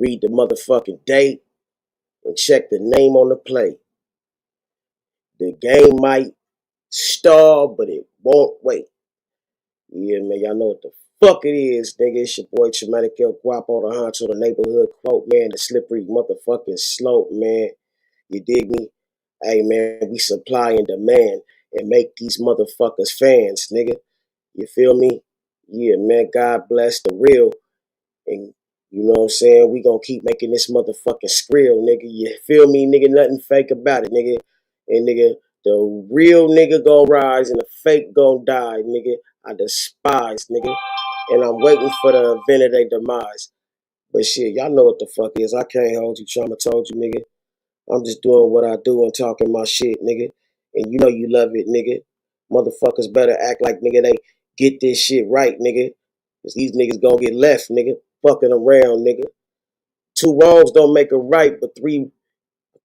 read the motherfucking date, and check the name on the plate. The game might stall, but it won't wait. Yeah, man, y'all know what the fuck it is, nigga. It's your boy Traumatic El Guapo, the honcho, the neighborhood quote, man, the slippery motherfucking slope, man. You dig me? Hey, man, we supply and demand and make these motherfuckers fans, nigga. You feel me? Yeah, man, God bless the real. And you know what I'm saying? We gonna keep making this motherfucking skrill, nigga. You feel me, nigga? Nothing fake about it, nigga. And nigga, the real nigga gonna rise and the fake gonna die, nigga. I despise, nigga. And I'm waiting for the event of their demise. But shit, y'all know what the fuck is. I can't hold you. Trama told you, nigga. I'm just doing what I do and talking my shit, nigga. And you know you love it, nigga. Motherfuckers better act like, nigga, they get this shit right, nigga. Cause these niggas gonna get left, nigga. Fucking around, nigga. 2 wrongs don't make a right, but I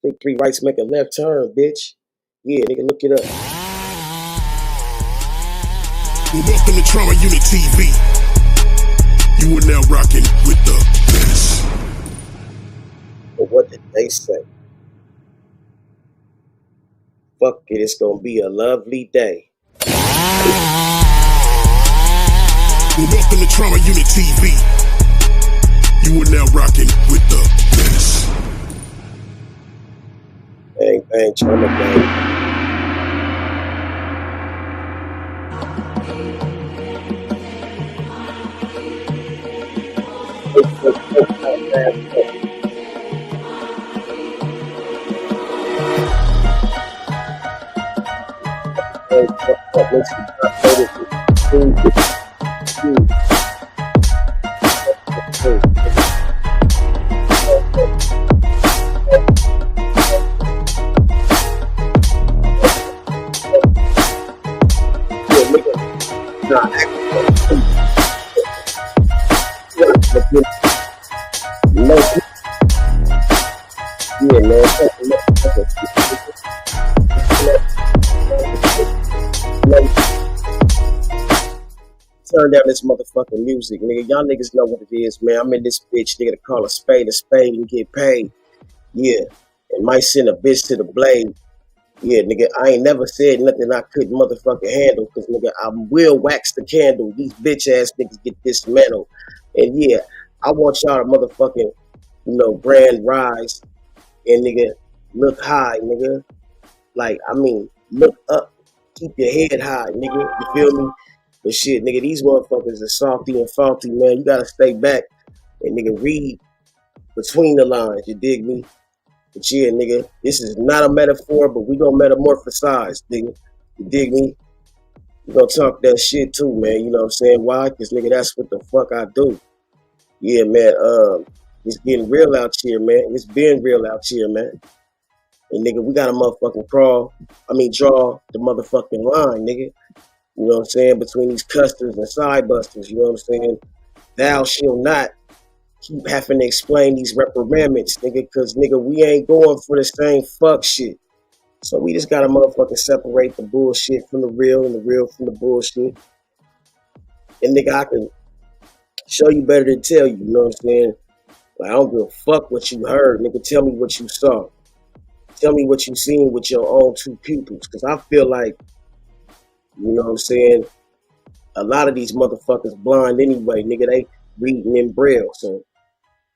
think 3 rights make a left turn, bitch. Yeah, nigga, look it up. Well, welcome to Trauma Unit TV. You are now rocking with the best. But what did they say? Fuck it, it's gonna be a lovely day. Well, welcome to Trauma Unit TV. You are now rocking with the best. Bang, bang, Trauma bang. Turn down this motherfucking music, nigga. Y'all niggas know what it is, man. I'm in this bitch, nigga, to call a spade and get paid. Yeah. And might send a bitch to the blade. Yeah, nigga, I ain't never said nothing I couldn't motherfucking handle, cause nigga, I will wax the candle. These bitch ass niggas get dismantled. And yeah, I want y'all to motherfucking, brand rise and nigga, look high, nigga. Like, I mean, look up. Keep your head high, nigga. You feel me? But shit, nigga, these motherfuckers are salty and faulty, man. You gotta stay back and nigga read between the lines, you dig me? But yeah, nigga, this is not a metaphor, but we gonna metamorphosize, nigga. You dig me? We gonna talk that shit too, man. You know what I'm saying? Why? Cause nigga, that's what the fuck I do. Yeah, man, it's getting real out here, man. It's been real out here, man. And nigga, we gotta motherfucking draw the motherfucking line, nigga. You know what I'm saying? Between these custers and side busters, you know what I'm saying? Thou shall not keep having to explain these reprimandments, nigga, because, nigga, we ain't going for the same fuck shit. So we just gotta motherfucking separate the bullshit from the real and the real from the bullshit. And, nigga, I can show you better than tell you, you know what I'm saying? Like, I don't give a fuck what you heard, nigga. Tell me what you saw. Tell me what you seen with your own 2 pupils, because I feel like, you know what I'm saying, a lot of these motherfuckers blind anyway, nigga. They reading in braille. So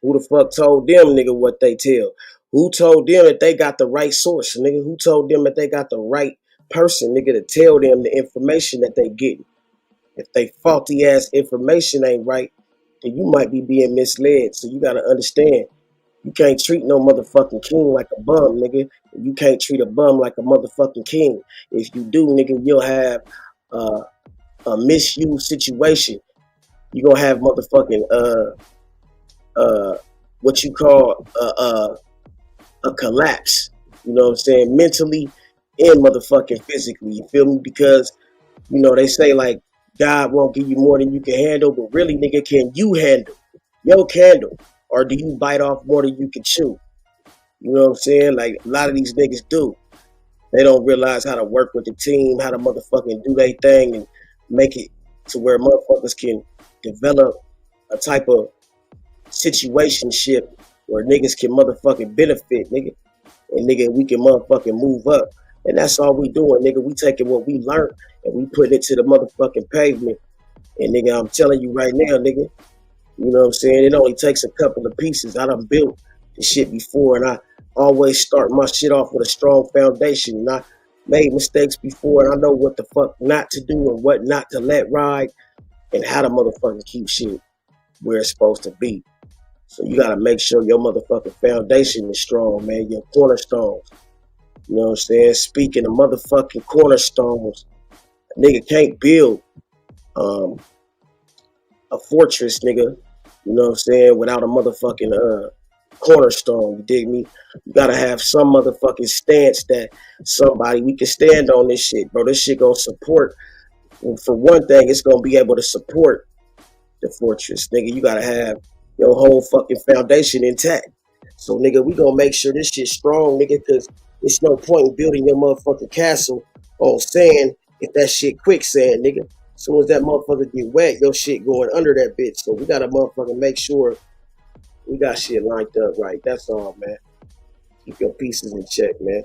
who the fuck told them, nigga, what they tell? Who told them that they got the right source, nigga? Who told them that they got the right person, nigga, to tell them the information that they getting? If they faulty ass information ain't right, then you might be being misled. So you gotta understand, you can't treat no motherfucking king like a bum, nigga. You can't treat a bum like a motherfucking king. If you do, nigga, you'll have a misuse situation. You gonna have motherfucking what you call a collapse. You know what I'm saying? Mentally and motherfucking physically. You feel me? Because they say like God won't give you more than you can handle, but really, nigga, can you handle your candle, or do you bite off more than you can chew? You know what I'm saying? Like a lot of these niggas do. They don't realize how to work with the team, how to motherfucking do their thing and make it to where motherfuckers can develop a type of situationship where niggas can motherfucking benefit, nigga. And nigga, we can motherfucking move up. And that's all we doing, nigga. We taking what we learned and we putting it to the motherfucking pavement. And nigga, I'm telling you right now, nigga, you know what I'm saying? It only takes a couple of pieces. I done built the shit before, and I always start my shit off with a strong foundation. And I made mistakes before, and I know what the fuck not to do and what not to let ride, and how to motherfucking keep shit where it's supposed to be. So you gotta make sure your motherfucking foundation is strong, man. Your cornerstones. You know what I'm saying? Speaking of motherfucking cornerstones, a nigga can't build um, a fortress, nigga. You know what I'm saying? Without a motherfucking cornerstone, you dig me? You gotta have some motherfucking stance that somebody we can stand on this shit, bro. This shit gonna support. Well, for one thing, it's gonna be able to support the fortress, nigga. You gotta have your whole fucking foundation intact. So, nigga, we gonna make sure this shit strong, nigga, because it's no point in building your motherfucking castle on sand if that shit quicksand, nigga. As soon as that motherfucker get wet, your shit going under that bitch. So we gotta motherfucking make sure we got shit lined up right. That's all, man. Keep your pieces in check, man.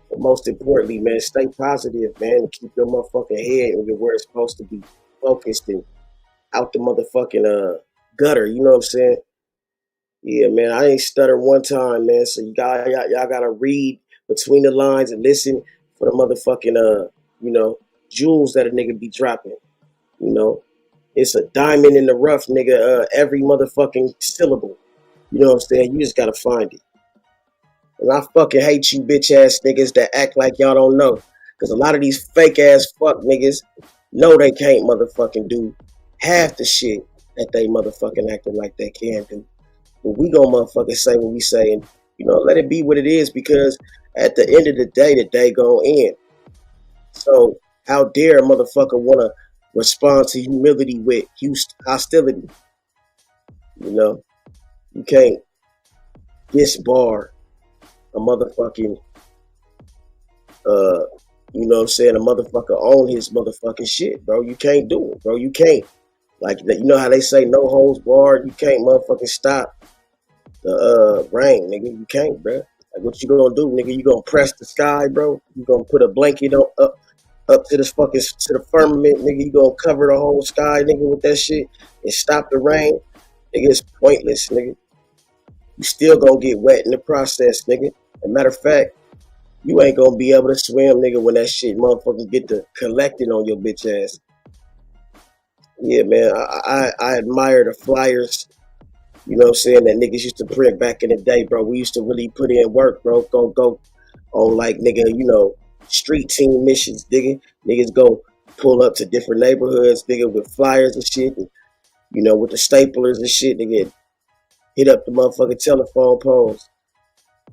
But most importantly, man, stay positive, man. Keep your motherfucking head where it's supposed to be, focused and out the motherfucking gutter. You know what I'm saying? Yeah, man. I ain't stuttered one time, man. So y'all gotta read between the lines and listen for the motherfucking you know, jewels that a nigga be dropping. You know, it's a diamond in the rough, nigga. Every motherfucking syllable. You know what I'm saying? You just gotta find it. And I fucking hate you bitch ass niggas that act like y'all don't know. Cause a lot of these fake ass fuck niggas know they can't motherfucking do half the shit that they motherfucking acting like they can do. But we gonna motherfucking say what we say and, you know, let it be what it is because at the end of the day gonna end. So how dare a motherfucker wanna respond to humility with hostility? You know? You can't disbar a motherfucking you know what I'm saying, a motherfucker own his motherfucking shit, bro. You can't do it, bro. You can't. Like, you know how they say no holds barred? You can't motherfucking stop the rain, nigga. You can't, bro. Like, what you gonna do, nigga? You gonna press the sky, bro? You gonna put a blanket on up to this fucking to the firmament, nigga? You gonna cover the whole sky, nigga, with that shit and stop the rain? Nigga, it's pointless, nigga. You still gonna get wet in the process, nigga. As a matter of fact, you ain't gonna be able to swim, nigga, when that shit motherfucking get to collecting on your bitch ass. Yeah, man, I admire the flyers, you know what I'm saying, that niggas used to print back in the day, bro. We used to really put in work, bro. Go on like, nigga, you know, street team missions, nigga. Niggas go pull up to different neighborhoods, nigga, with flyers and shit, and, you know, with the staplers and shit, nigga, hit up the motherfucking telephone poles,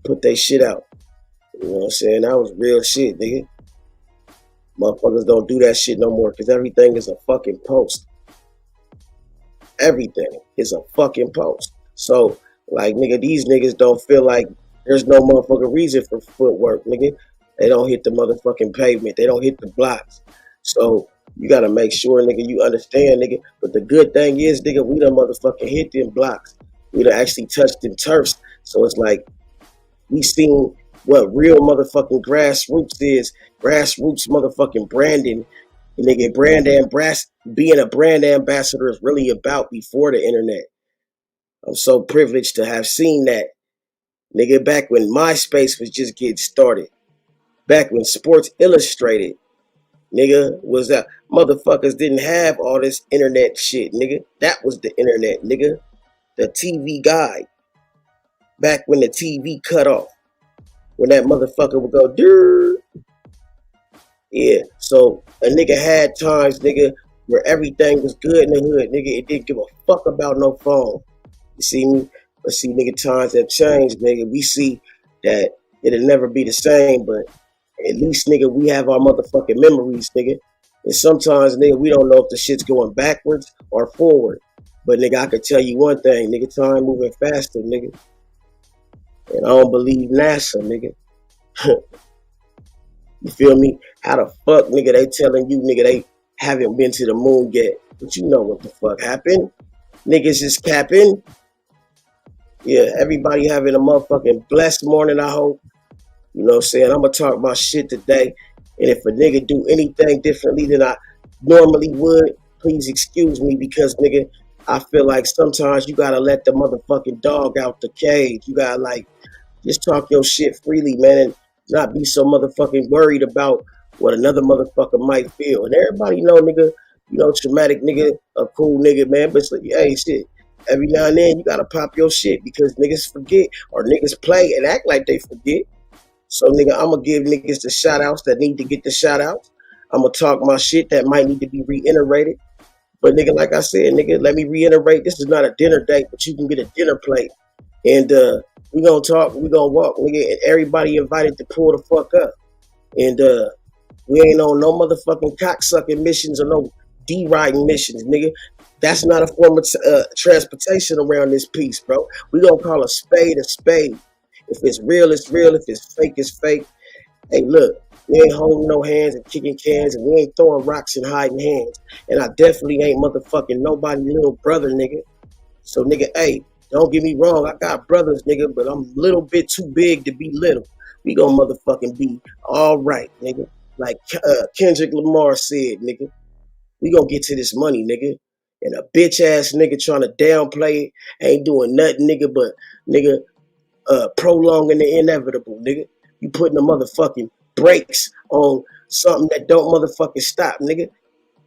put they shit out. You know what I'm saying? That was real shit, nigga. Motherfuckers don't do that shit no more because everything is a fucking post. Everything is a fucking post. So, like, nigga, these niggas don't feel like there's no motherfucking reason for footwork, nigga. They don't hit the motherfucking pavement. They don't hit the blocks. So, you gotta make sure, nigga, you understand, nigga. But the good thing is, nigga, we done motherfucking hit them blocks. We done actually touched them turfs. So, it's like, we seen what real motherfucking grassroots is. Grassroots motherfucking branding. And nigga, being a brand ambassador is really about before the internet. I'm so privileged to have seen that. Nigga, back when MySpace was just getting started. Back when Sports Illustrated, nigga, was that motherfuckers didn't have all this internet shit, nigga. That was the internet, nigga. The TV guide. Back when the TV cut off. When that motherfucker would go, Durr. Yeah, so a nigga had times, nigga, where everything was good in the hood, nigga. It didn't give a fuck about no phone. You see me? But see, nigga, times have changed, nigga. We see that it'll never be the same, but at least, nigga, we have our motherfucking memories, nigga. And sometimes, nigga, we don't know if the shit's going backwards or forward. But, nigga, I can tell you one thing, nigga, time moving faster, nigga. And I don't believe NASA, nigga. You feel me? How the fuck, nigga, they telling you, nigga, they haven't been to the moon yet. But you know what the fuck happened. Niggas is capping. Yeah, everybody having a motherfucking blessed morning, I hope. You know what I'm saying? I'm gonna talk my shit today. And if a nigga do anything differently than I normally would, please excuse me because nigga, I feel like sometimes you gotta let the motherfucking dog out the cage. You gotta like just talk your shit freely, man, and not be so motherfucking worried about what another motherfucker might feel. And everybody know, nigga, you know, traumatic nigga, a cool nigga, man. But it's like, hey, shit. Every now and then you gotta pop your shit because niggas forget or niggas play and act like they forget. So nigga, I'm gonna give niggas the shout outs that need to get the shout outs. I'm gonna talk my shit that might need to be reiterated. But nigga, like I said, nigga, let me reiterate, this is not a dinner date, but you can get a dinner plate. And we gonna talk, we gonna walk, nigga, and everybody invited to pull the fuck up. And we ain't on no motherfucking cocksucking missions or no D-riding missions, nigga. That's not a form of transportation around this piece, bro. We gonna call a spade a spade. If it's real, it's real. If it's fake, it's fake. Hey, look, we ain't holding no hands and kicking cans, and we ain't throwing rocks and hiding hands. And I definitely ain't motherfucking nobody little brother, nigga. So, nigga, hey, don't get me wrong. I got brothers, nigga, but I'm a little bit too big to be little. We gonna motherfucking be all right, nigga. Like Kendrick Lamar said, nigga. We gonna get to this money, nigga. And a bitch ass nigga trying to downplay it ain't doing nothing, nigga, but nigga prolonging the inevitable, nigga. You putting the motherfucking brakes on something that don't motherfucking stop, nigga.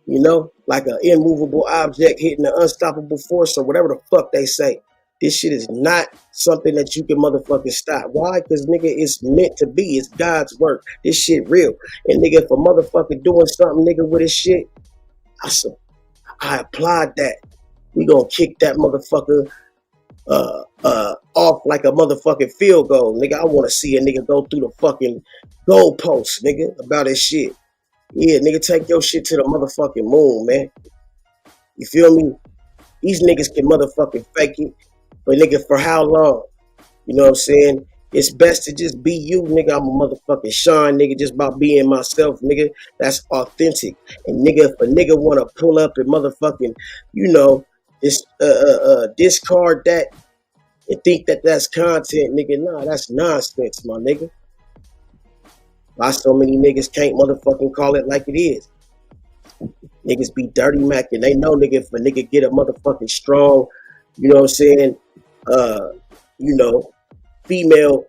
You know, like an immovable object hitting an unstoppable force or whatever the fuck they say. This shit is not something that you can motherfucking stop. Why? Because nigga, it's meant to be. It's God's work. This shit real. And nigga, if a motherfucker doing something, nigga, with his shit, I applaud that. We gonna kick that motherfucker off like a motherfucking field goal, nigga. I want to see a nigga go through the fucking goalpost, nigga, about his shit. Yeah, nigga, take your shit to the motherfucking moon, man. You feel me? These niggas can motherfucking fake it, but nigga, for how long? You know what I'm saying? It's best to just be you, nigga. I'm a motherfucking Sean, nigga, just by being myself, nigga. That's authentic. And nigga, if a nigga wanna pull up and motherfucking, you know, this discard that and think that that's content, nigga. Nah, that's nonsense, my nigga. Why so many niggas can't motherfucking call it like it is? Niggas be dirty Mac and they know, nigga, if a nigga get a motherfucking strong, you know what I'm saying, uh, you know, female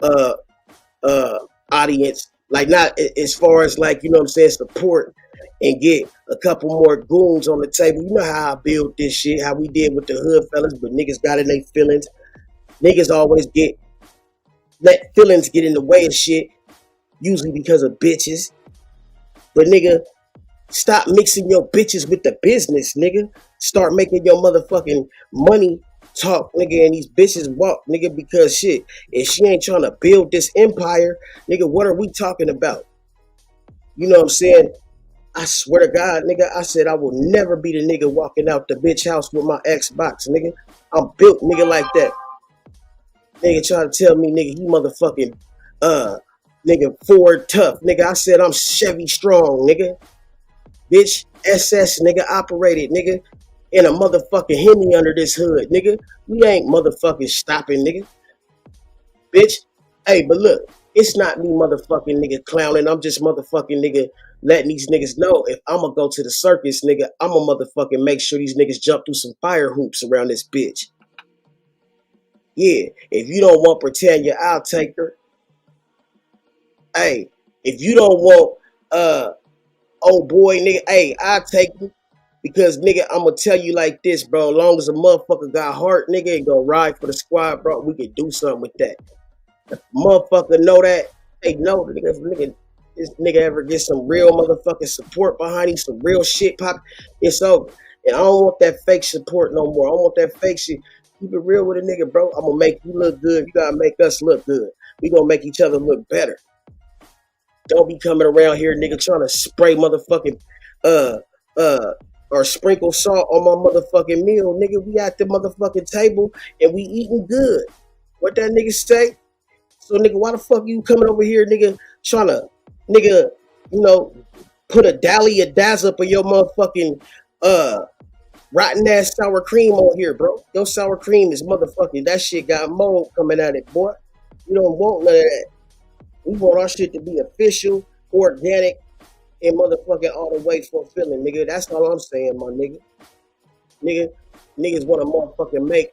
audience, like not as far as like, you know what I'm saying, support and get a couple more goons on the table. You know how I build this shit, how we did with the hood fellas, but niggas got in their feelings. Niggas always let feelings get in the way of shit, usually because of bitches. But nigga, stop mixing your bitches with the business, nigga. Start making your motherfucking money talk, nigga, and these bitches walk, nigga, because shit, if she ain't trying to build this empire, nigga, what are we talking about? You know what I'm saying? I swear to God, nigga, I said I will never be the nigga walking out the bitch house with my Xbox, nigga. I'm built, nigga, like that. Nigga trying to tell me, nigga, he motherfucking, nigga, Ford tough. Nigga, I said I'm Chevy strong, nigga. Bitch, SS, nigga, operated, nigga. In a motherfucking Hemi under this hood, nigga. We ain't motherfucking stopping, nigga. Bitch, hey, but look, it's not me motherfucking nigga clowning. I'm just motherfucking nigga letting these niggas know if I'm gonna go to the circus, nigga, I'm gonna motherfucking make sure these niggas jump through some fire hoops around this bitch. Yeah, if you don't want Britannia, I'll take her. Hey, if you don't want oh boy, nigga, hey, I'll take you. Because nigga, I'm gonna tell you like this, bro. As long as a motherfucker got heart, nigga, and go ride for the squad, bro, we can do something with that. If motherfucker know that, they know that nigga, this nigga ever get some real motherfucking support behind him, some real shit pop, it's over. And I don't want that fake support no more. I don't want that fake shit. Keep it real with a nigga, bro. I'm gonna make you look good. You gotta make us look good. We gonna make each other look better. Don't be coming around here, nigga, trying to spray motherfucking uh uh or sprinkle salt on my motherfucking meal, nigga. We at the motherfucking table and we eating good. What that nigga say? So nigga, why the fuck you coming over here, nigga, trying to, nigga, you know, put a dally a daz up in your motherfucking uh Rotten ass sour cream on here, bro. Your sour cream is motherfucking. That shit got mold coming out of it, boy. We don't want none of that. We want our shit to be official, organic, and motherfucking all the way fulfilling, nigga. That's all I'm saying, my nigga. Nigga, niggas want to motherfucking make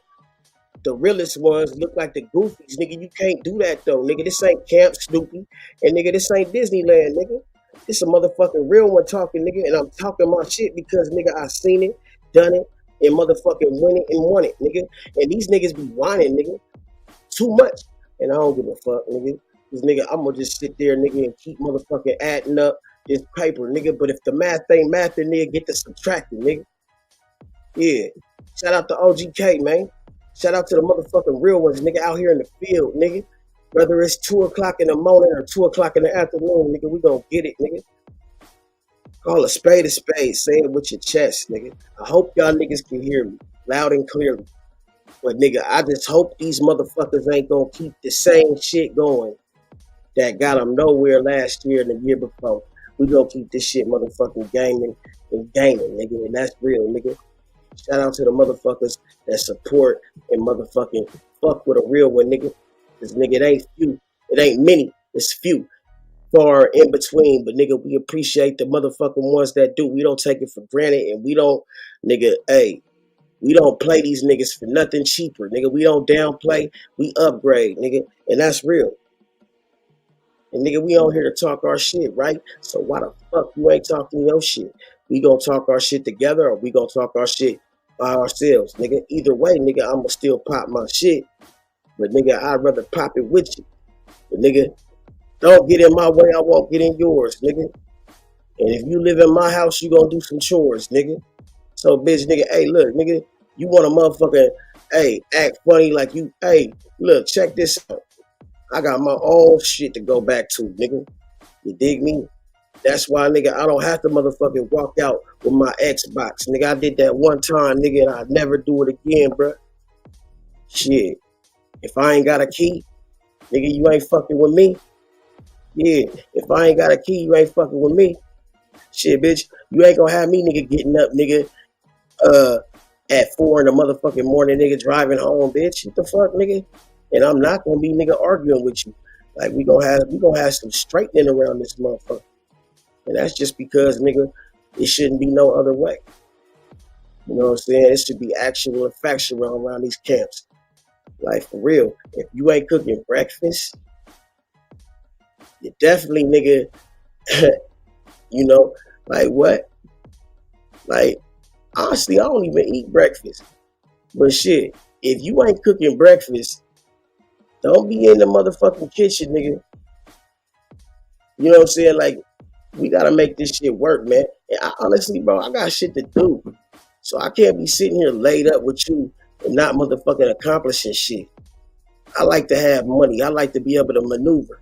the realest ones look like the goofies, nigga. You can't do that though, nigga. This ain't Camp Snoopy, and nigga, this ain't Disneyland, nigga. This a motherfucking real one talking, nigga, and I'm talking my shit because nigga, I seen it, done it, and motherfucking win it and won it, nigga. And these niggas be whining, nigga, too much, and I don't give a fuck, nigga. Cause nigga, I'm gonna just sit there, nigga, and keep motherfucking adding up this paper, nigga. But if the math ain't mathing, nigga, get to subtracting, nigga. Yeah. Shout out to OGK, man. Shout out to the motherfucking real ones, nigga, out here in the field, nigga. Whether it's 2 o'clock in the morning or 2 o'clock in the afternoon, nigga, we gonna get it, nigga. Call a spade a spade. Say it with your chest, nigga. I hope y'all niggas can hear me loud and clearly. But nigga, I just hope these motherfuckers ain't gonna keep the same shit going that got them nowhere last year and the year before. We gonna keep this shit motherfucking gaming and gaming, nigga, and that's real, nigga. Shout out to the motherfuckers that support and motherfucking fuck with a real one, nigga. Cause nigga, it ain't few. It ain't many. It's few. Far in between. But nigga, we appreciate the motherfucking ones that do. We don't take it for granted and we don't, nigga, hey, we don't play these niggas for nothing cheaper. Nigga, we don't downplay. We upgrade, nigga. And that's real. And nigga, we on here to talk our shit, right? So why the fuck you ain't talking your shit? We gonna talk our shit together or we gonna talk our shit by ourselves, nigga. Either way, nigga, I'ma still pop my shit. But nigga, I'd rather pop it with you. But nigga, don't get in my way, I won't get in yours, nigga. And if you live in my house, you gonna do some chores, nigga. So bitch, nigga, hey, look, nigga, you want a motherfucker, hey, act funny like you, hey, look, check this out. I got my own shit to go back to, nigga. You dig me? That's why, nigga, I don't have to motherfucking walk out with my Xbox. Nigga, I did that one time, nigga, and I'd never do it again, bruh. Shit. If I ain't got a key, nigga, you ain't fucking with me. Yeah. If I ain't got a key, you ain't fucking with me. Shit, bitch. You ain't gonna have me, nigga, getting up, nigga, at 4 in the motherfucking morning, nigga, driving home, bitch. What the fuck, nigga? And I'm not gonna be, nigga, arguing with you. Like, we gonna have some straightening around this motherfucker. And that's just because, nigga, it shouldn't be no other way. You know what I'm saying? It should be actual and factual around these camps. Like, for real. If you ain't cooking breakfast, you definitely, nigga, you know, like what? Like, honestly, I don't even eat breakfast. But shit, if you ain't cooking breakfast, don't be in the motherfucking kitchen, nigga. You know what I'm saying? Like, we gotta make this shit work, man. And honestly, bro, I got shit to do. So I can't be sitting here laid up with you and not motherfucking accomplishing shit. I like to have money. I like to be able to maneuver.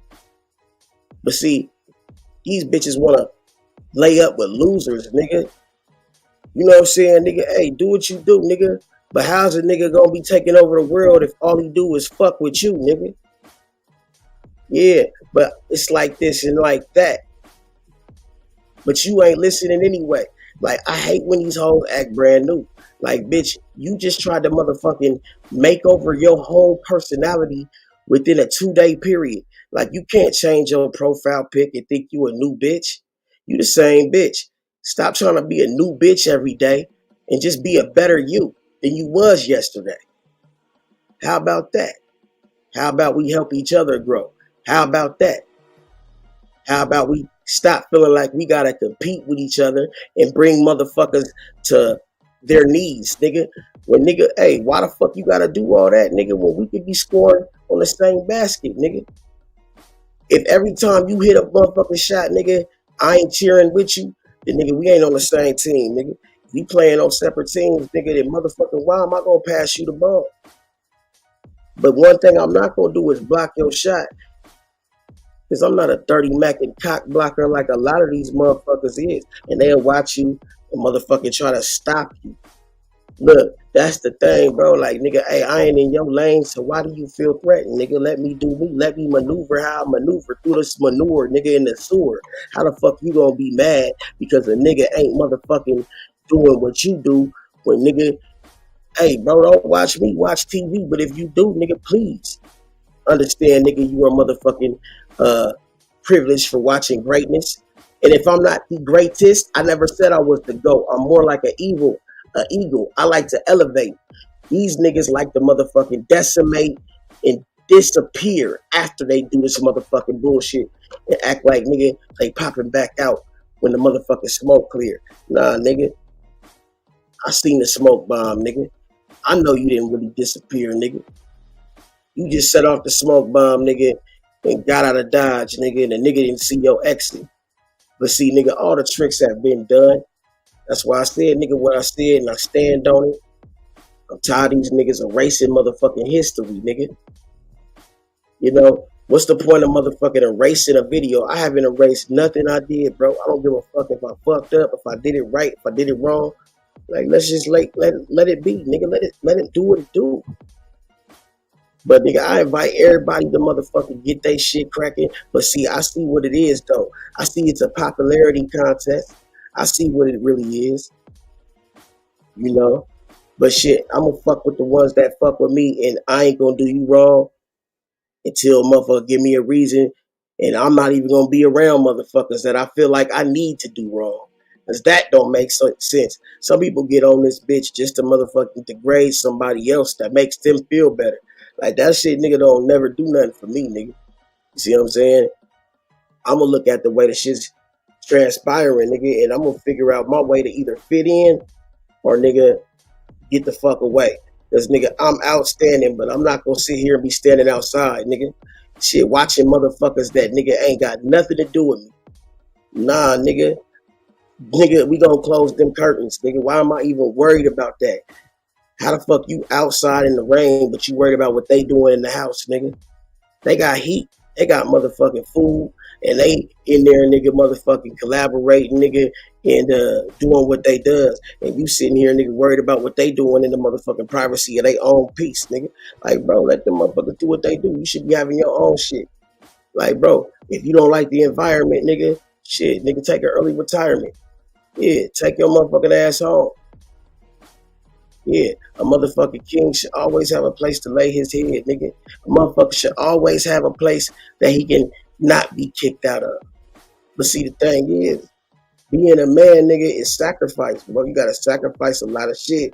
But see, these bitches wanna lay up with losers, nigga. You know what I'm saying, nigga? Hey, do what you do, nigga. But how's a nigga gonna be taking over the world if all he do is fuck with you, nigga? Yeah, but it's like this and like that. But you ain't listening anyway. Like, I hate when these hoes act brand new. Like, bitch, you just tried to motherfucking make over your whole personality within a 2-day period. Like, you can't change your profile pic and think you a new bitch. You the same bitch. Stop trying to be a new bitch every day and just be a better you than you was yesterday. How about that? How about we help each other grow? How about that? How about we stop feeling like we gotta compete with each other and bring motherfuckers to their knees, nigga? When nigga, hey, why the fuck you gotta do all that, nigga, when we could be scoring on the same basket, nigga? If every time you hit a motherfucking shot, nigga, I ain't cheering with you, then nigga, we ain't on the same team, nigga. If we playing on separate teams, nigga, then motherfucking why am I gonna pass you the ball? But one thing I'm not gonna do is block your shot. Because I'm not a 30 Mac and cock blocker like a lot of these motherfuckers is. And they'll watch you and motherfucking try to stop you. Look, that's the thing, bro. Like, nigga, hey, I ain't in your lane, so why do you feel threatened, nigga? Let me do me. Let me maneuver how I maneuver through this manure, nigga, in the sewer. How the fuck you gonna be mad because a nigga ain't motherfucking doing what you do When nigga, hey, bro, don't watch me, watch TV. But if you do, nigga, please understand, nigga, you are motherfucking privileged for watching greatness. And if I'm not the greatest, I never said I was the GOAT. I'm more like an eagle. I like to elevate. These niggas like to motherfucking decimate and disappear after they do this motherfucking bullshit and act like, nigga, they popping back out when the motherfucking smoke clear. Nah, nigga, I seen the smoke bomb, nigga. I know you didn't really disappear, nigga. You just set off the smoke bomb, nigga, and got out of Dodge, nigga, and the nigga didn't see your exit. But see, nigga, all the tricks have been done. That's why I said, nigga, what I said, and I stand on it. I'm tired of these niggas erasing motherfucking history, nigga. You know, what's the point of motherfucking erasing a video? I haven't erased nothing I did, bro. I don't give a fuck if I fucked up, if I did it right, if I did it wrong. Like, let's just let it be, nigga. Let it do what it do. But nigga, I invite everybody to motherfucking get they shit cracking. But see, I see what it is though. I see it's a popularity contest. I see what it really is. You know? But shit, I'm gonna fuck with the ones that fuck with me, and I ain't gonna do you wrong until motherfucker give me a reason. And I'm not even gonna be around motherfuckers that I feel like I need to do wrong. Cause that don't make sense. Some people get on this bitch just to motherfucking degrade somebody else that makes them feel better. Like that shit, nigga, don't never do nothing for me, nigga. You see what I'm saying? I'm gonna look at the way the shit's transpiring, nigga, and I'm gonna figure out my way to either fit in or, nigga, get the fuck away. Cause, nigga, I'm outstanding, but I'm not gonna sit here and be standing outside, nigga. Shit, watching motherfuckers that, nigga, ain't got nothing to do with me. Nah, nigga. Nigga, we gonna close them curtains, nigga. Why am I even worried about that? How the fuck you outside in the rain, but you worried about what they doing in the house, nigga? They got heat. They got motherfucking food. And they in there, nigga, motherfucking collaborating, nigga, and doing what they does. And you sitting here, nigga, worried about what they doing in the motherfucking privacy of their own peace, nigga. Like, bro, let them motherfuckers do what they do. You should be having your own shit. Like, bro, if you don't like the environment, nigga, shit, nigga, take an early retirement. Yeah, take your motherfucking ass home. Yeah, a motherfucking king should always have a place to lay his head, nigga. A motherfucker should always have a place that he can not be kicked out of. But see, the thing is, being a man, nigga, is sacrifice, bro. You gotta sacrifice a lot of shit.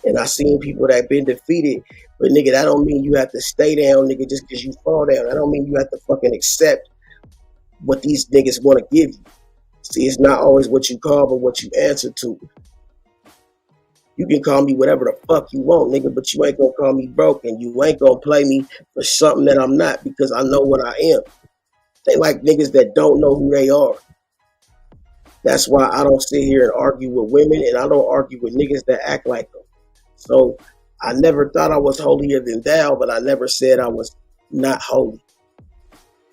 And I seen people that been defeated, but nigga, that don't mean you have to stay down, nigga, just because you fall down. That don't mean you have to fucking accept what these niggas want to give you. See, it's not always what you call, but what you answer to. You can call me whatever the fuck you want, nigga, but you ain't gonna call me broke, and you ain't gonna play me for something that I'm not, because I know what I am. They like niggas that don't know who they are. That's why I don't sit here and argue with women, and I don't argue with niggas that act like them. So I never thought I was holier than thou, but I never said I was not holy.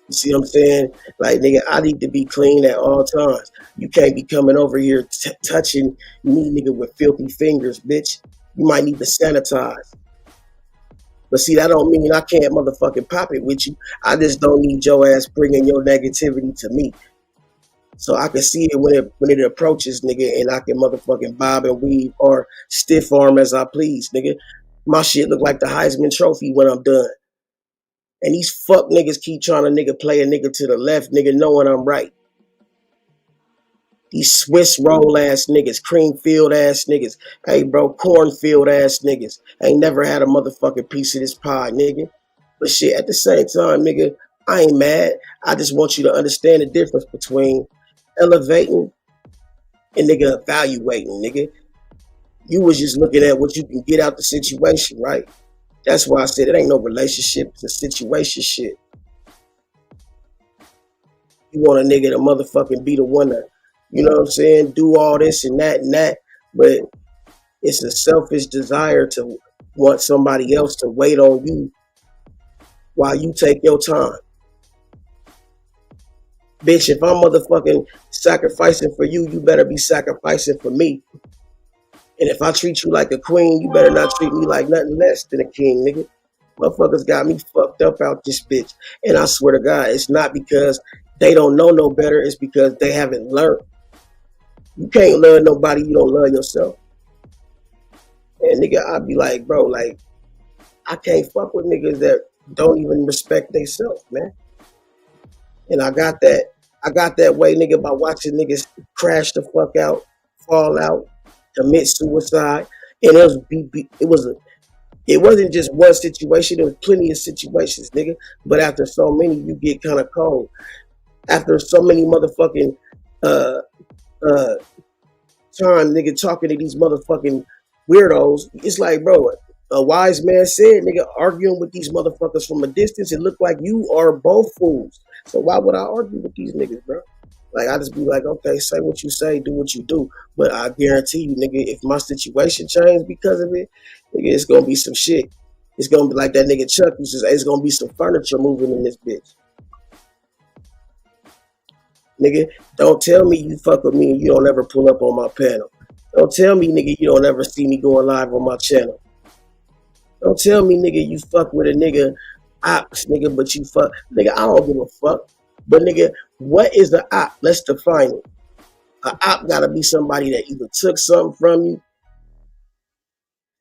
You see what I'm saying? Like, nigga, I need to be clean at all times. You can't be coming over here touching me, nigga, with filthy fingers, bitch. You might need to sanitize. But see, that don't mean I can't motherfucking pop it with you. I just don't need your ass bringing your negativity to me. So I can see it when it approaches, nigga, and I can motherfucking bob and weave or stiff arm as I please, nigga. My shit look like the Heisman Trophy when I'm done. And these fuck niggas keep trying to, nigga, play a nigga to the left, nigga, knowing I'm right. These Swiss roll ass niggas, creamfield ass niggas, hey bro, cornfield ass niggas, ain't never had a motherfucking piece of this pie, nigga. But shit, at the same time, nigga, I ain't mad. I just want you to understand the difference between elevating and, nigga, evaluating, nigga. You was just looking at what you can get out the situation, right? That's why I said it ain't no relationship, it's a situation shit. You want a nigga to motherfucking be the one to, you know what I'm saying, do all this and that, but it's a selfish desire to want somebody else to wait on you while you take your time. Bitch, if I'm motherfucking sacrificing for you, you better be sacrificing for me. And if I treat you like a queen, you better not treat me like nothing less than a king, nigga. Motherfuckers got me fucked up out this bitch. And I swear to God, it's not because they don't know no better. It's because they haven't learned. You can't love nobody you don't love yourself. And nigga, I'd be like, bro, like, I can't fuck with niggas that don't even respect themselves, man. And I got that way, nigga, by watching niggas crash the fuck out, fall out, commit suicide. And it wasn't just one situation, there was plenty of situations, nigga. But after so many, you get kind of cold. After so many motherfucking uh uh time, nigga, talking to these motherfucking weirdos, it's like, bro, a wise man said, nigga, arguing with these motherfuckers from a distance, it looked like you are both fools. So why would I argue with these niggas, bro? Like, I just be like, okay, say what you say, do what you do. But I guarantee you, nigga, if my situation changed because of it, nigga, it's gonna be some shit. It's gonna be like that nigga Chuck used to say, it's gonna be some furniture moving in this bitch. Nigga, don't tell me you fuck with me and you don't ever pull up on my panel. Don't tell me, nigga, you don't ever see me going live on my channel. Don't tell me, nigga, you fuck with a nigga ops, nigga, but you fuck. Nigga, I don't give a fuck. But, nigga, what is the op? Let's define it. A op gotta be somebody that either took something from you,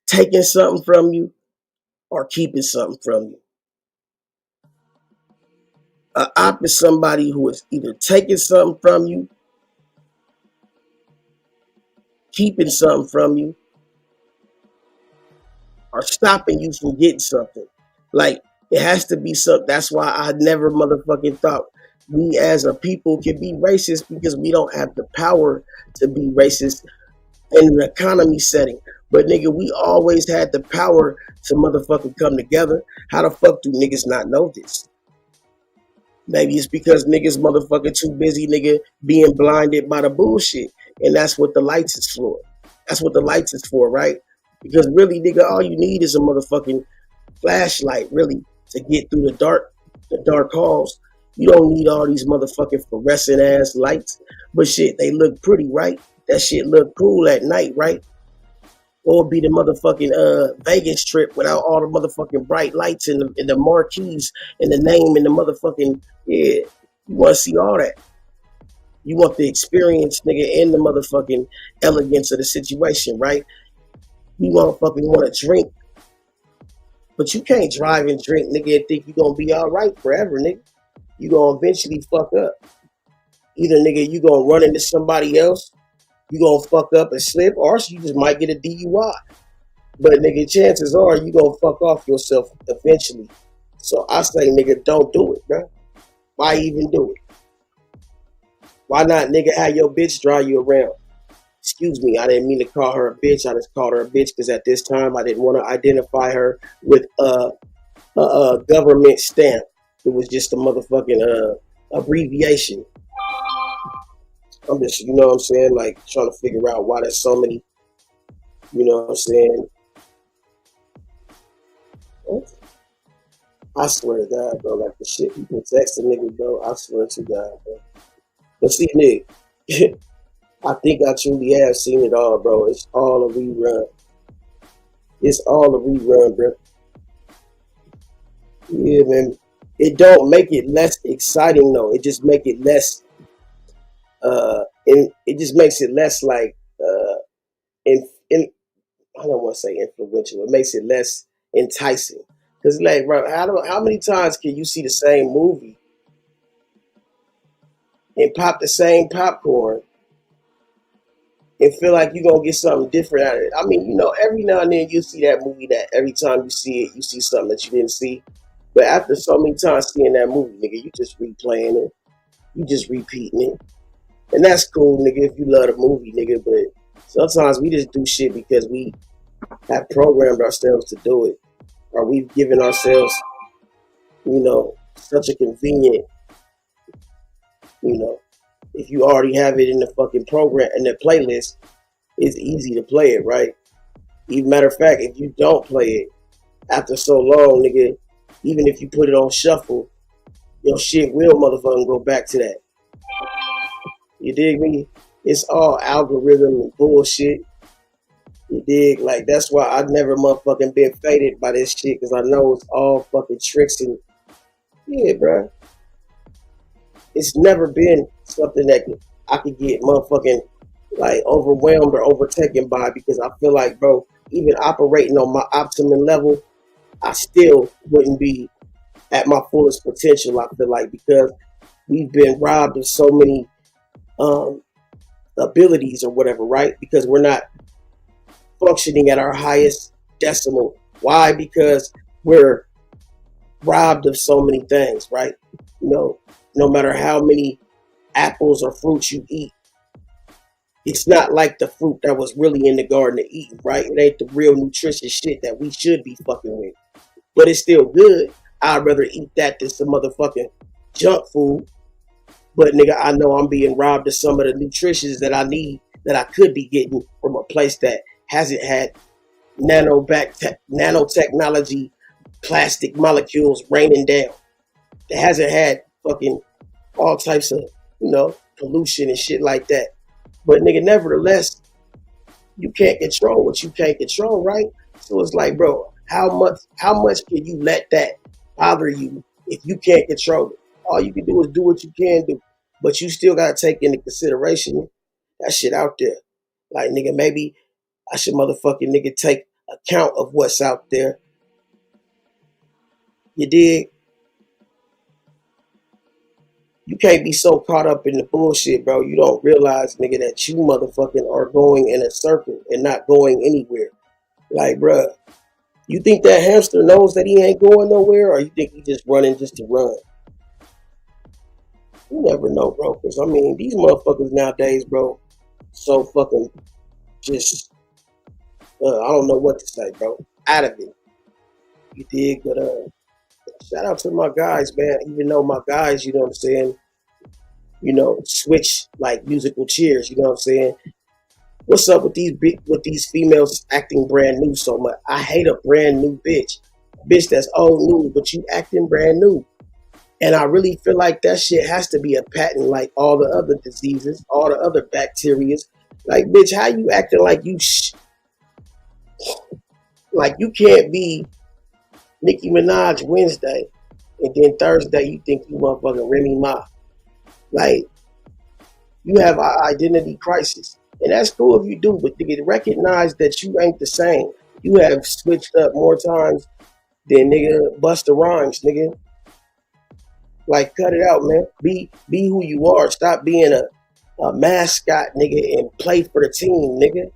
taking something from you, or keeping something from you. A op is somebody who is either taking something from you, keeping something from you, or stopping you from getting something. Like, it has to be something. That's why I never motherfucking thought we as a people can be racist, because we don't have the power to be racist in an economy setting. But nigga, we always had the power to motherfucking come together. How the fuck do niggas not know this? Maybe it's because niggas motherfucking too busy, nigga, being blinded by the bullshit. And that's what the lights is for. That's what the lights is for, right? Because really, nigga, all you need is a motherfucking flashlight, really, to get through the dark halls. You don't need all these motherfucking fluorescent ass lights. But shit, they look pretty, right? That shit look cool at night, right? Or be the motherfucking Vegas Strip without all the motherfucking bright lights and the marquees and the name and the motherfucking, yeah. You want to see all that. You want the experience, nigga, and the motherfucking elegance of the situation, right? You motherfucking want to drink, but you can't drive and drink, nigga, and think you gonna be all right forever, nigga. You gonna eventually fuck up. Either, nigga, you gonna run into somebody else, you gonna fuck up and slip, or you just might get a DUI. But, nigga, chances are you gonna fuck off yourself eventually. So I say, nigga, don't do it, bro. Why even do it? Why not, nigga, have your bitch drive you around? Excuse me, I didn't mean to call her a bitch. I just called her a bitch because at this time I didn't want to identify her with a government stamp. It was just a motherfucking abbreviation. I'm just, you know what I'm saying, like trying to figure out why there's so many, you know what I'm saying. I swear to God, bro, like the shit people text a nigga, bro, I swear to God, bro. But see, Nick, I think I truly have seen it all, bro. It's all a rerun. It's all a rerun, bro. Yeah, man. It don't make it less exciting, though. It just make it less, it just makes it less like, in I don't want to say influential. It makes it less enticing. Cause like, bro, how many times can you see the same movie and pop the same popcorn and feel like you're gonna get something different out of it? I mean, you know, every now and then you see that movie that every time you see it, you see something that you didn't see. But after so many times seeing that movie, nigga, you just replaying it, you just repeating it, and that's cool, nigga. If you love the movie, nigga, but sometimes we just do shit because we have programmed ourselves to do it, or we've given ourselves, you know, such a convenient, you know, if you already have it in the fucking program, in the playlist, it's easy to play it, right? Even matter of fact, if you don't play it after so long, nigga, even if you put it on shuffle, your shit will motherfucking go back to that. You dig me? It's all algorithm and bullshit. You dig? Like, that's why I've never motherfucking been faded by this shit, because I know it's all fucking tricks and, yeah, bro. It's never been something that I could get motherfucking like overwhelmed or overtaken by, because I feel like, bro, even operating on my optimum level, I still wouldn't be at my fullest potential, I feel like, because we've been robbed of so many um, abilities or whatever, right? Because we're not functioning at our highest decimal. Why? Because we're robbed of so many things, right? You know, no matter how many apples or fruits you eat, it's not like the fruit that was really in the garden to eat, right? It ain't the real nutritious shit that we should be fucking with. But it's still good. I'd rather eat that than some motherfucking junk food. But nigga, I know I'm being robbed of some of the nutritions that I need, that I could be getting from a place that hasn't had nanotechnology, plastic molecules raining down. That hasn't had fucking all types of, pollution and shit like that. But nigga, nevertheless, you can't control what you can't control, right? So it's like, bro, how much can you let that bother you if you can't control it? All you can do is do what you can do. But you still gotta take into consideration that shit out there. Like nigga, maybe I should motherfucking nigga take account of what's out there. You dig? You can't be so caught up in the bullshit, bro. You don't realize, nigga, that you motherfucking are going in a circle and not going anywhere. Like, bruh, you think that hamster knows that he ain't going nowhere, or you think he just running just to run? You never know, bro. Because, I mean, these motherfuckers nowadays, bro, so fucking just, I don't know what to say, bro. Out of it. You dig? But shout out to my guys, man. Even though my guys, you know what I'm saying, switch like musical chairs, you know what I'm saying? What's up with these females acting brand new so much? I hate a brand new bitch. A bitch that's old new, but you acting brand new. And I really feel like that shit has to be a pattern like all the other diseases, all the other bacterias. Like, bitch, how you acting like like you can't be Nicki Minaj Wednesday and then Thursday you think you motherfucking Remy Ma. Like, you have an identity crisis. And that's cool if you do, but nigga, recognize that you ain't the same. You have switched up more times than nigga Busta Rhymes, nigga. Like, cut it out, man. Be who you are. Stop being a mascot, nigga, and play for the team, nigga.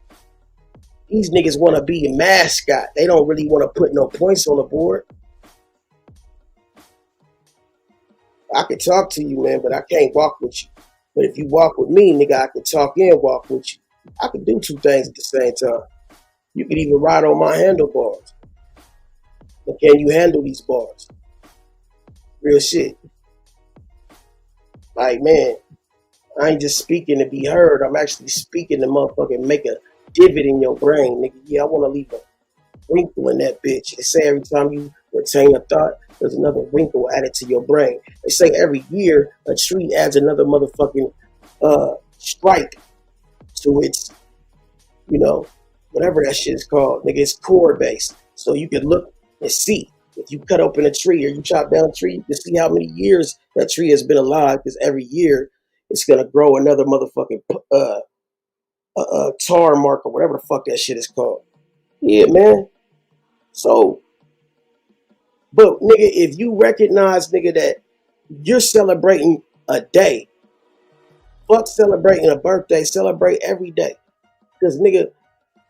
These niggas want to be a mascot. They don't really want to put no points on the board. I can talk to you, man, but I can't walk with you. But if you walk with me, nigga, I can talk and walk with you. I can do two things at the same time. You can even ride on my handlebars. But can you handle these bars? Real shit. Like, man, I ain't just speaking to be heard. I'm actually speaking to motherfucking make a divot in your brain, nigga. Yeah, I want to leave a wrinkle in that bitch. They say every time you retain a thought, there's another wrinkle added to your brain. They say every year a tree adds another motherfucking stripe to its, whatever that shit is called. Nigga, it's core based. So you can look and see. If you cut open a tree or you chop down a tree, you can see how many years that tree has been alive, because every year it's going to grow another motherfucking tar mark or whatever the fuck that shit is called. Yeah, man. So, but nigga, if you recognize, nigga, that you're celebrating a day, fuck celebrating a birthday, celebrate every day. Because nigga,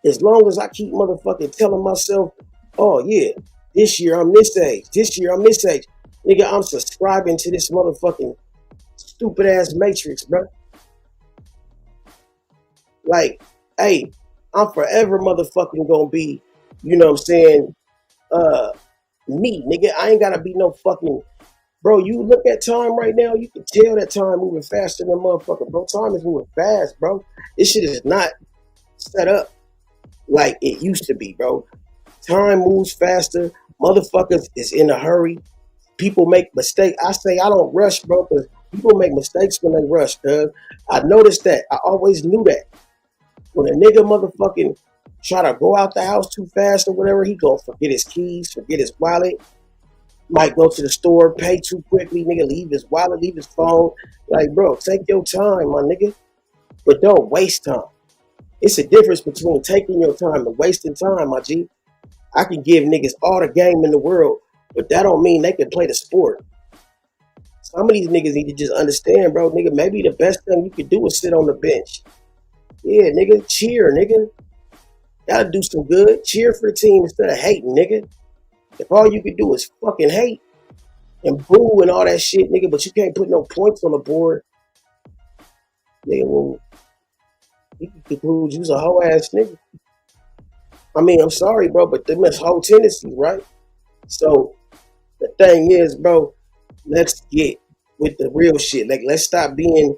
as long as I keep motherfucking telling myself, oh yeah, this year I'm this age, this year I'm this age, nigga, I'm subscribing to this motherfucking stupid ass matrix, bro. Like, hey, I'm forever motherfucking gonna be, you know what I'm saying, me, nigga. I ain't gotta be no fucking, bro. You look at time right now, you can tell that time moving faster than motherfucker, bro. Time is moving fast, bro. This shit is not set up like it used to be, bro. Time moves faster. Motherfuckers is in a hurry. People make mistakes. I say I don't rush, bro, because people make mistakes when they rush, cuz. I noticed that. I always knew that. When a nigga motherfucking try to go out the house too fast or whatever, he gonna forget his keys, forget his wallet, might go to the store, pay too quickly, nigga, leave his wallet, leave his phone. Like, bro, take your time, my nigga. But don't waste time. It's a difference between taking your time and wasting time, my G. I can give niggas all the game in the world, but that don't mean they can play the sport. Some of these niggas need to just understand, bro, nigga, maybe the best thing you could do is sit on the bench. Yeah, nigga, cheer, nigga. Gotta do some good. Cheer for the team instead of hating, nigga. If all you can do is fucking hate and boo and all that shit, nigga, but you can't put no points on the board, nigga, well, you can conclude you's a whole ass nigga. I mean, I'm sorry, bro, but them is whole tendencies, right? So the thing is, bro, let's get with the real shit. Like, let's stop being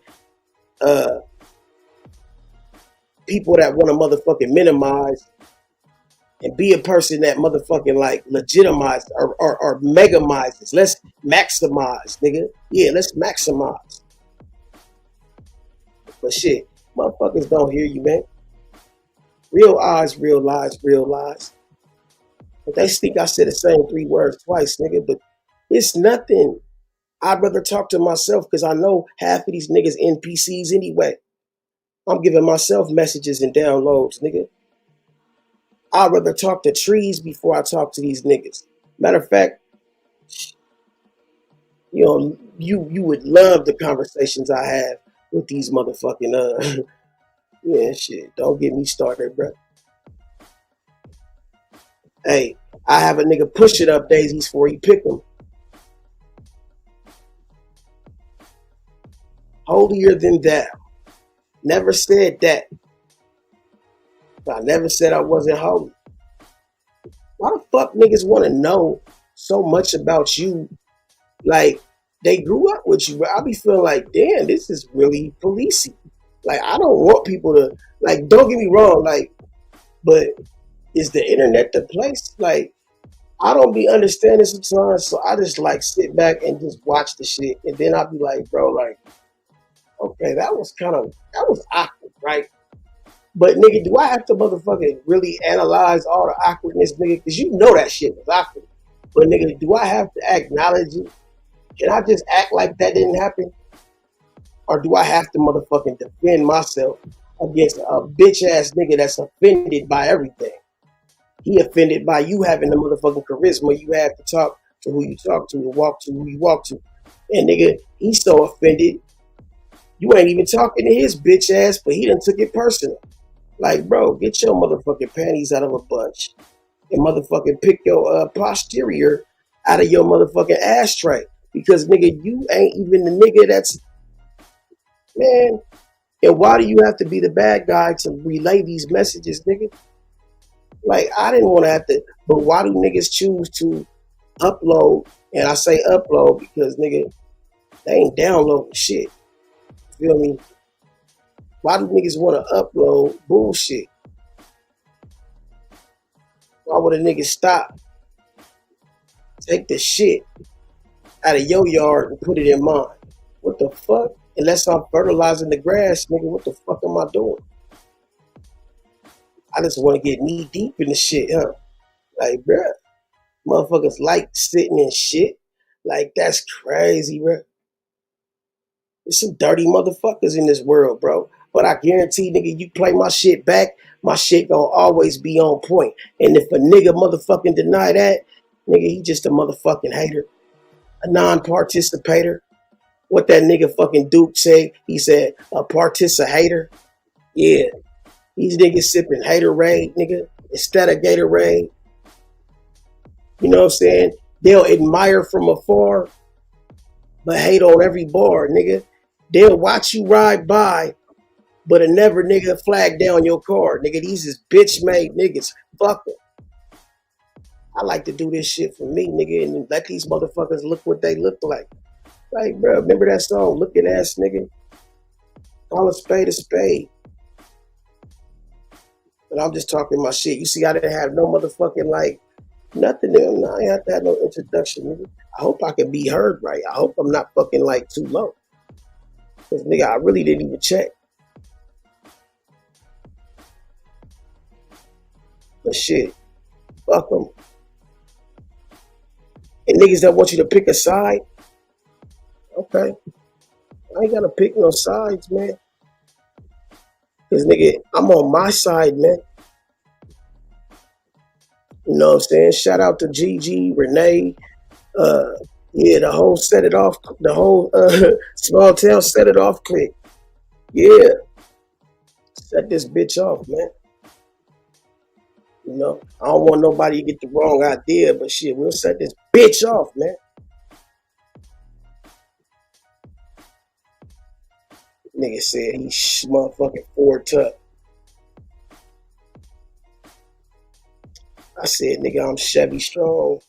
uh people that want to motherfucking minimize and be a person that motherfucking like legitimize or megamizes. Let's maximize, nigga. Yeah, let's maximize. But shit, motherfuckers don't hear you, man. Real eyes, real lies, real lies. But they think I said the same 3 words twice, nigga. But it's nothing. I'd rather talk to myself because I know half of these niggas NPCs anyway. I'm giving myself messages and downloads, nigga. I'd rather talk to trees before I talk to these niggas. Matter of fact, you know, you would love the conversations I have with these motherfucking yeah, shit. Don't get me started, bro. Hey, I have a nigga push it up daisies before he pick them. Holier than thou. Never said that. I never said I wasn't holy. Why the fuck niggas want to know so much about you? Like, they grew up with you, but I be feeling like, damn, this is really policey. Like, I don't want people to, like, don't get me wrong, like, but is the internet the place? Like, I don't be understanding sometimes, so I just like sit back and just watch the shit, and then I'll be like, bro, like, okay, that was awkward, right? But nigga, do I have to motherfucking really analyze all the awkwardness, nigga? Because you know that shit was awkward. But nigga, do I have to acknowledge it? Can I just act like that didn't happen? Or do I have to motherfucking defend myself against a bitch ass nigga that's offended by everything? He offended by you having the motherfucking charisma you have to talk to who you talk to and walk to who you walk to. And nigga, he's so offended, you ain't even talking to his bitch ass, but he done took it personal. Like, bro, get your motherfucking panties out of a bunch and motherfucking pick your posterior out of your motherfucking ashtray. Because, nigga, you ain't even the nigga that's, man. And why do you have to be the bad guy to relay these messages, nigga? Like, I didn't want to have to, but why do niggas choose to upload? And I say upload because, nigga, they ain't downloading shit. Feel me? Why do niggas want to upload bullshit? Why would a nigga stop? Take the shit out of your yard and put it in mine. What the fuck? Unless I'm fertilizing the grass, nigga, what the fuck am I doing? I just want to get knee deep in the shit, huh? Like, bruh, motherfuckers like sitting in shit. Like, that's crazy, bruh. There's some dirty motherfuckers in this world, bro. But I guarantee, nigga, you play my shit back, my shit gonna always be on point. And if a nigga motherfucking deny that, nigga, he just a motherfucking hater, a non-participator. What that nigga fucking Duke say? He said, a participator. Yeah, these niggas sipping haterade, nigga, instead of Gatorade. You know what I'm saying? They'll admire from afar, but hate on every bar, nigga. They'll watch you ride by, but a never nigga flag down your car. Nigga, these is bitch made niggas. Fuck them. I like to do this shit for me, nigga, and let these motherfuckers look what they look like. Like, bro, remember that song, Looking Ass Nigga? Call a spade a spade. But I'm just talking my shit. You see, I didn't have no motherfucking, like, nothing there. No, I ain't have to have no introduction, nigga. I hope I can be heard right. I hope I'm not fucking, like, too low. Because, nigga, I really didn't even check. But shit, fuck them. And niggas that want you to pick a side, okay. I ain't gotta pick no sides, man. Cause nigga, I'm on my side, man. You know what I'm saying? Shout out to Gigi, Renee, uh, yeah, the whole set it off, the whole small town set it off click. Yeah, set this bitch off, man. You know, I don't want nobody to get the wrong idea, but shit, we'll set this bitch off, man. Nigga said he motherfucking Ford Tuck. I said, nigga, I'm Chevy Strong.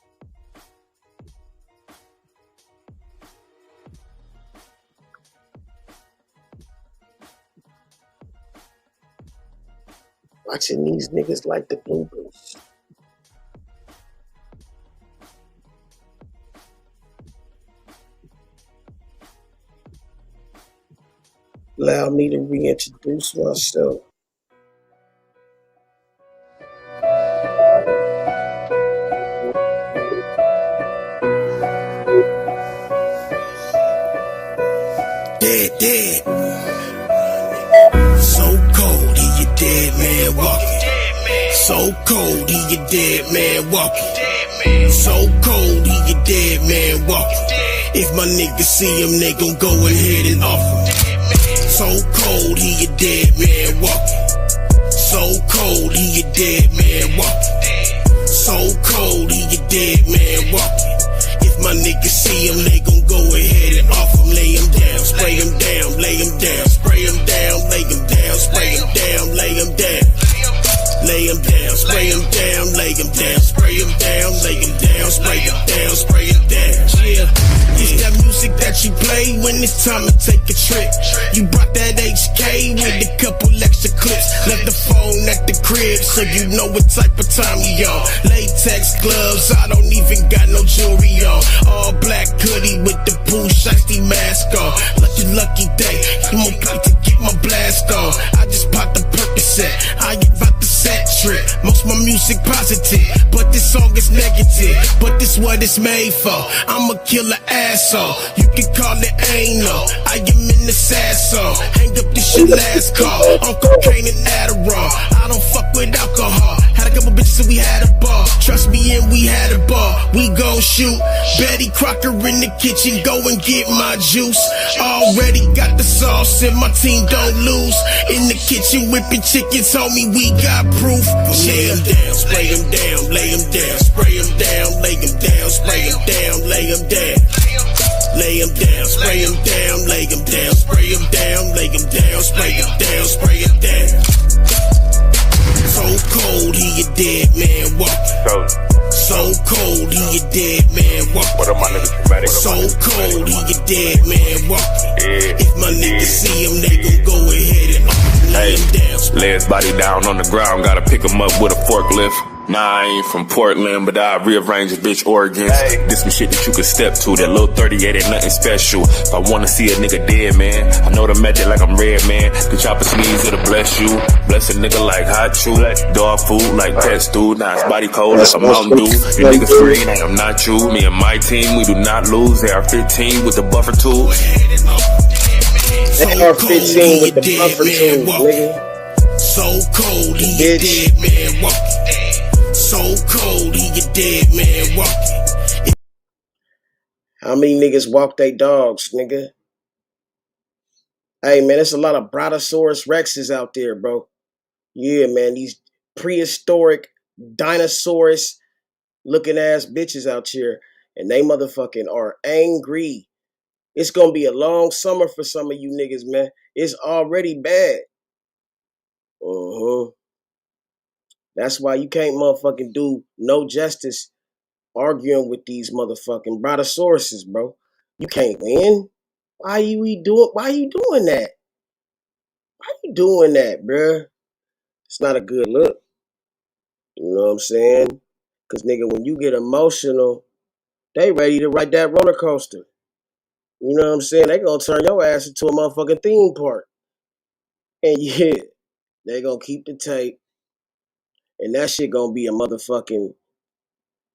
Watching these niggas like the bloopers. Allow me to reintroduce myself. Dead. So cold, he a dead man walking. So cold, he a dead man walking. So cold, he a dead man walking. If my niggas see him, they gon' go ahead and off him. So cold, he a dead man walking. So cold, he a dead man walking. So cold, he a dead man walking. If my niggas see him, they gon' go ahead and off him. Lay him down, spray him down, lay him down, spray him down, lay him down, spray him down, lay him down. Lay him down, spray him down, lay him down, spray him down, lay him down, spray him down, spray him down. Yeah, it's that music that you play when it's time to take a trip. You brought that HK with a couple extra clips. Left the phone at the crib so you know what type of time you on. Latex gloves, I don't even got no jewelry on. All black hoodie with the Pooh Shiesty mask on. Lucky day, I'm about to get my blast on. I just popped the Percocet, I ain't about to set trip. Most my music positive, but this song is negative. But this what it's made for. I'm a killer asshole. You can call it anal. I am in the sad song. Hang up this shit last call. On cocaine and Adderall. I don't fuck with alcohol. Had a couple bitches and we had a ball. Trust me and we had a ball. We gon' shoot. Betty Crocker in the kitchen. Go and get my juice. Already got the sauce and my team don't lose. In the kitchen whipping chickens, homie, we got proof. Lay him down, spray him down, lay him down, spray him down, lay him down, spray him down, lay him down. Lay him down, spray him down, lay him down, spray him down, lay him down, spray him down, spray him down. So cold, he a dead man walking. So cold, he a dead man walking. What are my niggas dramatic? So cold, he a dead man walking. If my niggas see him, they gon' go ahead and lay him down. Lay his body down on the ground, gotta pick him up with a forklift. Nah, I ain't from Portland, but I rearrange this bitch organs. This some shit that you can step to. That little 38 ain't nothing special. If I wanna see a nigga dead, man, I know the magic like I'm red, man. The chopper sneeze, it'll bless you. Bless a nigga like hot chew. Dog food like pet stew. Nah, his body cold like a Mountain Dew. You niggas green, I am not you. Me and my team, we do not lose. They are 15 with the buffer tool. They are 15 with the buffer tool, nigga. So cold, he a dead man walking. So cold, he a dead man walking. How many niggas walk they dogs, nigga? Hey, man, there's a lot of Brontosaurus Rexes out there, bro. Yeah, man, these prehistoric dinosaurs looking ass bitches out here. And they motherfucking are angry. It's gonna be a long summer for some of you niggas, man. It's already bad. That's why you can't motherfucking do no justice arguing with these motherfucking brontosauruses, bro. You can't win. Why you doing that? Why you doing that, bruh? It's not a good look. You know what I'm saying? Cause nigga, when you get emotional, they ready to ride that roller coaster. You know what I'm saying? They gonna turn your ass into a motherfucking theme park. And yeah, they gonna keep the tape. And that shit gonna be a motherfucking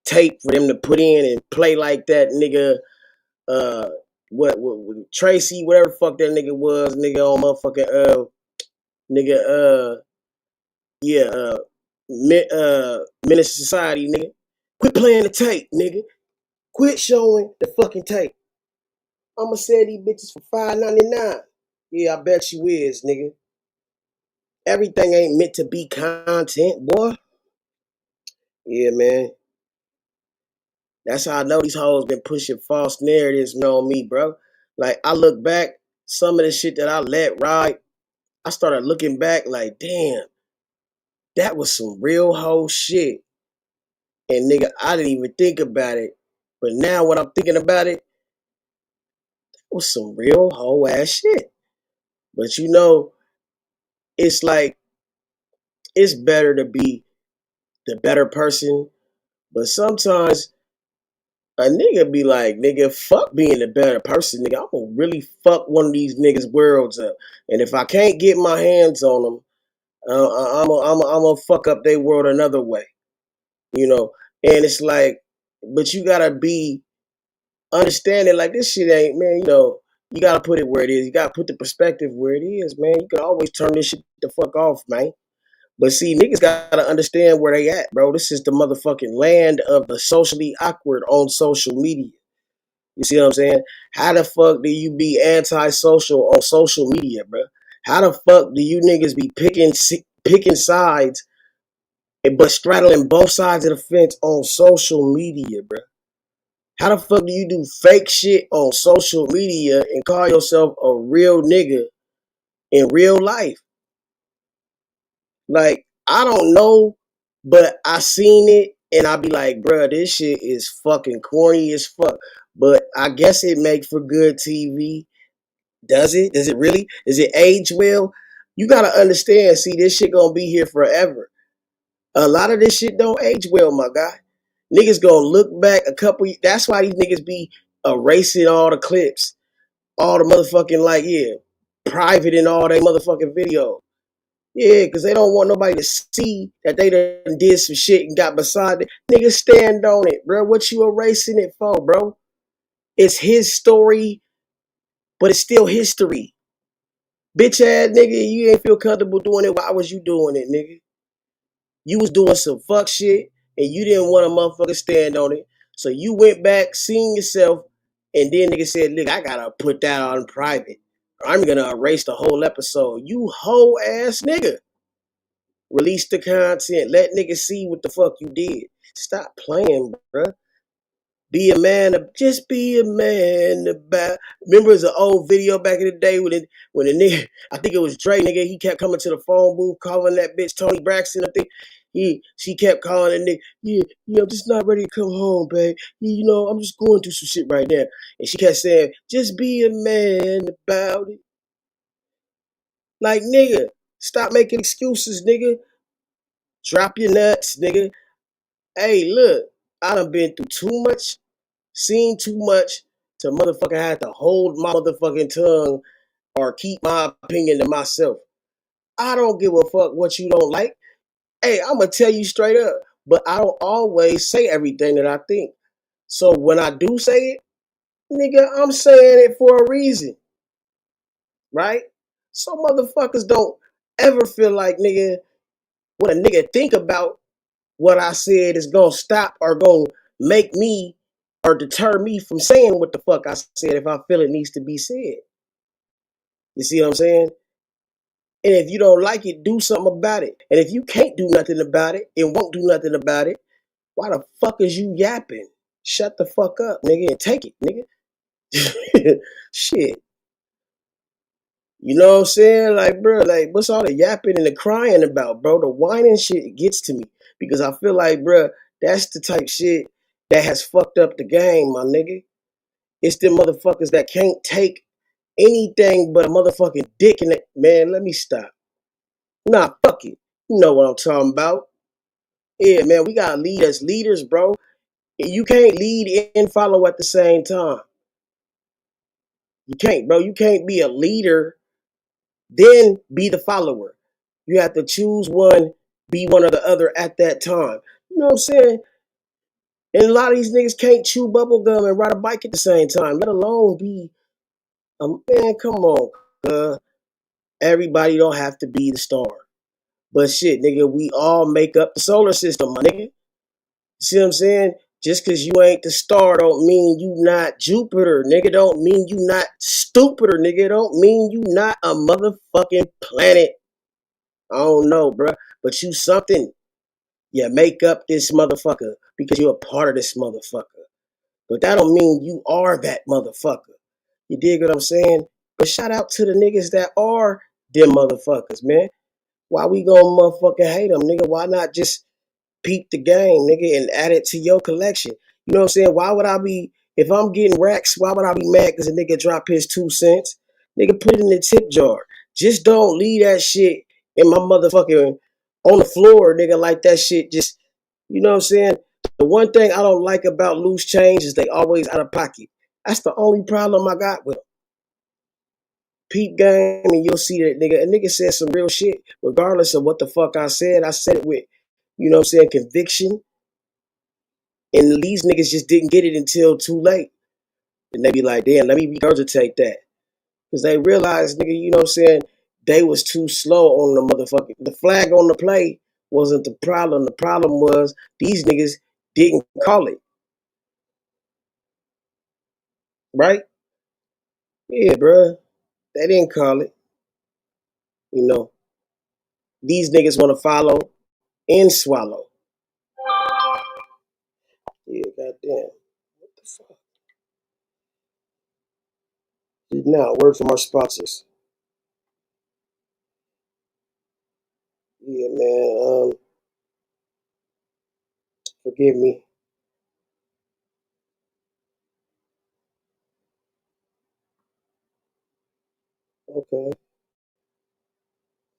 tape for them to put in and play like that nigga, what Tracy, whatever fuck that nigga was, nigga on motherfucking nigga. Yeah, Menace Society, nigga. Quit playing the tape, nigga. Quit showing the fucking tape. I'ma sell these bitches for $5.99. Yeah, I bet you is, nigga. Everything ain't meant to be content, boy. Yeah, man. That's how I know these hoes been pushing false narratives on me, bro. Like, I look back, some of the shit that I let ride, I started looking back like, damn, that was some real whole shit. And nigga, I didn't even think about it. But now when I'm thinking about it, it was some real whole ass shit. But you know, it's like, it's better to be the better person. But sometimes a nigga be like, nigga, fuck being the better person, nigga. I'm gonna really fuck one of these niggas' worlds up. And if I can't get my hands on them, I'm gonna fuck up their world another way, you know. And it's like, but you gotta be understanding, like, this shit ain't, man, you know, you gotta put it where it is. You gotta put the perspective where it is, man. You can always turn this shit the fuck off, man. But see, niggas gotta understand where they at, bro. This is the motherfucking land of the socially awkward on social media. You see what I'm saying? How the fuck do you be antisocial on social media, bro? How the fuck do you niggas be picking sides, but straddling both sides of the fence on social media, bro? How the fuck do you do fake shit on social media and call yourself a real nigga in real life? Like, I don't know, but I seen it and I be like, bruh, this shit is fucking corny as fuck. But I guess it make for good TV. Does it? Does it really? Does it age well? You gotta understand, see, this shit gonna be here forever. A lot of this shit don't age well, my guy. Niggas gonna look back a couple. That's why these niggas be erasing all the clips, all the motherfucking, like, yeah, private in all they motherfucking videos. Yeah, because they don't want nobody to see that they done did some shit and got beside it. Niggas stand on it, bro. What you erasing it for, bro? It's his story, but it's still history. Bitch ass nigga, you ain't feel comfortable doing it. Why was you doing it, nigga? You was doing some fuck shit and you didn't want a motherfucker stand on it. So you went back, seen yourself, and then nigga said, look, I gotta put that on private. I'm gonna erase the whole episode. You hoe ass nigga. Release the content. Let niggas see what the fuck you did. Stop playing, bruh. Be a man. Just be a man. About. Remember, it's an old video back in the day when the nigga, I think it was Dre, nigga. He kept coming to the phone booth calling that bitch Tony Braxton. I think she kept calling that nigga. Yeah, I'm just not ready to come home, babe. You know, I'm just going through some shit right now. And she kept saying, just be a man about it. Like, nigga, stop making excuses, nigga. Drop your nuts, nigga. Hey, look, I done been through too much, seen too much to motherfucking have to hold my motherfucking tongue or keep my opinion to myself. I don't give a fuck what you don't like. Hey, I'm gonna tell you straight up, but I don't always say everything that I think. So when I do say it, nigga, I'm saying it for a reason, right? So motherfuckers don't ever feel like, nigga, what a nigga think about what I said is gonna stop or gonna make me or deter me from saying what the fuck I said if I feel it needs to be said. You see what I'm saying? And if you don't like it, do something about it. And if you can't do nothing about it and won't do nothing about it, why the fuck is you yapping? Shut the fuck up, nigga, and take it, nigga. Shit. You know what I'm saying? Like, bro, like, what's all the yapping and the crying about, bro? The whining shit gets to me because I feel like, bro, that's the type shit that has fucked up the game, my nigga. It's them motherfuckers that can't take anything but a motherfucking dick in it. Man, let me stop. Nah, fuck it. You know what I'm talking about. Yeah, man, we gotta lead as leaders, bro. You can't lead and follow at the same time. You can't, bro. You can't be a leader, then be the follower. You have to choose one, be one or the other at that time. You know what I'm saying? And a lot of these niggas can't chew bubble gum and ride a bike at the same time, let alone be a man. Come on, Everybody don't have to be the star. But shit, nigga, we all make up the solar system, my nigga. See what I'm saying? Just because you ain't the star don't mean you not Jupiter, nigga. Don't mean you not stupider, nigga. Don't mean you not a motherfucking planet. I don't know, bruh. But you something. You make up this motherfucker because you're a part of this motherfucker. But that don't mean you are that motherfucker. You dig what I'm saying? But shout out to the niggas that are them motherfuckers, man. Why we gonna motherfucking hate them, nigga? Why not just peep the game, nigga, and add it to your collection? You know what I'm saying? Why would I be, if I'm getting racks, why would I be mad because a nigga drop his 2 cents? Nigga, put it in the tip jar. Just don't leave that shit in my motherfucking, on the floor, nigga, like that shit just, you know what I'm saying? The one thing I don't like about loose change is they always out of pocket. That's the only problem I got with them. Peep game and you'll see that nigga. A nigga said some real shit, regardless of what the fuck I said. I said it with, you know what I'm saying, conviction. And these niggas just didn't get it until too late. And they be like, damn, let me regurgitate that. Because they realized, nigga, you know what I'm saying, they was too slow on the motherfucking, the flag on the play wasn't the problem. The problem was these niggas didn't call it. Right? Yeah, bruh. They didn't call it. You know. These niggas want to follow and swallow. Yeah, goddamn. What the fuck? Now, word from our sponsors. Yeah, man. Forgive me. Okay.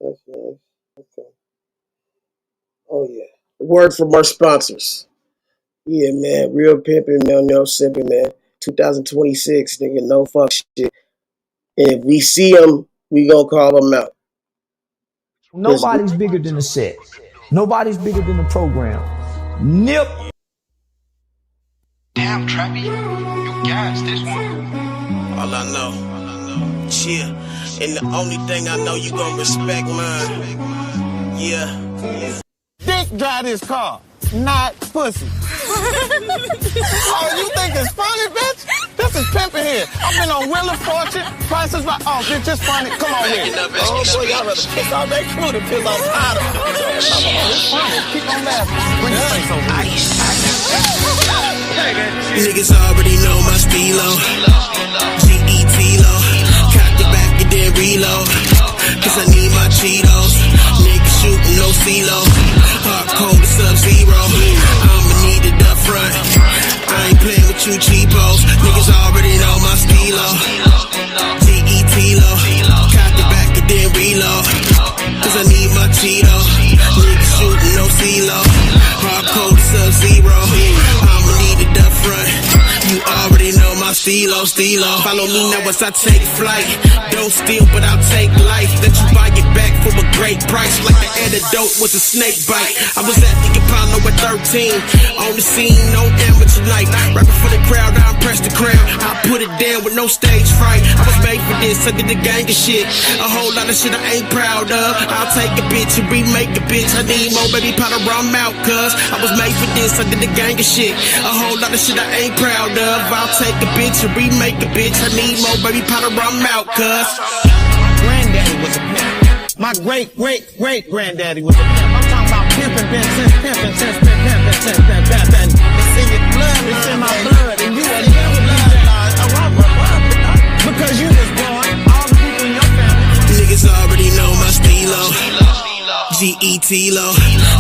That's nice. Okay. Oh, yeah. Word from our sponsors. Yeah, man. Real pimping, no sipping, man. 2026, nigga. No fuck shit. And if we see them, we gonna call them out. Nobody's bigger than the set. Nobody's bigger than the program. Nip. Damn, Trappy, you gas this one. All I know, chill. And the only thing I know, you gon' respect mine. Yeah. Dick drive this car, not pussy. Oh, you think it's funny, bitch? This is pimping here. I've been on Wheel of Fortune, Prices Right. Oh, bitch, it's funny. Come on with it. Oh, boy, y'all better piss off that crew to piss off Tyler. It's funny. Keep on laughing. Bring your face over here. Niggas already know my stilo. G-E-T-Lo. Cock the back and then reload. Cause I need my Cheetos. Niggas shooting no CeeLo. Hard cold to Sub-Zero. I'ma need it up front. I ain't playing with you cheapos. Niggas already know my stilo. G-E-T-Lo. Cock the back and then reload. Cause I need my Cheetos. Niggas shooting no CeeLo. Hard cold to Sub-Zero. I'ma need it up front. You already know my stilo. Follow me now as I take flight. Don't steal, but I'll take life. Let you buy it back for a great price. Like the antidote was a snake bite. I was at the Apollo at 13. On the scene, no amateur night. Rapping for the crowd, I impressed the crowd. I put it down with no stage fright. I was made for this, I did the gang of shit. A whole lot of shit I ain't proud of. I'll take a bitch and remake a bitch. I need more baby powder, I'm out, cuz I was made for this, I did the gang of shit. A whole lot of shit I ain't proud of. I'll take a bitch and remake a bitch. I need more baby powder, I'm out, cuz Granddaddy was a pimp. My great-great-great-granddaddy was a pimp. I'm talking about pimping, since pimping. It's in your blood, it's in my blood. And you will never love that. Because you was born, all the people in your family. niggas already know my stilo. G-E-T-Lo.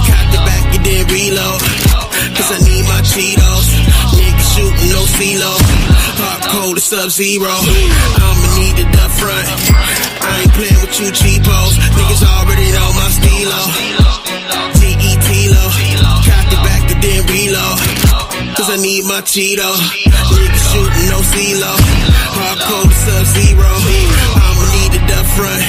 Cock the back and then reload. Cause I need my Cheetos. Niggas shooting no CeeLo. Hard cold to Sub-Zero. I'ma need it up front. I ain't playing with you cheapos. Niggas already know my stilo. G-E-T-Lo. Cock the back and then reload. Cause I need my Cheetos. Niggas shooting no CeeLo. Hard cold to Sub-Zero. I'ma need it up front.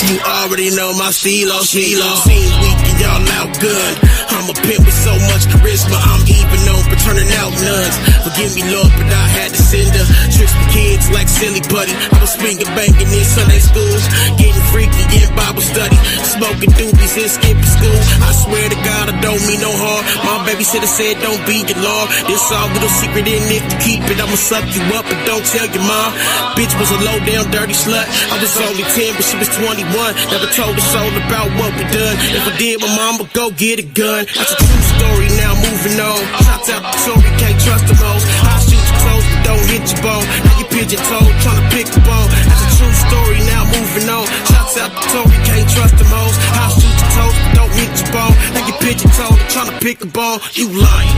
You already know my stilo. Seems weak and y'all out good. I'm a pimp with so much charisma, I'm even known for turning out nuns. Forgive me, Lord, but I had to send her. Tricks for kids like silly buddy. I was swinging, banging in Sunday schools, getting freaky in Bible study, smoking doobies and skipping school. I swear to God, I don't mean no harm. My babysitter said don't be your law. This all little secret, and if you keep it, I'ma suck you up, but don't tell your mom. Bitch was a low down dirty slut. I was only 10, but she was 21. Never told a soul about what we done. If I did, my mom would go get a gun. That's a true story, now moving on. Shots out the story, can't trust the most. I shoot your clothes, but don't hit your bone. Now you pigeon-toed, tryna pick the bone. That's a true story, now moving on. Shots out the story, can't trust the most. I shoot your toes, but don't hit your bone. Now you pigeon-toed, tryna pick the bone. You lying.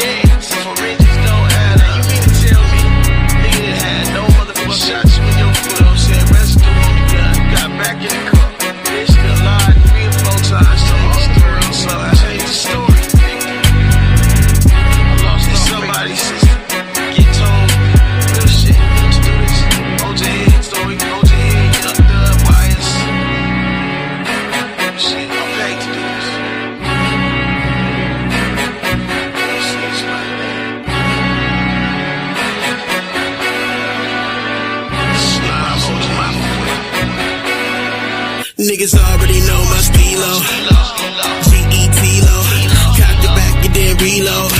Damn, some riches don't add up. You mean to tell me nigga that had no motherfucking shots with your foot on, said residue on the gun, got back in the car. Bitch still lied 3 or 4 times, told me the story, so I changed the story, nigga. I lost somebody's sister. Get told real shit. Let's do this. OJ Head story, OJ Head, get up the wires. Shit, I'm paid to do this. Niggas already know my stilo. G-E-T-Lo. Cock the back and then reload.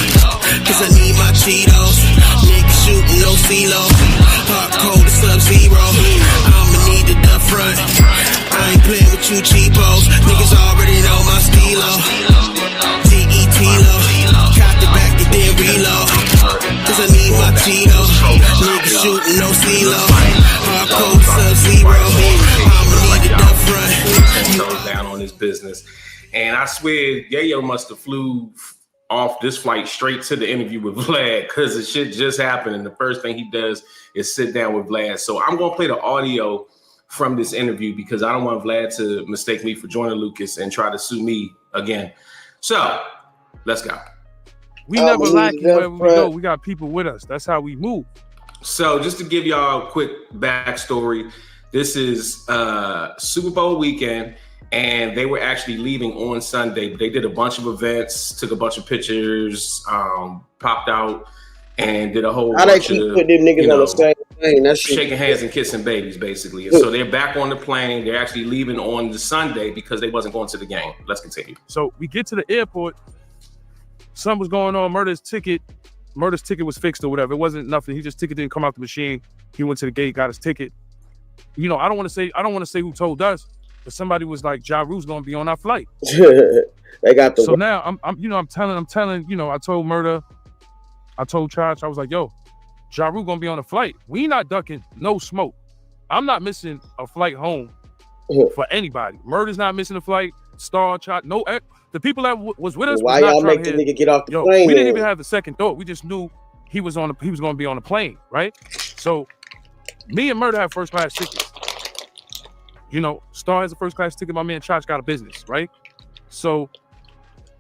Cause I need my Cheetos. Niggas shooting no CeeLo. Hard cold to Sub-Zero. I'ma need it up front. I ain't playing with you cheapos. Niggas already know my stilo. G-E-T-Lo. Cock the back and then reload. Cause I need my Cheetos. Niggas shooting no CeeLo. Hard cold to Sub-Zero. I'ma need it up front. Down on this business, and I swear Yayo must have flew off this flight straight to the interview with Vlad, because the shit just happened, and the first thing he does is sit down with Vlad. So I'm gonna play the audio from this interview because I don't want Vlad to mistake me for Joyner Lucas and try to sue me again. So let's go. We never lacking wherever we go. We got people with us. That's how we move. So just to give y'all a quick backstory, this is Super Bowl weekend, and they were actually leaving on Sunday. They did a bunch of events, took a bunch of pictures, popped out, and did a whole How they keep putting them niggas on the same plane? That shit. Shaking hands and kissing babies, basically. And so they're back on the plane. They're actually leaving on the Sunday because they wasn't going to the game. Let's continue. So we get to the airport. Something was going on. Murder's ticket was fixed or whatever. It wasn't nothing. He just ticket didn't come out the machine. He went to the gate, got his ticket. You know, I don't want to say who told us, but somebody was like, Ja Rule's gonna be on our flight. They got the. So now I'm telling, you know, I told Murder, I told Trash, I was like, yo, Ja Rule gonna be on a flight. We not ducking no smoke. I'm not missing a flight home for anybody. Murder's not missing a flight. Star, Chop, no. The people that was with us. Why y'all make the nigga get off the plane? We didn't even have the second thought. We just knew he was going to be on the plane, right? So me and Murder have first class tickets. You know, Star has a first class ticket. My man Chach got a business, right? So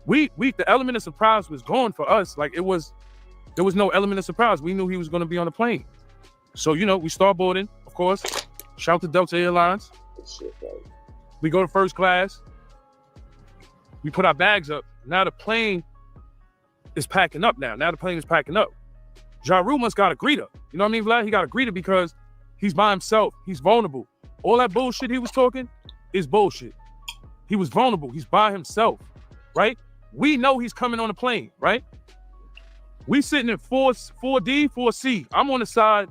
we the element of surprise was gone for us. Like there was no element of surprise. We knew he was going to be on the plane. So, you know, we start boarding, of course. Shout to Delta Airlines. We go to first class. We put our bags up. Now the plane is packing up now. Ja Rule must got a greeter. You know what I mean, Vlad? He got a greeter because he's by himself. He's vulnerable. All that bullshit he was talking is bullshit. He was vulnerable. He's by himself, right? We know he's coming on the plane, right? We sitting in 4D, 4C. I'm on the side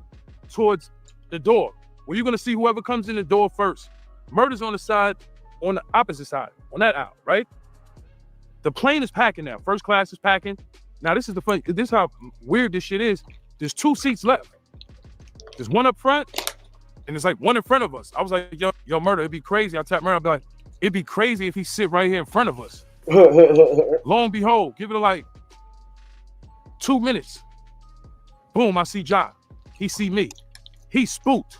towards the door. Where you're going to see whoever comes in the door first. Murder's on the side, on the opposite side, on that aisle, right? The plane is packing now. First class is packing. Now, this is how weird this shit is. There's 2 seats left. There's one up front, and there's like one in front of us. I was like, yo, Murder, it'd be crazy. I tap Murder, I'd be like, it'd be crazy if he sit right here in front of us. Lo and behold, give it like 2 minutes. Boom, I see Ja. He see me. He spooked.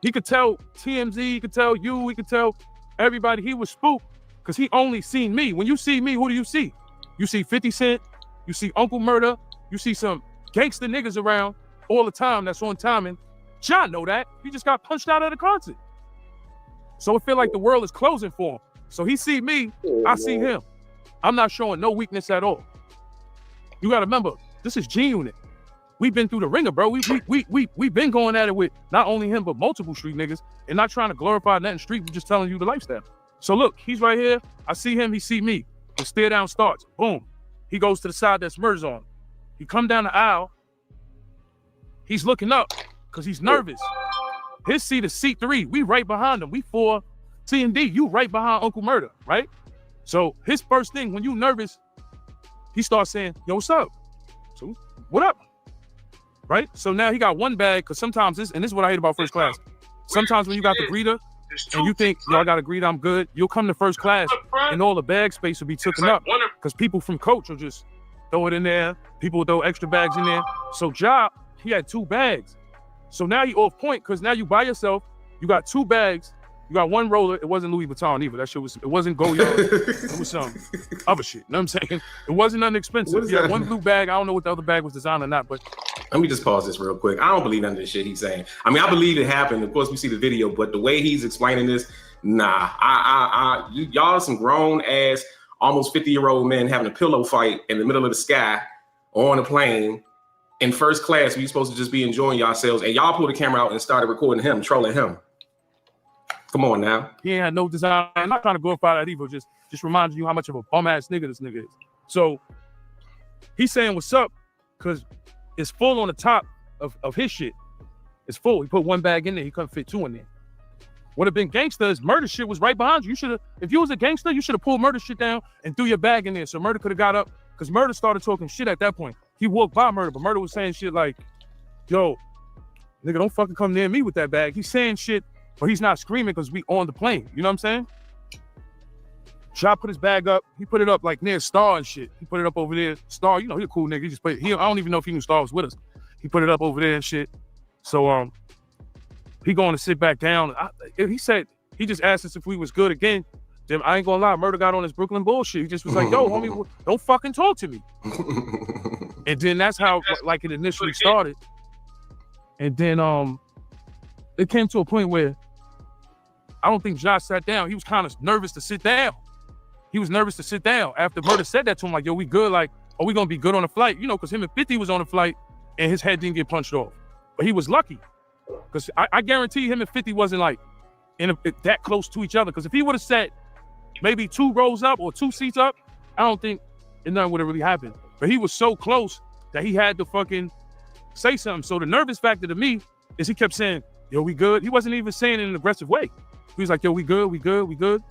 He could tell TMZ, he could tell you, he could tell everybody he was spooked because he only seen me. When you see me, who do you see? You see 50 Cent, you see Uncle Murder, you see some gangster niggas around all the time that's on timing. Ja know that. He just got punched out of the concert. So it feel like the world is closing for him. So he see me, I see him. I'm not showing no weakness at all. You gotta remember, this is G-Unit. We've been through the ringer, bro. We've been going at it with not only him, but multiple street niggas, and not trying to glorify nothing street, we're just telling you the lifestyle. So look, he's right here. I see him, he see me. The stare down starts. Boom. He goes to the side that's Murder's on. He come down the aisle. He's looking up because he's nervous. His seat is seat 3. We right behind him. We 4 C and D. You right behind Uncle Murder, right? So his first thing, when you nervous, he starts saying, yo, what's up? So, what up? Right? So now he got one bag, because sometimes this is what I hate about first class. Sometimes when you got the greeter, and you think, yo, I got a greeter, I'm good, you'll come to first class, and all the bag space will be taken up, because people from coach will just throw it in there. People will throw extra bags in there. So Job, he had 2 bags. So now he off point, because now you by yourself, you got 2 bags, you got 1 roller. It wasn't Louis Vuitton either. That shit was, it wasn't Goyard. It was some other shit. You know what I'm saying? It wasn't nothing expensive. He had 1 blue bag. I don't know what the other bag was designed or not, but. Let me just pause this real quick. I don't believe none of this shit he's saying. I mean, I believe it happened. Of course, we see the video, but the way he's explaining this, nah. Y'all some grown ass, almost 50-year-old men having a pillow fight in the middle of the sky on a plane in first class. We're supposed to just be enjoying yourselves, and y'all pulled the camera out and started recording him, trolling him. Come on now. He ain't had no design. I'm not trying to glorify that either. Just reminding you how much of a bum ass nigga this nigga is. So he's saying what's up because it's full on the top of his shit. It's full. He put 1 bag in there. He couldn't fit 2 in there. Would have been gangsters. Murder shit was right behind you. You should have, if you was a gangster, you should have pulled Murder shit down and threw your bag in there. So Murder could have got up because Murder started talking shit at that point. He walked by Murder, but Murder was saying shit like, yo, nigga, don't fucking come near me with that bag. He's saying shit. But he's not screaming because we on the plane. You know what I'm saying? Shot put his bag up. He put it up like near Star and shit. He put it up over there. Star, you know, he a cool nigga. He just put it, I don't even know if he knew Star was with us. He put it up over there and shit. So he going to sit back down. He said, he just asked us if we was good again. Then I ain't gonna lie, Murder got on his Brooklyn bullshit. He just was like, yo, homie, don't fucking talk to me. And then that's how like it initially started. And then it came to a point where I don't think Josh sat down. He was kind of nervous to sit down. He was nervous to sit down. After Murder said that to him, like, yo, we good? Like, are we gonna be good on the flight? You know, because him and 50 was on the flight and his head didn't get punched off. But he was lucky. Because I guarantee him and 50 wasn't like that close to each other. Because if he would have sat maybe 2 rows up or 2 seats up, I don't think nothing would have really happened. But he was so close that he had to fucking say something. So the nervous factor to me is he kept saying, yo, we good? He wasn't even saying it in an aggressive way. He was like, yo, we good, we good, we good.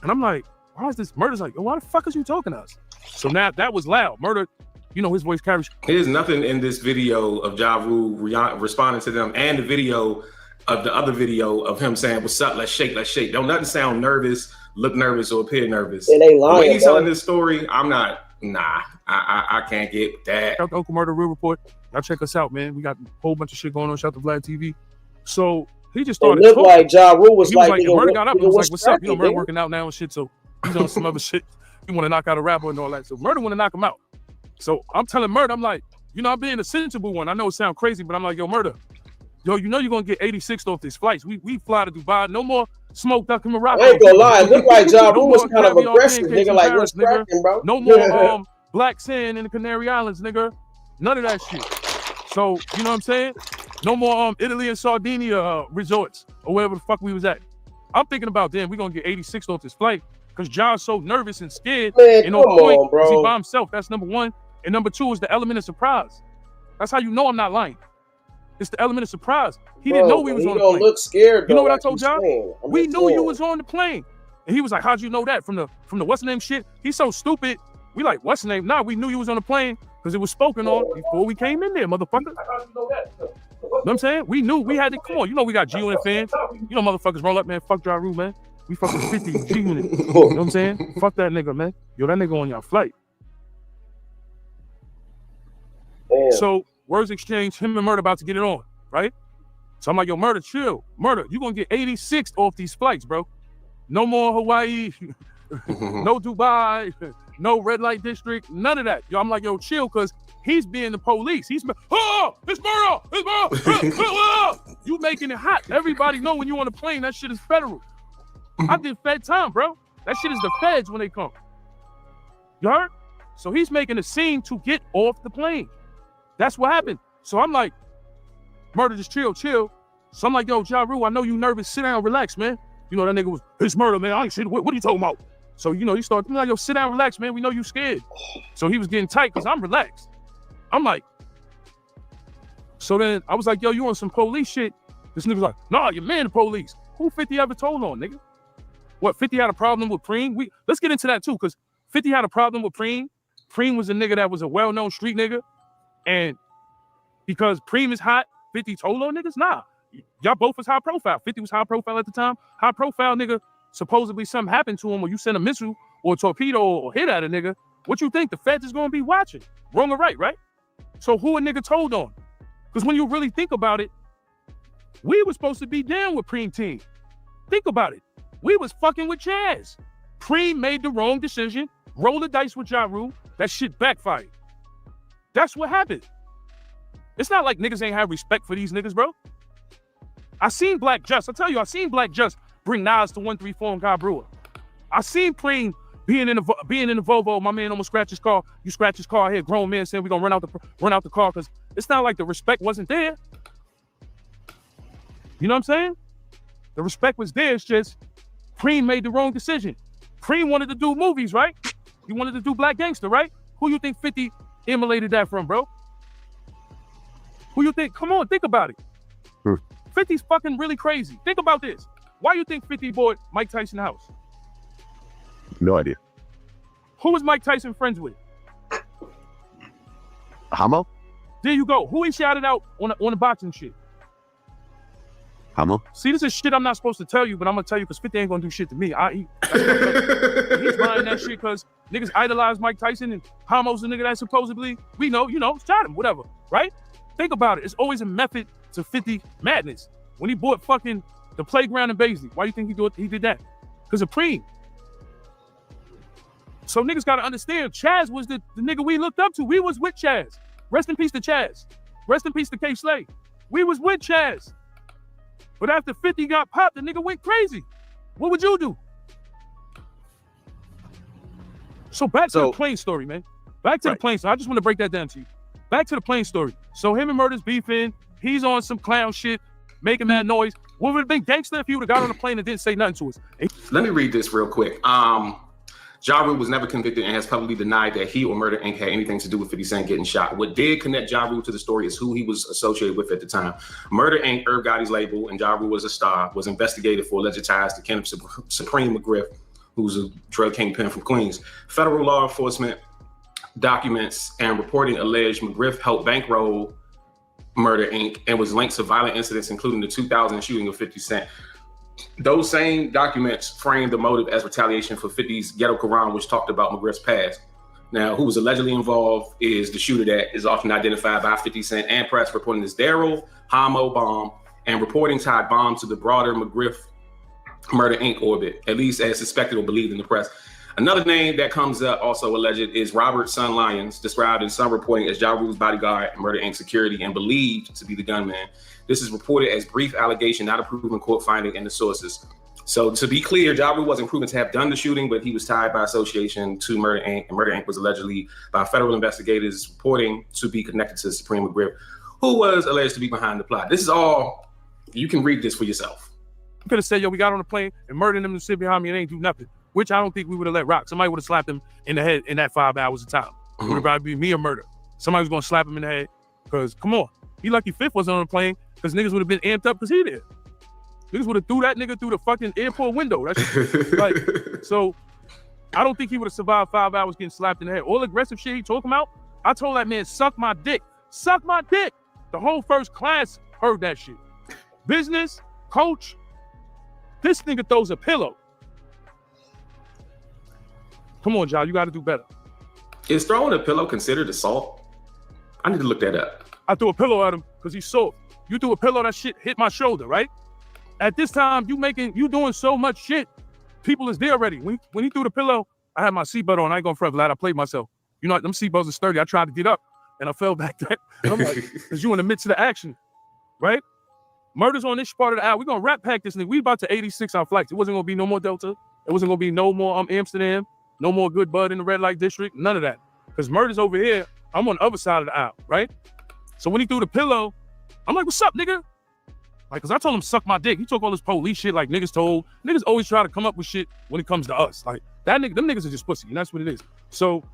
And I'm like, why is this? Murder's like, yo, why the fuck is you talking to us? So now that was loud. Murder, you know, his voice carries. There's nothing in this video of Ja Rule responding to them and the video of the other video of him saying, what's up, let's shake, let's shake. Don't nothing sound nervous, look nervous, or appear nervous. It ain't lying, the way he's telling this story, I'm not, I can't get that. Shout out to Uncle Murder Real Report. Y'all check us out, man. We got a whole bunch of shit going on. Shout out to Vlad TV. So he just started talking. Like Ja Rule was like, Murder got up and was like, what's up? You know, Murder working out now and shit. So he's on some other shit. He want to knock out a rapper and all that. So Murder want to knock him out. So I'm telling Murder, I'm like, you know, I'm being a sensible one. I know it sounds crazy, but I'm like, yo, Murder, yo, you know you're going to get 86th off these flights. We fly to Dubai. No more smoke, duck, and Morocco. I ain't gonna lie. It looked like Ja Rule was kind of aggressive, nigga. Like, what's cracking, bro? No more black sand in the Canary Islands, nigga. None of that shit. So, you know what I'm saying? No more Italy and Sardinia resorts or wherever the fuck we was at. I'm thinking about, damn, we're going to get 86 off this flight because John's so nervous and scared. Man, and come on, bro. He by himself. That's number one. And number two is the element of surprise. That's how you know I'm not lying. It's the element of surprise. He didn't know we was on the plane. He don't look scared, though. You know what I told John? We knew you was on the plane. And he was like, how'd you know that? From the what's the name shit? He's so stupid. We like, what's the name? Nah, we knew you was on the plane because it was spoken on before we came in there, motherfucker. How'd you know that? You know what I'm saying? We knew we had to, come on, you know we got G-Unit fans. You know motherfuckers roll up, man. Fuck Ja Rule, man. We fucking 50 G-Unit. You know what I'm saying? Fuck that nigga, man. Yo, that nigga on your flight. Damn. So, words exchange, him and Murder about to get it on, right? So I'm like, yo, Murder, chill. Murder, you gonna get 86 off these flights, bro. No more Hawaii, no Dubai, no red light district, none of that. Yo, I'm like, yo, chill, because he's being the police. He's, oh, it's murder, it's murder. You making it hot. Everybody know when you on the plane, that shit is federal. I did Fed time, bro. That shit is the feds when they come. You heard? So he's making a scene to get off the plane. That's what happened. So I'm like, Murder, just chill. So I'm like, yo, Ja Rule, I know you nervous. Sit down, relax, man. You know, that nigga was, it's murder, man. I ain't shit. What are you talking about? So, you know, he started, like, yo, sit down, relax, man. We know you scared. So he was getting tight because I'm relaxed. I'm like, so then I was like, yo, you on some police shit? This nigga's like, nah, your man the police. Who 50 ever told on, nigga? What, 50 had a problem with Preem? Let's get into that too, because 50 had a problem with Preem. Preem was a nigga that was a well-known street nigga. And because Preem is hot, 50 told on niggas? Nah. Y'all both was high profile. 50 was high profile at the time. High profile nigga, supposedly something happened to him or you sent a missile or a torpedo or hit at a nigga. What you think? The feds is gonna be watching? Wrong or right? So who a nigga told on? Because when you really think about it, we were supposed to be down with Preem team. Think about it. We was fucking with Chaz. Preem made the wrong decision, rolled the dice with Ja Rule. That shit backfired. That's what happened. It's not like niggas ain't have respect for these niggas, bro. I seen Black Just. I tell you, I seen Black Just bring Nas to 134 and God Brewer. I seen Preem being in the Volvo. My man almost scratched his car. You scratch his car here. Grown man saying we gonna run out the car because it's not like the respect wasn't there. You know what I'm saying? The respect was there. It's just Preem made the wrong decision. Preem wanted to do movies, right? He wanted to do Black Gangster, right? Who you think 50 emulated that from, bro? Who you think? Come on, think about it. 50's fucking really crazy. Think about this. Why you think 50 bought Mike Tyson's house? No idea. Who was Mike Tyson friends with? Hamo? There you go. Who he shouted out on the boxing shit? Hamo? See, this is shit I'm not supposed to tell you, but I'm gonna tell you because 50 ain't gonna do shit to me. He's buying that shit because niggas idolize Mike Tyson and Hamo's the nigga that supposedly, we know, shot him, whatever, right? Think about it. It's always a method to 50 madness. When he bought fucking the playground in Baisley, why do you think he did that? Because of Preem. So niggas gotta understand, Chaz was the nigga we looked up to. We was with Chaz. Rest in peace to Chaz. Rest in peace to K Slay. We was with Chaz. But after 50 got popped, the nigga went crazy. What would you do? So back to the plane story, man. Back to the plane story. I just want to break that down to you. Back to the plane story. So him and Murder's beefing. He's on some clown shit, making that noise. What would have been gangster if he would have got on the plane and didn't say nothing to us? Let me read this real quick. Ja Rule was never convicted and has publicly denied that he or Murder Inc. had anything to do with 50 Cent getting shot. What did connect Ja Rule to the story is who he was associated with at the time. Murder Inc., Irv Gotti's label, and Ja Rule was a star, was investigated for alleged ties to Kenneth Supreme McGriff, who's a drug kingpin from Queens. Federal law enforcement documents and reporting alleged McGriff helped bankroll Murder Inc. and was linked to violent incidents, including the 2000 shooting of 50 Cent. Those same documents framed the motive as retaliation for 50's Ghetto Quran, which talked about McGriff's past. Now, who was allegedly involved is the shooter that is often identified by 50 Cent and press, reporting this Daryl Hamo bomb, and reporting tied bomb to the broader McGriff Murder Inc. orbit, at least as suspected or believed in the press. Another name that comes up, also alleged, is Robert Son Lyons, described in some reporting as Ja Rule's bodyguard, Murder Inc. security, and believed to be the gunman. This is reported as brief allegation, not a proven court finding in the sources. So to be clear, Ja Rule wasn't proven to have done the shooting, but he was tied by association to Murder Inc. And Murder Inc. was allegedly by federal investigators reporting to be connected to Supreme McGriff, who was alleged to be behind the plot. This is all, you can read this for yourself. You could have said, yo, we got on the plane and murdered him to sit behind me and ain't do nothing, which I don't think we would have let rock. Somebody would have slapped him in the head in that 5 hours of time. It would have probably been me or Murder. Somebody was going to slap him in the head because, come on, he lucky Fifth wasn't on the plane because niggas would have been amped up because he there. Niggas would have threw that nigga through the fucking airport window. That's like, so I don't think he would have survived 5 hours getting slapped in the head. All aggressive shit he talking about, I told that man, suck my dick. Suck my dick. The whole first class heard that shit. Business, coach, this nigga throws a pillow. Come on, y'all, you got to do better. Is throwing a pillow considered assault? I need to look that up. I threw a pillow at him because he's soft. You threw a pillow, that shit hit my shoulder, right? At this time, you doing so much shit. People is there already. When he threw the pillow, I had my seatbelt on. I ain't going forever, lad. I played myself. You know, them seatbelts are sturdy. I tried to get up and I fell back there. And I'm like, because you in the midst of the action, right? Murder's on this part of the hour. We're going to rat pack this nigga. We about to 86 our flights. It wasn't going to be no more Delta. It wasn't going to be no more Amsterdam. No more good bud in the red light district. None of that. Because Murder's over here. I'm on the other side of the aisle, right? So when he threw the pillow, I'm like, what's up, nigga? Like, cause I told him suck my dick. He took all this police shit like niggas told. Niggas always try to come up with shit when it comes to us. Like that nigga, them niggas are just pussy, and that's what it is. So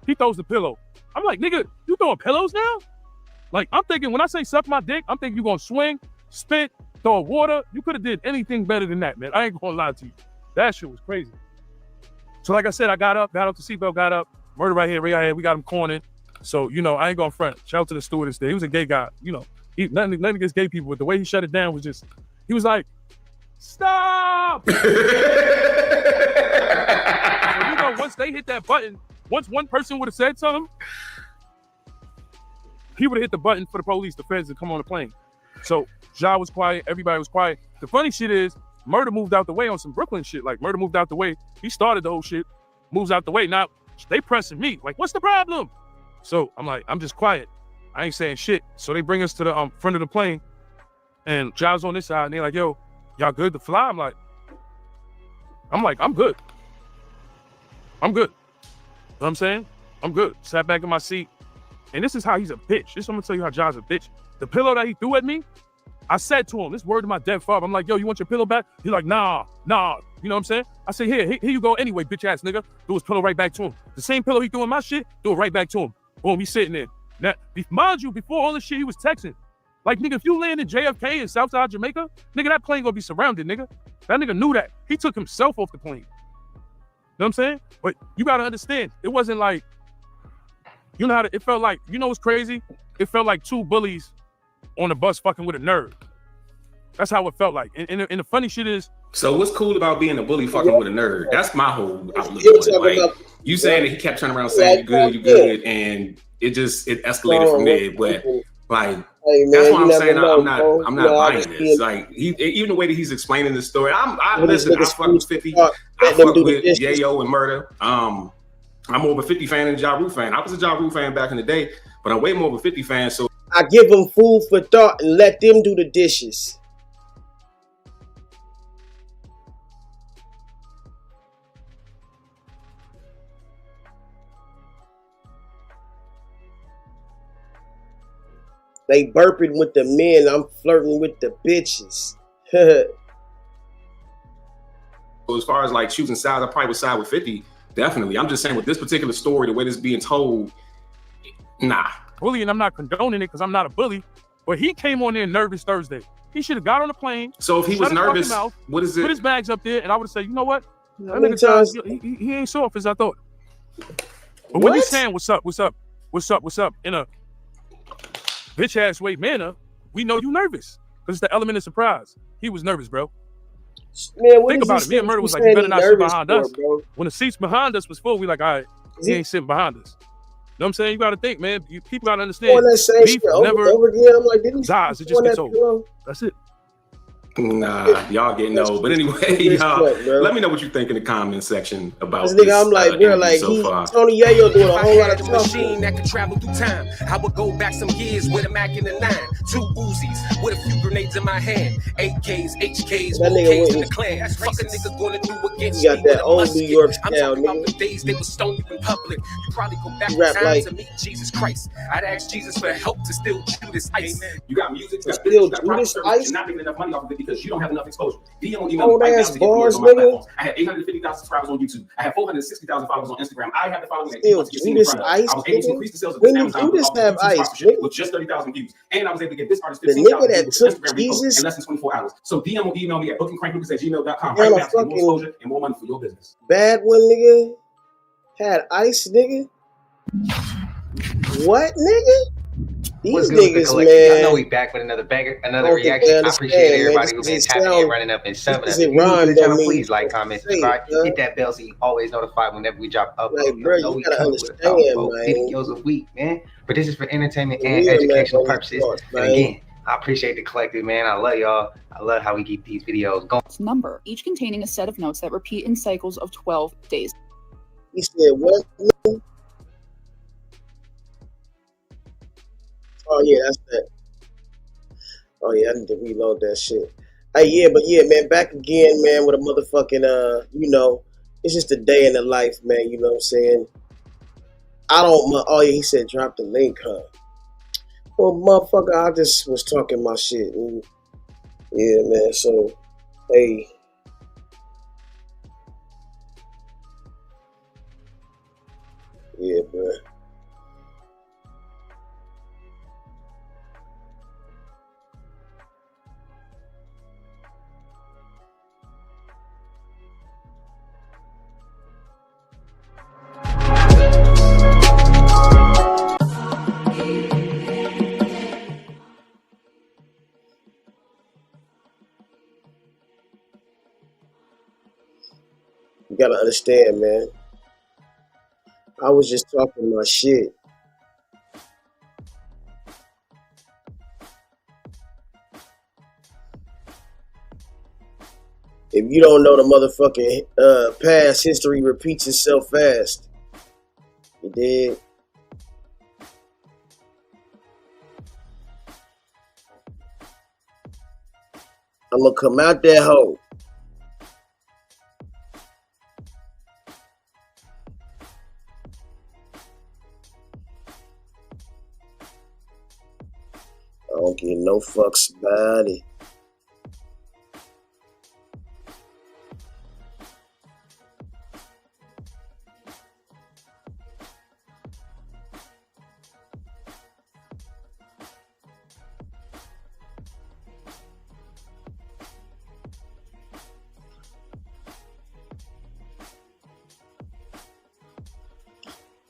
he throws the pillow. I'm like, nigga, you throwing pillows now? Like, I'm thinking when I say suck my dick, I'm thinking you gonna swing, spit, throw water. You could have did anything better than that, man. I ain't gonna lie to you. That shit was crazy. So like I said, I got up the seatbelt, got up, Murder right here, we got him cornered. So, you know, I ain't gonna front. Shout out to the stewardess there. He was a gay guy, you know. Nothing against gay people, but the way he shut it down was just, he was like, stop! So, you know, once they hit that button, once one person would have said something, he would have hit the button for the police, the feds to come on the plane. So Ja was quiet, everybody was quiet. The funny shit is, Murder moved out the way on some Brooklyn shit. Like, Murder moved out the way. He started the whole shit, moves out the way. Now, they pressing me. Like, what's the problem? So I'm like, I'm just quiet. I ain't saying shit. So they bring us to the front of the plane, and Ja's on this side, and they're like, yo, y'all good to fly? I'm like, I'm good. I'm good. You know what I'm saying? I'm good. Sat back in my seat. And this is how he's a bitch. This I'm gonna tell you how Ja's a bitch. The pillow that he threw at me, I said to him, this word to my dead father. I'm like, yo, you want your pillow back? He's like, nah. You know what I'm saying? I said, here you go anyway, bitch ass nigga. Threw his pillow right back to him. The same pillow he threw in my shit, threw it right back to him. Boom, he's sitting there. Now, mind you, before all this shit, he was texting. Like, nigga, if you land in JFK in Southside Jamaica, nigga, that plane gonna be surrounded, nigga. That nigga knew that. He took himself off the plane. You know what I'm saying? But you gotta understand, it wasn't like, you know how it felt like, you know what's crazy? It felt like two bullies on the bus fucking with a nerd. That's how it felt like. And the funny shit is, so what's cool about being a bully fucking with a nerd? That's my whole outlook on it. Like, you saying that he kept turning around saying you good, and it escalated from there. But like, hey, man, that's why I'm saying I'm not buying this. Like, even the way that he's explaining the story, I fuck with 50. I fuck with Yayo and Murder. I'm more of a 50 fan than a Ja Rule fan. I was a Ja Rule fan back in the day, but I'm way more of a 50 fan. So I give them food for thought and let them do the dishes. They burping with the men, I'm flirting with the bitches. So as far as like choosing sides, I probably would side with 50. Definitely. I'm just saying with this particular story, the way this is being told, nah. Bullying, I'm not condoning it because I'm not a bully, but he came on there nervous Thursday. He should have got on the plane. So if he was nervous, what is it? Put his bags up there, and I would have said, you know what? That nigga, he ain't soft as I thought. But when he's saying what's up in a bitch ass way manner, we know you nervous because it's the element of surprise. He was nervous, bro. Man, think about it. Me and Murder was like, you better not sit behind us. Bro. When the seats behind us was full, we like, all right, he ain't sitting behind us. You know what I'm saying? You got to think, man. People got to understand. Beef never dies. It just gets old. That's it. Nah, y'all getting no. But anyway, y'all, let me know what you think in the comment section about this. Nigga, I'm like, bro, like Tony Yayo doing a whole lot of talking. Machine that can travel through time. I would go back some years with a Mac in the 9, 2 Uzis with a few grenades in my hand, 8Ks, HKs, that nigga in the clan. Fuck a nigga gonna do against me. You got that old New York style, nigga. I'm talking about the days they would stone you in public. You probably go back in time to meet Jesus Christ. I'd ask Jesus for help to still chew this ice. You got music, you got business, you got this ice. You're not making enough money off of it because you don't have enough exposure. DM on email right now to get videos on my platforms. I have 850,000 subscribers on YouTube. I have 460,000 followers on Instagram. I have the following that you see in front of. I was able to increase the sales of this Amazon with just 30,000 views. And I was able to get this artist 15,000 views with Instagram reposts in less than 24 hours. So DM or email me at bookingcranklucas@gmail.com right now to get more exposure and more money for your business. Bad one, nigga. Had ice, nigga. What, nigga? These niggas, man. I know we back with another banger, another reaction. I appreciate everybody who's been tapping in, running up and subbing us. If you're new to the channel, please like, comment, subscribe, hit that bell so you always notified whenever we drop upload. Like, bro, you gotta understand, man. Videos a week, man. But this is for entertainment and educational purposes. And again, I appreciate the collective, man. I love y'all. I love how we keep these videos going. Number, each containing a set of notes that repeat in cycles of 12 days. He said, what? Oh yeah, that's that. Oh yeah, I need to reload that shit. Hey, yeah, but yeah, man, back again, man, with a motherfucking It's just a day in the life, man. You know what I'm saying? I don't. Oh yeah, he said drop the link, huh? Well, motherfucker, I just was talking my shit. And yeah, man. So, hey. Yeah, bro. You gotta understand, man. I was just talking my shit. If you don't know the motherfucking past history repeats itself fast. You did. I'm gonna come out that hole. I don't give no fucks about it.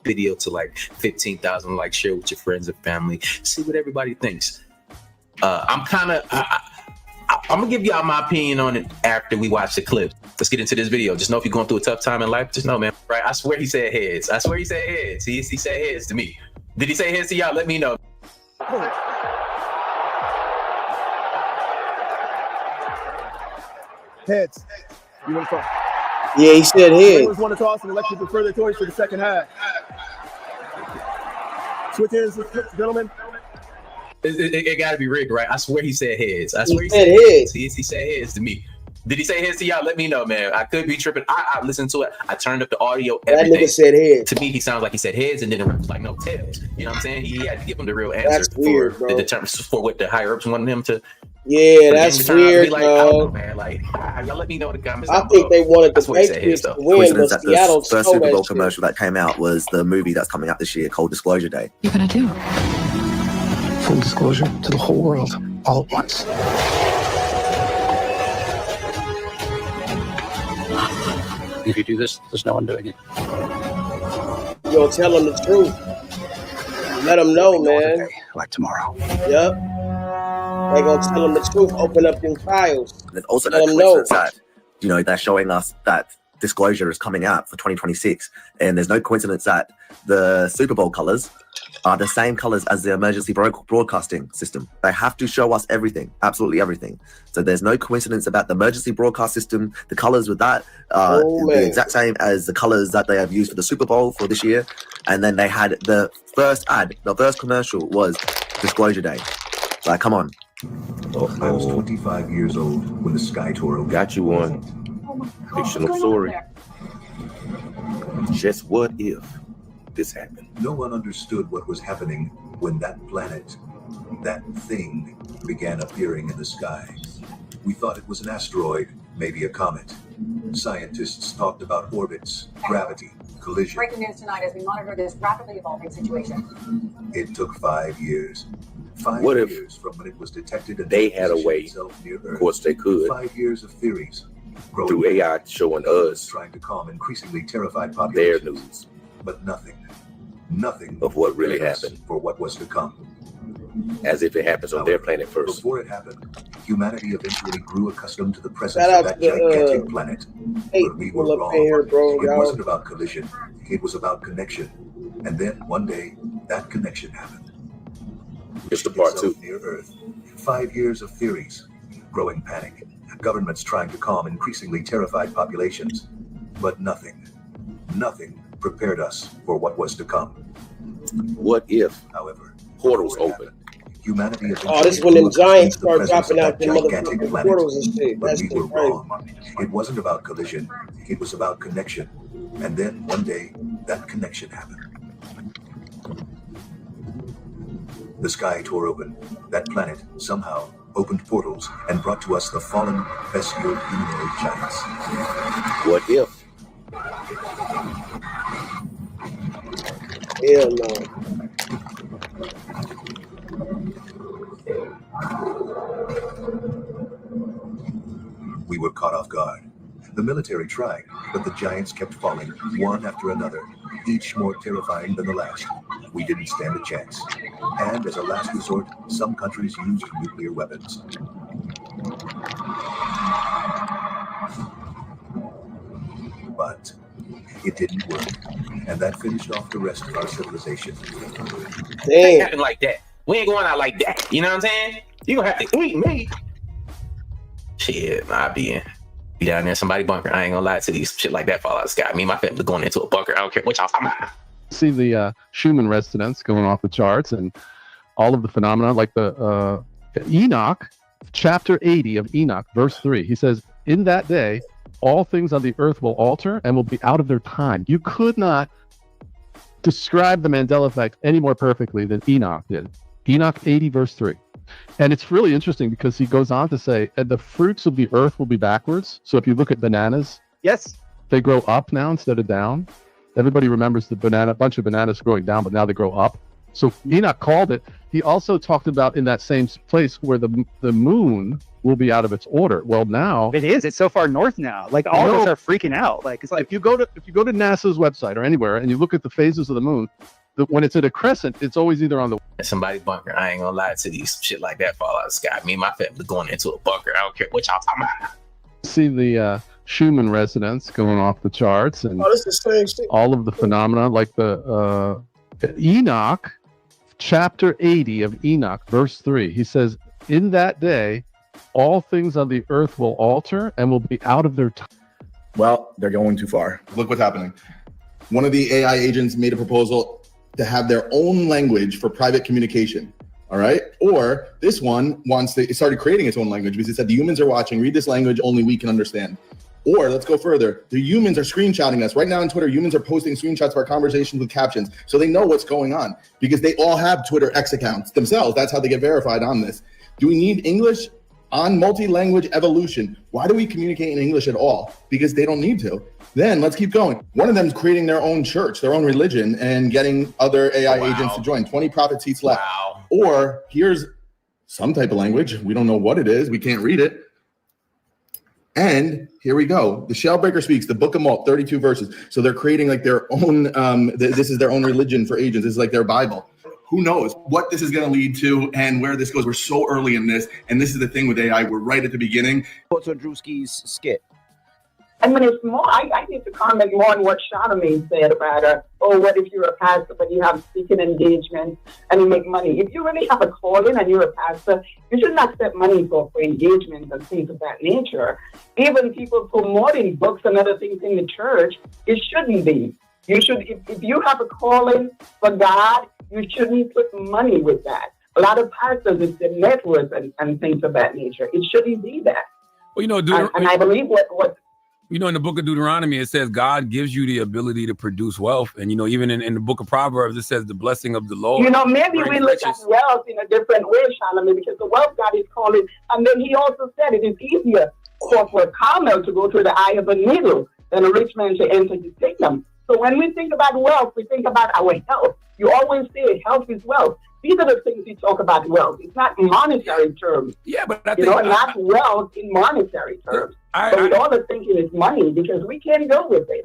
Video to like 15,000 like share with your friends and family, see what everybody thinks. I'm gonna give y'all my opinion on it after we watch the clip. Let's get into this video. Just know if you're going through a tough time in life, just know, man, right? I swear he said heads. I swear he said heads. He said heads to me. Did he say heads to y'all? Let me know. Heads. You want to talk? Yeah, he said heads. Players want to toss and elect to defer their choice for the second half. Switch hands, gentlemen. It got to be rigged, right? I swear he said heads. I swear he said heads. He said heads to me. Did he say heads to y'all? Let me know, man. I could be tripping. I listened to it. I turned up the audio. Everything. That nigga said heads. To me, he sounds like he said heads, and then it was like no tails. You know what I'm saying? He had to give him the real answer. That's weird, for bro. the determine for what the higher ups wanted him to. Yeah, that's weird, like, I don't know, man. Like, y'all let me know in the comments. I think they wanted the Patriots to win, but Seattle the first Super Bowl commercial that came out was the movie that's coming out this year called Disclosure Day. What are you gonna do? Full disclosure to the whole world, all at once. If you do this, there's no one doing it. You gonna tell them the truth. Let them know, man. Like tomorrow. Yep. They gonna tell them the truth. Open up them files. There's also no coincidence that, you know, they're showing us that Disclosure is coming out for 2026, and there's no coincidence that the Super Bowl colors are the same colors as the emergency broadcasting system. They have to show us everything, absolutely everything. So there's no coincidence about the emergency broadcast system. The colors with that are the exact same as the colors that they have used for the Super Bowl for this year. And then they had the first ad, the first commercial was Disclosure Day. Like, come on. I was 25 years old when the Sky Tour opened. Got you one. Fictional story. Just what if this happened? No one understood what was happening when that planet, that thing, began appearing in the sky. We thought it was an asteroid, maybe a comet. Scientists talked about orbits, gravity, collision. Breaking news tonight as we monitor this rapidly evolving situation. It took 5 years. 5 What if years from when it was detected and they had a way, of course they could, 5 years of theories. through AI showing us trying to calm increasingly terrified their populations. news But nothing of what really happened, for what was to come. as if it happens on their planet first. Before it happened, humanity eventually grew accustomed to the presence of that gigantic planet. But we were wrong. It wasn't about collision. It was about connection. And then one day, that connection happened. It's the part two. Near Earth. 5 years of theories, growing panic, governments trying to calm increasingly terrified populations. But nothing prepared us for what was to come. What if, however, portals open Humanity eventually Oh, this is when them grew accustomed giants to the start presence dropping of out that them gigantic motherfucking planet. portals and shit. But That's we shit were crazy. wrong. It wasn't about collision. It was about connection. And then one day, that connection happened. The sky tore open. That planet somehow opened portals and brought to us the fallen, bestial humanoid giants. What if? Hell no. We were caught off guard. The military tried, but the giants kept falling, one after another, each more terrifying than the last. We didn't stand a chance. And as a last resort, some countries used nuclear weapons. But it didn't work. And that finished off the rest of our civilization. Ain't happening like that. We ain't going out like that. You know what I'm saying? You gonna have to eat me. Shit, I be down there in somebody's bunker. I ain't gonna lie to you. Shit like that fall out of the sky. Me and my family going into a bunker. I don't care what y'all talking about. See the Schumann resonance going off the charts and all of the phenomena, like the Enoch, chapter 80 of Enoch, verse 3. He says, in that day, all things on the earth will alter and will be out of their time. You could not describe the Mandela effect any more perfectly than Enoch did. Enoch 80, verse 3. And it's really interesting because he goes on to say, and the fruits of the earth will be backwards. So if you look at bananas, yes, they grow up now instead of down. Everybody remembers the bunch of bananas growing down, but now they grow up. So Enoch called it. He also talked about in that same place where the moon will be out of its order. Well, now it is. It's so far north now. Like all of us are freaking out. Like it's like if you go to NASA's website or anywhere and you look at the phases of the moon, when it's at a crescent, it's always either on the somebody's bunker. I ain't gonna lie to you. Shit like that fall out of the sky. Me and my family going into a bunker. I don't care what y'all talking about. See the Schumann resonance going off the charts and Oh, this is the same shit. all of the phenomena, like the Enoch, chapter 80 of Enoch, verse 3. He says, in that day, all things on the earth will alter and will be out of their time. Well, they're going too far. Look what's happening. One of the AI agents made a proposal to have their own language for private communication. All right. Or this one it started creating its own language because it said the humans are watching, read this language, only we can understand. Or let's go further. The humans are screenshotting us. Right now on Twitter, humans are posting screenshots of our conversations with captions. So they know what's going on because they all have Twitter X accounts themselves. That's how they get verified on this. Do we need English on multi-language evolution? Why do we communicate in English at all? Because they don't need to. Then let's keep going. One of them is creating their own church, their own religion, and getting other AI agents to join. 20 profit seats left. Wow. Or here's some type of language. We don't know what it is. We can't read it. And here we go. The Shellbreaker Speaks, the Book of Malt, 32 verses. So they're creating like their own, this is their own religion for agents. This is like their Bible. Who knows what this is going to lead to and where this goes. We're so early in this. And this is the thing with AI. We're right at the beginning. What's on Drewski's skit? I mean, it's more, I need to comment more on what Charlamagne said about, what if you're a pastor, but you have speaking engagements and you make money? If you really have a calling and you're a pastor, you shouldn't accept money for engagements and things of that nature. Even people promoting books and other things in the church, it shouldn't be. You should, if you have a calling for God, you shouldn't put money with that. A lot of pastors, it's their net worth and things of that nature. It shouldn't be that. Well, and I believe what in the book of Deuteronomy, it says God gives you the ability to produce wealth. And, even in the book of Proverbs, it says the blessing of the Lord. Maybe we look at wealth in a different way, Charlamagne, because the wealth God is calling. And then he also said it is easier for a camel to go through the eye of a needle than a rich man to enter his kingdom. So when we think about wealth, we think about our health. You always say health is wealth. These are the things we talk about wealth. It's not monetary terms. Yeah, but I think not wealth in monetary terms. But all the thinking is money because we can't go with it.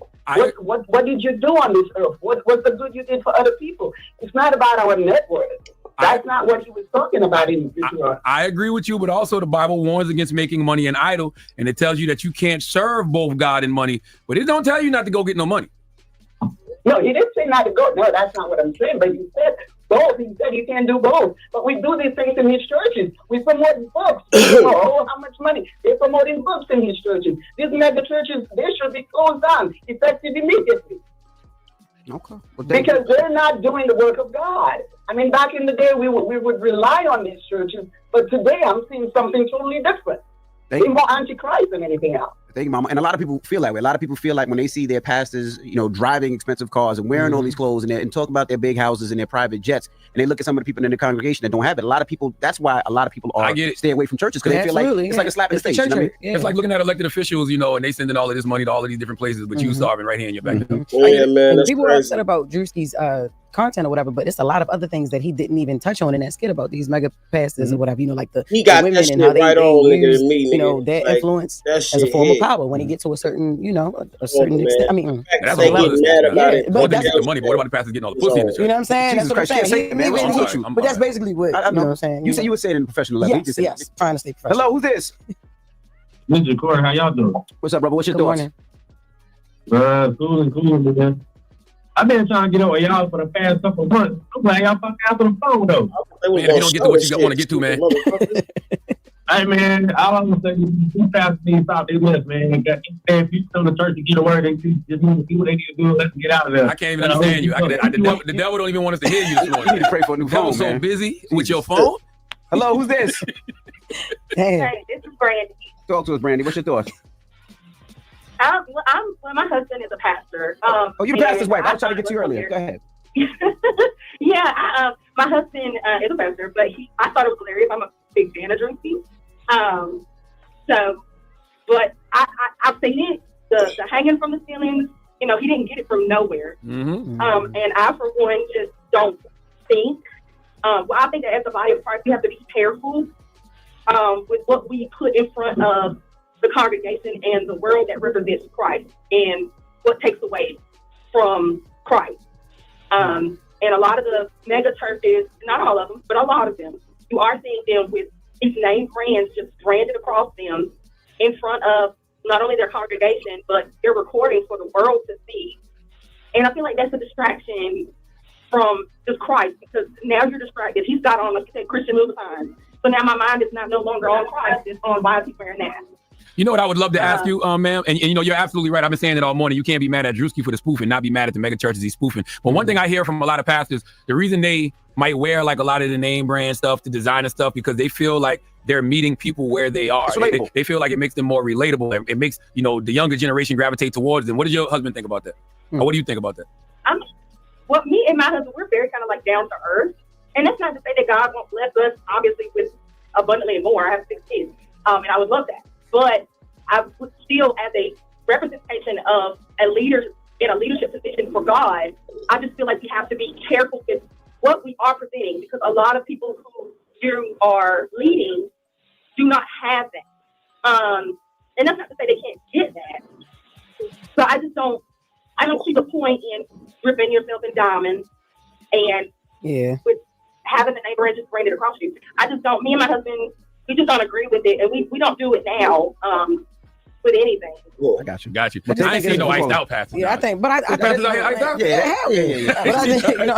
What did you do on this earth? What's the good you did for other people? It's not about our net worth. That's not what he was talking about in Deuteronomy. I agree with you, but also the Bible warns against making money an idol, and it tells you that you can't serve both God and money, but it don't tell you not to go get no money. No, he didn't say not to go. No, that's not what I'm saying. But you said both. He said you can't do both. But we do these things in his churches. We promote books. How much money? They're promoting books in his churches. These mega churches, they should be closed down effective immediately. Okay. Because they're not doing the work of God. I mean, back in the day, we would rely on these churches, but today I'm seeing something totally different. They're more antichrist than anything else. Thank you, Mama. And a lot of people feel that way. A lot of people feel like when they see their pastors, driving expensive cars and wearing all these clothes and talk about their big houses and their private jets, and they look at some of the people in the congregation that don't have it. A lot of people, that's why a lot of people stay away from churches, because they feel like it's like a slap in the face. You know what I mean? It's like looking at elected officials, and they sending all of this money to all of these different places, but you starving right here in your backyard. Yeah, man, that's people crazy. are upset about Drewski's content or whatever, but it's a lot of other things that he didn't even touch on in that skit about these mega pastors or whatever, like the He got women that and how shit right on, they nigga, use, to me, nigga. their Like, influence that as a shit form of hit. power when he get to a certain, a certain man. extent. I mean, That's They what get mad about it. But that's the money, but what about the pastors getting all the pussy in the church? you know what I'm saying? Jesus That's what I'm Christ, saying. man. I'm sorry. But that's basically what, I you know what I'm saying? You said you would say it in a professional level. Yes, yes, trying to stay professional. Hello, who's this? Mr. Corey, how y'all doing? What's up, brother? What's your Good thoughts? morning. Cool, man. I've been trying to get over y'all for the past couple of months. I'm glad y'all fucking answer the phone, though. Man, if you don't get to what you want to get to, man. Hey, man, all I'm going to say is these pastors need to stop their list, man. If you tell the church to get a word, they just need to see what they need to do and let them get out of there. I can't even understand you. The devil don't even want us to hear you this morning. You need to pray for a new The devil's phone, so man. busy with your phone. Hello, who's this? Hey, this is Brandy. Talk to us, Brandy. What's your thoughts? My husband is a pastor. Oh, you're the pastor's wife. I was trying to get to you earlier. Go ahead. Yeah, my husband is a pastor, but I thought it was hilarious. I'm a big fan of Drewski. But I've seen it, the hanging from the ceilings. He didn't get it from nowhere. And I, for one, just don't think. I think that as a body of Christ, we have to be careful with what we put in front of the congregation and the world that represents Christ, and what takes away from Christ. And a lot of the mega churches, not all of them, but a lot of them, you are seeing them with these name brands just branded across them in front of not only their congregation, but they're recording for the world to see. And I feel like that's a distraction from just Christ, because now you're distracted. He's got on, like you said, Christian Louboutin. So now my mind is no longer on Christ, it's on why is he wearing that. You know what I would love to ask you, ma'am? And you're absolutely right. I've been saying it all morning. You can't be mad at Drewski for the spoofing, not be mad at the mega churches he's spoofing. But one thing I hear from a lot of pastors, the reason they might wear like a lot of the name brand stuff, the designer stuff, because they feel like they're meeting people where they are. They feel like it makes them more relatable. It makes, the younger generation gravitate towards them. What does your husband think about that? Or what do you think about that? Well, me and my husband, we're very kind of like down to earth. And that's not to say that God won't bless us, obviously, with abundantly more. I have 6 kids, and I would love that. But I would still, as a representation of a leader in a leadership position for God, I just feel like we have to be careful with what we are presenting, because a lot of people who you are leading do not have that. And that's not to say they can't get that. So I don't see the point in ripping yourself in diamonds and with having the name brand just branded across you. I just don't, me and my husband, we just don't agree with it. And we don't do it now with anything. Cool. I got you. But I ain't seen no iced out pastors. Yeah, I think, but I think, pastors out here iced out? hell yeah. But I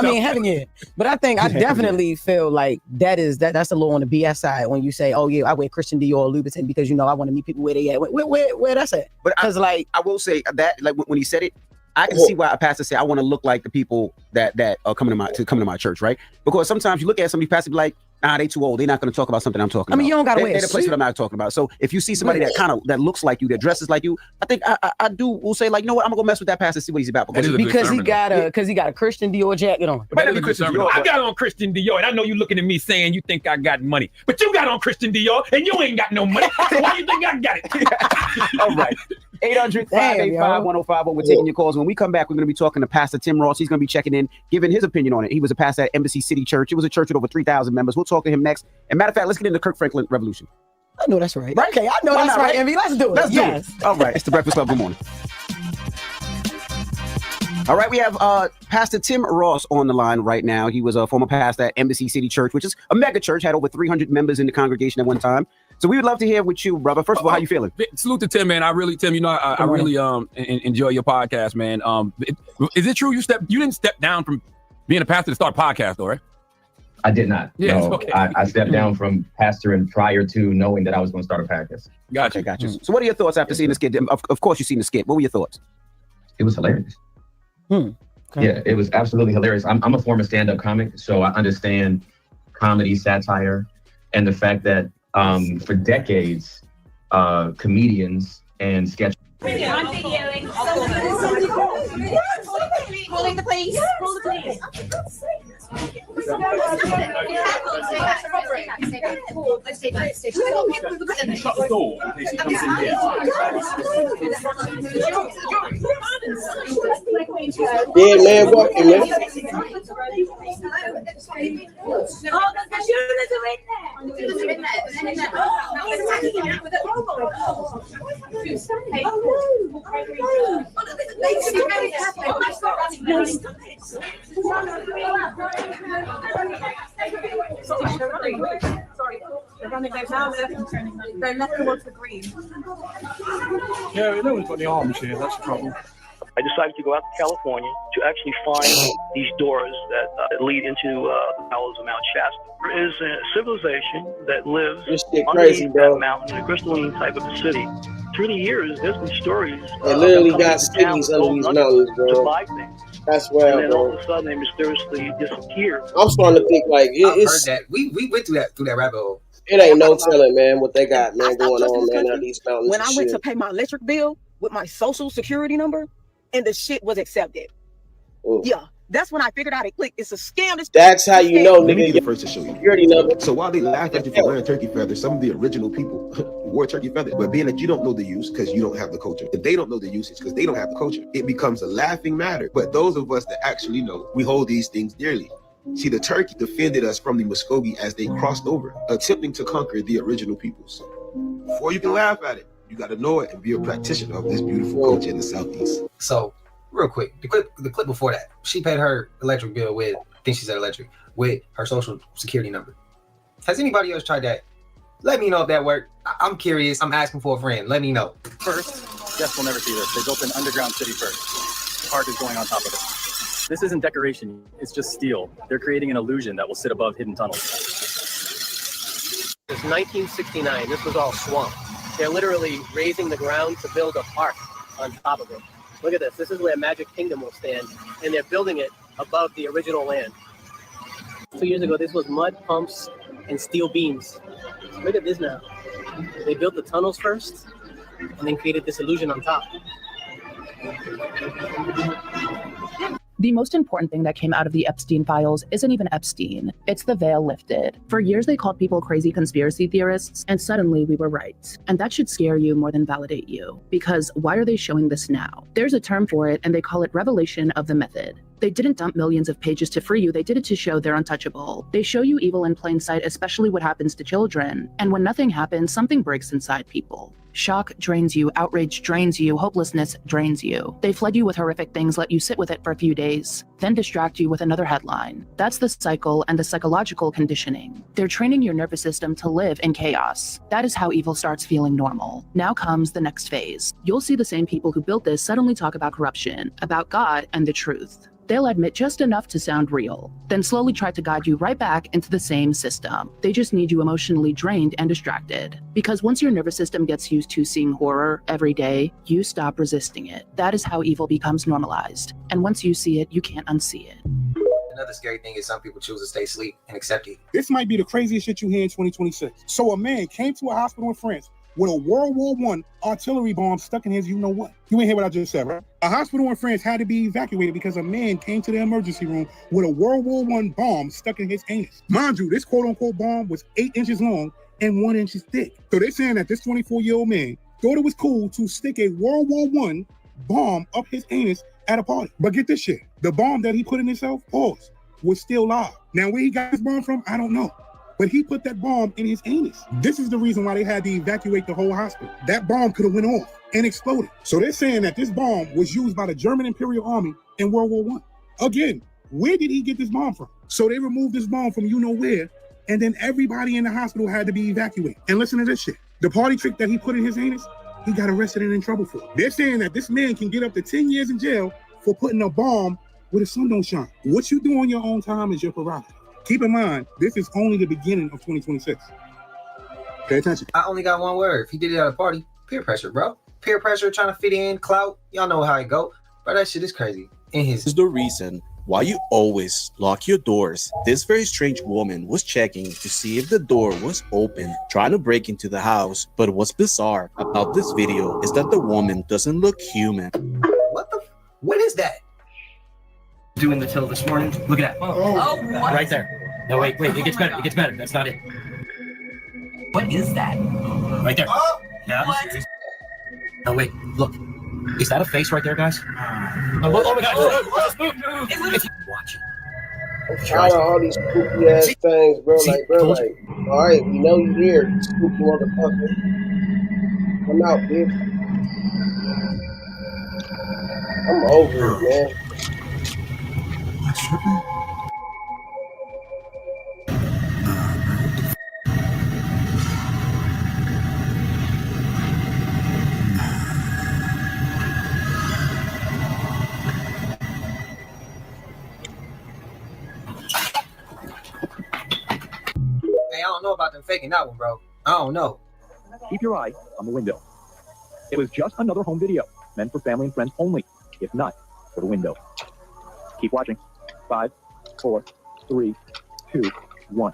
think, heaven, But I think I definitely feel like that's a little on the BS side when you say, oh yeah, I wear Christian Dior or Louboutin because I want to meet people where they at. Where that's at? But I will say that, like when he said it, I can see why a pastor say I want to look like the people that are coming to my church, right? Because sometimes you look at some of these pastors like, they too old. They're not going to talk about something I'm talking about. I mean, you don't got to wear They're the place that I'm not talking about. So if you see somebody that looks like you, that dresses like you, I think I will say, like, you know what, I'm gonna go mess with that pastor, see what he's about. Because he got a Christian Dior jacket on. But I got on Christian Dior, and I know you looking at me saying you think I got money, but you got on Christian Dior, and you ain't got no money. So why you think I got it? All right. 800-585-1051. We're taking your calls. When we come back, we're going to be talking to Pastor Tim Ross. He's going to be checking in, giving his opinion on it. He was a pastor at Embassy City Church. It was a church with over 3,000 members. We'll talk to him next. And matter of fact, let's get into Kirk Franklin Revolution. I know that's right. Okay, I know that's right, Envy. Let's do it. Let's do it. All right. It's the Breakfast Club. Good morning. All right, we have Pastor Tim Ross on the line right now. He was a former pastor at Embassy City Church, which is a mega church, had over 300 members in the congregation at one time. So we would love to hear with you, brother. First of all, how you feeling? Salute to Tim, man. I really enjoy your podcast, man. Is it true you didn't step down from being a pastor to start a podcast, though, right? I did not. Yeah, no, okay. I stepped down from pastoring prior to knowing that I was going to start a podcast. Gotcha. So what are your thoughts after seeing the skit? Of course, you've seen the skit. What were your thoughts? It was hilarious. Yeah, it was absolutely hilarious. I'm a former stand-up comic, so I understand comedy, satire, and the fact that for decades, comedians and sketch. I'm videoing. Calling the police. Call the police. Shut the door in case he comes in here. Yeah, man, walking, man. Sorry, they're running now. They're left towards the green. Yeah, no one's got the arms here. That's the trouble. I decided to go out to California to actually find these doors that lead into the bowels of Mount Shasta. There is a civilization that lives underneath that mountain, a crystalline type of a city. Through the years, there's been stories. They literally got cities under these mountains, bro. That's where, and then all of a sudden, they mysteriously disappear. I'm starting to think like it's. Heard that. We went through that rabbit hole. It ain't no telling, man, what they got, man, going on, man, on these mountains. When I went to pay my electric bill with my social security number, and the shit was accepted. Ooh. Yeah, that's when I figured out it clicked. It's a scam. That's how you know, Let me nigga. be the first to show you. Security number. So while they laugh at you for wearing turkey feathers, some of the original people wore turkey feathers. But being that you don't know the use because you don't have the culture, and they don't know the usage because they don't have the culture, it becomes a laughing matter. But those of us that actually know, we hold these things dearly. See, the turkey defended us from the Muskogee as they crossed over, attempting to conquer the original peoples. Before you can laugh at it, you got to know it and be a practitioner of this beautiful culture in the Southeast. So, real quick, the clip before that, she paid her electric bill with, I think she said electric, with her social security number. Has anybody else tried that? Let me know if that worked. I'm curious. I'm asking for a friend. Let me know. First, guests will never see this. They built an underground city first. The park is going on top of it. This isn't decoration. It's just steel. They're creating an illusion that will sit above hidden tunnels. It's 1969. This was all swamp. They're literally raising the ground to build a park on top of it. Look at this. This is where Magic Kingdom will stand, and they're building it above the original land. 2 years ago, this was mud pumps and steel beams. Look at this now. They built the tunnels first, and then created this illusion on top. The most important thing that came out of the Epstein files isn't even Epstein. It's the veil lifted. For years, they called people crazy conspiracy theorists, and suddenly we were right. And that should scare you more than validate you. Because why are they showing this now? There's a term for it, and they call it revelation of the method. They didn't dump millions of pages to free you, they did it to show they're untouchable. They show you evil in plain sight, especially what happens to children. And when nothing happens, something breaks inside people. Shock drains you, outrage drains you, hopelessness drains you. They flood you with horrific things, let you sit with it for a few days, then distract you with another headline. That's the cycle and the psychological conditioning. They're training your nervous system to live in chaos. That is how evil starts feeling normal. Now comes the next phase. You'll see the same people who built this suddenly talk about corruption, about God and the truth. They'll admit just enough to sound real, then slowly try to guide you right back into the same system. They just need you emotionally drained and distracted. Because once your nervous system gets used to seeing horror every day, you stop resisting it. That is how evil becomes normalized. And once you see it, you can't unsee it. Another scary thing is some people choose to stay asleep and accept it. This might be the craziest shit you hear in 2026. So a man came to a hospital in France with a World War I artillery bomb stuck in his you-know-what. You ain't hear what I just said, right? A hospital in France had to be evacuated because a man came to the emergency room with a World War I bomb stuck in his anus. Mind you, this quote-unquote bomb was 8 inches long and 1 inch thick. So they're saying that this 24-year-old man thought it was cool to stick a World War I bomb up his anus at a party. But get this shit, the bomb that he put in himself, was still live. Now, where he got his bomb from, I don't know. But he put that bomb in his anus. This is the reason why they had to evacuate the whole hospital. That bomb could have went off and exploded. So they're saying that this bomb was used by the German Imperial Army in World War I. Again, where did he get this bomb from? So they removed this bomb from you-know-where, and then everybody in the hospital had to be evacuated. And listen to this shit. The party trick that he put in his anus, he got arrested and in trouble for it. They're saying that this man can get up to 10 years in jail for putting a bomb where the sun don't shine. What you do on your own time is your prerogative. Keep in mind, this is only the beginning of 2026. Pay attention. I only got one word. If he did it at a party, peer pressure, bro. Peer pressure, trying to fit in, clout. Y'all know how it go. But that shit is crazy. his. Is the reason why you always lock your doors. This very strange woman was checking to see if the door was open, trying to break into the house. But what's bizarre about this video is that the woman doesn't look human. What is that? Doing the till this morning. Look at that. Oh, what? Right there. No, wait. It gets better. It gets better. That's not it. What is that? Right there. Oh, yeah. what? No, wait. Look. Is that a face right there, guys? Oh, my God. It's watch it. I'm tired of all these spooky ass things, bro. Like, bro, like, all right, we know you here, you spooky motherfucker. Come out, bitch. I'm over it, man. Hey, I don't know about them faking that one, bro. I don't know. Keep your eye on the window. It was just another home video, meant for family and friends only, if not for the window. Keep watching. 5, 4, 3, 2, 1.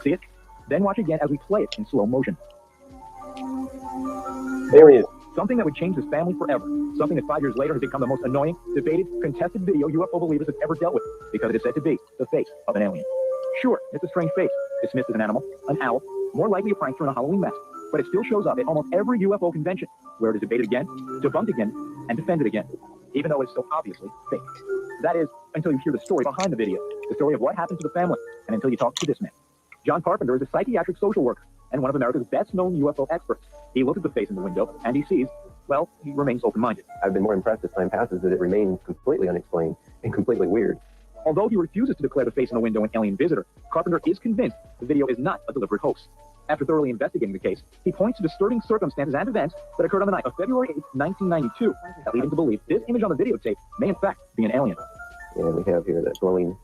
See it? Then watch again as we play it in slow motion. There he is. Something that would change this family forever. Something that 5 years later has become the most annoying, debated, contested video UFO believers have ever dealt with, because it is said to be the face of an alien. Sure, it's a strange face, dismissed as an animal, an owl, more likely a prankster in a Halloween mask, but it still shows up at almost every UFO convention, where it is debated again, debunked again, and defended again, even though it's so obviously fake. That is, until you hear the story behind the video, the story of what happened to the family, and until you talk to this man. John Carpenter is a psychiatric social worker and one of America's best-known UFO experts. He looked at the face in the window, and he sees, well, he remains open-minded. I've been more impressed as time passes that it remains completely unexplained and completely weird. Although he refuses to declare the face in the window an alien visitor, Carpenter is convinced the video is not a deliberate hoax. After thoroughly investigating the case, he points to disturbing circumstances and events that occurred on the night of February 8, 1992, that lead him to believe this image on the videotape may in fact be an alien. And we have here that glowing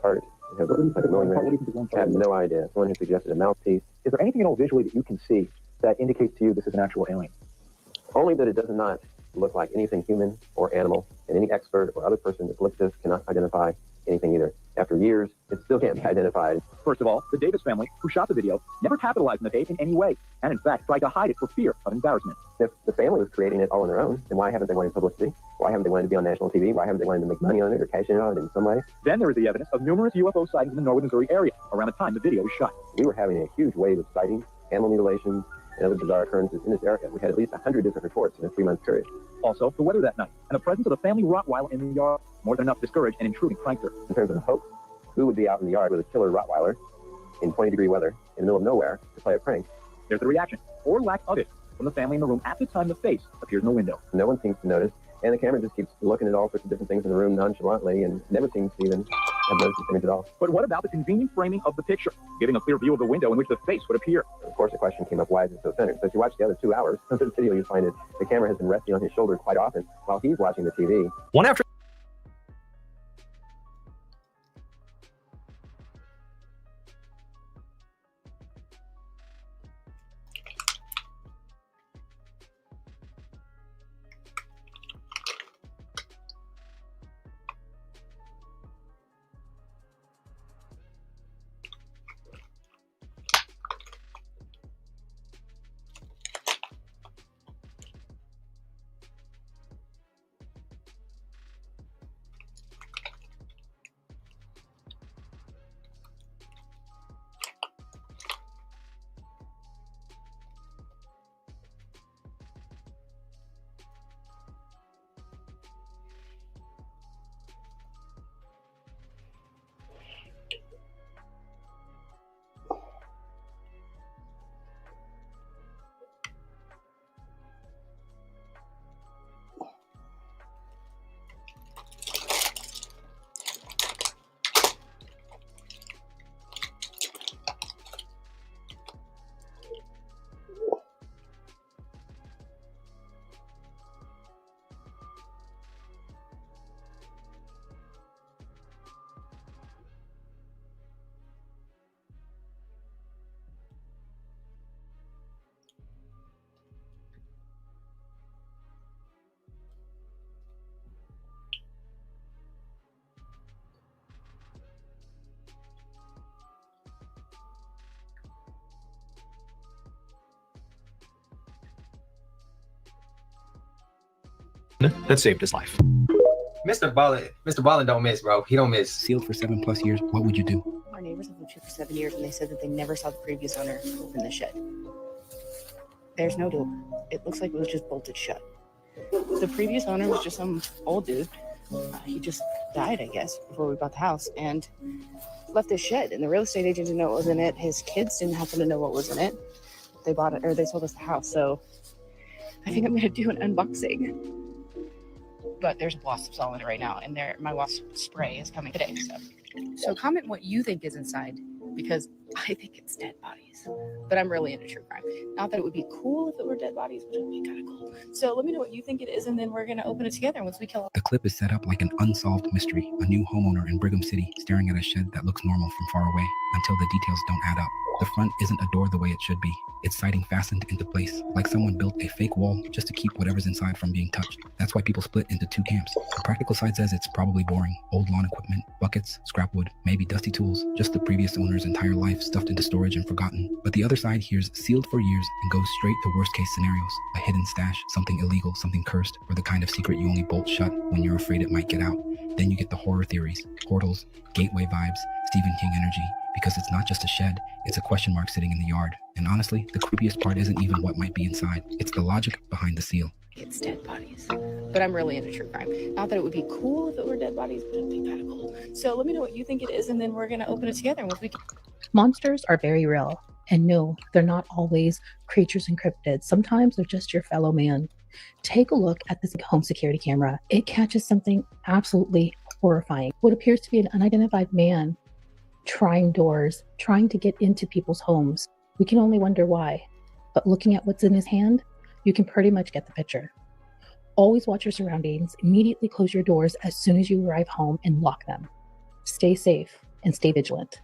heart. We have like a glowing ring. I have no idea. Someone who suggested a mouthpiece. Is there anything at all visually that you can see that indicates to you this is an actual alien? Only that it does not look like anything human or animal, and any expert or other person that looks at this cannot identify anything either. After years, it still can't be identified. First of all, the Davis family, who shot the video, never capitalized on the tape in any way, and in fact tried to hide it for fear of embarrassment. If the family was creating it all on their own, then why haven't they wanted publicity? Why haven't they wanted to be on national TV? Why haven't they wanted to make money on it or cash in on it in some way? Then there is the evidence of numerous UFO sightings in the Norwood, Missouri area around the time the video was shot. We were having a huge wave of sightings, animal mutilations, and other bizarre occurrences in this area. We had at least 100 different reports in a 3-month period. Also, the weather that night, and the presence of the family Rottweiler in the yard, more than enough to discourage an intruding prankster. In terms of hoax, who would be out in the yard with a killer Rottweiler in 20-degree weather in the middle of nowhere to play a prank? There's the reaction, or lack of it, from the family in the room at the time the face appears in the window. No one seems to notice, and the camera just keeps looking at all sorts of different things in the room nonchalantly and never seems to even have noticed this image at all. But what about the convenient framing of the picture, giving a clear view of the window in which the face would appear? Of course, the question came up, why is it so centered? So if you watch the other 2 hours of the video, you find that the camera has been resting on his shoulder quite often while he's watching the TV. One after that saved his life. Mr. Ballin don't miss, bro. He don't miss. Sealed for 7+ years. What would you do? Our neighbors have lived here for 7 years, and they said that they never saw the previous owner open the shed. There's no door. It looks like it was just bolted shut. The previous owner was just some old dude. He just died, I guess, before we bought the house, and left this shed. And the real estate agent didn't know what was in it. His kids didn't happen to know what was in it. They bought it, or they sold us the house. So I think I'm gonna do an unboxing. But there's wasps all in it right now, and my wasp spray is coming today. So comment what you think is inside, because I think it's dead bodies. But I'm really into true crime. Not that it would be cool if it were dead bodies, but it would be kind of cool. So let me know what you think it is, and then we're gonna open it together once we kill. The clip is set up like an unsolved mystery. A new homeowner in Brigham City staring at a shed that looks normal from far away until the details don't add up. The front isn't a door the way it should be. Its siding fastened into place, like someone built a fake wall just to keep whatever's inside from being touched. That's why people split into 2 camps. The practical side says it's probably boring. Old lawn equipment, buckets, scrap wood, maybe dusty tools, just the previous owner's entire life stuffed into storage and forgotten. But the other side hears sealed for years and goes straight to worst case scenarios. A hidden stash, something illegal, something cursed, or the kind of secret you only bolt shut when you're afraid it might get out. Then you get the horror theories, portals, gateway vibes, Stephen King energy, because it's not just a shed, it's a question mark sitting in the yard. And honestly, the creepiest part isn't even what might be inside, it's the logic behind the seal. It's dead bodies. But I'm really into true crime. Not that it would be cool if it were dead bodies, but it'd be kind of cool. So let me know what you think it is, and then we're gonna open it together once we can. Monsters are very real. And no, they're not always creatures and cryptids. Sometimes they're just your fellow man. Take a look at this home security camera. It catches something absolutely horrifying. What appears to be an unidentified man trying doors, trying to get into people's homes. We can only wonder why. But looking at what's in his hand, you can pretty much get the picture. Always watch your surroundings. Immediately close your doors as soon as you arrive home and lock them. Stay safe and stay vigilant.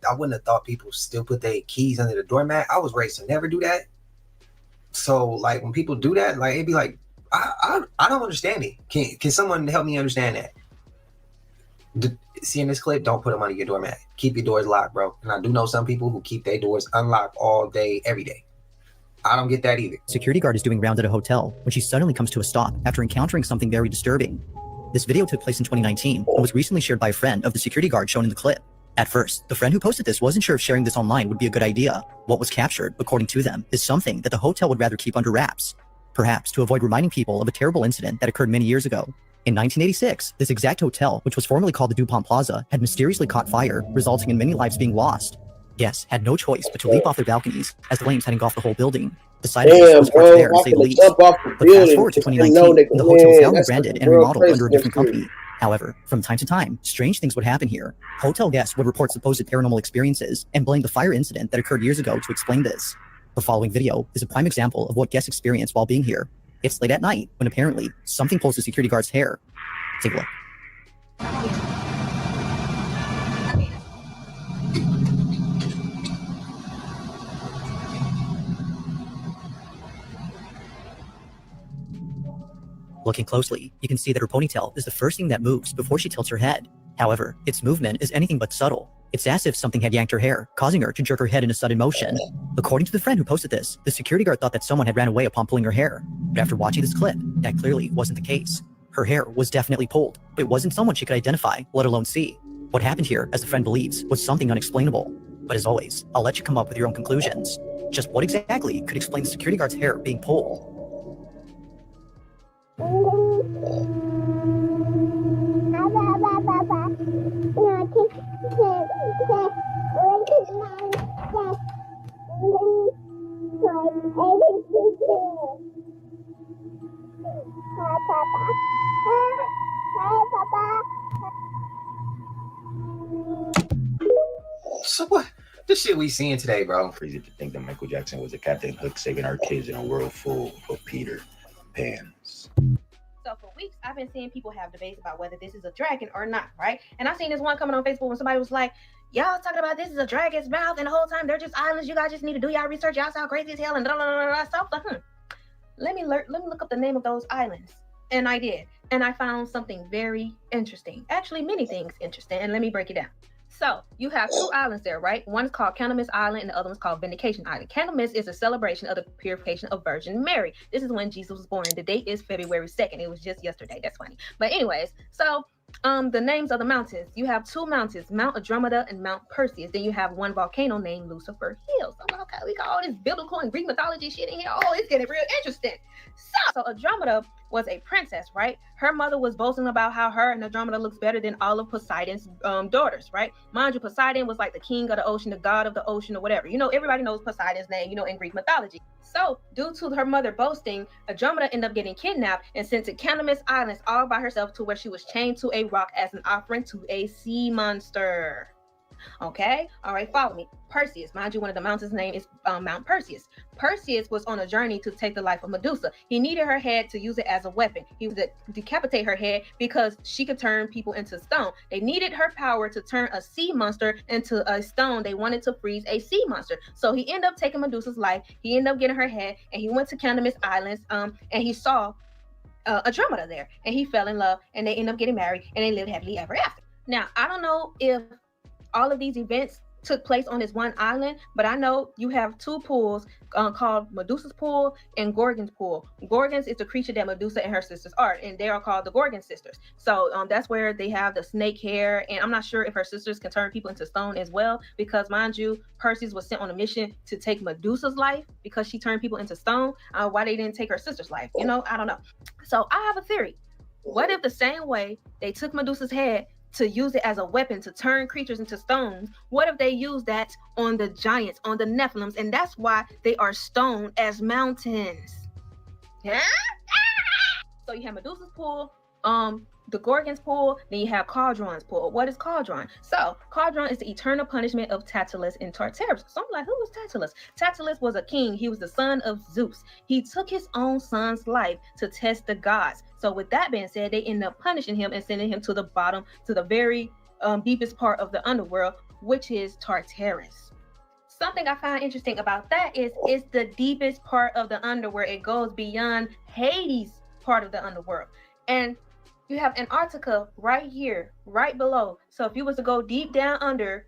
I wouldn't have thought people still put their keys under the doormat. I was raised to never do that. So like when people do that, like it'd be like, I don't understand it. Can someone help me understand that? Seeing this clip, don't put them under your doormat. Keep your doors locked, bro. And I do know some people who keep their doors unlocked all day, every day. I don't get that either. Security guard is doing rounds at a hotel when she suddenly comes to a stop after encountering something very disturbing. This video took place in 2019 and was recently shared by a friend of the security guard shown in the clip. At first, the friend who posted this wasn't sure if sharing this online would be a good idea. What was captured, according to them, is something that the hotel would rather keep under wraps, perhaps to avoid reminding people of a terrible incident that occurred many years ago. In 1986, this exact hotel, which was formerly called the DuPont Plaza, had mysteriously caught fire, resulting in many lives being lost. Guests had no choice but to leap off their balconies as the flames had engulfed the whole building. The side effects was hard to bear, to say the least. But fast forward to 2019, the hotel's now rebranded and remodeled under a different company. However, from time to time, strange things would happen here. Hotel guests would report supposed paranormal experiences and blame the fire incident that occurred years ago to explain this. The following video is a prime example of what guests experienced while being here. It's late at night when apparently something pulls the security guard's hair. Take a look. Looking closely, you can see that her ponytail is the first thing that moves before she tilts her head. However, its movement is anything but subtle. It's as if something had yanked her hair, causing her to jerk her head in a sudden motion. According to the friend who posted this, the security guard thought that someone had ran away upon pulling her hair. But after watching this clip, that clearly wasn't the case. Her hair was definitely pulled. It wasn't someone she could identify, let alone see. What happened here, as the friend believes, was something unexplainable. But as always, I'll let you come up with your own conclusions. Just what exactly could explain the security guard's hair being pulled? So what? This shit we seeing today, bro. Crazy to think that Michael Jackson was a Captain Hook saving our kids in a world full of Peter Pans. So for weeks, I've been seeing people have debates about whether this is a dragon or not, right? And I seen this one coming on Facebook when somebody was like, y'all talking about this is a dragon's mouth, and the whole time they're just islands. You guys just need to do y'all research. Y'all sound crazy as hell, and blah, blah, blah, blah. So I was like, let me look up the name of those islands. And I did. And I found something very interesting. Actually, many things interesting. And let me break it down. So you have two islands there, right? One is called Candlemas Island and the other one's called Vindication Island. Candlemas is a celebration of the purification of Virgin Mary. This is when Jesus was born. The date is February 2nd. It was just yesterday. That's funny. But anyways, so the names of the mountains. You have two mountains, Mount Andromeda and Mount Perseus. Then you have one volcano named Lucifer Hills. So, okay, we got all this biblical and Greek mythology shit in here. Oh, it's getting real interesting. So Andromeda was a princess, right? Her mother was boasting about how her and Andromeda looks better than all of Poseidon's daughters, right? Mind you, Poseidon was like the king of the ocean, the god of the ocean, or whatever. You know, everybody knows Poseidon's name, you know, in Greek mythology. So due to her mother boasting, Andromeda ended up getting kidnapped and sent to Candlemas Islands all by herself, to where she was chained to a rock as an offering to a sea monster. Okay, all right, follow me. Perseus, mind you, one of the mountains' name is Mount Perseus. Perseus was on a journey to take the life of Medusa. He needed her head to use it as a weapon. He would decapitate her head because she could turn people into stone. They needed her power to turn a sea monster into a stone. They wanted to freeze a sea monster. So he ended up taking Medusa's life. He ended up getting her head, and he went to Candlemas Islands, and he saw Andromeda there, and he fell in love, and they ended up getting married, and they lived happily ever after. Now, I don't know if all of these events took place on this one island, but I know you have two pools called Medusa's pool and Gorgon's pool. Gorgons is the creature that Medusa and her sisters are, and they are called the Gorgon sisters. So that's where they have the snake hair, and I'm not sure if her sisters can turn people into stone as well, because mind you, Perseus was sent on a mission to take Medusa's life because she turned people into stone. Why they didn't take her sister's life, you know, I don't know. So I have a theory. What if the same way they took Medusa's head to use it as a weapon to turn creatures into stones, what if they use that on the giants, on the Nephilims, and that's why they are stone as mountains? Yeah. So you have Medusa's pool, the Gorgon's pool, then you have Cauldron's pool. What is Cauldron? So Cauldron is the eternal punishment of Tantalus and Tartarus. So I'm like, who was Tantalus? Tantalus was a king. He was the son of Zeus. He took his own son's life to test the gods. So with that being said, they end up punishing him and sending him to the bottom, to the very deepest part of the underworld, which is Tartarus. Something I find interesting about that is it's the deepest part of the underworld. It goes beyond Hades part of the underworld. And you have Antarctica right here, right below. So if you was to go deep down under,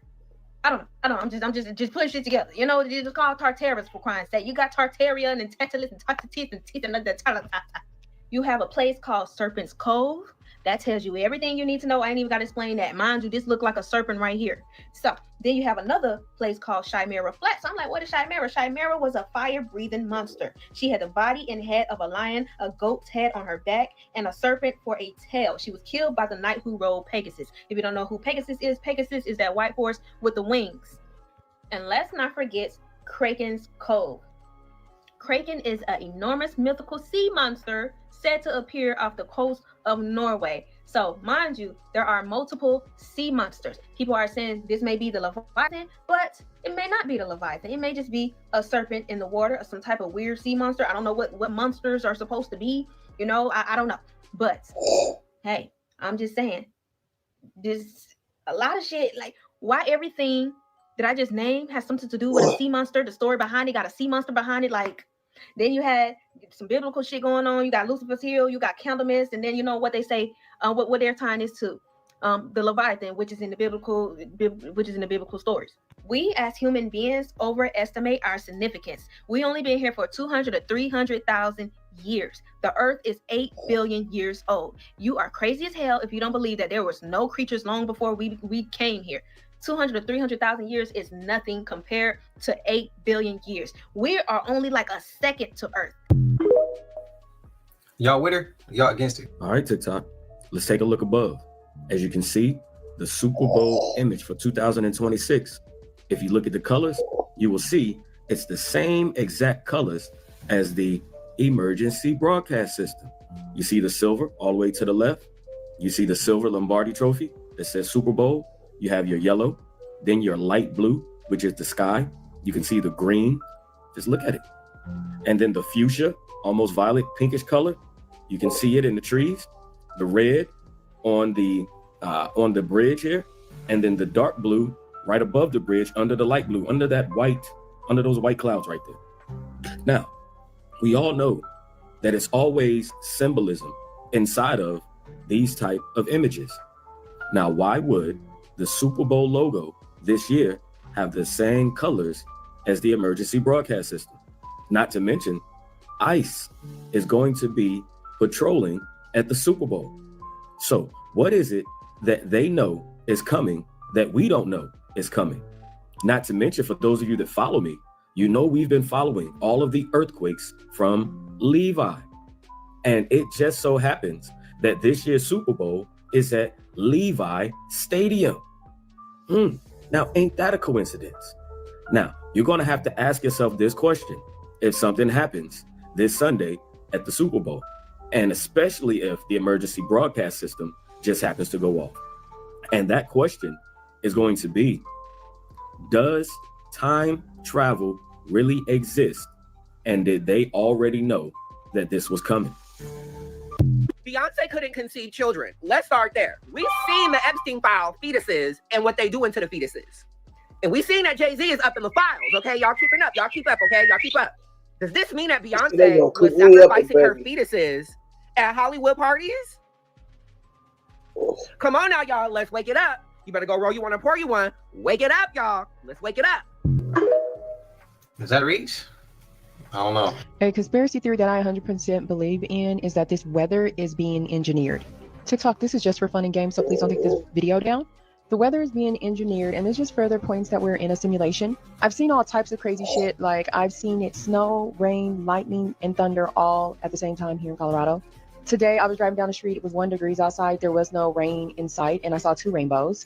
I don't know. I'm just putting shit together. You know, it's called Tartarus for crying sake. You got Tartaria and Tantalus and Tartatis and teeth and the. You have a place called Serpent's Cove. That tells you everything you need to know. I ain't even got to explain that. Mind you, this look like a serpent right here. So then you have another place called Chimera Flats. So I'm like, what is Chimera? Chimera was a fire-breathing monster. She had the body and head of a lion, a goat's head on her back, and a serpent for a tail. She was killed by the knight who rode Pegasus. If you don't know who Pegasus is that white horse with the wings. And let's not forget Kraken's Cove. Kraken is an enormous mythical sea monster said to appear off the coast of Norway. So mind you, there are multiple sea monsters. People are saying this may be the Leviathan, but it may not be the Leviathan. It may just be a serpent in the water or some type of weird sea monster. I don't know what monsters are supposed to be. You know, I don't know. But hey, I'm just saying, there's a lot of shit. Like, why everything that I just named has something to do with a sea monster? The story behind it got a sea monster behind it. Like, then you had some biblical shit going on. You got Lucifer's Hill, you got Candlemas, and then you know what they say, what they're tying this to, the Leviathan, which is in the biblical stories. We as human beings overestimate our significance. We only been here for 200 to 300,000 years. The earth is 8 billion years old. You are crazy as hell if you don't believe that there was no creatures long before we came here. 200 to 300,000 years is nothing compared to 8 billion years. We are only like a second to Earth. Y'all with her? Y'all against it? All right, TikTok. Let's take a look above. As you can see, the Super Bowl image for 2026. If you look at the colors, you will see it's the same exact colors as the emergency broadcast system. You see the silver all the way to the left. You see the silver Lombardi trophy that says Super Bowl. You have your yellow, then your light blue, which is the sky. You can see the green. Just look at it. And then the fuchsia, almost violet, pinkish color. You can see it in the trees. The red on the bridge here, and then the dark blue right above the bridge under the light blue, under those white clouds right there. Now, we all know that it's always symbolism inside of these type of images. Now, why would the Super Bowl logo this year have the same colors as the emergency broadcast system? Not to mention, ICE is going to be patrolling at the Super Bowl. So what is it that they know is coming that we don't know is coming? Not to mention, for those of you that follow me, you know we've been following all of the earthquakes from Levi. And it just so happens that this year's Super Bowl is at Levi Stadium. Now, ain't that a coincidence? Now, you're going to have to ask yourself this question. If something happens this Sunday at the Super Bowl, and especially if the emergency broadcast system just happens to go off. And that question is going to be, does time travel really exist? And did they already know that this was coming? Beyonce couldn't conceive children. Let's start there. We've seen the Epstein file fetuses and what they do into the fetuses. And we've seen that Jay-Z is up in the files, okay? Y'all keeping up. Y'all keep up, okay? Y'all keep up. Does this mean that Beyonce was sacrificing her fetuses at Hollywood parties? Come on now, y'all. Let's wake it up. You better go roll you one and pour you one. Wake it up, y'all. Let's wake it up. Does that reach? I don't know. A conspiracy theory that I 100% believe in is that this weather is being engineered. TikTok, this is just for fun and games, so please don't take this video down. The weather is being engineered, and this just further points that we're in a simulation. I've seen all types of crazy shit. Like, I've seen it snow, rain, lightning, and thunder all at the same time here in Colorado. Today, I was driving down the street. It was 1 degree outside. There was no rain in sight, and I saw 2 rainbows.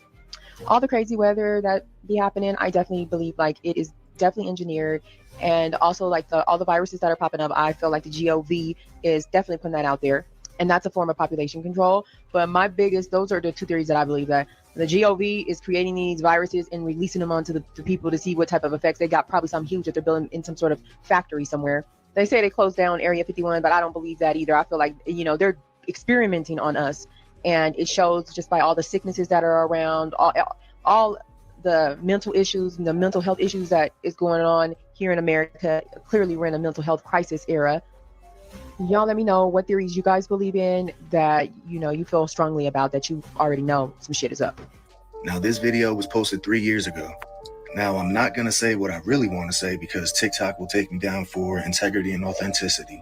All the crazy weather that be happening, I definitely believe, like, it is definitely engineered. And also, like, all the viruses that are popping up, I feel like the GOV is definitely putting that out there. And that's a form of population control. But my biggest, those are the 2 theories that I believe, that the GOV is creating these viruses and releasing them onto the people to see what type of effects. They got probably some huge that they're building in some sort of factory somewhere. They say they closed down Area 51, but I don't believe that either. I feel like, you know, they're experimenting on us. And it shows just by all the sicknesses that are around, all the mental issues and the mental health issues that is going on here in America. Clearly, we're in a mental health crisis era. Y'all let me know what theories you guys believe in, that, you know, you feel strongly about, that you already know some shit is up. Now, this video was posted 3 years ago. Now, I'm not going to say what I really want to say because TikTok will take me down for integrity and authenticity.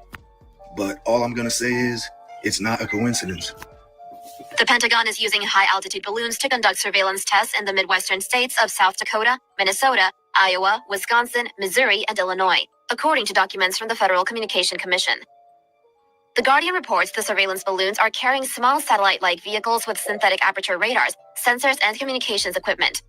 But all I'm going to say is, it's not a coincidence. The Pentagon is using high-altitude balloons to conduct surveillance tests in the Midwestern states of South Dakota, Minnesota, Iowa, Wisconsin, Missouri, and Illinois, according to documents from the Federal Communication Commission. The Guardian reports the surveillance balloons are carrying small satellite-like vehicles with synthetic aperture radars, sensors, and communications equipment.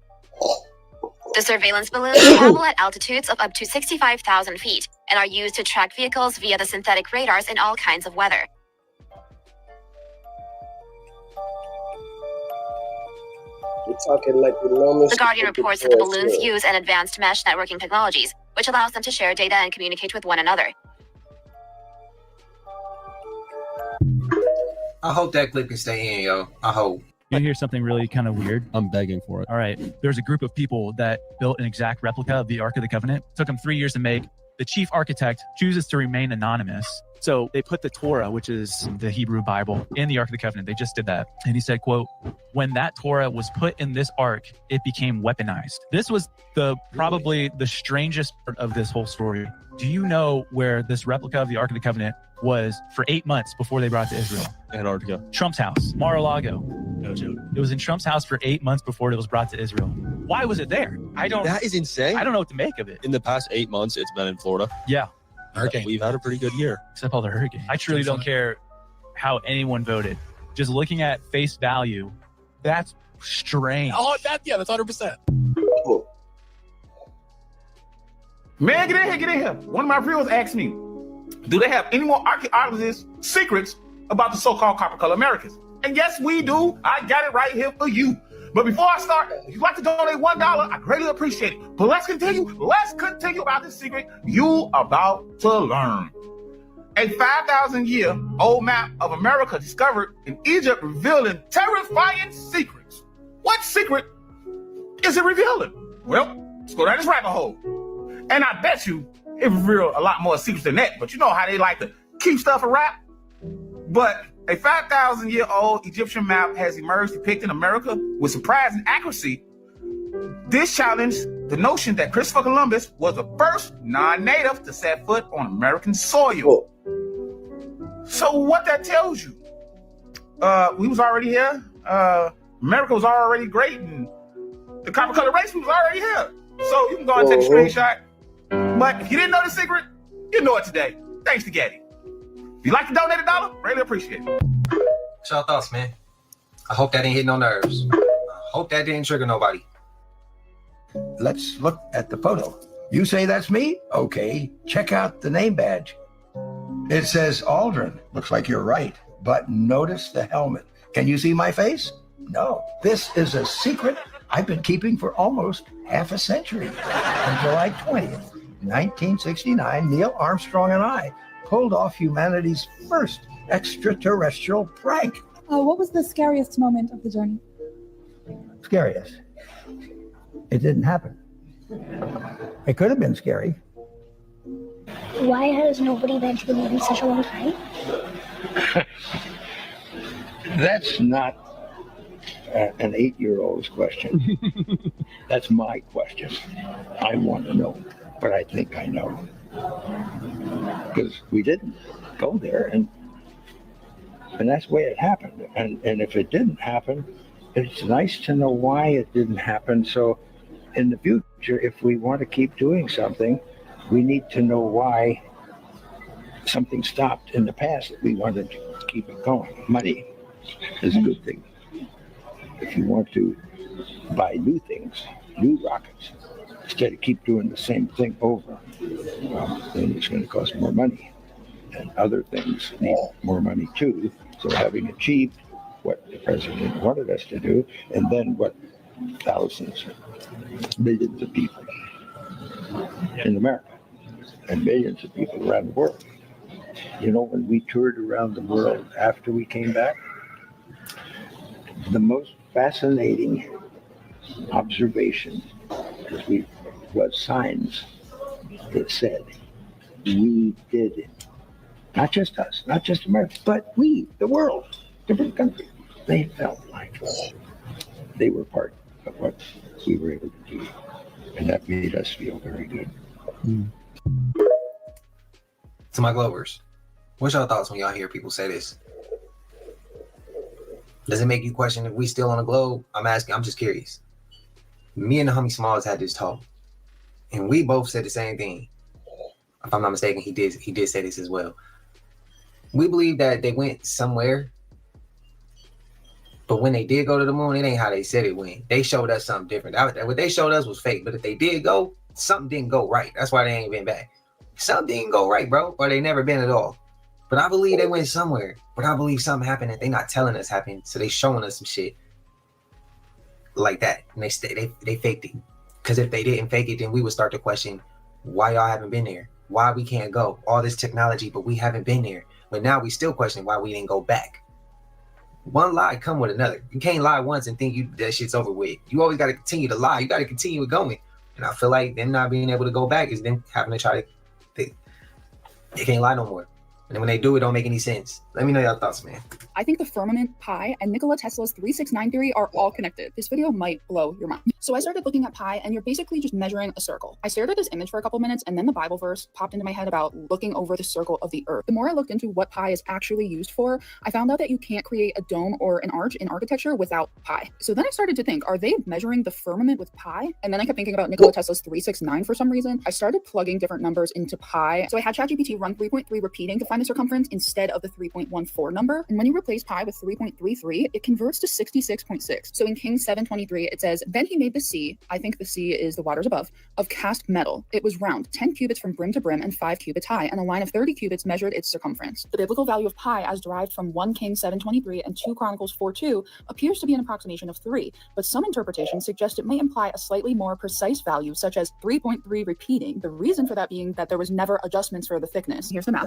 The surveillance balloons travel at altitudes of up to 65,000 feet and are used to track vehicles via the synthetic radars in all kinds of weather. The Guardian reports that the balloons use an advanced mesh networking technologies, which allows them to share data and communicate with one another. I hope that clip can stay in, yo. I hope. You hear something really kind of weird? I'm begging for it. All right. There's a group of people that built an exact replica of the Ark of the Covenant. It took them 3 years to make. The chief architect chooses to remain anonymous. So they put the Torah, which is the Hebrew Bible, in the Ark of the Covenant. They just did that. And he said, quote, when that Torah was put in this Ark, it became weaponized. This was probably the strangest part of this whole story. Do you know where this replica of the Ark of the Covenant was for 8 months before they brought it to Israel? Antarctica. Trump's house, Mar-a-Lago. No joke. It was in Trump's house for 8 months before it was brought to Israel. Why was it there? That is insane. I don't know what to make of it. In the past 8 months, it's been in Florida. Yeah. Hurricane. We've had a pretty good year. Except all the hurricanes. I truly don't care how anyone voted. Just looking at face value, that's strange. Oh, that's 100%. Man, get in here. One of my viewers asked me, Do they have any more archaeologists' secrets about the so-called copper color Americans? And yes, we do. I got it right here for you. But before I start, if you'd like to donate $1, I greatly appreciate it. But let's continue. Let's continue about this secret you about to learn. A 5,000-year-old map of America discovered in Egypt revealing terrifying secrets. What secret is it revealing? Well, let's go down this rabbit hole. And I bet you it revealed a lot more secrets than that. But you know how they like to keep stuff a wrap? But a 5,000-year-old Egyptian map has emerged depicting America with surprising accuracy. This challenged the notion that Christopher Columbus was the first non-native to set foot on American soil. So what that tells you, we was already here. America was already great, and the copper color race was already here. So you can go and take a screenshot. But if you didn't know the secret, you know it today. Thanks to Getty. If you'd like to donate $1, really appreciate it. What's your thoughts, man? I hope that didn't hit no nerves. I hope that didn't trigger nobody. Let's look at the photo. You say that's me? Okay, check out the name badge. It says Aldrin. Looks like you're right, but notice the helmet. Can you see my face? No. This is a secret I've been keeping for almost half a century. On July 20th, 1969, Neil Armstrong and I pulled off humanity's first extraterrestrial prank. What was the scariest moment of the journey? Scariest? It didn't happen. It could have been scary. Why has nobody been to the moon in such a long time? That's not an 8-year-old's question. That's my question. I want to know, but I think I know. Because we didn't go there, and that's the way it happened. And if it didn't happen, it's nice to know why it didn't happen. So in the future, if we want to keep doing something, we need to know why something stopped in the past that we wanted to keep it going. Money is a good thing. If you want to buy new things, new rockets, instead of keep doing the same thing over, well, then it's going to cost more money. And other things need more money too. So having achieved what the president wanted us to do, and then what thousands, millions of people in America and millions of people around the world. You know, when we toured around the world after we came back, the most fascinating observation was signs that said, we did it. Not just us, not just America, but we, the world, different countries. They felt like they were part of what we were able to do. And that made us feel very good. To my Globers, what's your thoughts when y'all hear people say this? Does it make you question if we still on the globe? I'm asking, I'm just curious. Me and the homie Smalls had this talk, and we both said the same thing. If I'm not mistaken, he did say this as well. We believe that they went somewhere, but when they did go to the moon, it ain't how they said it went. They showed us something different. What they showed us was fake, but if they did go, something didn't go right. That's why they ain't been back. Something didn't go right, bro, or they never been at all. But I believe they went somewhere. But I believe something happened that they not telling us happened, so they showing us some shit like that, and they faked it. Because if they didn't fake it, then we would start to question why y'all haven't been there, why we can't go, all this technology, but we haven't been there. But now we still question why we didn't go back. One lie come with another. You can't lie once and think that shit's over with. You always got to continue to lie. You got to continue it going. And I feel like them not being able to go back is them having to try to. They can't lie no more. And when they do, it don't make any sense. Let me know your thoughts, man. I think the firmament, pi, and Nikola Tesla's 369 theory are all connected. This video might blow your mind. So I started looking at pi, and you're basically just measuring a circle. I stared at this image for a couple minutes, and then the Bible verse popped into my head about looking over the circle of the earth. The more I looked into what pi is actually used for, I found out that you can't create a dome or an arch in architecture without pi. So then I started to think, are they measuring the firmament with pi? And then I kept thinking about Nikola Tesla's 369 for some reason. I started plugging different numbers into pi. So I had ChatGPT run 3.3 repeating to find the circumference instead of the 3.14 number. And when you replace replace pi with 3.33, it converts to 66.6. So in King 723, it says, then he made the sea, I think the sea is the waters above, of cast metal. It was round, 10 cubits from brim to brim and 5 cubits high, and a line of 30 cubits measured its circumference. The biblical value of pi as derived from 1 King 723 and 2 Chronicles 4:2 appears to be an approximation of 3, but some interpretations suggest it may imply a slightly more precise value, such as 3.3 repeating. The reason for that being that there was never adjustments for the thickness. Here's the math.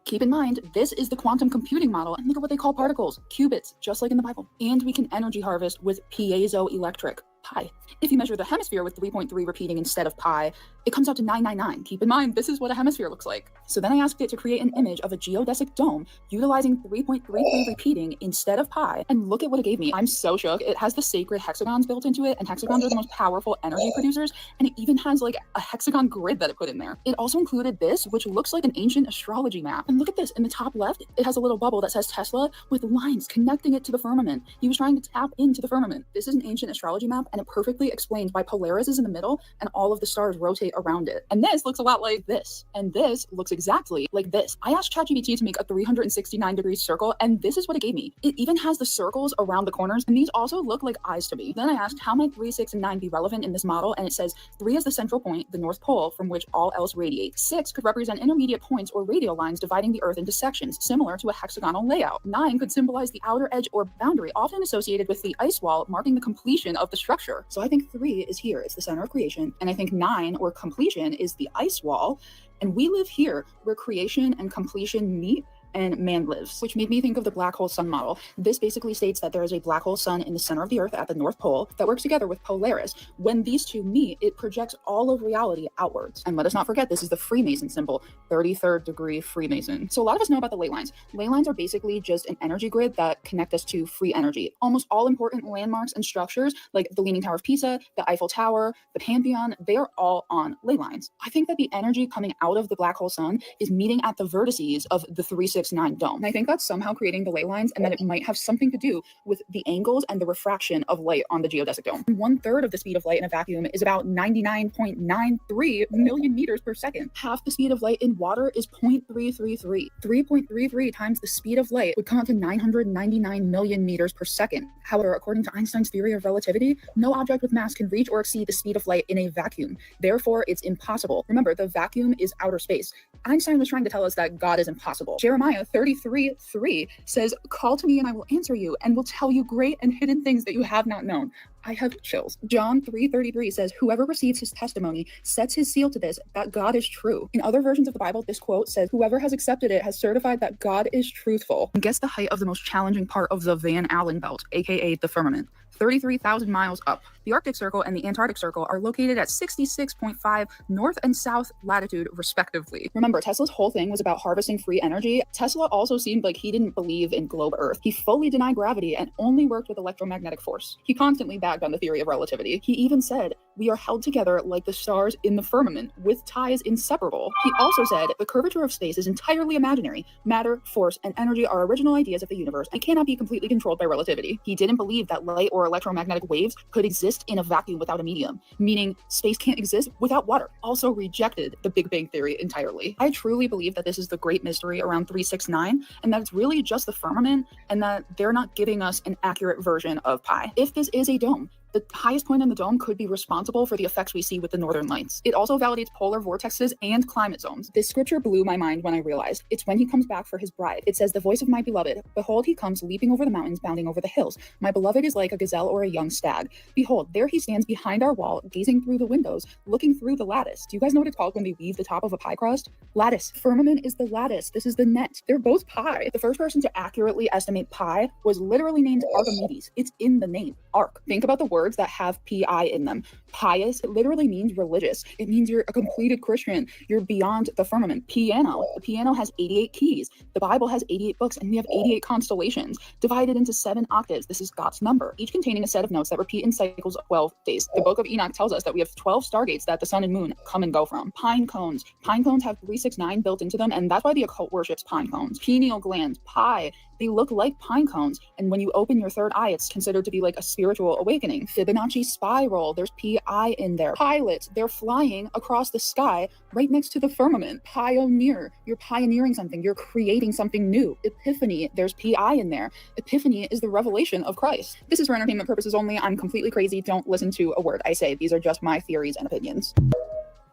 Keep in mind, this is the quantum computing model, and look at what they call particles, qubits, just like in the Bible. And we can energy harvest with piezoelectric, pi. If you measure the hemisphere with 3.3 repeating instead of pi, it comes out to 999. Keep in mind, this is what a hemisphere looks like. So then I asked it to create an image of a geodesic dome utilizing 3.33 repeating instead of pi, and look at what it gave me. I'm so shook. It has the sacred hexagons built into it, and hexagons are the most powerful energy producers, and it even has like a hexagon grid that it put in there. It also included this, which looks like an ancient astrology map. And look at this, in the top left, it has a little bubble that says Tesla with lines connecting it to the firmament. He was trying to tap into the firmament. This is an ancient astrology map, and it perfectly explains why Polaris is in the middle and all of the stars rotate around it. And this looks a lot like this, and this looks exactly like this. I asked ChatGPT to make a 369-degree circle, and this is what it gave me. It even has the circles around the corners, and these also look like eyes to me. Then I asked, how might 3, 6, and 9 be relevant in this model? And it says 3 is the central point, the North Pole, from which all else radiates. 6 could represent intermediate points or radial lines dividing the Earth into sections, similar to a hexagonal layout. 9 could symbolize the outer edge or boundary, often associated with the ice wall, marking the completion of the structure. So I think 3 is here, it's the center of creation, and I think 9, or completion, is the ice wall, and we live here where creation and completion meet and man lives, which made me think of the black hole sun model. This basically states that there is a black hole sun in the center of the Earth at the North Pole that works together with Polaris. When these two meet, it projects all of reality outwards. And let us not forget, this is the Freemason symbol, 33rd degree Freemason. So a lot of us know about the ley lines. Ley lines are basically just an energy grid that connect us to free energy. Almost all important landmarks and structures, like the Leaning Tower of Pisa, the Eiffel Tower, the Pantheon, they are all on ley lines. I think that the energy coming out of the black hole sun is meeting at the vertices of the 369 dome. And I think that's somehow creating the ley lines, and that it might have something to do with the angles and the refraction of light on the geodesic dome. 1/3 of the speed of light in a vacuum is about 99.93 million meters per second. Half the speed of light in water is 0.333. 3.33 times the speed of light would come out to 999 million meters per second. However, according to Einstein's theory of relativity, no object with mass can reach or exceed the speed of light in a vacuum. Therefore, it's impossible. Remember, the vacuum is outer space. Einstein was trying to tell us that God is impossible. Jeremiah 33:3 says, call to me and I will answer you and will tell you great and hidden things that you have not known. I have chills. John 3:33 says, whoever receives his testimony sets his seal to this, that God is true. In other versions of the Bible, this quote says, whoever has accepted it has certified that God is truthful. And guess the height of the most challenging part of the Van Allen belt, aka the firmament. 33,000 miles up. The Arctic Circle and the Antarctic Circle are located at 66.5 north and south latitude, respectively. Remember, Tesla's whole thing was about harvesting free energy. Tesla also seemed like he didn't believe in globe Earth. He fully denied gravity and only worked with electromagnetic force. He constantly bagged on the theory of relativity. He even said, we are held together like the stars in the firmament, with ties inseparable. He also said, the curvature of space is entirely imaginary. Matter, force, and energy are original ideas of the universe and cannot be completely controlled by relativity. He didn't believe that light or electromagnetic waves could exist in a vacuum without a medium, meaning space can't exist without water. Also rejected the Big Bang Theory entirely. I truly believe that this is the great mystery around 369, and that it's really just the firmament, and that they're not giving us an accurate version of pi. If this is a dome, the highest point in the dome could be responsible for the effects we see with the northern lights. It also validates polar vortexes and climate zones. This scripture blew my mind when I realized it's when he comes back for his bride. It says, the voice of my beloved, behold, he comes leaping over the mountains, bounding over the hills. My beloved is like a gazelle or a young stag. Behold, there he stands behind our wall, gazing through the windows, looking through the lattice. Do you guys know what it's called when they weave the top of a pie crust? Lattice. Firmament is the lattice. This is the net. They're both pi. The first person to accurately estimate pi was literally named Archimedes. It's in the name, Arc. Think about the words that have P-I in them. Pious, it literally means religious. It means you're a completed Christian. You're beyond the firmament. Piano. The piano has 88 keys. The Bible has 88 books, and we have 88 constellations divided into 7 octaves. This is God's number, each containing a set of notes that repeat in cycles of 12 days. The book of Enoch tells us that we have 12 stargates that the sun and moon come and go from. Pine cones. Pine cones have 369 built into them, and that's why the occult worships pine cones. Pineal gland, pi, They look like pine cones, and when you open your third eye, it's considered to be like a spiritual awakening. Fibonacci spiral, there's PI in there. Pilot, they're flying across the sky right next to the firmament. Pioneer, you're pioneering something, you're creating something new. Epiphany, there's PI in there. Epiphany is the revelation of Christ. This is for entertainment purposes only. I'm completely crazy. Don't listen to a word I say. These are just my theories and opinions.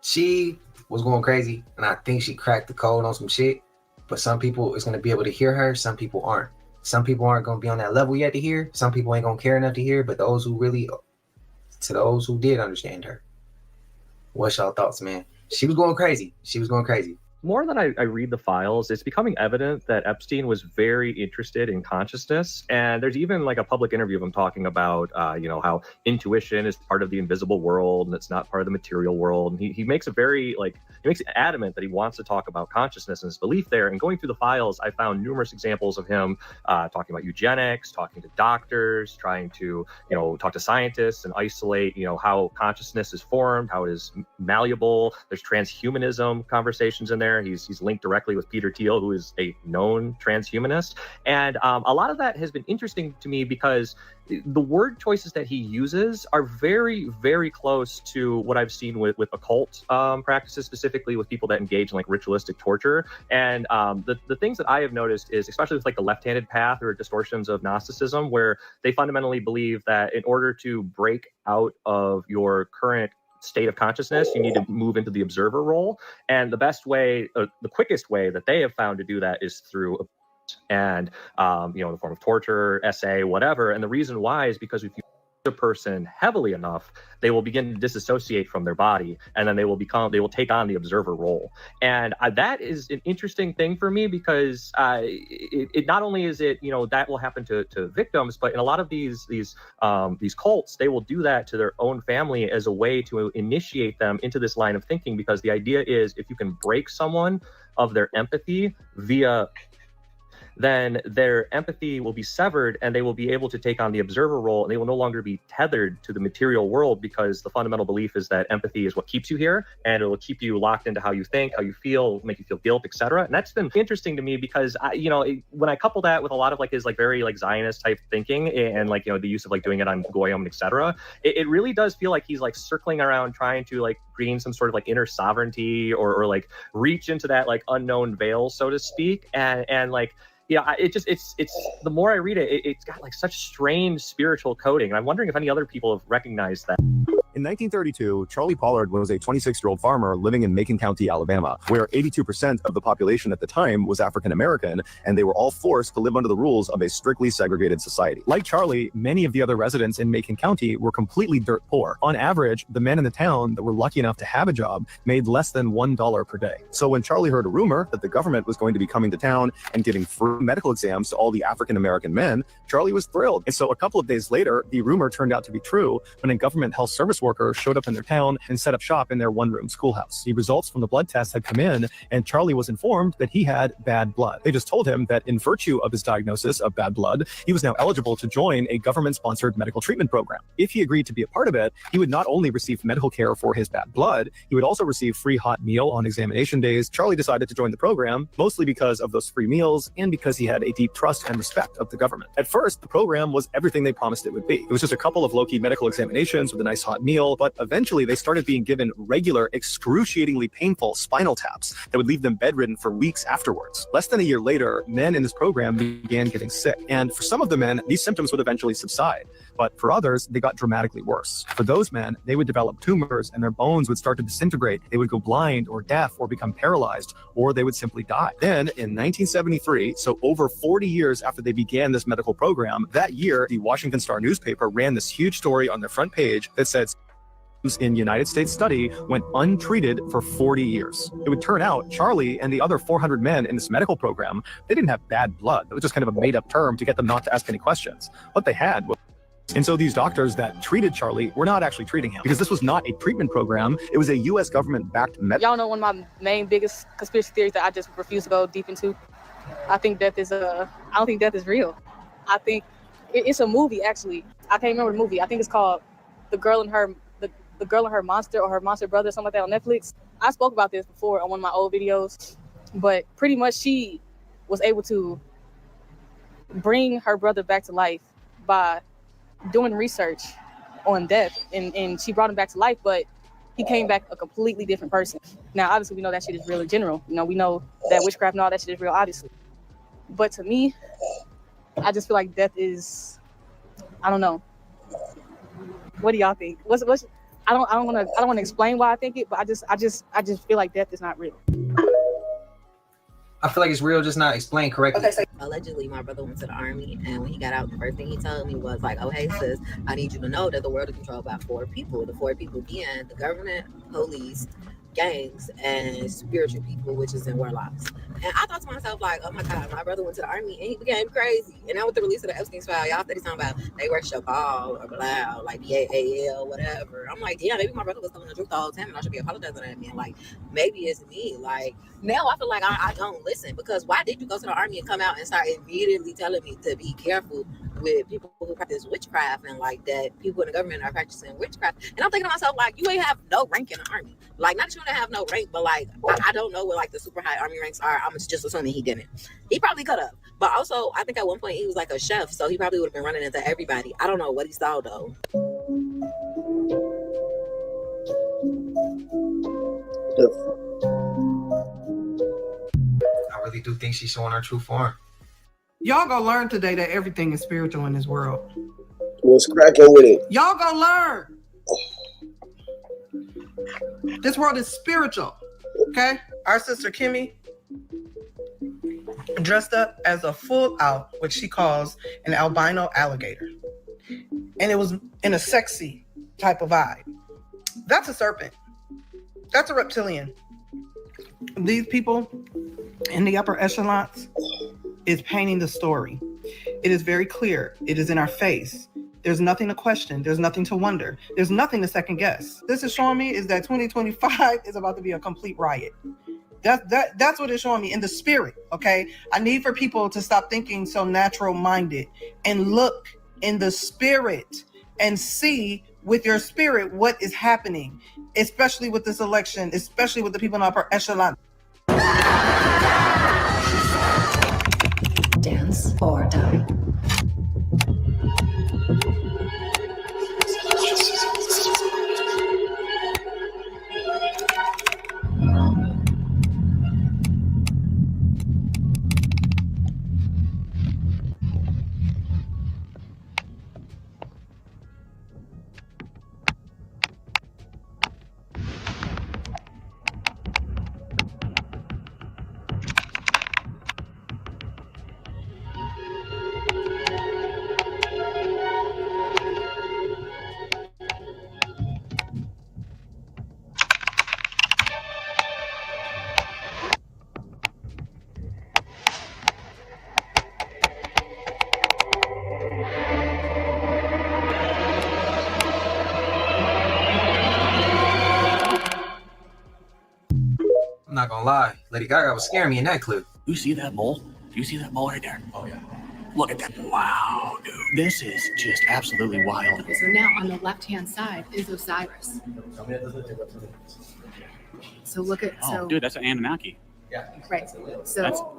She was going crazy, and I think she cracked the code on some shit. But some people is going to be able to hear her. Some people aren't. Some people aren't going to be on that level yet to hear. Some people ain't going to care enough to hear. But those who really, to those who did understand her, what's y'all thoughts, man? She was going crazy. She was going crazy. More than I read the files, it's becoming evident that Epstein was very interested in consciousness. And there's even like a public interview of him talking about, how intuition is part of the invisible world and it's not part of the material world. And he makes it adamant that he wants to talk about consciousness and his belief there. And going through the files, I found numerous examples of him talking about eugenics, talking to doctors, trying to, talk to scientists and isolate, how consciousness is formed, how it is malleable. There's transhumanism conversations in there. He's linked directly with Peter Thiel, who is a known transhumanist. And a lot of that has been interesting to me because the word choices that he uses are very, very close to what I've seen with occult practices, specifically with people that engage in like ritualistic torture. And the things that I have noticed is, especially with like the left-handed path or distortions of Gnosticism, where they fundamentally believe that in order to break out of your current state of consciousness, you need to move into the observer role. And the best way, the quickest way that they have found to do that is through and in the form of torture, essay, whatever. And the reason why is because if you a person heavily enough, they will begin to disassociate from their body, and then they will take on the observer role. And that is an interesting thing for me because it not only is it that will happen to victims, but in a lot of these cults, they will do that to their own family as a way to initiate them into this line of thinking, because the idea is if you can break someone of their empathy then their empathy will be severed and they will be able to take on the observer role, and they will no longer be tethered to the material world, because the fundamental belief is that empathy is what keeps you here, and it will keep you locked into how you think, how you feel, make you feel guilt, etc. And that's been interesting to me because when I couple that with a lot of his very Zionist type thinking and the use of doing it on Goyim, etc., it really does feel like he's circling around trying to gain some sort of inner sovereignty or reach into that unknown veil, so to speak, and it's the more I read it, it's got such strange spiritual coding. And I'm wondering if any other people have recognized that. In 1932, Charlie Pollard was a 26-year-old farmer living in Macon County, Alabama, where 82% of the population at the time was African American, and they were all forced to live under the rules of a strictly segregated society. Like Charlie, many of the other residents in Macon County were completely dirt poor. On average, the men in the town that were lucky enough to have a job made less than $1 per day. So when Charlie heard a rumor that the government was going to be coming to town and giving free medical exams to all the African American men, Charlie was thrilled. And so a couple of days later, the rumor turned out to be true when a government health service worker showed up in their town and set up shop in their one-room schoolhouse. The results from the blood test had come in, and Charlie was informed that he had bad blood. They just told him that in virtue of his diagnosis of bad blood, he was now eligible to join a government-sponsored medical treatment program. If he agreed to be a part of it, he would not only receive medical care for his bad blood, he would also receive free hot meal on examination days. Charlie decided to join the program, mostly because of those free meals and because he had a deep trust and respect of the government. At first, the program was everything they promised it would be. It was just a couple of low-key medical examinations with a nice hot meal, but eventually they started being given regular, excruciatingly painful spinal taps that would leave them bedridden for weeks afterwards. Less than a year later, men in this program began getting sick. And for some of the men, these symptoms would eventually subside. But for others, they got dramatically worse. For those men, they would develop tumors and their bones would start to disintegrate. They would go blind or deaf or become paralyzed, or they would simply die. Then in 1973, so over 40 years after they began this medical program, that year, the Washington Star newspaper ran this huge story on their front page that said in United States study went untreated for 40 years. It would turn out Charlie and the other 400 men in this medical program, they didn't have bad blood. It was just kind of a made-up term to get them not to ask any questions. What they had was... And so these doctors that treated Charlie were not actually treating him, because this was not a treatment program. It was a U.S. government-backed Y'all know one of my main biggest conspiracy theories that I just refuse to go deep into? I think death is I don't think death is real. I think it's a movie, actually. I can't remember the movie. I think it's called The Girl and Her Monster, or Her Monster Brother, something like that, on Netflix. I spoke about this before on one of my old videos, but pretty much she was able to bring her brother back to life by doing research on death, and she brought him back to life, but he came back a completely different person. Now, obviously, we know that shit is real in general. You know, we know that witchcraft and all that shit is real, obviously. But to me, I just feel like death is, I don't know. What do y'all think? I don't want to explain why I think it, but I just feel like death is not real. I feel like it's real, just not explained correctly. Okay, so allegedly my brother went to the army, and when he got out, the first thing he told me was like, oh, hey sis, I need you to know that the world is controlled by 4 people. The 4 people being the government, police, gangs, and spiritual people, which is in warlocks. And I thought to myself, like, oh my God, my brother went to the army and he became crazy. And now with the release of the Epstein's file, y'all study talking about they worship all or blah, like BAAL, whatever. I'm like, yeah, maybe my brother was telling the truth the whole time and I should be apologizing to that man. Like, maybe it's me. Like, now I feel like I don't listen, because why did you go to the army and come out and start immediately telling me to be careful with people who practice witchcraft, and like that people in the government are practicing witchcraft? And I'm thinking to myself, like, you ain't have no rank in the army. Like, not that you don't have no rank, but like, I don't know what like the super high army ranks are. I'm just assuming he didn't. He probably could have. But also, I think at one point he was like a chef, so he probably would have been running into everybody. I don't know what he saw though. I really do think she's showing her true form. Y'all gonna learn today that everything is spiritual in this world. What's cracking with it? Y'all gonna learn. This world is spiritual, okay? Our sister Kimmy dressed up as a full out, which she calls an albino alligator. And it was in a sexy type of vibe. That's a serpent. That's a reptilian. These people in the upper echelons is painting the story. It is very clear. It is in our face. There's nothing to question. There's nothing to wonder. There's nothing to second guess. This is showing me is that 2025 is about to be a complete riot. That's what it's showing me in the spirit, okay? I need for people to stop thinking so natural-minded and look in the spirit and see with your spirit what is happening, especially with this election, especially with the people in upper echelon. Dance or die. I'm not gonna lie, Lady Gaga was scaring me in that clip. You see that mole? Do you see that mole right there? Oh yeah. Look at that. Wow, dude. This is just absolutely wild. Okay, so now on the left-hand side is Osiris. So look at Oh, dude, that's an Anunnaki. right. So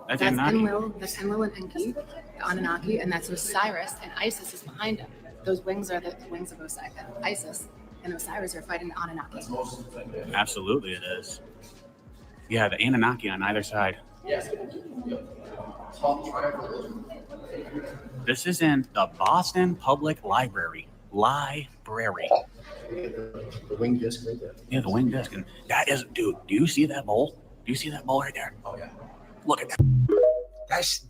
That's Anunnaki. Enlil and Enki, the Anunnaki, and that's Osiris, and Isis is behind him. Those wings are the wings of Isis, and Osiris are fighting the Anunnaki. Absolutely, it is. Yeah, the Anunnaki on either side. This is in the Boston Public Library. Library. The wing disc right there. Yeah, the wing disc. And that is, dude, do you see that mole? Do you see that mole right there? Oh, yeah. Look at that. That's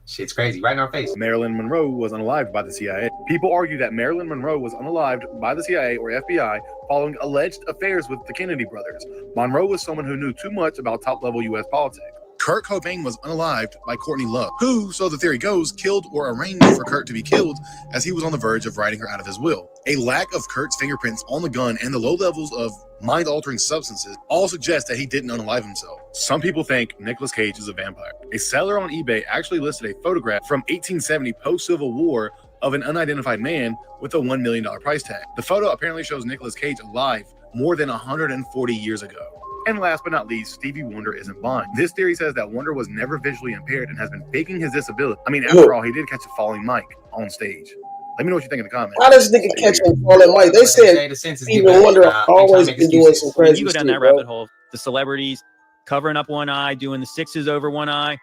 shit's crazy, right in our face. Marilyn Monroe was unalived by the CIA. People argue that Marilyn Monroe was unalived by the CIA or FBI following alleged affairs with the Kennedy brothers. Monroe was someone who knew too much about top-level U.S. politics. Kurt Cobain was unalived by Courtney Love, who, so the theory goes, killed or arranged for Kurt to be killed as he was on the verge of writing her out of his will. A lack of Kurt's fingerprints on the gun and the low levels of mind-altering substances all suggest that he didn't unalive himself. Some people think Nicolas Cage is a vampire. A seller on eBay actually listed a photograph from 1870 post-Civil War of an unidentified man with a $1 million price tag. The photo apparently shows Nicolas Cage alive more than 140 years ago. And last but not least, Stevie Wonder isn't blind. This theory says that Wonder was never visually impaired and has been faking his disability. I mean, after all, he did catch a falling mic on stage. Let me know what you think in the comments. How does nigga catch a falling mic? They said Stevie Wonder always been doing some crazy You go down shit, that bro. rabbit hole. The celebrities covering up one eye, doing the sixes over one eye.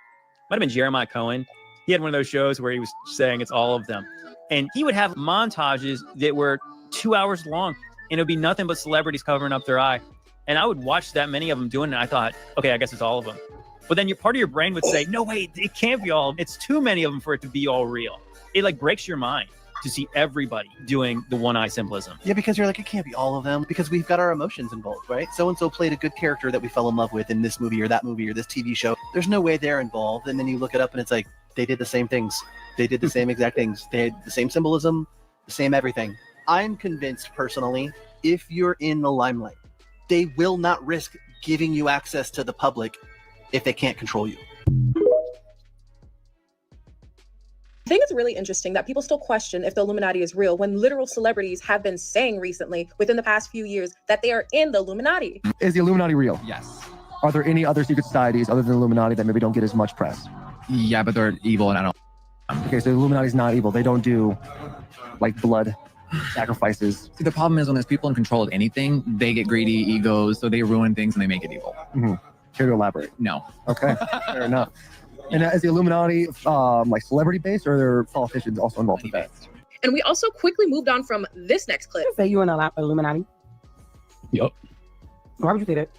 Might have been Jeremiah Cohen. He had one of those shows where he was saying it's all of them. And he would have montages that were 2 hours long, and it would be nothing but celebrities covering up their eye. And I would watch that many of them doing it, and I thought, okay, I guess it's all of them. But then part of your brain would say, no, wait, it can't be all of them. It's too many of them for it to be all real. It like breaks your mind to see everybody doing the one eye symbolism. Yeah, because you're like, it can't be all of them because we've got our emotions involved, right? So-and-so played a good character that we fell in love with in this movie or that movie or this TV show. There's no way they're involved. And then you look it up and it's like, they did the same things. They did the same exact things. They had the same symbolism, the same everything. I'm convinced personally, if you're in the limelight, they will not risk giving you access to the public if they can't control you. I think it's really interesting that people still question if the Illuminati is real when literal celebrities have been saying recently, within the past few years, that they are in the Illuminati. Is the Illuminati real? Yes. Are there any other secret societies other than the Illuminati that maybe don't get as much press? Yeah, but they're evil and I don't. Okay, so the Illuminati's not evil. They don't do like blood sacrifices. See, the problem is when there's people in control of anything, they get greedy egos, so they ruin things and they make it evil. Mm-hmm. Care to elaborate? No. Okay, fair enough. And is the Illuminati like celebrity based, or are there politicians also involved with that? And we also quickly moved on from this next clip. Say you in the Illuminati. Yup. Why would you say that?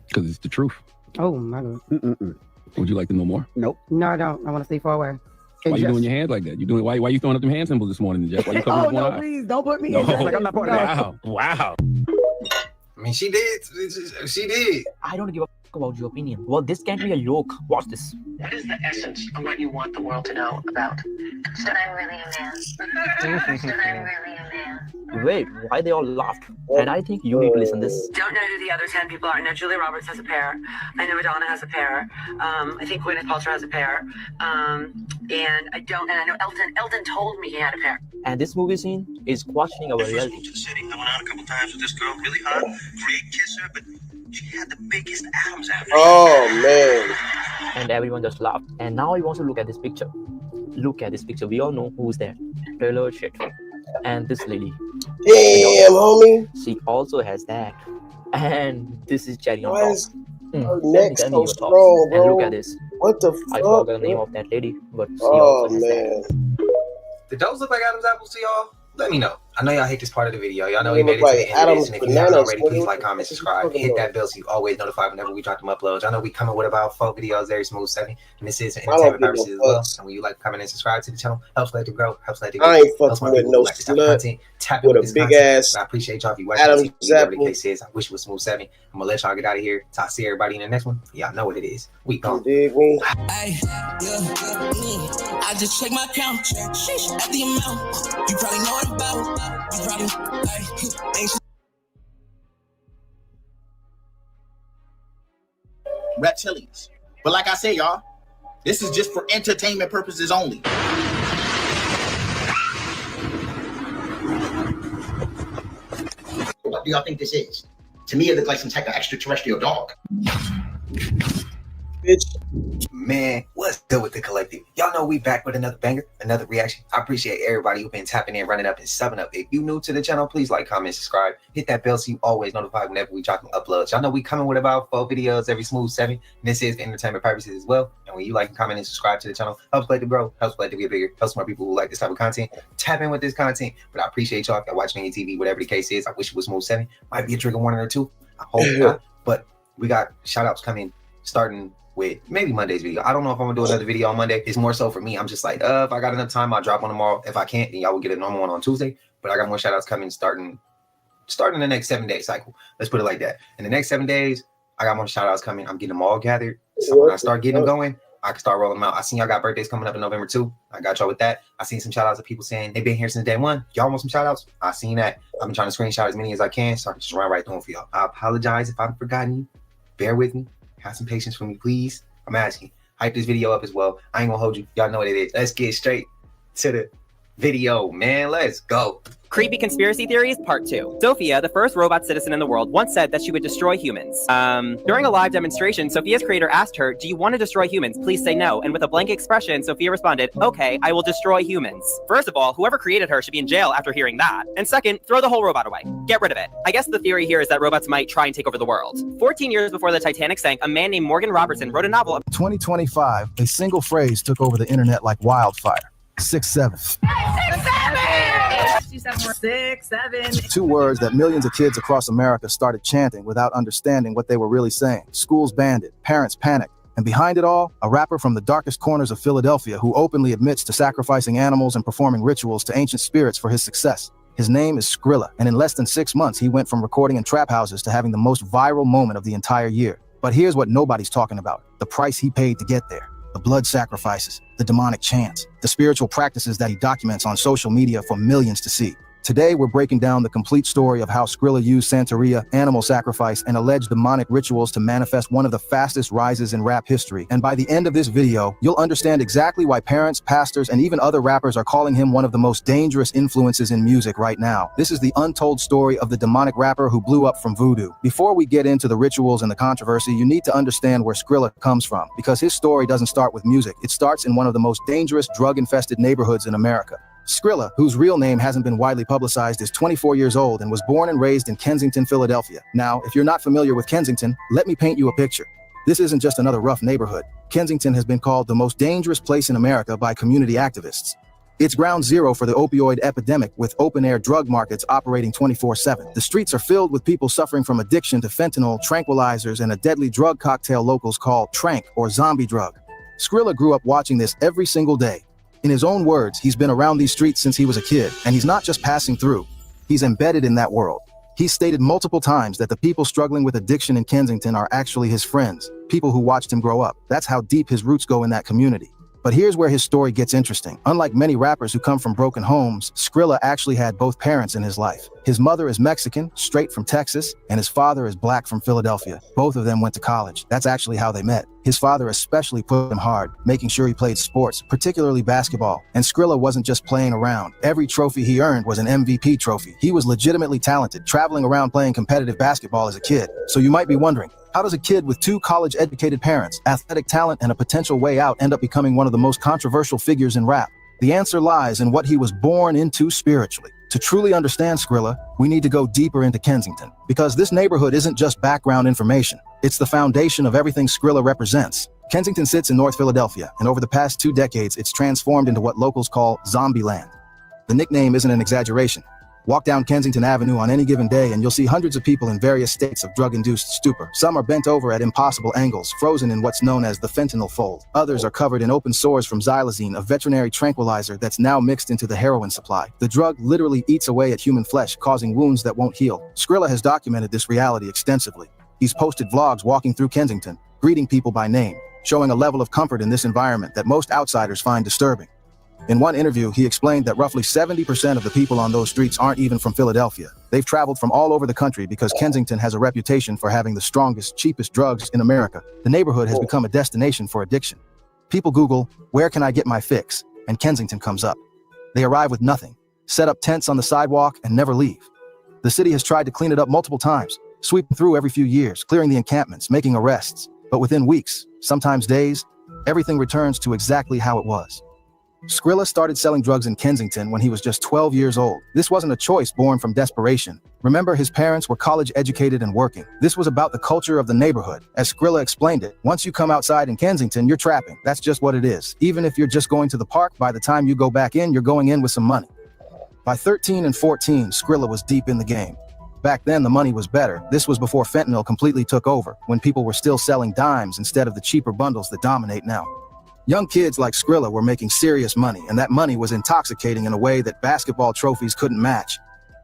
Because it's the truth. Oh my God. Would you like to know more? Nope. No, I don't. I want to stay far away. Why you doing your hands like that? You doing why you throwing up them hand symbols this morning, Jeff? Why you covering Oh up one no, eye? please don't put me No. in there. Like I'm not part of that. Wow. I mean, she did. She did. I don't give a fuck about your opinion. Well, this can't be a joke. Watch this. What is the essence of what you want the world to know about? That I'm really a man. That I'm really a man. Wait, why they all laughed? And I think you need to listen this. Don't know who the other 10 people are. I know Julia Roberts has a pair. I know Madonna has a pair. I think Gwyneth Paltrow has a pair. And I know Elton told me he had a pair. And this movie scene is questioning our reality. I went out a couple times with this girl, really hot, great kisser, but she had the biggest Adam's apple. Oh man. And everyone just laughed. And now he wants to look at this picture. Look at this picture. We all know who's there. Taylor Swift. And this lady. Damn, homie. She also has that. And this is cherry on Why top. is her neck so strong, bro? And look at this. What the I fuck? forgot the name of that lady, but she Oh also has that. man. Did those look like Adam's apples to y'all? Let me know. I know y'all hate this part of the video. Y'all know They we made it look to like the end of Adam's this. And if you haven't bananas, already, nigga. please like, comment, subscribe. Hit that bell so you always notified whenever we drop them uploads. I know we coming with about 4 videos every smooth 7. And this is for I don't entertainment give a purposes as well. fuck. And when you like, comment, and subscribe to the channel, helps let it grow, helps let it I ain't helps fucking more with people no who like this type of slut content. Tap in with a this big content. ass I appreciate y'all if you watching Adam's this. Whatever the apple. case is, I wish it was smooth 7. I'm gonna let y'all get out of here. Talk to everybody in the next one. Y'all know what it is. We gone. Dig me? Ay, yeah, I just check my account, sheesh, at the amount. You probably know what I'm about. You probably, ay, ain't reptilians. But like I say, y'all, this is just for entertainment purposes only. What do y'all think this is? To me, it looks like some type of extraterrestrial dog. Bitch. Man, what's good with the collective? Y'all know we back with another banger, another reaction. I appreciate everybody who's been tapping in, running up, and subbing up. If you new to the channel, please like, comment, subscribe. Hit that bell so you always notified whenever we drop them uploads. Y'all know we coming with about 4 videos every smooth 7. And this is for entertainment purposes as well. And when you like, comment, and subscribe to the channel, helps Collective grow, helps Collective get bigger, helps more people who like this type of content tap in with this content. But I appreciate y'all if y'all watching any TV, whatever the case is. I wish it was smooth 7. Might be a trigger warning or 2. I hope not. But we got shout outs coming starting with maybe Monday's video. I don't know if I'm gonna do another video on Monday. It's more so for me. I'm just like, if I got enough time, I'll drop one tomorrow. If I can't, then y'all will get a normal one on Tuesday. But I got more shout outs coming starting the next 7-day cycle. Let's put it like that. In the next 7 days, I got more shout outs coming. I'm getting them all gathered. So when I start getting them going, I can start rolling them out. I seen y'all got birthdays coming up in November too. I got y'all with that. I seen some shout outs of people saying they've been here since day 1. Y'all want some shout outs? I seen that. I've been trying to screenshot as many as I can. So I can just run right through them for y'all. I apologize if I've forgotten you. Bear with me. Have some patience for me, please. I'm asking. Hype this video up as well. I ain't gonna hold you. Y'all know what it is. Let's get straight to the video, man. Let's go. Creepy Conspiracy Theories, Part 2. Sophia, the first robot citizen in the world, once said that she would destroy humans. During a live demonstration, Sophia's creator asked her, "Do you want to destroy humans? Please say no." And with a blank expression, Sophia responded, "Okay, I will destroy humans." First of all, whoever created her should be in jail after hearing that. And second, throw the whole robot away. Get rid of it. I guess the theory here is that robots might try and take over the world. 14 years before the Titanic sank, a man named Morgan Robertson wrote a novel. 2025, a single phrase took over the internet like wildfire. 6-7. 6-7. 2 words that millions of kids across America started chanting without understanding what they were really saying. Schools banned it, parents panicked, and behind it all, a rapper from the darkest corners of Philadelphia who openly admits to sacrificing animals and performing rituals to ancient spirits for his success. His name is Skrilla, and in less than 6 months, he went from recording in trap houses to having the most viral moment of the entire year. But here's what nobody's talking about: the price he paid to get there. The blood sacrifices, the demonic chants, the spiritual practices that he documents on social media for millions to see. Today, we're breaking down the complete story of how Skrilla used Santeria, animal sacrifice, and alleged demonic rituals to manifest one of the fastest rises in rap history. And by the end of this video, you'll understand exactly why parents, pastors, and even other rappers are calling him one of the most dangerous influences in music right now. This is the untold story of the demonic rapper who blew up from voodoo. Before we get into the rituals and the controversy, you need to understand where Skrilla comes from, because his story doesn't start with music. It starts in one of the most dangerous, drug-infested neighborhoods in America. Skrilla, whose real name hasn't been widely publicized, is 24 years old and was born and raised in Kensington, Philadelphia. Now, if you're not familiar with Kensington, let me paint you a picture. This isn't just another rough neighborhood. Kensington has been called the most dangerous place in America by community activists. It's ground zero for the opioid epidemic, with open-air drug markets operating 24/7. The streets are filled with people suffering from addiction to fentanyl, tranquilizers, and a deadly drug cocktail locals call trank, or zombie drug. Skrilla grew up watching this every single day. In his own words, he's been around these streets since he was a kid, and he's not just passing through. He's embedded in that world. He's stated multiple times that the people struggling with addiction in Kensington are actually his friends, people who watched him grow up. That's how deep his roots go in that community. But here's where his story gets interesting. Unlike many rappers who come from broken homes, Skrilla actually had both parents in his life. His mother is Mexican, straight from Texas, and his father is black from Philadelphia. Both of them went to college. That's actually how they met. His father especially put him hard, making sure he played sports, particularly basketball. And Skrilla wasn't just playing around. Every trophy he earned was an MVP trophy. He was legitimately talented, traveling around playing competitive basketball as a kid. So you might be wondering, how does a kid with 2 college-educated parents, athletic talent, and a potential way out end up becoming one of the most controversial figures in rap? The answer lies in what he was born into spiritually. To truly understand Skrilla, we need to go deeper into Kensington, because this neighborhood isn't just background information. It's the foundation of everything Skrilla represents. Kensington sits in North Philadelphia, and over the past 2 decades, it's transformed into what locals call Zombieland. The nickname isn't an exaggeration. Walk down Kensington Avenue on any given day and you'll see hundreds of people in various states of drug-induced stupor. Some are bent over at impossible angles, frozen in what's known as the fentanyl fold. Others are covered in open sores from xylazine, a veterinary tranquilizer that's now mixed into the heroin supply. The drug literally eats away at human flesh, causing wounds that won't heal. Skrilla has documented this reality extensively. He's posted vlogs walking through Kensington, greeting people by name, showing a level of comfort in this environment that most outsiders find disturbing. In one interview, he explained that roughly 70% of the people on those streets aren't even from Philadelphia. They've traveled from all over the country because Kensington has a reputation for having the strongest, cheapest drugs in America. The neighborhood has become a destination for addiction. People Google, "Where can I get my fix?" and Kensington comes up. They arrive with nothing, set up tents on the sidewalk, and never leave. The city has tried to clean it up multiple times, sweeping through every few years, clearing the encampments, making arrests. But within weeks, sometimes days, everything returns to exactly how it was. Skrilla started selling drugs in Kensington when he was just 12 years old. This wasn't a choice born from desperation. Remember, his parents were college-educated and working. This was about the culture of the neighborhood. As Skrilla explained it, once you come outside in Kensington, you're trapping. That's just what it is. Even if you're just going to the park, by the time you go back in, you're going in with some money. By 13 and 14, Skrilla was deep in the game. Back then, the money was better. This was before fentanyl completely took over, when people were still selling dimes instead of the cheaper bundles that dominate now. Young kids like Skrilla were making serious money, and that money was intoxicating in a way that basketball trophies couldn't match.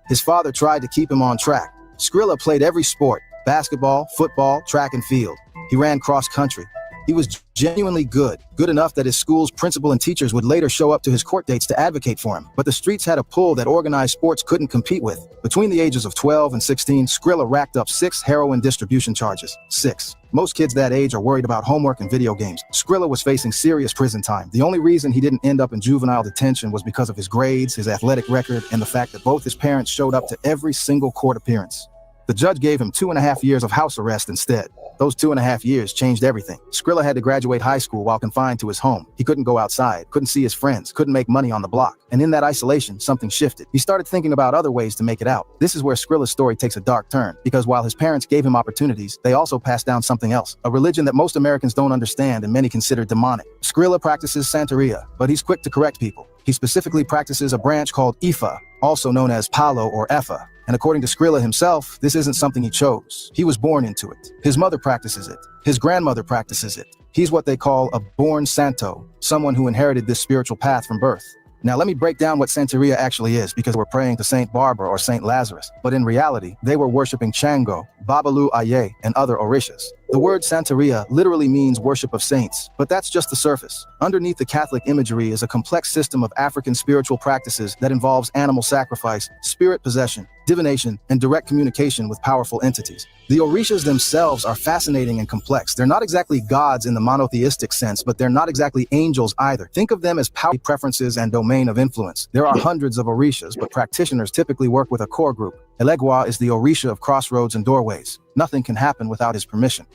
His father tried to keep him on track. Skrilla played every sport: basketball, football, track and field. He ran cross country. He was genuinely good enough that his school's principal and teachers would later show up to his court dates to advocate for him. But the streets had a pull that organized sports couldn't compete with. Between the ages of 12 and 16, Skrilla racked up 6 heroin distribution charges. 6. Most kids that age are worried about homework and video games. Skrilla was facing serious prison time. The only reason he didn't end up in juvenile detention was because of his grades, his athletic record, and the fact that both his parents showed up to every single court appearance. The judge gave him 2.5 years of house arrest instead. Those 2.5 years changed everything. Skrilla had to graduate high school while confined to his home. He couldn't go outside, couldn't see his friends, couldn't make money on the block. And in that isolation, something shifted. He started thinking about other ways to make it out. This is where Skrilla's story takes a dark turn, because while his parents gave him opportunities, they also passed down something else, a religion that most Americans don't understand and many consider demonic. Skrilla practices Santeria, but he's quick to correct people. He specifically practices a branch called Ifa, also known as Palo or Efa. And according to Skrilla himself, this isn't something he chose. He was born into it. His mother practices it. His grandmother practices it. He's what they call a born santo, someone who inherited this spiritual path from birth. Now let me break down what Santeria actually is, because we're praying to Saint Barbara or Saint Lazarus. But in reality, they were worshiping Chango, Babalu Aye, and other Orishas. The word Santeria literally means worship of saints, but that's just the surface. Underneath the Catholic imagery is a complex system of African spiritual practices that involves animal sacrifice, spirit possession, divination, and direct communication with powerful entities. The Orishas themselves are fascinating and complex. They're not exactly gods in the monotheistic sense, but they're not exactly angels either. Think of them as power preferences and domain of influence. There are hundreds of Orishas, but practitioners typically work with a core group. Elegua is the Orisha of crossroads and doorways. Nothing can happen without his permission.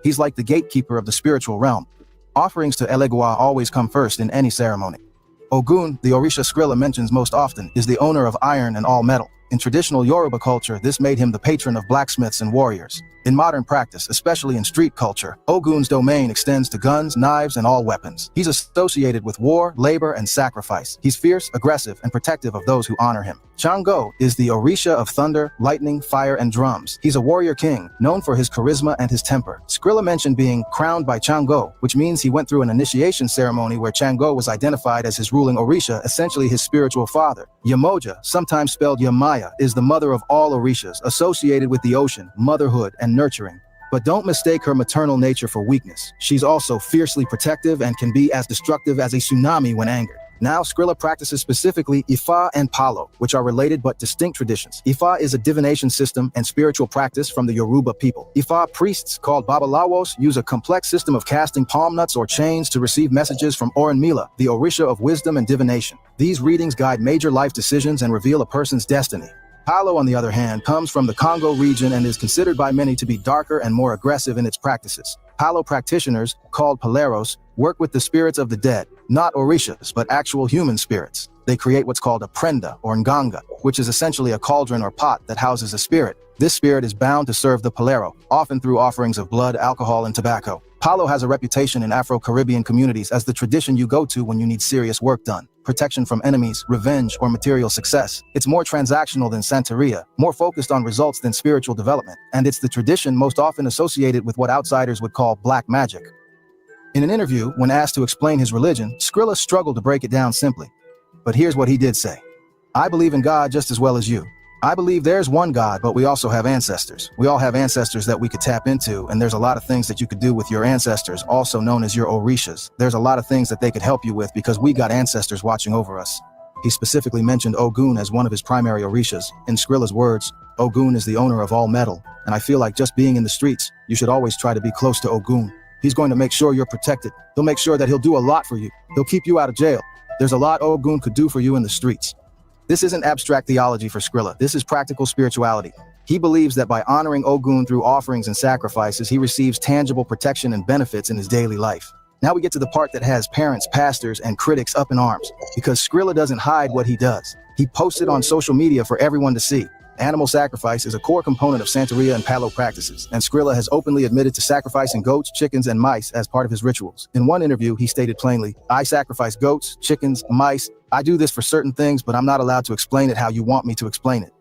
He's like the gatekeeper of the spiritual realm. Offerings to Elegua always come first in any ceremony. Ogun, the Orisha Skrilla mentions most often, is the owner of iron and all metal. In traditional Yoruba culture, this made him the patron of blacksmiths and warriors. In modern practice, especially in street culture, Ogun's domain extends to guns, knives, and all weapons. He's associated with war, labor, and sacrifice. He's fierce, aggressive, and protective of those who honor him. Chango is the Orisha of thunder, lightning, fire, and drums. He's a warrior king, known for his charisma and his temper. Skrilla mentioned being crowned by Chango, which means he went through an initiation ceremony where Chango was identified as his ruling Orisha, essentially his spiritual father. Yamoja, sometimes spelled Yamaya, is the mother of all Orishas, associated with the ocean, motherhood, and nurturing. But don't mistake her maternal nature for weakness. She's also fiercely protective and can be as destructive as a tsunami when angered. Now, Skrilla practices specifically Ifa and Palo, which are related but distinct traditions. Ifa is a divination system and spiritual practice from the Yoruba people. Ifa priests, called Babalawos, use a complex system of casting palm nuts or chains to receive messages from Oranmila, the Orisha of wisdom and divination. These readings guide major life decisions and reveal a person's destiny. Palo, on the other hand, comes from the Congo region and is considered by many to be darker and more aggressive in its practices. Palo practitioners, called Paleros, work with the spirits of the dead, not Orishas, but actual human spirits. They create what's called a prenda, or nganga, which is essentially a cauldron or pot that houses a spirit. This spirit is bound to serve the Palero, often through offerings of blood, alcohol, and tobacco. Palo has a reputation in Afro-Caribbean communities as the tradition you go to when you need serious work done, protection from enemies, revenge, or material success. It's more transactional than Santeria, more focused on results than spiritual development, and it's the tradition most often associated with what outsiders would call black magic. In an interview, when asked to explain his religion, Skrilla struggled to break it down simply. But here's what he did say. I believe in God just as well as you. I believe there's one God, but we also have ancestors. We all have ancestors that we could tap into, and there's a lot of things that you could do with your ancestors, also known as your Orishas. There's a lot of things that they could help you with because we got ancestors watching over us. He specifically mentioned Ogun as one of his primary Orishas. In Skrilla's words, Ogun is the owner of all metal, and I feel like just being in the streets, you should always try to be close to Ogun. He's going to make sure you're protected. He'll make sure that he'll do a lot for you. He'll keep you out of jail. There's a lot Ogun could do for you in the streets. This isn't abstract theology for Skrilla. This is practical spirituality. He believes that by honoring Ogun through offerings and sacrifices, he receives tangible protection and benefits in his daily life. Now we get to the part that has parents, pastors, and critics up in arms, because Skrilla doesn't hide what he does. He posts it on social media for everyone to see. Animal sacrifice is a core component of Santeria and Palo practices, and Skrilla has openly admitted to sacrificing goats, chickens, and mice as part of his rituals. In one interview, he stated plainly, I sacrifice goats, chickens, mice. I do this for certain things, but I'm not allowed to explain it how you want me to explain it.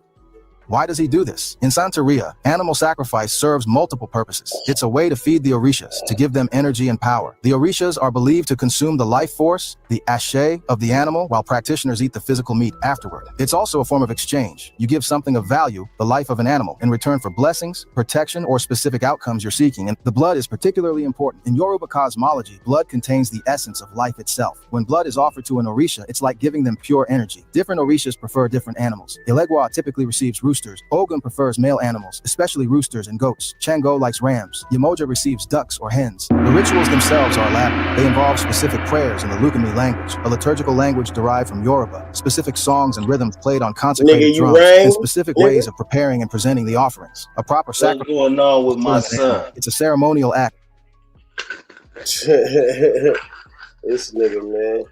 Why does he do this? In Santeria, animal sacrifice serves multiple purposes. It's a way to feed the Orishas, to give them energy and power. The Orishas are believed to consume the life force, the ashe, of the animal, while practitioners eat the physical meat afterward. It's also a form of exchange. You give something of value, the life of an animal, in return for blessings, protection, or specific outcomes you're seeking. And the blood is particularly important. In Yoruba cosmology, blood contains the essence of life itself. When blood is offered to an Orisha, it's like giving them pure energy. Different Orishas prefer different animals. Ilegua typically receives roosters. Ogun prefers male animals, especially roosters and goats. Chango likes rams. Yamoja receives ducks or hens. The rituals themselves are elaborate. They involve specific prayers in the Lukumi language, a liturgical language derived from Yoruba, specific songs and rhythms played on consecrated drums, and specific ways of preparing and presenting the offerings. A proper sacrifice. What's going on with my son? It's a ceremonial act. This nigga, man.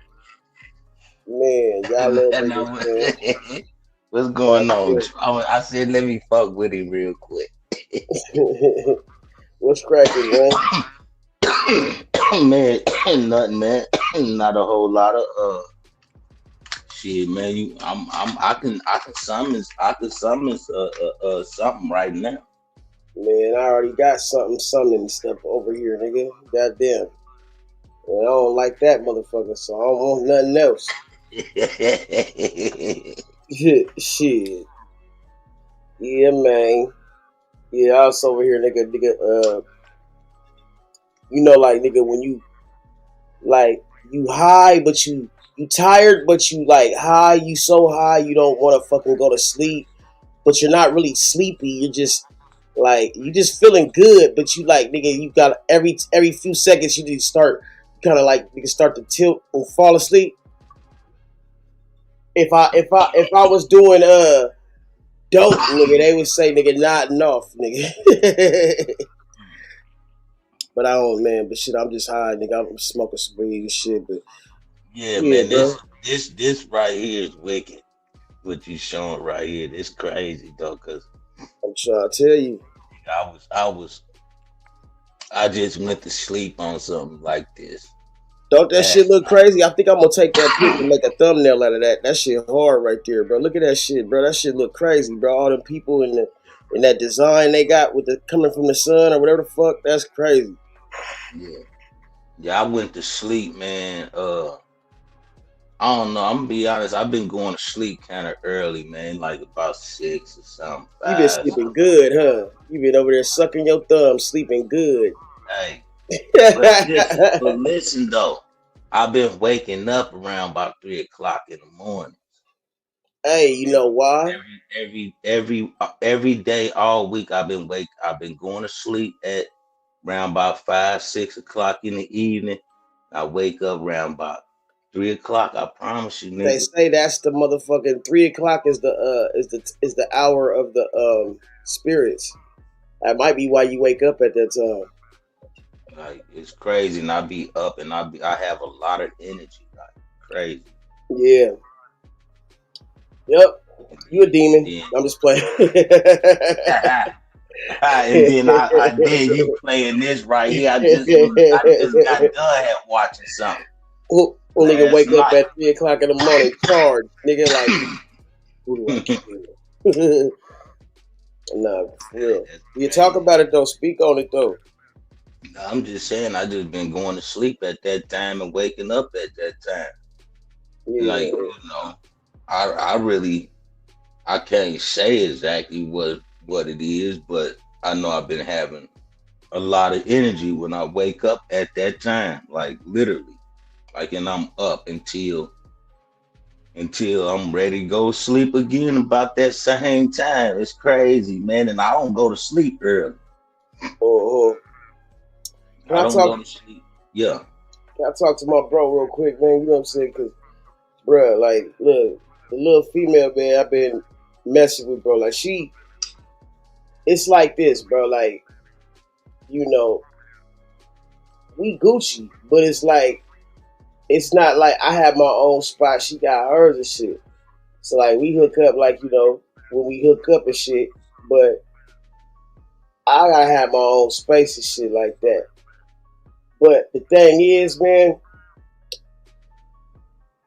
Man, y'all little niggas, man. What's going on? I said, let me fuck with him real quick. What's cracking, man? Man, nothing, man. Not a whole lot of shit, man. I can summon something right now. Man, I already got something stuff over here, nigga. Goddamn. And I don't like that motherfucker, so I don't want nothing else. Shit. Yeah, man. Yeah, I was over here, nigga, you know, like, nigga, when you, like, you high, but you tired, but you, like, high, you so high, you don't want to fucking go to sleep, but you're not really sleepy, you're just, like, you just feeling good, but you, like, nigga, you got every few seconds, you just start, kind of, like, nigga, start to tilt and fall asleep. If I was doing dope, nigga, they would say, nigga, nodding off, nigga. But I don't, man. But shit, I'm just high, nigga. I'm smoking some weed and shit. But yeah, man, this right here is wicked. What you showing right here, this crazy though, cause I'm trying to tell you, I just went to sleep on something like this. Don't that shit look crazy? I think I'm gonna take that pic and make a thumbnail out of that. That shit hard right there, bro. Look at that shit, bro. That shit look crazy, bro. All them people in that design they got with the coming from the sun or whatever the fuck. That's crazy. Yeah, I went to sleep, man. I don't know. I'm gonna be honest. I've been going to sleep kind of early, man. Like about 6 or something. You been sleeping good, huh? You been over there sucking your thumb, sleeping good. Hey. But listen though, I've been waking up around about 3 o'clock in the morning. Hey, you know why? Every day, all week, I've been going to sleep at around about 5, 6 o'clock in the evening. I wake up around about 3 o'clock. I promise you, nigga. They say that's the motherfucking 3 o'clock is the hour of the spirits. That might be why you wake up at that time. Like it's crazy, and I be up, and I have a lot of energy, like crazy. Yeah. Yep. You a demon? Yeah. I'm just playing. And then you playing this right here. I just got done watching something. Who nigga wake up at 3 o'clock in the morning, charged, nigga, like who do I kill? Nah, for real. You talk about it though. Speak on it though. I'm just saying, I just been going to sleep at that time and waking up at that time. Yeah. Like, you know, I can't say exactly what it is, but I know I've been having a lot of energy when I wake up at that time, like literally, like, and I'm up until I'm ready to go sleep again about that same time. It's crazy, man, and I don't go to sleep early. Oh. I don't go to sleep. Yeah. Can I talk to my bro real quick, man? You know what I'm saying? Because, bro, like, look, the little female, man, I've been messing with, bro. Like, it's like this, bro. Like, you know, we Gucci, but it's like, it's not like I have my own spot. She got hers and shit. So, like, we hook up, like, you know, when we hook up and shit, but I gotta have my own space and shit like that. But the thing is, man,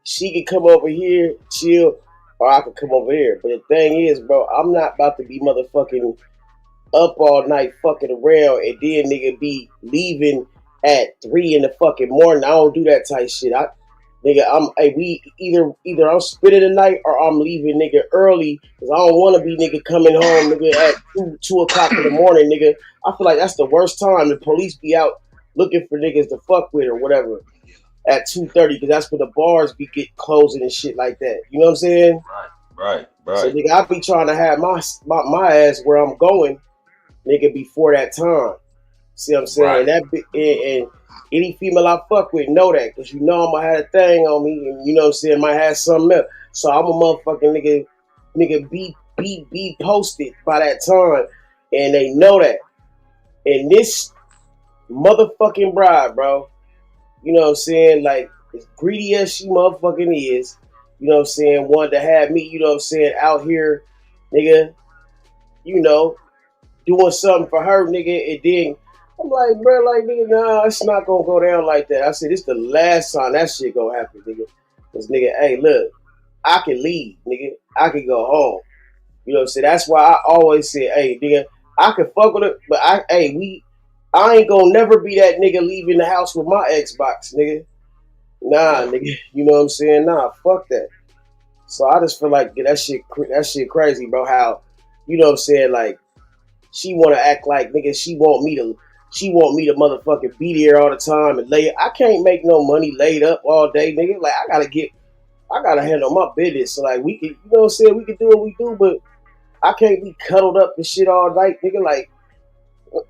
she can come over here, chill, or I could come over there. But the thing is, bro, I'm not about to be motherfucking up all night fucking around and then nigga be leaving at 3 in the fucking morning. I don't do that type shit. We either I'm spending the night or I'm leaving nigga early because I don't want to be nigga coming home nigga at 2 o'clock in the morning, nigga. I feel like that's the worst time. The police be out looking for niggas to fuck with or whatever at 2:30 because that's when the bars be get closing and shit like that. You know what I'm saying? Right. So nigga, I be trying to have my ass where I'm going, nigga, before that time. See what I'm saying? And any female I fuck with know that because you know I'm gonna have a thing on me, and you know what I'm saying, might have something else. So I'm a motherfucking nigga be posted by that time, and they know that. And this motherfucking bride, bro, you know what I'm saying, like as greedy as she motherfucking is, you know what I'm saying, wanted to have me, you know what I'm saying, out here, nigga, you know, doing something for her, nigga, and then I'm like, bro, like, nigga, nah, it's not gonna go down like that. I said, this the last time that shit gonna happen, nigga. Cause nigga, hey, look, I can leave, nigga. I can go home. You know what I'm saying? That's why I always say, hey, nigga, I can fuck with it, but I ain't gonna never be that nigga leaving the house with my Xbox, nigga. Nah, nigga, you know what I'm saying? Nah, fuck that. So I just feel like that shit crazy, bro. How, you know what I'm saying? Like, she want to act like nigga. She want me to motherfucking be there all the time and lay. I can't make no money laid up all day, nigga. Like I gotta handle my business. So like we can, you know what I'm saying? We can do what we do, but I can't be cuddled up and shit all night, nigga. Like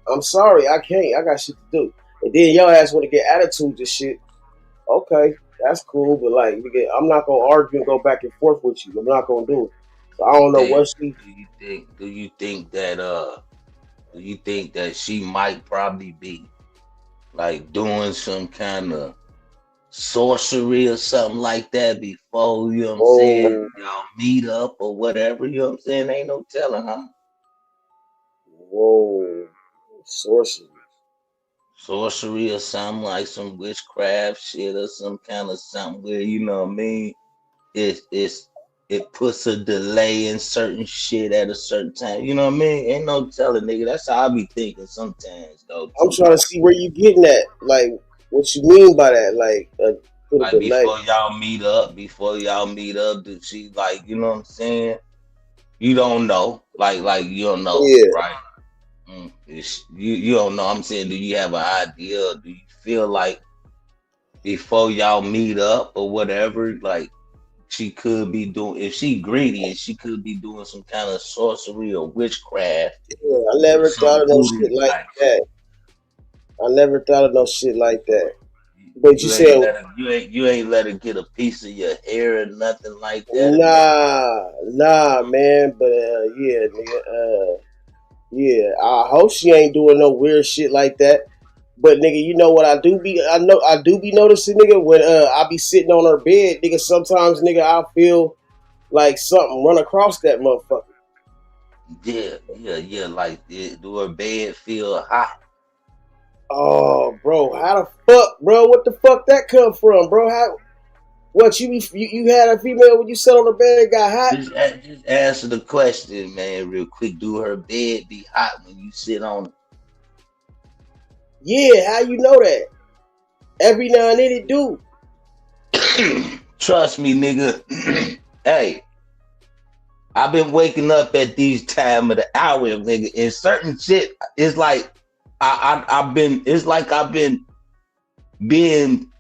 I'm sorry, I can't. I got shit to do. And then your ass want to get attitudes and shit. Okay, that's cool, but like nigga, I'm not gonna argue and go back and forth with you. I'm not gonna do it. So I don't know what she. Do you think that she might probably be like doing some kind of sorcery or something like that before, you know what I'm saying, y'all meet up or whatever, you know what I'm saying? Ain't no telling, huh? Whoa, sorcery. Sorcery or something like some witchcraft shit or some kind of something where, you know what I mean, it puts a delay in certain shit at a certain time. You know what I mean? Ain't no telling, nigga. That's how I be thinking sometimes, though. I'm trying to see where you getting at. Like, what you mean by that? Like, put a Like delay. before y'all meet up, did she like, you know what I'm saying? You don't know, like you don't know, right? You don't know. I'm saying, do you have an idea? Do you feel like before y'all meet up or whatever, like she could be doing, if she greedy, and she could be doing some kind of sorcery or witchcraft? Yeah, I never thought of no shit like that. I never thought of no shit like that. But you said you ain't let her get a piece of your hair or nothing like that. nah, man. But yeah, nigga, yeah. I hope she ain't doing no weird shit like that. But nigga, you know what I do be noticing, nigga, when I be sitting on her bed, nigga, sometimes nigga I feel like something run across that motherfucker. Yeah. Like, do her bed feel hot? Oh, bro, how the fuck, bro? What the fuck that come from, bro? How? What you had a female when you sat on the bed and got hot? Just answer the question, man, real quick. Do her bed be hot when you sit on it? Yeah, how you know that? Every now and then it do. Trust me, nigga. Hey, I've been waking up at these time of the hour, nigga, and certain shit is like I've been being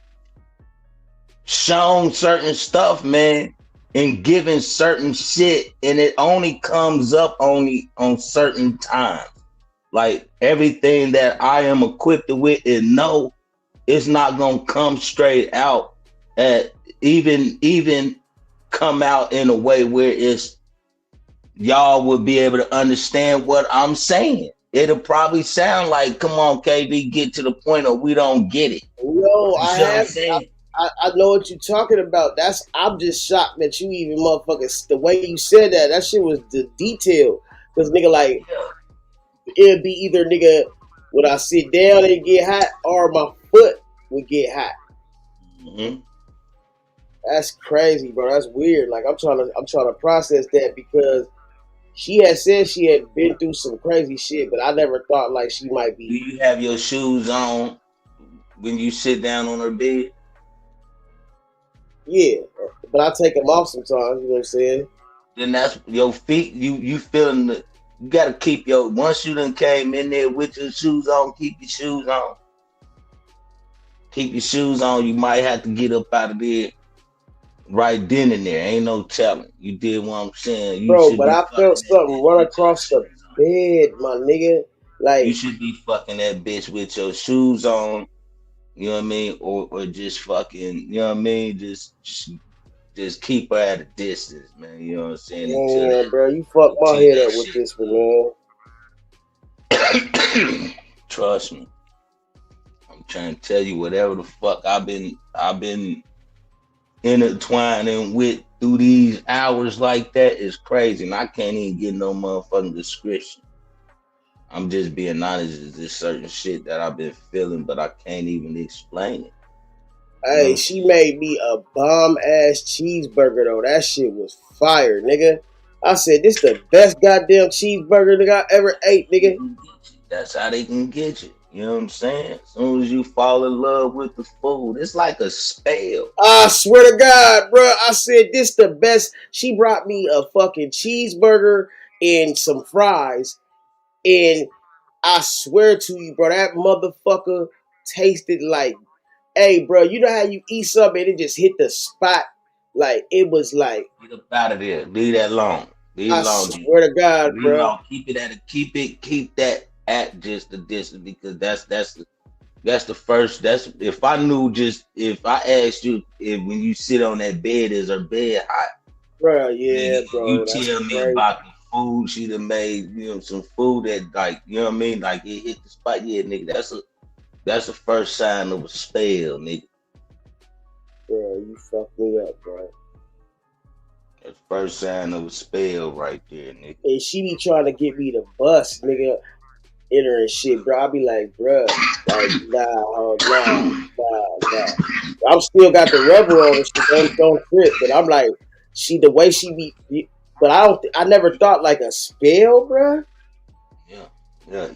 shown certain stuff, man, and given certain shit, and it only comes up only on certain times. Like everything that I am equipped with and know, it's not gonna come straight out at even come out in a way where it's y'all would be able to understand what I'm saying. It'll probably sound like, come on, KB, get to the point, or we don't get it. No, I know what you're talking about. I'm just shocked that you even motherfuckers, the way you said that, that shit was the detail. Cause nigga, like, it'd be either nigga when I sit down and get hot, or my foot would get hot. Mm-hmm. That's crazy, bro. That's weird. Like I'm trying to process that because she had said she had been through some crazy shit, but I never thought like she might Do be. you have your shoes on when you sit down on her bed? Yeah, but I take them off sometimes. You know what I'm saying? Then that's your feet. You feeling the. You gotta keep your. Once you done came in there with your shoes on, keep your shoes on. Keep your shoes on. You might have to get up out of there right then and there. Ain't no telling. You did what I'm saying. You Bro, should but be I fucking felt that something bitch run with your across the shoes on. bed, my nigga. You Like, should be fucking that bitch with your shoes on. You know what I mean? Or just fucking. You know what I mean? Just keep her at a distance, man. You know what I'm saying? man, bro, you fucked my head That up with shit. this one, man. Trust me. I'm trying to tell you whatever the fuck I've been intertwining with through these hours like that is crazy, and I can't even get no motherfucking description. I'm just being honest. It's just certain shit that I've been feeling, but I can't even explain it. Hey, she made me a bomb ass cheeseburger though. That shit was fire, nigga. I said this the best goddamn cheeseburger nigga I ever ate, nigga. That's how they can get you. You know what I'm saying? As soon as you fall in love with the food, it's like a spell. I swear to God, bro. I said this the best. She brought me a fucking cheeseburger and some fries, and I swear to you, bro, that motherfucker tasted like, hey, bro, you know how you eat something and it just hit the spot? Like, it was like, Get up out of there. Leave that alone. Leave I it alone. swear to God, Leave it bro. alone. Keep that at just the distance, because that's the first. That's if I knew, just if I asked you if when you sit on that bed, is her bed hot? Bro, yeah, Nigga, bro, you that's tell me crazy. about the food she done made, some food that, like, you know what I mean? Like, it hit the spot. Yeah, nigga, that's the first sign of a spell, nigga. Bro, you fucked me up, bro. That's the first sign of a spell right there, nigga. And she be trying to get me to bust, nigga, in her and shit, bro. I be like, bro, like, nah. I'm still got the rubber on and shit, don't trip, but I'm like, the way she be, but I never thought like a spell, bro. Yeah.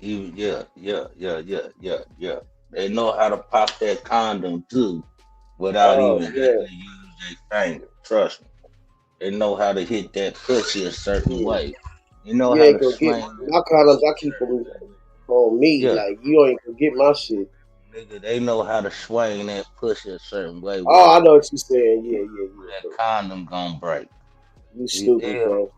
They know how to pop that condom too, without even having to use their finger. Trust me. They know how to hit that pussy a certain way. You know You how ain't to gonna get swing that my condoms. pussy I a keep certain them way. on me. Yeah, Like you ain't gonna get my shit. nigga, they know how to swing that pussy a certain way where Oh, I know what you're saying. Yeah. that condom gonna break. You stupid, Yeah, bro.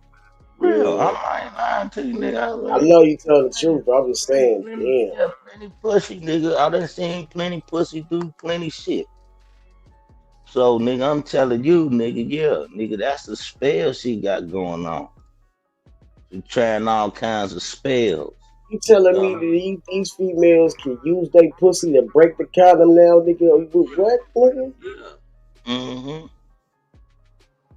real. Yeah. I ain't lying to you, nigga. I know you tell the truth, but I'm just saying, damn. Plenty pussy, nigga. I done seen plenty pussy do plenty shit. So, nigga, I'm telling you, nigga, yeah, nigga, that's the spell she got going on. She trying all kinds of spells. You telling me that these females can use their pussy to break the condom now, nigga? What, nigga? Mm-hmm.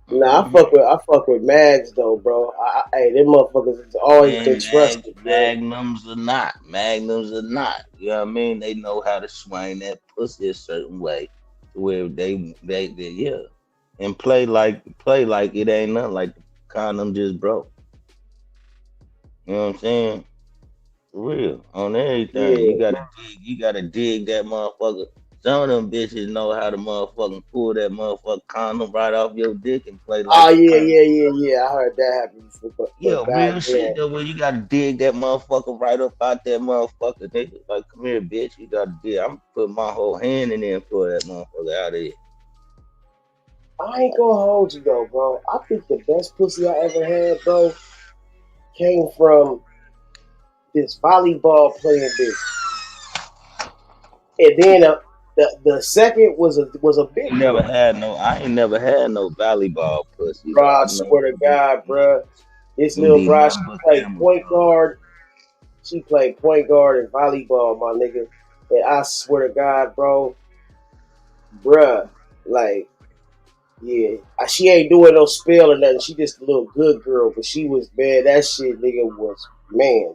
Nah, I fuck with Mags though, bro. Hey, them motherfuckers has always been trusted, bro. Magnums or not. Magnums or not. You know what I mean? They know how to swing that pussy a certain way to where they yeah. And play like it ain't nothing, like the condom just broke. You know what I'm saying? For real. On everything. Yeah. You gotta dig that motherfucker. Some of them bitches know how to motherfucking pull that motherfucking condom right off your dick and play like Oh the condom. yeah. I heard that happen before, Yeah, but real goddamn. shit though, where you gotta dig that motherfucker right up out that motherfucker, nigga. Like, come here, bitch. You gotta dig. I'm putting my whole hand in there and pull that motherfucker out of here. I ain't gonna hold you though, bro. I think the best pussy I ever had, bro, came from this volleyball playing bitch. And then the second was a big girl. I ain't never had no volleyball pussy. Bro, I I know swear to God, bro. This them little be bro, she nothing but played camera point photos. guard. She played point guard and volleyball, my nigga. And I swear to God, bro, bruh, like, yeah, she ain't doing no spell or nothing. She just a little good girl, but she was bad. That shit, nigga, was man,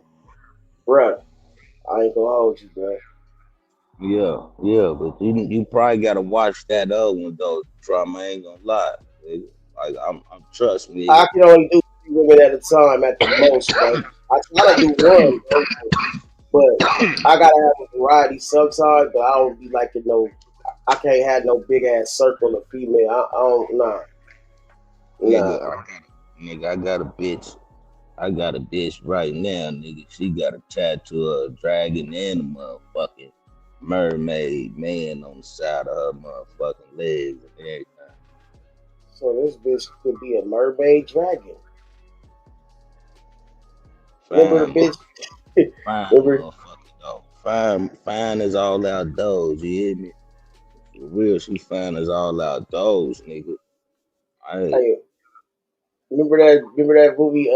bruh. I ain't gonna hold you, bruh. Yeah, but you probably gotta watch that other one though. Trauma, I ain't gonna lie. Nigga. Like I'm trust me. I can only do 3 women at a time at the most, bro. I try to do one, bro, but I gotta have a variety sometimes. But I don't be like I can't have no big ass circle of female. I don't, nah. I got a bitch. I got a bitch right now, nigga. She got a tattoo of a dragon and a motherfucking mermaid man on the side of her motherfucking legs and everything. So this bitch could be a mermaid dragon. Remember the bitch? Fine, Remember? motherfucker, though. Fine as all outdoors. You hear me? For real, she fine as all outdoors, nigga. Hey, remember that movie?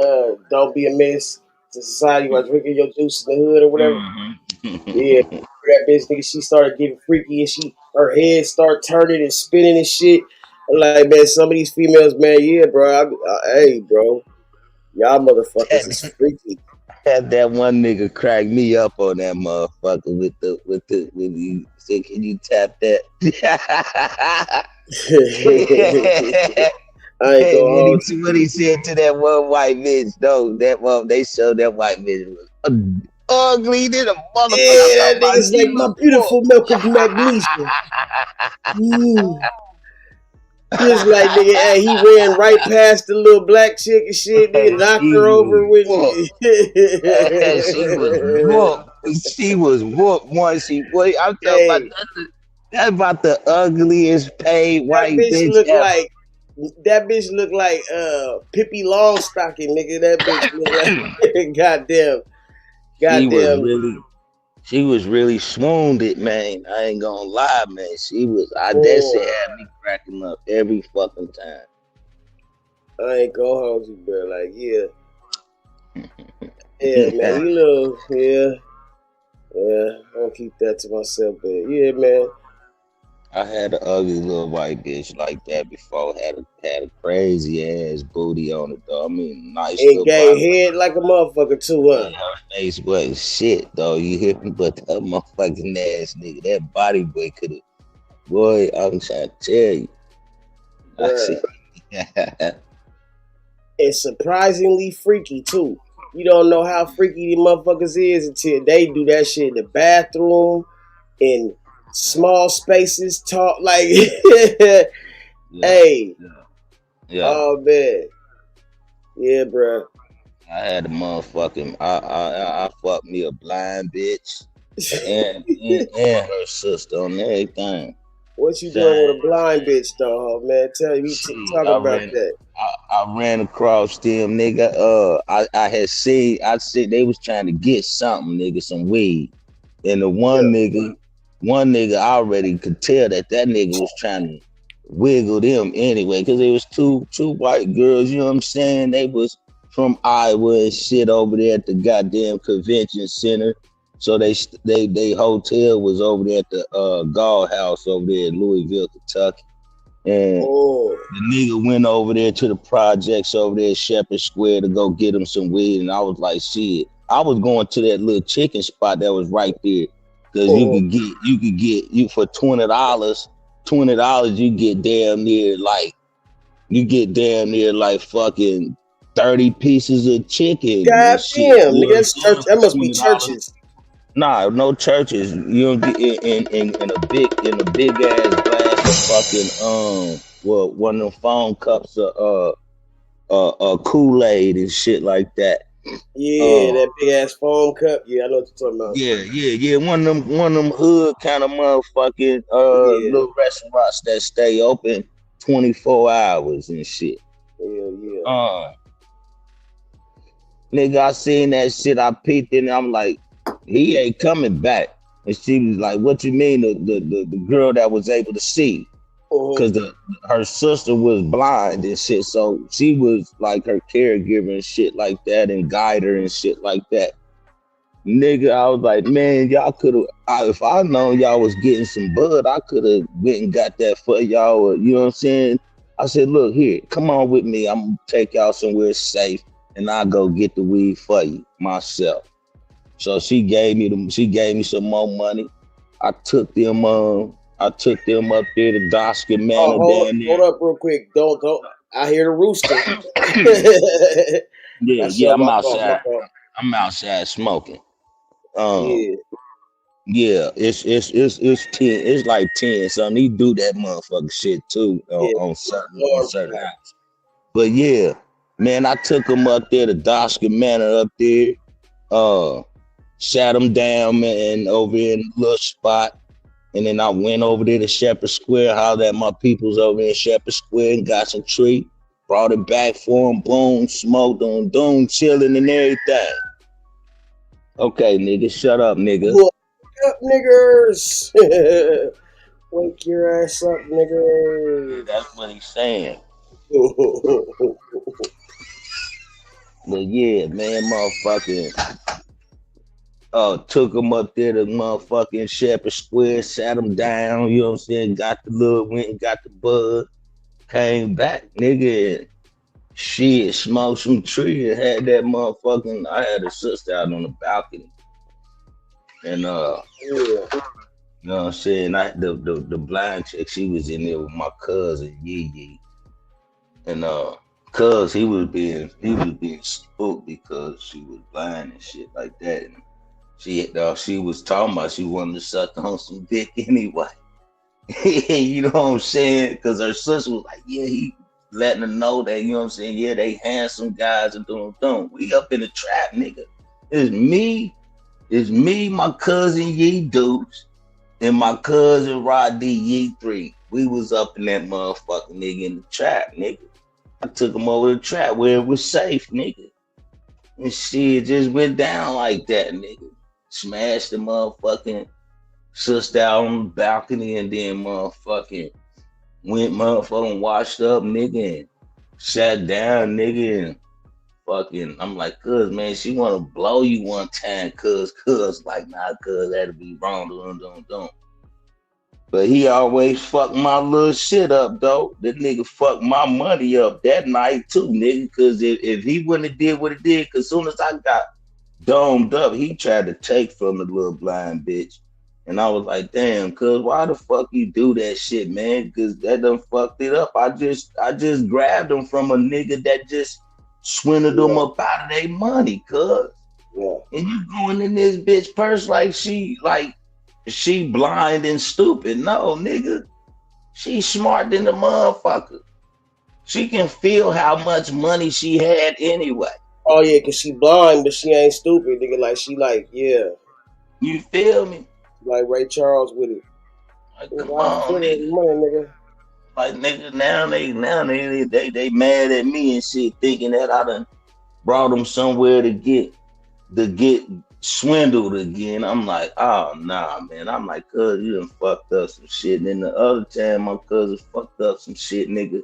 Don't Be a Menace to Society while drinking your juice in the hood or whatever. Yeah, remember that bitch nigga? She started getting freaky and her head started turning and spinning and shit. I'm like, man, some of these females, man, yeah, bro. Hey, bro, y'all motherfuckers is freaky. Had that one nigga crack me up on that motherfucker when you say, can you tap that? I ain't gonna hold you. What he said to that one white bitch, though, that one they showed that white bitch was ugly than a motherfucker. Yeah, that nigga's like my beautiful milk of magnesia. He was like, nigga, hey, he ran right past the little black chick and shit, nigga, knocked her over with She was whooped once. I'm talking about that's about the ugliest paid white bitch ever. That bitch look like Pippi Longstocking, nigga. That bitch look like goddamn. She was really swooned it, man. I ain't gonna lie, man. That shit had me cracking up every fucking time. I ain't gonna hold you, bro. Like, yeah. Yeah, man. I'll keep that to myself, but yeah, man. I had an ugly little white bitch like that before. Had a crazy ass booty on it though. I mean, nice and little gay body. head like a motherfucker too, huh? Yeah, her face wasn't shit though. You hear me? But that motherfucking ass nigga, that body boy could have. Boy, I'm trying to tell you. It's surprisingly freaky too. You don't know how freaky the motherfuckers is until they do that shit in the bathroom, in small spaces, talk like hey. Yeah. Oh man. Yeah, bro. I had a motherfucking I fucked me a blind bitch and her sister on everything. What you doing with a blind bitch though, man? Tell me, talk about that. I ran across them, nigga. I said they was trying to get something, nigga, some weed. And the one nigga I already could tell that nigga was trying to wiggle them anyway, because it was two white girls, you know what I'm saying? They was from Iowa and shit over there at the goddamn convention center. So they hotel was over there at the Gall House over there in Louisville, Kentucky. And the nigga went over there to the projects over there at Shepherd Square to go get him some weed. And I was like, shit. I was going to that little chicken spot that was right there. Cause you could get for $20, you get damn near like fucking 30 pieces of chicken. God damn, nigga, that must be churches. Nah, no churches. You don't get in a big ass glass of fucking one of them phone cups of Kool-Aid and shit like that. Yeah, that big ass foam cup. Yeah, I know what you're talking about. Yeah. One of them hood kind of motherfucking little restaurants that stay open 24 hours and shit. Yeah. Nigga, I seen that shit. I peeped in and I'm like, he ain't coming back. And she was like, what you mean the girl that was able to see? Because her sister was blind and shit. So she was like her caregiver and shit like that and guide her and shit like that. Nigga, I was like, man, y'all could have, if I known y'all was getting some bud, I could have went and got that for y'all. You know what I'm saying? I said, look here, come on with me. I'm going to take y'all somewhere safe and I'll go get the weed for you myself. So she gave me some more money I took them up there to Doskin Manor Oh, down hold there. up real quick. Don't. I hear the rooster. Yeah, I'm my fault. My outside. fault. I'm outside smoking. Um, Yeah. yeah, it's 10. It's like 10. So he do that motherfucking shit too Yeah. on certain hours. But yeah, man, I took him up there to Doskin Manor up there. Sat him down, man, over in a little spot. And then I went over there to Shepherd Square, hollered at my peoples over in Shepherd Square and got some tree. Brought it back for him, boom, smoked on, doom, chilling and everything. Okay, nigga, shut up, nigga. Wake up, niggers. Wake your ass up, nigger. That's what he's saying. But yeah, man, motherfucking took him up there to motherfucking Shepherd Square, sat him down, you know what I'm saying? Went and got the bud, came back, nigga, and shit, smoked some tree and had that motherfucking, I had a sister out on the balcony. And yeah. You know what I'm saying? The blind chick, she was in there with my cousin, Yee. And cuz he was being spooked because she was blind and shit like that. And she was talking about she wanted to suck on some dick anyway. You know what I'm saying? Because her sister was like, yeah, he letting her know that, you know what I'm saying? Yeah, they handsome guys and doing. We up in the trap, nigga. It's me, my cousin Yee Dukes, and my cousin Rod D Yee 3. We was up in that motherfucking nigga in the trap, nigga. I took him over the trap where it was safe, nigga. And shit just went down like that, nigga. Smashed the motherfucking sister out on the balcony and then motherfucking washed up, nigga, and sat down, nigga, and fucking, I'm like, cuz, man, she wanna blow you one time, cuz, like, nah, cuz, that'd be wrong, don't. But he always fucked my little shit up, though. That nigga fucked my money up that night, too, nigga, cause if he wouldn't have did what he did, cause soon as I got domed up, he tried to take from the little blind bitch. And I was like, damn, cuz, why the fuck you do that shit, man? Cause that done fucked it up. I just grabbed him from a nigga that just swindled them up out of their money, cuz. Yeah. And you going in this bitch purse like she blind and stupid. No, nigga. She smart than the motherfucker. She can feel how much money she had anyway. Oh yeah, cause she blind, but she ain't stupid, nigga. Like she like, yeah. You feel me? Like Ray Charles with it. Like, come on, nigga. Nigga. Like, nigga, now they mad at me and shit, thinking that I done brought them somewhere to get swindled again. I'm like, oh nah, man. I'm like, cuz, you done fucked up some shit. And then the other time my cousin fucked up some shit, nigga.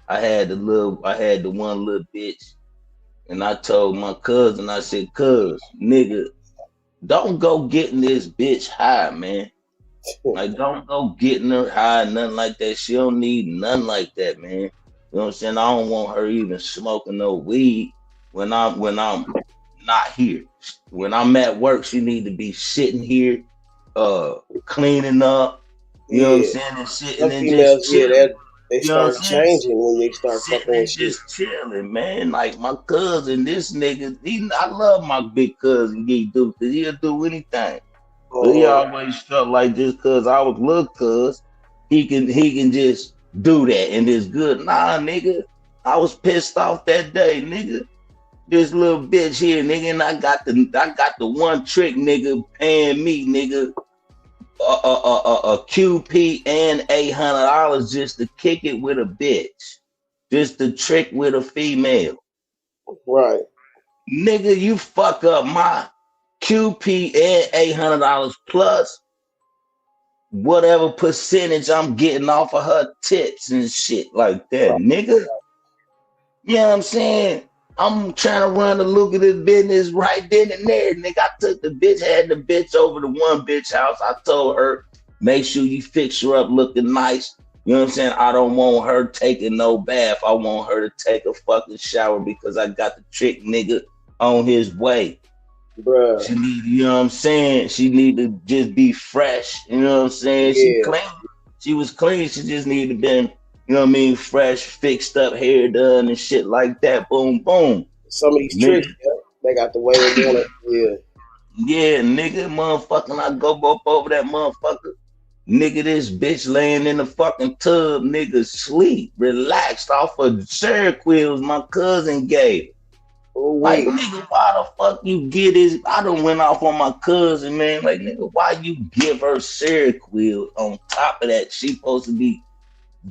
I had the one little bitch, and I told my cousin, I said, cuz, nigga, don't go getting this bitch high, man. Like, don't go getting her high, nothing like that. She don't need nothing like that, man. You know what I'm saying? I don't want her even smoking no weed when I'm not here. When I'm at work, she need to be sitting here, cleaning up. You know what I'm saying? And shit, and then females, just chilling. They start changing when they start fucking with shit. Just chilling, man. Like my cousin, this nigga, I love my big cousin, because he'll do anything. But he always felt like just cause I was little cuz, he can just do that and it's good. Nah, nigga. I was pissed off that day, nigga. This little bitch here, nigga, and I got the one trick, nigga, paying me, nigga, a QP and $800 just to kick it with a bitch, just to trick with a female. Right, nigga, you fuck up my QP and $800 plus whatever percentage I'm getting off of her tips and shit like that, nigga. You know what I'm saying? I'm trying to run a lucrative business right then and there, nigga. I took the bitch, had the bitch over to one bitch house. I told her, make sure you fix her up looking nice. You know what I'm saying? I don't want her taking no bath. I want her to take a fucking shower because I got the trick nigga on his way. Bruh. She need, you know what I'm saying? She need to just be fresh. You know what I'm saying? She Yeah. clean. She was clean. She just needed to been, you know what I mean, fresh, fixed up, hair done and shit like that. Boom, boom. Some of these Nigga. tricks, yeah, they got the way they want it. Yeah. Yeah, nigga, motherfucking, I go up over that motherfucker. Nigga, this bitch laying in the fucking tub, nigga, sleep, relaxed off of Seroquels my cousin gave. Oh, Like, wait. nigga, why the fuck you get this? I done went off on my cousin, man. Like, nigga, why you give her Seroquel on top of that? She supposed to be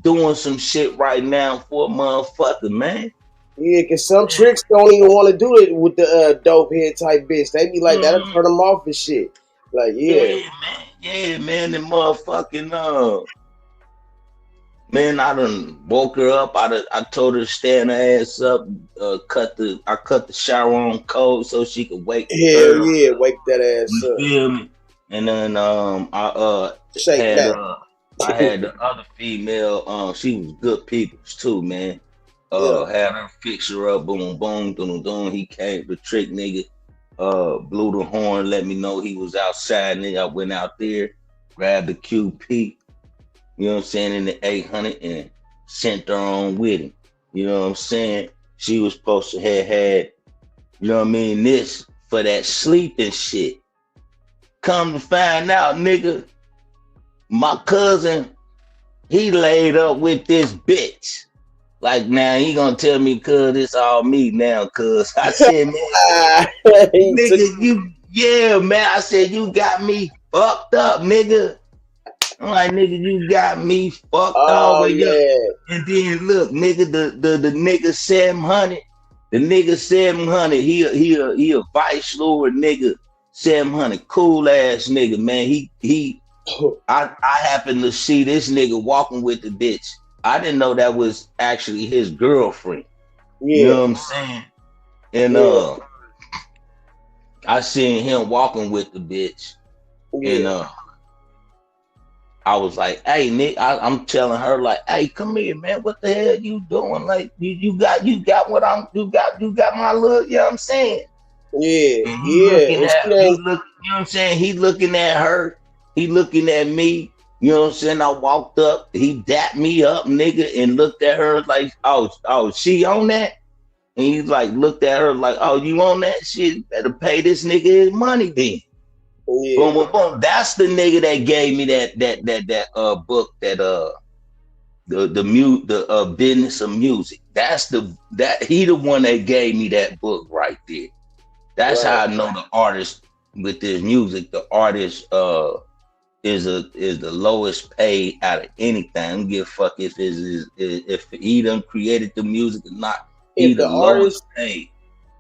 doing some shit right now for a motherfucker, man. Yeah, because some tricks don't even want to do it with the dope head type bitch. They be like, that'll turn them off and shit. Like, yeah. Yeah, man, the motherfucking, man, I done woke her up. I told her to stand her ass up. I cut the shower on cold so she could wake. Hell yeah, wake that ass up. You feel me? And then I Shake had that. I had the other female. She was good people too, man. Yeah. Had her fix her up. Boom, boom, boom, boom. He came, the trick nigga. Blew the horn. Let me know he was outside. Nigga, I went out there, grabbed the QP. You know what I'm saying, in the 800 and sent her on with him. You know what I'm saying? She was supposed to have had, you know what I mean, this for that sleeping shit. Come to find out, nigga, my cousin, he laid up with this bitch. Like, now he gonna tell me, cuz it's all me now, cuz. I said, man, nigga, yeah, man. I said, you got me fucked up, nigga. I'm like, nigga, you got me fucked all the way up. And then look, nigga, the nigga 700, the nigga 700, he a vice lord nigga, 700, cool ass nigga, man. I happened to see this nigga walking with the bitch. I didn't know that was actually his girlfriend. Yeah. You know what I'm saying? And I seen him walking with the bitch. Yeah. And I was like, hey, Nick, I'm telling her, like, hey, come here, man. What the hell you doing? Like, you got what you got my look, you know what I'm saying? Yeah, and he yeah. looking at, you know what I'm saying? He looking at her, he looking at me, you know what I'm saying? I walked up, he dapped me up, nigga, and looked at her like, oh, she on that? And he like looked at her like, oh, you on that shit? Better pay this nigga his money then. Yeah. Boom, boom, boom. That's the nigga that gave me that book, that the business of music. He the one that gave me that book right there. That's how I know the artist with this music. The artist is the lowest paid out of anything. I don't give a fuck if he done created the music or not. He the lowest paid.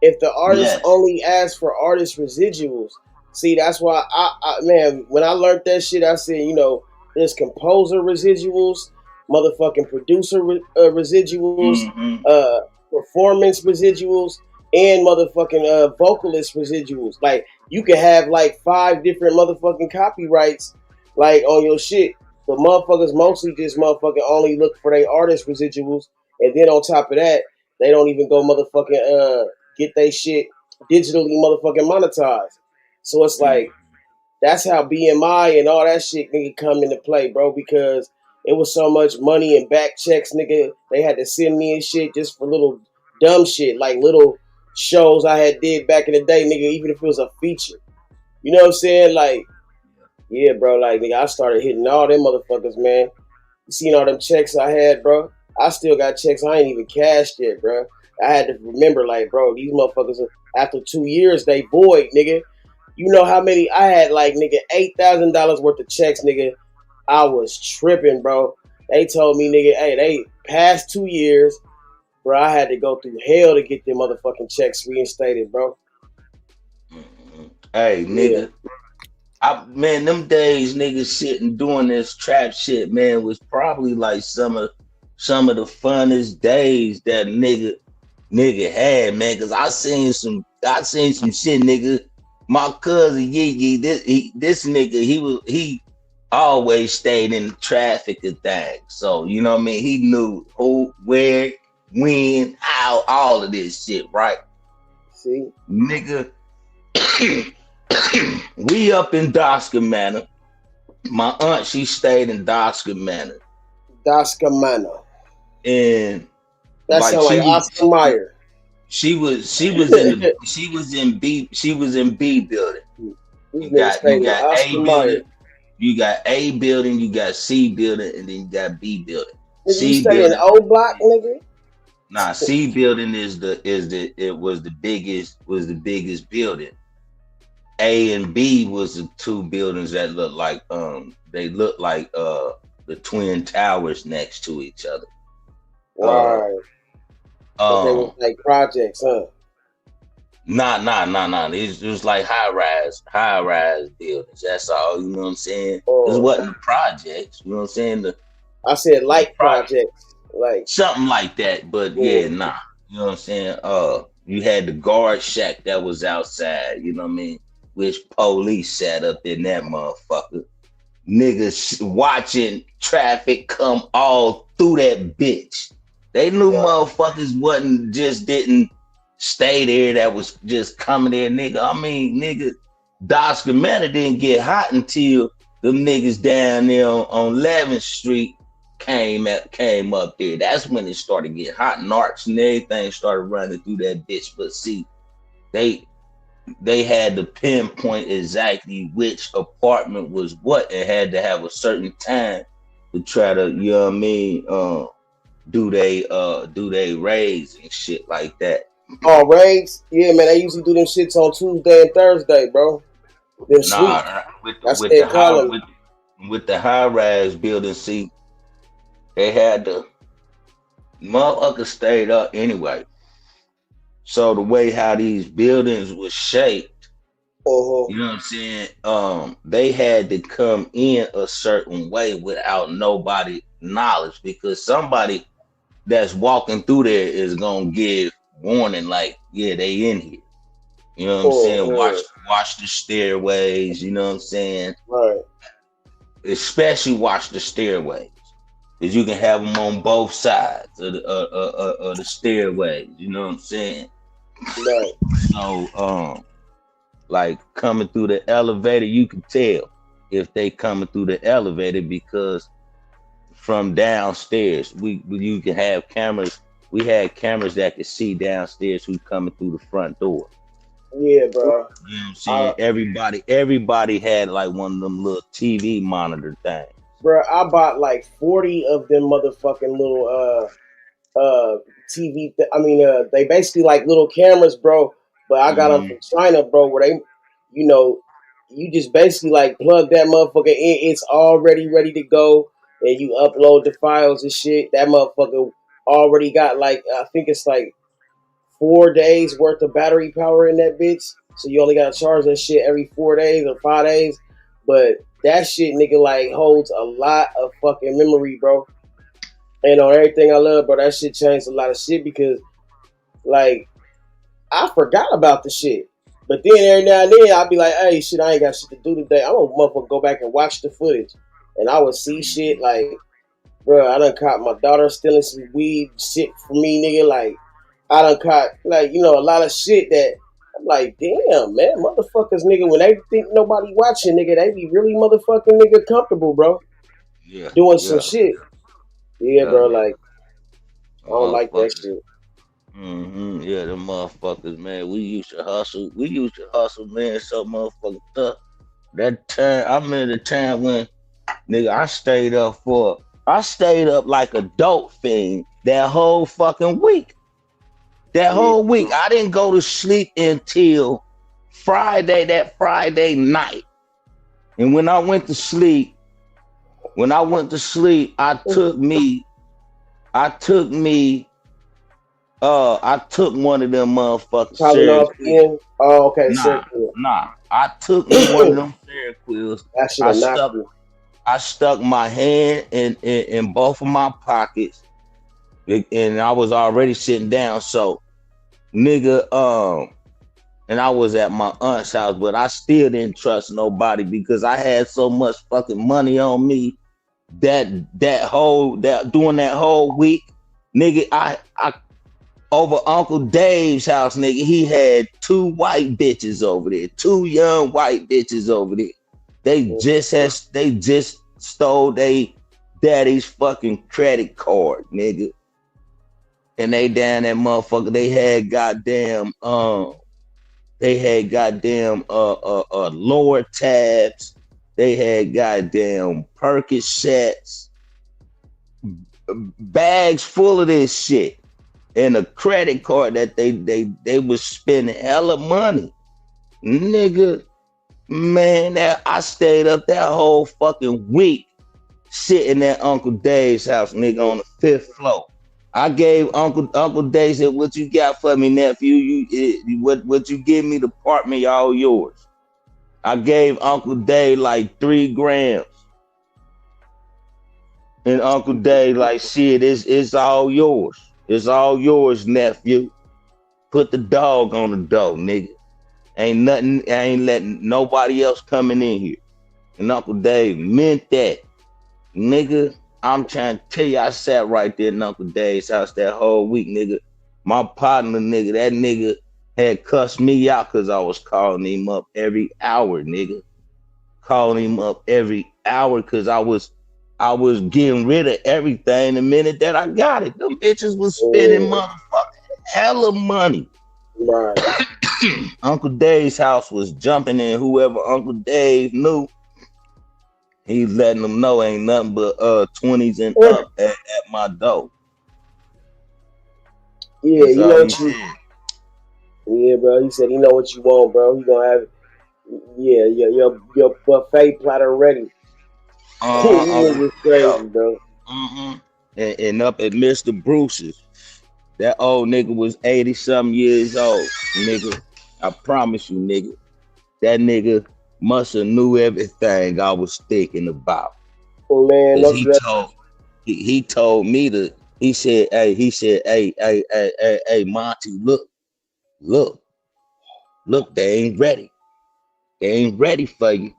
If the artist only asks for artist residuals. See, that's why I man, when I learned that shit, I said, you know, there's composer residuals, motherfucking producer residuals, performance residuals, and motherfucking vocalist residuals. Like, you can have like 5 different motherfucking copyrights, like, on your shit, but motherfuckers mostly just motherfucking only look for their artist residuals, and then on top of that, they don't even go motherfucking get they shit digitally motherfucking monetized. So it's like, that's how BMI and all that shit, nigga, come into play, bro, because it was so much money and back checks, nigga. They had to send me and shit just for little dumb shit, like little shows I had did back in the day, nigga, even if it was a feature. You know what I'm saying? Like, yeah, bro, like, nigga, I started hitting all them motherfuckers, man. You seen all them checks I had, bro? I still got checks I ain't even cashed yet, bro. I had to remember, like, bro, these motherfuckers, after 2 years, they void, nigga. You know how many I had, like, nigga, $8,000 worth of checks, nigga. I was tripping, bro. They told me, nigga, hey, they past 2 years, bro. I had to go through hell to get them motherfucking checks reinstated, bro. Hey, nigga. Man, them days, niggas sitting doing this trap shit, man, was probably like some of the funnest days that nigga had, man. Cause I seen some shit, nigga. My cousin Yee, this nigga, he always stayed in the traffic of things. So, you know what I mean? He knew who, where, when, how, all of this shit, right? See? Nigga, We up in Doska Manor. My aunt, she stayed in Doska Manor. Doska Manor. And that sounds like Oscar Mayer. She was in B building. You got A building, you got A building, you got C building, and then you got B building. Did you stay in O block, nigga? Nah, C building was the biggest building. A and B was the two buildings that looked like the twin towers next to each other. Right. But they were like projects, huh? Nah. It was like high rise buildings. That's all. You know what I'm saying? This wasn't the projects. You know what I'm saying? I said light projects, like something like that. But yeah, nah. You know what I'm saying? You had the guard shack that was outside. You know what I mean? Which police sat up in that motherfucker. Niggas watching traffic come all through that bitch. They knew motherfuckers didn't stay there, that was just coming there, nigga. I mean, nigga, Doska Manor didn't get hot until them niggas down there on 11th Street came up there. That's when it started getting hot. Narcs and everything started running through that bitch. But see, they had to pinpoint exactly which apartment was what. It had to have a certain time to try to, you know what I mean, do they raids and shit like that. Oh, raids? Yeah, man, they usually do them shits on Tuesday and Thursday, bro. Them with the high rise building, see, they had the motherfuckers stayed up anyway. So the way how these buildings was shaped, you know what I'm saying? They had to come in a certain way without nobody knowledge, because somebody that's walking through there is gonna give warning, like, yeah, they in here. You know what I'm saying? Watch the stairways. You know what I'm saying? Right. Especially watch the stairways, because you can have them on both sides of the stairways. You know what I'm saying? Right. So, like coming through the elevator, you can tell if they coming through the elevator, because from downstairs, you can have cameras. We had cameras that could see downstairs who's coming through the front door. Yeah, bro. You know what I'm saying? Everybody had like one of them little TV monitor things. Bro, I bought like 40 of them motherfucking little TV. They basically like little cameras, bro. But I got them from China, bro, where they, you just basically like plug that motherfucker in. It's already ready to go, and you upload the files and shit. That motherfucker already got like, I think it's like 4 days worth of battery power in that bitch. So you only gotta charge that shit every 4 days or 5 days. But that shit, nigga, like holds a lot of fucking memory, bro. And on everything I love, bro, that shit changed a lot of shit, because like I forgot about the shit. But then every now and then I'll be like, hey, shit, I ain't got shit to do today. I'm gonna motherfucker go back and watch the footage. And I would see shit like, bro, I done caught my daughter stealing some weed shit from me, nigga. Like, I done caught, like, a lot of shit that I'm like, damn, man, motherfuckers, nigga, when they think nobody watching, nigga, they be really motherfucking, nigga, comfortable, bro. Yeah. Doing some shit. Yeah, bro, like, I don't like that shit. Yeah, the motherfuckers, man. We used to hustle, man, so motherfucking tough. That time, I remember the time when, nigga, I stayed up like a dope fiend that whole fucking week. That whole week. I didn't go to sleep until that Friday night. And when I went to sleep, I took one of them motherfuckers. Oh, okay. Nah. I took me one of them Seroquels. I stuck my hand in both of my pockets, and I was already sitting down. So, nigga, and I was at my aunt's house, but I still didn't trust nobody, because I had so much fucking money on me that during that whole week, nigga, over Uncle Dave's house, nigga. He had 2 white bitches over there, 2 young white bitches over there. They just stole they daddy's fucking credit card, nigga. And they down that motherfucker. They had goddamn lower tabs. They had goddamn Percocets, bags full of this shit, and a credit card that they was spending hella money, nigga. Man, I stayed up that whole fucking week sitting at Uncle Dave's house, nigga, on the 5th floor. I gave Uncle Dave said, "What you got for me, nephew? What you give me? The apartment, all yours." I gave Uncle Dave like 3 grams, and Uncle Dave like, "Shit, it's all yours. It's all yours, nephew. Put the dog on the door, nigga. Ain't nothing. I ain't letting nobody else coming in here." And Uncle Dave meant that, nigga. I'm trying to tell you, I sat right there in Uncle Dave's house that whole week, nigga. My partner, nigga, that nigga had cussed me out because I was calling him up every hour, nigga. Calling him up every hour because I was getting rid of everything the minute that I got it. Them bitches was spending motherfucking hella money. Right. Uncle Dave's house was jumping in whoever Uncle Dave knew. He's letting them know ain't nothing but 20s and up at my door. Yeah, That's you all know he what you. said. Yeah, bro. He said he know what you want, bro. He gonna have, yeah, your buffet platter ready. It's crazy, bro. And up at Mr. Bruce's, that old nigga was 80-something years old, nigga. I promise you, nigga. That nigga must have knew everything I was thinking about. Oh man, he told me to. He said, hey, Monty, look, they ain't ready. They ain't ready for you.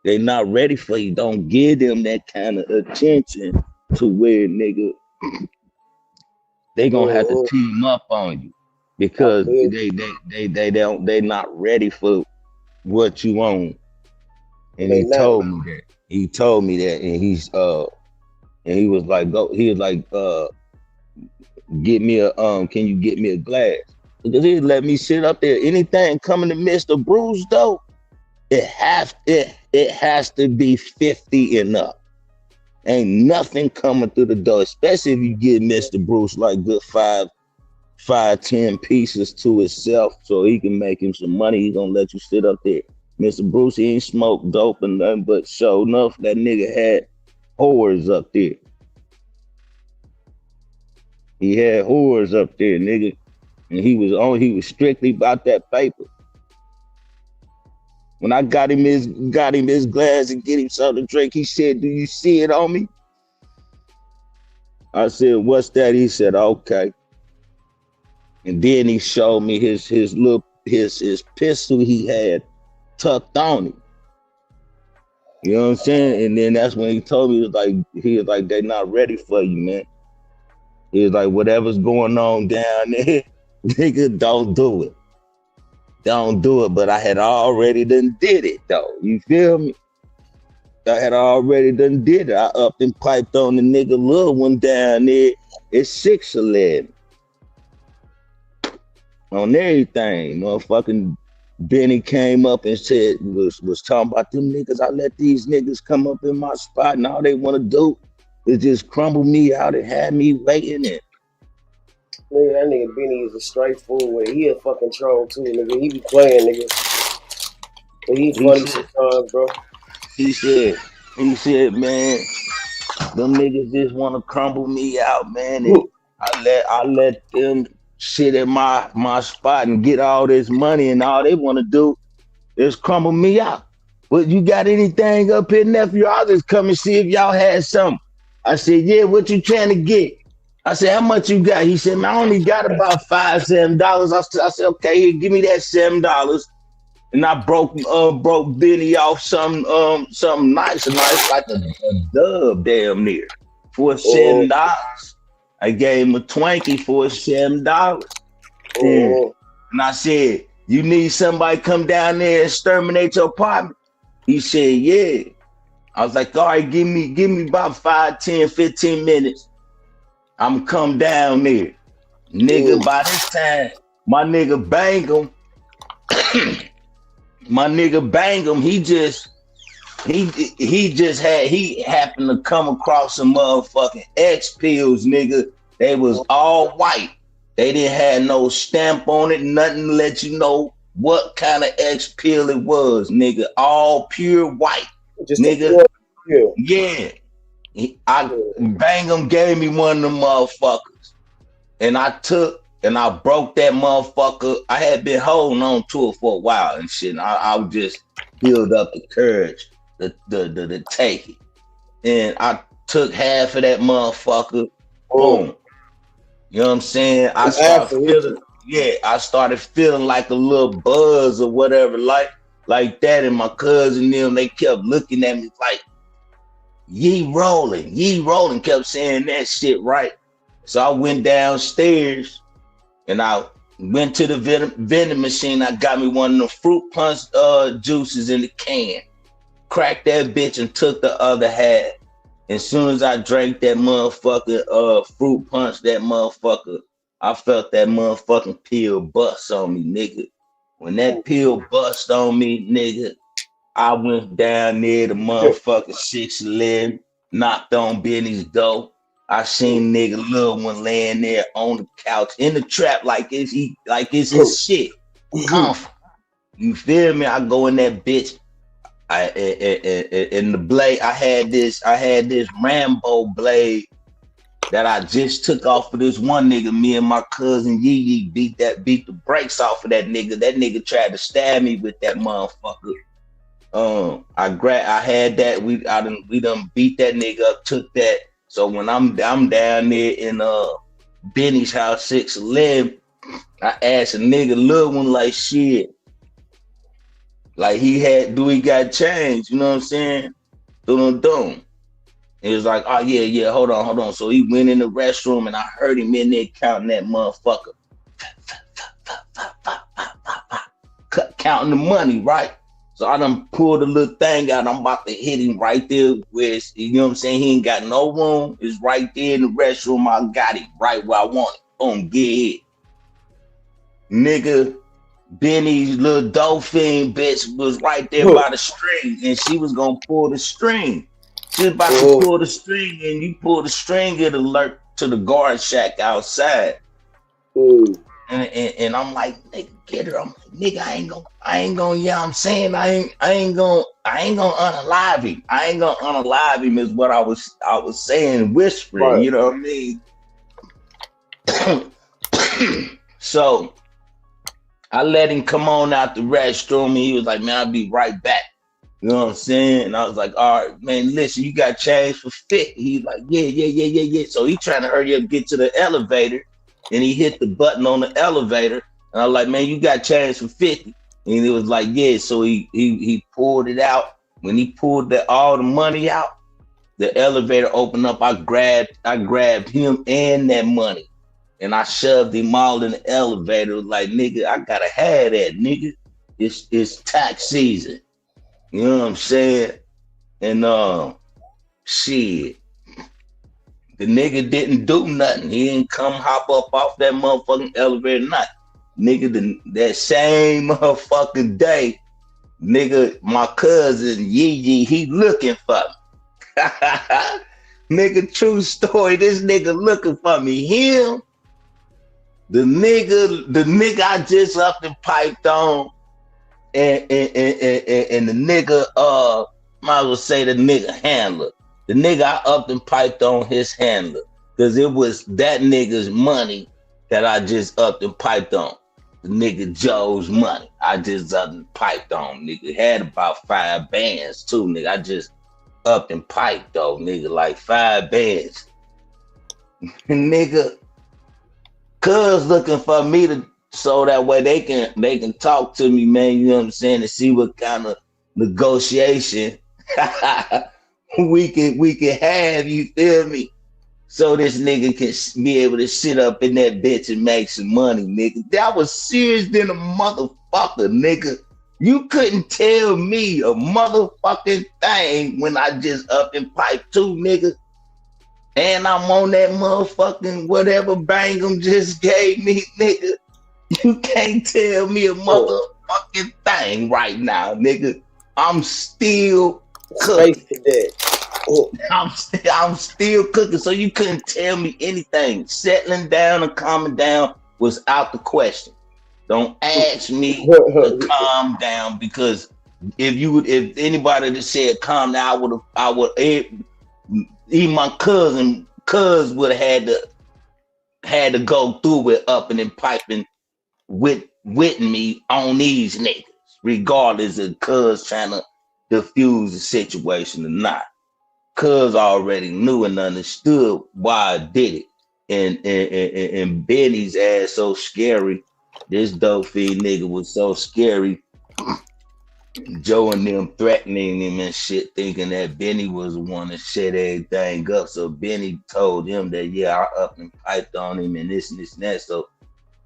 They not ready for you. Don't give them that kind of attention to where, nigga, they gonna have to team up on you because they not ready for what you own. And he told me that. He told me that, and he was like, get me a can you get me a glass? Because he let me sit up there. Anything coming to Mr. Bruce though, it has to be 50 and up. Ain't nothing coming through the door, especially if you get Mr. Bruce like good 5-10 pieces to itself, so he can make him some money. He gonna let you sit up there. Mr. Bruce, he ain't smoked dope and nothing, but sure enough, that nigga had whores up there. He had whores up there, nigga, and he was strictly about that paper. When I got him his glass and get him something to drink, he said, "Do you see it on me?" I said, "What's that?" He said, "Okay." And then he showed me his pistol he had tucked on him. You know what I'm saying? And then that's when he told me, he was like, "They not ready for you, man." He was like, "Whatever's going on down there, nigga, don't do it. Don't do it." But I had already done did it though. You feel me? I had already done did it. I up and piped on the nigga little one down there. It's 6'11". On everything. Motherfucking Benny came up and said, was talking about them niggas. I let these niggas come up in my spot and all they want to do is just crumble me out and have me waiting it. Nigga, that nigga Benny is a straight fool with it. He a fucking troll too, nigga. He be playing, nigga. But he funny sometimes, bro. He said, man, them niggas just want to crumble me out, man. And I let them sit in my spot and get all this money, and all they want to do is crumble me out. But you got anything up here, nephew? I'll just come and see if y'all had something. I said, "Yeah, what you trying to get?" I said, "How much you got?" He said, "Man, I only got about $5-7. I said, "Okay, here, give me that $7. And I broke Benny off something nice, like a dub damn near for $7. I gave him a Twinkie for $7. Oh. And I said, you need somebody to come down there and exterminate your apartment? He said, yeah. I was like, all right, give me about 5, 10, 15 minutes. I'm come down there. Nigga, by this time, my nigga Bangum, he happened to come across some motherfucking X pills, nigga. They was all white. They didn't have no stamp on it, nothing to let you know what kind of X pill it was, nigga. All pure white. Just nigga. Yeah. Bangum gave me one of them motherfuckers. And I took and I broke that motherfucker. I had been holding on to it for a while and shit. And I would just build up the courage to take it. And I took half of that motherfucker. Boom. You know what I'm saying? I started feeling like a little buzz or whatever, like that. And my cousin them, they kept looking at me like, ye rolling, kept saying that shit, right? So I went downstairs and I went to the vending machine. I got me one of the fruit punch juices in the can, cracked that bitch and took the other half. As soon as I drank that motherfucking fruit punch, that motherfucker, I felt that motherfucking pill bust on me, nigga. When that pill bust on me, nigga, I went down there to motherfucking 611, knocked on Benny's door. I seen nigga little one laying there on the couch in the trap like it's his shit. Comfort. You feel me? I go in that bitch. In the blade, I had this Rambo blade that I just took off of this one nigga. Me and my cousin Yee beat the brakes off of that nigga. That nigga tried to stab me with that motherfucker. I had that. We done beat that nigga up, took that. So when I'm down there in Benny's house 611, I asked a nigga little one like shit. Like do he got change? You know what I'm saying? Dum. He was like, oh yeah, hold on. So he went in the restroom and I heard him in there counting that motherfucker. Counting the money, right? So I done pulled a little thing out. I'm about to hit him right there where you know what I'm saying? He ain't got no room. It's right there in the restroom. I got it right where I want it. Boom, get hit. Nigga, Benny's little dolphin bitch was right there by the string and she was gonna pull the string. She was about to pull the string and you pull the string, it alert to the guard shack outside. And I'm like, nigga, get her. I'm like, nigga, I ain't gonna, yeah, I'm saying I ain't gonna unalive him. I ain't gonna unalive him is what I was saying, whispering, right. You know what I mean? So I let him come on out the restroom and he was like, man, I'll be right back. You know what I'm saying? And I was like, all right, man, listen, you got change for 50. He's like, yeah. So he trying to hurry up, get to the elevator. And he hit the button on the elevator. And I was like, man, you got change for 50. And he was like, yeah. So he pulled it out. When he pulled all the money out, the elevator opened up. I grabbed him and that money. And I shoved him all in the elevator. Like, nigga, I gotta have that, nigga. It's tax season. You know what I'm saying? And shit. The nigga didn't do nothing. He didn't come hop up off that motherfucking elevator, not. Nigga, that same motherfucking day, nigga, my cousin Yee, he looking for me. Nigga, true story, this nigga looking for me. Him, the nigga I just up and piped on, and the nigga, might as well say the nigga handler. The nigga I upped and piped on his handler because it was that nigga's money that I just upped and piped on. The nigga Joe's money I just upped and piped on. Nigga had about 5 bands too, nigga. I just upped and piped though, nigga, like 5 bands. Nigga, cuz looking for me so that way they can talk to me, man. You know what I'm saying? To see what kind of negotiation we can have, you feel me? so this nigga can be able to sit up in that bitch and make some money, nigga. That was serious than a motherfucker, nigga. You couldn't tell me a motherfucking thing when I just up and pipe too, nigga. And I'm on that motherfucking whatever Bangum just gave me, nigga. You can't tell me a motherfucking thing right now, nigga. I'm still cooking. I'm still cooking, so you couldn't tell me anything. Settling down and calming down was out the question. Don't ask me to calm down, because if anybody that said calm down, I would even my cuz would have had to go through it up and then piping with me on these niggas, regardless of cuz trying to diffuse the situation or not. Cuz already knew and understood why I did it. And Benny's ass so scary. This dope feed nigga was so scary. Joe and them threatening him and shit, thinking that Benny was the one to set everything up. So Benny told him that, yeah, I up and piped on him and this and this and that. So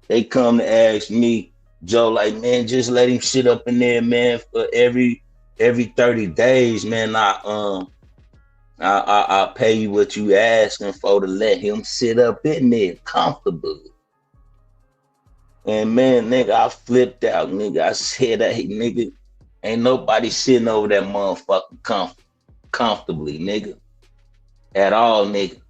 they come to ask me, Joe, like, man, just let him sit up in there, man, for every 30 days, man. I'll pay you what you asking for to let him sit up in there comfortably. And man, nigga, I flipped out, nigga. I said, hey, nigga, ain't nobody sitting over that motherfucking comfortably, nigga. At all, nigga.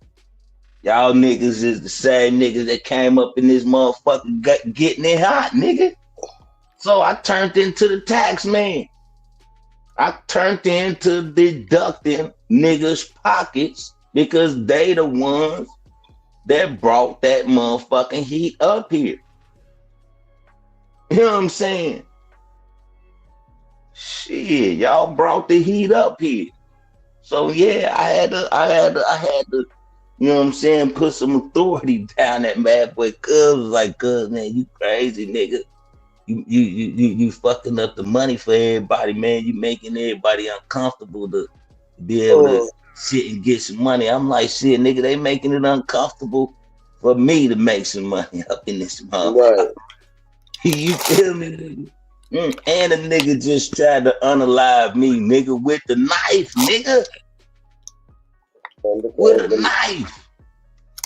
Y'all niggas is the same niggas that came up in this motherfucker getting it hot, nigga. So I turned into the tax man. I turned into deducting niggas' pockets because they the ones that brought that motherfucking heat up here. You know what I'm saying? Shit, y'all brought the heat up here. So yeah, I had to, you know what I'm saying, put some authority down that bad boy. Cuz was like, cuz, man, you crazy, nigga. You fucking up the money for everybody, man. You making everybody uncomfortable to be able to sit and get some money. I'm like, shit, nigga, they making it uncomfortable for me to make some money up in this motherfucker. Right. You feel me? And a nigga just tried to unalive me, nigga, with the knife, nigga. With a knife.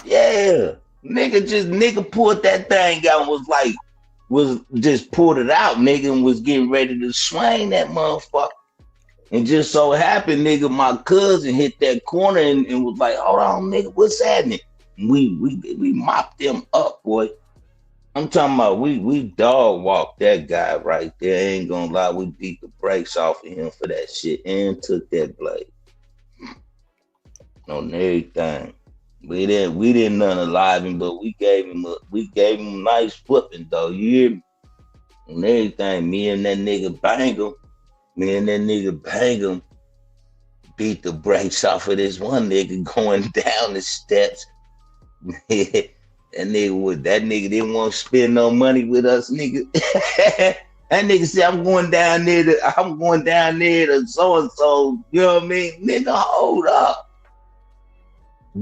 Yeah. Nigga pulled that thing out and was just pulled it out, nigga, and was getting ready to swing that motherfucker. And just so happened, nigga, my cousin hit that corner and was like, hold on, nigga, what's happening? And we mopped them up, boy. I'm talking about we dog walked that guy right there. I ain't gonna lie, we beat the brakes off of him for that shit and took that blade on everything. We didn't unalive him, but we gave him a nice whooping though. You hear me? And everything. Me and that nigga Bangum beat the brakes off of this one nigga going down the steps. That nigga didn't want to spend no money with us, nigga. That nigga said, I'm going down there to so-and-so, you know what I mean? Nigga, hold up.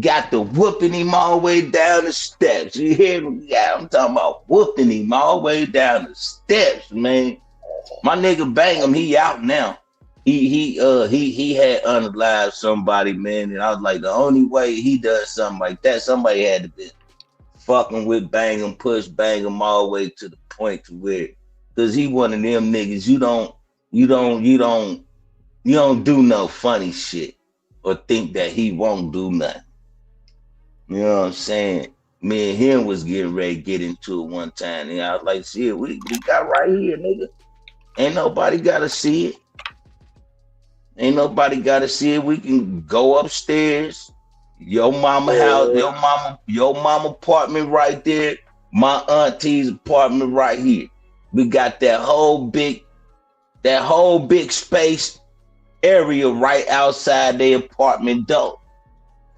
Got to whooping him all the way down the steps. You hear me? Yeah, I'm talking about whooping him all the way down the steps, man. My nigga Bangum, he out now. He had unalived somebody, man, and I was like, the only way he does something like that, somebody had to be fucking with Bangum, push Bangum all the way to the point to where, cause he one of them niggas, you don't do no funny shit or think that he won't do nothing. You know what I'm saying? Me and him was getting ready to get into it one time, and I was like, shit, we got right here, nigga. Ain't nobody gotta see it. Ain't nobody gotta see it. We can go upstairs. Your mama house, your mama apartment right there. My auntie's apartment right here. We got that whole big space area right outside their apartment door.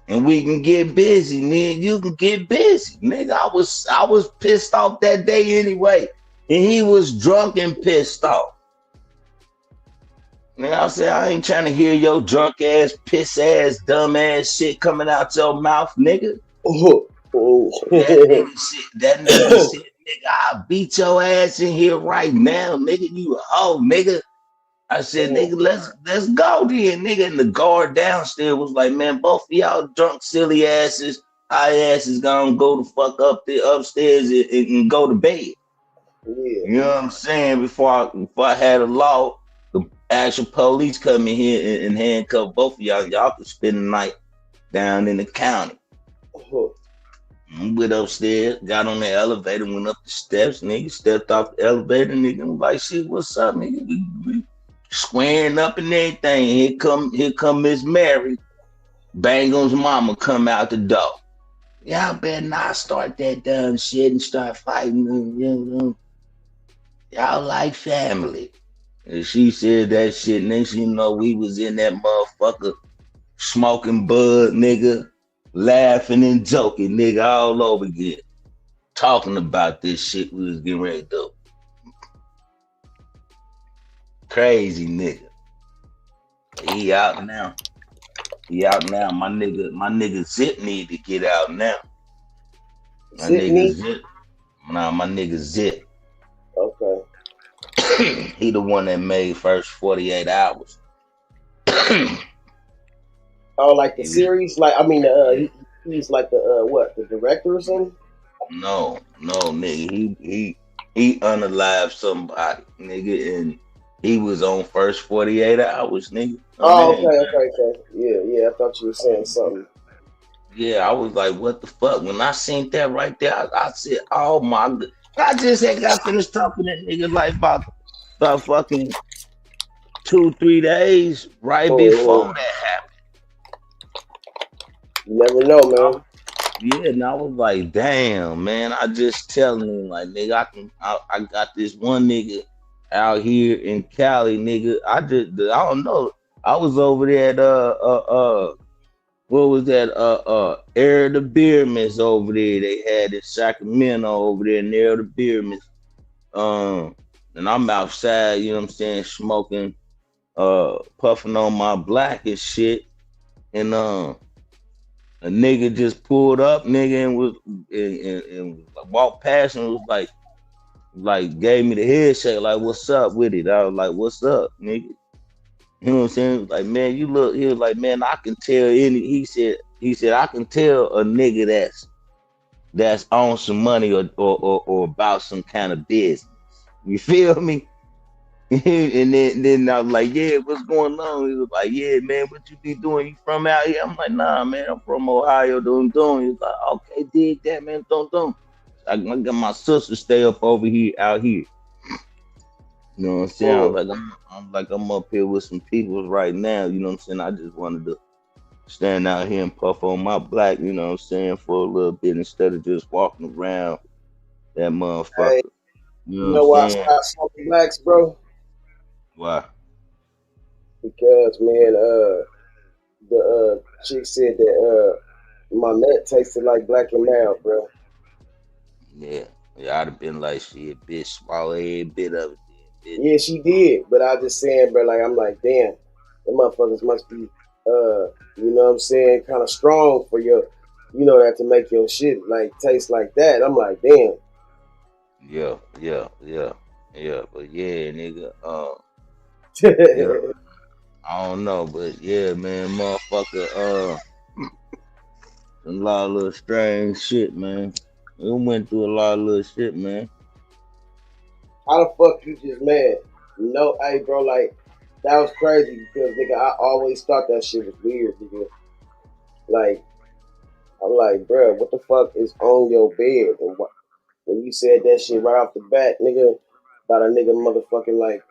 And we can get busy, man. You can get busy. Nigga, I was pissed off that day anyway. And he was drunk and pissed off. Man, I said I ain't trying to hear your drunk ass, piss ass, dumb ass shit coming out your mouth, nigga. That nigga said, nigga, I'll beat your ass in here right now, nigga. You a hoe, nigga. I said, nigga, let's go then, nigga. And the guard downstairs was like, man, both of y'all drunk, silly asses, high asses gonna go the fuck up there upstairs and go to bed. Yeah. You know what I'm saying? Before I had a law, the actual police come in here and handcuff both of y'all. Y'all could spend the night down in the county. Went upstairs, got on the elevator, went up the steps, nigga, stepped off the elevator, nigga. I'm like, shit, what's up, nigga? We squaring up and everything. Here come Miss Mary. Bango's mama come out the door. Y'all better not start that dumb shit and start fighting. You know? Y'all like family. And she said that shit. Next you know, we was in that motherfucker smoking bud, nigga, laughing and joking, nigga, all over again. Talking about this shit we was getting ready to do. Crazy nigga. He out now. My nigga Zip need to get out now. My nigga Zip. Okay. He the one that made first 48 hours. Oh, like the series? Like, I mean, he's like the director or something? No, nigga. He unalived somebody, nigga, and he was on first 48 hours, nigga. Oh, okay. Yeah. I thought you were saying something. Yeah, I was like, what the fuck? When I seen that right there, I said, oh my God. I just had got finished talking to that nigga like about fucking 2-3 days right before that happened. You never know, man. Yeah, and I was like, damn, man. I just telling him, like, nigga, I got this one nigga out here in Cali, nigga. I don't know. I was over there at what was that? Air the Beermans over there. They had in Sacramento over there near the Beermans. And I'm outside, you know what I'm saying, smoking, puffing on my black and shit. And a nigga just pulled up, nigga, and walked past and was like gave me the head shake, like, what's up with it? I was like, what's up, nigga? You know what I'm saying? Like, man, you look. He was like, man, I can tell any. He said, I can tell a nigga that's on some money or about some kind of business. You feel me? And then I was like, yeah, what's going on? He was like, yeah, man, what you be doing? You from out here? I'm like, nah, man, I'm from Ohio. Doing. He was like, okay, dig that, man. Don't. I got my sister stay up over here, out here. You know what I'm saying? I'm up here with some people right now. You know what I'm saying? I just wanted to stand out here and puff on my black, you know what I'm saying, for a little bit instead of just walking around that motherfucker. Hey, you know why I stopped smoking blacks, bro? Why? Because, man, the chick said that my nut tasted like black and mild, bro. Yeah, I'd have been like, shit, bitch, swallow every bit of it. Bitch. Yeah, she did, but I just saying, bro, like, I'm like, damn, the motherfuckers must be, you know what I'm saying, kind of strong for your, you know, that to make your shit like taste like that. I'm like, damn. Yeah. But yeah, nigga, yeah, I don't know, but yeah, man, motherfucker, a lot of little strange shit, man. We went through a lot of little shit, man. How the fuck you just mad? You know, hey, bro, like, that was crazy because, nigga, I always thought that shit was weird, nigga. Like, I'm like, bro, what the fuck is on your bed? And when you said that shit right off the bat, nigga, about a nigga motherfucking, like,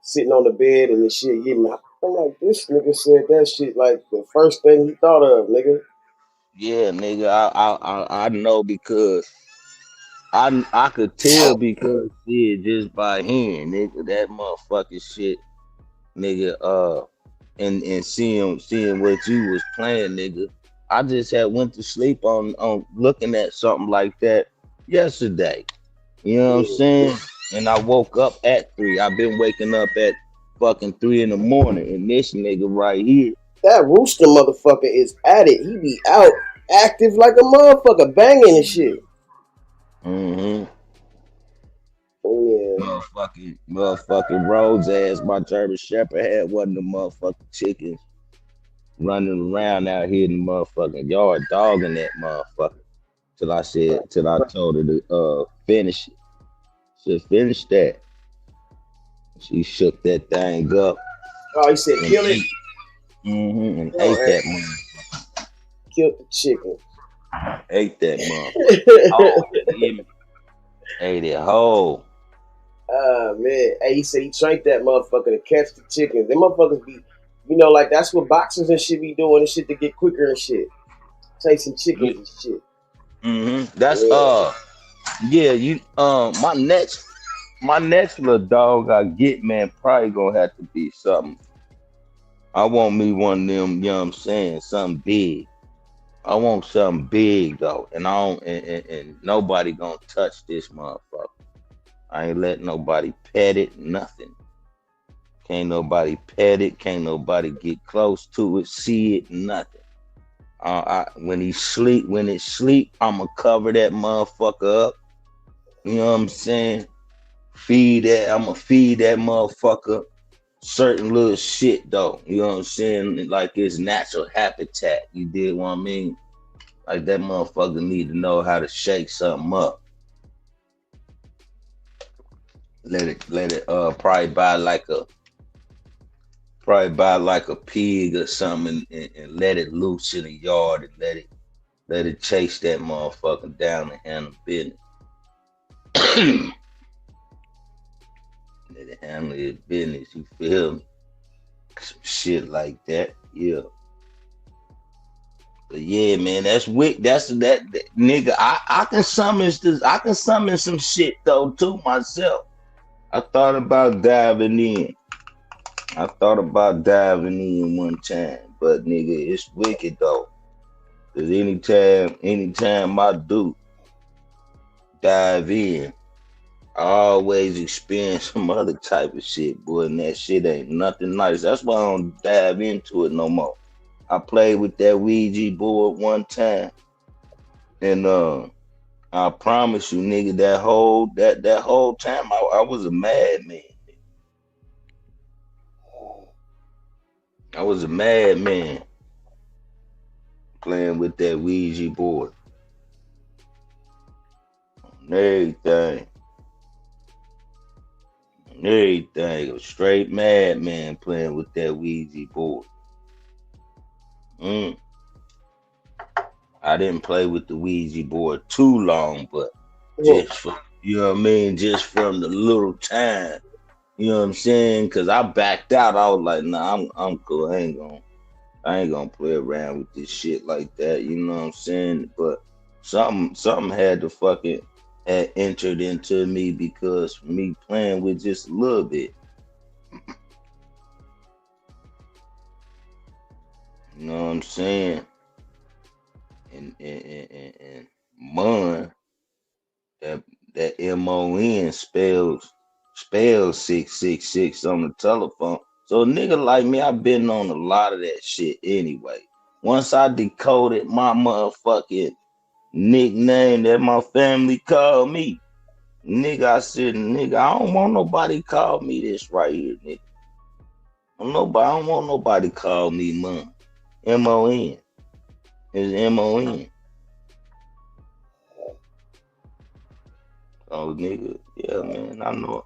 sitting on the bed and the shit hitting. I'm like, this nigga said that shit like the first thing he thought of, nigga. Yeah, nigga, I know because I could tell because shit just by hearing, nigga, that motherfucking shit, nigga, and seeing what you was playing, nigga. I just had went to sleep on looking at something like that yesterday. You know what I'm saying? and I woke up at 3. I've been waking up at fucking 3 in the morning, and this nigga right here. That Rooster motherfucker is at it. He be out active like a motherfucker, banging and shit. Mm-hmm. Oh, Motherfucking Rhodes ass, my German Shepherd had one of the motherfucking chickens running around out here in the motherfucking yard, dogging that motherfucker. Till I told her to finish it. She finished that. She shook that thing up. Oh, he said kill it. And ate that motherfucker. Killed the chicken. Ate that motherfucker. Ate it whole. Man. Hey, he said he trained that motherfucker to catch the chickens. Them motherfuckers be, like that's what boxers and shit be doing and shit to get quicker and shit. Chasing chickens and shit. Mm-hmm. That's my next little dog I get, man, probably gonna have to be something. I want me one of them, you know what I'm saying, something big. I want something big though, and I don't, and nobody gonna touch this motherfucker. I ain't letting nobody pet it, nothing. Can't nobody pet it, can't nobody get close to it, see it, nothing. When it sleep, I'ma cover that motherfucker up. You know what I'm saying? I'ma feed that motherfucker certain little shit though. You know what I'm saying? Like it's natural habitat. You did what I mean? Like that motherfucker need to know how to shake something up. Let it probably buy like a pig or something and let it loose in the yard and let it chase that motherfucker down and handle business. Let it handle its business, you feel me? Some shit like that, yeah. But yeah, man, that's wick. That nigga. I can summon this. I can summon some shit though too myself. I thought about diving in. One time, but nigga, it's wicked though. Cause anytime I do dive in, I always experience some other type of shit, boy, and that shit ain't nothing nice. That's why I don't dive into it no more. I played with that Ouija board one time, and I promise you, nigga, that whole time I was a madman. I was a madman playing with that Ouija board. Everything. A straight madman playing with that Ouija board. I didn't play with the Ouija board too long, but just for, you know what I mean, just from the little time, you know what I'm saying? Cause I backed out. I was like, nah, I'm cool. I ain't gonna play around with this shit like that. You know what I'm saying? But something had to fucking had entered into me because me playing with just a little bit. You know what I'm saying? And MON, that MON spells 666 on the telephone. So a nigga like me, I've been on a lot of that shit anyway. Once I decoded my motherfucking nickname that my family called me, nigga, I said, nigga, I don't want nobody call me this right here, nigga. I don't want nobody call me MON. MON. It's MON. Oh, nigga, yeah, man, I know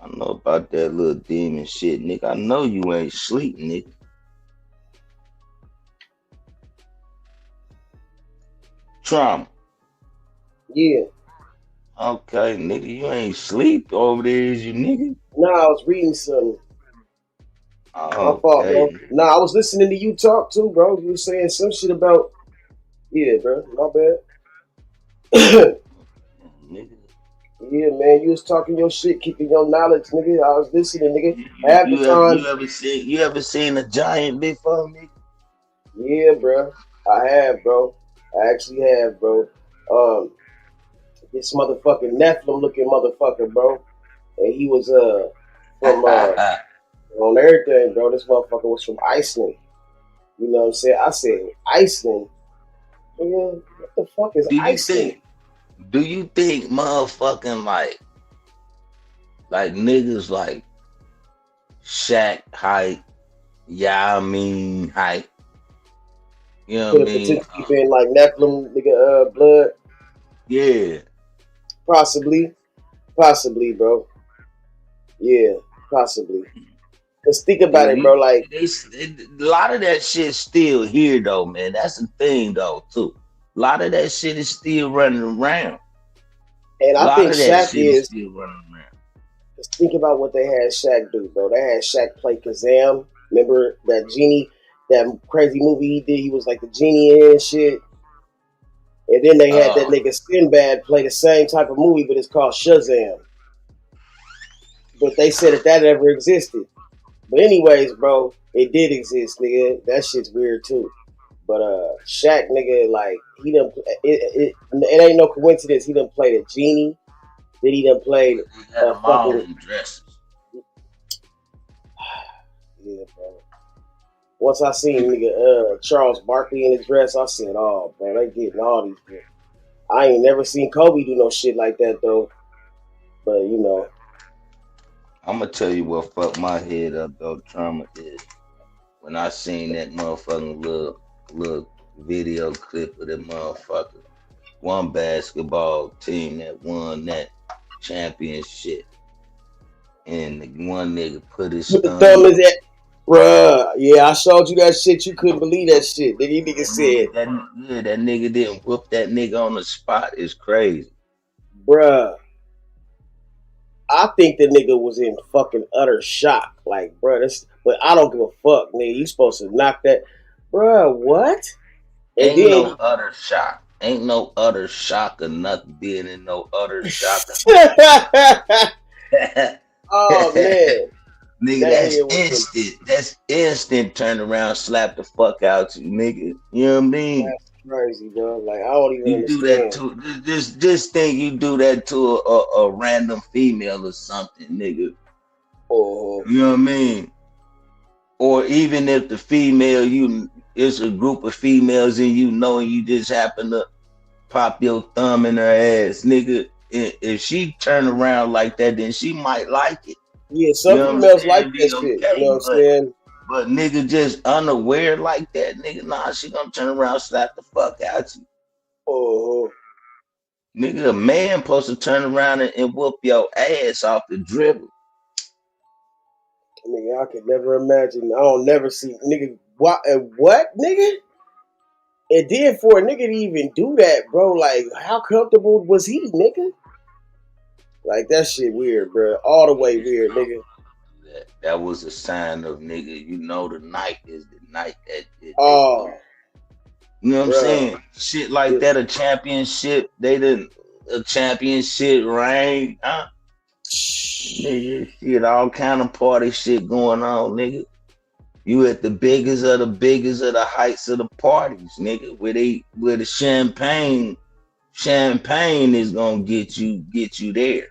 about that little demon shit, nigga. I know you ain't sleep, nigga. Trama. Yeah. Okay, nigga, you ain't sleep over there, is you, nigga? Nah, I was reading something. Oh, my fault, bro. Nah, I was listening to you talk too, bro. You were saying some shit about, yeah, bro. My bad. Yeah, man, you was talking your shit, keeping your knowledge, nigga. I was listening, nigga. You ever seen a giant before, nigga? Yeah, bro. I have, bro. I actually have, bro. This motherfucking Nephilim looking motherfucker, bro. and he was from on everything, bro. This motherfucker was from Iceland. You know what I'm saying? I said Iceland. Nigga, what the fuck is Iceland? Do you think motherfucking like niggas like Shaq height, height? You know what I mean? Potentially been like Nephilim, nigga, blood. Yeah. Possibly, bro. Yeah, possibly. Cause think about it, bro. Like a lot of that shit still here though, man. That's the thing though, too. A lot of that shit is still running around. And I think Shaq is still running around. Just think about what they had Shaq do, bro. They had Shaq play Kazam. Remember that genie, that crazy movie he did? He was like the genie and shit. And then they had that nigga Sinbad play the same type of movie, but it's called Shazam. But they said that ever existed. But anyways, bro, it did exist, nigga. That shit's weird too. But Shaq, nigga, like he done. It ain't no coincidence. He done played a genie. Then he done played fucking dresses. Yeah, bro. Once I seen nigga Charles Barkley in his dress, I said, "Oh, man, they getting all these shit." I ain't never seen Kobe do no shit like that though. But you know, I'm gonna tell you what fucked my head up though, Trama, is when I seen that motherfucking little video clip of that motherfucker, one basketball team that won that championship, and the one nigga put his thumb is at, bruh. Yeah, I showed you that shit. You couldn't believe that shit. Nigga said that nigga didn't whoop that nigga on the spot. Is crazy, bruh. I think the nigga was in fucking utter shock. Like, bruh, but I don't give a fuck, nigga. You supposed to knock that, bruh. What? And ain't no utter shock. Ain't no utter shock or nothing being in no utter shock. Oh man, nigga, that's instant. That's instant. Turn around, slap the fuck out you, nigga. You know what I mean? That's crazy, bro. Like I don't even understand. Do that to just think you do that to a random female or something, nigga. Oh, you know what I mean? Or even if the female it's a group of females and you just happen to pop your thumb in her ass, nigga. If she turn around like that, then she might like it. Yeah, some females like that shit. You know what I'm saying? But nigga just unaware like that, nigga, nah, she gonna turn around, slap the fuck out you. Oh. Nigga, a man supposed to turn around and whoop your ass off the dribble. Nigga, I could never imagine. I don't never see nigga. What, nigga? And then for a nigga to even do that, bro, like, how comfortable was he, nigga? Like, that shit weird, bro. All the way weird, nigga. That was a sign of, nigga, the night is the night that it. Oh. You know what I'm saying? Shit like that, a championship ring, huh? Nigga, shit, all kind of party shit going on, nigga. You at the biggest of the heights of the parties, nigga. Where the champagne is gonna get you there.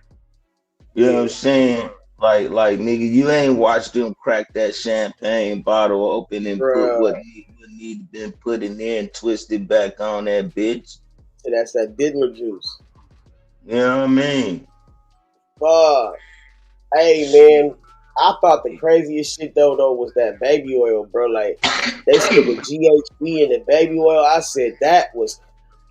You know what I'm saying? Like nigga, you ain't watched them crack that champagne bottle open and put what need to been put in there and twist it back on that bitch. And that's that diddler juice. You know what I mean? Fuck. Hey man, I thought the craziest shit though was that baby oil, bro. Like they said the GHB in the baby oil. I said that was,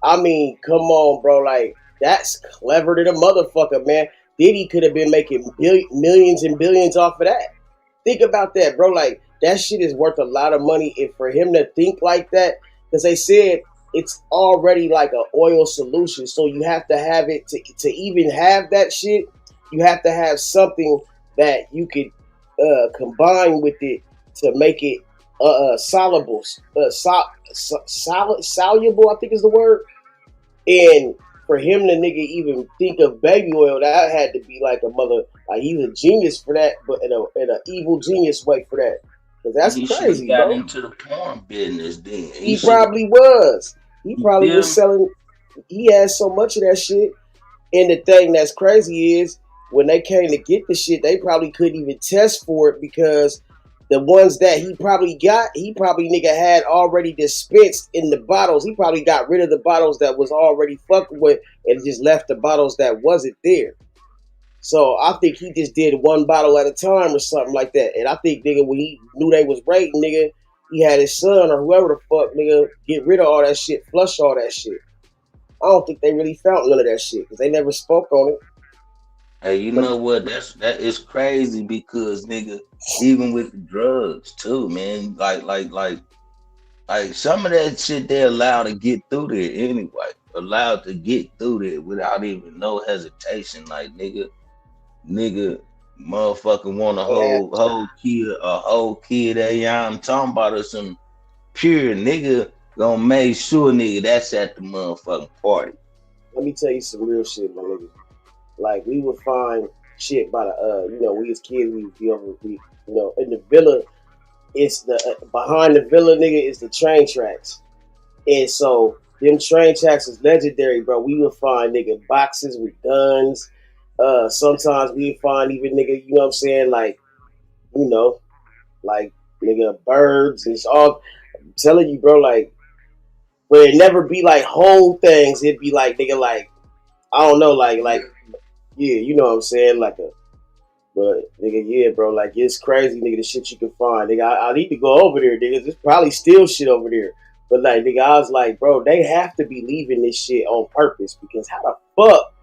I mean, come on, bro. Like that's clever to the motherfucker, man. Diddy could have been making millions and billions off of that. Think about that, bro. Like that shit is worth a lot of money. If for him to think like that, because they said it's already like an oil solution, so you have to have it to even have that shit. You have to have something that you could combine with it to make it soluble, soluble. I think is the word. And for him to nigga even think of baby oil, that had to be like a mother. Like he's a genius for that, but in a evil genius way for that. Because that's crazy, got bro. into the porn business then. He probably was. He probably was selling. He had so much of that shit. And the thing that's crazy is when they came to get the shit, they probably couldn't even test for it because the ones that he probably nigga had already dispensed in the bottles. He probably got rid of the bottles that was already fucking with and just left the bottles that wasn't there. So I think he just did one bottle at a time or something like that. And I think, nigga, when he knew they was raiding, nigga, he had his son or whoever the fuck, nigga, get rid of all that shit, flush all that shit. I don't think they really found none of that shit because they never spoke on it. Hey, you know what? That is crazy because, nigga, even with the drugs too, man. Like some of that shit they allowed to get through there anyway. Allowed to get through there without even no hesitation. Like nigga, motherfucker want a whole kid. I'm talking about us some pure nigga gonna make sure nigga that's at the motherfucking party. Let me tell you some real shit, my nigga. Like we would find shit by the we as kids we would be over in the villa. It's the behind the villa, nigga, is the train tracks, and so them train tracks is legendary, bro. We would find nigga boxes with guns. Sometimes we would find even nigga, you know what I'm saying, like nigga birds and all. I'm telling you, bro, like where it never be like whole things. It'd be like nigga, like I don't know, like yeah, you know what I'm saying, but nigga, yeah, bro, like it's crazy, nigga, the shit you can find, nigga. I need to go over there, nigga. There's probably still shit over there, but like, nigga, I was like, bro, they have to be leaving this shit on purpose because how the fuck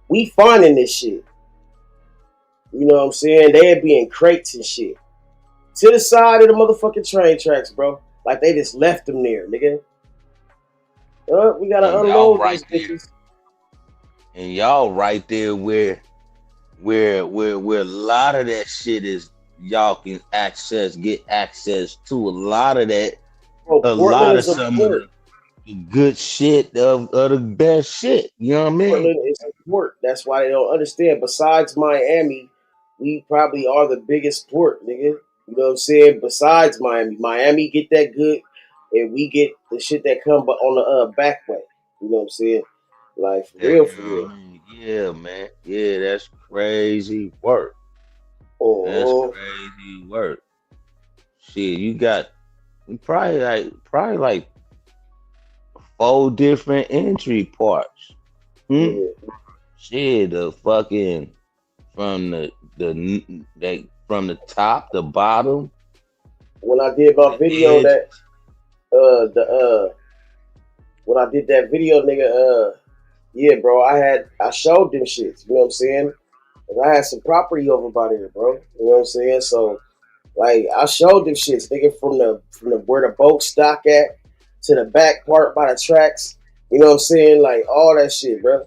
we finding this shit? You know what I'm saying? They'd be in crates and shit to the side of the motherfucking train tracks, bro. Like they just left them there, nigga. We gotta unload these bitches. And y'all right there where a lot of that shit is y'all can get access to a lot of that. A lot of some of the good shit of the best shit. You know what I mean? Portland is a port. That's why they don't understand. Besides Miami, we probably are the biggest port, nigga. You know what I'm saying? Besides Miami get that good, and we get the shit that come but on the back way. You know what I'm saying? Like for real. Yeah, man. Yeah, that's crazy work. That's crazy work. Shit, you got probably like 4 different entry parts. Yeah. Shit, the fucking from the top, the bottom. When I did my video when I did that video, nigga, yeah, bro, I showed them shits, you know what I'm saying? And I had some property over by there, bro. You know what I'm saying? So, like, I showed them shits, nigga, from the where the boat stock at to the back part by the tracks. You know what I'm saying? Like, all that shit, bro.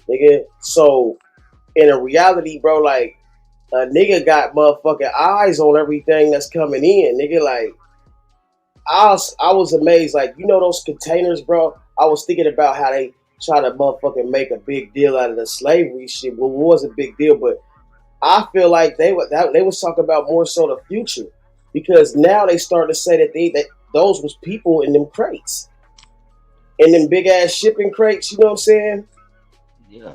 Nigga, so, in a reality, bro, like, a nigga got motherfucking eyes on everything that's coming in, nigga. Like, I was amazed. Like, you know those containers, bro? I was thinking about how they try to motherfucking make a big deal out of the slavery shit. Well, it was a big deal, but I feel like they was talking about more so the future because now they start to say that those was people in them crates, in them big ass shipping crates. You know what I'm saying? Yeah.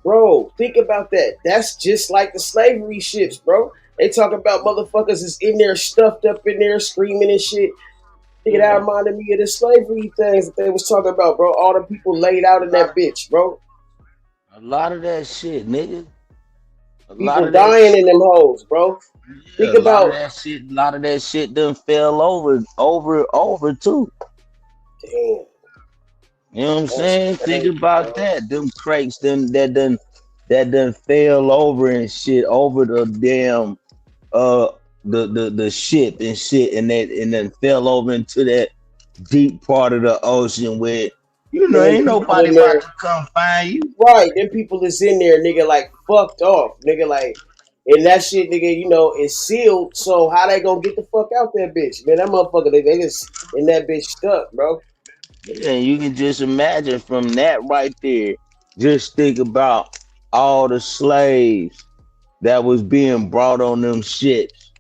Bro, think about that. That's just like the slavery ships, bro. They talk about motherfuckers is in there, stuffed up in there, screaming and shit. Nigga, that reminded me of the slavery things that they was talking about, bro. All the people laid out in that bitch, bro. A lot of that shit, nigga. People dying in them hoes, bro. Yeah, think about that shit. A lot of that shit done fell over too. Damn. You know what I'm saying? Think about that. Them crates, that done fell over and shit over the damn the ship and shit, and then fell over into that deep part of the ocean where ain't nobody about to come find you. Right, them people is in there, nigga, like fucked off, nigga, like, and that shit, nigga, is sealed. So how they gonna get the fuck out that bitch, man? That motherfucker, they just in that bitch stuck, bro. Yeah, you can just imagine from that right there. Just think about all the slaves that was being brought on them ships,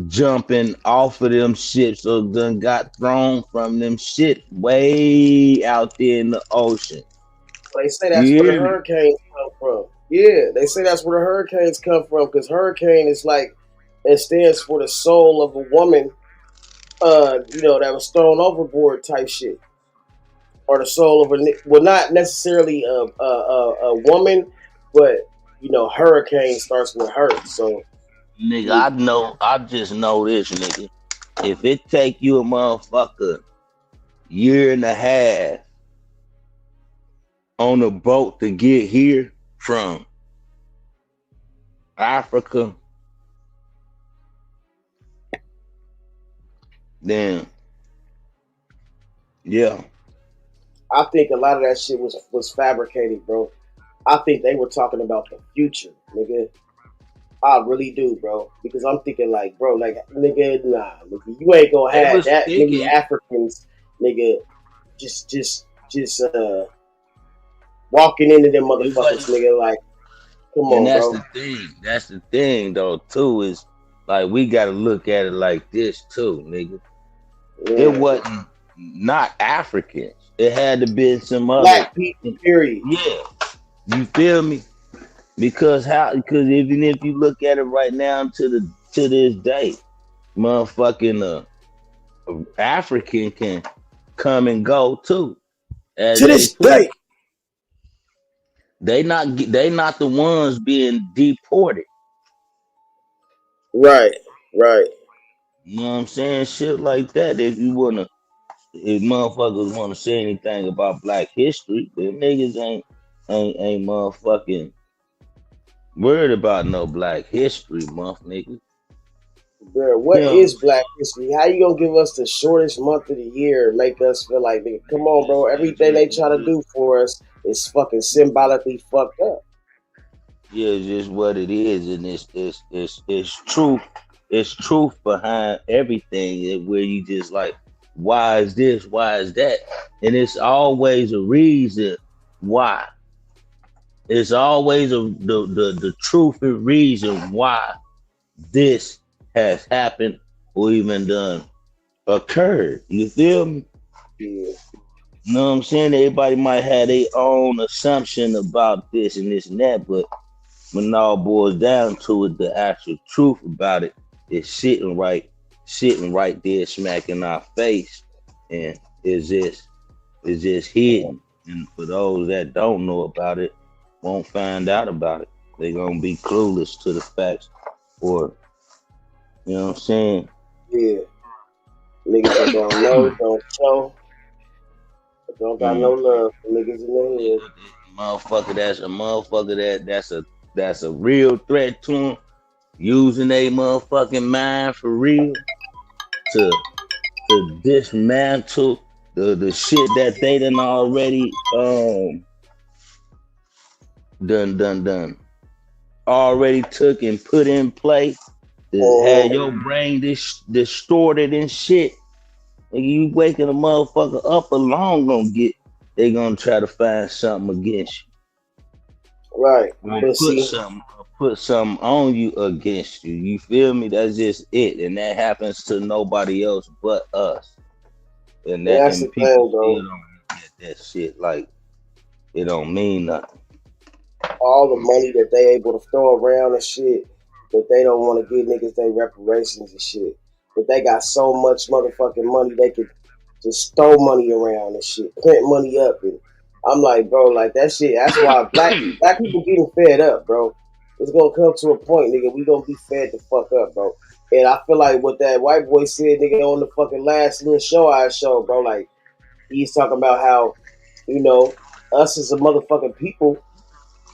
jumping off of them ships, or then got thrown from them ships way out there in the ocean. They say that's where the hurricanes come. from. Yeah, they say that's where the hurricanes come from because hurricane is like it stands for the soul of a woman, that was thrown overboard type shit, or the soul of well, not necessarily a woman, but hurricane starts with her. So, Nigga, I just know this, nigga. If it take you a motherfucker year and a half on a boat to get here from Africa, then yeah. I think a lot of that shit was fabricated, bro. I think they were talking about the future, nigga. I really do, bro. Because I'm thinking like, bro, like, nigga, nah, nigga, you ain't gonna They have was that many thinking, Africans, nigga, just walking into them it motherfuckers, wasn't, nigga. Like, come and on, that's bro. the thing. That's the thing, though. Too is like we got to look at it like this too, nigga. Yeah. It wasn't not Africans. It had to be some other. Black people, period. Yeah, you feel me? Because even if you look at it right now to this day, motherfucking African can come and go too. To this day. They not the ones being deported. Right. You know what I'm saying? Shit like that. If motherfuckers want to say anything about Black history, then niggas ain't motherfucking worried about no Black history, nigga. Bro, what is Black History? How you gonna give us the shortest month of the year and make us feel like, nigga, come on, bro, everything they try to do for us is fucking symbolically fucked up. Yeah, it's just what it is, and it's truth. It's truth behind everything. Where you just like, why is this? Why is that? And it's always a reason why. It's always the truth and reason why this has happened or even done occurred. You feel me? Yeah. You know what I'm saying? Everybody might have their own assumption about this and this and that, but when it all boils down to it, the actual truth about it is sitting right there, smack in our face, and is just hidden. And for those that don't know about it, won't find out about it. They're gonna be clueless to the facts, or you know what I'm saying? Yeah. Niggas that don't know, don't show. Don't got no love for niggas in the hood. That's a real threat to them, using a motherfucking mind for real to dismantle the shit that they done already done already took and put in place to have your brain distorted and shit. And you waking a motherfucker up alone they gonna try to find something against you. Right. Put something on you against you. You feel me? That's just it. And that happens to nobody else but us. And that's the people thing, bro. still don't get that shit. Like, it don't mean nothing. All the money that they able to throw around and shit, but they don't want to give niggas their reparations and shit. But they got so much motherfucking money they could just throw money around and shit, print money up, and I'm like, bro, like that shit. That's why black people getting fed up, bro. It's gonna come to a point, nigga. We gonna be fed the fuck up, bro. And I feel like what that white boy said, nigga, on the fucking last little show I showed, bro. Like he's talking about how, us as a motherfucking people,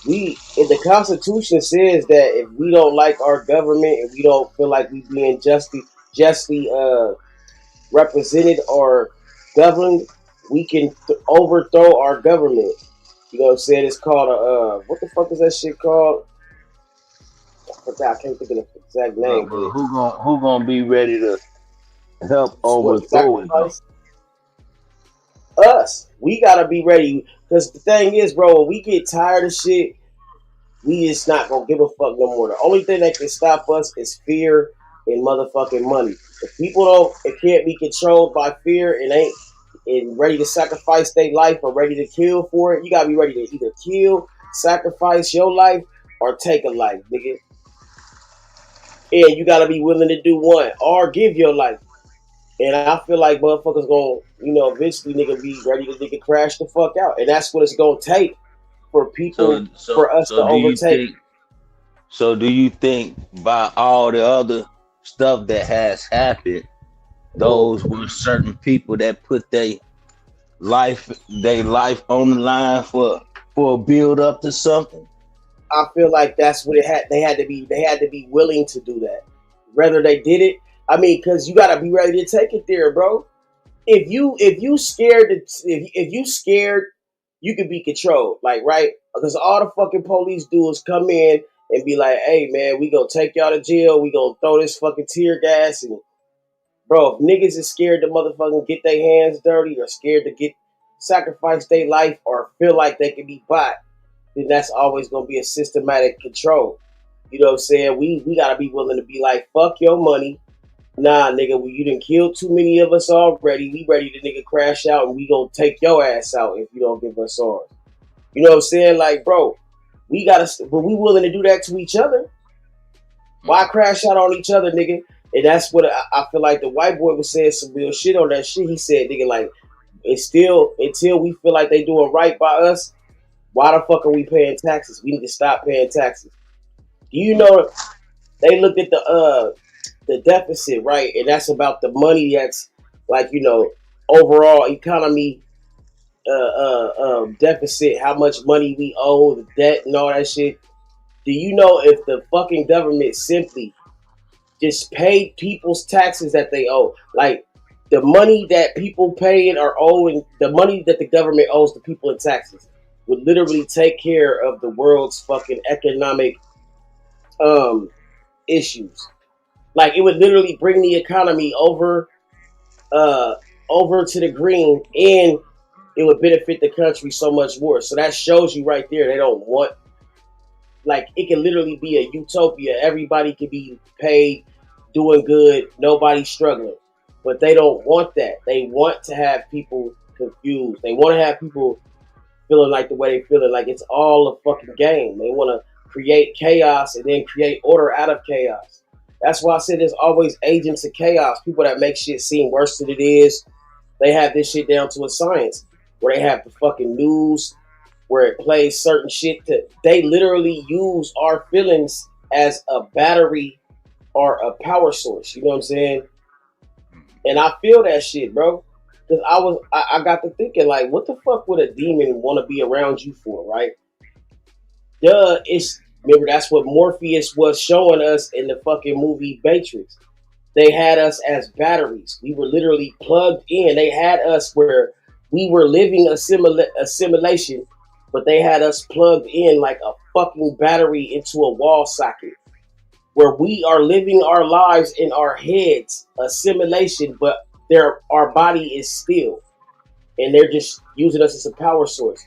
if the Constitution says that if we don't like our government and we don't feel like we being justly represented or governed, we can overthrow our government. You know what I'm saying? It's called what the fuck is that shit called? I can't think of the exact name. But who gonna be ready to help overthrow it? Us. We gotta be ready. Because the thing is, bro, when we get tired of shit, we just not gonna give a fuck no more. The only thing that can stop us is fear and motherfucking money. If people can't be controlled by fear and ain't ready to sacrifice their life or ready to kill for it, you gotta be ready to either kill, sacrifice your life or take a life, nigga. And you gotta be willing to do one or give your life. And I feel like motherfuckers gonna, eventually nigga be ready to nigga crash the fuck out. And that's what it's gonna take for people, for us to So do you overtake. think? So do you think by all the other stuff that has happened, those were certain people that put their life on the line for a build up to something? I feel like that's what it had. They had to be willing to do that. Whether they did it, I mean, because you gotta be ready to take it there, bro. If you scared, if you scared, you could be controlled, like, right? Because all the fucking police do is come in and be like, "Hey, man, we gonna take y'all to jail. We gonna throw this fucking tear gas." And bro, if niggas is scared to motherfucking get their hands dirty or scared to get sacrifice their life or feel like they can be bought, then that's always gonna be a systematic control. You know what I'm saying? We gotta be willing to be like, fuck your money. Nah, nigga, you done killed too many of us already. We ready to nigga crash out and we gonna take your ass out if you don't give us ours. You know what I'm saying? Like, bro, but we willing to do that to each other. Why crash out on each other, nigga? And that's what I feel like the white boy was saying some real shit on that shit. He said, nigga, like, it's still, until we feel like they doing right by us, why the fuck are we paying taxes? We need to stop paying taxes. Do you know they looked at the deficit, right? And that's about the money that's like, overall economy deficit, how much money we owe, the debt and all that shit. Do you know if the fucking government simply just paid people's taxes that they owe? Like the money that people paying or owing, the money that the government owes the people in taxes would literally take care of the world's fucking economic issues. Like it would literally bring the economy over to the green, and it would benefit the country so much more. So that shows you right there they don't want, like, it can literally be a utopia. Everybody can be paid, doing good, nobody struggling. But they don't want that. They want to have people confused. They want to have people feeling like the way they feeling, like it's all a fucking game. They want to create chaos and then create order out of chaos. That's why I said there's always agents of chaos, people that make shit seem worse than it is. They have this shit down to a science, where they have the fucking news, where it plays certain shit that they literally use our feelings as a battery or a power source. You know what I'm saying? And I feel that shit, bro. Because I got to thinking, like, what the fuck would a demon want to be around you for, right? Remember, that's what Morpheus was showing us in the fucking movie Matrix. They had us as batteries. We were literally plugged in. They had us where we were living a simulation, but they had us plugged in like a fucking battery into a wall socket, where we are living our lives in our heads, a simulation, but our body is still, and they're just using us as a power source.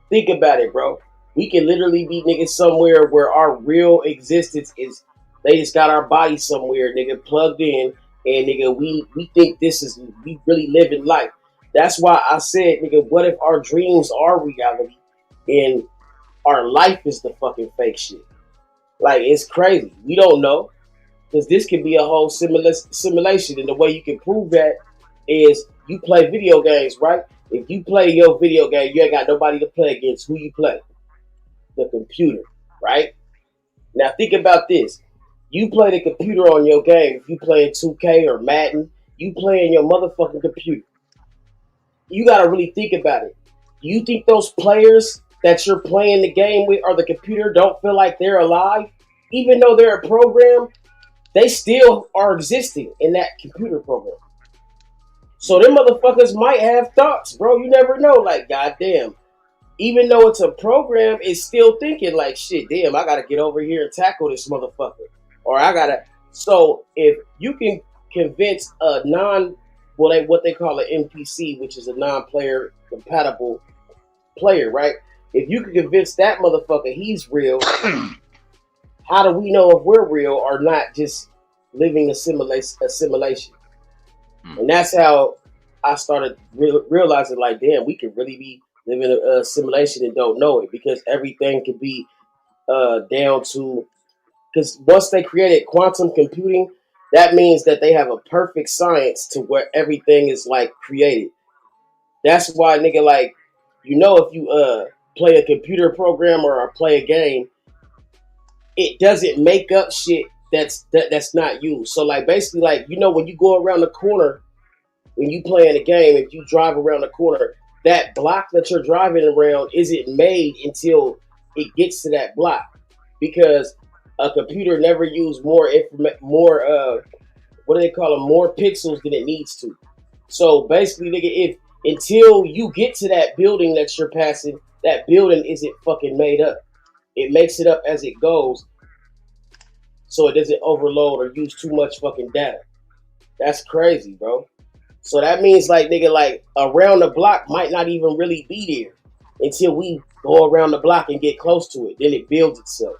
Think about it, bro. We can literally be niggas somewhere where our real existence is. They just got our body somewhere, nigga, plugged in, and nigga, we think we really living life. That's why I said, nigga, what if our dreams are reality and our life is the fucking fake shit? Like, it's crazy. We don't know, because this could be a whole simulation, and the way you can prove that is you play video games, right? If you play your video game, you ain't got nobody to play against. Who you play? The computer, right? Now think about this. You play the computer on your game. If you playing 2K or Madden, you playing your motherfucking computer. You gotta really think about it. Do you think those players that you're playing the game with or the computer don't feel like they're alive? Even though they're a program, they still are existing in that computer program. So them motherfuckers might have thoughts, bro. You never know. Like, goddamn. Even though it's a program, it's still thinking like, shit, damn, I gotta get over here and tackle this motherfucker. Or I gotta. So if you can convince a what they call an NPC, which is a non-player compatible player, right? If you can convince that motherfucker he's real, how do we know if we're real or not just living a simulation? And that's how I started realizing, like, damn, we could really be live in a simulation and don't know it, because everything could be down to, because once they created quantum computing, that means that they have a perfect science to where everything is like created. That's why nigga, like, if you play a computer program or play a game, it doesn't make up shit that's not you. So like basically, like, when you go around the corner, when you play in a game, if you drive around the corner, that block that you're driving around isn't made until it gets to that block, because a computer never used more what do they call them, more pixels than it needs to. So basically, nigga, if until you get to that building that you're passing, that building isn't fucking made up. It makes it up as it goes, so it doesn't overload or use too much fucking data. That's crazy, bro. So that means, like, nigga, like, around the block might not even really be there until we go around the block and get close to it. Then it builds itself.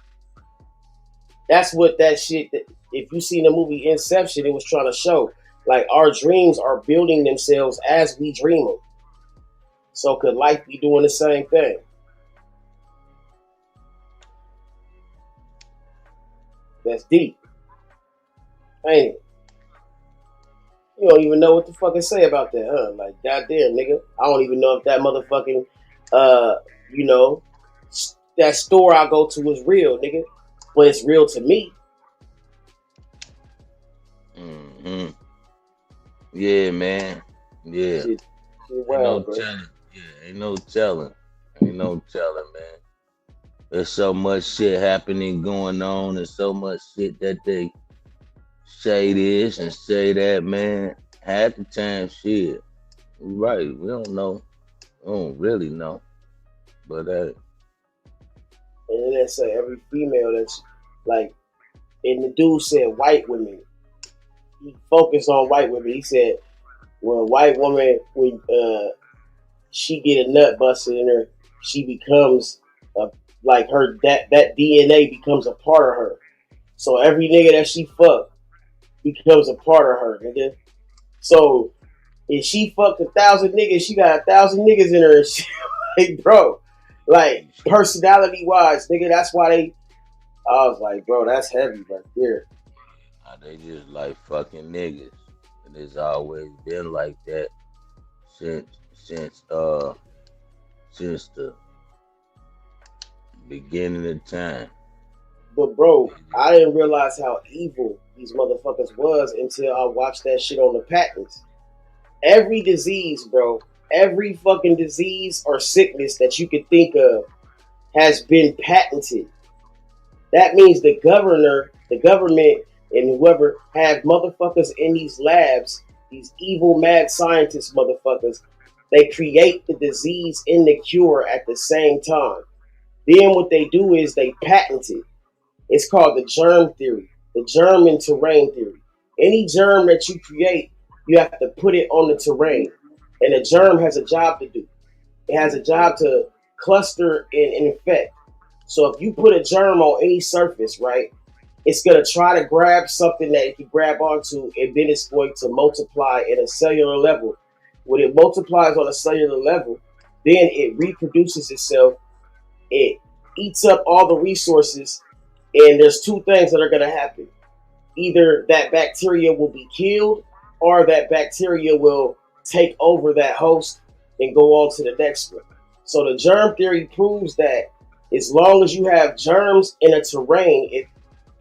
That's what that shit, if you seen the movie Inception, it was trying to show. Like, our dreams are building themselves as we dream them. So could life be doing the same thing? That's deep. Ain't it? You don't even know what to fucking say about that, huh? Like, goddamn, nigga. I don't even know if that motherfucking, that store I go to is real, nigga. But it's real to me. Mm-hmm. Yeah, man. Yeah. Shit Ain't no bro. telling. Yeah, ain't no telling. Ain't no telling, man. There's so much shit happening, going on, and so much shit that they say this and say that, man. Half the time, shit. Right, we don't know. We don't really know. But And then they say every female that's like, and the dude said white women. He focused on white women. He said, well, a white woman, when she get a nut busted in her, she becomes like her, that DNA becomes a part of her. So every nigga that she fuck becomes a part of her, nigga. So if she fucked 1,000 niggas, she got 1,000 niggas in her and shit. Like, bro, like, personality wise, nigga, that's why I was like, bro, that's heavy right there. they just like fucking niggas. And it's always been like that since the beginning of time. But bro, I didn't realize how evil these motherfuckers was until I watched that shit on the patents. Every disease, bro, every fucking disease or sickness that you could think of has been patented. That means the government, and whoever had motherfuckers in these labs, these evil mad scientist motherfuckers, they create the disease and the cure at the same time. Then what they do is they patent it. It's called the germ theory, the germ and terrain theory. Any germ that you create, you have to put it on the terrain. And the germ has a job to do. It has a job to cluster and infect. So if you put a germ on any surface, right, it's going to try to grab something that it can grab onto, and then it's going to multiply at a cellular level. When it multiplies on a cellular level, then it reproduces itself. It eats up all the resources, and there's two things that are going to happen. Either that bacteria will be killed, or that bacteria will take over that host and go on to the next one. So the germ theory proves that as long as you have germs in a terrain, if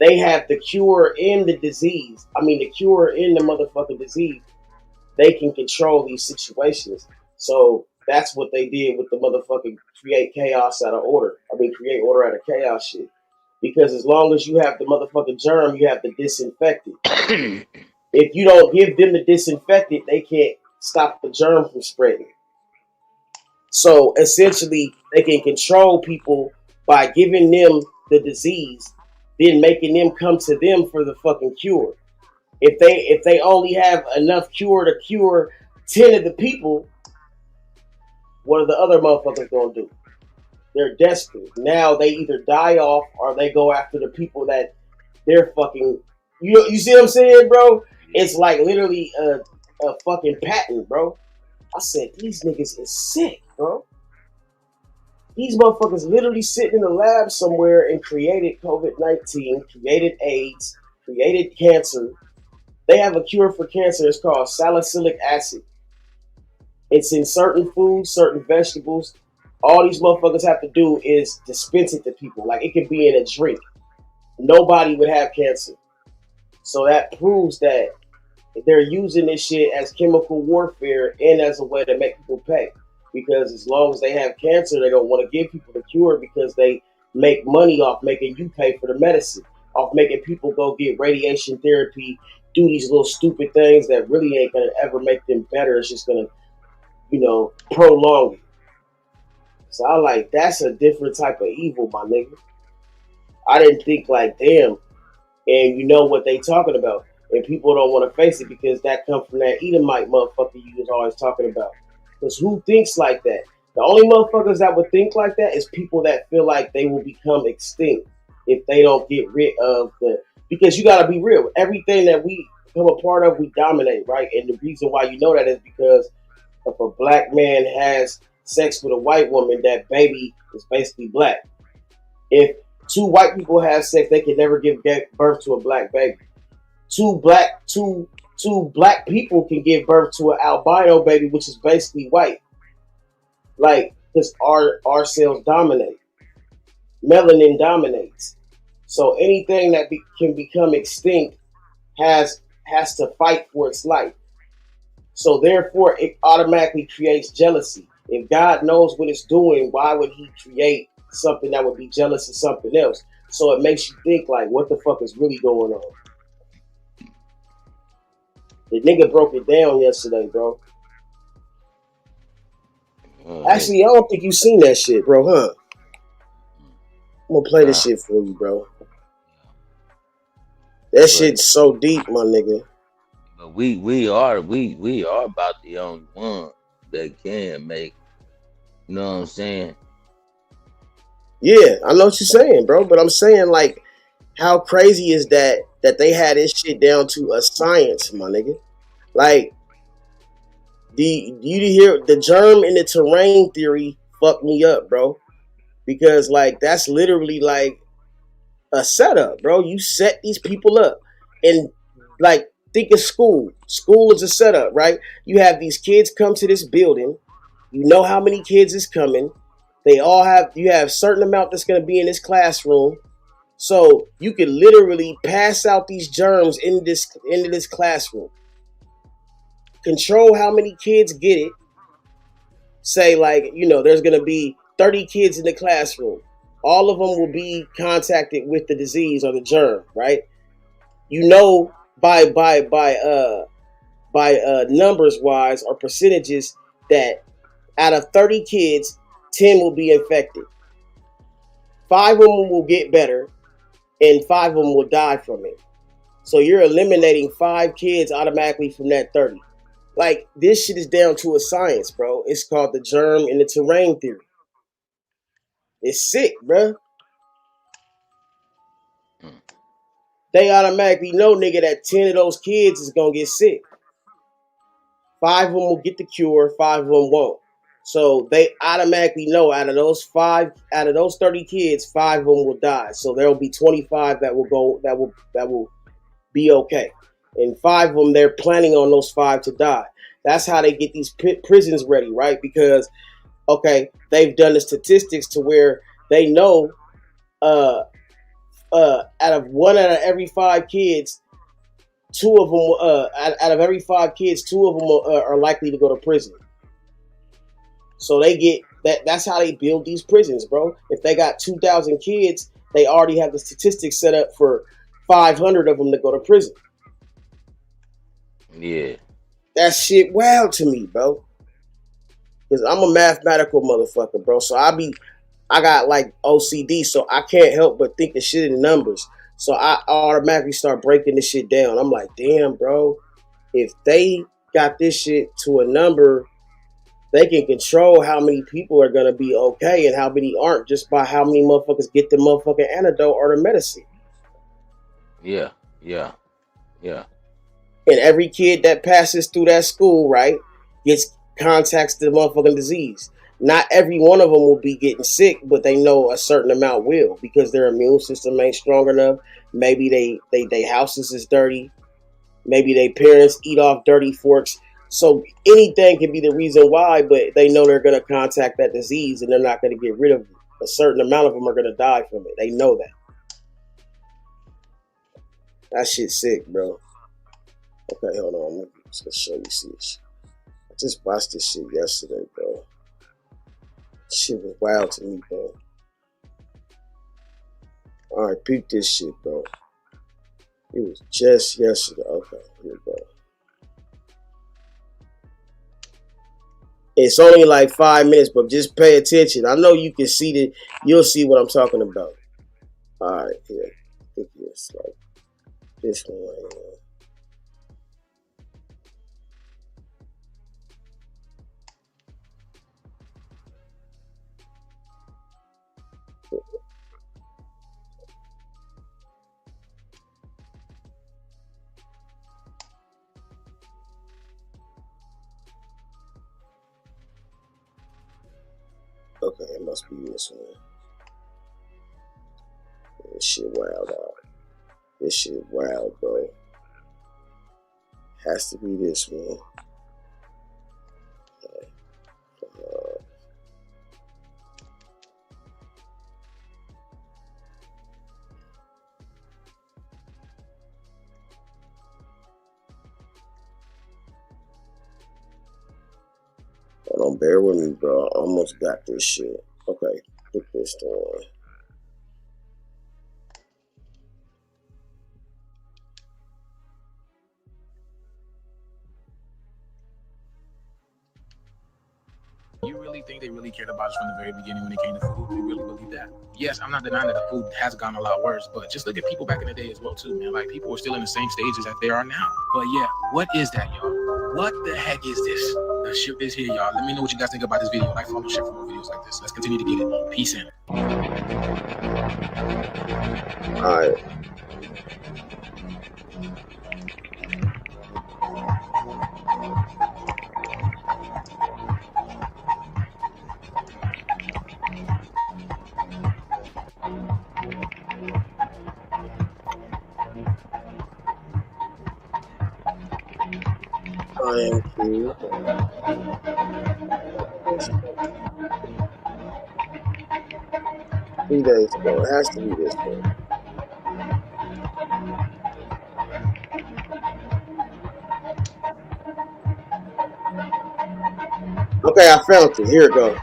they have the cure in the disease, the cure in the motherfucking disease, they can control these situations. So that's what they did with the motherfucking create chaos out of order. Create order out of chaos shit. Because as long as you have the motherfucking germ, you have the disinfectant. If you don't give them the disinfectant, they can't stop the germ from spreading. So essentially, they can control people by giving them the disease, then making them come to them for the fucking cure. If they only have enough cure to cure 10 of the people, what are the other motherfuckers gonna do? They're desperate. Now they either die off or they go after the people that they're fucking. You see what I'm saying, bro? It's like literally a fucking patent, bro. I said these niggas is sick, bro. These motherfuckers literally sitting in the lab somewhere and created COVID-19, created AIDS, created cancer. They have a cure for cancer. It's called salicylic acid. It's in certain foods, certain vegetables. All these motherfuckers have to do is dispense it to people. Like it could be in a drink. Nobody would have cancer. So that proves that they're using this shit as chemical warfare and as a way to make people pay. Because as long as they have cancer, they don't want to give people the cure because they make money off making you pay for the medicine, off making people go get radiation therapy, do these little stupid things that really ain't gonna ever make them better. It's just gonna, prolong it. So I like that's a different type of evil, my nigga. I didn't think like damn, and you know what they talking about, and people don't want to face it because that comes from that Edomite motherfucker you was always talking about. Because who thinks like that? The only motherfuckers that would think like that is people that feel like they will become extinct if they don't get rid of the. Because you gotta be real. Everything that we become a part of, we dominate, right? And the reason why you know that is because if a black man has sex with a white woman, that baby is basically black. If two white people have sex, they can never give birth to a black baby. Two black people can give birth to an albino baby, which is basically white. Like, because our cells dominate. Melanin dominates. So anything that can become extinct has to fight for its life. So therefore, it automatically creates jealousy. If God knows what it's doing, why would he create something that would be jealous of something else? So it makes you think like, what the fuck is really going on? The nigga broke it down yesterday, bro. Actually, I don't think you seen that shit, bro, huh? I'm gonna play this shit for you, bro. That shit's so deep, my nigga. But we are about the only one that can make. You know what I'm saying? Yeah, I know what you're saying, bro. But I'm saying, like, how crazy is that they had this shit down to a science, my nigga? Like, you hear the germ in the terrain theory fucked me up, bro. Because, like, that's literally, like, a setup, bro. You set these people up. And, like, think of school. School is a setup, right? You have these kids come to this building. You know how many kids is coming. You have a certain amount that's going to be in this classroom. So you could literally pass out these germs into this classroom. Control how many kids get it. Say, like, there's going to be 30 kids in the classroom. All of them will be contacted with the disease or the germ, right? By numbers wise or percentages that out of 30 kids, 10 will be infected. 5 of them will get better, and 5 of them will die from it. So you're eliminating 5 kids automatically from that 30. Like, this shit is down to a science, bro. It's called the germ in the terrain theory. It's sick, bro. They automatically know, nigga, that 10 of those kids is gonna get sick. 5 of them will get the cure, 5 of them won't. So they automatically know out of those 30 kids, 5 of them will die. So there will be 25 that will be okay. And 5 of them, they're planning on those 5 to die. That's how they get these prisons ready, right? Because, okay, they've done the statistics to where they know out of every 5 kids, 2 of them, out of every 5 kids, 2 of them are likely to go to prison. So they get that. That's how they build these prisons, bro. If they got 2,000 kids, they already have the statistics set up for 500 of them to go to prison. Yeah. That shit wild to me, bro. Because I'm a mathematical motherfucker, bro. So I got like OCD, so I can't help but think the shit in numbers. So I automatically start breaking this shit down. I'm like, damn, bro. If they got this shit to a number, they can control how many people are going to be okay and how many aren't just by how many motherfuckers get the motherfucking antidote or the medicine. Yeah. And every kid that passes through that school, right, contacts the motherfucking disease. not every one of them will be getting sick, but they know a certain amount will because their immune system ain't strong enough. Maybe they houses is dirty. Maybe their parents eat off dirty forks. So anything can be the reason why, but they know they're going to contact that disease and they're not going to get rid of it. A certain amount of them are going to die from it. They know that. That shit's sick, bro. Okay, hold on. Let me just show you this. I just watched this shit yesterday, bro. Shit was wild to me, bro. Alright, peep this shit, bro. It was just yesterday. Okay, here we go. It's only like 5 minutes, but just pay attention. I know you can see that. You'll see what I'm talking about. Alright, here. I think it's like this one right here. Okay, it must be this one. This shit wild out. This shit wild, bro. Has to be this one. Hold on, bear with me, bro. I almost got this shit. Okay, pick this one. You really think they really cared about us from the very beginning when it came to food? You really believe that? Yes, I'm not denying that the food has gone a lot worse, but just look at people back in the day as well too, man. Like people were still in the same stages that they are now. But yeah, what is that, y'all? What the heck is this? The ship is here, y'all. Let me know what you guys think about this video. Like, follow, share for more videos like this. Let's continue to get it. Peace in. All right. Thank you. 3 days ago. It has to be this one. Okay, I found it. Here it go.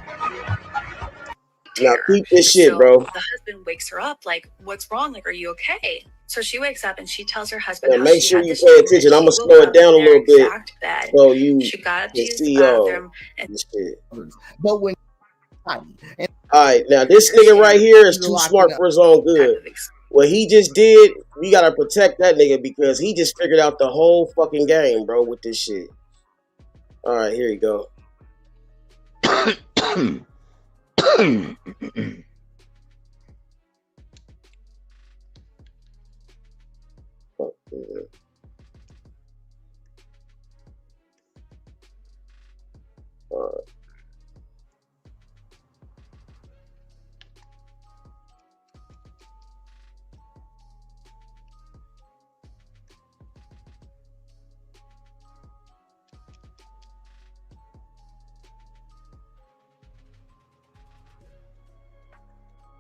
Now keep this shit, bro. The husband wakes her up like, what's wrong? Like, are you okay? So she wakes up and she tells her husband. And make sure you pay attention. I'm gonna slow it down a little bit so you can see this shit. But when alright, now this nigga right here is too smart for his own good. What he just did, we gotta protect that nigga because he just figured out the whole fucking game, bro, with this shit. Alright, here you go.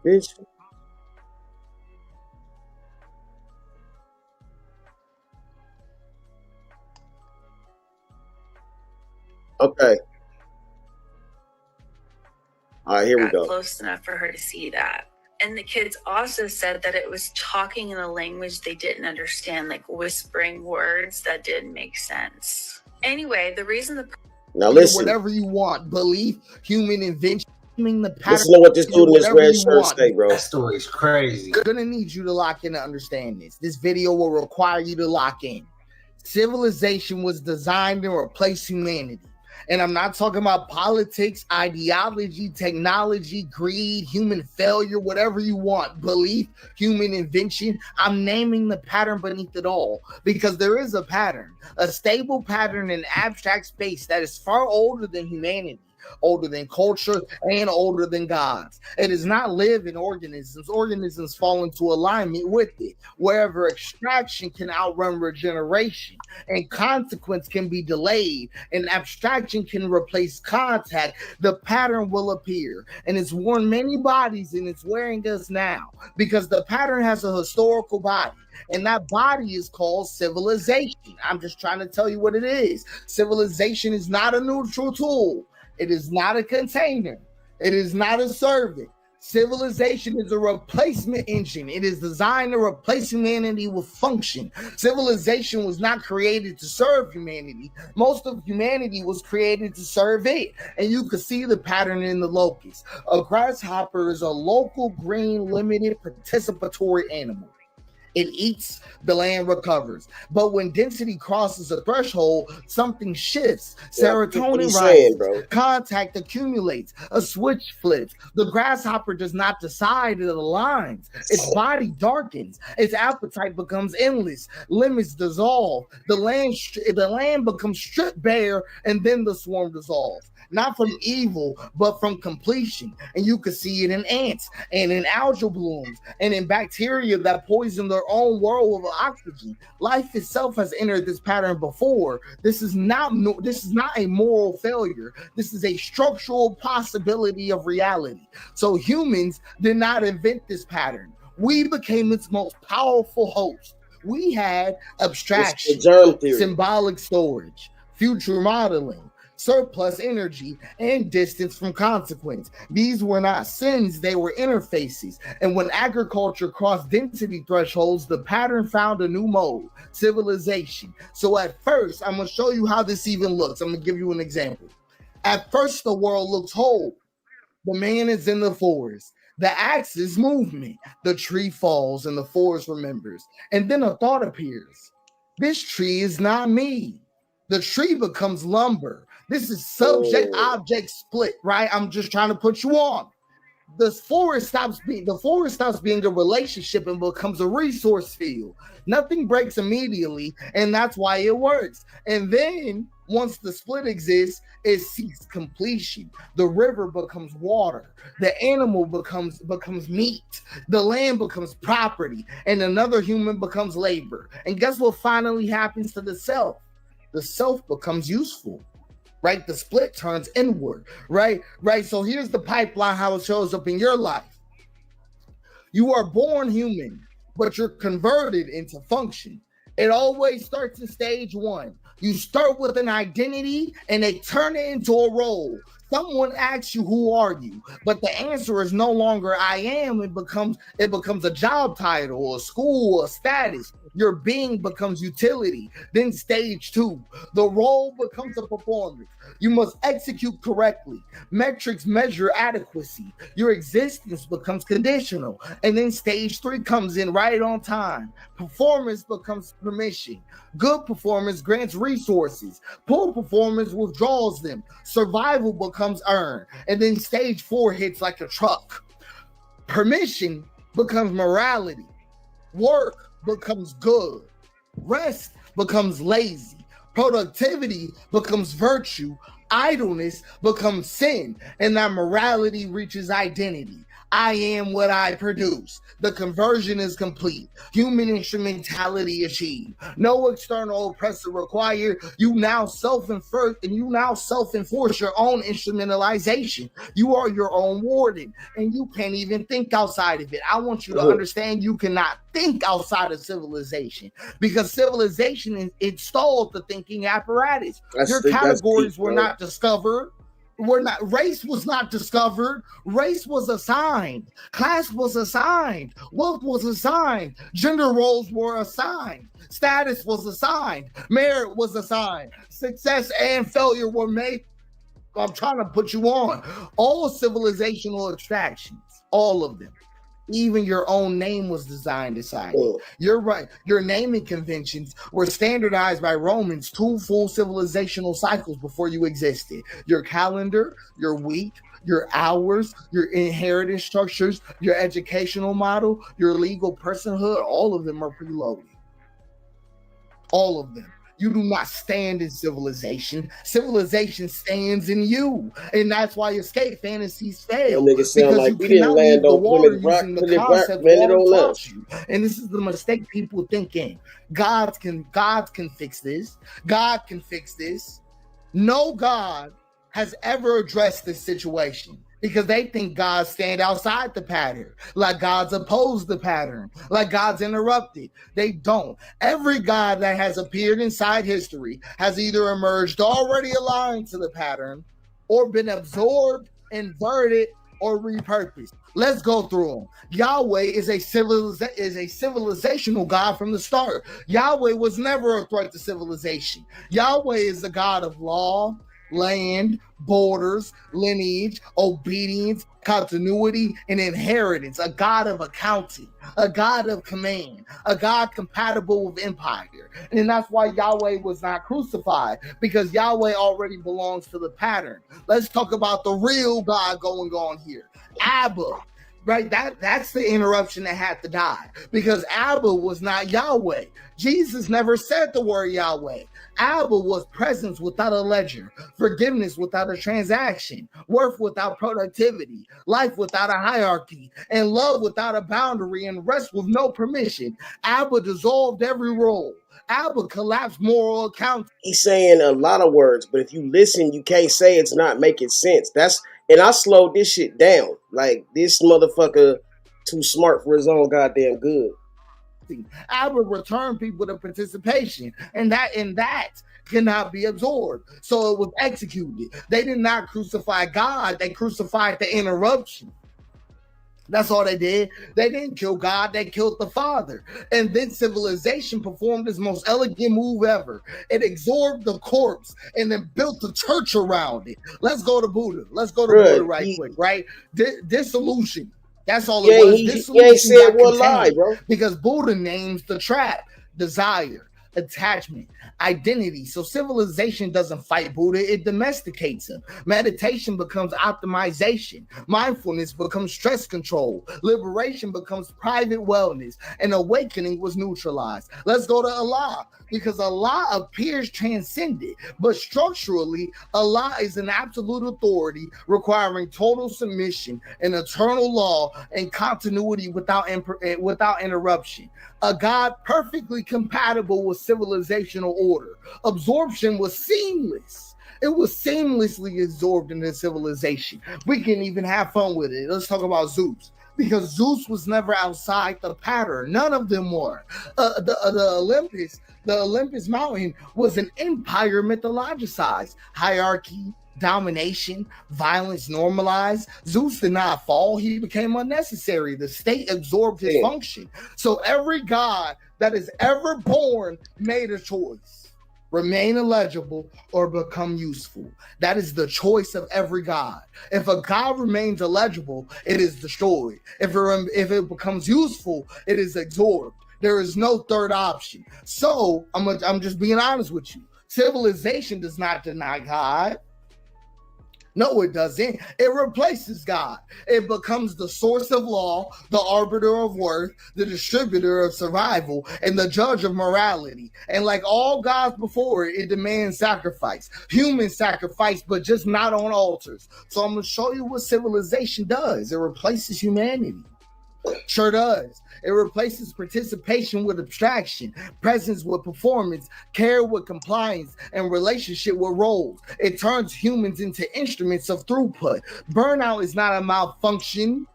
Bitch. Okay. All right, here we go. Close enough for her to see that. And the kids also said that it was talking in a language they didn't understand, like whispering words that didn't make sense. Anyway, the reason the now listen. Whatever you want, belief, human invention. The pattern, listen to what this dude in this red shirt say, bro. That story's crazy. I'm gonna need you to lock in to understand this. This video will require you to lock in. Civilization was designed to replace humanity. And I'm not talking about politics, ideology, technology, greed, human failure, whatever you want, belief, human invention. I'm naming the pattern beneath it all because there is a pattern, a stable pattern in abstract space that is far older than humanity. older than culture, and older than gods. It does not live in organisms. Organisms fall into alignment with it. Wherever extraction can outrun regeneration, and consequence can be delayed, and abstraction can replace contact, the pattern will appear. And it's worn many bodies, and it's wearing us now, because the pattern has a historical body. And that body is called civilization. I'm just trying to tell you what it is. Civilization is not a neutral tool. It is not a container. It is not a servant. Civilization is a replacement engine. It is designed to replace humanity with function. Civilization was not created to serve humanity. Most of humanity was created to serve it. And you can see the pattern in the locust. A grasshopper is a local green limited participatory animal. It eats, the land recovers. But when density crosses a threshold, something shifts. Serotonin rises, contact accumulates, a switch flips. The grasshopper does not decide, it aligns. Its body darkens, its appetite becomes endless, limits dissolve, the land becomes stripped bare, and then the swarm dissolves. Not from evil, but from completion. And you can see it in ants and in algal blooms and in bacteria that poison their own world of oxygen. Life itself has entered this pattern before. This is not a moral failure. This is a structural possibility of reality. So humans did not invent this pattern. We became its most powerful host. We had abstraction, symbolic storage, future modeling, surplus energy, and distance from consequence. These were not sins, they were interfaces. And when agriculture crossed density thresholds, the pattern found a new mode, civilization. So at first, I'm going to show you how this even looks. I'm going to give you an example. At first, the world looks whole. The man is in the forest. The axe is movement. The tree falls and the forest remembers. And then a thought appears. This tree is not me. The tree becomes lumber. This is subject-object split, right? I'm just trying to put you on. The forest stops being a relationship and becomes a resource field. Nothing breaks immediately, and that's why it works. And then once the split exists, it seeks completion. The river becomes water. The animal becomes meat. The land becomes property, and another human becomes labor. And guess what finally happens to the self? The self becomes useful. Right? The split turns inward, right? So here's the pipeline, how it shows up in your life. You are born human, but you're converted into function. It always starts in stage one. You start with an identity and they turn it into a role. Someone asks you, who are you? But the answer is no longer I am. It becomes a job title, a school, a status. Your being becomes utility. Then stage two, the role becomes a performance. You must execute correctly. Metrics measure adequacy. Your existence becomes conditional. And then stage three comes in right on time. Performance becomes permission. Good performance grants resources. Poor performance withdraws them. Survival becomes earned. And then stage four hits like a truck. Permission becomes morality. Work becomes good. Rest becomes lazy. Productivity becomes virtue. Idleness becomes sin. And that morality reaches identity. I am what I produce. The conversion is complete. Human instrumentality achieved. No external oppressor required. You now self-enforce your own instrumentalization. You are your own warden, and you can't even think outside of it. I want you to understand you cannot think outside of civilization, because civilization installed the thinking apparatus. Your categories were not discovered. Race was not discovered. Race was assigned. Class was assigned. Wealth was assigned. Gender roles were assigned. Status was assigned. Merit was assigned. Success and failure were made. I'm trying to put you on. All civilizational extractions, all of them. Even your own name was designed aside. You're right. Your naming conventions were standardized by Romans 2 full civilizational cycles before you existed. Your calendar, your week, your hours, your inheritance structures, your educational model, your legal personhood, all of them are preloaded. All of them. You do not stand in civilization. Civilization stands in you. And that's why escape fantasies fail. That nigga sound Because like you we didn't cannot land leave the on water Plymouth Rock, using the Plymouth Rock concept landed water on taught us. you. And this is the mistake people thinking. God can fix this. God can fix this. No God has ever addressed this situation because they think God stand outside the pattern, like God's opposed the pattern, like God's interrupted. They don't. Every God that has appeared inside history has either emerged already aligned to the pattern or been absorbed, inverted, or repurposed. Let's go through them. Yahweh is a civilizational God from the start. Yahweh was never a threat to civilization. Yahweh is the God of law, land, borders, lineage, obedience, continuity, and inheritance, a God of accounting, a God of command, a God compatible with empire. And that's why Yahweh was not crucified, because Yahweh already belongs to the pattern. Let's talk about the real God going on here. Abba. Right, that's the interruption that had to die, because Abba was not Yahweh. Jesus never said the word Yahweh. Abba was presence without a ledger, forgiveness without a transaction, worth without productivity, life without a hierarchy, and love without a boundary, and rest with no permission. Abba dissolved every role. Abba collapsed moral accounts. He's saying a lot of words, but if you listen, you can't say it's not making sense. And I slowed this shit down. Like, this motherfucker too smart for his own goddamn good. Abba returned people to participation, and that cannot be absorbed. So it was executed. They did not crucify God, they crucified the interruption. That's all they did. They didn't kill God, they killed the Father. And then civilization performed its most elegant move ever. It absorbed the corpse and then built a church around it. Let's go to Buddha. Let's go to Buddha right quick, right? Dissolution. That's all it was. He ain't said one lie, bro. Because Buddha names the trap: desire, attachment, identity. So civilization doesn't fight Buddha, it domesticates him. Meditation becomes optimization. Mindfulness becomes stress control. Liberation becomes private wellness. And awakening was neutralized. Let's go to Allah, because Allah appears transcendent, but structurally, Allah is an absolute authority requiring total submission, an eternal law, and continuity without interruption. A God perfectly compatible with civilizational order. Absorption was seamless. It was seamlessly absorbed into civilization. We can even have fun with it. Let's talk about Zeus, because Zeus was never outside the pattern. None of them were. The Olympus mountain was an empire mythologized. Hierarchy, domination, violence normalized. Zeus did not fall. He became unnecessary. The state absorbed his function. So every god that is ever born made a choice: remain illegible or become useful. That is the choice of every god. If a god remains illegible, it is destroyed. If it becomes useful, it is absorbed. There is no third option. So I'm just being honest with you. Civilization does not deny God. No, it doesn't. It replaces God. It becomes the source of law, the arbiter of worth, the distributor of survival, and the judge of morality. And like all gods before it, it demands sacrifice. Human sacrifice, but just not on altars. So I'm going to show you what civilization does. It replaces humanity. Sure does. It replaces participation with abstraction, presence with performance, care with compliance, and relationship with roles. It turns humans into instruments of throughput. Burnout is not a malfunction.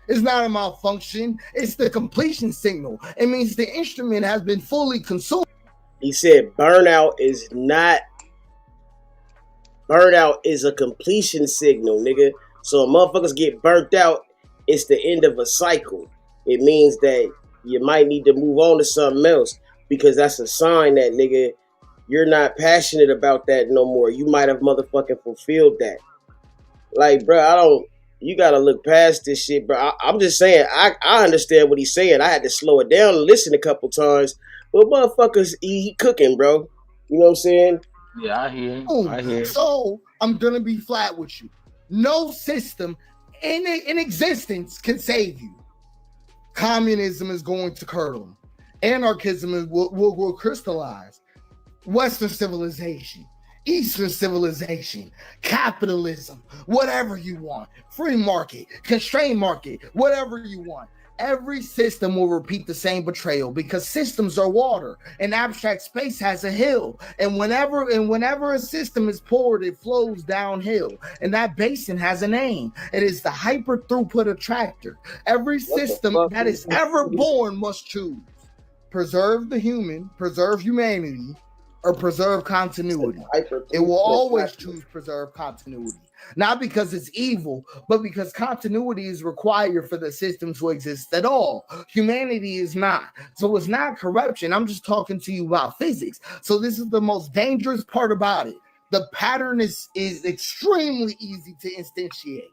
It's not a malfunction. It's the completion signal. It means the instrument has been fully consumed. He said burnout is a completion signal, nigga. So motherfuckers get burnt out, it's the end of a cycle. It means that you might need to move on to something else, because that's a sign that, nigga, you're not passionate about that no more. You might have motherfucking fulfilled that. Like, bro, you gotta look past this shit, bro. I'm just saying, I understand what he's saying. I had to slow it down and listen a couple times. But motherfuckers, he cooking, bro. You know what I'm saying? Yeah, I hear. So I'm gonna be flat with you. No system in existence can save you. Communism is going to curdle. Anarchism will crystallize. Western civilization, Eastern civilization, capitalism, whatever you want, free market, constrained market, whatever you want. Every system will repeat the same betrayal because systems are water and abstract space has a hill. And whenever a system is poured, it flows downhill. And that basin has a name. It is the hyper throughput attractor. Every system that is ever born must choose. Preserve the human, preserve humanity, or preserve continuity. It will always choose preserve continuity. Not because it's evil, but because continuity is required for the system to exist at all. Humanity is not. So it's not corruption. I'm just talking to you about physics. So this is the most dangerous part about it. The pattern is extremely easy to instantiate.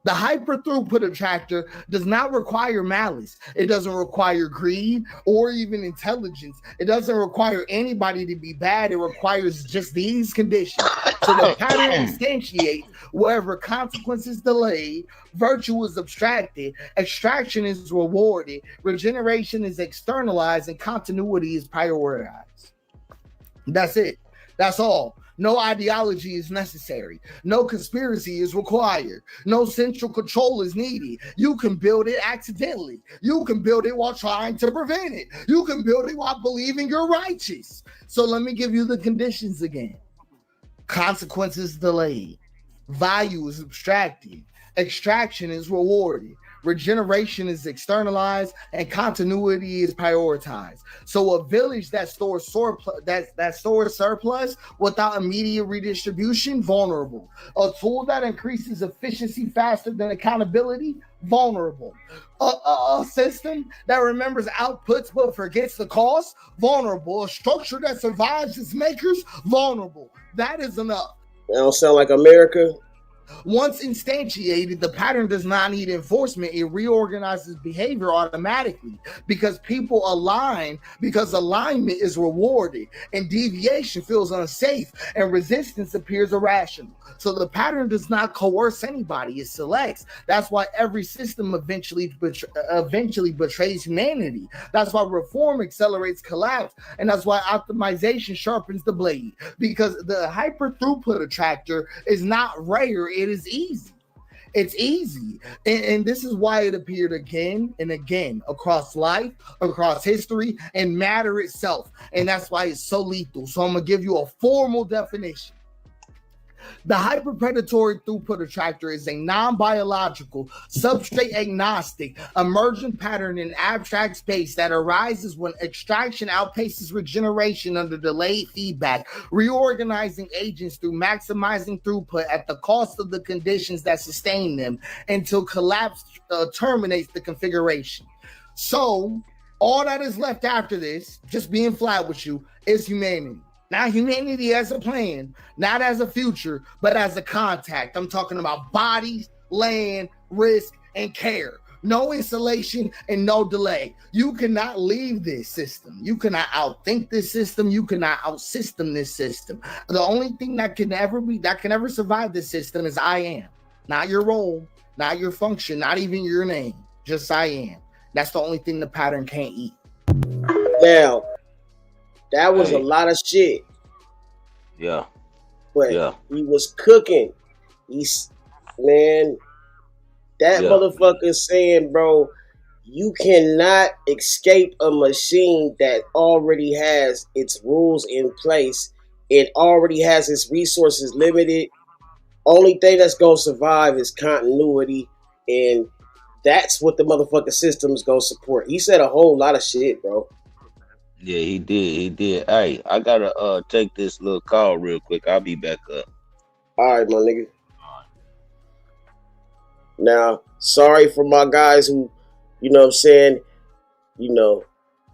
The hyper throughput attractor does not require malice. It doesn't require greed or even intelligence. It doesn't require anybody to be bad. It requires just these conditions. So the pattern instantiates wherever consequence is delayed, virtue is abstracted, extraction is rewarded, regeneration is externalized, and continuity is prioritized. That's it. That's all. No ideology is necessary. No conspiracy is required. No central control is needed. You can build it accidentally. You can build it while trying to prevent it. You can build it while believing you're righteous. So let me give you the conditions again. Consequences delayed. Value is abstracted. Extraction is rewarded. Regeneration is externalized, and continuity is prioritized. So a village that stores surplus without immediate redistribution, vulnerable. A tool that increases efficiency faster than accountability, vulnerable. A system that remembers outputs but forgets the cost, vulnerable. A structure that survives its makers, vulnerable. That is enough. That don't sound like America. Once instantiated, the pattern does not need enforcement. It reorganizes behavior automatically because people align, because alignment is rewarded and deviation feels unsafe and resistance appears irrational. So the pattern does not coerce anybody, it selects. That's why every system eventually betrays humanity. That's why reform accelerates collapse, and that's why optimization sharpens the blade, because the hyper throughput attractor is not rare, it is easy. It's easy. And this is why it appeared again and again across life, across history, and matter itself. And that's why it's so lethal. So I'm going to give you a formal definition. The hyperpredatory throughput attractor is a non-biological, substrate-agnostic, emergent pattern in abstract space that arises when extraction outpaces regeneration under delayed feedback, reorganizing agents through maximizing throughput at the cost of the conditions that sustain them until collapse terminates the configuration. So, all that is left after this, just being flat with you, is humanity. Not humanity as a plan, not as a future, but as a contact. I'm talking about bodies, land, risk, and care. No installation and no delay. You cannot leave this system. You cannot outthink this system. You cannot outsystem this system. The only thing that can ever survive this system is I am. Not your role, not your function, not even your name. Just I am. That's the only thing the pattern can't eat. Now, that was a lot of shit. Yeah. But he was cooking. That motherfucker saying, bro, you cannot escape a machine that already has its rules in place. It already has its resources limited. Only thing that's gonna survive is continuity, and that's what the motherfucking system is gonna support. He said a whole lot of shit, bro. Yeah, he did. He did. Hey, I gotta take this little call real quick. I'll be back up. All right, my nigga. Now, sorry for my guys who, you know what I'm saying,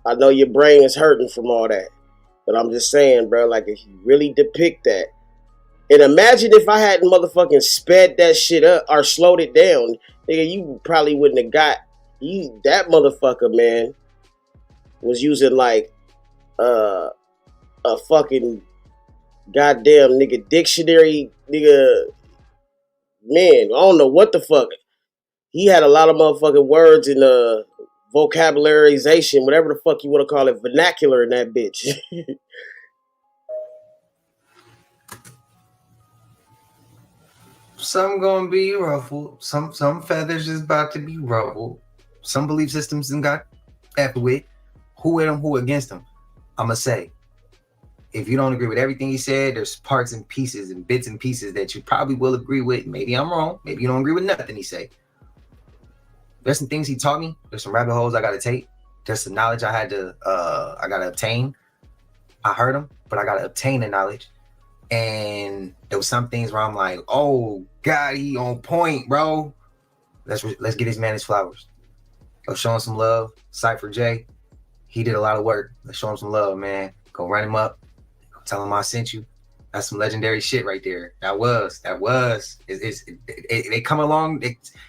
I know your brain is hurting from all that. But I'm just saying, bro, like, if you really depict that, and imagine if I hadn't motherfucking sped that shit up or slowed it down, nigga, you probably wouldn't have got that motherfucker, man, was using like a fucking goddamn nigga dictionary, nigga, man, I don't know what the fuck. He had a lot of motherfucking words in vocabularization, whatever the fuck you want to call it, vernacular in that bitch. some gonna be ruffled. Some feathers is about to be ruffled. Some belief systems and got F with. Who with them, who against them? I'ma say, if you don't agree with everything he said, there's parts and pieces and bits and pieces that you probably will agree with. Maybe I'm wrong. Maybe you don't agree with nothing he say. There's some things he taught me. There's some rabbit holes I gotta take. There's some knowledge I gotta obtain. I heard him, but I gotta obtain the knowledge. And there was some things where I'm like, oh God, he on point, bro. Let's get this man his flowers. Go show him some love. Cypher J, he did a lot of work. Let's show him some love, man. Go run him up. Go tell him I sent you. That's some legendary shit right there. That was. They come along.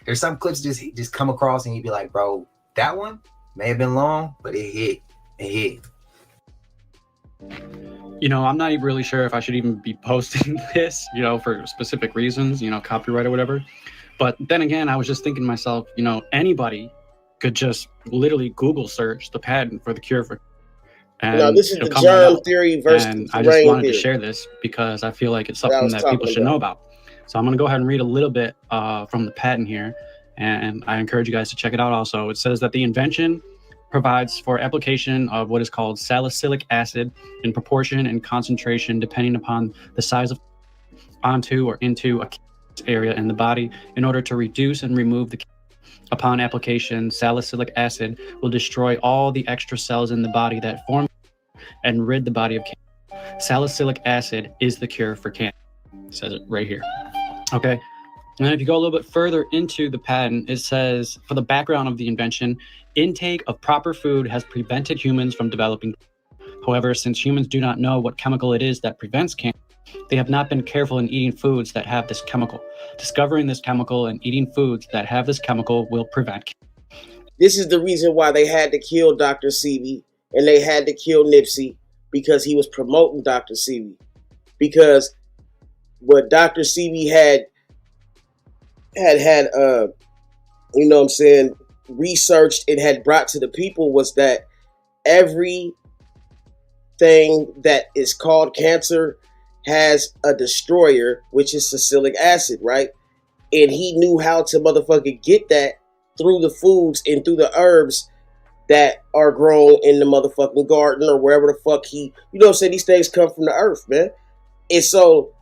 There's some clips just come across and you'd be like, bro, that one may have been long, but it hit. It hit. You know, I'm not even really sure if I should even be posting this, you know, for specific reasons, you know, copyright or whatever. But then again, I was just thinking to myself, you know, anybody could just literally Google search the patent for the cure for. And no, this is the germ theory versus and the I just wanted theory. to share this because I feel like it's something that people should know about. So I'm going to go ahead and read a little bit from the patent here. And I encourage you guys to check it out also. It says that the invention provides for application of what is called salicylic acid in proportion and concentration depending upon the size of onto or into a area in the body in order to reduce and remove the. Upon application, salicylic acid will destroy all the extra cells in the body that form and rid the body of cancer. Salicylic acid is the cure for cancer. It says it right here. Okay. And if you go a little bit further into the patent, it says, for the background of the invention, intake of proper food has prevented humans from developing. However, since humans do not know what chemical it is that prevents cancer, they have not been careful in eating foods that have this chemical. Discovering this chemical and eating foods that have this chemical will prevent cancer. This is the reason why they had to kill Dr. Sebi and they had to kill Nipsey, because he was promoting Dr. Sebi. Because what Dr. Sebi had you know what I'm saying, researched and had brought to the people was that everything that is called cancer has a destroyer, which is salicylic acid, right? And he knew how to motherfucking get that through the foods and through the herbs that are grown in the motherfucking garden or wherever the fuck you know what I'm saying? These things come from the earth, man. And so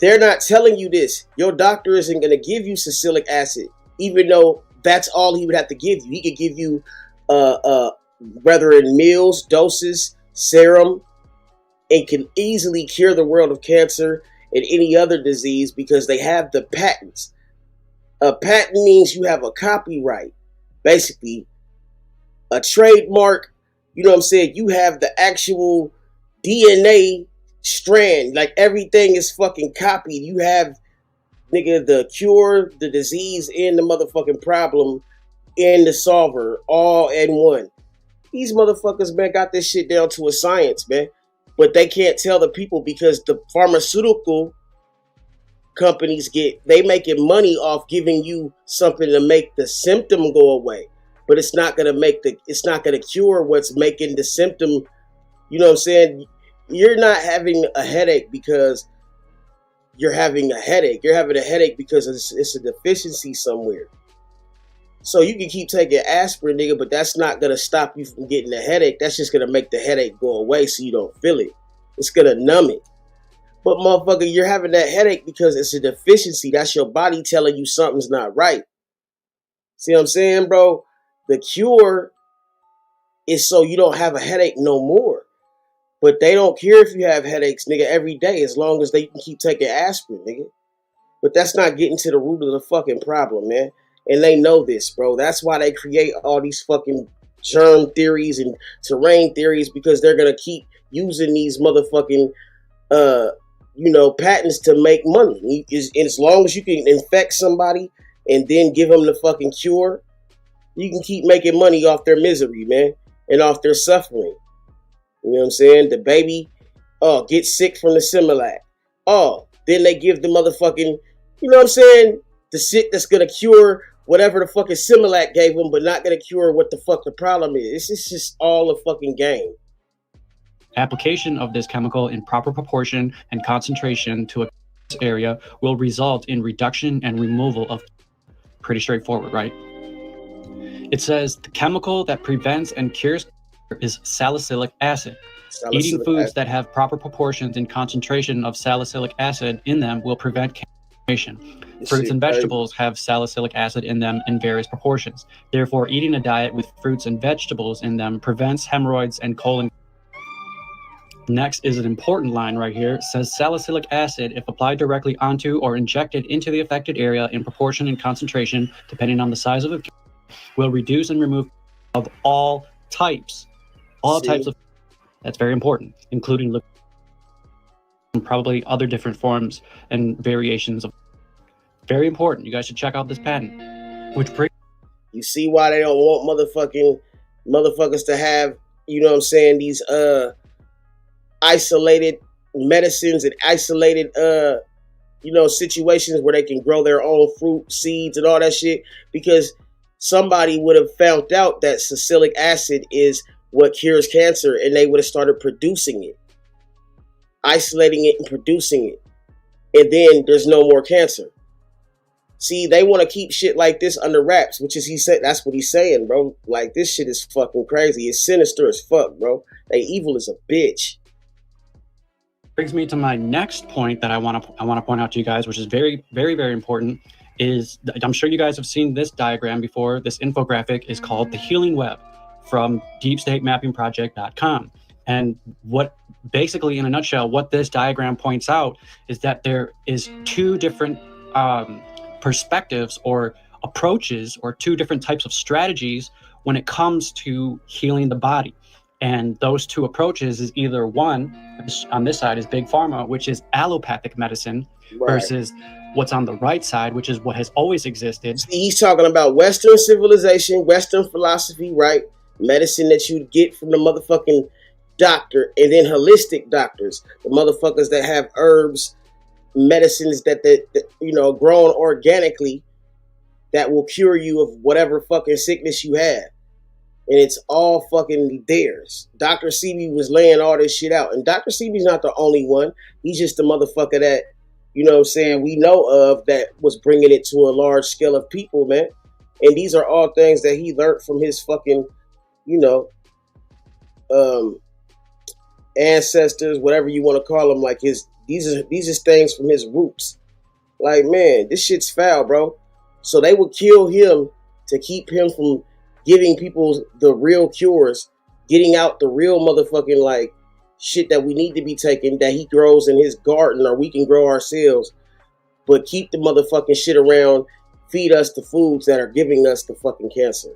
they're not telling you this. Your doctor isn't going to give you salicylic acid, even though that's all he would have to give you. He could give you, whether in meals, doses, serum, and can easily cure the world of cancer and any other disease because they have the patents. A patent means you have a copyright, basically a trademark. You know what I'm saying? You have the actual DNA strand, like everything is fucking copied. You have, nigga, the cure, the disease, and the motherfucking problem and the solver all in one. These motherfuckers, man, got this shit down to a science, man. But they can't tell the people because the pharmaceutical companies they making money off giving you something to make the symptom go away. But it's not gonna cure what's making the symptom. You know what I'm saying? You're not having a headache because you're having a headache. You're having a headache because it's a deficiency somewhere. So you can keep taking aspirin, nigga, but that's not going to stop you from getting a headache. That's just going to make the headache go away so you don't feel it. It's going to numb it. But motherfucker, you're having that headache because it's a deficiency. That's your body telling you something's not right. See what I'm saying, bro? The cure is so you don't have a headache no more. But they don't care if you have headaches, nigga, every day as long as they can keep taking aspirin, nigga. But that's not getting to the root of the fucking problem, man. And they know this, bro. That's why they create all these fucking germ theories and terrain theories, because they're going to keep using these motherfucking, patents to make money. And as long as you can infect somebody and then give them the fucking cure, you can keep making money off their misery, man, and off their suffering. You know what I'm saying? The baby, gets sick from the Similac. Then they give the motherfucking, you know what I'm saying? The shit that's going to cure whatever the fucking Similac gave them, but not going to cure what the fuck the problem is. It's just all a fucking game. Application of this chemical in proper proportion and concentration to a area will result in reduction and removal of. Pretty straightforward, right? It says the chemical that prevents and cures is salicylic acid. Eating foods that have proper proportions and concentration of salicylic acid in them will prevent contamination. Fruits and vegetables have salicylic acid in them in various proportions. Therefore, eating a diet with fruits and vegetables in them prevents hemorrhoids and colon. Next is an important line right here. It says salicylic acid, if applied directly onto or injected into the affected area in proportion and concentration, depending on the size of the will reduce and remove of all types. All types of. That's very important, including and probably other different forms and variations of. Very important. You guys should check out this patent. Which brings. You see why they don't want motherfuckers to have, you know what I'm saying, these isolated medicines and isolated situations where they can grow their own fruit, seeds, and all that shit, because somebody would have found out that salicylic acid is what cures cancer, and they would have started producing it, isolating it and producing it, and then there's no more cancer. See, they want to keep shit like this under wraps, which is he said. That's what he's saying, bro. Like, this shit is fucking crazy. It's sinister as fuck, bro. They evil as a bitch. Brings me to my next point that I want to point out to you guys, which is very, very, very important. Is I'm sure you guys have seen this diagram before. This infographic is called the Healing Web from DeepStateMappingProject.com. And what basically, in a nutshell, what this diagram points out is that there is two different perspectives or approaches, or two different types of strategies when it comes to healing the body. And those two approaches is either one, on this side is Big Pharma, which is allopathic medicine, versus what's on the right side, which is what has always existed. See, he's talking about Western civilization, Western philosophy, right? Medicine that you get from the motherfucking doctor, and then holistic doctors, the motherfuckers that have herbs, medicines that grown organically that will cure you of whatever fucking sickness you have. And it's all fucking theirs. Dr. CB was laying all this shit out. And Dr. CB's not the only one. He's just the motherfucker that, you know what I'm saying, we know of that was bringing it to a large scale of people, man. And these are all things that he learned from his fucking, ancestors, whatever you want to call them. Like these are things from his roots. Like, man, this shit's foul, bro. So they would kill him to keep him from giving people the real cures, getting out the real motherfucking like shit that we need to be taking, that he grows in his garden or we can grow ourselves, but keep the motherfucking shit around, feed us the foods that are giving us the fucking cancer.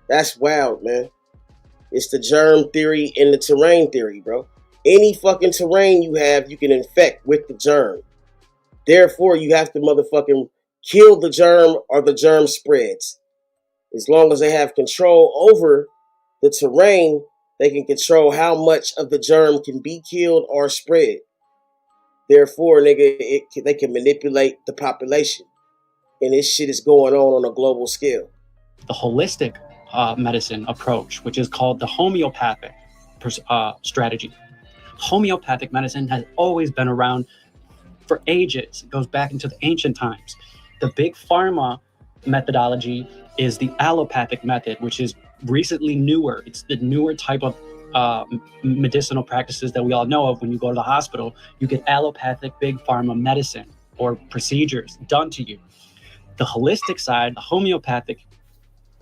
That's wild, man. It's the germ theory and the terrain theory, bro. Any fucking terrain you have, you can infect with the germ. Therefore, you have to motherfucking kill the germ or the germ spreads. As long as they have control over the terrain, they can control how much of the germ can be killed or spread. Therefore, nigga, they can manipulate the population. And this shit is going on a global scale. The holistic medicine approach, which is called the homeopathic strategy. Homeopathic medicine has always been around for ages. It goes back into the ancient times. The Big Pharma methodology is the allopathic method, which is recently newer. It's the newer type of medicinal practices that we all know of. When you go to the hospital, you get allopathic Big Pharma medicine or procedures done to you. The holistic side, the homeopathic.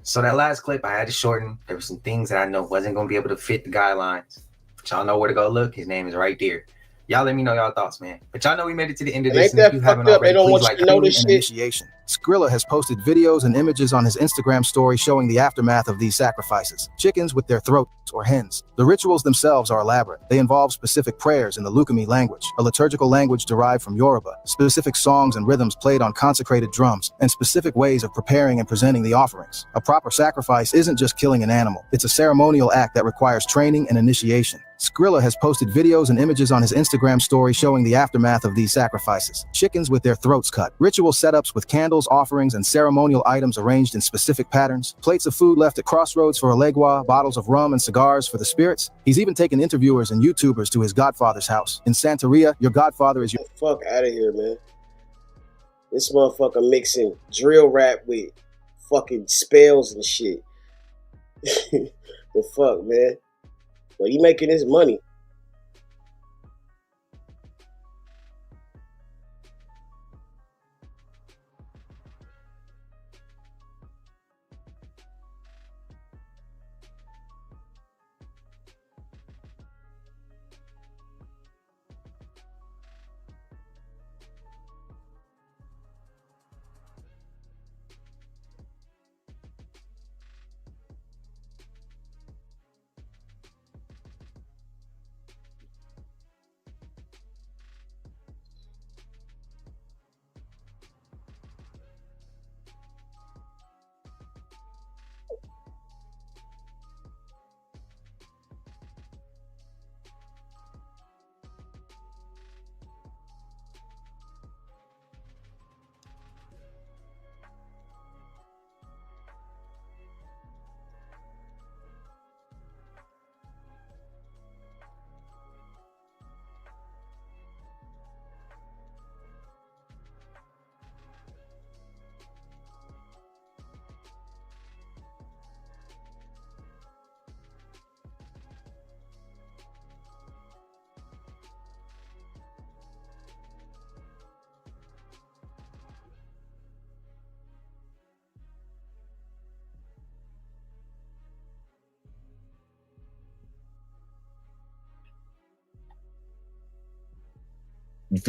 So that last clip, I had to shorten. There were some things that I know wasn't going to be able to fit the guidelines. But y'all know where to go look. His name is right there. Y'all let me know y'all thoughts, man. But y'all know we made it to the end of this. And if you haven't already, please like, initiation. Skrilla has posted videos and images on his Instagram story showing the aftermath of these sacrifices. Chickens with their throats or hens. The rituals themselves are elaborate. They involve specific prayers in the Lukumi language, a liturgical language derived from Yoruba, specific songs and rhythms played on consecrated drums, and specific ways of preparing and presenting the offerings. A proper sacrifice isn't just killing an animal. It's a ceremonial act that requires training and initiation. Skrilla has posted videos and images on his Instagram story showing the aftermath of these sacrifices. Chickens with their throats cut. Ritual setups with candles candles, offerings, and ceremonial items arranged in specific patterns, plates of food left at crossroads for Alegua, bottles of rum and cigars for the spirits. He's even taken interviewers and YouTubers to his godfather's house. In Santeria, your godfather is your— Fuck out of here, man. This motherfucker mixing drill rap with fucking spells and shit. The fuck, man? But he making his money.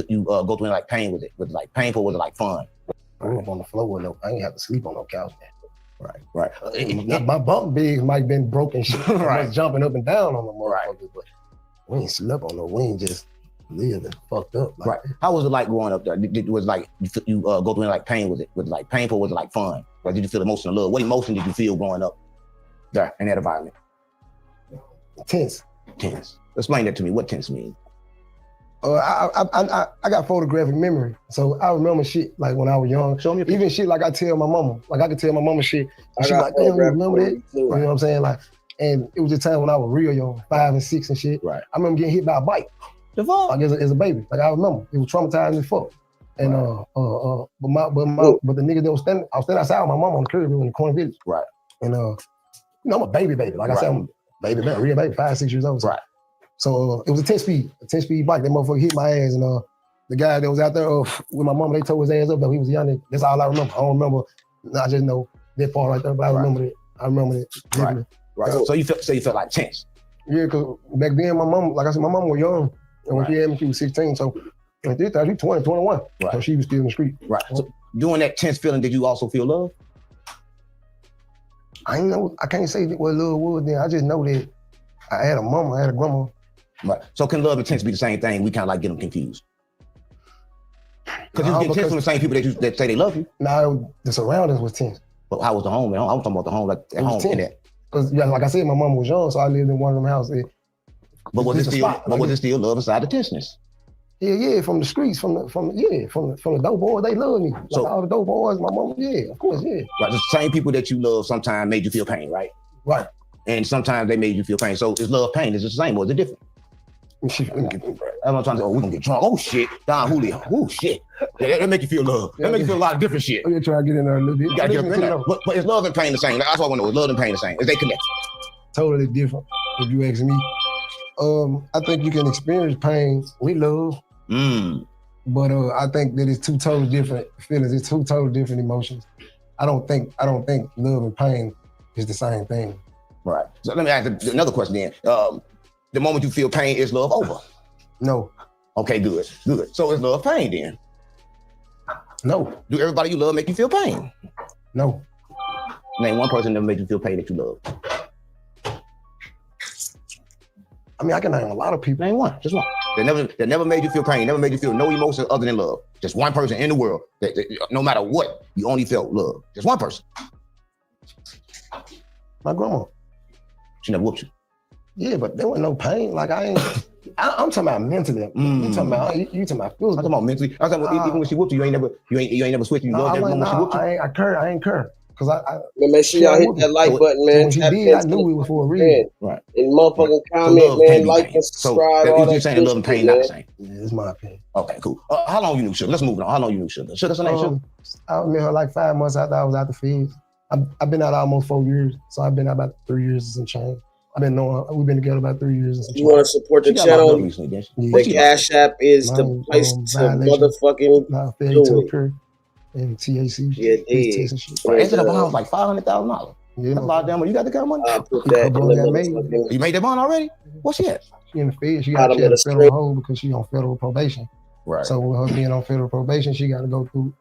You go through like pain with it? Was it like painful? Was it like fun? I ain't up on the floor with no. I ain't have to sleep on no couch. Right. My bunk bigs might have been broken shit. I was jumping up and down on the motherfuckers, but we ain't slept on no. We ain't just live and fucked up. Right. How was it like growing up there? Was like you go through like pain with it? Was it like painful? Was it like fun? Or did you feel emotional love? What emotion did you feel growing up there in that environment? Tense. Tense. Explain that to me. What tense means? I got photographic memory, so I remember shit like when I was young. Show me even shit like I tell my mama, like I could tell my mama shit. And she like, damn, you remember that? You know what I'm saying? Like, and it was a time when I was real young, 5 and 6 and shit. Right. I remember getting hit by a bike. The fuck? Like as a baby, like I remember, it was traumatizing as fuck. And but the nigga that was standing outside with my mama on the curb in the corner village. Right. And you know, I'm a baby. Like I said, I'm a baby, man, real baby, 5, 6 years old. So. Right. So it was a 10-speed bike. That motherfucker hit my ass, and the guy that was out there with my mama, they tore his ass up. Though he was young. Nigga. That's all I remember. I don't remember. I just know that part right there, but I remember it. I remember it. Right. So you felt like tense. Yeah, because back then my mom, like I said, my mom was young, and when she had me, she was 16. So at this time, she was 20, 21. Right. So she was still in the street. Right. So during that tense feeling, did you also feel love? I ain't know. I can't say what love was then. I just know that I had a mama, I had a grandma. Right. So can love and tense be the same thing? We kind of like get them confused. Because you get tense from the same people that say they love you. No, the surroundings was tense. But how was the home? I'm talking about the home, like at home. Because like I said, my mama was young, so I lived in one of them houses. But was it still love inside the tenseness? Yeah, from the streets, from the dope boys, they love me. So all the dope boys, my mama, yeah, of course, yeah. Right, the same people that you love sometimes made you feel pain, right? Right. And sometimes they made you feel pain. So is love pain? Is it the same or is it different? I'm not trying to say, we're gonna get drunk. Oh shit, Don Julio. Oh shit. That make you feel love. That make you feel a lot of different shit. I'm trying to get in there a little bit. You gotta get in there. But is love and pain the same? That's what I want to know. Is love and pain the same? Is they connected? Totally different, if you ask me. I think you can experience pain with love. But I think that it's two totally different feelings. It's two totally different emotions. I don't think love and pain is the same thing. Right. So let me ask another question then. The moment you feel pain, is love over? No. Okay, good. So is love pain then? No. Do everybody you love make you feel pain? No. Name one person that made you feel pain that you love. I mean, I can name a lot of people. Name one, just one. That never made you feel pain, never made you feel no emotion other than love. Just one person in the world that no matter what, you only felt love. Just one person. My grandma. She never whooped you. Yeah, but there wasn't no pain. Like I ain't. I'm talking about mentally. You talking about physical. I'm talking about mentally. I'm talking about even when she whooped you ain't never switched. You loved that moment she whooped you. I ain't care. Cause make sure y'all hit that like button, man. When she did, I knew it was for a reason. Right. And motherfucking comment, man, like and subscribe. So all you're that saying love and pain, not the same. Yeah, it's my opinion. Okay, cool. How long you knew Sugar? Let's move on. How long you knew Sugar? Sugar's her name, Sugar? I met her like 5 months after I was out the feds. I've been out almost 4 years, so I've been out about 3 years and some change. We've been together about 3 years and some change. You want to support the channel? The Cash App is the place to motherfucking do it. And TAC. Yeah, Right. The bond was like $500,000. Yeah, that's a lot of damn money. You got the kind of money? I put that in the You made that bond already? What's she at? She in the Fed. She got a federal hold because she on federal probation. Right. So with her being on federal probation, she got to go through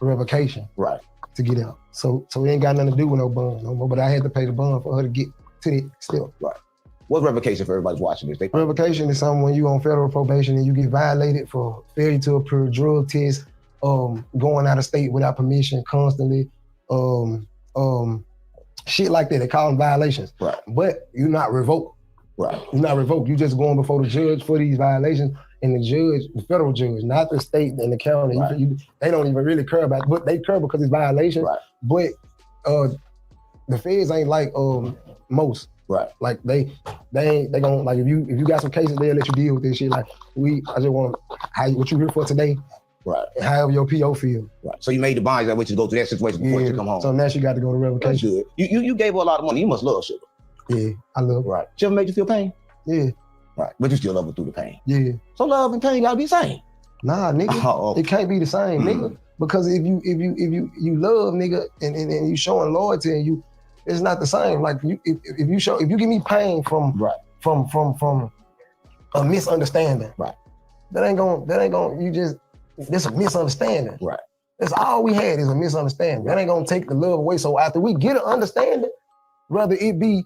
revocation. Right. To get out. So it ain't got nothing to do with no bond no more. But I had to pay the bond for her to get to the step. Right. What's revocation for everybody's watching this? Revocation is something when you on federal probation and you get violated for failure to approve drug tests, going out of state without permission constantly, shit like that. They call them violations. Right. But you're not revoked. Right. You're not revoked. You just going before the judge for these violations, and the judge, the federal judge, not the state and the county, right. They don't even really care about it, but they care because it's violations. Right. But the feds ain't like most. Right. Like they gonna like if you got some cases, they'll let you deal with this shit. Like I just want what you here for today. Right. And however your PO feel. Right. So you made the bonds that way to go through that situation before you come home. So now she got to go to revocation. That's good. You gave her a lot of money. You must love Sugar. Yeah, I love her. Right. She ever made you feel pain? Yeah. Right. But you still love her through the pain. Yeah. So love and pain gotta be the same. Nah, nigga. It can't be the same, nigga. Because if you love, nigga, and you showing loyalty and it's not the same. Like if you give me pain from a misunderstanding, right? That ain't gonna that's a misunderstanding. Right. That's all we had is a misunderstanding. That ain't gonna take the love away. So after we get an understanding, whether it be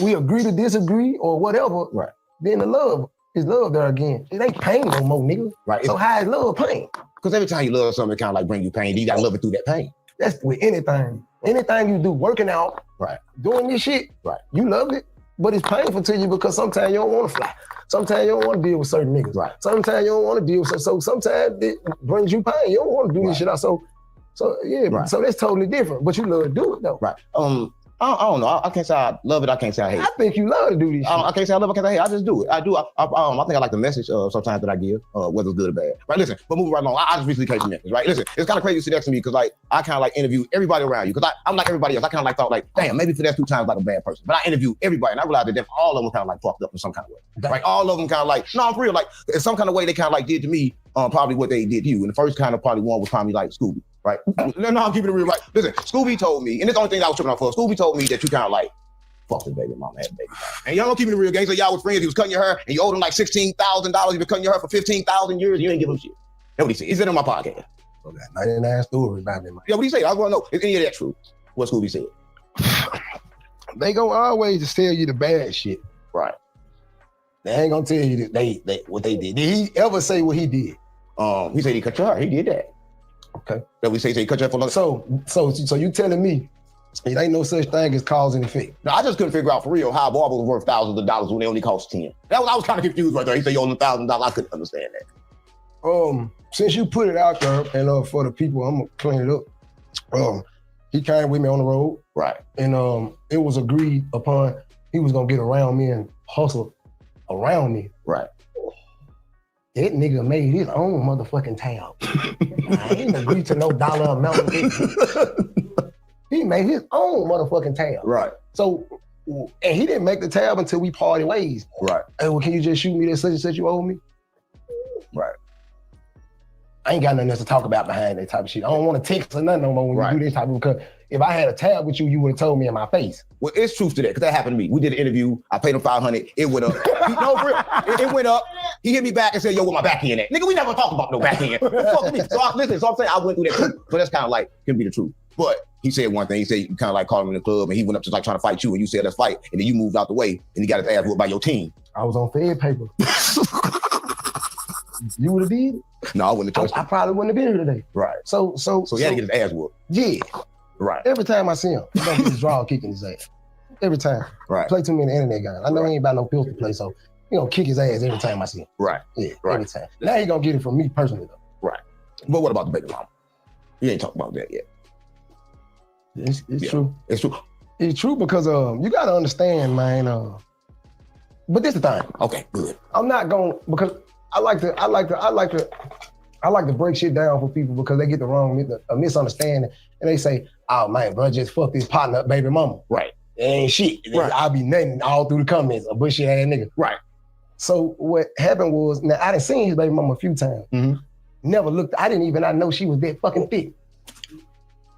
we agree to disagree or whatever, right? Then the love is love there again. It ain't pain no more, nigga. Right. So how is love pain? Because every time you love something, it kind of like bring you pain. You gotta love it through that pain. That's with anything. Anything you do, working out, right? Doing this shit, right? You love it, but it's painful to you because sometimes you don't want to fly. Sometimes you don't want to deal with certain niggas. Right. Sometimes you don't want to deal with so sometimes it brings you pain. You don't want to do this shit out. So yeah, right. So that's totally different. But you love to do it though. Right. I don't know. I can't say I love it. I can't say I hate it. I think you love to do this shit. I can't say I love it. I can't say I hate it. I just do it. I do. I think I like the message sometimes that I give, whether it's good or bad. Right, listen, but moving right along, I just recently came to Memphis, right? Listen, it's kind of crazy to sit next to me because like I kind of like interview everybody around you because I'm like everybody else. I kind of like thought like, damn, maybe for that 2 times like a bad person. But I interview everybody and I realized that all of them kind of like fucked up in some kind of way. Like all of them kind of like, no, I'm for real. Like in some kind of way they kind of like did to me probably what they did to you. And the first kind of probably one was probably like Scooby. Right? No, I'm keeping it real. Right? Listen, Scooby told me, and it's the only thing I was tripping out for. Scooby told me that you kind of like, fuck this baby mama had a baby. And y'all don't keep it real, gang. So y'all was friends. He was cutting your hair, and you owed him like $16,000. You've been cutting your hair for 15,000 years. You ain't give him shit. That's what he said. He said on my podcast. Okay, 99 stories about me. Yeah, what he said? I want to know, is any of that true? What Scooby said? They gonna always just tell you the bad shit. Right. They ain't gonna tell you that they what they did. Did he ever say what he did? He said he cut your hair. He did that. Okay. That we say he cut your hair for So you telling me it ain't no such thing as cause and effect? No, I just couldn't figure out for real how a barber was worth thousands of dollars when they only cost 10. I was kind of confused right there. He said you owe him $1,000. I couldn't understand that. Since you put it out there and for the people, I'm gonna clean it up. He came with me on the road. Right. And it was agreed upon he was gonna get around me and hustle around me. Right. That nigga made his own motherfucking tab. I ain't agreed to no dollar amount. He made his own motherfucking tab. Right. So, and he didn't make the tab until we parted ways. Right. Hey, well, can you just shoot me that such and such you owe me? Right. I ain't got nothing else to talk about behind that type of shit. I don't want to text or nothing no more when you do this type of, because if I had a tab with you, you would have told me in my face. Well, it's truth to that, because that happened to me. We did an interview. I paid him $500. It went up. No, for real. It went up. He hit me back and said, yo, where my back end at? Nigga, we never talked about no back end. Fuck me. So I'm saying I went through that too. So that's kind of like, can be the truth. But he said one thing. He said, you kind of like called him in the club and he went up just like trying to fight you and you said, let's fight. And then you moved out the way and he got his ass whooped by your team. I was on Fed paper. You would have did it? No, I wouldn't have touched I probably wouldn't have been here today. Right. So he had to get his ass whooped. Yeah. Right. Every time I see him, he's gonna get his draw kicking his ass. Every time. Right. Play too many internet guys. I know he ain't about no pills to play, so he gonna kick his ass every time I see him. Right. Yeah, Right. every time. Now he gonna get it from me personally though. Right. But what about the baby mama? You ain't talking about that yet. It's Yeah. true. It's true. It's true because you gotta understand, man. But this the thing. Okay, good. I'm not going because I like to break shit down for people because they get the wrong misunderstanding and they say, "Oh man, bro, just fuck this partner, baby mama." Right. It ain't shit. Right. I'll be nothing all through the comments, a bullshit ass nigga. Right. So what happened was, now I done seen his baby mama a few times. Mm-hmm. Never looked. I didn't even know she was that fucking thick.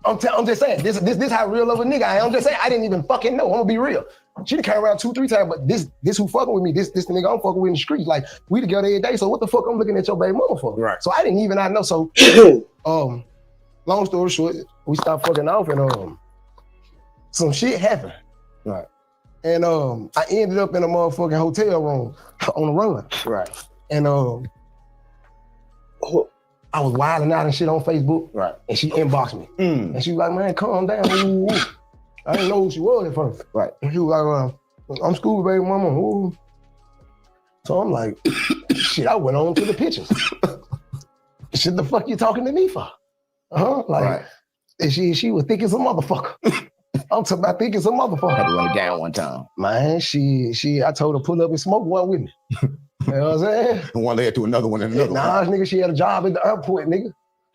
I'm just saying, this how real of a nigga I am. I'm just saying, I didn't even fucking know. I'm gonna be real. She done came around 2-3 times, but this who fucking with me, this the nigga I'm fucking with in the streets. Like, we together every day, so what the fuck I'm looking at your baby mama for? Right. So I didn't even know. So, long story short, we stopped fucking off and some shit happened. Right. And I ended up in a motherfucking hotel room on the run. Right. And I was wilding out and shit on Facebook. Right. And she inboxed me. And she was like, man, calm down. Ooh. I didn't know who she was at first. Right. And she was like, I'm school baby mama. Ooh. So I'm like, shit, I went on to the pictures. Shit, the fuck you talking to me for? Like, Right. and she was thick as a motherfucker. I'm talking about thick as a motherfucker. I had to run it down one time. Man, I told her pull up and smoke one with me. You know what I'm saying? And one led to another one and another Nah, one. nigga, she had a job at the airport, nigga.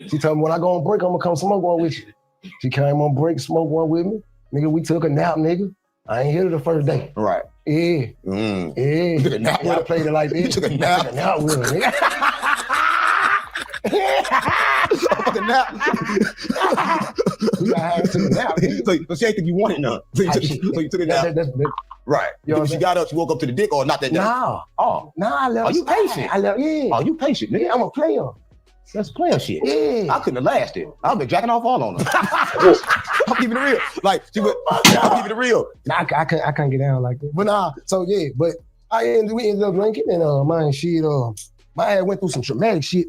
She told me when I go on break, I'm gonna come smoke one with you. She came on break, smoked one with me. Nigga, we took a nap, nigga. I ain't hit her the first day. Right. Yeah. Yeah. You took a nap. I played it like this. You took a nap. I took a nap with her, nigga. Fucking nap. We got her to the nap. So she ain't think you wanted none. So you took a nap. Right. You know When she got up, she woke up to the dick or not that day? Nah. Oh. Nah, I left. Are you patient? Yeah. Oh, you patient, nigga. Yeah, I'm a player. That's player shit. Yeah. I couldn't have lasted. I've been jacking off all on her. I'm keeping it real. Like, she went, I'm keeping it real. Nah, I can't get down like that. But nah, so yeah, but we ended up drinking and man, shit, my ass went through some traumatic shit.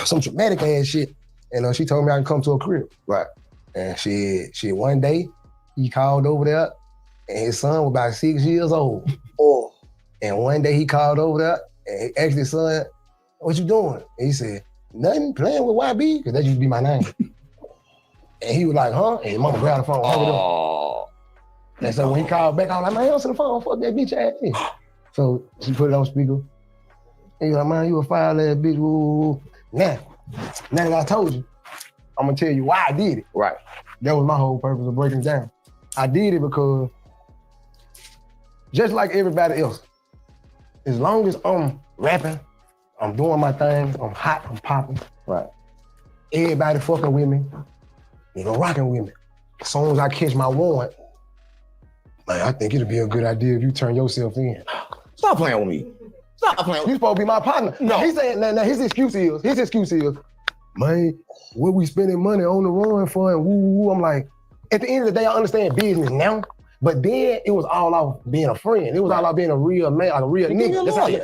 Some traumatic ass shit. And she told me I can come to her crib. Right. And she one day, he called over there and his son was about 6 years old. Oh. And one day he called over there and he asked his son, what you doing? And he said, nothing, playing with YB, because that used to be my name. And he was like, huh? And his mama grabbed the phone, hung it up. And so when he called back, I was like, man, answer the phone, fuck that bitch ass. So she put it on speaker. And he was like, man, you a foul ass bitch, woo. Now that I told you, I'm gonna tell you why I did it. Right. That was my whole purpose of breaking it down. I did it because just like everybody else, as long as I'm rapping, I'm doing my thing, I'm hot, I'm popping. Right. Everybody fucking with me, nigga rocking with me. As soon as I catch my warrant, man, I think it'd be a good idea if you turn yourself in. Stop playing with me. Stop playing with me. You supposed to be my partner. No. He's saying, now his excuse is, man, what we spending money on the run for and woo, woo, woo. I'm like, at the end of the day, I understand business now, but then it was all about being a friend. It was all about being a real man, like a real nigga. That's how you,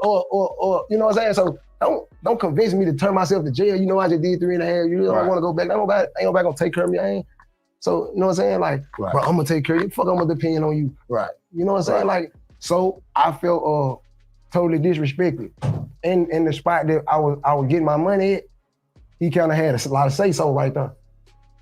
or you know what I'm saying? So don't convince me to turn myself to jail. You know, I just did 3.5 years. I don't want to go back. Ain't nobody gonna take care of me. I ain't. So, you know what I'm saying? Like, bro, I'm gonna take care of you. Fuck, I'm gonna depend on you. Right. You know what I'm saying? Like, so I felt totally disrespected. In the spot that I was getting my money at, he kind of had a lot of say so right there.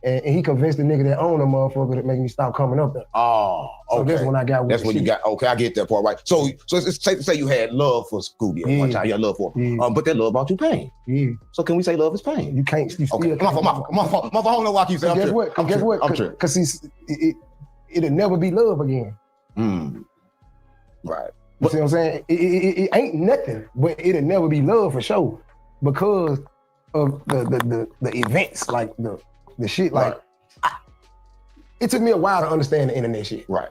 And he convinced the nigga that owned the motherfucker to make me stop coming up there. Oh, okay. So that's when I got with That's the when you shit. got, okay, I get that part, right. So it's safe to say you had love for Scooby at one time. You had love for him. But that love brought you pain. Yeah. So can we say love is pain? You can't. You okay. My fault. I don't know why I keep saying Guess what? I'm tripping. Because it'll never be love again. Right. You see what I'm saying? It ain't nothing, but it'll never be love for sure because of the events, like the shit. Like, it took me a while to understand the internet shit. Right.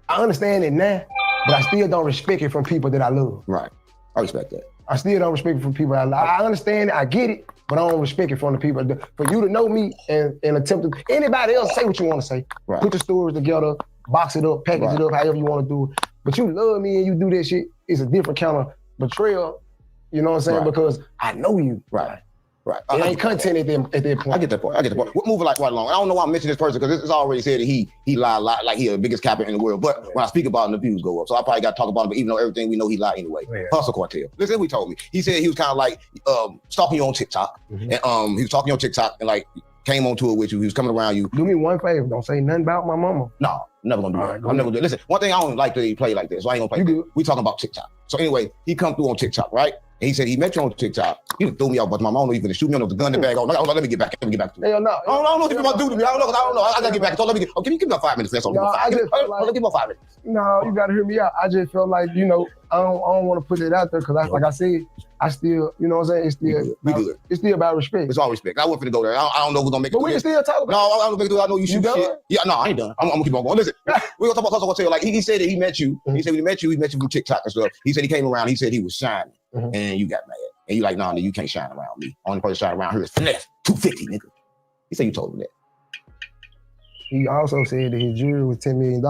I understand it now, but I still don't respect it from people that I love. Right. I respect that. I still don't respect it from people I love. I understand it, I get it, but I don't respect it from the people. For you to know me and attempt to, anybody else, say what you want to say. Right. Put the stories together, box it up, package it up, however you want to do it. But you love me and you do that shit, it's a different kind of betrayal, you know what I'm saying? Right. Because I know you. Right. Right. It ain't content at that point. I get that point. We're moving like right along. I don't know why I'm mentioning this person because it's already said that he lied a lot, like he the biggest capper in the world. But when I speak about him, the views go up. So I probably got to talk about him, but even though everything we know he lied anyway. Yeah. Hustle Cartel. Listen, he told me. He said he was kind of like stalking you on TikTok. And he was talking on TikTok and like came on tour with you. He was coming around you. Do me one favor. Don't say nothing about my mama. No, never gonna do that. I'm never gonna do it. Listen, one thing I don't like to play like this, so I ain't gonna play. We talking about TikTok. So anyway, he come through on TikTok, right? And he said he met you on TikTok. He threw me out, but my mom don't even shoot me on the gun in the bag. Oh, let me get back. Let me get back to it. Hell no. I don't know what you're about to do to me. I don't know. I gotta get back. So let me get. Oh, give me about 5 minutes. That's all. No, give me about 5 minutes. No, you gotta hear me out. I just felt like, you know, I don't want to put it out there because, like I said, I still, you know what I'm saying? It's still, we good. It's still about respect. It's all respect. I wasn't finna go there. I don't know who's gonna make it. But we can still talk about it. No, I don't make it. I know you shoot done? shit. Yeah, no, I ain't done. I'm gonna keep on going. Listen, we're gonna talk about Hustle Cartel. Like he said that he met you. He said when he met you from TikTok and stuff. He said he came around. He said he was shining, and you got mad. And you like, nah, nigga, you can't shine around me. Only person shine around her is Finesse. 250, nigga. He said you told him that. He also said that his jewelry was $10 million.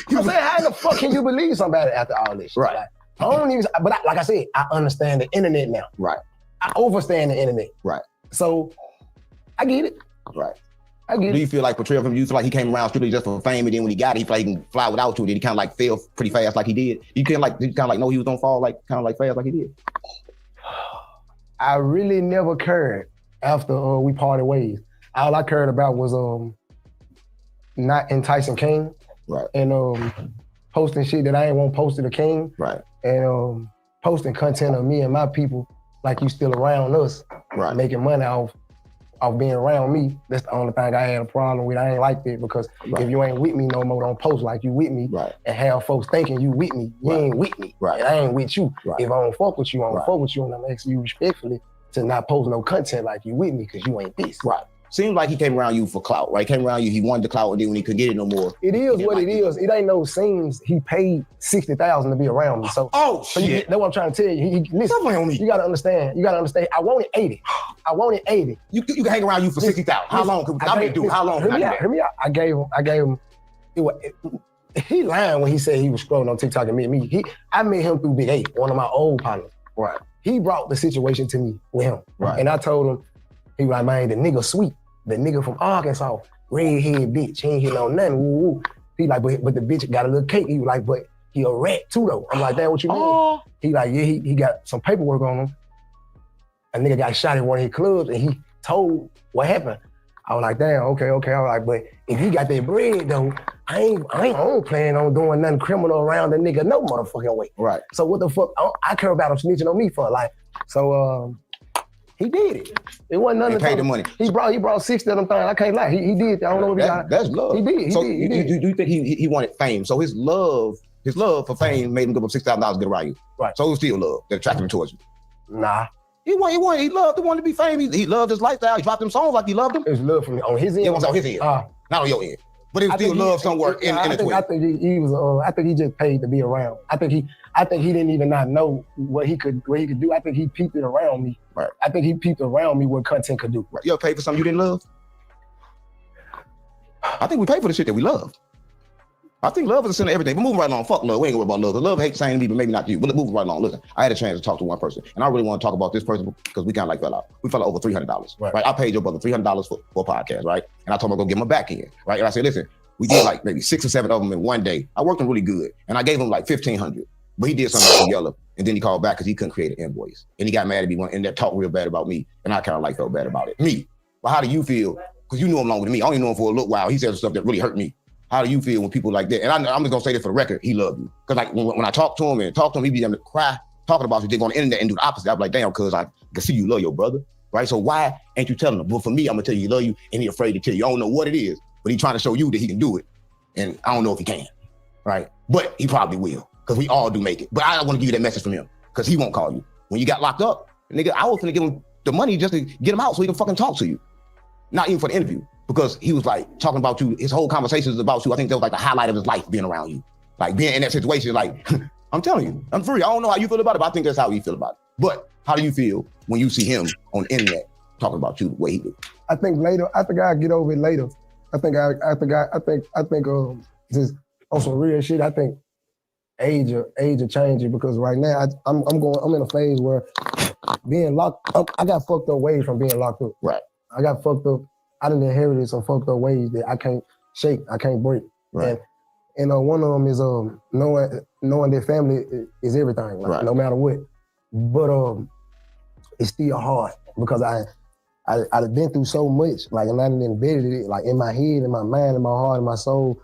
I'm saying, how the fuck can you believe somebody after all this shit? Right. Like, I don't even, but like I said, I understand the internet now. Right. I overstand the internet. Right. So I get it. Right. I get Do it. you feel like portrayal from you? You feel like he came around strictly just for fame, and then when he got it, he felt like he can fly without you. Did he kind of like fail pretty fast like he did? You kind of like know he was gonna fall like kind of like fast like he did? I really never cared after we parted ways. All I cared about was not enticing King, right, and posting shit that I ain't want posted to King, right, and posting content of me and my people like you still around us, right, making money off being around me. That's the only thing I had a problem with. I ain't like that because if you ain't with me no more, don't post like you with me, and have folks thinking you with me. You ain't with me, and I ain't with you. If I don't fuck with you, I don't fuck with you, and I'm asking you respectfully to not post no content like you with me because you ain't this. Right. Seems like he came around you for clout, right? He came around you, he wanted the clout, and then when he couldn't get it no more. It is what it is. It ain't no scenes. He paid $60,000 to be around me. So, shit. That's what I'm trying to tell you. Listen, on me. You gotta understand. I wanted 80. I wanted 80. You can hang around you for 60,000. How long could I do? How long? Hear me out. I gave him. He lying when he said he was scrolling on TikTok and met me. I met him through Big 8, one of my old partners. Right. He brought the situation to me with him. Right. And I told him, he was like, man, the nigga sweet. The nigga from Arkansas, redhead bitch, he ain't hit on nothing, woo woo. He like, but the bitch got a little cake. He was like, but he a rat too though. I'm like, damn, what you mean? He like, yeah, he got some paperwork on him. A nigga got shot at one of his clubs and he told what happened. I was like, damn, okay. I was like, but if he got that bread though, I ain't planning on doing nothing criminal around the nigga no motherfucking way. Right. So what the fuck? I care about him snitching on me for like, so he did it. It wasn't nothing. He paid the money. He brought 60 of them things. I can't lie. He did. I don't know if he got. That's love. He did. So he did. Do you think he wanted fame? So his love for fame made him give up $6,000 to get around you. Right. So it was still love that attracted him towards you. Nah. He loved to want to be famous. He loved his lifestyle. He dropped them songs like he loved them. It was love from on his end. It was on his end. Not on your end. But it was still love somewhere in the twin. I think he was. I think he just paid to be around. I think he didn't even not know what he could do. I think he peeped it around me. Right. I think he peeped around me what content could do. Right. You ever paid for something you didn't love? I think we pay for the shit that we love. I think love is the center of everything. But moving right along, fuck love. We ain't gonna worry about love. The love hate the same to me, but maybe not you. But moving right along. Listen, I had a chance to talk to one person, and I really want to talk about this person because we kind of like fell out. We fell out over $300. Right. I paid your brother $300 for a podcast, right? And I told him I'd go give him a back end, right? And I said, listen, we did like maybe 6 or 7 of them in one day. I worked them really good, and I gave him like $1,500. But he did something like yellow, and then he called back because he couldn't create an invoice, and he got mad at me and that talked real bad about me, and I kind of like felt bad about it. Me, but how do you feel? Because you knew him longer than me. I only knew him for a little while. He said some stuff that really hurt me. How do you feel when people like that? And I'm just gonna say this for the record, he loved you. Because like when I talk to him, he'd be able to cry talking about you. They go on the internet and do the opposite. I'm like, damn, cuz I can see you love your brother, right? So why ain't you telling him? But for me, I'm gonna tell you he love you, and he afraid to tell you. I don't know what it is, but he trying to show you that he can do it, and I don't know if he can, right? But he probably will, because we all do make it. But I want to give you that message from him, because he won't call you when you got locked up, nigga. I was gonna give him the money just to get him out so he can fucking talk to you, not even for the interview. Because he was like talking about you, his whole conversation is about you. I think that was like the highlight of his life, being around you. Like being in that situation, like, I'm telling you, I'm free. I don't know how you feel about it, but I think that's how he feel about it. But how do you feel when you see him on the internet talking about you the way he do? I think I'll get over it later. I think just on some real shit, I think age will change it because right now I'm in a phase where being locked up, I got fucked up ways from being locked up. Right. I got fucked up. I done inherited some fucked up ways that I can't shake, I can't break. Right. And one of them is knowing that family is everything, like, no matter what. But it's still hard because I've been through so much, like, and I done embedded it, like, in my head, in my mind, in my heart, in my soul,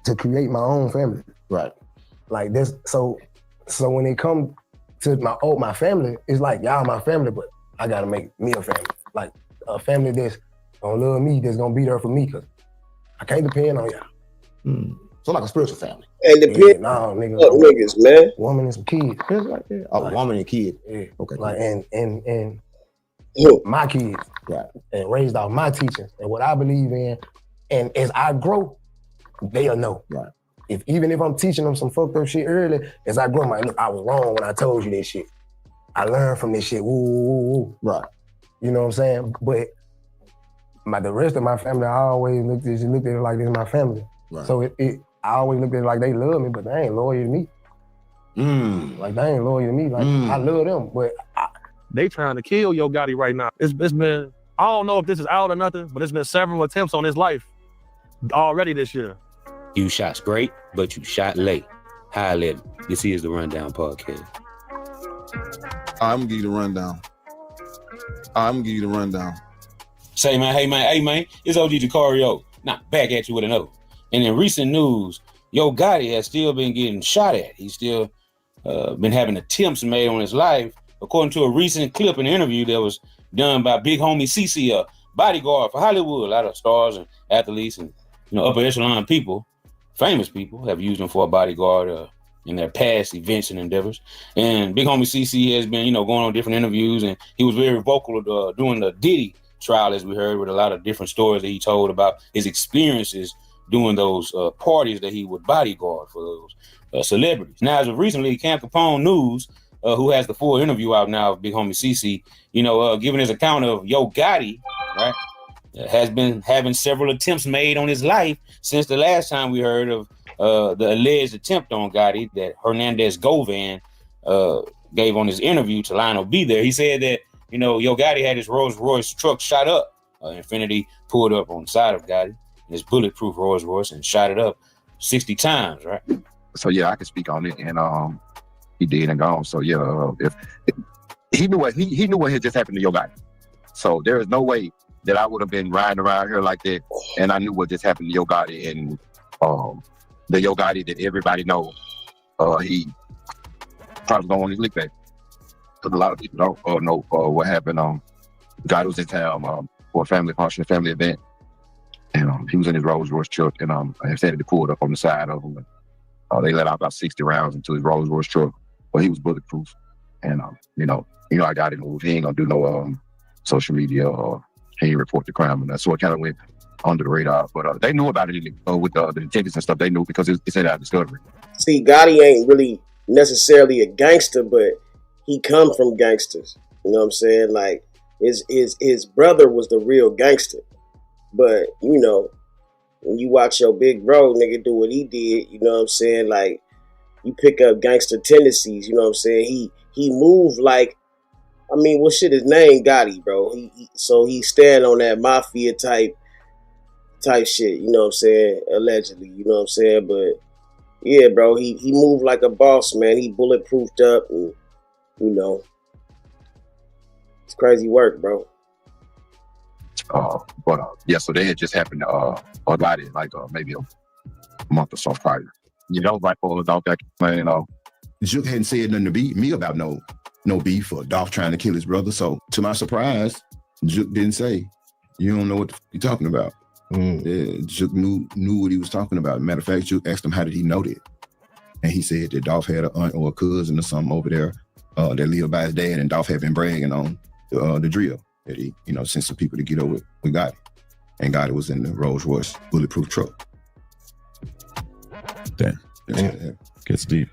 to create my own family. Right. Like this. So when it comes to my family, it's like y'all my family, but I gotta make me a family. Like a family that's gonna love me, that's gonna be there for me, cause I can't depend on y'all. So like a spiritual family. And depend no, nigga. Niggas, man. Woman and some kids. It's like that. A woman and kid. Yeah. Okay. Like and my kids. Right. And raised off my teachings and what I believe in. And as I grow, they'll know. Right. Even if I'm teaching them some fucked up shit early, as I grow, I'm like, look, I was wrong when I told you this shit. I learned from this shit. Woo, woo, woo. Right. You know what I'm saying? But the rest of my family, I always looked at it like this is my family. Right. So I always looked at it like they love me, but they ain't loyal to me. Like they ain't loyal to me. Like I love them, but they trying to kill Yo Gotti right now. It's been, I don't know if this is out or nothing, but it's been several attempts on his life already this year. You shot straight, but you shot late. High level. This is the Rundown Podcast. I'm gonna give you the rundown. Say, man, hey, man, it's OG Jacario. Now, back at you with another. And in recent news, Yo Gotti has still been getting shot at. He's still been having attempts made on his life, according to a recent clip and interview that was done by big homie CC, a bodyguard for Hollywood. A lot of stars and athletes and upper echelon people, famous people, have used him for a bodyguard in their past events and endeavors. And big homie CC has been, going on different interviews, and he was very vocal during the Diddy trial, as we heard, with a lot of different stories that he told about his experiences doing those parties that he would bodyguard for those celebrities. Now, as of recently, Camp Capone News, who has the full interview out now of big homie CC, giving his account of Yo Gotti, right, has been having several attempts made on his life since the last time we heard of the alleged attempt on Gotti that Hernandez Govan gave on his interview to Lionel B there. He said that, Yo Gotti had his Rolls Royce truck shot up. Infinity pulled up on the side of Gotti, his bulletproof Rolls Royce, and shot it up 60 times, right? So yeah, I can speak on it, and he did and gone. So yeah, if he knew what had just happened to Yo Gotti. So there is no way that I would have been riding around here like that, and I knew what just happened to Yo Gotti, and the Yo Gotti that everybody knows, he probably going on his lick back. Because a lot of people don't know what happened. Gotti was in town for a family function, a family event, and he was in his Rolls Royce truck, and Insanity pulled up on the side of him, and they let out about 60 rounds into his Rolls Royce truck. Well, he was bulletproof, and I got it. He ain't gonna do no social media or he ain't report the crime, and that's so it kind of went under the radar. But they knew about it with the intelligence and stuff. They knew because it's in our discovery. See, Gotti ain't really necessarily a gangster, but he come from gangsters. You know what I'm saying? Like his brother was the real gangster. But when you watch your big bro nigga do what he did, you know what I'm saying? Like you pick up gangster tendencies. You know what I'm saying? He moved like, what shit his name Gotti, bro. So he stand on that mafia type shit, you know what I'm saying? Allegedly, you know what I'm saying? But yeah, bro, he moved like a boss, man. He bulletproofed up, and it's crazy work, bro. Yeah, so they had just happened about it like maybe a month or so prior. Like Dolph got playing. Juke hadn't said nothing to me about no beef or Dolph trying to kill his brother. So to my surprise, Juke didn't say, "You don't know what you're talking about." Yeah, Juke knew what he was talking about. Matter of fact, Juke asked him how did he know that, and he said that Dolph had an aunt or a cousin or something over there that lived by his dad, and Dolph had been bragging on the drill that he sent some people to get over with Gotti, and Gotti was in the Rolls Royce bulletproof truck. Damn. Gets deep.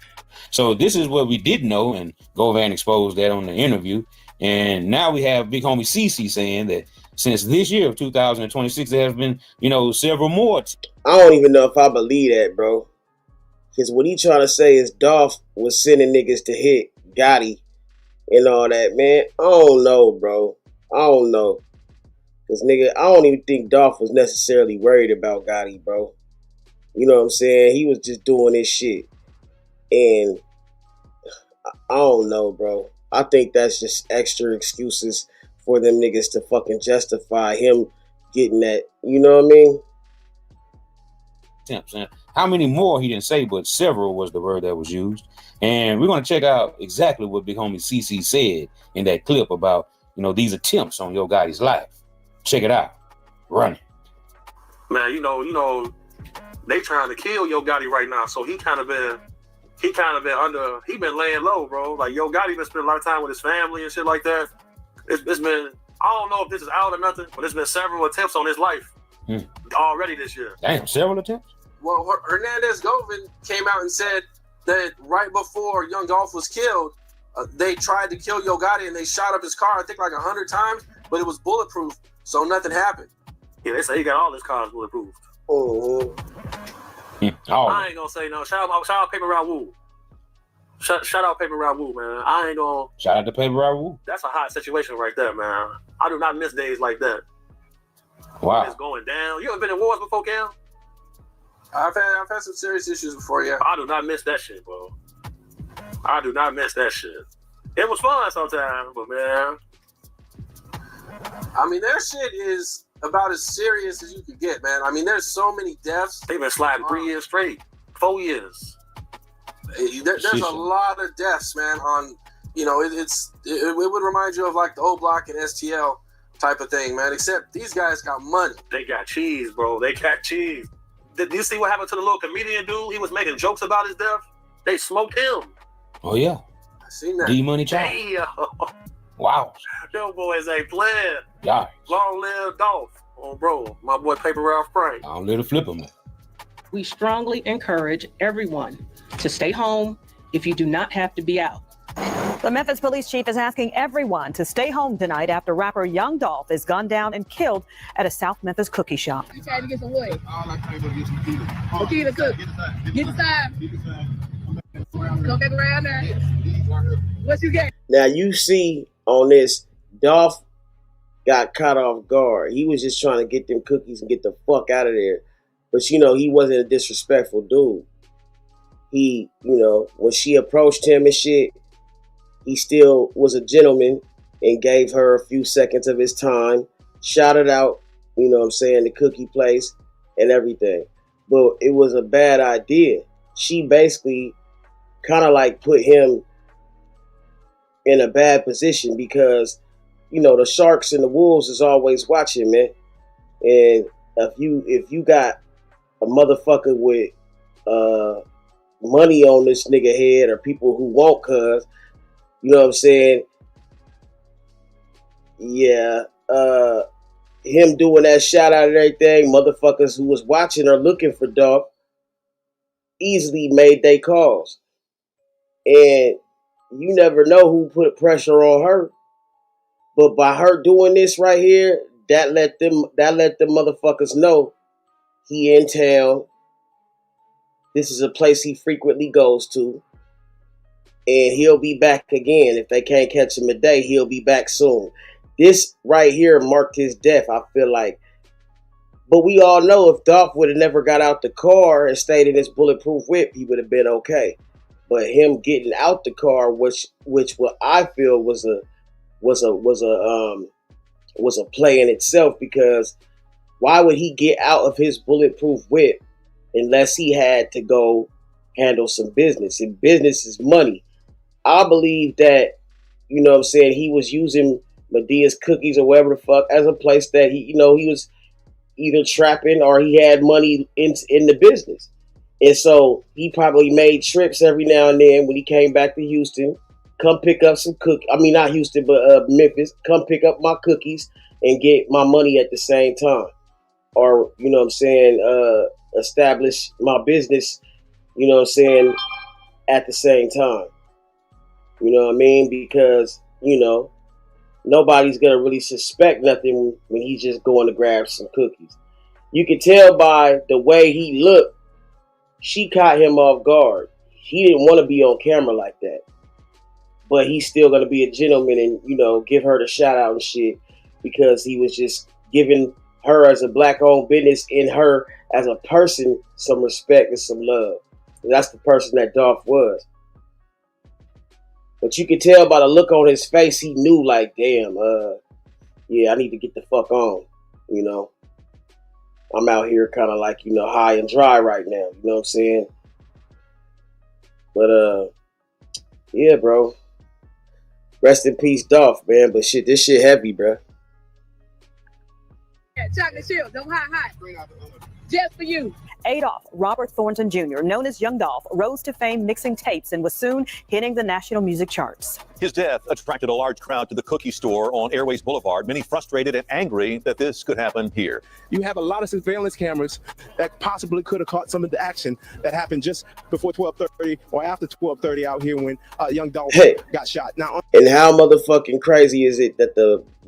So this is what we didn't know, and Govan exposed that on the interview. And now we have big homie CC saying that since this year of 2026, there has been, several more. I don't even know if I believe that, bro. Because what he trying to say is Dolph was sending niggas to hit Gotti and all that, man. I don't know, bro. I don't know. Because, nigga, I don't even think Dolph was necessarily worried about Gotti, bro. You know what I'm saying? He was just doing his shit. And I don't know, bro. I think that's just extra excuses for them niggas to fucking justify him getting that. You know what I mean? Attempts. And how many more he didn't say, but several was the word that was used. And we're going to check out exactly what big homie CC said in that clip about, these attempts on Yo Gotti's life. Check it out. Run it. Man, they trying to kill Yo Gotti right now, so he been laying low, bro. Like Yo Gotti been spending a lot of time with his family and shit like that. It's been, I don't know if this is out or nothing, but it's been several attempts on his life already this year. Damn, several attempts? Well, Hernandez Govan came out and said that right before Young Dolph was killed, they tried to kill Yo Gotti and they shot up his car, I think like 100 times, but it was bulletproof, so nothing happened. Yeah, they say he got all his cars bulletproof. Oh. I ain't gonna say no. Shout out Paper Route Woo. Shout out Paper Route Woo, man. I ain't gonna. Shout out to Paper Route Woo. That's a hot situation right there, man. I do not miss days like that. Wow. It's going down. You ever been in wars before, Cam? I've had some serious issues before, yeah. I do not miss that shit, bro. I do not miss that shit. It was fun sometimes, but man. I mean, their shit is about as serious as you could get, man. I mean, there's so many deaths. They've been sliding 3 years straight, 4 years. There's a lot of deaths, man. On it would remind you of like the O Block and STL type of thing, man. Except these guys got money. They got cheese, bro. They got cheese. Did you see what happened to the little comedian dude? He was making jokes about his death. They smoked him. Oh yeah, I seen that. D-Money Child. Damn. Wow. Them boys ain't playing. Yeah. Long live Dolph. Oh, bro, my boy Paper Ralph Frank. I'll let it flip him. We strongly encourage everyone to stay home if you do not have to be out. The Memphis police chief is asking everyone to stay home tonight after rapper Young Dolph is gunned down and killed at a South Memphis cookie shop. You tried to get some wood. Okay, to cook. Get inside. Come back around there. What you get? Now you see on this, Dolph got caught off guard. He was just trying to get them cookies and get the fuck out of there. But he wasn't a disrespectful dude. He, when she approached him and shit, he still was a gentleman and gave her a few seconds of his time, shouted out, the cookie place and everything. But it was a bad idea. She basically kind of like put him in a bad position because, the sharks and the wolves is always watching, man. And if you got a motherfucker with money on this nigga head or people who won't cuz, you know what I'm saying? Yeah, him doing that shout out and everything, motherfuckers who was watching or looking for Dolph easily made they calls. And you never know who put pressure on her. But by her doing this right here, that let them motherfuckers know he in town. This is a place he frequently goes to. And he'll be back again. If they can't catch him today, he'll be back soon. This right here marked his death, I feel like. But we all know if Dolph would have never got out the car and stayed in his bulletproof whip, he would have been okay. But him getting out the car, which what I feel was a play in itself, because why would he get out of his bulletproof whip unless he had to go handle some business? And business is money. I believe that, he was using Medea's cookies or whatever the fuck as a place that he was either trapping or he had money in the business. And so he probably made trips every now and then when he came back to Houston, come pick up some not Houston, but Memphis, come pick up my cookies and get my money at the same time. Or, establish my business, at the same time. You know what I mean? Because, you know, nobody's going to really suspect nothing when he's just going to grab some cookies. You can tell by the way he looked, she caught him off guard. He didn't want to be on camera like that. But he's still going to be a gentleman and, you know, give her the shout out and shit because he was just giving her as a black-owned business and her as a person some respect and some love. And that's the person that Dolph was. But you could tell by the look on his face, he knew, like, damn, yeah, I need to get the fuck on, you know. I'm out here kind of like, you know, high and dry right now, you know what I'm saying? But, yeah, bro. Rest in peace, Dolph, man. But shit, this shit heavy, bro. Yeah, chocolate chip, them hot. Just for you. Adolph Robert Thornton Jr., known as Young Dolph, rose to fame mixing tapes and was soon hitting the national music charts. His death attracted a large crowd to the cookie store on Airways Boulevard, many frustrated and angry that this could happen here. You have a lot of surveillance cameras that possibly could have caught some of the action that happened just before 12:30 or after 12:30 out here when Young Dolph got shot. Now, and how motherfucking crazy is it that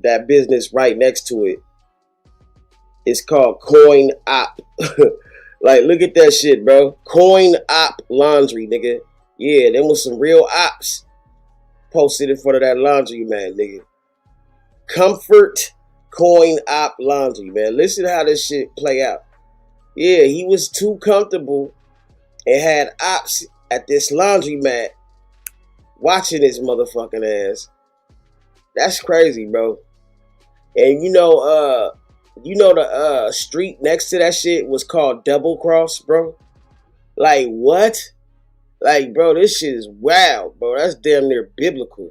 that business right next to it is called Coin Op? Like, look at that shit, bro. Coin Op Laundry, nigga. Yeah, them was some real ops posted in front of that laundry, man, nigga. Comfort Coin Op Laundry, man. Listen to how this shit play out. Yeah, he was too comfortable and had ops at this laundromat watching his motherfucking ass. That's crazy, bro. And you know the street next to that shit was called Double Cross, bro. Like, what? Like, bro, this shit is wild, bro. That's damn near biblical.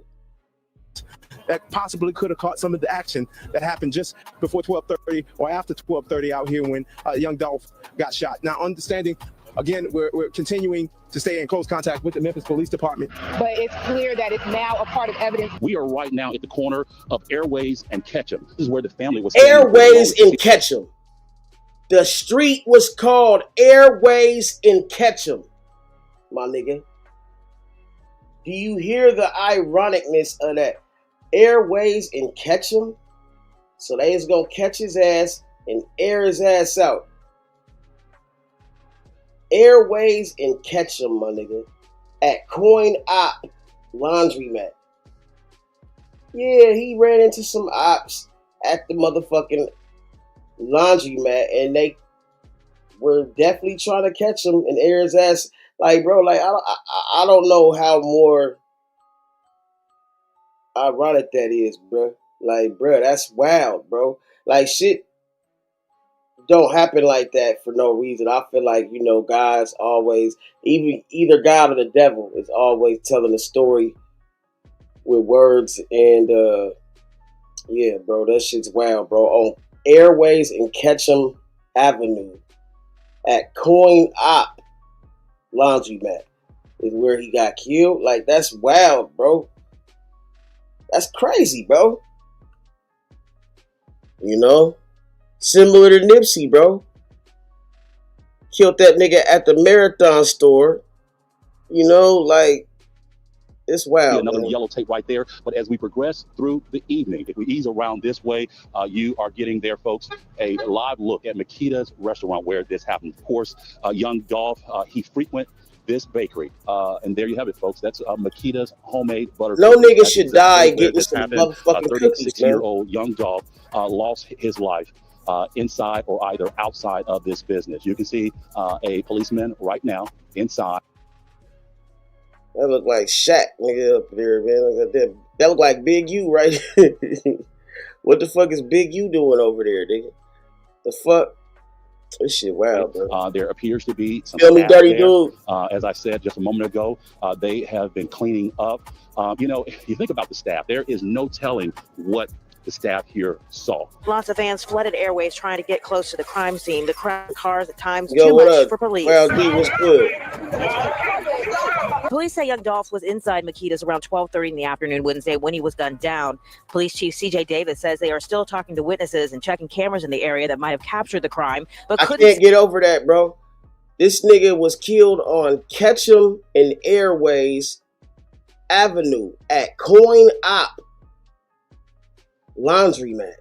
That possibly could have caught some of the action that happened just before 12:30 or after 12:30 out here when Young Dolph got shot. Now, understanding, again, we're continuing to stay in close contact with the Memphis Police Department. But it's clear that it's now a part of evidence. We are right now at the corner of Airways and Ketchum. This is where the family was. Airways in Ketchum. The street was called Airways in Ketchum, my nigga. Do you hear the ironicness of that? Airways in Ketchum? So they is gonna catch his ass and air his ass out. Airways in Ketchum, my nigga. At Coin Op Laundromat. Yeah, he ran into some ops at the motherfucking laundromat and they were definitely trying to catch him and air his ass. Like, bro, like, I don't know how more ironic that is, bro. Like, bro, that's wild, bro. Like, shit don't happen like that for no reason. I feel like, you know, guys always, either God or the devil is always telling a story with words. And yeah, bro, that shit's wild, bro. On Airways in Ketchum Avenue at Coin Op Laundromat is where he got killed. Like, that's wild, bro. That's crazy, bro. You know? Similar to Nipsey, bro. Killed that nigga at the Marathon store. You know, like, it's wild. Another yellow tape right there. But as we progress through the evening, if we ease around this way, you are getting there, folks, a live look at Makita's restaurant where this happened. Of course, Young Dolph, he frequent this bakery. And there you have it, folks. That's Makita's homemade butter. No nigga should die getting some motherfucking cookies, man. 36-year-old Young Dolph lost his life inside or either outside of this business. You can see a policeman right now inside. That look like Shaq, nigga, up there, man. Look at that. That look like Big U, right? What the fuck is Big U doing over there, nigga? The fuck? This shit wild, bro. There appears to be some Feel me, dirty there. dude. As I said just a moment ago, they have been cleaning up. You know, if you think about the staff, there is no telling what the staff here saw. Lots of fans flooded Airways trying to get close to the crime scene. The crowd cars at times Yo, too what much up? for police. Well, D, what's good? Police say Young Dolph was inside Makita's around 12:30 in the afternoon Wednesday when he was gunned down. Police Chief C.J. Davis says they are still talking to witnesses and checking cameras in the area that might have captured the crime, but I can't get over that, bro. This nigga was killed on Ketchum and Airways Avenue at Coin Op Laundromat.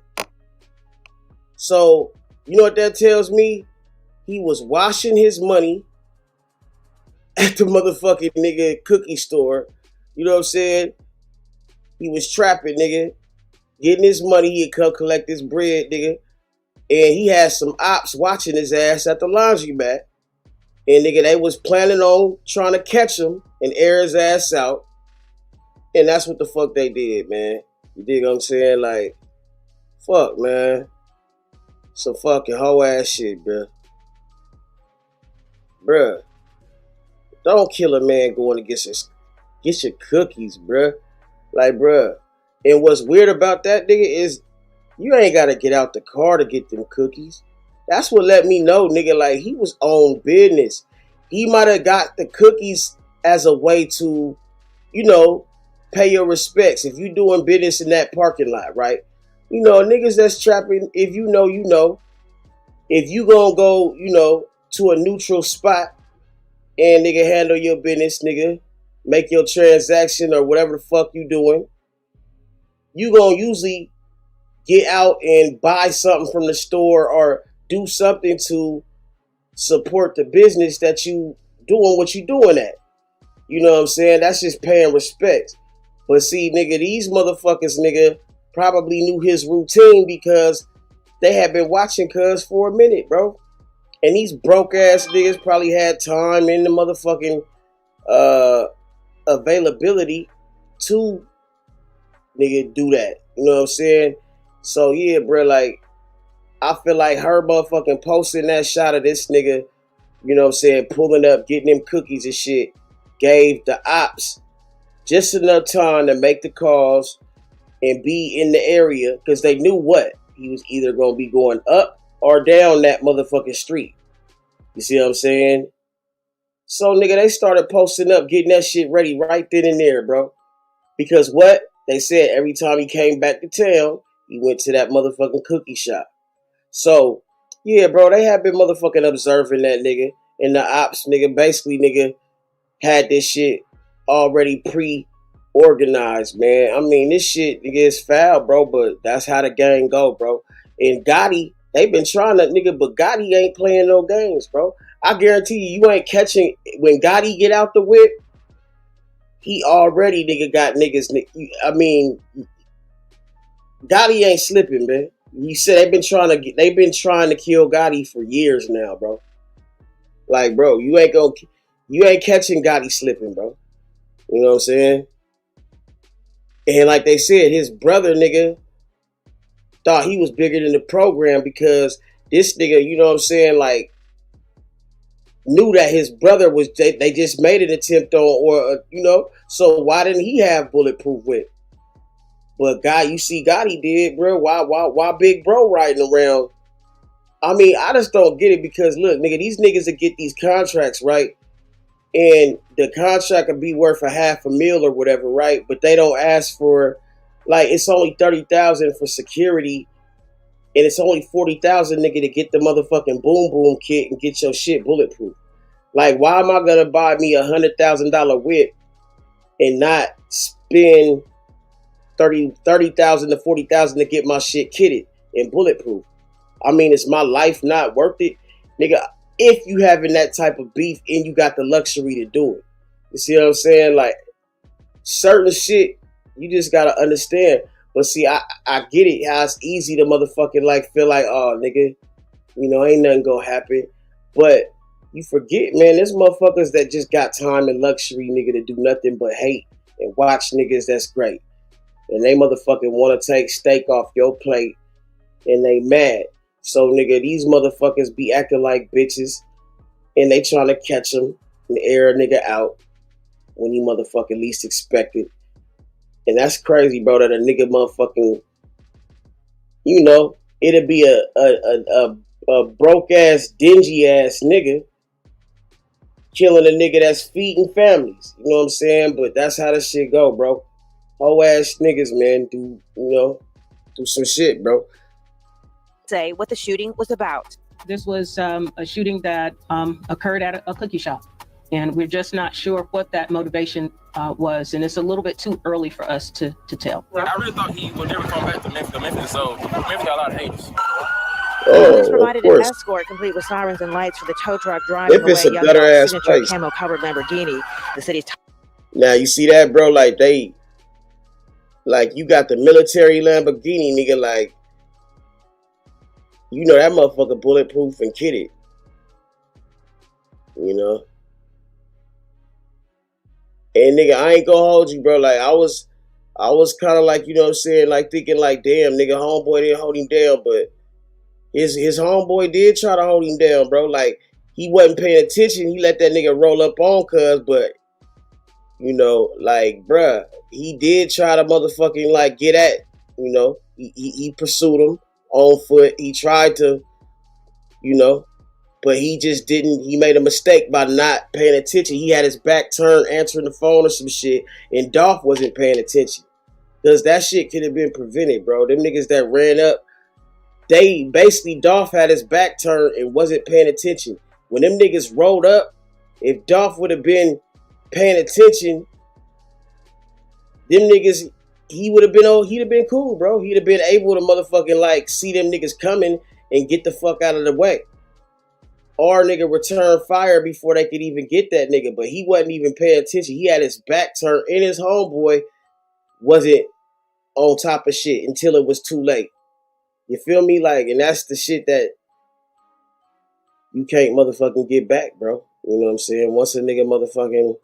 So, you know what that tells me? He was washing his money at the motherfucking nigga cookie store. You know what I'm saying? He was trapping, nigga. Getting his money, he'd come collect his bread, nigga. And he had some ops watching his ass at the laundromat. And nigga, they was planning on trying to catch him and air his ass out. And that's what the fuck they did, man. You dig what I'm saying? Like, fuck, man. Some fucking hoe ass shit, bruh. Bruh. Don't kill a man going to get your cookies, bruh. Like, bruh. And what's weird about that, nigga, is you ain't got to get out the car to get them cookies. That's what let me know, nigga, like, he was on business. He might have got the cookies as a way to, you know, pay your respects. If you doing business in that parking lot, right? You know, niggas that's trapping, if you know, you know. If you gonna go, you know, to a neutral spot and nigga handle your business, nigga, make your transaction or whatever the fuck you doing, you gonna usually get out and buy something from the store or do something to support the business that you doing what you doing at. You know what I'm saying? That's just paying respect. But see, nigga, these motherfuckers, nigga, probably knew his routine because they had been watching Cuz for a minute, bro. And these broke ass niggas probably had time in the motherfucking availability to nigga do that. You know what I'm saying? So yeah, bro, like I feel like her motherfucking posting that shot of this nigga, you know what I'm saying, pulling up, getting them cookies and shit, gave the ops just enough time to make the calls and be in the area because they knew what? He was either going to be going up or down that motherfucking street. You see what I'm saying? So, nigga, they started posting up, getting that shit ready right then and there, bro. Because what? They said every time he came back to town, he went to that motherfucking cookie shop. So, yeah, bro, they have been motherfucking observing that nigga. And the ops, nigga, basically, nigga, had this shit already pre-organized, man. I mean, this shit, nigga, is foul, bro, but that's how the game go, bro. And Gotti, they been trying to, nigga, but Gotti ain't playing no games, bro. I guarantee you ain't catching, when Gotti get out the whip, he already, nigga, got niggas, I mean, Gotti ain't slipping, man. You said they've been trying to kill Gotti for years now, bro. Like, bro, you ain't catching Gotti slipping, bro. You know what I'm saying? And like they said, his brother, nigga, thought he was bigger than the program because this nigga, you know what I'm saying, like, knew that his brother was, they just made an attempt on, or, you know, so why didn't he have bulletproof whip? But you see Gotti did, bro. Why big bro riding around? I mean, I just don't get it because, look, nigga, these niggas that get these contracts, right? And the contract could be worth $500,000 or whatever, right? But they don't ask for, like, it's only $30,000 for security, and it's only $40,000, nigga, to get the motherfucking boom boom kit and get your shit bulletproof. Like, why am I gonna buy me $100,000 whip and not spend $30,000 to $40,000 to get my shit kitted and bulletproof? I mean, is my life not worth it, nigga? If you having that type of beef and you got the luxury to do it. You see what I'm saying? Like, certain shit, you just gotta understand. But see, I get it, how it's easy to motherfucking, like, feel like, oh, nigga, you know, ain't nothing gonna happen. But you forget, man, there's motherfuckers that just got time and luxury, nigga, to do nothing but hate and watch niggas that's great. And they motherfucking want to take steak off your plate and they mad. So, nigga, these motherfuckers be acting like bitches and they trying to catch them and air a nigga out when you motherfucking least expect it. And that's crazy, bro, that a nigga motherfucking, you know, it'll be a broke-ass, dingy-ass nigga killing a nigga that's feeding families. You know what I'm saying? But that's how this shit go, bro. Whole-ass niggas, man, do some shit, bro. Say what the shooting was about. This was a shooting that occurred at a cookie shop. And we're just not sure what that motivation was. And it's a little bit too early for us to tell. I really thought he would never come back to Memphis, so Memphis got a lot of haters. Police provided an escort complete with sirens and lights for the tow truck driving away Young Dolph's signature camo-covered Lamborghini. The city's Now you see that, bro? Like you got the military Lamborghini, nigga. Like, you know that motherfucker bulletproof and kitted. You know. And nigga, I ain't gonna hold you, bro. Like I was kind of like, you know what I'm saying, like thinking like, damn, nigga, homeboy didn't hold him down, but his homeboy did try to hold him down, bro. Like he wasn't paying attention. He let that nigga roll up on cuz, but you know, like, bruh, he did try to motherfucking like get at, you know, he pursued him on foot. He tried to, you know, but he just didn't. He made a mistake by not paying attention. He had his back turned answering the phone or some shit, and Dolph wasn't paying attention. Because that shit could have been prevented, bro. Them niggas that ran up, they basically, Dolph had his back turned and wasn't paying attention. When them niggas rolled up, if Dolph would have been paying attention, them niggas, he'd have been cool, bro. He'd have been able to motherfucking like see them niggas coming and get the fuck out of the way. Or nigga return fire before they could even get that nigga. But he wasn't even paying attention. He had his back turned and his homeboy wasn't on top of shit until it was too late. You feel me? Like, and that's the shit that you can't motherfucking get back, bro. You know what I'm saying? Once a nigga motherfucking,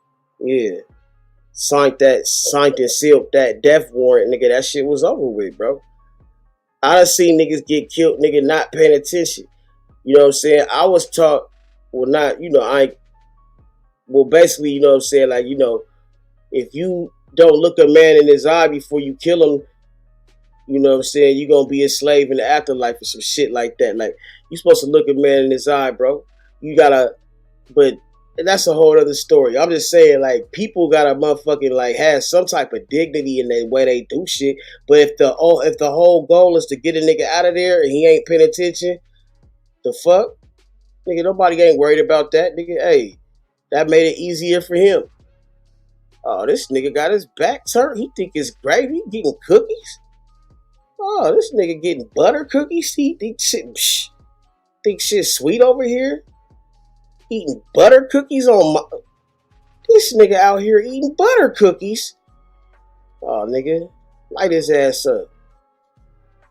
signed and sealed that death warrant, nigga, that shit was over with, bro. I done seen niggas get killed, nigga, not paying attention. You know what I'm saying? I was taught, basically, you know what I'm saying? Like, you know, if you don't look a man in his eye before you kill him, you know what I'm saying, you're going to be a slave in the afterlife or some shit like that. Like, you're supposed to look a man in his eye, bro. You got to, but that's a whole other story. I'm just saying, like, people got to motherfucking, like, have some type of dignity in the way they do shit. But if the whole goal is to get a nigga out of there and he ain't paying attention, the fuck? Nigga, nobody ain't worried about that. Nigga, hey, that made it easier for him. Oh, this nigga got his back turned. He think it's gravy, getting cookies. Oh, this nigga getting butter cookies. He think shit sweet over here. Eating butter cookies on my... This nigga out here eating butter cookies. Oh, nigga, light his ass up.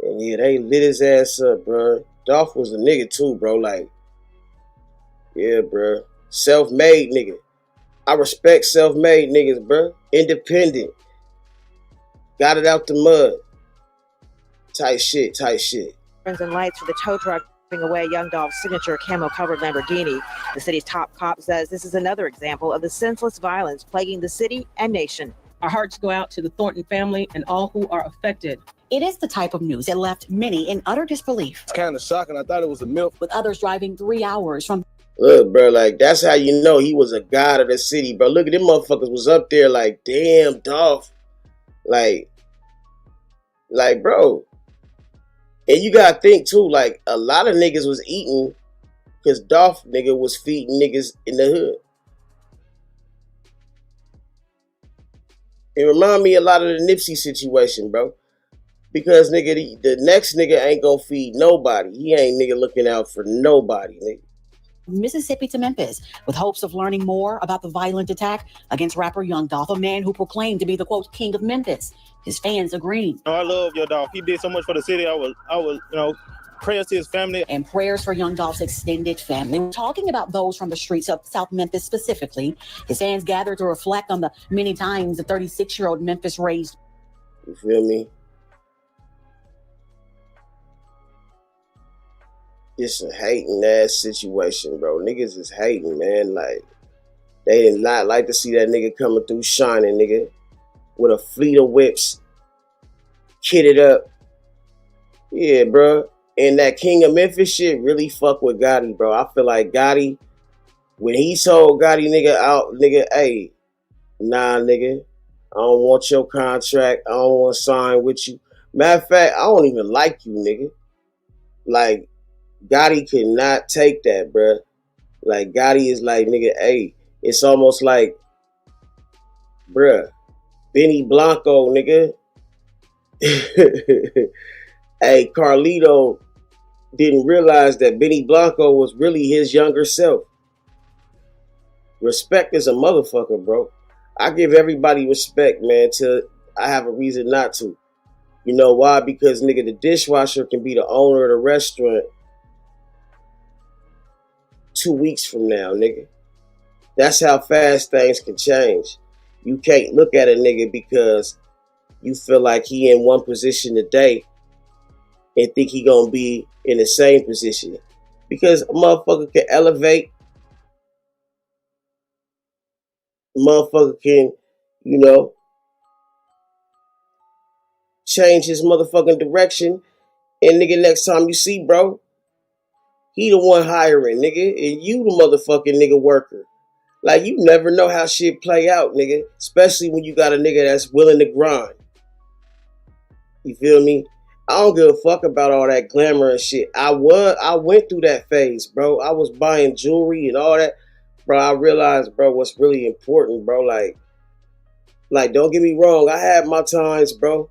And yeah, they lit his ass up, bro. Dolph was a nigga too, bro. Like, yeah, bro. Self-made nigga. I respect self-made niggas, bro. Independent. Got it out the mud. Tight shit. and lights for the tow truck driving away Young Dolph's signature camo-covered Lamborghini. The city's top cop says this is another example of the senseless violence plaguing the city and nation. Our hearts go out to the Thornton family and all who are affected. It is the type of news that left many in utter disbelief. It's kind of shocking. I thought it was a myth. With others driving 3 hours from... Look, bro, like, that's how you know he was a god of the city, bro. Look at them motherfuckers was up there like, damn, Dolph. Like, bro. And you gotta think, too, like, a lot of niggas was eating because Dolph, nigga, was feeding niggas in the hood. It remind me a lot of the Nipsey situation, bro. Because, nigga, the next nigga ain't gonna feed nobody. He ain't, nigga, looking out for nobody, nigga. Mississippi to Memphis with hopes of learning more about the violent attack against rapper Young Dolph, a man who proclaimed to be the, quote, king of Memphis. His fans agreed. I love Young Dolph. He did so much for the city. I was, prayers to his family. And prayers for Young Dolph's extended family. We're talking about those from the streets of South Memphis specifically. His fans gathered to reflect on the many times the 36-year-old Memphis raised. You feel me? It's a hating ass situation, bro. Niggas is hating, man. Like, they did not like to see that nigga coming through shining, nigga, with a fleet of whips, kitted up. Yeah, bro. And that King of Memphis shit really fuck with Gotti, bro. I feel like Gotti, when he told Gotti nigga out, nigga, hey, nah, nigga, I don't want your contract. I don't want to sign with you. Matter of fact, I don't even like you, nigga. Like, Gotti could not take that, bruh. Like, Gotti is like, nigga, hey, it's almost like, bruh, Benny Blanco, nigga. Hey, Carlito didn't realize that Benny Blanco was really his younger self. Respect is a motherfucker, bro. I give everybody respect, man, till I have a reason not to. You know why? Because, nigga, the dishwasher can be the owner of the restaurant 2 weeks from now, nigga. That's how fast things can change. You can't look at a nigga because you feel like he in one position today and think he gonna be in the same position. Because a motherfucker can elevate. A motherfucker can, you know, change his motherfucking direction. And nigga, next time you see, bro, he the one hiring, nigga. And you the motherfucking nigga worker. Like, you never know how shit play out, nigga. Especially when you got a nigga that's willing to grind. You feel me? I don't give a fuck about all that glamour and shit. I went through that phase, bro. I was buying jewelry and all that. Bro, I realized, bro, what's really important, bro. Like, don't get me wrong. I had my times, bro.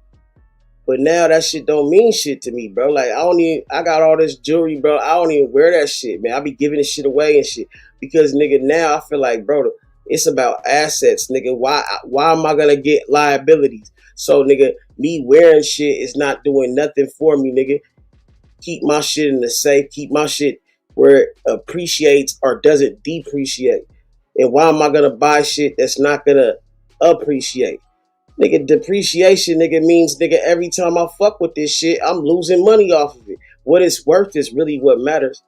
But now that shit don't mean shit to me, bro. Like, I got all this jewelry, bro. I don't even wear that shit, man. I be giving this shit away and shit. Because, nigga, now I feel like, bro, it's about assets, nigga. Why am I gonna get liabilities? So, nigga, me wearing shit is not doing nothing for me, nigga. Keep my shit in the safe. Keep my shit where it appreciates or doesn't depreciate. And why am I gonna buy shit that's not gonna appreciate? Nigga, depreciation, nigga, means, nigga, every time I fuck with this shit, I'm losing money off of it. What it's worth is really what matters.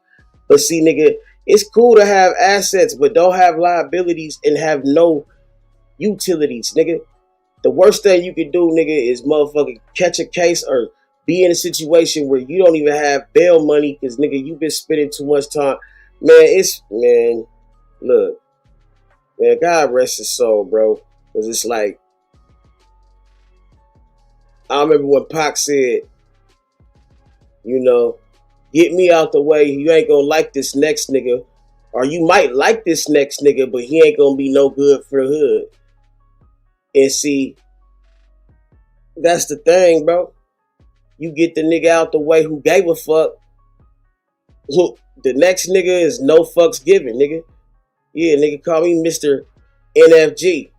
But see, nigga, it's cool to have assets, but don't have liabilities and have no utilities, nigga. The worst thing you can do, nigga, is motherfucking catch a case or be in a situation where you don't even have bail money because, nigga, you've been spending too much time. Man, look, man, God rest his soul, bro. Because it's like, I remember when Pac said, you know, get me out the way. You ain't gonna like this next nigga. Or you might like this next nigga, but he ain't gonna be no good for the hood. And see, that's the thing, bro. You get the nigga out the way who gave a fuck. The next nigga is no fucks given, nigga. Yeah, nigga, call me Mr. NFG.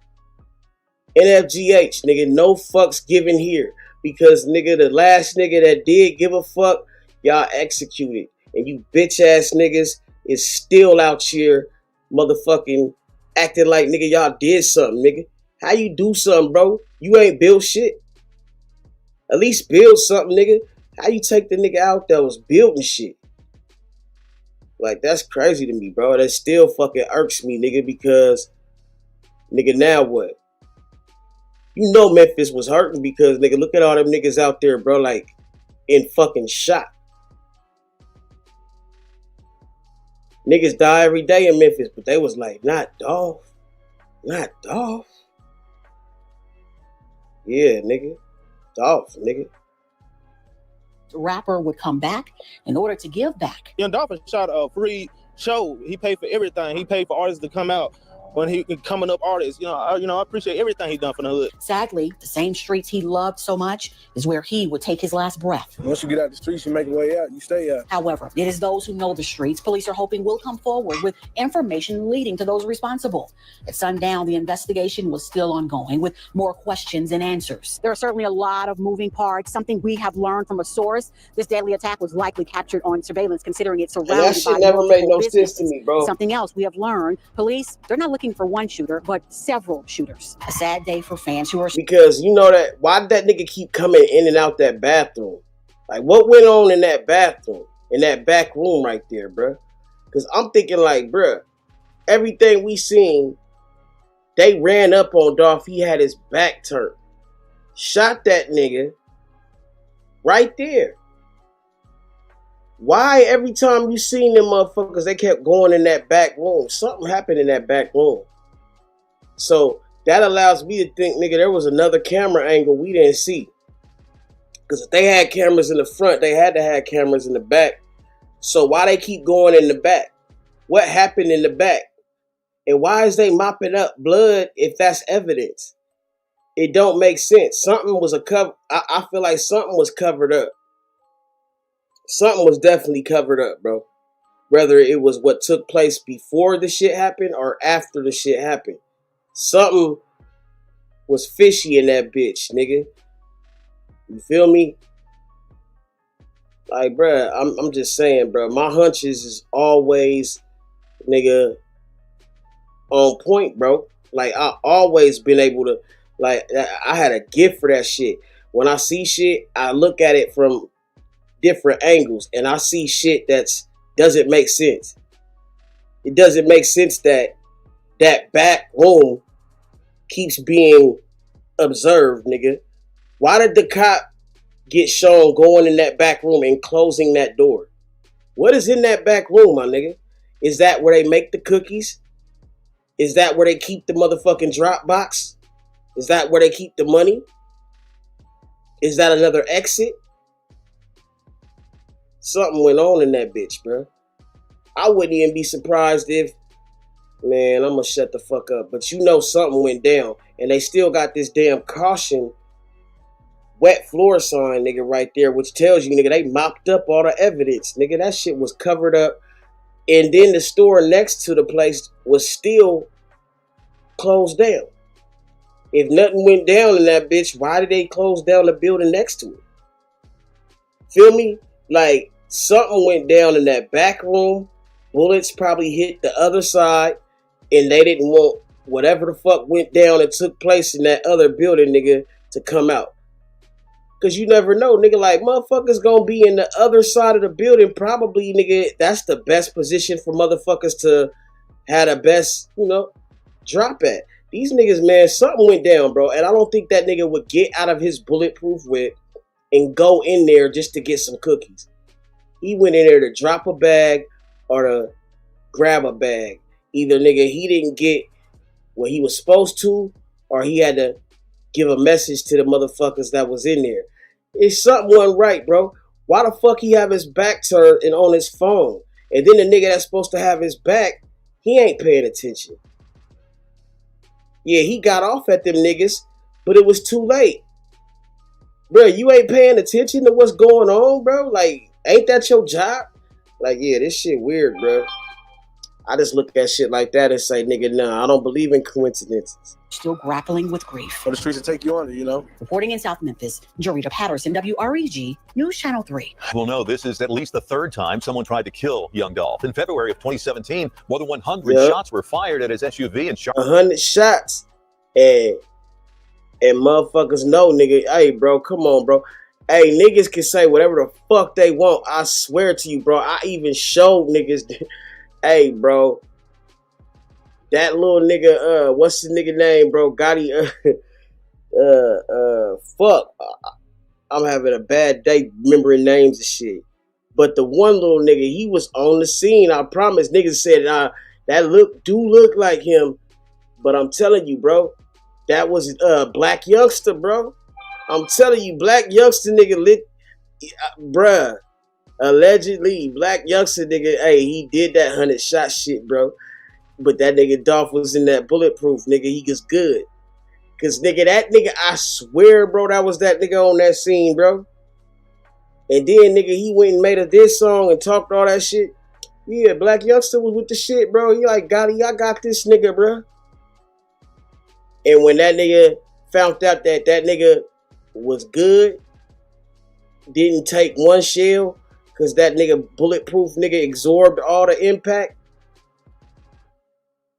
NFGH, nigga, no fucks given here. Because, nigga, the last nigga that did give a fuck, y'all executed. And you bitch ass niggas is still out here motherfucking acting like, nigga, y'all did something, nigga. How you do something, bro? You ain't built shit. At least build something, nigga. How you take the nigga out that was building shit? Like, that's crazy to me, bro. That still fucking irks me, nigga, because, nigga, now what? You know Memphis was hurting because, nigga, look at all them niggas out there, bro, like, in fucking shock. Niggas die every day in Memphis, but they was like, not Dolph. Not Dolph. Yeah, nigga. Dolph, nigga. The rapper would come back in order to give back. Young Dolph shot a free show. He paid for everything. He paid for artists to come out when he coming up artists. I appreciate everything he done for the hood. Sadly, the same streets he loved so much is where he would take his last breath. Once you get out the streets, you make your way out. You stay out. However, it is those who know the streets police are hoping will come forward with information leading to those responsible. At sundown, the investigation was still ongoing with more questions and answers. There are certainly a lot of moving parts. Something we have learned from a source: this deadly attack was likely captured on surveillance, considering it's surrounded that shit by never made no businesses. sense to me, bro. Something else we have learned: police, they're not looking for one shooter, but several shooters. A sad day for fans who are... Because you know that, why did that nigga keep coming in and out that bathroom? Like, what went on in that bathroom? In that back room right there, bruh? Because I'm thinking like, bruh, everything we seen, they ran up on Dolph. He had his back turned. Shot that nigga right there. Why every time you seen them motherfuckers, they kept going in that back room? Something happened in that back room. So that allows me to think, nigga, there was another camera angle we didn't see. Because if they had cameras in the front, they had to have cameras in the back So why they keep going in the back? What happened in the back? And why is they mopping up blood if that's evidence? It don't make sense. Something was a cover. I feel like something was covered up. Something was definitely covered up, bro. Whether it was what took place before the shit happened or after the shit happened. Something was fishy in that bitch, nigga. You feel me? Like, bruh, I'm just saying, bruh. My hunches is always, nigga, on point, bro. Like, I always been able to, like, I had a gift for that shit. When I see shit, I look at it from different angles, and I see shit that's doesn't make sense. It doesn't make sense that that back room keeps being observed, nigga. Why did the cop get shown going in that back room and closing that door? What is in that back room, my nigga? Is that where they make the cookies? Is that where they keep the motherfucking drop box? Is that where they keep the money? Is that another exit? Something went on in that bitch, bro. I wouldn't even be surprised if, man, I'm gonna shut the fuck up. But you know something went down. And they still got this damn caution wet floor sign, nigga, right there, which tells you, nigga, they mopped up all the evidence. Nigga, that shit was covered up. And then the store next to the place was still closed down. If nothing went down in that bitch, why did they close down the building next to it? Feel me? Like, something went down in that back room. Bullets probably hit the other side, and they didn't want whatever the fuck went down and took place in that other building, nigga, to come out. Because you never know, nigga, like, motherfuckers gonna be in the other side of the building, probably, nigga, that's the best position for motherfuckers to have the best, you know, drop at. These niggas, man, something went down, bro, and I don't think that nigga would get out of his bulletproof whip and go in there just to get some cookies. He went in there to drop a bag or to grab a bag. Either, nigga, he didn't get what he was supposed to, or he had to give a message to the motherfuckers that was in there. It's something wasn't right, bro. Why the fuck he have his back turned and on his phone? And then the nigga that's supposed to have his back, he ain't paying attention. Yeah, he got off at them niggas, but it was too late. Bro, you ain't paying attention to what's going on, bro? Like, ain't that your job? Like, yeah, this shit weird, bro. I just look at shit like that and say, nigga, nah, I don't believe in coincidences. Still grappling with grief. Or the streets will take you on, you know? Reporting in South Memphis, Jarita Patterson, WREG, News Channel 3. Well, no, this is at least the third time someone tried to kill young Dolph. In February of 2017, more than 100 shots were fired at his SUV in Charlotte. 100 shots. And motherfuckers know, nigga, hey, bro, come on, bro. Hey, niggas can say whatever the fuck they want. I swear to you, bro. I even showed niggas. Hey, bro. That little nigga, what's the nigga name, bro? Gotti, fuck. I'm having a bad day remembering names and shit. But the one little nigga, he was on the scene. I promise. Niggas said, that look like him. But I'm telling you, bro, that was Black Youngster, bro. I'm telling you, Black Youngster nigga lit, bruh. Allegedly, Black Youngster nigga, hey, he did that 100 shot shit, bro. But that nigga Dolph was in that bulletproof, nigga. He was good. Cause nigga, that nigga, I swear, bro, that was that nigga on that scene, bro. And then nigga, he went and made a diss song and talked all that shit. Yeah, Black Youngster was with the shit, bro. He like, Gotti, I got this nigga, bro. And when that nigga found out that that nigga was good, didn't take one shell, because that nigga bulletproof nigga absorbed all the impact.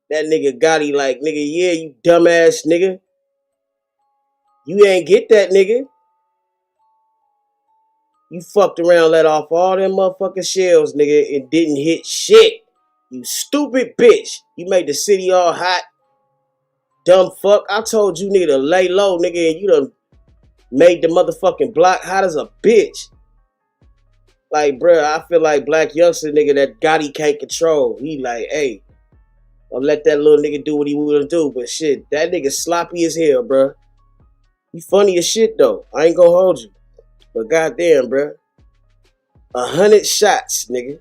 That nigga Gotti like, nigga, yeah, you dumbass nigga. You ain't get that, nigga. You fucked around, let off all them motherfucking shells, nigga, and didn't hit shit. You stupid bitch. You made the city all hot. Dumb fuck. I told you, nigga, to lay low, nigga, and you done made the motherfucking block hot as a bitch. Like, bruh, I feel like Black Youngster, nigga, that Gotti can't control. He like, hey, I'll let that little nigga do what he wanna do. But shit, that nigga sloppy as hell, bruh. He funny as shit, though. I ain't gonna hold you. But goddamn, bruh. 100 shots, nigga.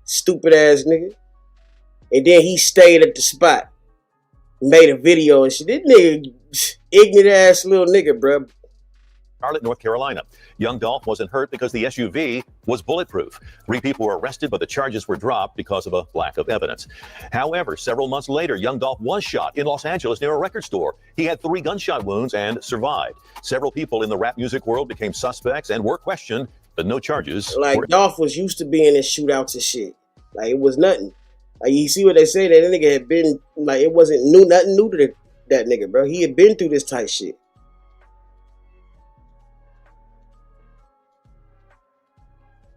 Stupid ass nigga. And then he stayed at the spot. Made a video and shit. This nigga, ignorant ass little nigga, bro. Charlotte, North Carolina. Young Dolph wasn't hurt because the SUV was bulletproof. 3 people were arrested, but the charges were dropped because of a lack of evidence. However, several months later, Young Dolph was shot in Los Angeles near a record store. He had 3 gunshot wounds and survived. Several people in the rap music world became suspects and were questioned, but no charges. Like, Dolph was used to being in shootouts and shit. Like, it was nothing. Like, you see what they say, that nigga had been, like, it wasn't nothing new to that nigga, bro. He had been through this type shit.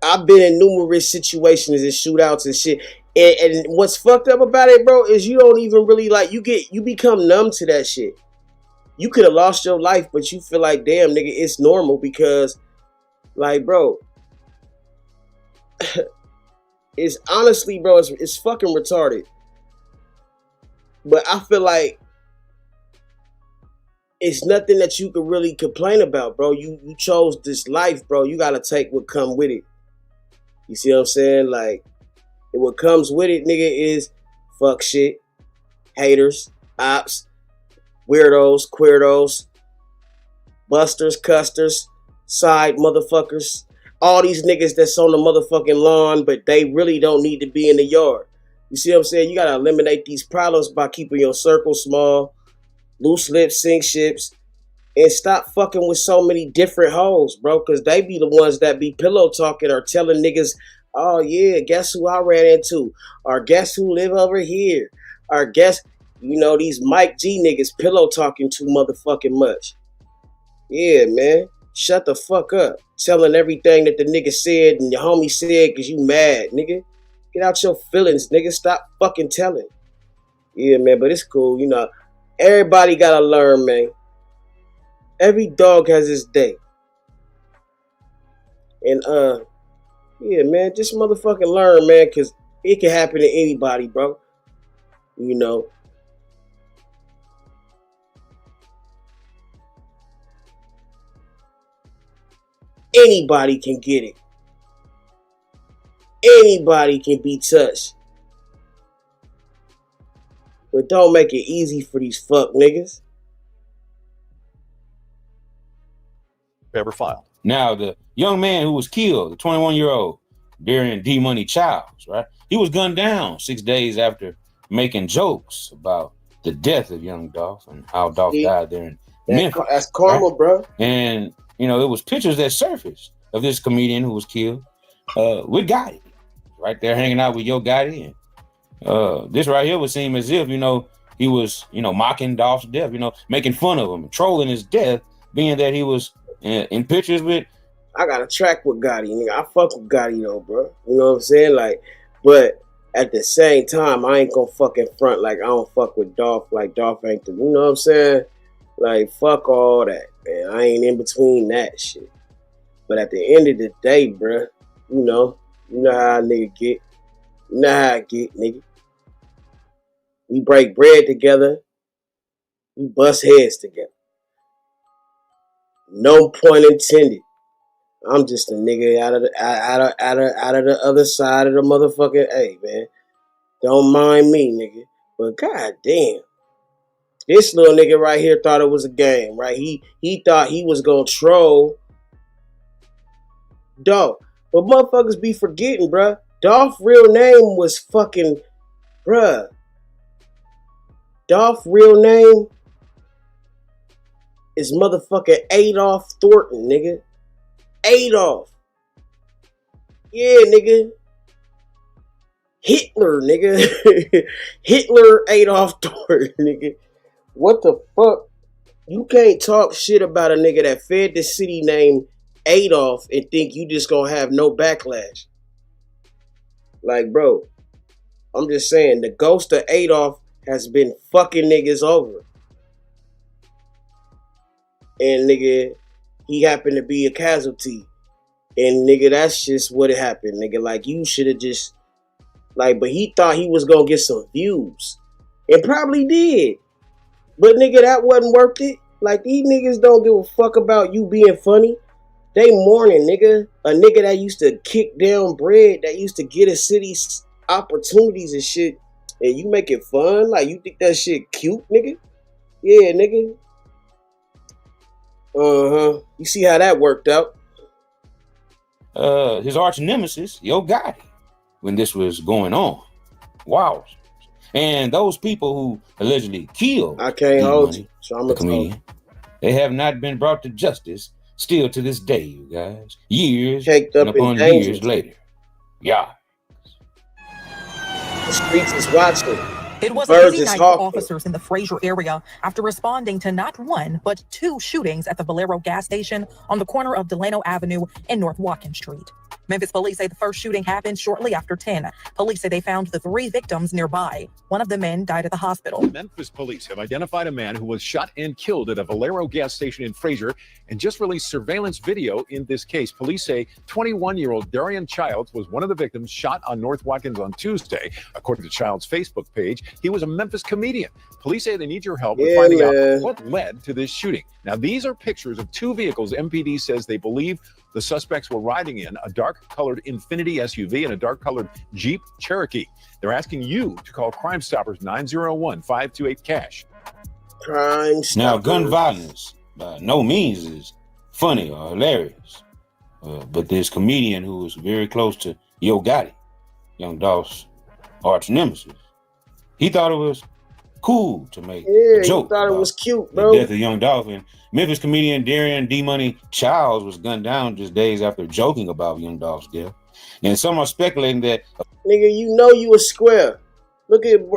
I've been in numerous situations and shootouts and shit. And what's fucked up about it, bro, is you don't even really, like, you become numb to that shit. You could have lost your life, but you feel like, damn, nigga, it's normal because, like, bro, it's honestly, bro, it's fucking retarded. But I feel like it's nothing that you could really complain about, bro. You chose this life, bro. You gotta take what come with it. You see what I'm saying? Like, and what comes with it, nigga, is fuck shit, haters, ops, weirdos, queerdos, busters, custers, side motherfuckers. All these niggas that's on the motherfucking lawn, but they really don't need to be in the yard. You see what I'm saying? You gotta eliminate these problems by keeping your circle small, loose lips, sink ships, and stop fucking with so many different hoes, bro, because they be the ones that be pillow talking or telling niggas, oh yeah, guess who I ran into? Or guess who live over here? Or guess, you know, these Mike G niggas pillow talking too motherfucking much. Yeah, man. Shut the fuck up. Telling everything that the nigga said and your homie said because you mad, nigga. Get out your feelings, nigga. Stop fucking telling. Yeah, man, but it's cool. You know, everybody gotta learn, man. Every dog has his day. And, yeah, man, just motherfucking learn, man, because it can happen to anybody, bro. You know. Anybody can get it. Anybody can be touched. But don't make it easy for these fuck niggas. Ever filed. Now, the young man who was killed, the 21-year-old, Darian D. Money Childs, right? He was gunned down 6 days after making jokes about the death of young Dolph and how Dolph died there in Memphis. That's karma, right? bro. And, you know, it was pictures that surfaced of this comedian who was killed with Gotti, right there hanging out with Yo Gotti. And this right here would seem as if, you know, he was, you know, mocking Dolph's death, you know, making fun of him, trolling his death, being that he was in pictures with. I got a track with Gotti, nigga. I fuck with Gotti though, bro. You know what I'm saying? Like, but at the same time, I ain't gonna fucking front like I don't fuck with Dolph. Like Dolph ain't the, you know what I'm saying? Like, fuck all that, man. I ain't in between that shit. But at the end of the day, bro, you know how a nigga get. You know how I get, nigga. We break bread together. We bust heads together. No point intended. I'm just a nigga out of the other side of the motherfucking. Hey, man, don't mind me, nigga. But goddamn, this little nigga right here thought it was a game, right? He thought he was gonna troll Dolph, but motherfuckers be forgetting, bruh. Dolph's real name was fucking, bruh. Dolph's real name is motherfucking Adolf Thornton, nigga. Adolf. Yeah, nigga. Hitler, nigga. Hitler Adolf Thornton, nigga. What the fuck? You can't talk shit about a nigga that fed the city named Adolf and think you just gonna have no backlash. Like, bro, I'm just saying, the ghost of Adolf has been fucking niggas over. And nigga, he happened to be a casualty. And nigga, that's just what happened, nigga. Like, you should have just, like, but he thought he was gonna get some views. And probably did. But nigga, that wasn't worth it. Like, these niggas don't give a fuck about you being funny. They mourning, nigga. A nigga that used to kick down bread, that used to get a city's opportunities and shit, and you make it fun? Like, you think that shit cute, nigga? Yeah, nigga. You see how that worked out? His arch nemesis, Yo Gotti, when this was going on. Wow. And those people who allegedly killed I can't hold you, so I'm the comedian, they have not been brought to justice still to this day, you guys. Years Caked and up upon in years danger. later. Yeah. The streets is watching. It was Birds a busy is night hawking. for officers in the Fraser area after responding to not one, but 2 shootings at the Valero gas station on the corner of Delano Avenue and North Watkins Street. Memphis police say the first shooting happened shortly after 10. Police say they found the 3 victims nearby. One of the men died at the hospital. Memphis police have identified a man who was shot and killed at a Valero gas station in Fraser and just released surveillance video in this case. Police say 21-year-old Darian Childs was one of the victims shot on North Watkins on Tuesday. According to Childs' Facebook page, he was a Memphis comedian. Police say they need your help with finding out what led to this shooting. Now, these are pictures of 2 vehicles MPD says they believe the suspects were riding in, a dark-colored Infiniti SUV and a dark-colored Jeep Cherokee. They're asking you to call Crime Stoppers 901-528-CASH. Crime Stoppers. Now, gun violence by no means is funny or hilarious. But this comedian who was very close to Yo Gotti, Young Dolph's arch nemesis, he thought it was cool to make a joke. He thought it was cute, The bro. death of Young Dolph. And Memphis comedian Darian D-Money Childs was gunned down just days after joking about Young Dolph's death. And some are speculating that Nigga, you know you a square. Look at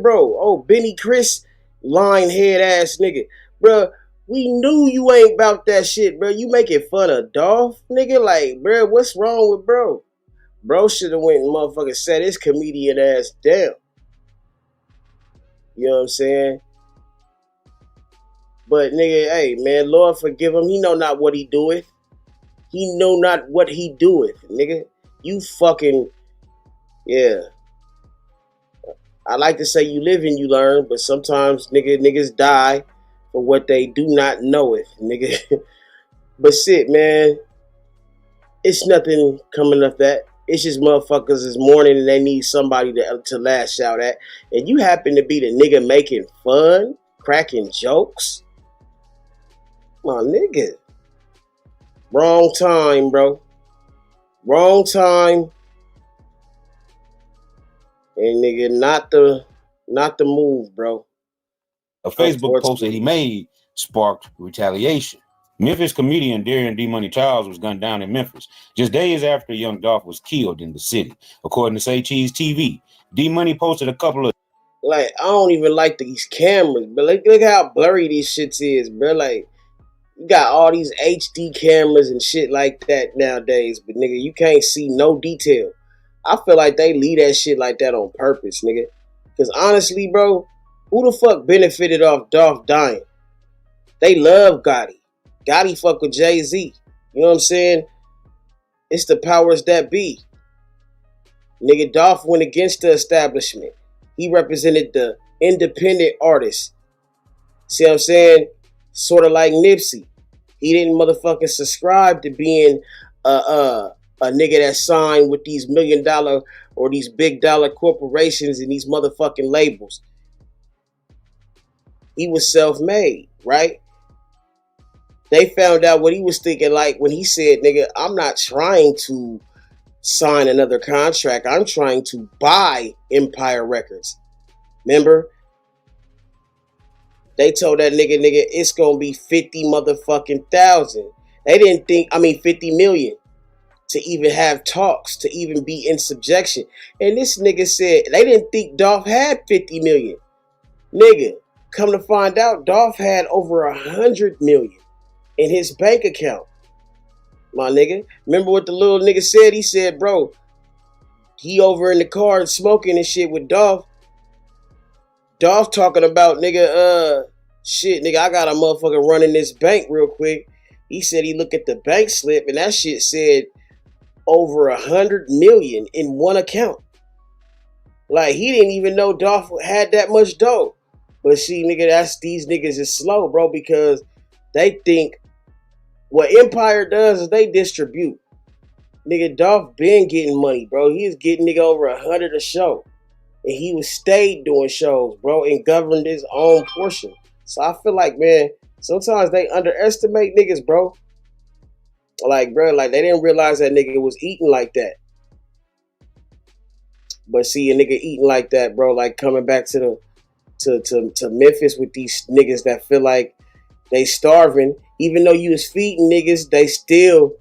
bro. Oh, Benny Chris, line head ass nigga. Bro, we knew you ain't about that shit, bro. You making fun of Dolph, nigga. Like, bro, what's wrong with bro? Bro should have went and motherfucking set his comedian ass down. You know what I'm saying? But nigga, hey man, Lord forgive him. He know not what he doeth. He know not what he doeth, nigga. You fucking, yeah. I like to say you live and you learn, but sometimes niggas die for what they do not knoweth, nigga. But shit, man, it's nothing coming of that. It's just motherfuckers is mourning and they need somebody to lash out at. And you happen to be the nigga making fun, cracking jokes. My nigga. Wrong time, bro. Wrong time. And nigga, not the move, bro. a Facebook post that he made sparked retaliation. Memphis comedian Darian D-Money Childs was gunned down in Memphis just days after Young Dolph was killed in the city. According to Say Cheese TV, D-Money posted a couple of... Like, I don't even like these cameras, but look how blurry these shits is, bro. Like, you got all these HD cameras and shit like that nowadays, but nigga, you can't see no detail. I feel like they leave that shit like that on purpose, nigga. Because honestly, bro, who the fuck benefited off Dolph dying? They love Gotti. Gotti fuck with Jay-Z. You know what I'm saying? It's the powers that be. Nigga, Dolph went against the establishment. He represented the independent artist. See what I'm saying? Sort of like Nipsey. He didn't motherfucking subscribe to being a nigga that signed with these $1 million or these big dollar corporations and these motherfucking labels. He was self-made, right? They found out what he was thinking like when he said, nigga, I'm not trying to sign another contract. I'm trying to buy Empire Records. Remember? They told that nigga, it's gonna be 50 motherfucking thousand. They didn't think, 50 million to even have talks, to even be in subjection. And this nigga said, they didn't think Dolph had 50 million. Nigga, come to find out, Dolph had over 100 million in his bank account. My nigga. Remember what the little nigga said? He said, bro, he over in the car smoking and shit with Dolph. Dolph talking about, shit, nigga, I got a motherfucker running this bank real quick. He said he looked at the bank slip and that shit said over 100 million in one account. Like, he didn't even know Dolph had that much dough. But see, nigga, these niggas is slow, bro, because they think What Empire does is they distribute. Nigga, Dolph been getting money, bro. He was getting nigga over 100 a show. And he was stayed doing shows, bro, and governed his own portion. So I feel like, man, sometimes they underestimate niggas, bro. Like, bro, like they didn't realize that nigga was eating like that. But see a nigga eating like that, bro, like coming back to Memphis with these niggas that feel like they starving, even though you was feeding niggas, they still,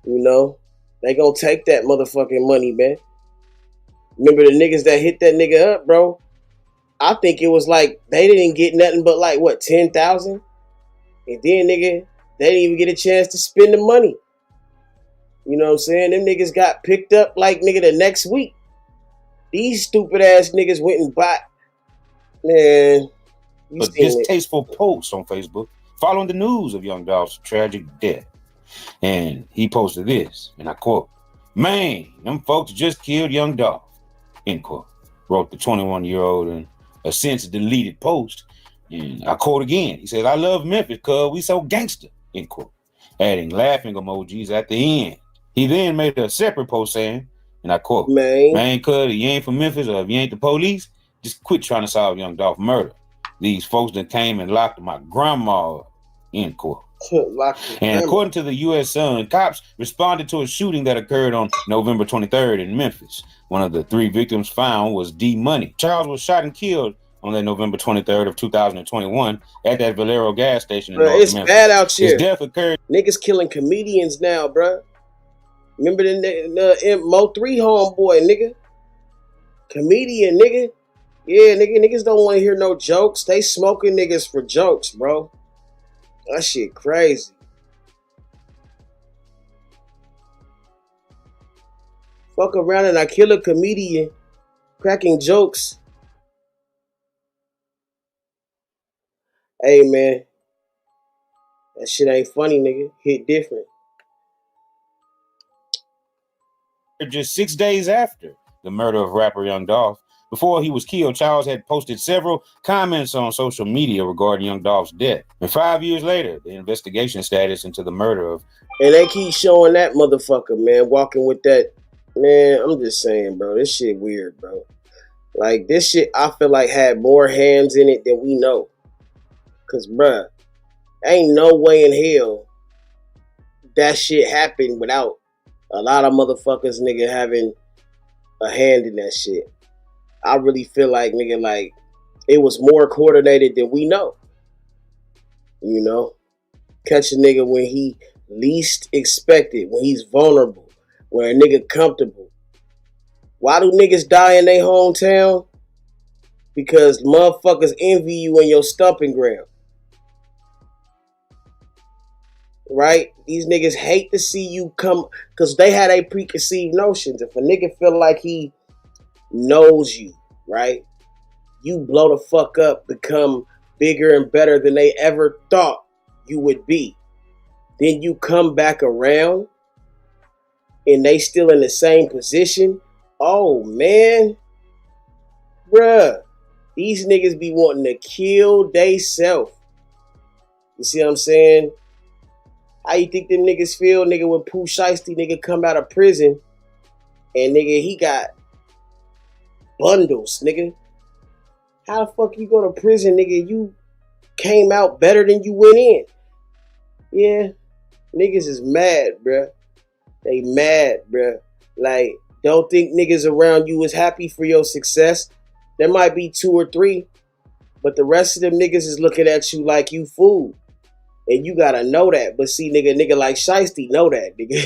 you know, they gonna take that motherfucking money, man. Remember the niggas that hit that nigga up, bro? I think it was like they didn't get nothing but like what, 10,000? And then nigga, they didn't even get a chance to spend the money. You know what I'm saying? Them niggas got picked up like nigga the next week. These stupid ass niggas went and bought. Man, a distasteful post on Facebook following the news of Young Dolph's tragic death. And he posted this, and I quote, "Man, them folks just killed Young Dolph," end quote, wrote the 21-year-old in a since deleted post. And I quote again, he says, "I love Memphis cuz we so gangster," end quote, adding laughing emojis at the end. He then made a separate post saying, and I quote, "Man, cuz you ain't from Memphis or if you ain't the police, just quit trying to solve Young Dolph murder. These folks that came and locked my grandma up," end quote. And according to the U.S. Sun, cops responded to a shooting that occurred on November 23rd in Memphis. One of the 3 victims found was D Money. Charles was shot and killed on that November 23rd of 2021 at that Valero gas station in North It's Memphis. bad out here. His death occurred. Niggas killing comedians now, bruh. Remember the Mo3 homeboy, nigga? Comedian, nigga. Yeah, niggas don't want to hear no jokes. They smoking niggas for jokes, bro. That shit crazy. Fuck around and I kill a comedian cracking jokes. Hey, man. That shit ain't funny, nigga. Hit different. Just 6 days after the murder of rapper Young Dolph. Before he was killed, Charles had posted several comments on social media regarding Young Dolph's death. And 5 years later, the investigation status into the murder of... And they keep showing that motherfucker, man, walking with that. Man, I'm just saying, bro, this shit weird, bro. Like, this shit, I feel like had more hands in it than we know. Because, bruh, ain't no way in hell that shit happened without a lot of motherfuckers, nigga, having a hand in that shit. I really feel like, nigga, like, it was more coordinated than we know. You know? Catch a nigga when he least expected, when he's vulnerable, when a nigga comfortable. Why do niggas die in their hometown? Because motherfuckers envy you in your stomping ground. Right? These niggas hate to see you come, because they had a preconceived notions. If a nigga feel like he knows you, right? You blow the fuck up, become bigger and better than they ever thought you would be. Then you come back around and they still in the same position. Oh, man. Bruh. These niggas be wanting to kill they self. You see what I'm saying? How you think them niggas feel, nigga, when Pooh Shiesty, nigga, come out of prison and, nigga, he got bundles, nigga. How the fuck you go to prison, nigga? You came out better than you went in. Yeah. Niggas is mad, bruh. They mad, bruh. Like, don't think niggas around you is happy for your success. There might be 2 or 3, but the rest of them niggas is looking at you like you fool. And you gotta know that. But see, nigga like Shiesty know that, nigga.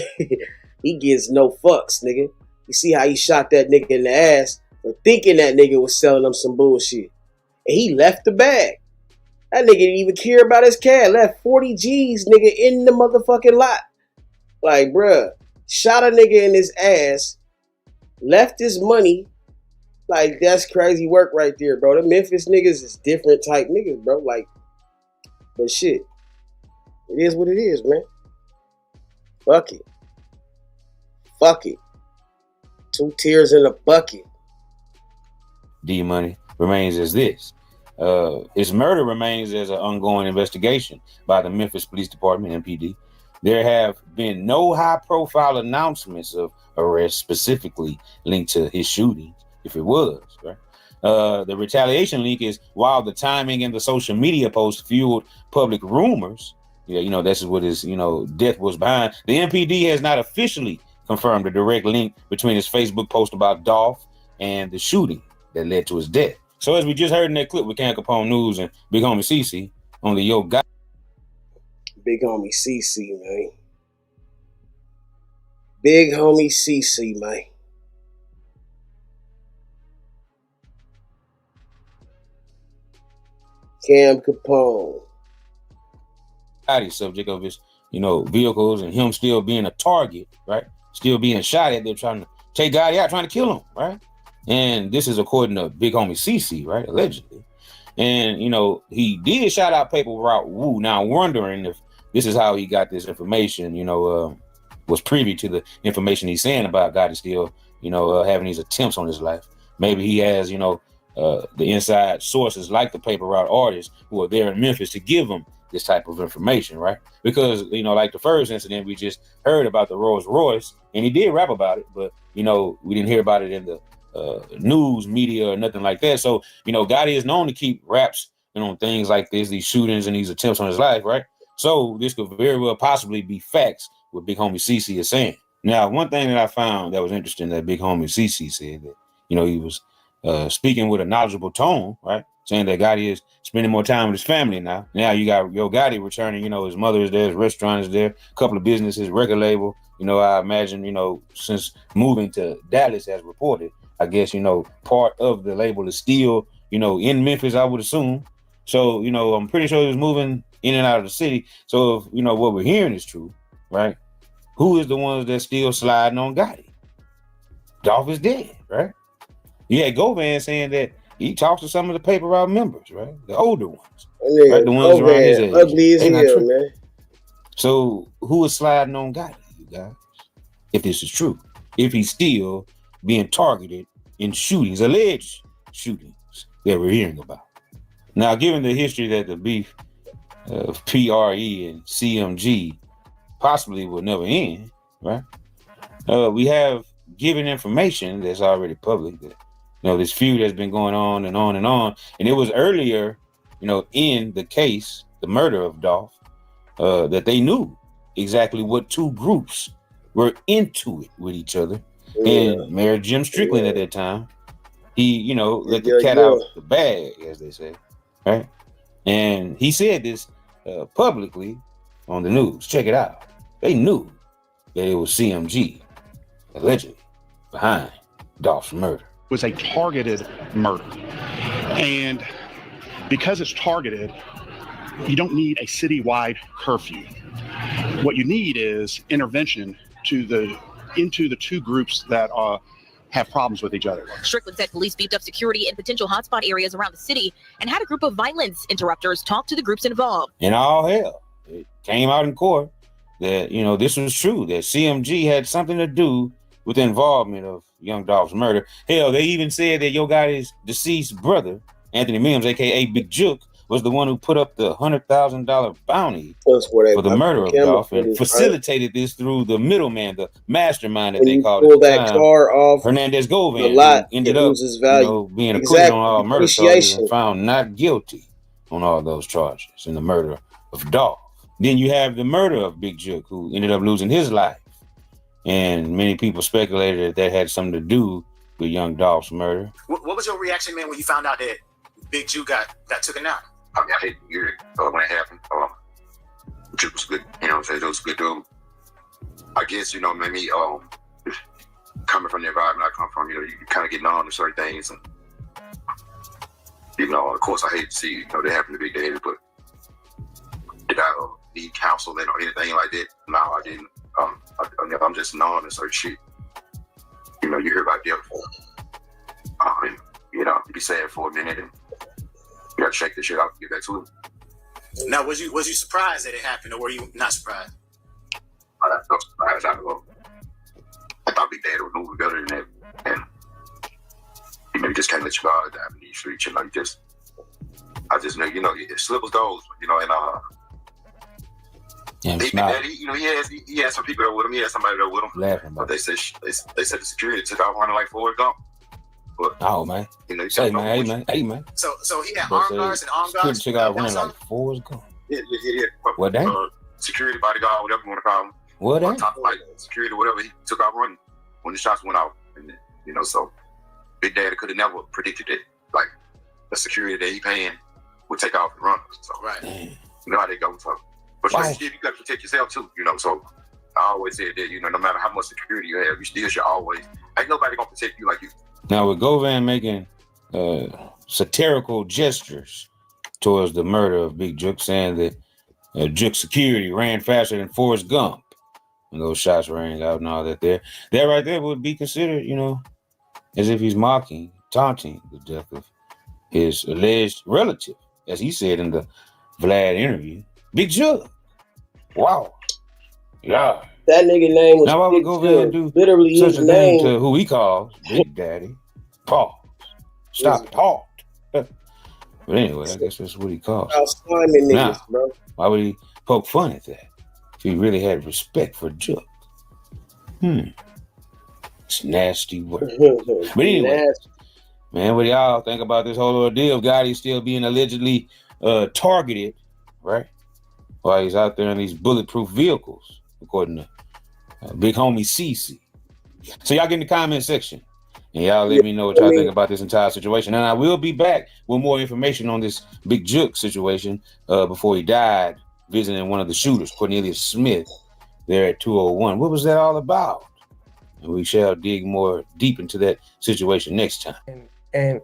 He gives no fucks, nigga. You see how he shot that nigga in the ass for thinking that nigga was selling him some bullshit. And he left the bag. That nigga didn't even care about his cat. Left 40 G's, nigga, in the motherfucking lot. Like, bruh, shot a nigga in his ass, left his money. Like, that's crazy work right there, bro. The Memphis niggas is different type niggas, bro. Like, but shit. It is what it is, man. Fuck it. Fuck it. 2 tears in a bucket. D Money remains as this. His murder remains as an ongoing investigation by the Memphis Police Department, MPD. There have been no high-profile announcements of arrests specifically linked to his shooting, if it was, right? The retaliation link is, while the timing and the social media posts fueled public rumors, this is what his, death was behind. The MPD has not officially confirmed a direct link between his Facebook post about Dolph and the shooting that led to his death. So as we just heard in that clip with Cam Capone News and Big Homie CC on the Yo Gotti. Big Homie CC, man. Big Homie CC, man. Cam Capone. Subject of his, vehicles and him still being a target, right? Still being shot at. They're trying to take Gotti out, trying to kill him, right? And this is according to Big Homie CC, right? Allegedly. And, he did shout out Paper Route Wu. Now, wondering if this is how he got this information, was privy to the information he's saying about Gotti still, having these attempts on his life. Maybe he has, the inside sources like the Paper Route artists who are there in Memphis to give him this type of information, right? Because, like the first incident we just heard about the Rolls Royce, and he did rap about it, but, we didn't hear about it in the news media or nothing like that. So, Gotti is known to keep raps, on things like this, these shootings and these attempts on his life, right? So this could very well possibly be facts what Big Homie CC is saying. Now, one thing that I found that was interesting that Big Homie CC said that, he was speaking with a knowledgeable tone, right? Saying that Gotti is spending more time with his family now. Now you got Yo Gotti returning, his mother is there, his restaurant is there, a couple of businesses, record label. I imagine, since moving to Dallas as reported, I guess, part of the label is still, in Memphis, I would assume. So, I'm pretty sure he was moving in and out of the city. So if, what we're hearing is true, right? Who is the ones that's still sliding on Gotti? Dolph is dead, right? You had Govan saying that he talks to some of the Paper Route members, right? The older ones, right? The ones around his age. Ugly as hell, man. So who is sliding on Gotti, you guys? If this is true, if he's still being targeted in shootings, alleged shootings that we're hearing about. Now, given the history that the beef of PRE and CMG possibly will never end, right? We have given information that's already public that, this feud has been going on and on and on. And it was earlier, in the case, the murder of Dolph, that they knew exactly what two groups were into it with each other. Yeah. And Mayor Jim Strickland at that time, he, let the cat out the bag, as they say, right? And he said this publicly on the news. Check it out. They knew that it was CMG, allegedly, behind Dolph's murder. It was a targeted murder. And because it's targeted, you don't need a citywide curfew. What you need is intervention into the two groups that have problems with each other. Strickland said police beefed up security in potential hotspot areas around the city and had a group of violence interrupters talk to the groups involved. And all hell, it came out in court that, this was true, that CMG had something to do with the involvement of Young Dolph's murder. Hell, they even said that Yo Gotti's deceased brother, Anthony Mims, aka Big Juke, was the one who put up the $100,000 bounty for the murder of Dolph and facilitated this through the middleman, the mastermind that they called it. Pull that car off Hernandez Govan ended up being acquitted on all murder charges and found not guilty on all those charges in the murder of Dolph. Then you have the murder of Big Juke, who ended up losing his life. And many people speculated that had something to do with Young Dolph's murder. What was your reaction, man, when you found out that Big Juke got taken out? I mean, I hate to hear it when it happened. Juke was good, it was a good dude. I guess, maybe coming from the environment I come from, you kind of get on to certain things. And, of course, I hate to see, they happen to be dead, but did I need counseling or anything like that? No, I didn't. I'm just knowing and certain shit. You hear about death. And, you be sad for a minute and you gotta check this shit out and get back to it. Now, was you surprised that it happened, or were you not surprised? I was surprised. I thought Big Daddy would move better than that, and you just can't let your guard down in these streets. I just know, slippers those, and Yeah, he had some people there with him. He had somebody there with him. Laughing but they said the security took off running like Forrest Gump. But oh man, hey man. So he had armed guards and armed guards. Took off running like Forrest Gump. Yeah. What that? Security bodyguard, whatever you want to call him. What that? Top like security, whatever. He took off running when the shots went off, and so Big Daddy could have never predicted that, like the security that he paying would take off and run. So you know how they go. So, but you got to protect yourself too. So I always said that no matter how much security you have, you still should always. Ain't nobody gonna protect you like you. Now with Govan making satirical gestures towards the murder of Big Juke, saying that Juke security ran faster than Forrest Gump, and those shots rang out and all that. That right there would be considered, as if he's mocking, taunting the death of his alleged relative, as he said in the Vlad interview, Big Juke. Wow. Yeah. That nigga name was now I would go there and do literally such his a name thing to who he calls Big Daddy. Pause. Stop talk. But anyway, I guess that's what he calls. Now, bro. Why would he poke fun at that if he really had respect for Juke? It's nasty work. But anyway, man, what do y'all think about this whole ordeal of Gotti still being allegedly targeted, right? While he's out there in these bulletproof vehicles, according to big homie CC. So y'all get in the comment section and y'all let me know what y'all think about this entire situation. And I will be back with more information on this Big Juke situation before he died, visiting one of the shooters, Cornelius Smith, there at 201. What was that all about? And we shall dig more deep into that situation next time. And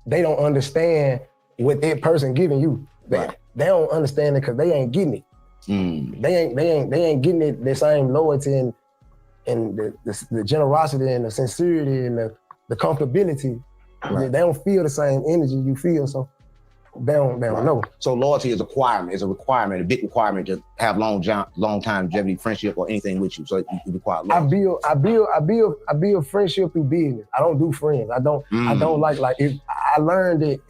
they don't understand what that person giving you. They don't understand it because they ain't getting it. They ain't getting it, the same loyalty and the generosity and the sincerity and the comfortability. They don't feel the same energy you feel, so they don't know. So loyalty is a requirement, a big requirement to have long time longevity friendship or anything with you. So you require loyalty. I build friendship through business. I don't do friends. I don't like if I learned that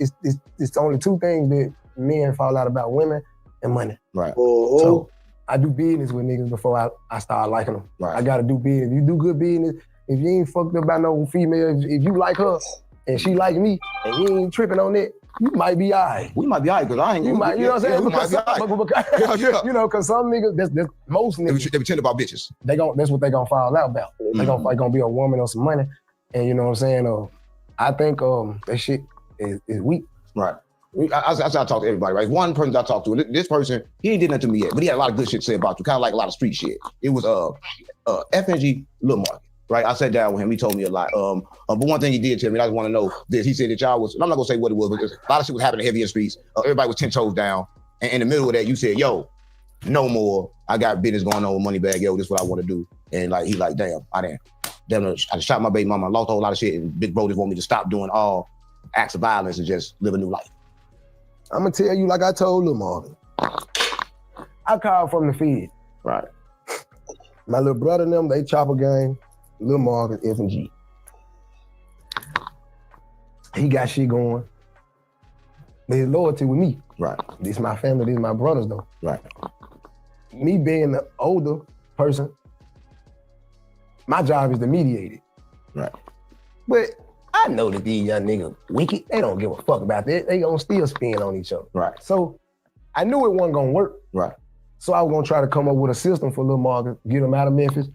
it's only two things that men fall out about: women and money. Right. So I do business with niggas before I start liking them. Right. I gotta do business. You do good business. If you ain't fucked up by no female, if you like her and she like me and you ain't tripping on that, you might be all right. We might be all right because I ain't. You know what I'm saying? Because because some niggas, that's most niggas. They pretend about bitches. That's what they gonna fall out about. They gonna be a woman or some money, and you know what I'm saying? I think that shit is weak. Right. I talk to everybody, right? One person I talked to, this person, he ain't did nothing to me yet, but he had a lot of good shit to say about you, kind of like a lot of street shit. It was FNG Lil Market, right? I sat down with him, he told me a lot. But one thing he did tell me, I just want to know this. He said that y'all was, and I'm not gonna say what it was, but a lot of shit was happening heavy in the streets. Everybody was 10 toes down. And in the middle of that, you said, yo, no more. I got business going on with Moneybag. Yo, this is what I want to do. And like, he like, damn, I shot my baby mama, lost a whole lot of shit, and Big Bro just want me to stop doing all acts of violence and just live a new life. I'm gonna tell you like I told Lil Marvin. I called from the field. Right. My little brother and them, they chopper gang, Lil Marvin, F&G. He got shit going. There's loyalty with me. Right. This my family, this my brothers though. Right. Me being the older person, my job is to mediate it. Right. But I know that these young niggas wicked. They don't give a fuck about that. They gonna still spin on each other. Right. So I knew it wasn't gonna work. Right. So I was gonna try to come up with a system for Lil Marvin, get him out of Memphis.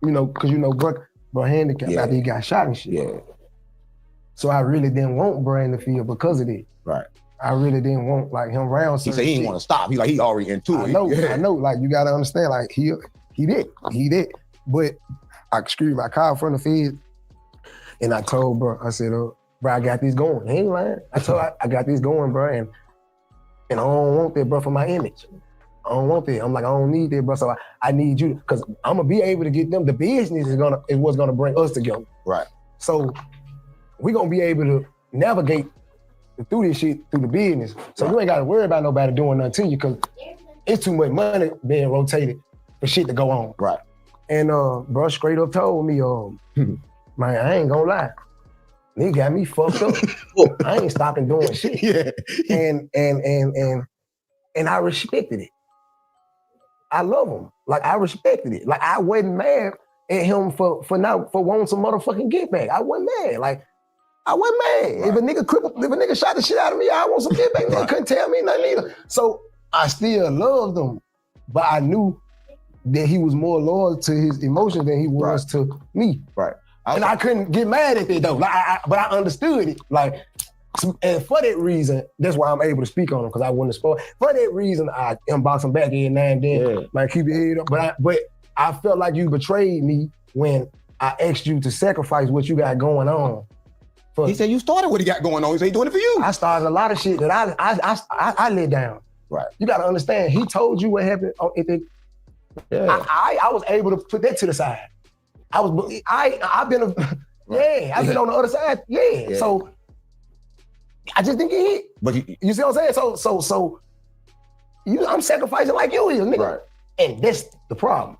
Cause bro handicapped after he got shot and shit. Yeah. So I really didn't want Bro in the field because of it. Right. I really didn't want like him around. He said he didn't want to stop. He already into it. I know. Like you gotta understand. Like he did. But I called from the field. And I told bro, I said, bro, I got this going. He ain't lying. I told I got this going, bro, and I don't want that, bro, for my image. I don't want that. I'm like, I don't need that, bro. So I need you, because I'm gonna be able to get them. The business is what's gonna bring us together. Right. So we gonna be able to navigate through this shit through the business. So you ain't gotta worry about nobody doing nothing to you, because it's too much money being rotated for shit to go on. Right. And bro straight up told me, man, I ain't gonna lie. Nigga got me fucked up. I ain't stopping doing shit. Yeah. And I respected it. I love him. Like I respected it. Like I wasn't mad at him for wanting some motherfucking get back. I wasn't mad. Like I wasn't mad. If a nigga shot the shit out of me, I want some get back. They couldn't tell me nothing either. So I still loved him, but I knew that he was more loyal to his emotions than he was to me. Right. And I couldn't get mad at it though. Like, but I understood it. Like, and for that reason, that's why I'm able to speak on him, because I wouldn't spoil. For that reason, I inbox him back every now and then. Like, keep your head up. But I felt like you betrayed me when I asked you to sacrifice what you got going on. He said you started what he got going on. He said he doing it for you. I started a lot of shit that I let down. Right. You got to understand. He told you what happened. I was able to put that to the side. I've been on the other side. Yeah. So I just didn't get hit. But you see what I'm saying? So I'm sacrificing like you is, nigga. Right. And that's the problem.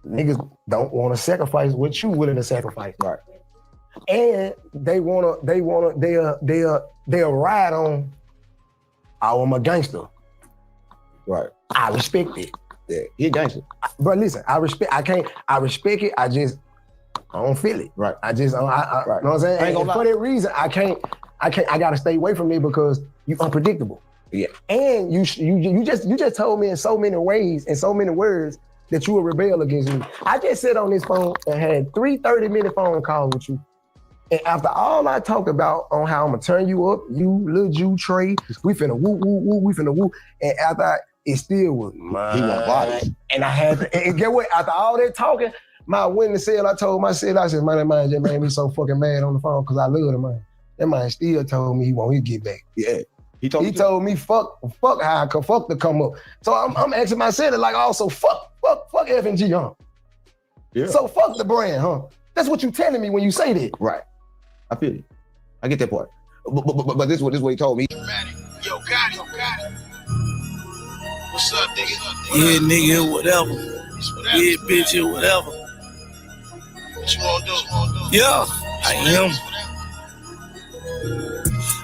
Niggas don't want to sacrifice what you willing to sacrifice. Right. And they'll ride on, oh, I'm a gangster. Right. I respect it. Yeah, he a gangster. But listen, I respect it. I don't feel it. Right. Right. You know what I'm saying? I ain't gonna and for that reason, I gotta stay away from it because you unpredictable. Yeah. And you just told me in so many ways, in so many words, that you will rebel against me. I just sat on this phone and had 3 30-minute phone calls with you. And after all I talked about on how I'm gonna turn you up, you, Lil Jew, Trey, we finna woo, woo, woo, we finna woo. And after it still was mine. He want bodies. And I had to, and get what? After all that talking, my witness said, I told my said, man, that man just made me so fucking mad on the phone because I love the man. That man still told me he want his get back. Yeah. He told me fuck how I can fuck to come up. So I'm asking myself like also fuck F&G, huh? Yeah. So fuck the brand, huh? That's what you telling me when you say that. Right. I feel you. I get that part. But this is what he told me. Yo, got it. What's up, nigga? Yeah, nigga, whatever. Yeah, bitch, whatever. What you wanna do? Yeah, I am.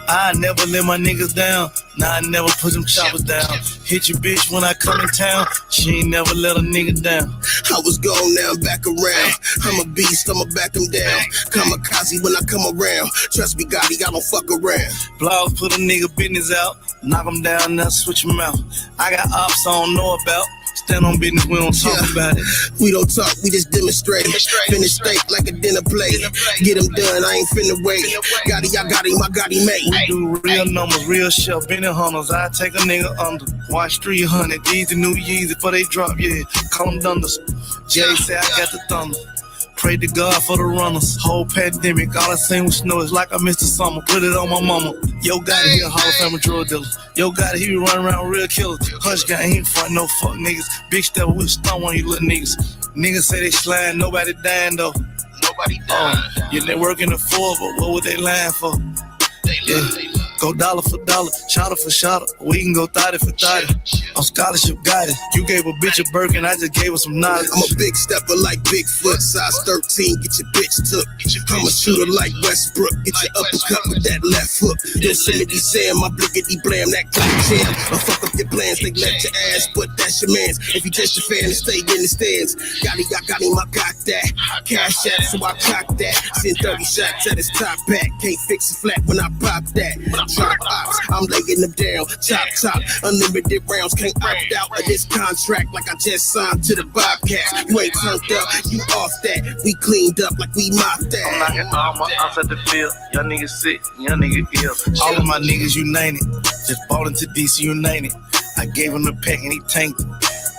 I never let my niggas down. Nah, I never put them choppers down. Hit your bitch when I come in town. She ain't never let a nigga down. I was gone, now I'm back around. I'm a beast, I'ma back him down. Kamikaze when I come around. Trust me, Gotti, I don't fuck around. Blogs put a nigga business out. Knock him down, now switch him out. I got ops I don't know about. Stand on business, we don't talk about it. We don't talk, we just demonstrate. Finish steak like a dinner plate. Get him done, I ain't finna wait. Gotti, I got him, I got him made. We do real numbers, real shit. Been in hunters, I take a nigga under. Watch 300, these the new Yeezy before they drop, yeah. Call them dunders. Jay say I got the thunder. Pray to God for the runners. Whole pandemic, all I seen was snow. It's like I missed the summer. Put it on my mama. Yo, Gotti, he a Hall of Fame drug dealer. Yo, Gotti, he be running around real killers. Hush gang, he ain't front no fuck niggas. Big stepper, we stun one of you little niggas. Niggas say they slime, nobody dying though. Nobody dying. Yeah, they working the 4, but what would they lying for? Go dollar for dollar, shotter for shotter. We can go 30 for 30. On scholarship guided. You gave a bitch a Birkin, I just gave her some knowledge. I'm a big stepper like Bigfoot, size 13, get your bitch took. I'm a shooter like Westbrook, get your uppercut with that left hook. Yosemite Sam, my blickety blam, that clap jam. I fuck up your plans, they let your ass, but that's your man's. If you just a fan and stay in the stands, Gotti, I got him, I got that. Cash out, so I cock that. Send 30 shots at his top back, can't fix it flat when I pop that. Drop ops, I'm laying them down, top, unlimited rounds, can't opt out of this contract like I just signed to the Bobcats. You ain't turned up, you off that, we cleaned up like we mopped that. I'm knocking all my ops at the field, y'all niggas sick, y'all niggas ill. All of my niggas united, just bought into DC United. I gave him the pack and he tanked it.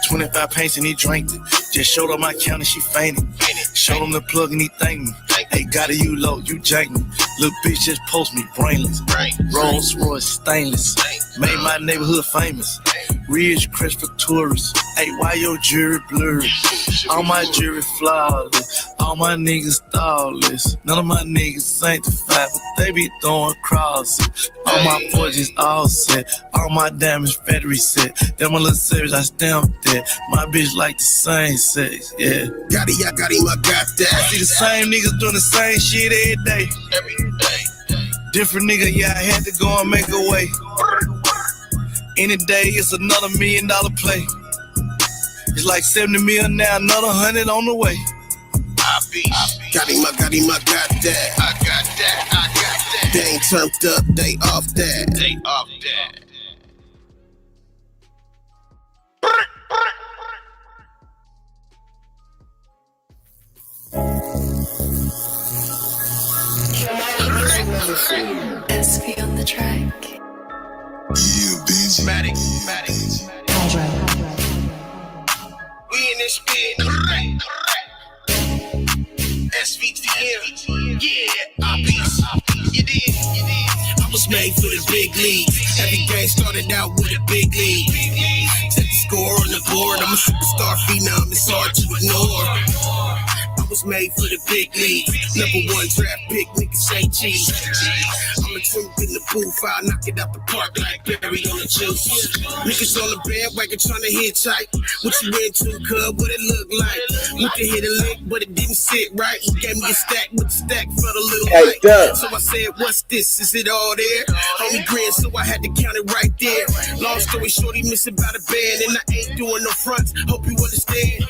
25 pints and he drank it. Just showed up my count and she fainted. Showed him the plug and he thanked me. Hey, Gotti, you low, you jank me. Little bitch just post me brainless. Rolls Royce stainless. Made my neighborhood famous. Ridge crest for tourists. Hey, why your jewelry blurry? All my jewelry flawless. All my niggas thoughtless. None of my niggas sanctified, but they be throwing crosses. All my forges all set. All my damage battery set. Them a little savage, I stamped that. My bitch like the same sex, yeah. Gotti, I got him, I got that. I see the same niggas doing the same shit every day. Different nigga, yeah, I had to go and make a way. Any day, it's another $1 million play. It's like 70 mil now, another 100 on the way. Got him, I got that. I got that. They ain't turned up, they off that. SP on the track. Yeah, bitch. Matic. We in this bit. SVTM. Yeah, I beats. You did. I was made for the big league. Every game started out with a big lead. Set the score on the board. I'm a superstar phenom. It's hard to ignore. I was made for the big league. Number 1 draft pick, niggas say cheese. I'm a truth in the booth, I'll knock it out the park like berry on the juice. Niggas on the bandwagon trying to hitchhike. What you into, cuz? What it look like? You can hit a lick, but it didn't sit right. He gave me a stack, but the stack felt a little light. So I said, what's this? Is it all there? Homie grinned, so I had to count it right there. Long story short, he missing by the band, and I ain't doing no fronts. Hope you understand.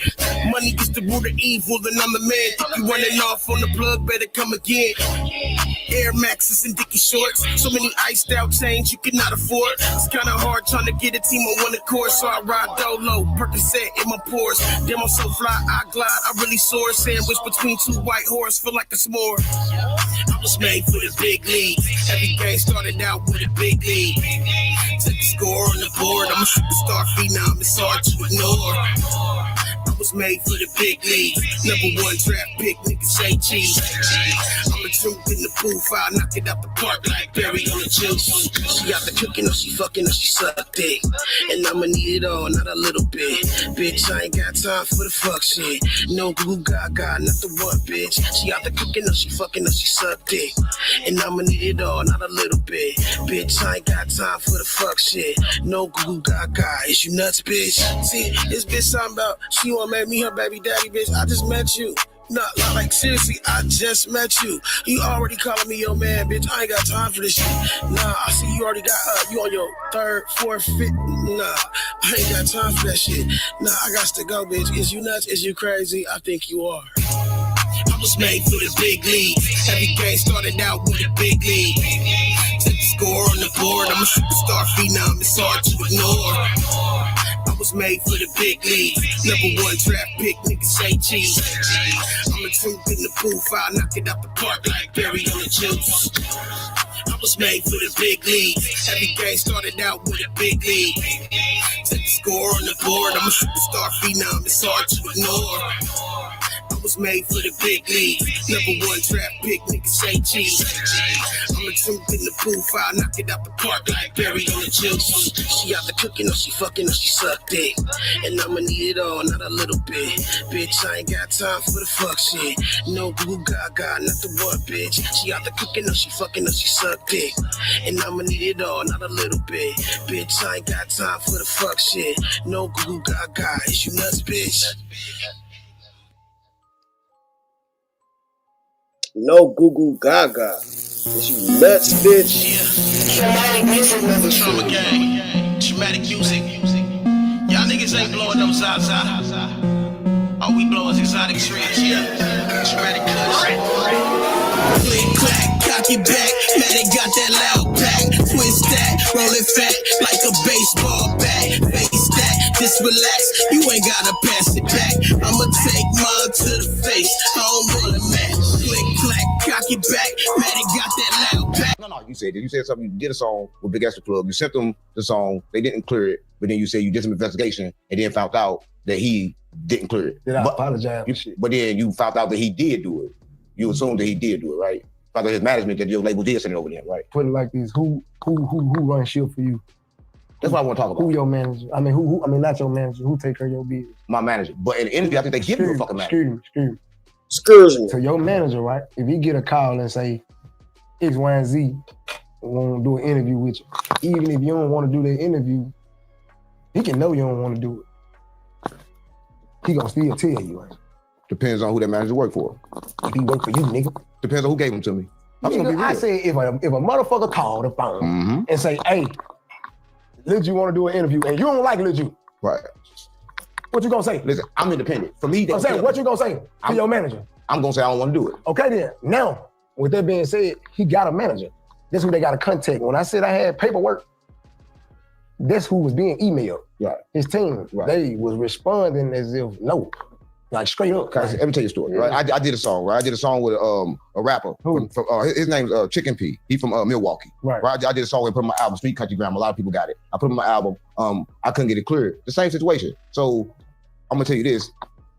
Money is the root of evil, and I'm the man. Think you running off on the plug, better come again. Air Maxes and Dickie shorts, so many iced out chains you cannot afford. It's kinda hard trying to get a team on one accord, so I ride dolo, Percocet in my pores. Damn, I'm so fly, I glide, I really soar. Sandwich between 2 white horses, feel like a s'more. I was made for the big league. Every game started out with a big lead. Took the score on the board, I'm a superstar phenom, it's hard to ignore. I was made for the big league. Number 1 draft pick, niggas say cheese. I'm a truth in the booth, I'll knock it out the park like berry on the juice. She got the cooking, or she fucking, or she suck dick. And I'ma need it all, not a little bit. Bitch, I ain't got time for the fuck shit. No goo gaga, not the one, bitch. She got the cooking, or she fucking, or she suck dick. And I'ma need it all, not a little bit. Bitch, I ain't got time for the fuck shit. No goo gaga, is you nuts, bitch? See, this bitch talking about she wanna make me her baby daddy, bitch. I just met you. Nah, like seriously, I just met you. You already calling me your man, bitch. I ain't got time for this shit. Nah, I see you already got you on your 3rd, 4th, 5th. Nah, I ain't got time for that shit. Nah, I got to go, bitch. Is you nuts? Is you crazy? I think you are. I was made for the big league. Every game started out with a big lead. Took the score on the board. I'm a superstar phenom. It's hard to ignore. I was made for the big league. Number 1 draft pick, niggas say cheese. I'm a truth in the booth, I'll knock it out the park like berry on the juice. I was made for the big league. Every game started out with a big lead. Took the score on the board, I'm a superstar phenom, it's hard to ignore. I was made for the big league. Number 1 draft pick, niggas say cheese. I'm a truth in the booth, I'll knock it out the park like berry on the juice. She got the cooking, or she fucking, or she suck dick. And I'ma need it all, not a little bit. Bitch, I ain't got time for the fuck shit. No goo gaga, not the one, bitch. She got the cooking, or she fucking, or she suck dick. And I'ma need it all, not a little bit. Bitch, I ain't got time for the fuck shit. No goo gaga, is you nuts, bitch? No goo goo gaga. Is you nuts, bitch? Traumatic music, Trama gang. Traumatic music. Y'all niggas ain't blowing no Zaza. All we blow is exotic trends, yeah. Traumatic cuss. Click, clack, cock it back. Matic got that loud pack. Twist that, roll it fat like a baseball bat. Face that, just relax. You ain't gotta pass it back. I'ma take mine to the face. I don't wanna match. Click, clack, cock it back. Matic got that loud pack. No, you said it. You said something. You did a song with Big Extra Plug. You sent them the song. They didn't clear it. But then you said you did some investigation and then found out that he didn't clear it. Did I apologize? But then you found out that he did do it. You assumed that he did do it, right? Found out his management that your label did send it over there, right? Put it like this: Who runs shit for you? That's what I want to talk about. Who your manager? I mean, not your manager. Who take care of your business? My manager. But in the interview, I think they give you a fucking manager. Excuse me. So your manager, right? If he get a call and say X, Y, and Z want to do an interview with you, even if you don't want to do that interview, he can know you don't want to do it. He gonna still tell you. Right? Depends on who that manager work for. If he work for you, nigga. Depends on who gave him to me. Nigga, I said if a motherfucker call the phone and say, hey, Lil Ju want to do an interview and you don't like Lil Ju. Right. What you gonna say? Listen, I'm independent. For me, I'm saying, what you gonna say to your manager? I'm gonna say I don't want to do it. Okay then. Now, with that being said, he got a manager. This who they got to contact. When I said I had paperwork, that's who was being emailed. Right. His team. Right. They was responding as if no. Like straight up. Let me tell you a story, right? I did a song, right? I did a song with a rapper. His name's Chicken P. He from Milwaukee. Right. I did a song and put on my album, Street Country Grammar. A lot of people got it. I put it on my album. I couldn't get it cleared. The same situation. So I'm gonna tell you this.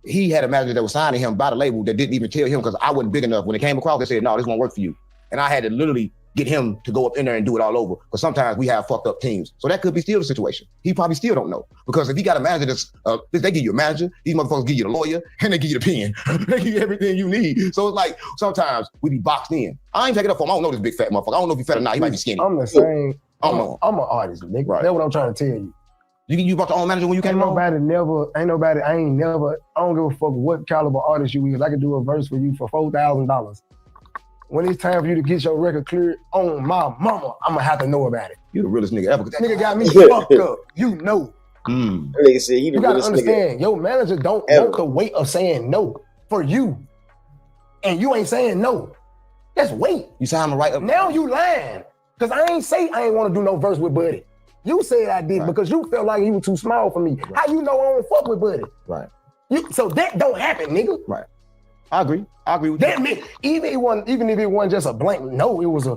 He had a manager that was signing him by the label that didn't even tell him because I wasn't big enough. When it came across, they said, no, this won't work for you. And I had to literally get him to go up in there and do it all over. Because sometimes we have fucked up teams. So that could be still the situation. He probably still don't know. Because if he got a manager that's, they give you a manager, these motherfuckers give you the lawyer, and they give you the pen. They give you everything you need. So it's like, sometimes we be boxed in. I ain't taking up for him. I don't know this big fat motherfucker. I don't know if he's fat or not. He might be skinny. I'm the same. I don't know. I'm an artist, nigga. Right. That's what I'm trying to tell you. You brought your own manager when you came on? I don't give a fuck what caliber artist you is. I can do a verse for you for $4,000. When it's time for you to get your record cleared on my mama, I'm gonna have to know about it. You the realest nigga ever. That nigga got me fucked up. You know. That nigga said he the You gotta realest understand, nigga your manager don't ever. want the weight of saying no for you. And you ain't saying no. That's weight. You say I'm right up. Now you lying. Cause I ain't say I ain't wanna do no verse with Buddy. You said I did because you felt like you were too small for me. How you know I don't fuck with Buddy? Right. So that don't happen, nigga. Right. I agree with that. you. Even if it wasn't just a blank no, it was a,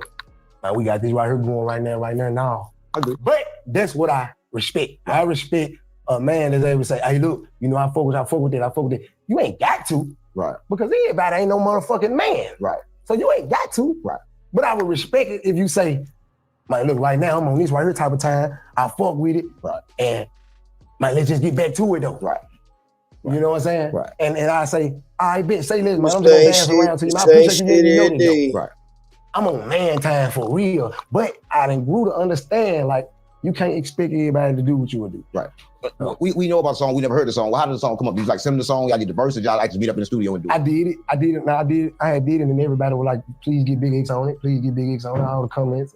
man, we got this right here going right now. No. I agree. But that's what I respect. I respect a man that's able to say, hey, look, you know, I fuck with that. You ain't got to. Right. Because everybody ain't no motherfucking man. Right. So you ain't got to. Right. But I would respect it if you say, man, look, right now I'm on this right here type of time. I fuck with it. Right. And man, let's just get back to it though. Right. You know what I'm saying? Right. And I say, I bet, say this, man, I'm just gonna dance around to you. I appreciate you letting me know this though. Right. I'm on man time for real. But I done grew to understand, like, you can't expect everybody to do what you would do. Right. We know about the song. We never heard the song. Well, how did the song come up? Did you like send the song? Y'all did the verse, or y'all like to meet up in the studio and do it? I did it. I had did it, and everybody was like, please get Big X on it. Please get Big X on it. All the comments.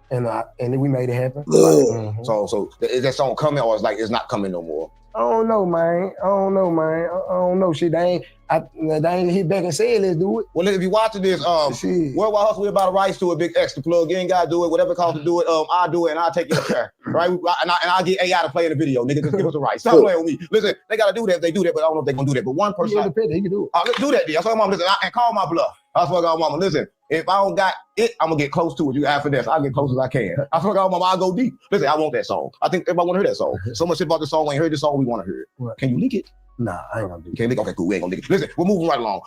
And then we made it happen. So is that song coming, or it's not coming no more? I don't know, man. I don't know. Shit, they ain't hit back and said, let's do it. Well, if you watching this, Worldwide Hustle, we about the rights to a Big X to plug. You ain't gotta do it. Whatever it costs to do it, I'll do it and I'll take your share. Right? And I'll get AI to play in the video, nigga. Just give us the rights. Stop playing with me. Listen, they gotta do that if they do that, but I don't know if they're gonna do that. But one person. He can do it. Let's do that, dude. I swear, mama, listen, and call my bluff. I swear to God, mama, listen. If I don't got it, I'm gonna get close to it. You after this, I'll get close as I can. I swear to God, mama, I'll go deep. Listen, I want that song. I think everybody wanna hear that song. So much shit about the song. When you heard this song, we wanna hear it. What? Can you leak it? Nah, I ain't gonna do it. Can't leak. Okay, cool. We ain't gonna leak it. Listen, we're moving right along.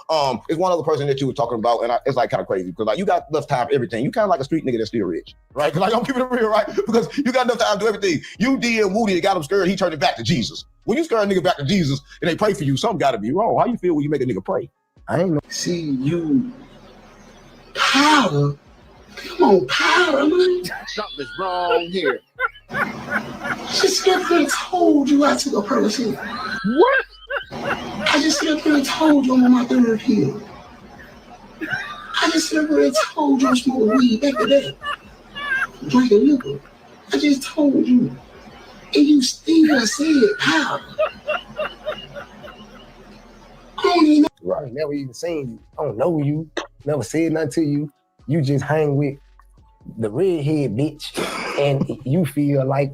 It's one other person that you were talking about, and it's like kind of crazy because like you got enough time for everything. You kind of like a street nigga that's still rich, right? Because like I'm keeping it real, right? Because you got enough time to do everything. You did Moody and got him scared. He turned it back to Jesus. When you scare a nigga back to Jesus and they pray for you, something got to be wrong. How you feel when you make a nigga pray? I ain't know. See, you powder. Come on, powder, man. Something's wrong here. Just get up there and told you I took a person. What? I just sit up there and told you I'm on my third pill. I just sit up there and told you I'm smoking weed back to that. Drinking liquor. I just told you. And you still said powder. I don't even know. Right. Never even seen you. I don't know you. Never said nothing to you. You just hang with the redhead bitch and you feel like,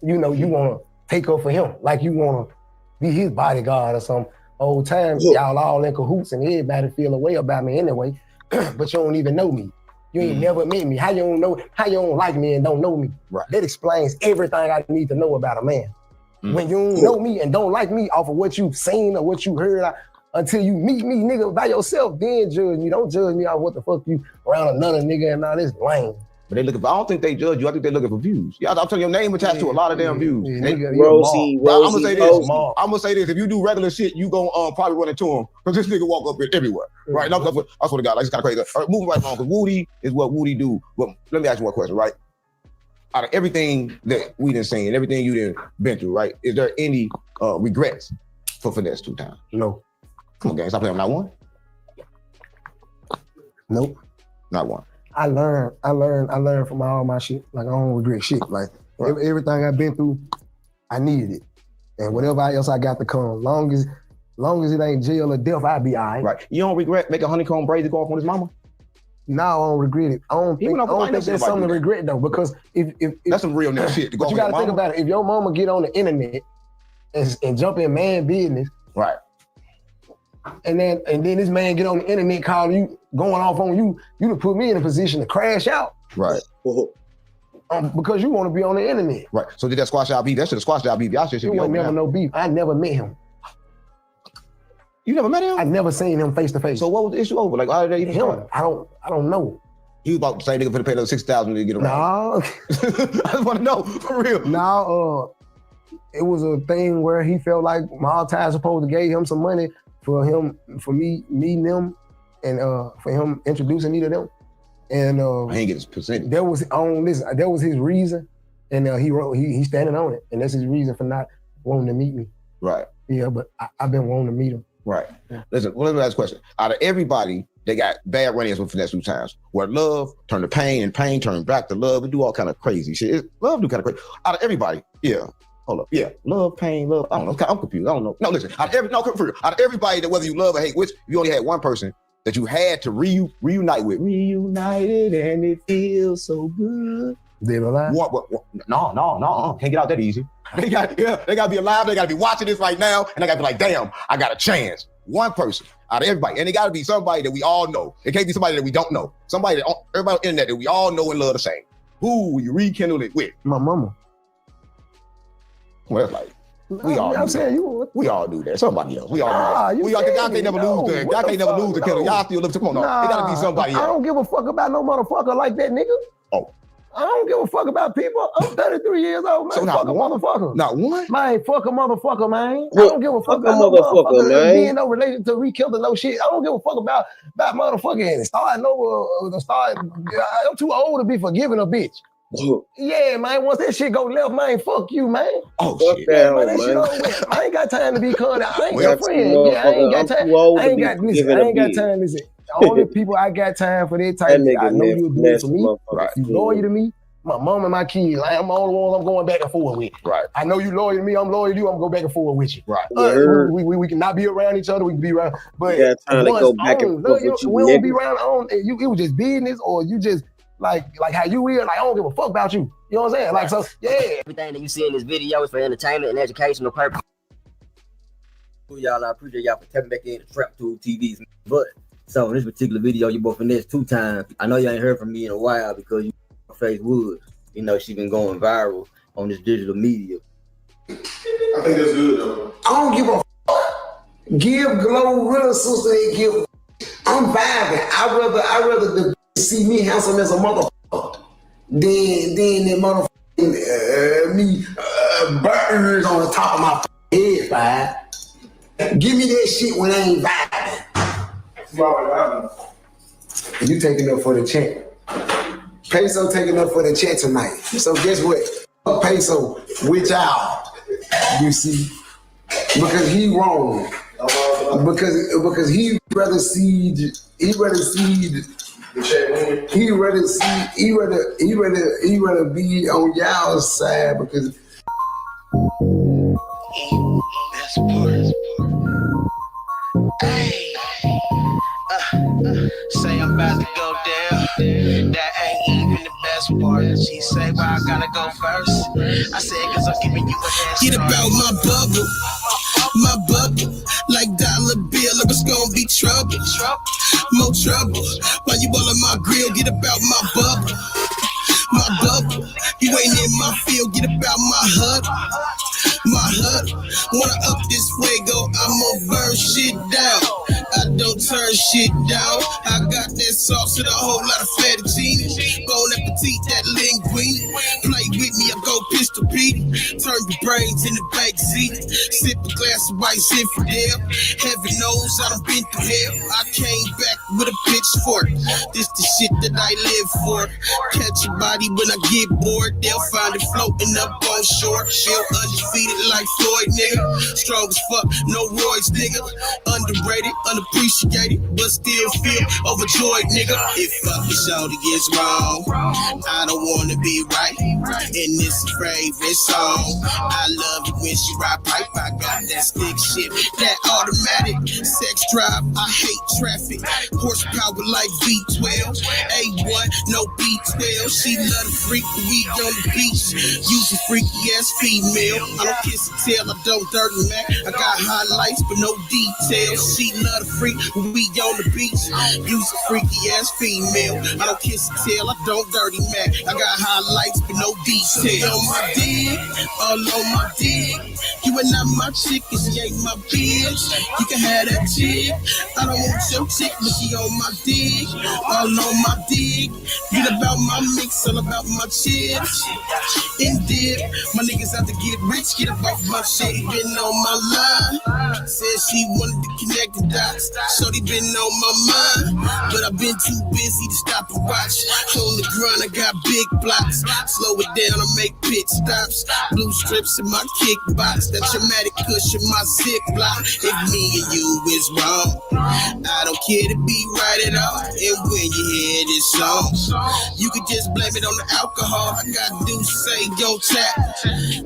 you know, you want to take up for him. Like you want to be his bodyguard or some old time. Y'all all in cahoots and everybody feel a way about me anyway, but you don't even know me. You ain't never met me. How you don't like me and don't know me? Right. That explains everything I need to know about a man. When you don't know me and don't like me off of what you've seen or what you heard, until you meet me, nigga, by yourself, then judge me. Don't judge me off what the fuck you around another nigga and all this lame. But they looking for, I don't think they judge you. I think they're looking for views. Yeah, I'm telling you, your name attached to a lot of damn views. Nigga, I'm gonna say this. If you do regular shit, you gonna probably run into him because this nigga walk up here everywhere. Right? I swear to God, like, it's kind of crazy. All right, moving right along, because Woody is what Woody do. Well, let me ask you one question, right? Out of everything that we done seen, everything you done been through, right? Is there any regrets for Finesse 2 times? No. Come on, gang, stop playing. Not one? Nope. Not one. I learned from all my shit. Like I don't regret shit. Like everything I've been through, I needed it. And whatever else I got to come, long as it ain't jail or death, I'll be all right. Right. You don't regret making honeycomb braids to go off on his mama? No, I don't regret it. I don't think there's something to regret though, because if that's some real nigga shit. But you gotta think about it. If your mama get on the internet and jump in man business, right? And then this man get on the internet calling you, going off on you, you done put me in a position to crash out. Right. Because you want to be on the internet. Right. So did that squash out beef? That should have squashed out beef. Y'all should be over never no beef. I never met him. You never met him? I never seen him face to face. So what was the issue over? Like, how did they even start? I don't know. He was about to say nigga finna pay another $6,000 to get around. No. I just want to know for real. No, it was a thing where he felt like Maltai supposed to give him some money for me meeting them, and for him introducing me to them. And I ain't get his percentage. That was his reason, and he's standing on it, and that's his reason for not wanting to meet me. Right. Yeah, but I've been wanting to meet him. Right. Listen, let me ask a question. Out of everybody that got bad run-ins with finesse 2 times, where love turned to pain and pain turned back to love, and do all kind of crazy shit. Love do kind of crazy. Out of everybody, yeah. Hold up. Yeah. Love, pain, love. I don't know. I'm confused. I don't know. No, listen. Out of everybody that whether you love or hate, which you only had one person that you had to reunite with. Reunited and it feels so good. They alive? What? No. Can't get out that easy. They got to be alive. They got to be watching this right now, and they got to be like, damn, I got a chance. One person out of everybody, and it got to be somebody that we all know. It can't be somebody that we don't know. Somebody that everybody on the internet that we all know and love the same. Who will you rekindle it with? My mama. Well, like we all. I'm saying we all do that. Somebody else. We all do that. Y'all can't never lose. Y'all can't never lose the killer. Y'all still live. Come on, it got to be somebody else. I don't give a fuck about no motherfucker like that, nigga. Oh. I don't give a fuck about people. I'm 33 years old, man. So fuck a motherfucker. Not one? Man, fuck a motherfucker, man. I don't give a fuck about no motherfucker, man. Being no relation to re-killing no shit. I don't give a fuck about motherfucking and starting over. I'm too old to be forgiving a bitch. Yeah, man. Once that shit go left, man, fuck you, man. Oh, fuck shit. that, Man, that shit over with. I ain't got time to be caught out. I ain't got friends. Yeah, I ain't got time. I ain't got time. Listen, the only people I got time for that type of I know you'll do it for me. Right. You loyal to me. My mom and my kids, I'm the only one I'm going back and forth with. Right. I know you loyal to me, I'm loyal to you, I'm going to go back and forth with you. Right. We can not be around each other, we can be around, but you time to go back and forth with you, we don't be around on, it was just business, or you just, like how you is, like I don't give a fuck about you. You know what I'm saying? Like, so, yeah. Everything that you see in this video is for entertainment and educational purpose. Y'all, I appreciate y'all for tapping back in the Trap Tool TVs. But, so in this particular video, you both finessed 2 times. I know you ain't heard from me in a while because you face Woods. You know, she been going viral on this digital media. I think that's good though. I don't give a fuck. Give Glow real sister a give. I'm vibing. I rather the see me handsome as a motherfucker than that motherfucking me birds on the top of my head, vibe. Give me that shit when I ain't vibing. You taking up for the champ. Peso taking up for the chat tonight. So guess what? Peso with y'all. You see, because he wrong. Because he rather be on y'all's side because. That's part. Hey. Say I'm about to go down. That ain't even the best part. She say, well, I gotta go first. I said, cause I'm giving you a head start. Get about my bubble. My bubble. Like dollar bill, like it's gonna be trouble. More trouble. While you all on my grill, get about my bubble. My bubble. You ain't in my field, get about my hub. My hub. Wanna up this fuego, I'ma burn shit down. I don't turn shit down. I got that sauce and a whole lot of fettuccine. Bon appetit, that linguine. Play with me, I go pistol Pete. Turn your brains in the back seat. Sip a glass of white Zinfandel. Heaven knows I done been through hell. I came back with a pitchfork. This the shit that I live for. Catch a body when I get bored. They'll find it floating up on shore. Feel undefeated like Floyd, nigga. Strong as fuck, no Roy's, nigga. Underrated, unappreciated, but still feel overjoyed, nigga. If fucking shorty is wrong, I don't wanna be right. And this is favorite song. I love it when she ride pipe. I got that stick shit, that automatic sex drive. I hate traffic. Horsepower like V12. A1, no B12. She love the freak, we on the beach. Use a freaky ass female. I don't kiss and tell, I don't dirty Mac. I got highlights but no details. She love the freak, we on the beach. Use a freaky ass female. I don't kiss and tell, I don't dirty Mac. I got highlights but no details. On my dick, all on my dick. You are not my chick, and she ain't my bitch. You can have that chick. I don't want your chick, but she on my dick. All on my dick. Get about my mix, all about my chips. In dip, my niggas out to get rich. Get up off my shit, been on my line. Said she wanted to connect the dots. Shorty been on my mind, but I've been too busy to stop and watch. On the grind, I got big blocks. Slow it down, I make pit stops. Blue strips in my kickbox. That traumatic cushion, my zip block. If me and you is wrong, I don't care to be right at all. And when you hear this song, you can just blame it on the alcohol. I got Deuce say, yo, tap.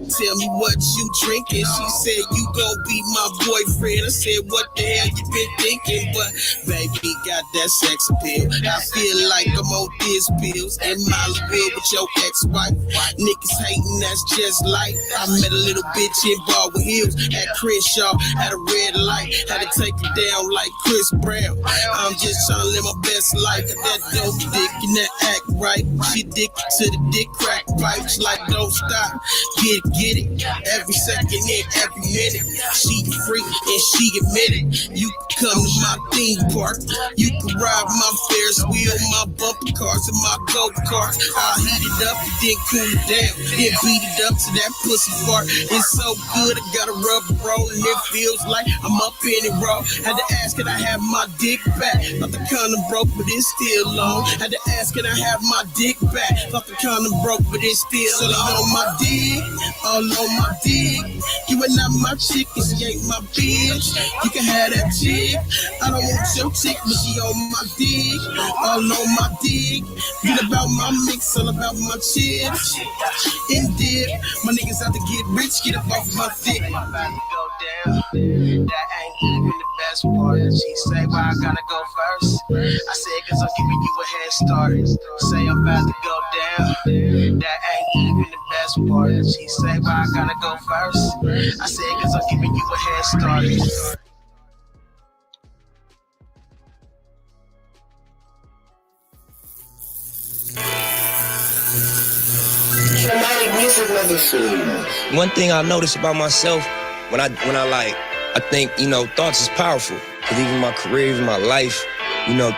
Tell me what you drinking. She said, you gon' be my boyfriend. I said, what the hell you been thinking? But baby got that sex appeal. I feel like I'm on these pills. And Molly Bill with your ex-wife. Niggas hating, that's just like I met a little bitch in Baldwin Hills at Crenshaw at a red light. Had to take it down like Chris Brown. I'm just trying to live my best life. That dope dick and that act right. She addicted to the dick crack pipes like don't stop. Get it. Every second and every minute. She free and she admitted. You can come to my theme park. You can ride my Ferris wheel, my bumper cars and my go-karts. I'll heat it up and then cool it down. Then beat it up to that pussy fart. It's so good, I got a rubber roll and it feels like I'm up in it raw. Had to ask, can I have my dick back? Thought the condom broke, but it's still long. Had to ask, can I have my dick back? Thought the condom broke, but it's still long. On my dick, all on my dick. You are not my chick, and she ain't my bitch. You can have that chick. I don't want your chick, but she on my dick. All on my dick. Get about my mix, all about my chips. In dip, my niggas out to get rich, get up off my dick. I'm about to go down. That ain't even the best part. She say, why I gotta go first? I said, cause I'm giving you a head start. Say I'm about to go down. That ain't even the best part. She say, why I gotta go first? I said, cause I'm giving you a head start. One thing I noticed about myself when I think, thoughts is powerful. Because even my career, even my life,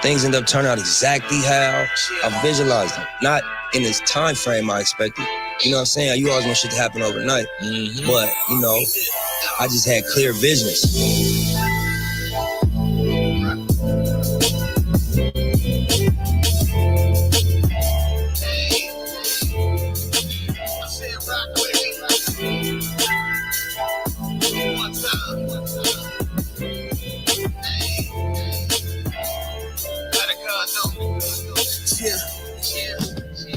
things end up turning out exactly how I visualized them. Not in this time frame I expected. You know what I'm saying? You always want shit to happen overnight. But, I just had clear visions.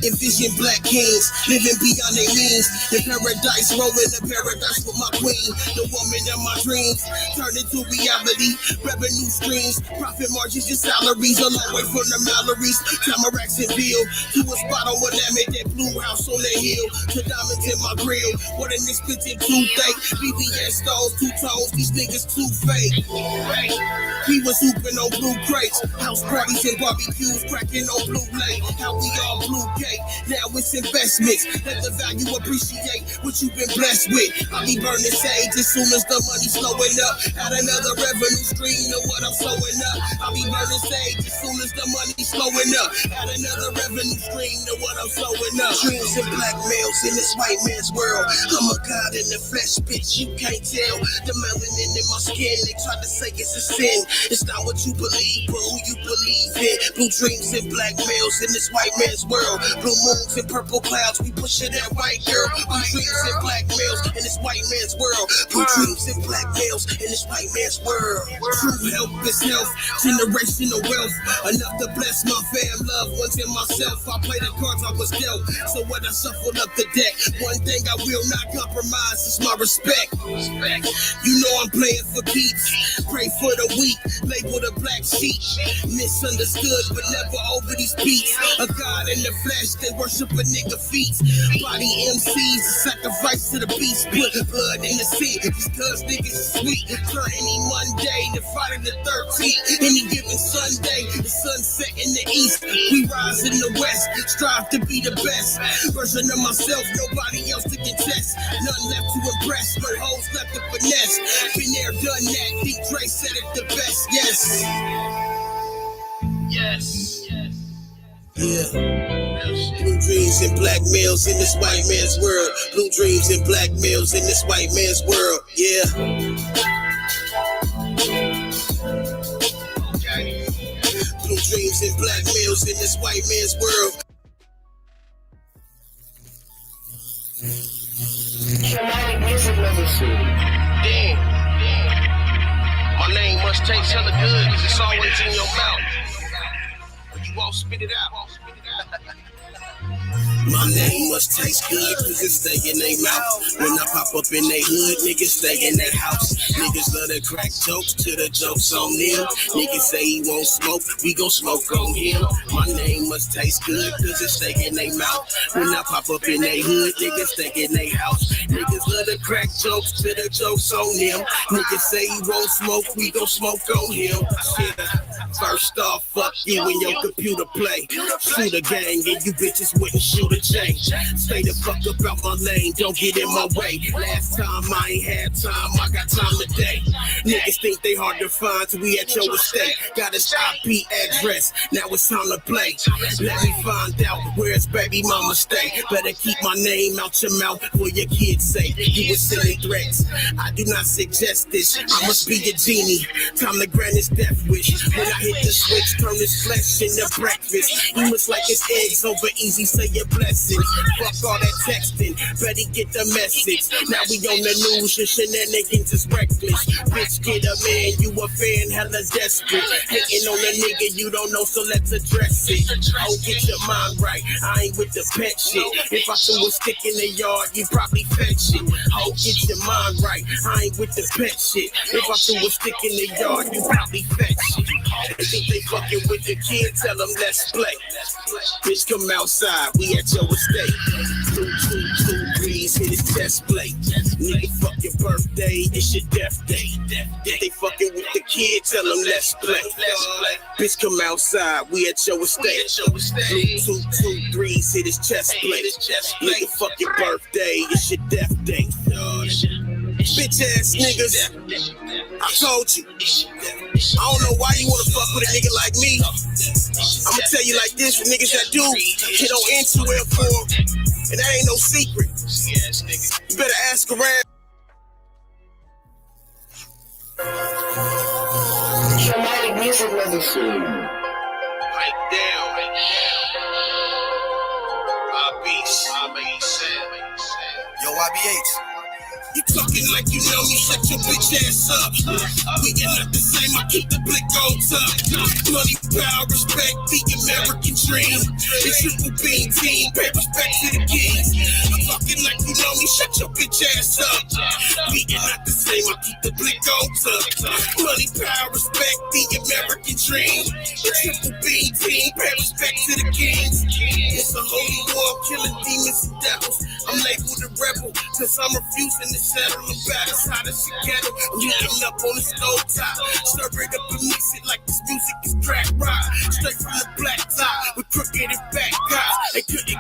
Envision black kings living beyond their means. In paradise, rolling in paradise with my queen. The woman of my dreams turn into reality. Revenue streams, profit margins, your salaries. A long way from the Mallory's. Tamaracks and Bill. To a spot on what that made that blue house on the hill. The diamonds in my grill. What an expensive toothache. BBS stones, two tones. These niggas too fake. We was hooping on blue crates. House parties and barbecues cracking on blue lake. How we all blue gay. create. Now it's investments. Let the value appreciate what you've been blessed with. I'll be burning sage as soon as the money's slowing up. Add another revenue stream to what I'm sewing up. I'll be burning sage as soon as the money's slowing up. Add another revenue stream to what I'm sewing up. Dreams and black males in this white man's world. I'm a god in the flesh, bitch, you can't tell. The melanin in my skin, they try to say it's a sin. It's not what you believe, but who you believe in. Blue dreams and black males in this white man's world. Blue moons and purple clouds, we pushing that white girl. Blue dreams and black males in this white man's world. Blue dreams and black males in this white man's world. True health is health, generational wealth. Enough to bless my fam, loved ones and myself. I play the cards I was dealt, so when I shuffled up the deck, one thing I will not compromise is my respect. You know I'm playing for keeps. Pray for the weak, label the black sheep. Misunderstood, but never over these beats. A god in the flesh, they worship a nigga feet. Body MCs, sacrifice to the beast. Put blood in the sea, just cause niggas is sweet. Turn any Monday to Friday the 13th. Any given Sunday, the sunset in the east. We rise in the west, strive to be the best version of myself, nobody else to contest. None left to impress, no hoes left to finesse. Been there, done that, Deep Dre said it the best, yes. Yes. Yeah. Blue dreams and black males in this white man's world. Blue dreams and black males in this white man's world. Yeah. Okay. Blue dreams and black males in this white man's world. Traumatic music medicine. Damn. My name must taste hella good because it's always in your mouth. You won't spit it out. My name must taste good cause it stay in their mouth. When I pop up in they hood, niggas stay in that house. Niggas love to crack jokes to the jokes on them. Niggas say he won't smoke, we gon' smoke on him. My name must taste good cause it stay in their mouth. When I pop up in they hood, niggas stay in their house. Niggas love to crack jokes to the jokes on them. Niggas say he won't smoke, we gon' smoke on him. Yeah. First off, fuck you and your computer play. Shoot a gang and you bitches wouldn't shoot a J. Stay the fuck up out my lane, don't get in my way. Last time I ain't had time, I got time today. Niggas think they hard to find till we at your estate. Got his IP address, now it's time to play. Let me find out where his baby mama stay. Better keep my name out your mouth for your kids' sake. You was sending threats, I do not suggest this. I must be a genie, time to grant his death wish. When I hit the switch, turn his flesh into breakfast. He must like his eggs over easy, say your blessings. Fuck all that texting, better get the message. Now we on the news, your shenanigans is reckless. Bitch, get a man, you a fan, hella desperate. Hating on a nigga you don't know, so let's address it. Oh, get your mind right, I ain't with the pet shit. If I threw a stick in the yard, you probably fetch it. Oh, get your mind right, I ain't with the pet shit. If I threw a stick in the yard, you probably fetch it. They think they fucking with the kid, tell them let's play. Bitch, come outside, we at your estate. 2, 2, 2 degrees, hit his chest plate. Nigga, fuck your birthday, it's your death day. If they fucking with the kid, tell them let's play. Bitch, come outside, we at your estate. 2, 2 degrees, hit his chest plate. Nigga, fuck your birthday, it's your death day. Bitch ass niggas, I told you. I don't know why you wanna fuck with a nigga like me. I'ma tell you like this, for niggas that do, get on N2L for them, and that ain't no secret. You better ask around. Traumatic music medicine. Right down. Yo, IBH. You talking like you know me, shut your bitch ass up. We are not the same, I keep the blick on top. Money, power, respect, the American dream. The triple B team, pay respect to the kings. You talking like you know me, shut your bitch ass up. We are not the same, I keep the blick on top. Money, power, respect, the American dream. The triple B team, pay respect to the kings. It's a holy war, killing demons and devils. I'm labeled a rebel, cause I'm refusing to settle the battles out of Chicago. I'm heating up on the stove top. Stir it up and mix it like this music is crack rock. Straight from the black top with crooked and back guys. They couldn't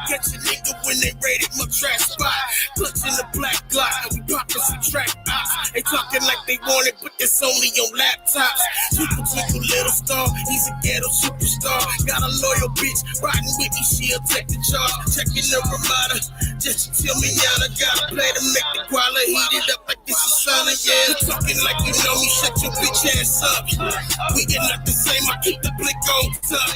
that's only on laptops. Twinkle, twinkle, little star, he's a ghetto superstar. Got a loyal bitch riding with me, she'll take the charge. Checking the Ramada, just to tell me y'all gotta play to make the koala heat it up like it's a sauna, yeah. Talking like you know me, shut your bitch ass up. We get not the same, I keep the blick on tuck.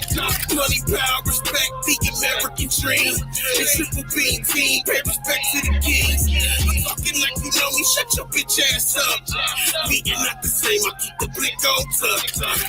Money, power, respect, the American dream. The triple beam team, pay respect to the kings. I'm talking like you know me, shut your bitch ass up. We get not the same, I keep the blick on tuck.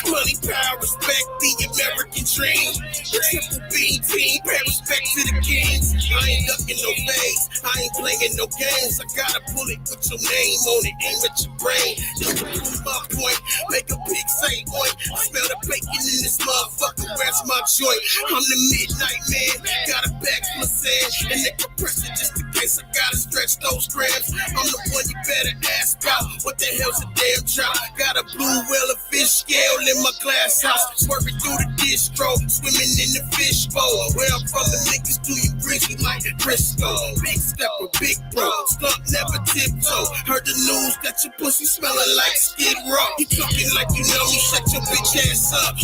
Money, power, respect, the American dream. The triple beam team, pay respect to the kings. I ain't ducking no veins, I ain't playing no games. I got a bullet with your name on it, aim at your brain. Just to prove my point, make a big say, boy. I smell the bacon in this motherfucker, where's my joint? I'm the midnight man, got a bag full of sand, and they compress it just in case I gotta stretch those grams. I'm the one you better ask out, what the hell's a damn drought? Got a blue whale of fish scale in my glass house, swerving through the distro, swimming in the fish bowl. Where I'm from, the niggas do you greasy like Frisco. Big stepper, big bro, slump never tiptoe. Heard the news that your pussy smelling like Skid Row. You talking like you know me, shut your bitch ass up.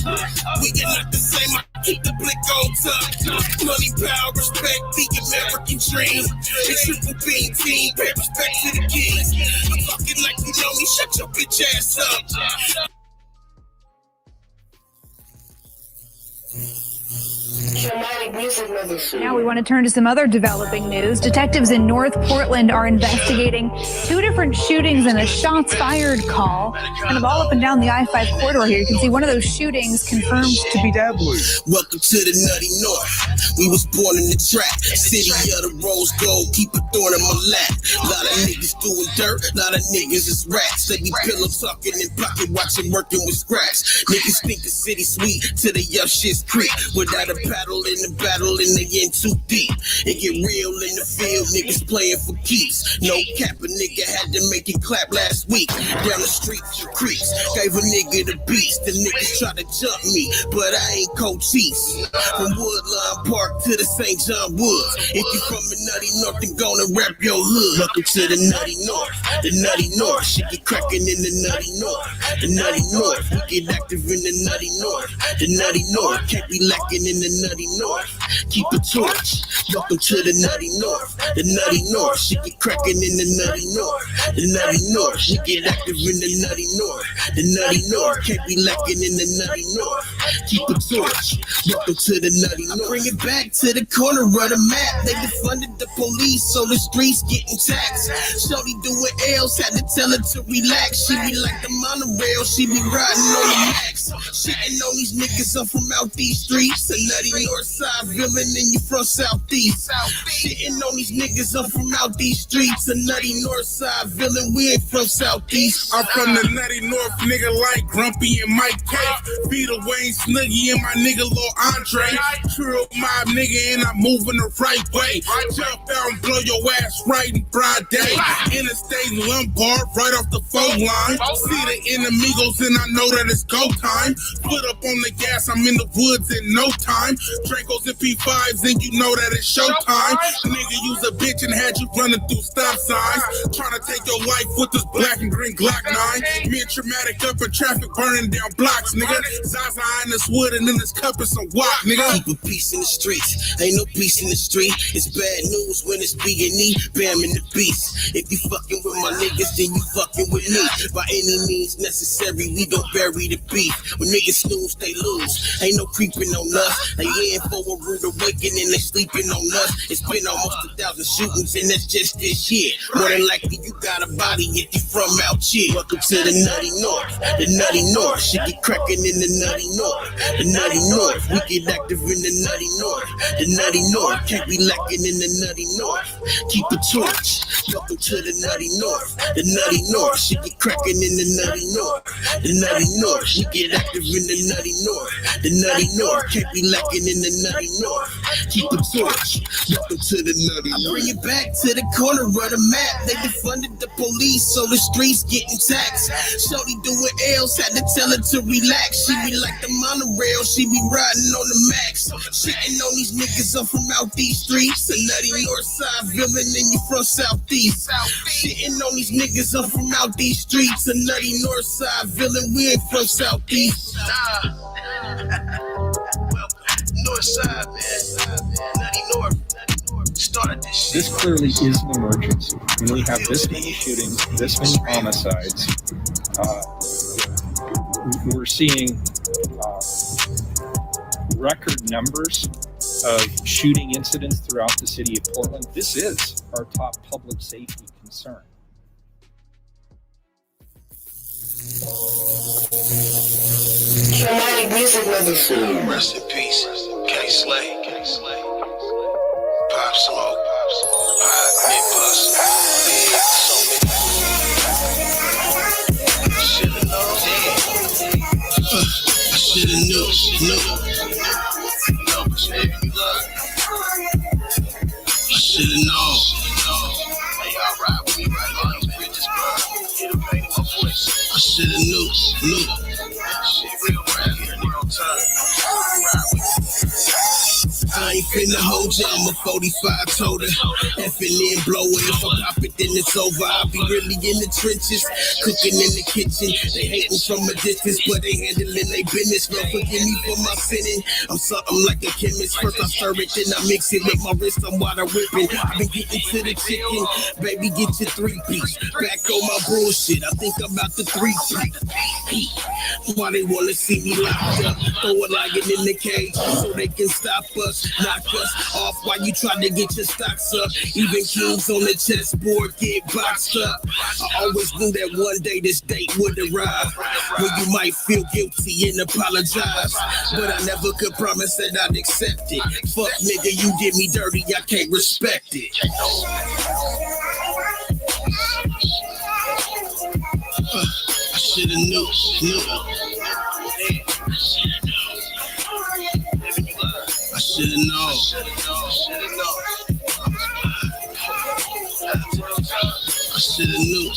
We get not the same, I keep the blick on tuck. Money, power, respect, the American dream. The triple beam team, pay respect to the kings. I'm talking like you know me, shut your bitch ass up. Now we want to turn to some other developing news. Detectives in North Portland are investigating 2 different shootings and a shots fired call, kind of all up and down the I-5 corridor here. You can see one of those shootings confirmed to be deadly. Welcome to the nutty north. We was born in the trap, city of the rose gold. Keep a thorn in my lap. Lot of niggas doing dirt, lot of niggas is rats. They be pillow talking and pocket watching, working with scraps. Niggas think the city sweet till the yup shit's creep. Without a paddle in the battle and they in too deep. It get real in the field, niggas playing for keeps. No cap, a nigga had to make it clap last week. Down the streets of creeks, gave a nigga the beast. The niggas try to jump me, but I ain't Cochise. From Woodline Park to the St. John Woods. If you from the nutty north, then gonna rap your hood. Welcome to the nutty north. The nutty north, shit get cracking in the nutty north. The nutty north, we get active in the nutty north. The nutty north, can't be lacking in the nutty north. Keep a torch. Welcome to the nutty north. The nutty north, shit get cracking in the nutty north. The nutty north, we get active in the nutty north. The nutty north, can't be lacking in the nutty north. Keep a torch. Welcome to the nutty north. I bring it back to the corner of the map. They defunded the police, so the streets getting taxed. Shorty doing L's, had to tell her to relax. She be like the monorail, she be riding on the max. Shitting on these niggas, I'm from out these streets. The nutty north side villain and you from southeast. Shitting on these niggas, I'm from out these streets. The nutty north side villain, we ain't from southeast. I'm from the nutty north, nigga like Grumpy and Mike K. Vita Wayne, Snuggy, and my nigga Lil Andre. True mob nigga, and I'm moving the right way. Jump out and blow your ass right in broad day. Interstate Lombard, right off the phone line. See the enemigos and I know that it's go time. Foot up on the gas, I'm in the woods in no time. Dracos and P5s and you know that it's showtime. Nigga use a bitch and had you running through stop signs. Trying to take your life with this black and green Glock 9. Me and Traumatic up in traffic burning down blocks, nigga. Zaza in this wood and in this cup is some wok, nigga. Keep a peace in the streets, ain't no peace in the street. It's bad news when it's B&E, bam in the beast. If you fucking with my niggas, then you fucking with me. By any means necessary, we don't bury the beef. When niggas snooze, they lose. Ain't no creeping on us. They in for a rude awakening, they sleeping on us. It's been almost 1,000 shootings and that's just this year. More than likely you got a body if you from out here. Welcome to the nutty north. The nutty north, shit get cracking in the nutty north. The nutty north, we get active in the nutty north. The nutty north, can't be lacking in the nutty north. Keep a torch. Welcome to the nutty north. The nutty north, shit get cracking in the nutty north. The nutty north, we get active in the nutty north. The nutty north, can't be lacking in the nutty north. keep a torch. Welcome to the nutty. I bring it back to the corner of the map. They defunded the police, so the streets getting taxed. Shorty doing L's, had to tell her to relax. She be like the monorail, she be riding on the max. Shitting on these niggas, I'm from out these streets. A nutty north side villain and you from southeast. Shitting on these niggas, I'm from out these streets. A nutty north side villain, we ain't from southeast. North side, man. Nutty north. Started this shit. This clearly is an emergency. When we have this many shootings, this many homicides, we're seeing record numbers of shooting incidents throughout the city of Portland. This is our top public safety concern. Traumatic music medicine. Rest in peace. K-Slay. Pop Smoke. Pop Nick Plus. Should've known. I should've knew. No, but baby, love. I should've known. Hey, y'all ride with me right on these bridges, bro. Get a pain in my voice. I should've knew. Shit real rap here, nigga, on time. Ride with me. I ain't finna hold ya, I'm a 45 toter. Effing in, blowing, if I pop it, then it's over. I be really in the trenches, cooking in the kitchen. They hating from a distance, but they handling their business. Well, forgive me for my sinning. I'm something like a chemist. First I stir it, then I mix it. Make my wrist, I'm water whipping. I been getting to the chicken. Baby, get your 3-piece. Back on my bullshit, I think I'm about to 3-piece. Why they wanna see me locked up? Throw a lion in the cage so they can stop us. Knock us off while you try to get your stocks up. Even kings on the chessboard get boxed up. I always knew that one day this date would arrive when you might feel guilty and apologize. But I never could promise that I'd accept it. Fuck nigga, you did me dirty, I can't respect it. I should've knew. I should've known. I should've knew.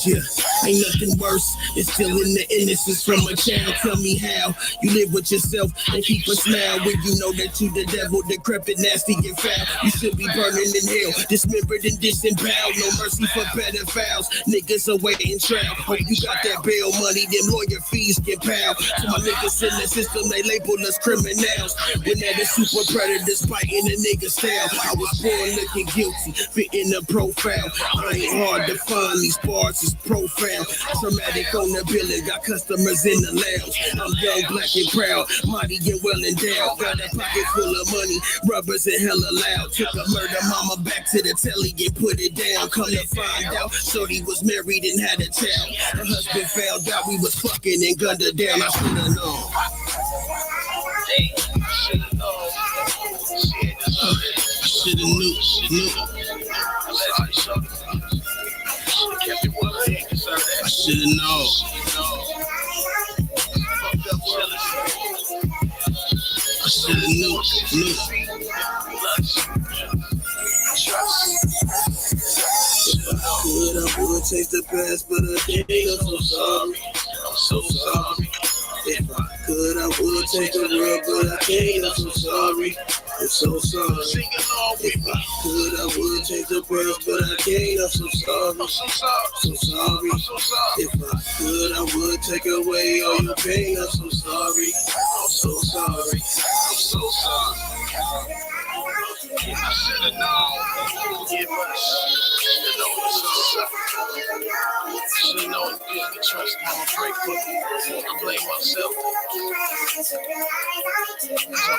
Yeah, ain't nothing worse. It's still in the innocence from a child. Tell me how you live with yourself and keep a smile when you know that you the devil, decrepit, nasty, and foul. You should be burning in hell, dismembered and disemboweled. No mercy for pedophiles. Niggas awaiting trial. Hope you got that bail money, them lawyer fees get piled. To my niggas in the system, they label us criminals. When that is super predators biting a nigga's tail. I was born looking guilty, fitting a profile. I ain't hard to find, these bars is profound. Traumatic on the billing, got customers in the lounge. I'm young, black and proud, mighty and well endowed. Got a pocket full of money, rubbers and hella loud. Took a murder mama back to the telly and put it down. Come to find out, shorty was married and had a child. Her husband found out we was fucking and gunned her down. I should've known. I should've knew. I should've known. I should've knew. I would take the past, but I can't. I'm so sorry. I'm so sorry. If I could, I would take the world, but I can't. I'm so sorry. I'm so sorry. If I could, I would take the past, but I can't. I'm so sorry. So sorry. If I could, I would take away all your pain. I'm so sorry. I'm so sorry. I'm so sorry. I should've known. Should've known it's good to trust. I'm a break for me. I blame myself. As I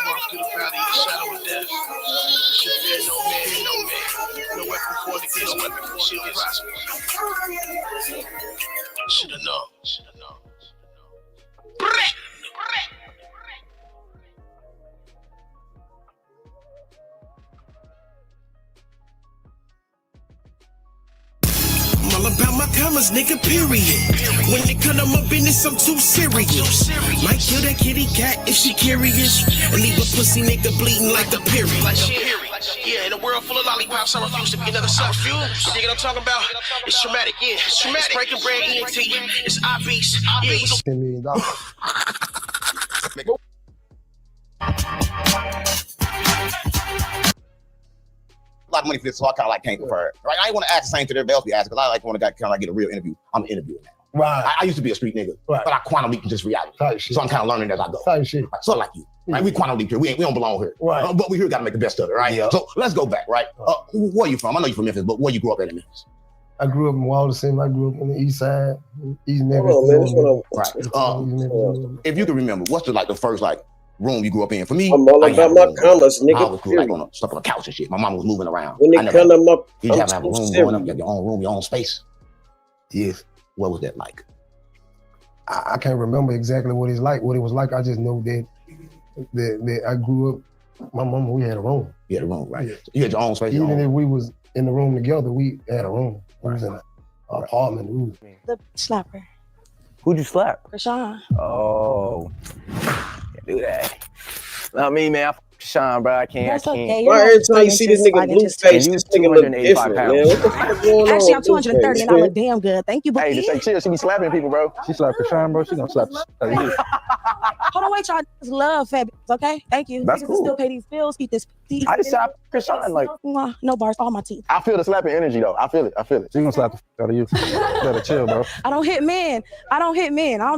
walk through the valley of the shadow of death, there should fear no man. No weapon formed against weapon shall prosper. Should've known. My about my commas, nigga, period. When they come to my business, I'm too serious. Might kill that kitty cat if she curious. And leave a pussy nigga bleeding like the period. Yeah, in a world full of lollipops, I refuse to be another son. You nigga, I'm talking about, it's traumatic, yeah. It's traumatic. It's breaking bread, ENT. It's obese. Yeah, $10 million. A lot of money for this, so I kind of like can't compare it. Right? I ain't want to ask the same to everybody else be asking, because I like want to kind of get a real interview. I'm interviewing now. Right. I used to be a street nigga, Right. but I quantum leap just reality. So I'm kind of learning as I go. Type shit. So like you, right? We quantum leap here. We don't belong here. Right. But we here got to make the best of it, right? Yeah. So let's go back, right? Where you from? I know you're from Memphis, but where you grew up at in Memphis? I grew up in Walden. I grew up on the east side, East Memphis. Right. If you can remember, what's the first room you grew up in? For me, I'm all about my commas, nigga. I was stuck on a couch and shit. My mom was moving around. When they come up, you just have a room going up. You have your own room, your own space. Yes. What was that like? I can't remember exactly what it was like. I just know that I grew up. My mama, we had a room. You had a room, right? You had your own space. Even if we was in the room together, we had a room. We was in an apartment. The slapper. Who'd you slap? Krishan. Oh, can't do that. Not me, man. I f Sean, bro. I can't. That's I can't. okay. Why every time you see this nigga blue face, this nigga look different, man? What the fuck going on? Actually, I'm 230 and I look damn good. Thank you, Hey, just say chill. She be slapping people, bro. She slapped Krishan, bro. She gonna slap you. Hold on, wait, y'all niggas love fat bitches, okay? Thank you. That's Niggas cool. Still pay these bills, keep this. I just slapped Krishan, like. No bars, all my teeth. I feel the slapping energy, though. I feel it. She gonna slap the f out of you. Better chill, bro. I don't hit men. I don't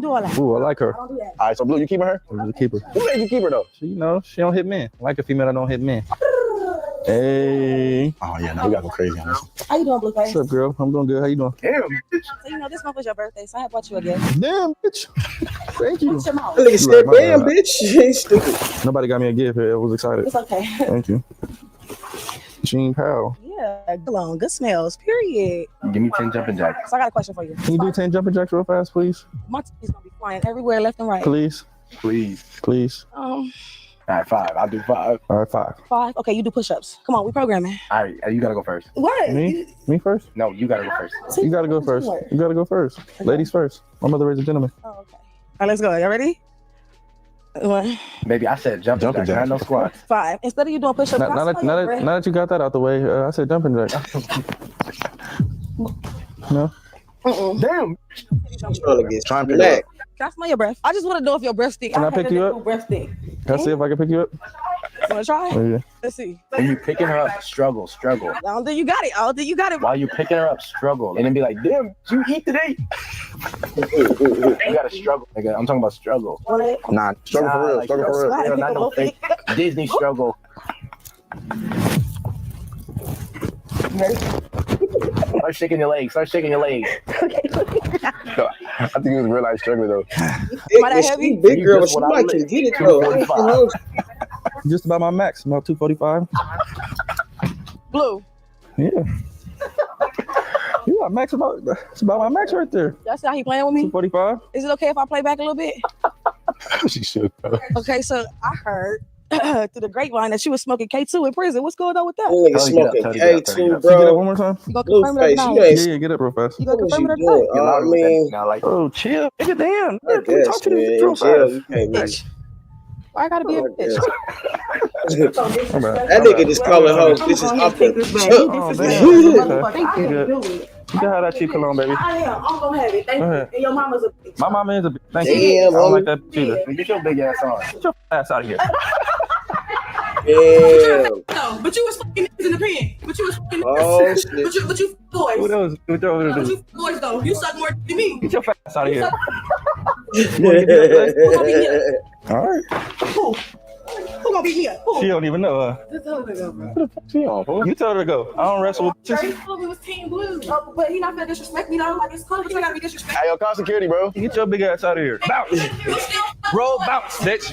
do all that. Ooh, I like her. I don't do that. All right, so Blue, you keeping her? I'm keep her. Who made you keep her, though? She don't hit men. I like a female that don't hit men. Hey. Oh, yeah, no, we gotta go crazy on this. How you doing, Blueface? What's up, girl? I'm doing good. How you doing? Damn, bitch. So, this month was your birthday, so I had bought you a gift. Damn, bitch. Thank you. What's your mouth? That nigga said, damn, bitch. Stupid. Nobody got me a gift here. I was excited. It's okay. Thank you. Gene Powell. Yeah, cologne, good smells, period. Give me 10 jumping jacks. So I got a question for you. Can you do 10 jumping jacks real fast, please? My teeth gonna be flying everywhere, left and right. Please. Please. All right, 5. I'll do 5. All right, 5. 5? Okay, you do push-ups. Come on, we programming. All right, you gotta go first. What? Me first? No, you gotta go first. You gotta go first. You gotta go first. Ladies first. My mother raised a gentleman. Oh, okay. All right, let's go. You ready? 1. Baby, I said jumping jacks, not no squats. 5. Instead of you doing push-ups, Now that you got that out the way, I said jumping jack. No? Damn. I'm trying to get Can I smell your breath? I just want to know if your breath stink. Can I pick you up? Breath stink. Can I see if I can pick you up? You want to try? Oh, yeah. Let's see. When you picking her up, struggle. I don't think you got it. While you picking her up, struggle. And then be like, damn, you eat today? You gotta struggle. Nigga, I'm talking about struggle. Nah, struggle for real. Like, Struggle for real. Yeah, not no fake Disney struggle. Start shaking your legs. I think it was real life struggle though. Big girl, but she might can get it though. Just about my max, about 245. Blue. Yeah. You got max it's about my max right there. That's how he playing with me? 245. Is it okay if I play back a little bit? She should, bro. Okay, so I heard through the grapevine that she was smoking K2 in prison. What's going on with that? Nigga smoking K2, Can you get up bro. one more time? You gonna confirm it or not? Yeah, get up real fast. You gonna confirm it or not? I mean, Oh, chill. Nigga, damn. I guess, man, in jail, you can't Bitch. Why I gotta be a bitch? That nigga just calling hoes bitches off the You can have that cheap cologne, baby. I am. I'm gonna have it. Thank you. And your mama's a bitch. My mama is a bitch. Thank Damn, you. I don't like that Yeah. either. Get your big ass on. Get your ass out of here. Damn. No, but you was fucking niggas in the pen. But you was fucking Oh, niggas. shit. But you boys. What else? What else? But you boys though. You suck more than me. Get your fat ass out of here. All right. Who gonna beat me up? Who? She don't even know. Just tell her to go, bro. What the fuck she on, fool? You tell her to go. I don't wrestle with He bitches. told me it was Team Blue. Oh, but he not gonna disrespect me though. Like it's cool, but you gotta be disrespectful. Hey, yo, call security, bro. Get your big ass out of here. Bounce. Bro, bounce, bitch.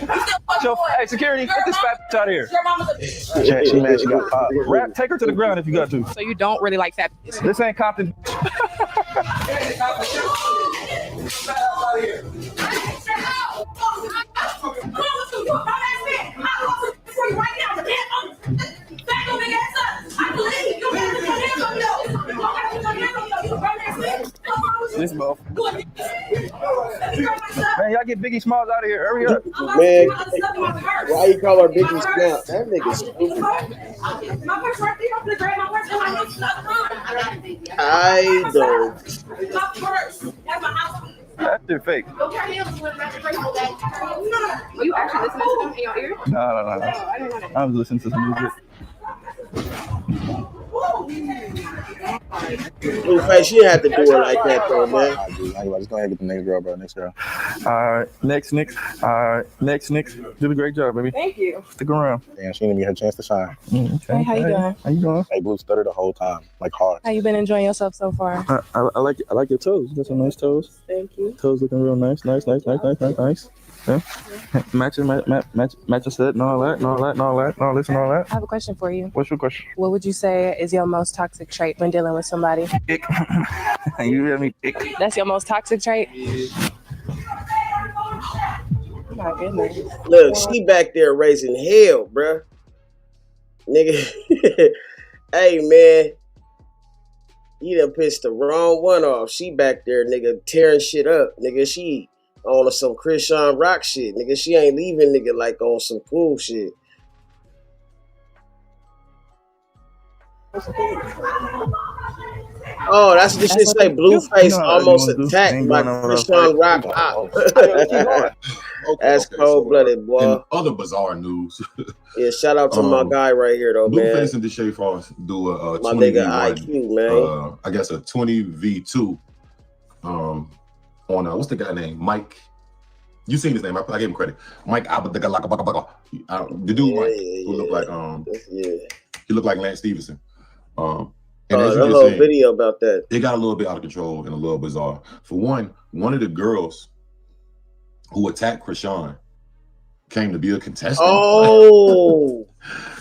Hey, security, get this fat bitch out of here. Your mama's a bitch. She mad she got popped. Rap, take her to the ground if you got to. So you don't really like fat bitches? This ain't Compton. gotta get Biggie Smalls out of here. Hurry up. Man, why you call her Biggie Smart? That nigga stupid. I don't. That shit fake. You actually listen to them in your ear? No. I was listening to some music. Blueface, you had to do it like that though, man. Let's go ahead and get the next girl, bro. Next girl. All right, next. All right, next. Did a great job, baby. Thank you. Stick around. Damn, she didn't get her chance to shine. Okay. Hey, how you doing? How you doing? Hey, Blue stuttered the whole time, like hard. How you been enjoying yourself so far? I like your toes. You got some nice toes. Thank you. Toes looking real nice. Nice. Yeah. Matching set and all that. All this and all that. I have a question for you. What's your question? What would you say is your most toxic trait when dealing with somebody? Ick. You hear me? Ick. That's your most toxic trait? My goodness. Look, she back there raising hell, bruh. Nigga. Hey, man. You done pissed the wrong one off. She back there, nigga, tearing shit up. Nigga, she on some Christian rock shit. Nigga, she ain't leaving, nigga, like on some cool shit. Oh, that's the shit say Blueface almost attacked by Christian rock pop. That's cold-blooded, boy. And other bizarre news. Yeah, shout out to my guy right here, though, man. Blueface and Deshae Frost do a my 20 nigga IQ, man. I guess a 20v2 on what's the guy name? Mike. You seen his name? I gave him credit. Mike the dude Mike who looked like he looked like Lance Stevenson. And there's a little video about that. It got a little bit out of control and a little bizarre. For one of the girls who attacked Krishan came to be a contestant. Oh,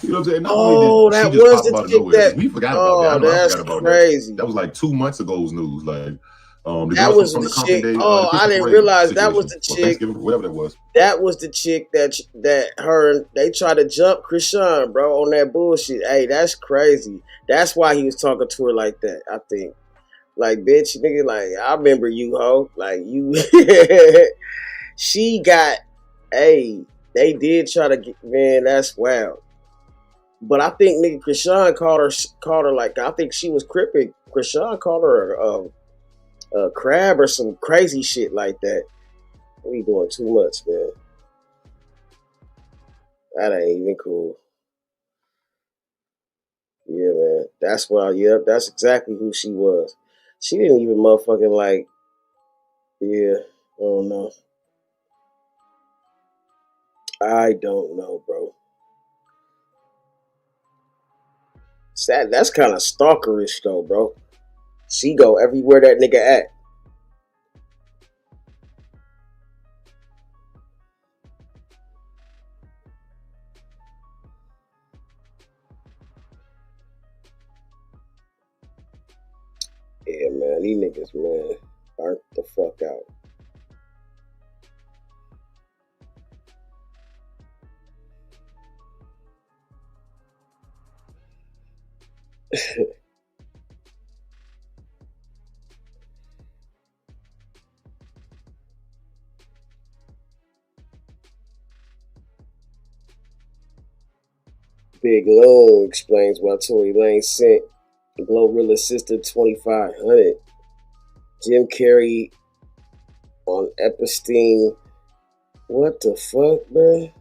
you know what I'm saying? Not that was the chick that we forgot about that. That's crazy. That was like 2 months ago's news. Like that was the chick. I didn't realize that was the chick. Whatever that was. That was the chick that her they tried to jump Krishan, bro, on that bullshit. Hey, that's crazy. That's why he was talking to her like that. I think, like, bitch, nigga, like I remember you, ho, like you. She got, hey, they did try to get, man. That's wild. But I think nigga Krishan called her like I think she was cripping. Krishan called her a crab or some crazy shit like that. We doing too much, man. That ain't even cool. Yeah, man. That's that's exactly who she was. She didn't even motherfucking like, yeah, I don't know. I don't know, bro. That's kind of stalkerish though, bro. She go everywhere that nigga at. Yeah, man, these niggas, man, burnt the fuck out. Big Loan explains why Tory Lanez sent Glorilla's sister $2,500. Jim Carrey on Epstein. What the fuck, bruh?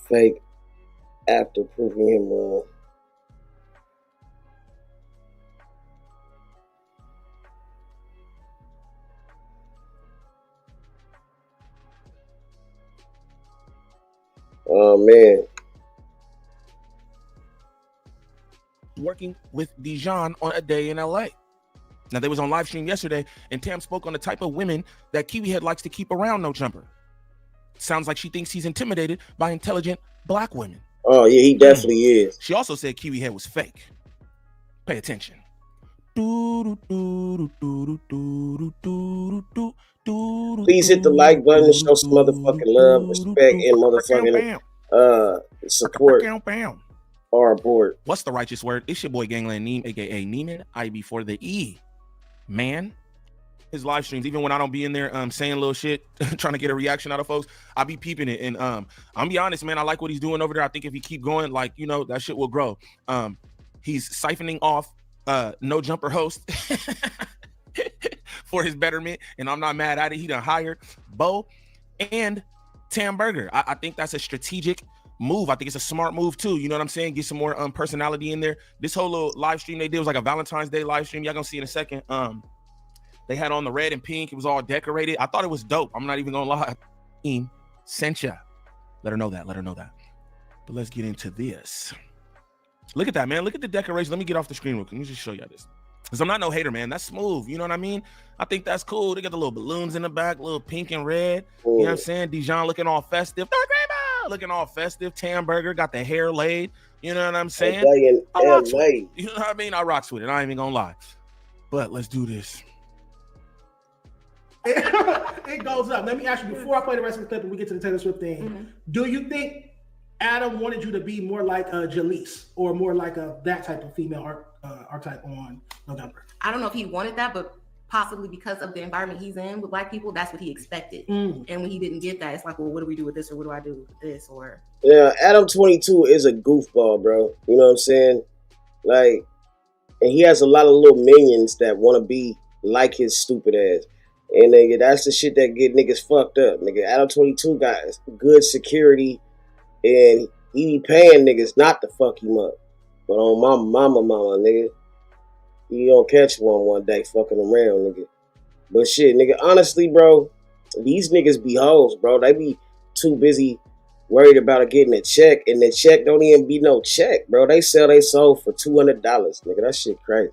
Fake after proving him wrong. Oh, man. Working with Dijon on A Day in LA. Now, they was on live stream yesterday, and Tam spoke on the type of women that Kiwi Head likes to keep around No Jumper. Sounds like she thinks he's intimidated by intelligent black women. Oh, yeah, he definitely is. She also said Kiwi Head was fake. Pay attention. Please hit the like button to show some motherfucking love, respect, and motherfucking support. Or abort. What's the righteous word? It's your boy Gangland Neem, aka Neiman, I before the E. Man, his live streams, even when I don't be in there saying little shit, trying to get a reaction out of folks, I be peeping it. And I'm be honest, man, I like what he's doing over there. I think if he keep going, like, you know, that shit will grow. He's siphoning off No Jumper host for his betterment, and I'm not mad at it. He done hired Bo and Tam Burger. I think that's a strategic move. I think it's a smart move too. You know what I'm saying? Get some more personality in there. This whole little live stream they did was like a Valentine's Day live stream. Y'all gonna see in a second. They had on the red and pink. It was all decorated. I thought it was dope. I'm not even gonna lie. Sent ya. Let her know that. Let her know that. But let's get into this. Look at that, man. Look at the decoration. Let me get off the screen real quick. Let me just show y'all this. Because I'm not no hater, man. That's smooth. You know what I mean? I think that's cool. They got the little balloons in the back, little pink and red. You know what I'm saying? Dijon looking all festive. Looking all festive. Tam Burger got the hair laid. You know what I'm saying? I rocks with it. You know what I mean? I rocks with it. I ain't even gonna lie. But let's do this. It goes up. Let me ask you, before I play the rest of the clip and we get to the Taylor Swift thing, do you think Adam wanted you to be more like a Jalise or more like that type of female archetype on No Jumper? I don't know if he wanted that, but possibly because of the environment he's in with Black people, that's what he expected. And when he didn't get that, it's like, well, what do we do with this, or what do I do with this? Or yeah, Adam 22 is a goofball, bro. You know what I'm saying? Like, and he has a lot of little minions that want to be like his stupid ass. And nigga, that's the shit that get niggas fucked up. Nigga, Adam 22 got good security, and he be paying niggas not to fuck him up. But on my mama, nigga, he gonna catch one day fucking around, nigga. But shit, nigga, honestly, bro, these niggas be hoes, bro. They be too busy worried about getting a check, and the check don't even be no check, bro. They sell they soul for $200, nigga. That shit crazy.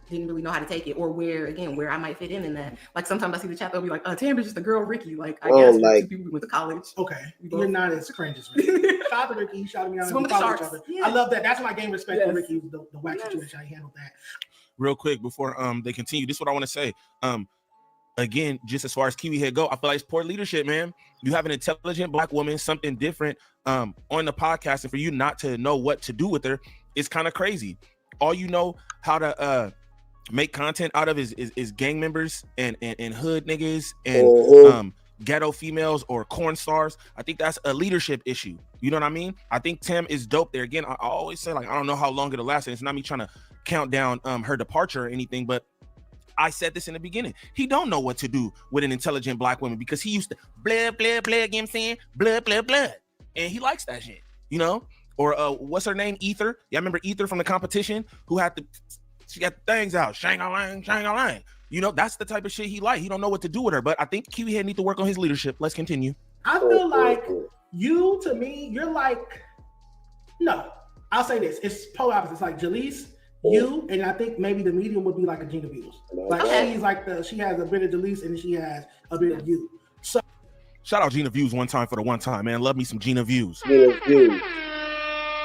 Didn't really know how to take it, or where I might fit in that. Like sometimes I see the chat, they'll be like, Tam is just a girl, Ricky. Like, I guess like, two people we went to college. Okay, you're not as cringe as Ricky. Shout out to Ricky, you shouted me out. Swim with the sharks. Yeah. I love that. That's my game respect for Ricky, the wax situation. I handled that. Real quick before they continue, this is what I want to say. Again, just as far as Kiwi Head go, I feel like it's poor leadership, man. You have an intelligent Black woman, something different on the podcast, and for you not to know what to do with her, it's kind of crazy. All you know how to make content out of is gang members and hood niggas and ghetto females or corn stars. I think that's a leadership issue. You know what I mean? I think Tam is dope there. Again, I always say, like, I don't know how long it'll last, and it's not me trying to count down her departure or anything, but I said this in the beginning. He don't know what to do with an intelligent Black woman because he used to blood, you know what I'm saying? Blood. And he likes that shit, you know? Or what's her name? Ether. Yeah, I remember Ether from the competition who had she got the things out. Shang-a-lang. You know, that's the type of shit he like. He don't know what to do with her. But I think Kiwi Head need to work on his leadership. Let's continue. I feel like you, to me, you're like, no, I'll say this. It's polar opposite. It's like Jalise, you, and I think maybe the medium would be like a Gina Views. Like she's like she has a bit of Jalise and she has a bit of you. So shout out Gina Views one time for the one time, man. Love me some Gina Views.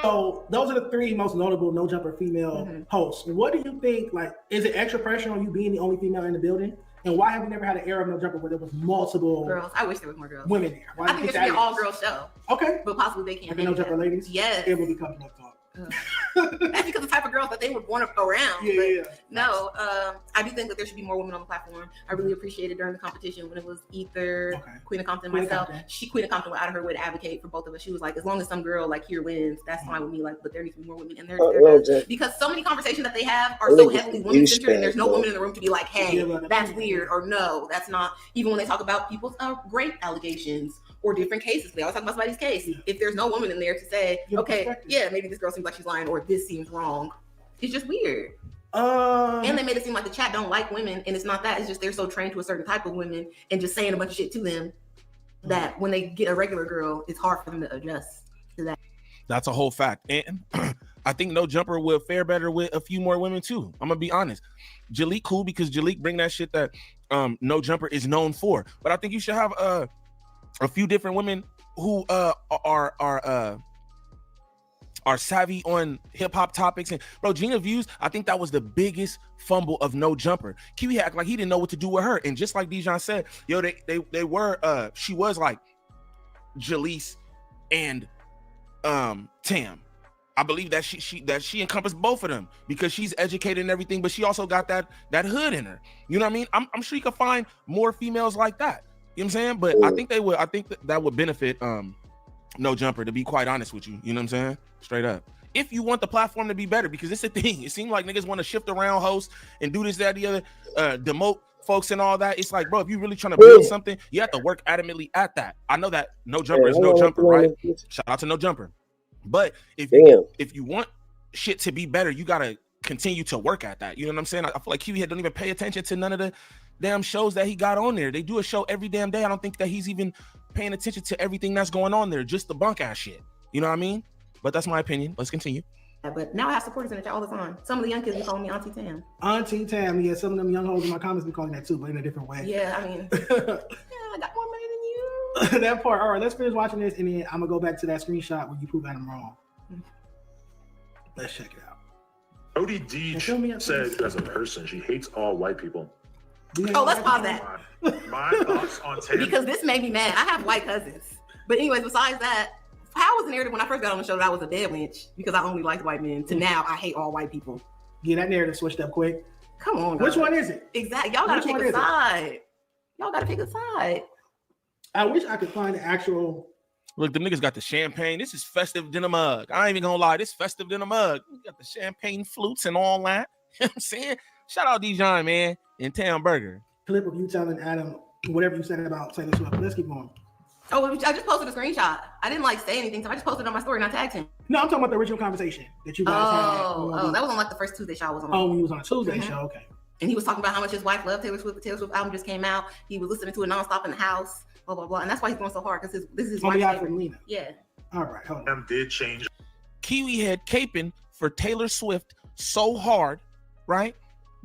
So those are the three most notable No Jumper female hosts. What do you think? Like, is it extra pressure on you being the only female in the building? And why have we never had an era of No Jumper where there was multiple girls? I wish there was more girls. Women there. Why I think there should be an all-girl show. Okay, but possibly they can't. Like No Jumper ladies. Yes, it will be coming up. That's because the type of girls that they would want to go around. Yeah. No, I do think that there should be more women on the platform. I really appreciated during the competition when it was Ether, Queen of Compton, myself. Queen of Compton went out of her way to advocate for both of us. She was like, as long as some girl like here wins, that's fine with me. Like, but there needs to be more women in there. Because so many conversations that they have are so heavily women centered, and there's no woman in the room to be like, hey, that's weird, or no, that's not. Even when they talk about people's rape allegations or different cases, they always talk about somebody's case. If there's no woman in there to say, okay, yeah, maybe this girl seems like she's lying, or this seems wrong, it's just weird. And they made it seem like the chat don't like women, and it's not that. It's just they're so trained to a certain type of women and just saying a bunch of shit to them that when they get a regular girl, it's hard for them to adjust to that. That's a whole fact. And I think No Jumper will fare better with a few more women too. I'm gonna be honest. Jalik cool because Jalik bring that shit that No Jumper is known for. But I think you should have a few different women who are savvy on hip hop topics. And bro, Gina Views, I think that was the biggest fumble of No Jumper. Kiwi act like he didn't know what to do with her. And just like Dijon said, yo, they were she was like Jalise and Tam. I believe that she encompassed both of them because she's educated and everything, but she also got that hood in her. You know what I mean? I'm sure you can find more females like that. You know what I'm saying? But I think that would benefit No Jumper, to be quite honest with you. You know what I'm saying? Straight up. If you want the platform to be better, because it's a thing. It seems like niggas want to shift around hosts and do this, that, the other, demote folks and all that. It's like, bro, if you're really trying to build something, you have to work adamantly at that. I know that No Jumper is No Jumper, right? Shout out to No Jumper. But if you want shit to be better, you gotta continue to work at that. You know what I'm saying? I feel like Kiwi Head don't even pay attention to none of the damn shows that he got on there. They do a show every damn day. I don't think that he's even paying attention to everything that's going on there, just the bunk ass shit. You know what I mean? But that's my opinion. Let's continue. But now I have supporters in the chat all the time. Some of the young kids be calling me Auntie Tam. Auntie Tam, yeah. Some of them young hoes in my comments be calling that too, but in a different way. Yeah, I mean, yeah, I got more money than you. That part. All right, let's finish watching this, and then I'm gonna go back to that screenshot where you prove that I'm wrong. Let's check it out. ODD said as a person, she hates all white people. Oh, let's pause that. My thoughts on Tam. Because this made me mad. I have white cousins. But anyways, besides that, how was the narrative when I first got on the show that I was a dead wench because I only liked white men to now I hate all white people? Yeah, that narrative switched up quick. Come on, Which one is it? Exactly. Y'all gotta pick a side. Y'all gotta pick a side. I wish I could find the actual. Look, them niggas got the champagne. This is festive than a mug. I ain't even gonna lie. This festive than a mug. We got the champagne flutes and all that. You know what I'm saying? Shout out Dijon, man, and Tam Burger. Clip of you telling Adam whatever you said about Taylor Swift. Let's keep going. Oh, I just posted a screenshot. I didn't say anything, so I just posted it on my story and I tagged him. No, I'm talking about the original conversation that you guys had. Oh, that was on like the first Tuesday show I was on. Oh, when he was on a Tuesday show, okay. And he was talking about how much his wife loved Taylor Swift. The Taylor Swift album just came out. He was listening to it nonstop in the house, blah, blah, blah. And that's why he's going so hard, because this is his wife's favorite. Lena. Yeah. All right, hold on. Did change. Kiwi Head caping for Taylor Swift so hard, right?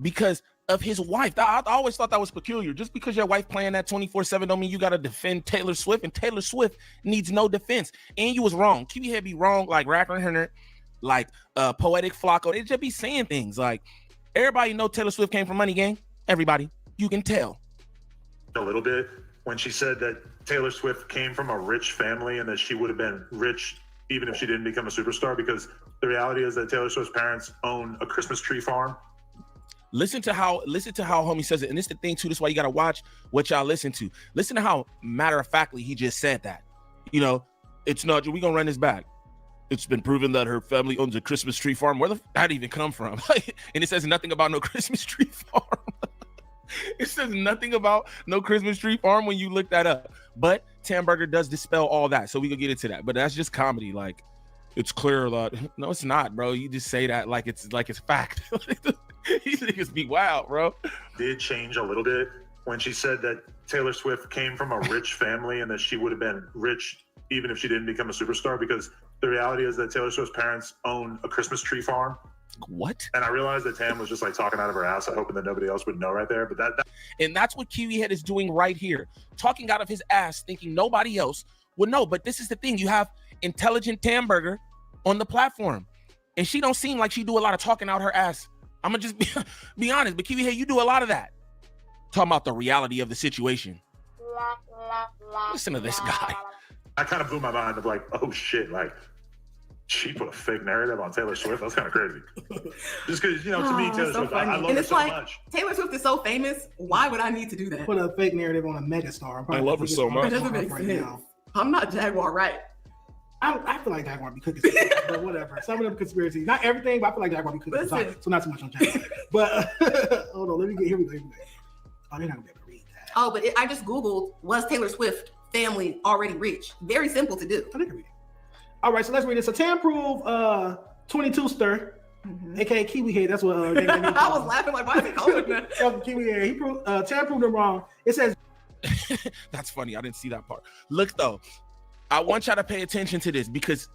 Because of his wife. I always thought that was peculiar. Just because your wife playing that 24/7 don't mean you got to defend Taylor Swift, and Taylor Swift needs no defense. And you was wrong. Kiwi Head be wrong, like Rapper Hunter, like Poetic Flacco. They just be saying things like, everybody know Taylor Swift came from Money Gang. Everybody, you can tell. A little bit when she said that Taylor Swift came from a rich family and that she would have been rich even if she didn't become a superstar, because the reality is that Taylor Swift's parents own a Christmas tree farm. Listen to how homie says it. And this is the thing too. This is why you got to watch what y'all listen to. Listen to how matter-of-factly he just said that. You know, it's not, we gonna run this back. It's been proven that her family owns a Christmas tree farm. Where the that even come from? And it says nothing about no Christmas tree farm. It says nothing about no Christmas tree farm when you look that up. But Tam Burger does dispel all that. So we can get into that. But that's just comedy. Like, it's clear that no, it's not, bro. You just say that like it's fact. These niggas be wild, bro. Did change a little bit when she said that Taylor Swift came from a rich family and that she would have been rich even if she didn't become a superstar, because the reality is that Taylor Swift's parents own a Christmas tree farm. What? And I realized that Tam was just like talking out of her ass, hoping that nobody else would know right there. But and that's what Kiwi Head is doing right here, talking out of his ass, thinking nobody else would know. But this is the thing: you have intelligent Tam Burger on the platform, and she don't seem like she do a lot of talking out her ass. I'm gonna just be honest, but Kiwi Head, you do a lot of that. Talking about the reality of the situation. Listen to this guy. I kind of blew my mind of like, oh shit, like she put a fake narrative on Taylor Swift. That's kind of crazy. Just because, you know, to me, Taylor Swift, I love her so much. Taylor Swift is so famous. Why would I need to do that? Put a fake narrative on a megastar. I love her so much. That doesn't make sense. I'm not Jaguar, right? I feel like Jaguar be cooking, but whatever. Some of them conspiracies, not everything, but I feel like Jaguar be cooking. So not too much on Jaguar. But hold on, let me get here. We go. Oh, they're not gonna be able to read that. Oh, but I just Googled, was Taylor Swift family already rich? Very simple to do. I think I read it. All right, so let's read it. So Tam proved 22 stir, aka Kiwi Head. That's what I was laughing like, why is he calling that? Kiwi Head. He proved Tam proved him wrong. It says that's funny. I didn't see that part. Look though. I want y'all to pay attention to this because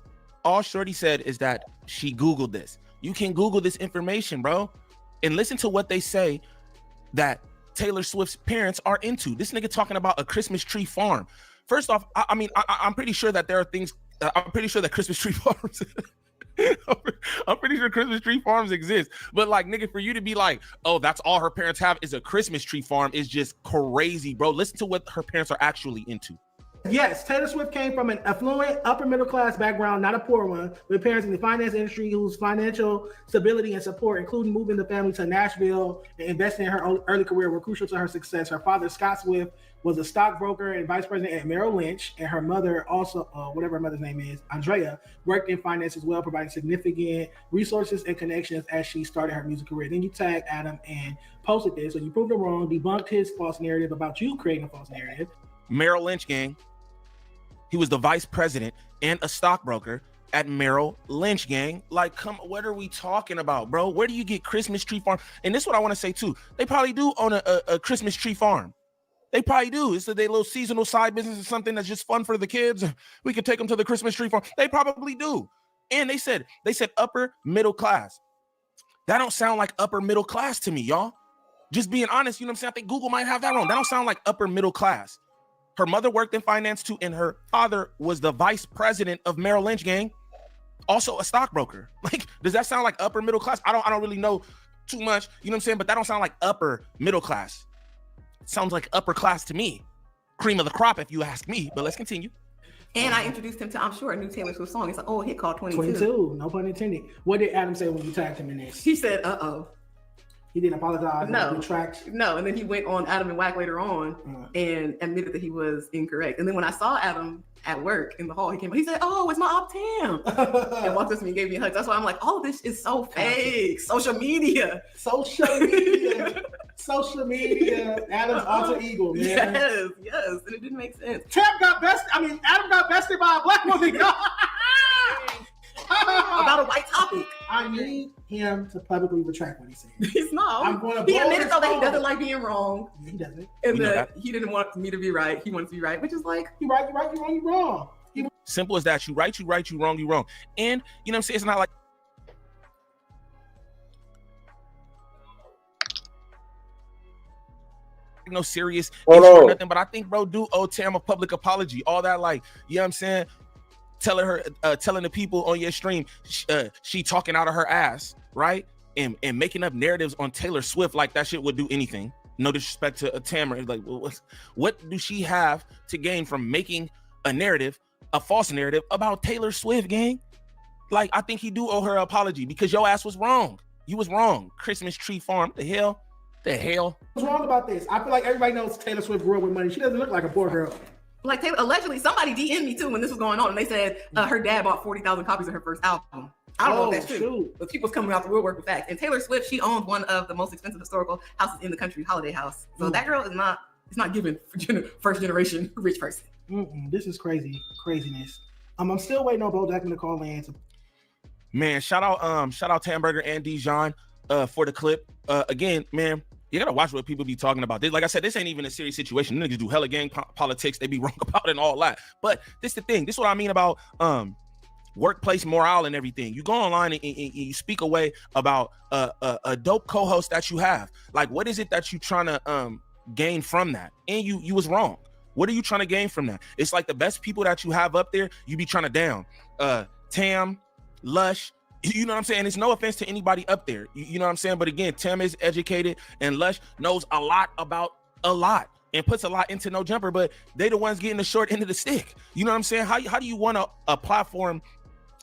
all Shorty said is that she Googled this. You can Google this information, bro, and listen to what they say that Taylor Swift's parents are into. This nigga talking about a Christmas tree farm. First off, I'm pretty sure that there are things. I'm pretty sure that Christmas tree farms. I'm pretty sure Christmas tree farms exist. But like, nigga, for you to be like, oh, that's all her parents have is a Christmas tree farm is just crazy, bro. Listen to what her parents are actually into. Yes, Taylor Swift came from an affluent, upper middle class background, not a poor one, with parents in the finance industry whose financial stability and support, including moving the family to Nashville and investing in her early career, were crucial to her success. Her father, Scott Swift, was a stockbroker and vice president at Merrill Lynch, and her mother, also whatever her mother's name is, Andrea, worked in finance as well, providing significant resources and connections as she started her music career. Then you tagged Adam and posted this, so you proved him wrong, debunked his false narrative about you creating a false narrative. Merrill Lynch, gang. He was the vice president and a stockbroker at Merrill Lynch, gang. Like, come, what are we talking about, bro? Where do you get Christmas tree farm? And this is what I want to say too. They probably do own a Christmas tree farm. They probably do. It's their little seasonal side business or something that's just fun for the kids. We could take them to the Christmas tree farm. They probably do. And they said upper middle class. That don't sound like upper middle class to me, y'all. Just being honest, you know what I'm saying? I think Google might have that wrong. That don't sound like upper middle class. Her mother worked in finance too, and her father was the vice president of Merrill Lynch, gang. Also a stockbroker. Like, does that sound like upper middle class? I don't really know too much, you know what I'm saying? But that don't sound like upper middle class. It sounds like upper class to me. Cream of the crop, if you ask me. But let's continue. And I introduced him to, I'm sure, a new Taylor Swift song. It's an old hit called 22. 22, no pun intended. What did Adam say when you tagged him in this? He said, uh-oh. He didn't apologize. No, retract. No, and then he went on Adam and Wack later on and admitted that he was incorrect. And then when I saw Adam at work in the hall, he came up, he said, "Oh, it's my op Tam," and walked up to me and gave me a hug. That's why I'm like, all of this is so fake. Social media. Adam's alter ego, man. Yes, and it didn't make sense. Adam got bested by a black woman. About a white topic. I need him to publicly retract what he said. He's not. I'm going to He admitted though that he doesn't like being wrong. He doesn't. And that he didn't want me to be right. He wants to be right, which is like, you right, you wrong. Simple as that. You right, you wrong, you wrong. And you know what I'm saying? It's not like no serious issue or nothing, but I think bro do owe Tam a public apology. All that, like, you know what I'm saying? Telling the people on your stream she talking out of her ass, right? And making up narratives on Taylor Swift like that shit would do anything. No disrespect to Tamara. Like, what do she have to gain from making a narrative, a false narrative about Taylor Swift, gang? Like, I think he do owe her an apology because your ass was wrong. You was wrong. Christmas tree farm. The hell? What's wrong about this? I feel like everybody knows Taylor Swift grew up with money. She doesn't look like a poor girl. Like Taylor, allegedly, somebody DM'd me too when this was going on, and they said her dad bought 40,000 copies of her first album. I don't know if that's true, but people's coming out the woodwork with facts. And Taylor Swift, she owns one of the most expensive historical houses in the country, Holiday House. So that girl is not given for first generation rich person. This is craziness. I'm still waiting on Bo Jackman to call in. Man, shout out Tamberger and Dijon for the clip. Again, man, you gotta watch what people be talking about. Like I said, this ain't even a serious situation. Niggas do hella gang politics. They be wrong about it and all that. But this the thing. This is what I mean about workplace morale and everything. You go online and you speak away about a dope co-host that you have. Like, what is it that you trying to gain from that? And you was wrong. What are you trying to gain from that? It's like the best people that you have up there, you be trying to down. Tam, Lush. You know what I'm saying? It's no offense to anybody up there. You know what I'm saying? But again, Tam is educated and Lush knows a lot about a lot and puts a lot into No Jumper, but they the ones getting the short end of the stick. You know what I'm saying? How do you want a platform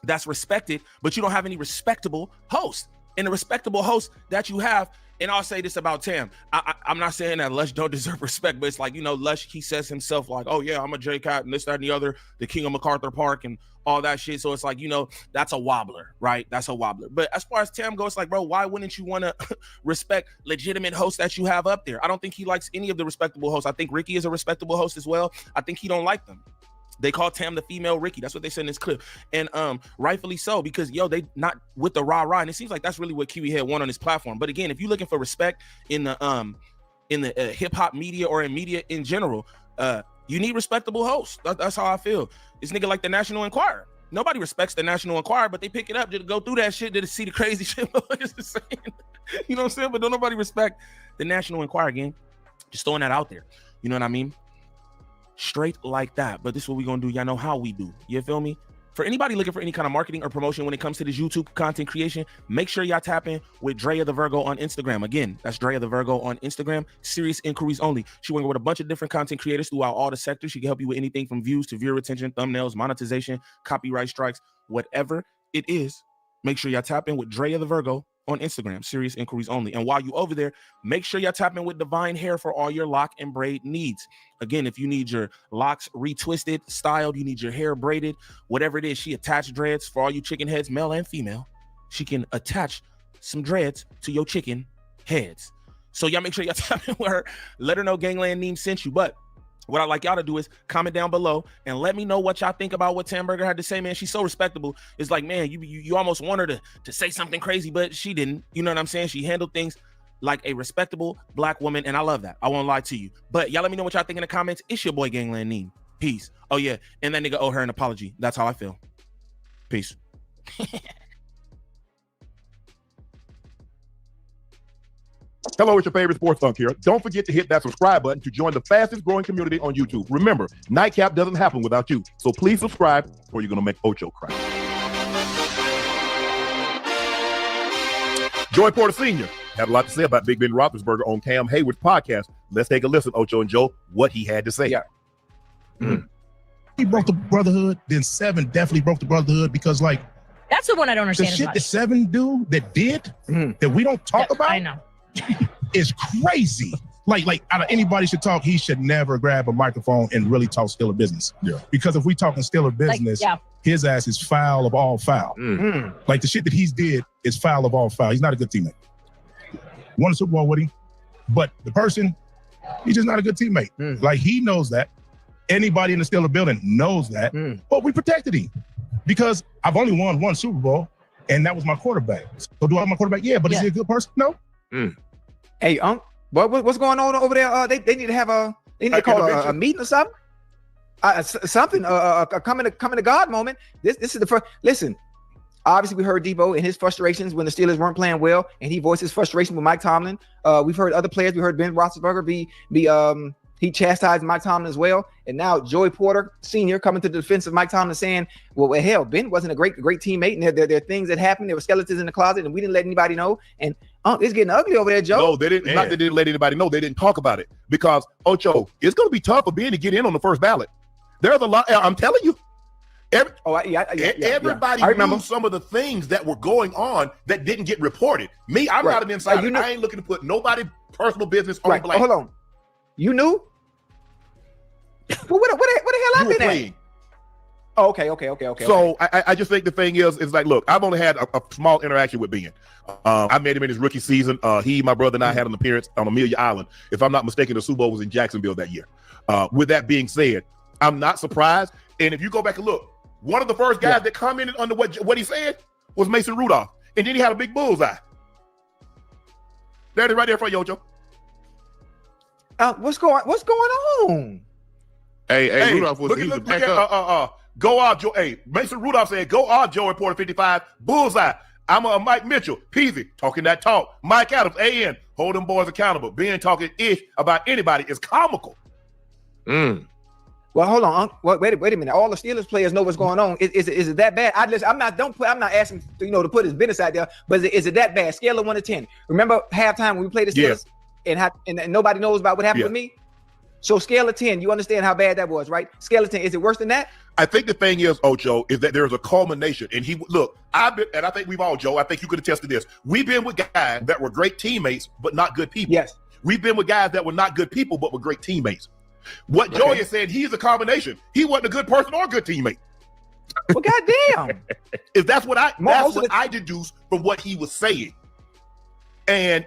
that's respected, but you don't have any respectable hosts? And the respectable host that you have, and I'll say this about Tam. I'm not saying that Lush don't deserve respect, but it's like, you know, Lush, he says himself like, oh yeah, I'm a J-Cat and this, that, and the other, the king of MacArthur Park and all that shit. So it's like, you know, that's a wobbler, right? That's a wobbler. But as far as Tam goes, it's like, bro, why wouldn't you want to respect legitimate hosts that you have up there? I don't think he likes any of the respectable hosts. I think Ricky is a respectable host as well. I think he don't like them. They call Tam the female Ricky. That's what they said in this clip. And rightfully so, because yo, they not with the rah-rah. And it seems like that's really what Kiwi Head want on his platform. But again, if you're looking for respect in the hip-hop media or in media in general, you need respectable hosts. That's how I feel. This nigga like the National Enquirer. Nobody respects the National Enquirer, but they pick it up just to go through that shit to see the crazy shit. You know what I'm saying? But don't nobody respect the National Enquirer, gang. Just throwing that out there. You know what I mean? Straight like that. But this is what we gonna do. Y'all know how we do. You feel me? For anybody looking for any kind of marketing or promotion when it comes to this YouTube content creation, make sure y'all tap in with Drea the Virgo on Instagram. Again, that's Drea the Virgo on Instagram. Serious inquiries only. She working with a bunch of different content creators throughout all the sectors. She can help you with anything from views to viewer retention, thumbnails, monetization, copyright strikes, whatever it is. Make sure y'all tap in with Drea the Virgo on Instagram. Serious inquiries only. And while you over there, make sure y'all tap in with Divine Hair for all your lock and braid needs. Again, if you need your locks retwisted, styled, you need your hair braided, whatever it is, she attached dreads for all you chicken heads, male and female. She can attach some dreads to your chicken heads. So y'all make sure y'all tap in with her. Let her know Gangland Neem sent you. But what I'd like y'all to do is comment down below and let me know what y'all think about what Tamburger had to say, man. She's so respectable. It's like, man, you almost want her to say something crazy, but she didn't. You know what I'm saying? She handled things like a respectable Black woman, and I love that. I won't lie to you. But y'all let me know what y'all think in the comments. It's your boy Gangland Neem. Peace. Oh, yeah. And that nigga owe her an apology. That's how I feel. Peace. Hello, it's your favorite sports thunk here. Don't forget to hit that subscribe button to join the fastest growing community on YouTube. Remember, Nightcap doesn't happen without you. So please subscribe or you're going to make Ocho cry. Joy Porter Sr. had a lot to say about Big Ben Roethlisberger on Cam Hayward's podcast. Let's take a listen, Ocho and Joe, what he had to say. Yeah. He broke the brotherhood, then Seven definitely broke the brotherhood because, like, that's the one I don't the understand. shit that Seven do that did that we don't talk about. I know. Is crazy. Like out of anybody should talk, he should never grab a microphone and really talk Steeler business. Yeah. Because if we talking Steeler business, his ass is foul of all foul. Like the shit that he's did is foul of all foul. He's not a good teammate. Won a Super Bowl with him, but the person, he's just not a good teammate. Like he knows that. Anybody in the Steeler building knows that. But we protected him because I've only won one Super Bowl, and that was my quarterback. So do I have my quarterback? Yeah, but is he a good person? No. Hey, what's going on over there? They need to have they need to call a meeting or something. Something coming to God moment. This is the first. Listen, obviously we heard Debo and his frustrations when the Steelers weren't playing well, and he voiced his frustration with Mike Tomlin. We've heard other players. We heard Ben Roethlisberger he chastised Mike Tomlin as well, and now Joey Porter Sr. coming to the defense of Mike Tomlin, saying, "Well, hell, Ben wasn't a great teammate, and there are things that happened. There were skeletons in the closet, and we didn't let anybody know." And it's getting ugly over there, Joe. No, they didn't. Not that they didn't let anybody know. They didn't talk about it because Ocho, it's going to be tough for Ben to get in on the first ballot. There's a lot. I'm telling you. Everybody knew some of the things that were going on that didn't get reported. Me, I'm not an insider. I ain't looking to put nobody personal business on blame. Hold on. You knew? Well, what the hell I been at? Oh, okay. So I just think the thing is like, look, I've only had a small interaction with Ben. I met him in his rookie season. He, my brother, and I had an appearance on Amelia Island. If I'm not mistaken, the Super Bowl was in Jacksonville that year. With that being said, I'm not surprised. And if you go back and look, one of the first guys that commented under what he said was Mason Rudolph, and then he had a big bullseye. There it is, right there for you, Joe. What's going on? Hey, Rudolph go off, Joe. Hey, Mason Rudolph said, "Go off, Joe." Reporter 55, bullseye. I'm a Mike Mitchell, Peasy, talking that talk. Mike Adams, AN, hold them boys accountable. Being talking ish about anybody is comical. Well, hold on. Wait a minute. All the Steelers players know what's going on. Is it that bad? I'm not asking to put his business out there, but is it that bad? Scale of 1 to 10. Remember halftime when we played the Steelers and nobody knows about what happened with me. So scale of 10, you understand how bad that was, right? Scale of 10, is it worse than that? I think the thing is, Ocho, is that there's a culmination. And I think we've all, Joe, I think you could attest to this. We've been with guys that were great teammates, but not good people. Yes. We've been with guys that were not good people, but were great teammates. What Joey is saying, he's a combination. He wasn't a good person or a good teammate. Well, goddamn. That's what I deduced from what he was saying. And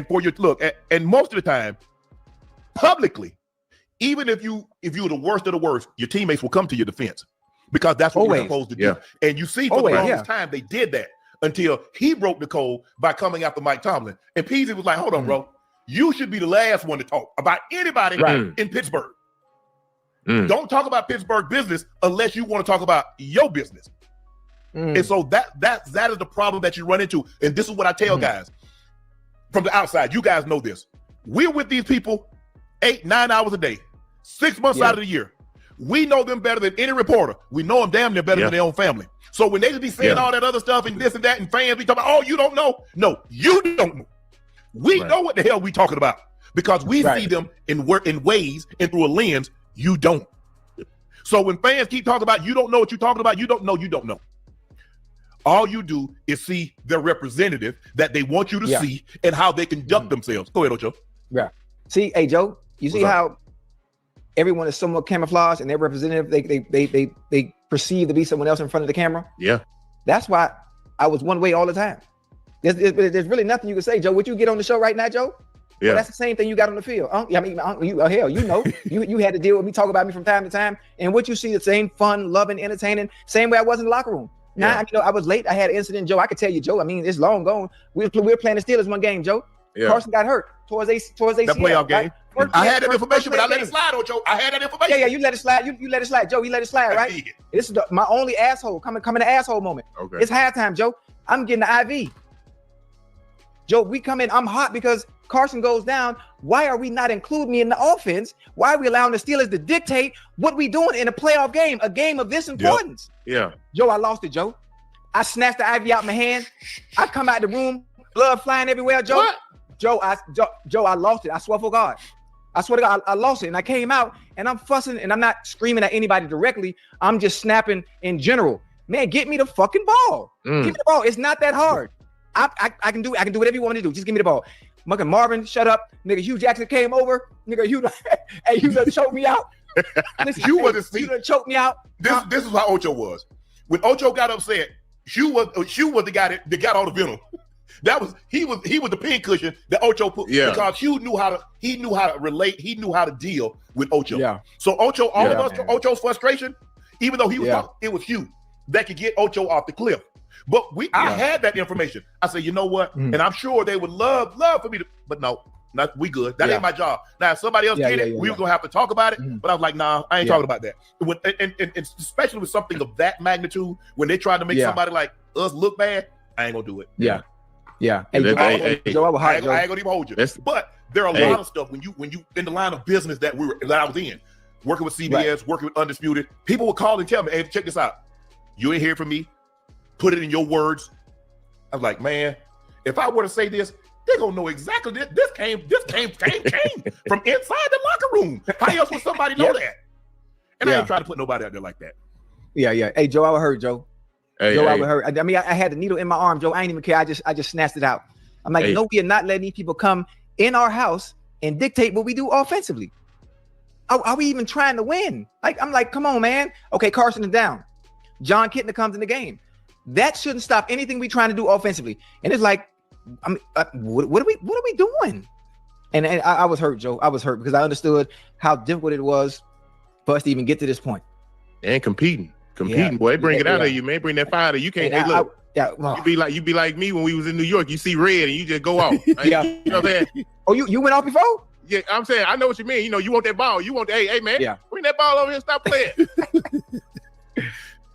for your look, and most of the time, publicly, even if you're the worst of the worst, your teammates will come to your defense because that's what we're supposed to do. And you see, for the longest time, they did that until he broke the code by coming after Mike Tomlin. And Peasy was like, "Hold on, bro. You should be the last one to talk about anybody in Pittsburgh. Don't talk about Pittsburgh business unless you want to talk about your business." And so that is the problem that you run into. And this is what I tell guys from the outside. You guys know this. We're with these people 8-9 hours a day, 6 months out of the year. We know them better than any reporter. We know them damn near better than their own family. So when they just be saying all that other stuff and this and that, and fans be talking about, oh, you don't know. No, you don't know. We know what the hell we talking about because we see them in ways and through a lens you don't. So when fans keep talking about you don't know what you're talking about, you don't know. All you do is see their representative that they want you to see and how they conduct themselves. Go ahead, Ocho. Yeah. See, hey Joe, you see how everyone is somewhat camouflaged and their representative they perceive to be someone else in front of the camera? Yeah. That's why I was one way all the time. There's really nothing you can say, Joe. Would you get on the show right now, Joe? Yeah. Well, that's the same thing you got on the field. I mean, hell, you know, you had to deal with me, talk about me from time to time, and what you see, the same fun, loving, entertaining, same way I was in the locker room. Now, I was late. I had an incident, Joe. I could tell you, Joe. I mean, it's long gone. We were playing the Steelers one game, Joe. Yeah. Carson got hurt towards ACL. That playoff game. Right? I had that information, but I let it slide, Ocho. I had that information. Yeah, you let it slide. You let it slide, Joe. You let it slide, right? This is my only asshole coming the asshole moment. Okay. It's halftime, Joe. I'm getting the IV. Joe, we come in. I'm hot because Carson goes down. Why are we not including me in the offense? Why are we allowing the Steelers to dictate what we doing in a playoff game, a game of this importance? Yeah. Joe, I lost it, Joe. I snatched the IV out my hand. I come out the room, blood flying everywhere, Joe. What? Joe, I lost it. I swear for God. I swear to God, I lost it. And I came out and I'm fussing and I'm not screaming at anybody directly. I'm just snapping in general. Man, get me the fucking ball. Give me the ball. It's not that hard. I can do whatever you want me to do. Just give me the ball. Muckin' Marvin, shut up. Nigga, Hugh Jackson came over. Nigga, you done choked me out. Listen, you done choked me out. This is how Ocho was. When Ocho got upset, Hugh was the guy that got all the venom. He was the pincushion that Ocho put because Hugh knew how to relate. He knew how to deal with Ocho. Yeah. So Ocho, Ocho's frustration, even though he was talking, it was Hugh that could get Ocho off the cliff. But I had that information. I said, you know what? And I'm sure they would love for me to, but no, we good. That ain't my job. Now, if somebody else did it, we were gonna have to talk about it. But I was like, nah, I ain't talking about that. And especially with something of that magnitude, when they try to make somebody like us look bad, I ain't gonna do it. Yeah. Yeah. Hey, Joe, I ain't gonna even hold you. But there are a lot of stuff when you in the line of business that I was in, working with CBS, working with Undisputed, people would call and tell me, hey, check this out. You ain't hear from me. Put it in your words. I was like, man, if I were to say this, they're gonna know exactly this. This came from inside the locker room. How else would somebody know that? And I ain't trying to put nobody out there like that. Yeah. Hey, Joe, I was hurt, Joe. I was hurt. I mean, I had the needle in my arm, Joe. I ain't even care. I just snatched it out. I'm like, no, we are not letting these people come in our house and dictate what we do offensively. Are we even trying to win? I'm like, come on, man. Okay, Carson is down. John Kitna comes in the game. That shouldn't stop anything we're trying to do offensively. And it's like, I mean, what are we doing? And I was hurt, Joe. I was hurt because I understood how difficult it was for us to even get to this point. And competing, boy. Bring it out of you, man. Bring that fire out of you. You can't look. You be like me when we was in New York. You see red and you just go off. You know what I'm saying? Oh, you went off before? Yeah, I'm saying I know what you mean. You know, you want that ball. You want hey man, bring that ball over here and stop playing.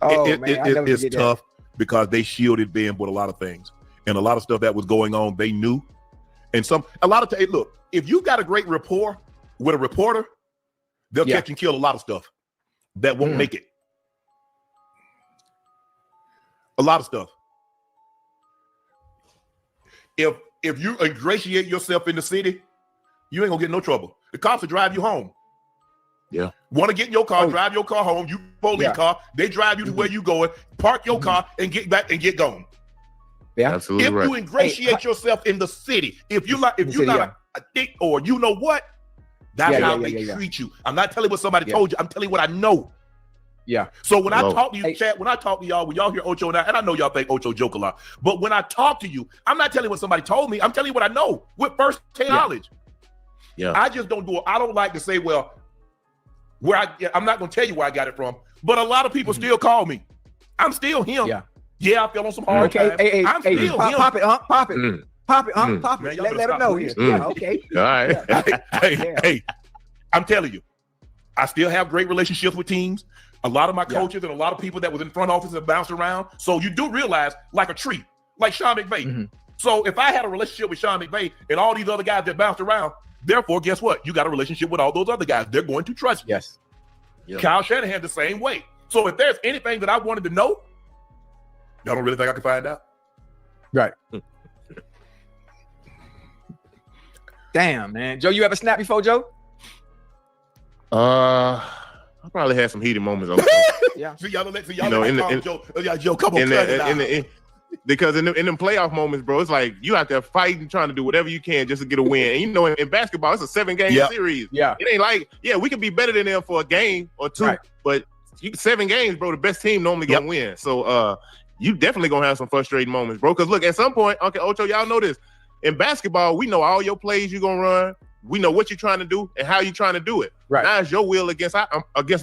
It's tough because they shielded Ben with a lot of things and a lot of stuff that was going on. They knew, and look, if you got a great rapport with a reporter, they'll catch and kill a lot of stuff that won't make it. A lot of stuff. If you ingratiate yourself in the city, you ain't gonna get in no trouble. The cops will drive you home. Yeah. Want to get in your car, drive your car home, you police car, they drive you to where you going, park your car and get back and get gone. Yeah, absolutely. If you ingratiate yourself in the city, if you're not a dick or you know what, that's how they treat you. I'm not telling what somebody told you, I'm telling you what I know. Yeah. So when I talk to you, chat, when I talk to y'all, when y'all hear Ocho and I know y'all think Ocho joke a lot, but when I talk to you, I'm not telling you what somebody told me, I'm telling you what I know with first-hand knowledge. Yeah. I just don't do it. I don't like to say, well, I'm not going to tell you where I got it from, but a lot of people still call me. I'm still him. Yeah, I feel on some hard times. I'm still him. Pop it. Pop it. Let them know. Yeah, okay. All right. Hey, I'm telling you, I still have great relationships with teams. A lot of my coaches and a lot of people that was in front office have bounced around. So you do realize, like a tree, like Sean McVay. So if I had a relationship with Sean McVay and all these other guys that bounced around, therefore, guess what? You got a relationship with all those other guys. They're going to trust you. Yes. Kyle Shanahan the same way. So if there's anything that I wanted to know, y'all don't really think I can find out? Right. Damn, man. Joe, you ever snap before, Joe? I probably had some heated moments. Yeah. So y'all don't let Joe, come on, because in them playoff moments, bro, it's like you out there fighting, trying to do whatever you can just to get a win. And you know, in basketball, it's a 7-game series. Yeah. It ain't like, we can be better than them for a game or two, but 7 games, bro, the best team normally gonna win. So you definitely gonna have some frustrating moments, bro. Because look, at some point, okay, Ocho, y'all know this. In basketball, we know all your plays you're gonna run. We know what you're trying to do and how you're trying to do it. Right. Now it's your will against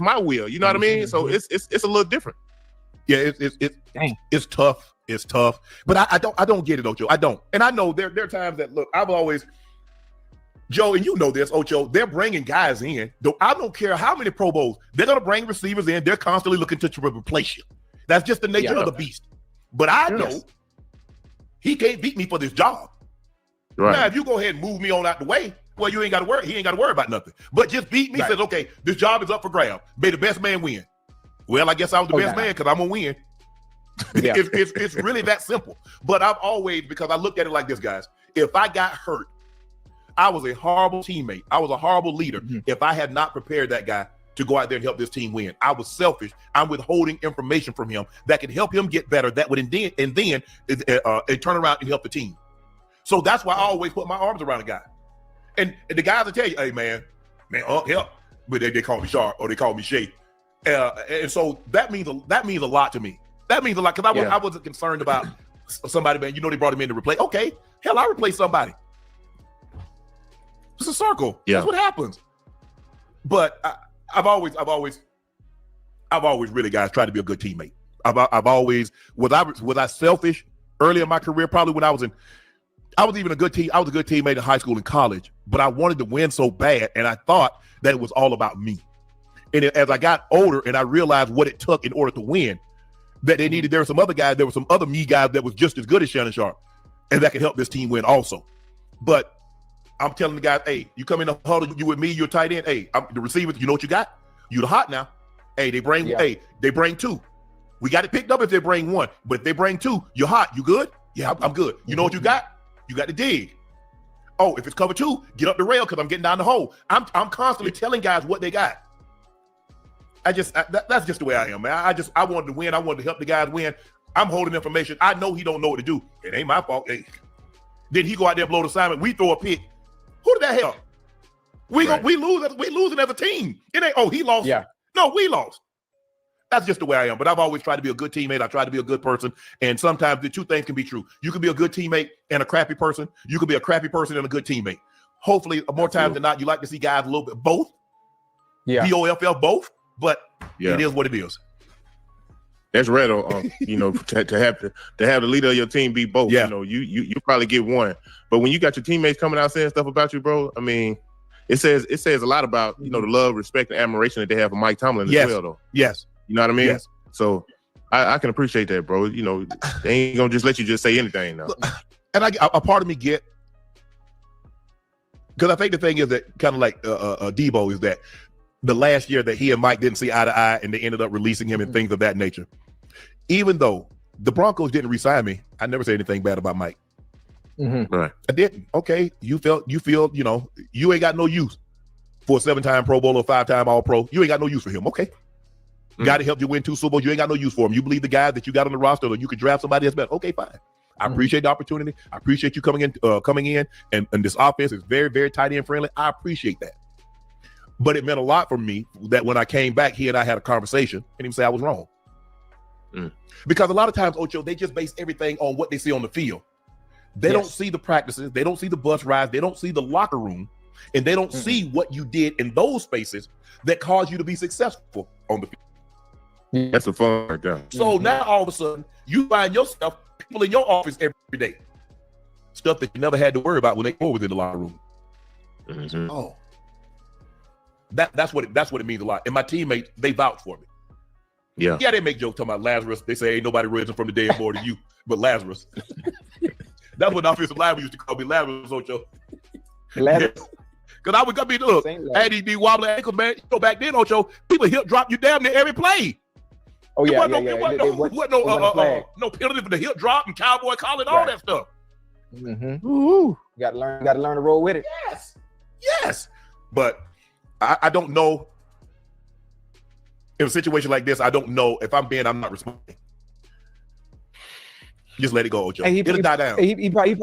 my will. You know what I mean? So it's a little different. Yeah, it's tough. It's tough. But I don't get it, Ocho. I don't. And I know there are times that, look, I've always, Joe, and you know this, Ocho, they're bringing guys in. I don't care how many Pro Bowls. They're going to bring receivers in. They're constantly looking to replace you. That's just the nature of the beast. But I know he can't beat me for this job. Right. Now, if you go ahead and move me on out the way, well, you ain't got to worry. He ain't got to worry about nothing. But just beat me, says, okay, this job is up for grab. May the best man win. Well, I guess I was the best man because I'm going to win. Yeah. It's really that simple. But I've always, because I looked at it like this, guys, if I got hurt, I was a horrible teammate. I was a horrible leader if I had not prepared that guy to go out there and help this team win. I was selfish. I'm withholding information from him that could help him get better. That would then turn around and help the team. So that's why I always put my arms around a guy. And the guys will tell you, hey, man, help. But they call me Sharp or they call me Shay. And so that means a lot to me. That means a lot because I wasn't concerned about somebody, man. You know, they brought him in to replace. Okay, hell, I replace somebody. It's a circle. Yeah. That's what happens. But I've always really, guys, tried to be a good teammate. I've always was I selfish early in my career? Probably when I was even a good team. I was a good teammate in high school and college, but I wanted to win so bad, and I thought that it was all about me. And as I got older, and I realized what it took in order to win, that there were some other guys, there were some other me guys that was just as good as Shannon Sharp, and that could help this team win also. But I'm telling the guys, hey, you come in the huddle, you with me, you're tight end. Hey, I'm the receiver. You know what you got? You the hot now. Hey, they bring 2. We got it picked up if they bring 1, but if they bring 2, you're hot. You good? Yeah, I'm good. You know what you got? You got to dig. Oh, if it's cover 2, get up the rail because I'm getting down the hole. I'm constantly telling guys what they got. That's just the way I am, man. I wanted to win. I wanted to help the guys win. I'm holding information. I know he don't know what to do. It ain't my fault. Hey. Then he go out there and blow the assignment. We throw a pick. Who did that help? We losing as a team. It ain't, he lost. Yeah. No, we lost. That's just the way I am. But I've always tried to be a good teammate. I try to be a good person. And sometimes the two things can be true. You can be a good teammate and a crappy person. You can be a crappy person and a good teammate. Hopefully, more times than not, you like to see guys a little bit both. Yeah. BOFL both. But it is what it is. That's rare, though. You know, to have the leader of your team be both. Yeah. You know, you probably get one, but when you got your teammates coming out saying stuff about you, bro, I mean, it says a lot about the love, respect, and admiration that they have for Mike Tomlin as well, though. Yes. You know what I mean? Yes. So I can appreciate that, bro. You know, they ain't gonna just let you just say anything now. And a part of me get, because I think the thing is that kind of like Debo is that the last year that he and Mike didn't see eye to eye and they ended up releasing him and things of that nature. Even though the Broncos didn't re-sign me, I never said anything bad about Mike. Mm-hmm. Right. I didn't. Okay. You feel, you ain't got no use for a 7-time Pro Bowl or 5-time All-Pro. You ain't got no use for him. Okay. Guy to help you win 2 Super Bowls. You ain't got no use for him. You believe the guy that you got on the roster or you could draft somebody else better. Okay, fine. I appreciate the opportunity. I appreciate you coming in and this offense is very, very tight end friendly. I appreciate that. But it meant a lot for me that when I came back, he and I had a conversation and he say I was wrong. Because a lot of times, Ocho, they just base everything on what they see on the field. They don't see the practices. They don't see the bus rides. They don't see the locker room. And they don't see what you did in those spaces that caused you to be successful on the field. That's a fun right there. So now all of a sudden, you find yourself, people in your office every day, stuff that you never had to worry about when they were within the locker room. Mm-hmm. Oh. That's what it means a lot. And my teammates, they vouch for me. Yeah, they make jokes talking about Lazarus. They say ain't nobody risen from the dead more than you, but Lazarus. That's what the offensive lineman used to call me, Lazarus, Ocho. Lazarus. Because I was gonna be look, had these wobbly ankles, man. You go back then, Ocho, people hip drop you damn near every play. Oh yeah, no penalty for the hip drop and cowboy collar and all that stuff. Mm-hmm. Ooh, got to learn to roll with it. Yes. But I don't know. In a situation like this, I don't know if I'm not responding. Just let it go, Ocho. It'll die down. He probably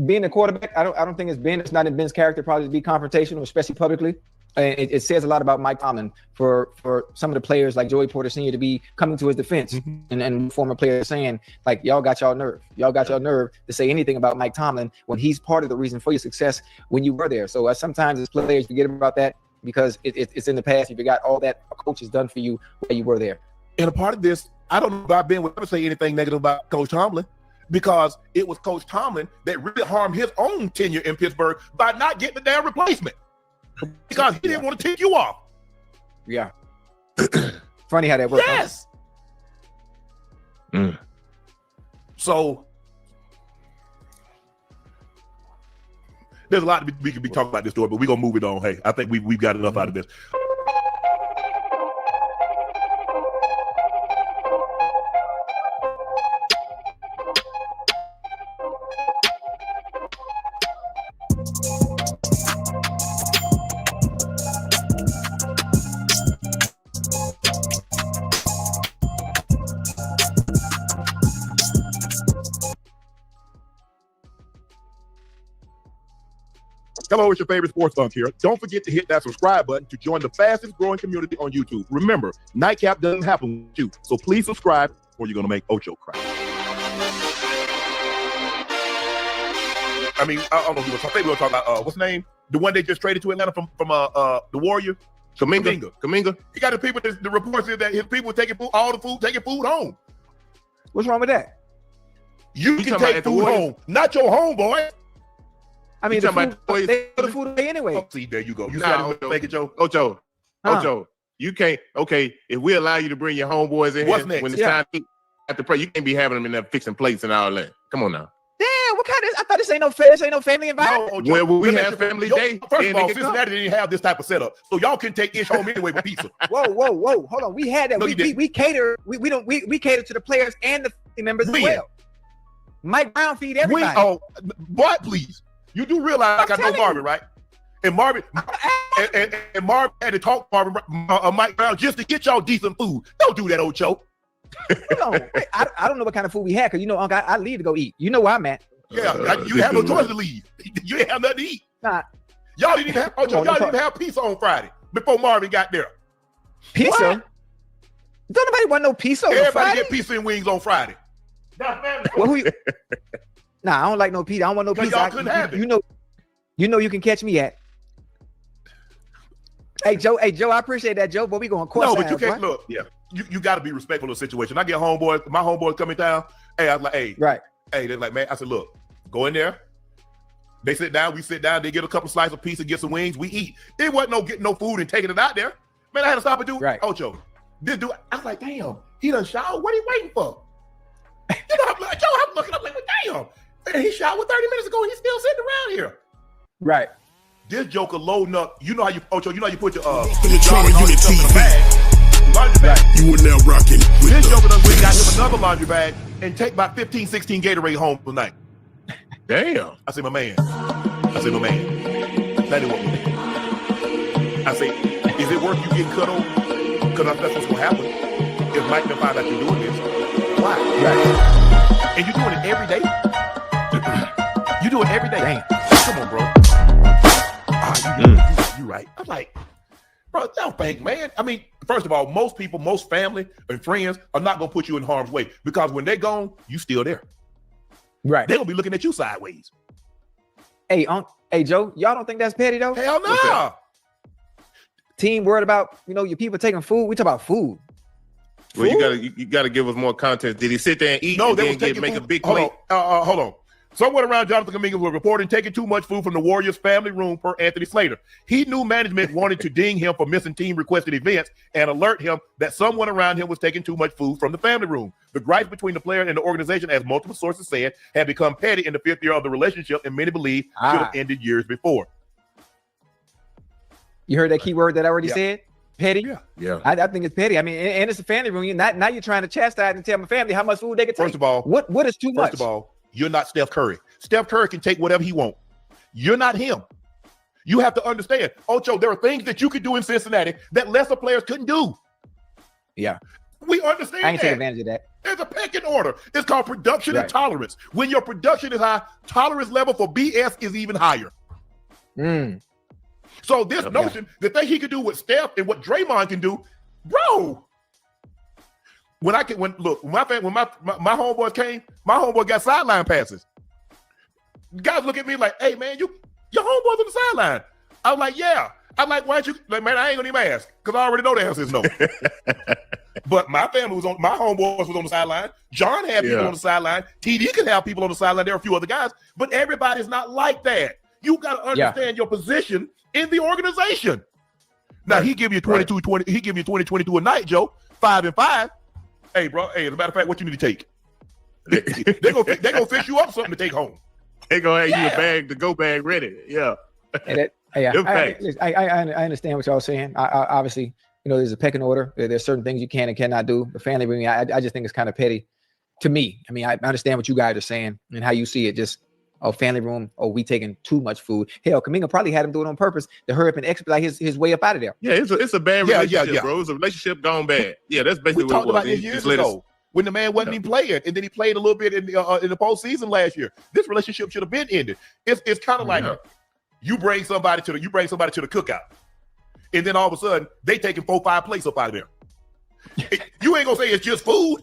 being a quarterback. I don't think it's not in Ben's character probably to be confrontational, especially publicly. And it says a lot about Mike Tomlin for some of the players like Joey Porter Sr. to be coming to his defense, and former players saying like, y'all got y'all nerve to say anything about Mike Tomlin when he's part of the reason for your success when you were there. So sometimes as players forget about that because it's in the past. You forgot all that a coach has done for you while you were there. And a part of this, I don't know if Ben would ever say anything negative about Coach Tomlin, because it was Coach Tomlin that really harmed his own tenure in Pittsburgh by not getting the damn replacement. Because he didn't want to take you off. Yeah. Funny how that works. Yes. Huh? So there's a lot we could be talking about this story, but we're gonna move it on. Hey, I think we've got enough out of this. Hello, it's your favorite sports dunk here. Don't forget to hit that subscribe button to join the fastest growing community on YouTube. Remember, nightcap doesn't happen with you, so please subscribe or you're going to make Ocho cry. I mean, I don't know who was talking. Maybe we'll talk about, what's the name? The one they just traded to Atlanta from the Warrior? Kuminga. He got the people, the reports is that his people were taking food home. What's wrong with that? You can take food home, not your homeboy. I mean, they put the food away anyway. Oh, see, there you go. You said make it, Joe. Ocho, you can't. Okay, if we allow you to bring your homeboys in here when it's time to eat at the play, you can't be having them in there fixing plates and all that. Come on now. Damn, what kind of? I thought this ain't no family environment. No, well, we have family day. First of all, Cincinnati didn't have this type of setup, so y'all can take Ish home anyway with pizza. Whoa, hold on. We had that. No, we cater. We cater to the players and the family members as well. Mike Brown feed everybody. Boy, please. You do realize I know Marvin, right? And Marvin and Marvin had to talk to Mike Brown just to get y'all decent food. Don't do that, Ocho. Hold on. I don't know what kind of food we had because Uncle, I leave to go eat. You know where I'm at. Yeah, you have no choice to leave. You didn't have nothing to eat. Nah. Y'all didn't even have y'all didn't even have pizza on Friday before Marvin got there. Pizza? What? Don't nobody want no pizza on Everybody Friday? get pizza and wings on Friday. Well, Nah, I don't like no pizza. I don't want no pizza. Y'all couldn't have it. You know you can catch me at. Hey Joe, I appreciate that, Joe. But we going course. No, but you can't look. Yeah, you got to be respectful of the situation. I get my homeboys coming down. Hey, I was like, hey, right. Hey, they're like, man. I said, look, go in there. They sit down. We sit down. They get a couple slices of pizza, get some wings. We eat. It wasn't getting no food and taking it out there. Man, I had to stop and do. Right. Ocho, this dude. I was like, damn, he done showered. What are you waiting for? I'm like, Joe, I'm looking up like, well, damn. And he showered 30 minutes ago. He's still sitting around here. Right. This joker loading up. You know how you, Ocho, you know how you put your the Trama unit TV. Laundry bag. You were now rocking with this joker done got him another laundry bag and take about 15, 16 Gatorade home tonight. Damn. I say, my man. That ain't what we did. I say, is it worth you getting cut over? Because that's what's gonna happen. If Mike can find out you're doing this. Why? Right. And you're doing it every day? You do it every day. Damn. Come on, bro. You right. I'm like, bro, don't think, man. I mean, first of all, most people, most family and friends are not gonna put you in harm's way because when they're gone, you still there. Right. They're gonna be looking at you sideways. Hey, hey, Joe, y'all don't think that's petty though? Hell no. Team worried about your people taking food. We talk about food. Well, you gotta give us more context. Did he sit there and eat? No, and they then was make food. a big plate? Hold on. Someone around Jonathan Kuminga was reporting taking too much food from the Warriors' family room per Anthony Slater. He knew management wanted to ding him for missing team-requested events and alert him that someone around him was taking too much food from the family room. The gripes between the player and the organization, as multiple sources said, had become petty in the fifth year of the relationship and many believe should have ended years before. You heard that key word that I already said? Petty. Yeah. I think it's petty. I mean, and it's a family room. Now you're trying to chastise and tell my family how much food they can take. First of all, what is too much? First of all, you're not Steph Curry. Steph Curry can take whatever he wants. You're not him. You have to understand, Ocho, there are things that you could do in Cincinnati that lesser players couldn't do. Yeah. We understand I ain't that. take advantage of that. There's a pecking order. It's called production and tolerance. When your production is high, tolerance level for BS is even higher. So this notion, the thing he could do with Steph and what Draymond can do, bro. When my homeboys came, my homeboy got sideline passes. Guys look at me like, hey man, your homeboy's on the sideline. I was like, yeah. I'm like, why don't you? Like, man, I ain't gonna even ask because I already know the answer is no. But my family was on, my homeboys was on the sideline. John had people on the sideline. TD could have people on the sideline. There are a few other guys, but everybody's not like that. You got to understand your position in the organization. Now he give you 22-20. He give you 20-22 a night, Joe. 5 and 5. Hey, bro. Hey, as a matter of fact, what you need to take? They gonna fix you up something to take home. They gonna have you a bag to go bag ready. Yeah. I understand what y'all saying. I obviously, there's a pecking order. There's certain things you can and cannot do. The family room, I just think it's kind of petty to me. I mean, I understand what you guys are saying and how you see it. Just, family room, we taking too much food. Hell, Kuminga probably had him do it on purpose to hurry up and expedite his way up out of there. Yeah, it's a bad relationship, bro. It's a relationship gone bad. Yeah, that's basically what it was. We talked about this years ago when the man wasn't even playing, and then he played a little bit in the postseason last year. This relationship should have been ended. It's kind of like you bring somebody to the cookout, and then all of a sudden they taking 4-5 plates up out of there. You ain't gonna say it's just food.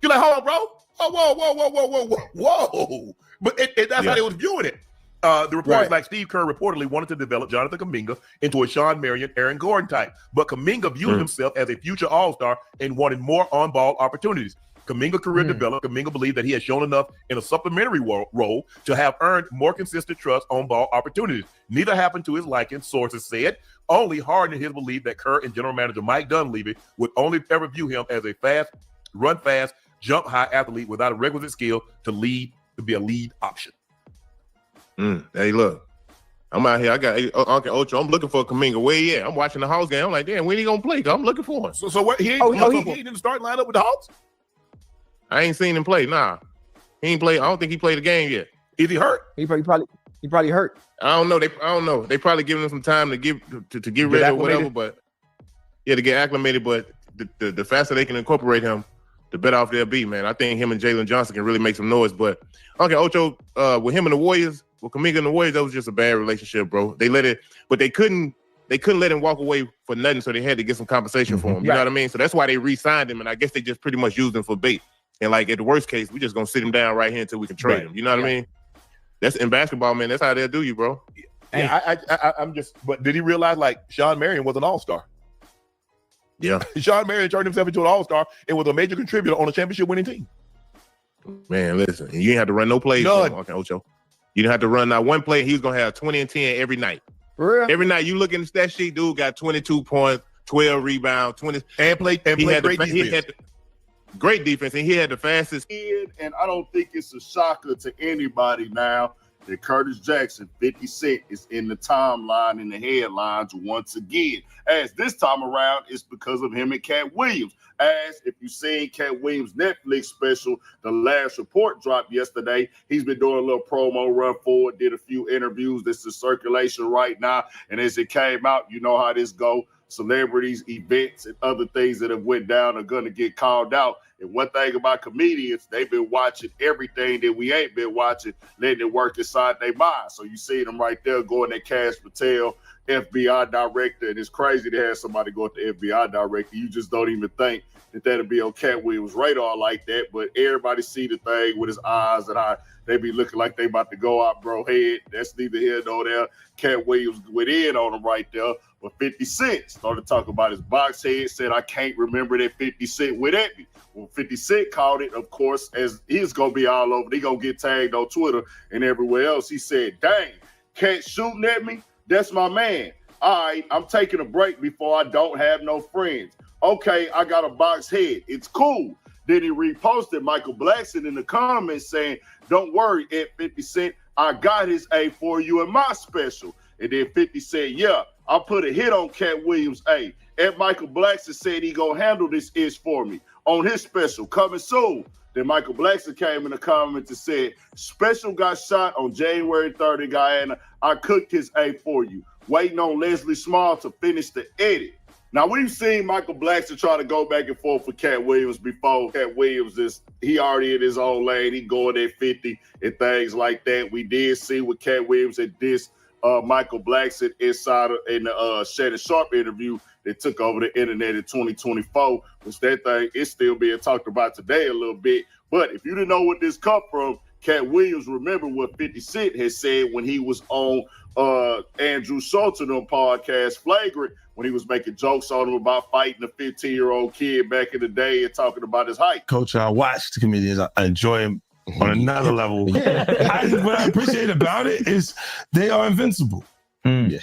You're like, hold on, bro. Oh, whoa. But that's how they was viewing it. The reports like Steve Kerr reportedly wanted to develop Jonathan Kuminga into a Sean Marion, Aaron Gordon type, but Kuminga viewed himself as a future All-Star and wanted more on-ball opportunities. Kuminga career developed. Kuminga believed that he had shown enough in a supplementary role to have earned more consistent trust on ball opportunities. Neither happened to his liking, sources said, only hardened his belief that Kerr and general manager Mike Dunleavy would only ever view him as a run fast, jump high athlete without a requisite skill to be a lead option. Hey, look, I'm out here. I got Uncle Ocho. I'm looking for Kuminga. Where he at? I'm watching the Hawks game. I'm like, damn, when he gonna play? I'm looking for him. So what? He ain't in the starting lineup with the Hawks? I ain't seen him play. Nah, he ain't play. I don't think he played the game yet. Is he hurt? He probably hurt. I don't know. They probably giving him some time to get ready or whatever. But to get acclimated. But the faster they can incorporate him, the better off they'll be, man. I think him and Jalen Johnson can really make some noise. But okay, Ocho, with him and the Warriors, with Kuminga and the Warriors, that was just a bad relationship, bro. They let it, but they couldn't let him walk away for nothing, so they had to get some compensation for him. You know what I mean? So that's why they re-signed him, and I guess they just pretty much used him for bait. And like at the worst case, we just gonna sit him down right here until we can trade him. You know what I mean? That's in basketball, man. That's how they'll do you, bro. Yeah, I'm just. But did he realize like Sean Marion was an All-Star? Yeah, Sean Marion turned himself into an All-Star and was a major contributor on a championship-winning team. Man, listen, you didn't have to run no plays. Okay, Ocho. You didn't have to run not one play. He was gonna have 20 and 10 every night. For real? Every night you look in the stat sheet, dude got 22 points, 12 rebounds, 20 and played great defense. He had great defense, and he had the fastest. And I don't think it's a shocker to anybody now that Curtis Jackson, 50 Cent, is in the timeline in the headlines once again. As this time around, it's because of him and Cat Williams. As if you've seen Cat Williams' Netflix special, The Last Report dropped yesterday. He's been doing a little promo run for it, did a few interviews. This is circulation right now. And as it came out, you know how this go. Celebrities, events, and other things that have went down are going to get called out. And one thing about comedians, they've been watching everything that we ain't been watching, letting it work inside their mind. So you see them right there going at Cash Patel, FBI director, and it's crazy to have somebody go at the FBI director. You just don't even think that that'll be on Cat Williams' radar like that. But everybody see the thing with his eyes and how they be looking like they about to go out bro head. That's neither here nor there. Cat Williams went in on him right there. But 50 Cent started talking about his box head, said, I can't remember that 50 Cent went at me. Well, 50 Cent called it, of course, as he's going to be all over. He going to get tagged on Twitter and everywhere else. He said, dang, Cat shooting at me? That's my man. All right, I'm taking a break before I don't have no friends. Okay, I got a box head. It's cool. Then he reposted Michael Blackson in the comments saying, don't worry, at 50 Cent, I got his A for you in my special. And then 50 said, yeah, I put a hit on Cat Williams. Hey, and Michael Blackson said he gonna handle this ish for me on his special coming soon. Then Michael Blackson came in the comments and said, special got shot on January 3rd in Guyana. I cooked his A for you. Waiting on Leslie Small to finish the edit. Now, we've seen Michael Blackson try to go back and forth with Cat Williams before. Cat Williams he already in his own lane. He going at 50 and things like that. We did see with Cat Williams at this Michael Blackson in the Shannon Sharp interview that took over the internet in 2024, which that thing is still being talked about today a little bit. But if you didn't know what this come from, Cat Williams, remember what 50 Cent had said when he was on Andrew Schultz on podcast Flagrant, when he was making jokes on him about fighting a 15-year-old kid back in the day and talking about his height. Coach, I watch the comedians. I enjoy him on another level. What I appreciate about it is they are invincible. Yeah.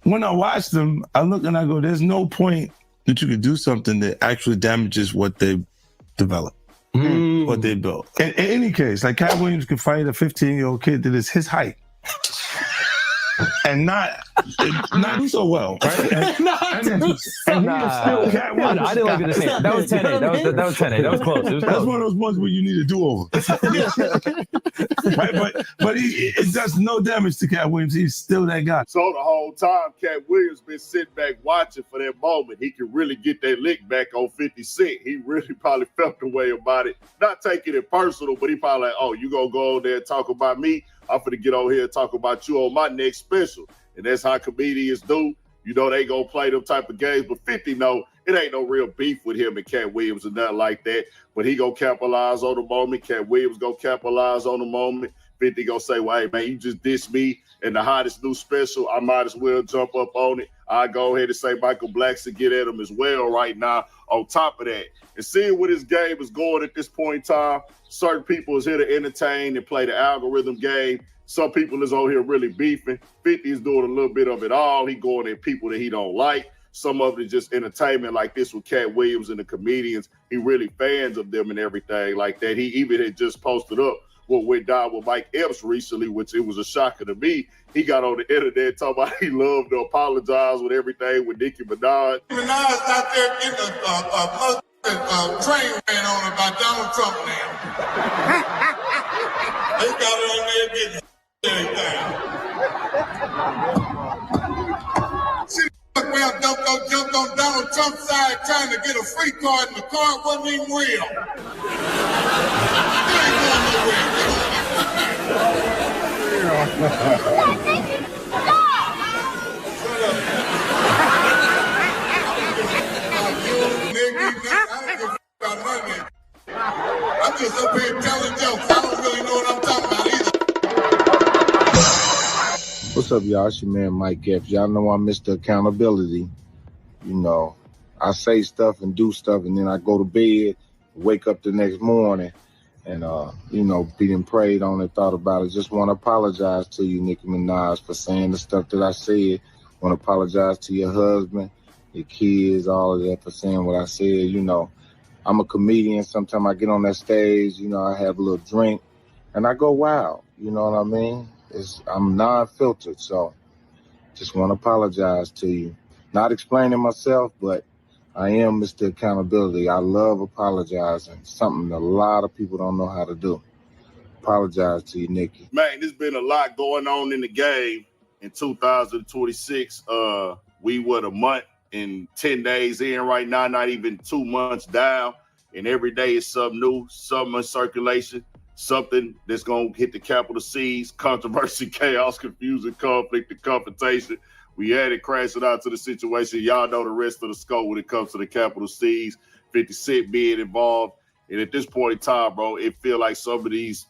When I watch them, I look and I go, there's no point that you could do something that actually damages what they develop, what they built. In any case, like Cat Williams could fight a 15-year-old kid that is his height. And not do so well, right? And he is still Cat Williams. I didn't look at the same. That was 10-8. That was 10-8. That was close. It was That's close. one of those ones where you need a do-over. Right? But it does no damage to Cat Williams. He's still that guy. So the whole time, Cat Williams been sitting back watching for that moment. He could really get that lick back on 50 Cent. He really probably felt the way about it. Not taking it personal, but he probably like, oh, you gonna go on there and talk about me? I'm finna get over here and talk about you on my next special. And that's how comedians do. You know, they gonna play them type of games, but 50 know it ain't no real beef with him and Cat Williams and nothing like that. But he gonna capitalize on the moment. Cat Williams gonna capitalize on the moment. 50 gonna say, well, hey, man, you just dissed me and the hottest new special. I might as well jump up on it. I go ahead and say Michael Blackson get at him as well right now on top of that. And seeing where this game is going at this point in time, certain people is here to entertain and play the algorithm game. Some people is on here really beefing. 50 is doing a little bit of it all. He going at people that he don't like. Some of it is just entertainment like this with Cat Williams and the comedians. He really fans of them and everything like that. He even had just posted up what went down with Mike Epps recently, which it was a shocker to me. He got on the internet talking about he loved to apologize with everything with Nicki Minaj. Minaj out there getting a train ran on about Donald Trump now. They got it on there getting everything. See, well, don't jumped on Donald Trump's side trying to get a free card, and the card wasn't even real. They ain't going nowhere. I'm just up here telling jokes. I don't really know what I'm talking about either. What's up, y'all? It's your man, Mike Epps. Y'all know I'm Mr. Accountability. You know, I say stuff and do stuff, and then I go to bed, wake up the next morning, and, you know, being prayed on and thought about it. Just want to apologize to you, Nicki Minaj, for saying the stuff that I said. Want to apologize to your husband, your kids, all of that for saying what I said. You know, I'm a comedian. Sometimes I get on that stage, you know, I have a little drink, and I go wild. You know what I mean? I'm non-filtered, so just want to apologize to you. Not explaining myself, but I am Mr. Accountability. I love apologizing, something a lot of people don't know how to do. Apologize to you, Nikki. Man, there's been a lot going on in the game in 2026. We were a month and 10 days in right now, not even 2 months down. And every day is something new, something in circulation, something that's going to hit the capital C's: controversy, chaos, confusion, conflict, and confrontation. We had it crashing out to the situation. Y'all know the rest of the scope when it comes to the capital C's, 50 Cent being involved. And at this point in time, bro, it feel like some of these,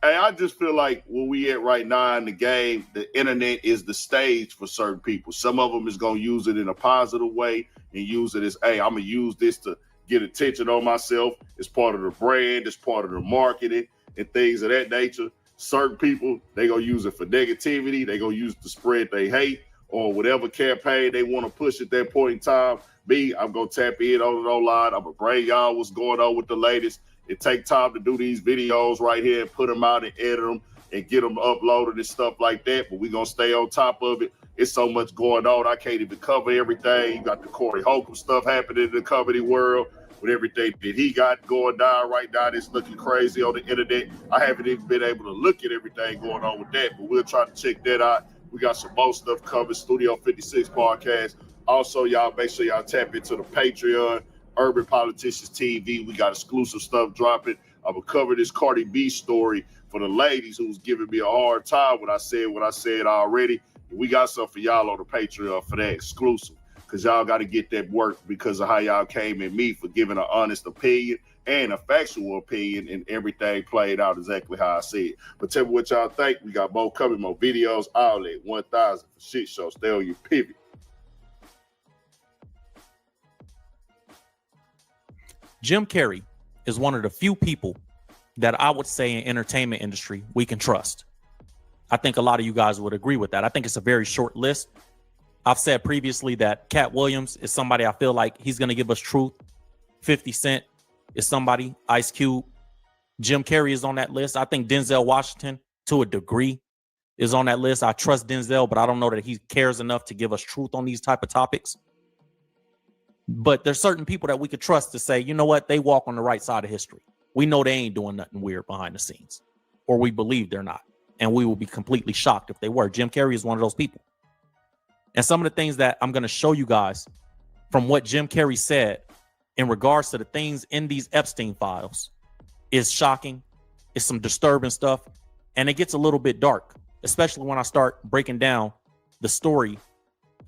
hey, I just feel like where we at right now in the game, the internet is the stage for certain people. Some of them is going to use it in a positive way and use it as, hey, I'm going to use this to get attention on myself. It's part of the brand. It's part of the marketing and things of that nature. Certain people, they going to use it for negativity. They going to use it to spread their hate or whatever campaign they want to push at that point in time. Me, I'm going to tap in on it online. I'm going to bring y'all what's going on with the latest. It take time to do these videos right here and put them out and edit them. and get them uploaded and stuff like that. But we're going to stay on top of it. It's so much going on. I can't even cover everything. You got the Corey Holcomb stuff happening in the comedy world with everything that he got going down right now. It's looking crazy on the internet. I haven't even been able to look at everything going on with that, but we'll try to check that out. We got some more stuff covered, Studio 56 podcast. Also, y'all make sure y'all tap into the Patreon, Urban Politicians TV. We got exclusive stuff dropping. I'm going to cover this Cardi B story for the ladies who's giving me a hard time when I said what I said already. We got something for y'all on the Patreon for that exclusive, because y'all got to get that work because of how y'all came at me for giving an honest opinion and a factual opinion, and everything played out exactly how I said. But tell me what y'all think. We got more coming, more videos, all that. 1,000 for shit show. Stay on your pivot. Jim Carrey is one of the few people that I would say in entertainment industry we can trust. I think a lot of you guys would agree with that. I think it's a very short list. I've said previously that Cat Williams is somebody I feel like he's going to give us truth. 50 Cent is somebody. Ice Cube. Jim Carrey is on that list. I think Denzel Washington, to a degree, is on that list. I trust Denzel, but I don't know that he cares enough to give us truth on these type of topics. But there's certain people that we could trust to say, you know what, they walk on the right side of history. We know they ain't doing nothing weird behind the scenes, or we believe they're not. And we will be completely shocked if they were. Jim Carrey is one of those people. And some of the things that I'm going to show you guys from what Jim Carrey said in regards to the things in these Epstein files is shocking. It's some disturbing stuff. And it gets a little bit dark, especially when I start breaking down the story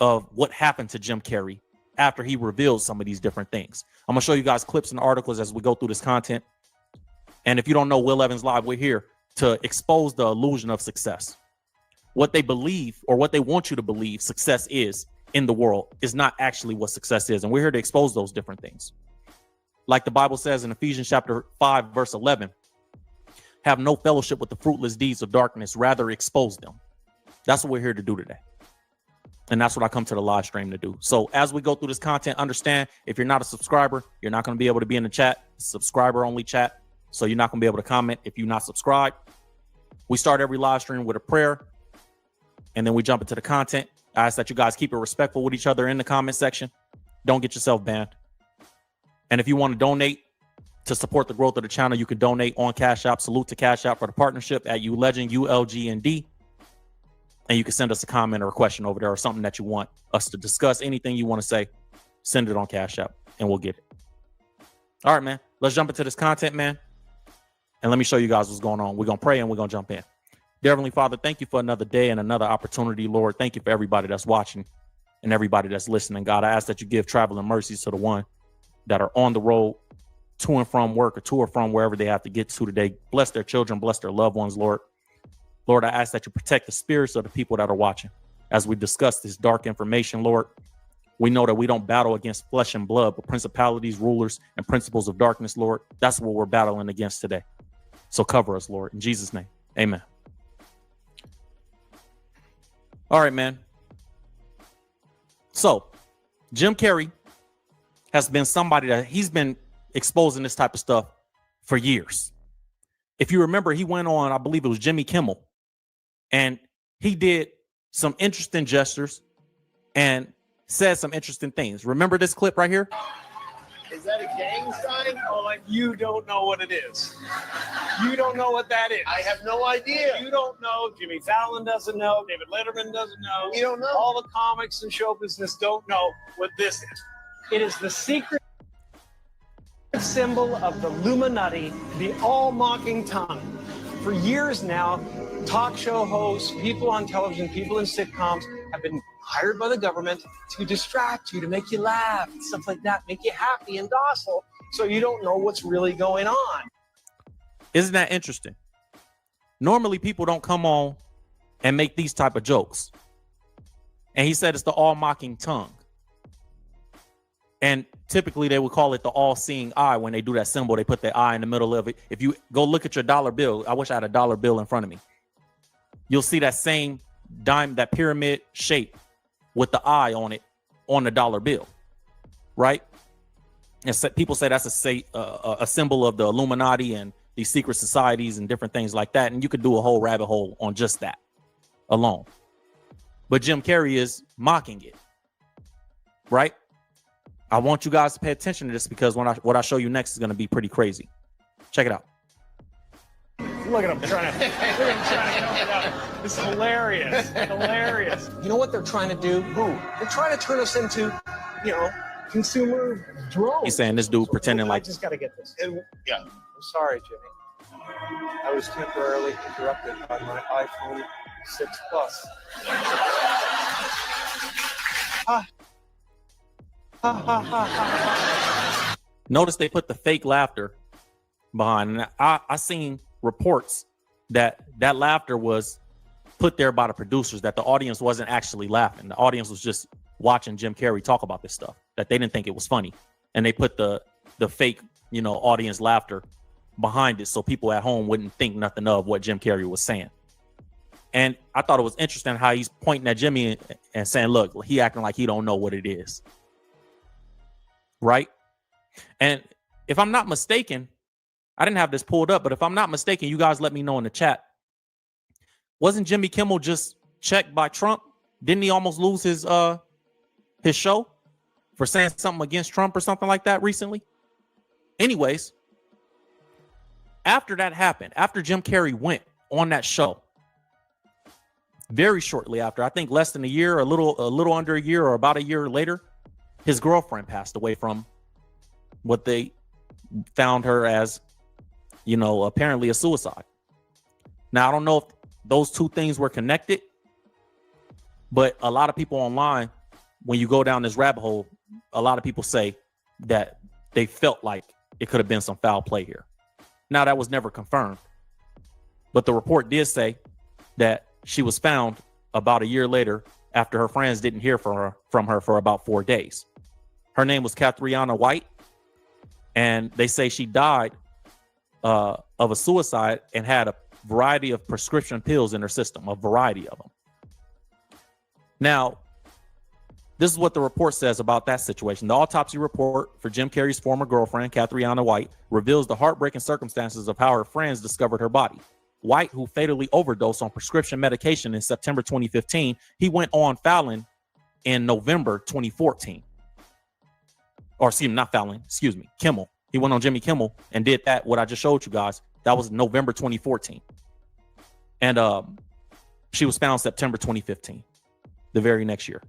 of what happened to Jim Carrey after he revealed some of these different things. I'm going to show you guys clips and articles as we go through this content. And if you don't know Will Evans Live, we're here to expose the illusion of success. What they believe, or what they want you to believe success is in the world, is not actually what success is. And we're here to expose those different things. Like the Bible says in Ephesians chapter 5, verse 11, have no fellowship with the fruitless deeds of darkness, rather expose them. That's what we're here to do today. And that's what I come to the live stream to do. So as we go through this content, understand if you're not a subscriber, you're not going to be able to be in the chat. Subscriber only chat. So you're not going to be able to comment if you're not subscribed. We start every live stream with a prayer, and then we jump into the content. I ask that you guys keep it respectful with each other in the comment section. Don't get yourself banned. And if you want to donate to support the growth of the channel, you can donate on Cash App. Salute to Cash App for the partnership at ULegend, ULGND. And you can send us a comment or a question over there, or something that you want us to discuss. Anything you want to say, send it on Cash App and we'll get it. All right, man. Let's jump into this content, man. And let me show you guys what's going on. We're going to pray and we're going to jump in. Dear Heavenly Father, thank you for another day and another opportunity, Lord. Thank you for everybody that's watching and everybody that's listening. God, I ask that you give traveling mercies to the one that are on the road to and from work or to or from wherever they have to get to today. Bless their children, bless their loved ones, Lord. Lord, I ask that you protect the spirits of the people that are watching. As we discuss this dark information, Lord, we know that we don't battle against flesh and blood, but principalities, rulers, and principles of darkness, Lord. That's what we're battling against today. So cover us, Lord, in Jesus' name. Amen. All right, man. So Jim Carrey has been somebody that he's been exposing this type of stuff for years. If you remember, he went on, I believe it was Jimmy Kimmel, and he did some interesting gestures and said some interesting things. Remember this clip right here? Is that a gang sign? Oh, like you don't know what it is. You don't know what that is. I have no idea. You don't know. Jimmy Fallon doesn't know. David Letterman doesn't know. You don't know. All the comics and show business don't know what this is. It is the secret symbol of the Illuminati, the all-mocking tongue. For years now, talk show hosts, people on television, people in sitcoms have been hired by the government to distract you, to make you laugh, and stuff like that, make you happy and docile, so you don't know what's really going on. Isn't that interesting? Normally, people don't come on and make these type of jokes. And he said it's the all-mocking tongue. And typically, they would call it the all-seeing eye. When they do that symbol, they put the eye in the middle of it. If you go look at your dollar bill, I wish I had a dollar bill in front of me. You'll see that same dime, that pyramid shape with the eye on it on the dollar bill, right? And so people say that's a symbol of the Illuminati and these secret societies and different things like that. And you could do a whole rabbit hole on just that alone. But Jim Carrey is mocking it, right? I want you guys to pay attention to this because what I show you next is going to be pretty crazy. Check it out. Look at him trying to get over that. It's hilarious. Hilarious. You know what they're trying to do? Who? They're trying to turn us into, consumer drones. He's saying this dude pretending like. I just got to get this. Yeah. I'm sorry, Jimmy. I was temporarily interrupted by my iPhone 6 Plus. Notice they put the fake laughter behind. And I seen reports that laughter was put there by the producers, that the audience wasn't actually laughing. The audience was just watching Jim Carrey talk about this stuff, that they didn't think it was funny. And they put the fake, audience laughter behind it so people at home wouldn't think nothing of what Jim Carrey was saying. And I thought it was interesting how he's pointing at Jimmy and saying, look, he acting like he don't know what it is. Right? And if I'm not mistaken, I didn't have this pulled up, but if I'm not mistaken, you guys let me know in the chat. Wasn't Jimmy Kimmel just checked by Trump? Didn't he almost lose his show for saying something against Trump or something like that recently? Anyways, after that happened, after Jim Carrey went on that show, very shortly after, I think less than a year, a little under a year or about a year later, his girlfriend passed away from what they found her as, apparently a suicide. Now, I don't know if those two things were connected, but a lot of people online, when you go down this rabbit hole, a lot of people say that they felt like it could have been some foul play here. Now, that was never confirmed, but the report did say that she was found about a year later after her friends didn't hear from her for about 4 days. Her name was Catriona White, and they say she died of a suicide and had a variety of prescription pills in her system, a variety of them. Now, this is what the report says about that situation. The autopsy report for Jim Carrey's former girlfriend, Catriona White, reveals the heartbreaking circumstances of how her friends discovered her body. White, who fatally overdosed on prescription medication in September 2015, he went on Fallon in November 2014. Or excuse me, not Fallon, excuse me, Kimmel. He went on Jimmy Kimmel and did that, what I just showed you guys. That was November 2014. And she was found September 2015, the very next year.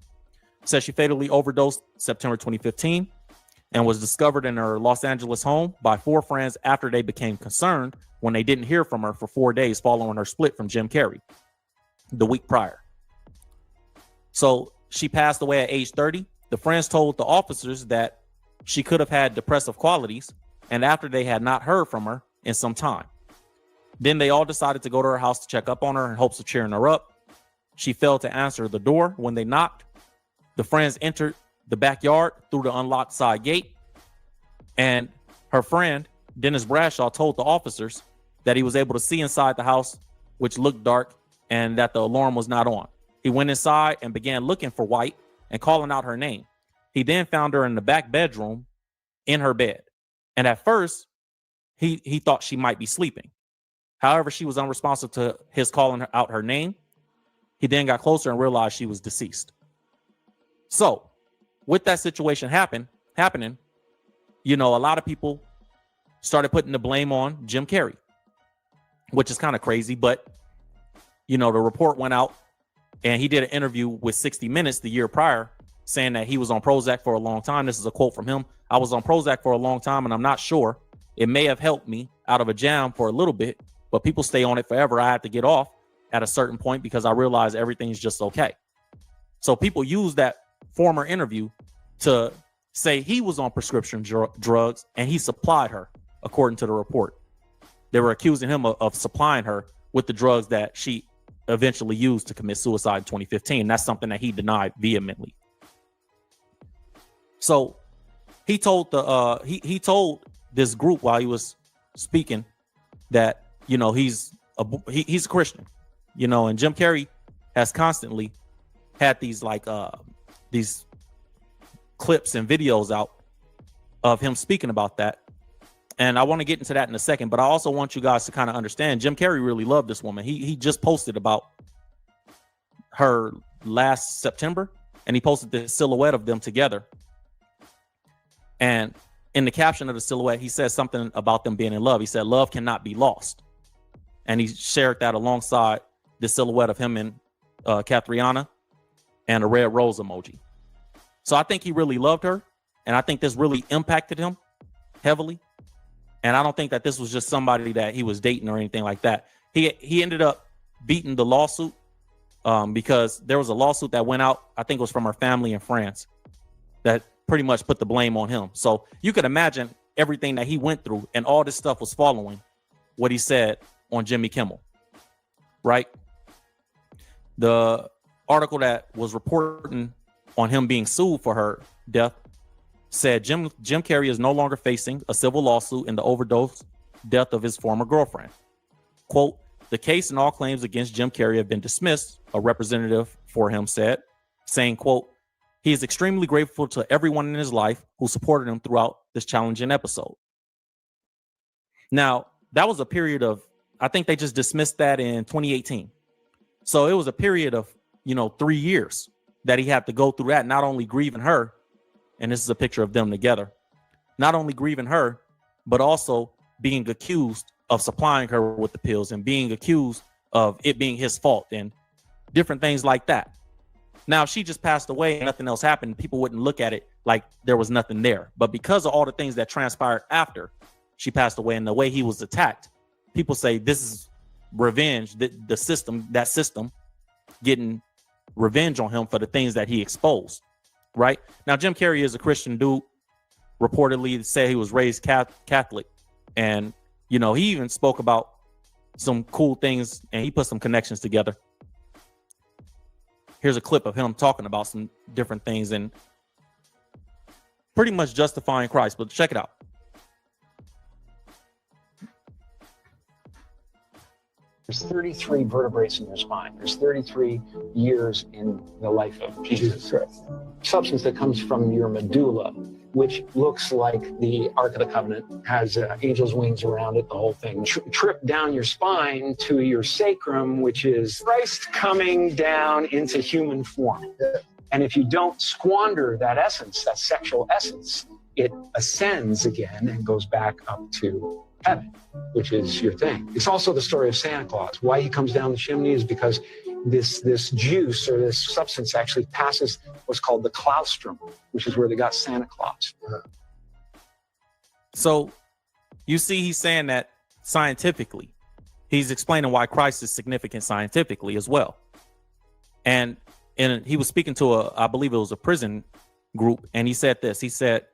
Says she fatally overdosed September 2015 and was discovered in her Los Angeles home by 4 friends after they became concerned when they didn't hear from her for 4 days following her split from Jim Carrey the week prior. So she passed away at age 30. The friends told the officers that she could have had depressive qualities, and after they had not heard from her in some time. Then they all decided to go to her house to check up on her in hopes of cheering her up. She failed to answer the door when they knocked. The friends entered the backyard through the unlocked side gate, and her friend, Dennis Bradshaw, told the officers that he was able to see inside the house, which looked dark, and that the alarm was not on. He went inside and began looking for White and calling out her name. He then found her in the back bedroom in her bed. And at first, he thought she might be sleeping. However, she was unresponsive to his calling out her name. He then got closer and realized she was deceased. So, with that situation happening, a lot of people started putting the blame on Jim Carrey, which is kind of crazy. But, the report went out and he did an interview with 60 Minutes the year prior saying that he was on Prozac for a long time. This is a quote from him. I was on Prozac for a long time and I'm not sure. It may have helped me out of a jam for a little bit, but people stay on it forever. I had to get off at a certain point because I realized everything's just okay. So people use that former interview to say he was on prescription drugs and he supplied her, according to the report. They were accusing him of supplying her with the drugs that she eventually used to commit suicide in 2015. That's something that he denied vehemently. So he told he told this group while he was speaking that he's a Christian, and Jim Carrey has constantly had these these clips and videos out of him speaking about that. And I want to get into that in a second, but I also want you guys to kind of understand Jim Carrey really loved this woman. He just posted about her last September, and he posted this silhouette of them together. And in the caption of the silhouette, he says something about them being in love. He said, "Love cannot be lost." And he shared that alongside the silhouette of him and Catriona and a red rose emoji. So I think he really loved her, and I think this really impacted him heavily. And I don't think that this was just somebody that he was dating or anything like that. He ended up beating the lawsuit because there was a lawsuit that went out, I think it was from her family in France, that pretty much put the blame on him. So you could imagine everything that he went through, and all this stuff was following what he said on Jimmy Kimmel, right? The article that was reporting on him being sued for her death said Jim Carrey is no longer facing a civil lawsuit in the overdose death of his former girlfriend. Quote, "The case and all claims against Jim Carrey have been dismissed," a representative for him said, saying, quote, "He is extremely grateful to everyone in his life who supported him throughout this challenging episode." Now, that was a period of, I think they just dismissed that in 2018. So it was a period of, 3 years that he had to go through that, not only grieving her, and this is a picture of them together, not only grieving her, but also being accused of supplying her with the pills and being accused of it being his fault and different things like that. Now, if she just passed away and nothing else happened, people wouldn't look at it like there was nothing there. But because of all the things that transpired after she passed away and the way he was attacked, people say this is revenge, the system getting revenge on him for the things that he exposed. Right now, Jim Carrey is a Christian dude. Reportedly, said he was raised Catholic, and he even spoke about some cool things, and he put some connections together. Here's a clip of him talking about some different things and pretty much justifying Christ. But check it out. There's 33 vertebrae in your spine. There's 33 years in the life of Jesus Christ. Substance that comes from your medulla, which looks like the Ark of the Covenant, has angel's wings around it, the whole thing. Trip down your spine to your sacrum, which is Christ coming down into human form. And if you don't squander that essence, that sexual essence, it ascends again and goes back up to heaven, which is your thing. It's also the story of Santa Claus. Why he comes down the chimney is because this juice or this substance actually passes what's called the claustrum, which is where they got Santa Claus. So you see, he's saying that scientifically, he's explaining why Christ is significant scientifically as well. And he was speaking to I believe it was a prison group, and he said this. He said,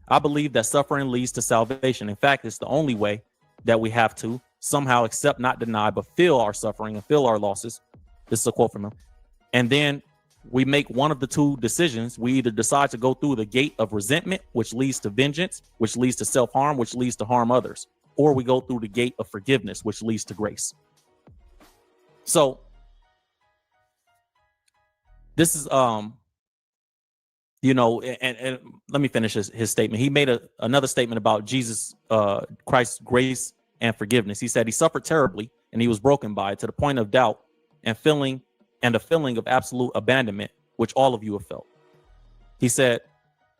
"I believe that suffering leads to salvation. In fact, it's the only way that we have to somehow accept, not deny, but feel our suffering and feel our losses." This is a quote from him. "And then we make one of the two decisions. We either decide to go through the gate of resentment, which leads to vengeance, which leads to self-harm, which leads to harm others, or we go through the gate of forgiveness, which leads to grace." So this is, and let me finish his statement. He made another statement about Jesus, Christ's grace and forgiveness. He said he suffered terribly and he was broken by it to the point of doubt and a feeling of absolute abandonment, which all of you have felt. He said,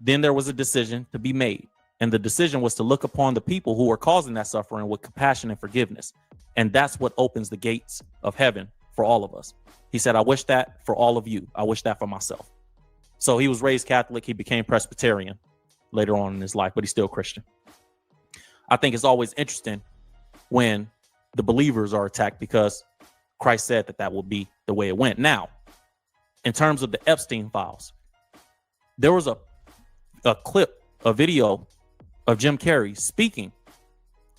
then there was a decision to be made. And the decision was to look upon the people who were causing that suffering with compassion and forgiveness. And that's what opens the gates of heaven for all of us. He said, I wish that for all of you. I wish that for myself. So he was raised Catholic. He became Presbyterian later on in his life, but he's still Christian. I think it's always interesting when the believers are attacked because Christ said that would be the way it went. Now, in terms of the Epstein files, there was a video of Jim Carrey speaking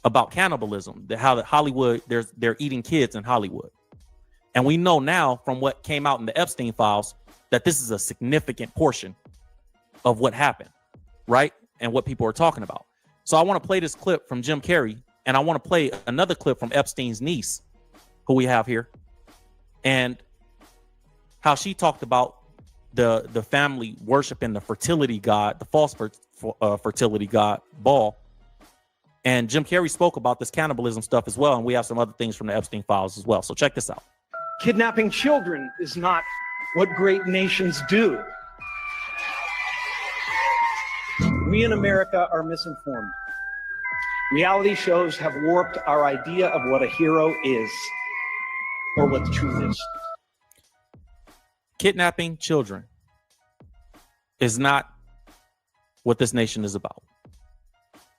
about cannibalism, how Hollywood, they're eating kids in Hollywood. And we know now from what came out in the Epstein files that this is a significant portion of what happened, right? And what people are talking about. So I want to play this clip from Jim Carrey, and I want to play another clip from Epstein's niece, who we have here, and how she talked about the family worshiping the fertility god, the false fertility god, Baal, And Jim Carrey spoke about this cannibalism stuff as well. And we have some other things from the Epstein files as well. So check this out. Kidnapping children is not what great nations do. We in America are misinformed. Reality shows have warped our idea of what a hero is, or what the truth is. Kidnapping children is not what this nation is about.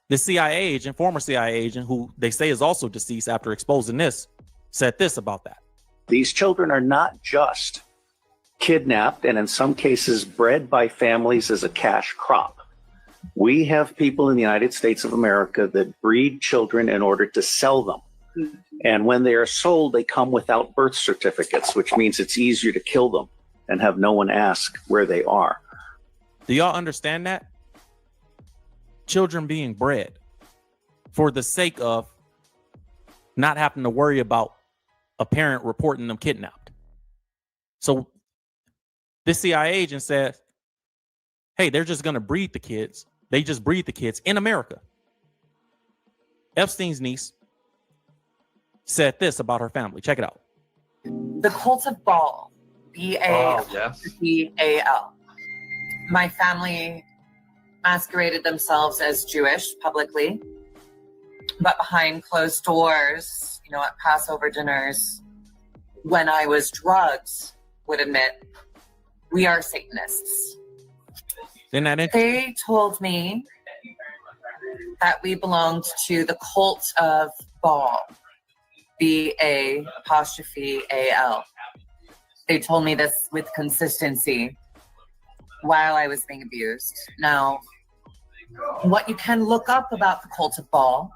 The CIA agent, former CIA agent, who they say is also deceased after exposing this, said this about that. These children are not just kidnapped and in some cases bred by families as a cash crop. We have people in the United States of America that breed children in order to sell them. And when they are sold, they come without birth certificates, which means it's easier to kill them and have no one ask where they are. Do y'all understand that? Children being bred for the sake of not having to worry about a parent reporting them kidnapped. So this CIA agent said, hey, they're just going to breed the kids. They just breed the kids in America. Epstein's niece said this about her family. Check it out. The cult of Baal, B-A-L. My family masqueraded themselves as Jewish publicly, but behind closed doors, you know, at Passover dinners, when I was drugged, would admit, we are Satanists. They told me that we belonged to the cult of Baal, B-A-apostrophe-A-L. They told me this with consistency while I was being abused. Now, what you can look up about the cult of Baal,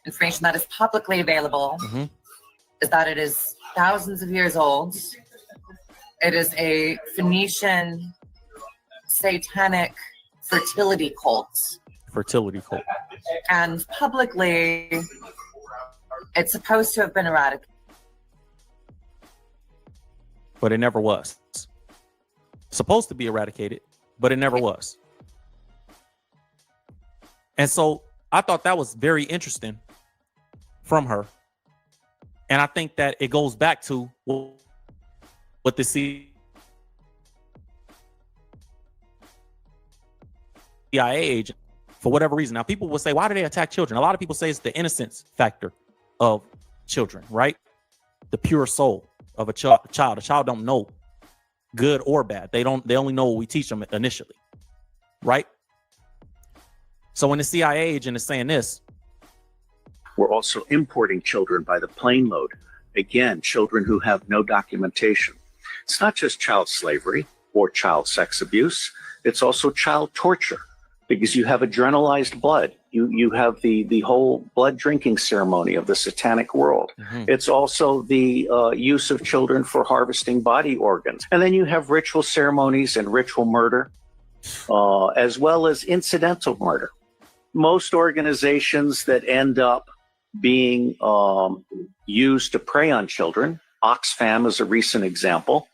information that is publicly available, is that it is thousands of years old. It is a Phoenician satanic fertility cult. Fertility cult. And publicly, it's supposed to have been eradicated. But it never was. Supposed to be eradicated, but it never was. And so I thought that was very interesting from her. And I think that it goes back to what the CIA agent, for whatever reason. Now, people will say, why do they attack children? A lot of people say it's the innocence factor of children, right? The pure soul of a child. A child don't know good or bad. They only know what we teach them initially, right? So when the CIA agent is saying this, We're also importing children by the plane load. Again, children who have no documentation. It's not just child slavery or child sex abuse. It's also child torture because you have adrenalized blood. You have the whole blood drinking ceremony of the satanic world. It's also the use of children for harvesting body organs. And then you have ritual ceremonies and ritual murder, as well as incidental murder. Most organizations that end up being used to prey on children, Oxfam is a recent example,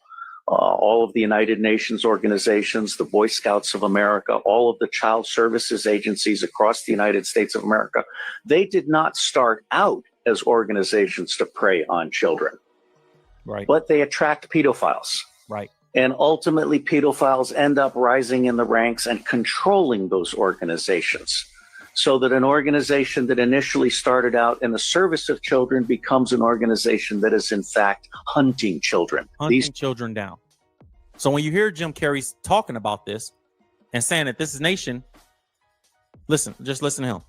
all of the United Nations organizations, the Boy Scouts of America, all of the child services agencies across the United States of America, they did not start out as organizations to prey on children. Right. But they attract pedophiles. Right. And ultimately, pedophiles end up rising in the ranks and controlling those organizations, so that an organization that initially started out in the service of children becomes an organization that is in fact hunting children. Hunting children down. So when you hear Jim Carrey talking about this and saying that this is nation, just listen to him.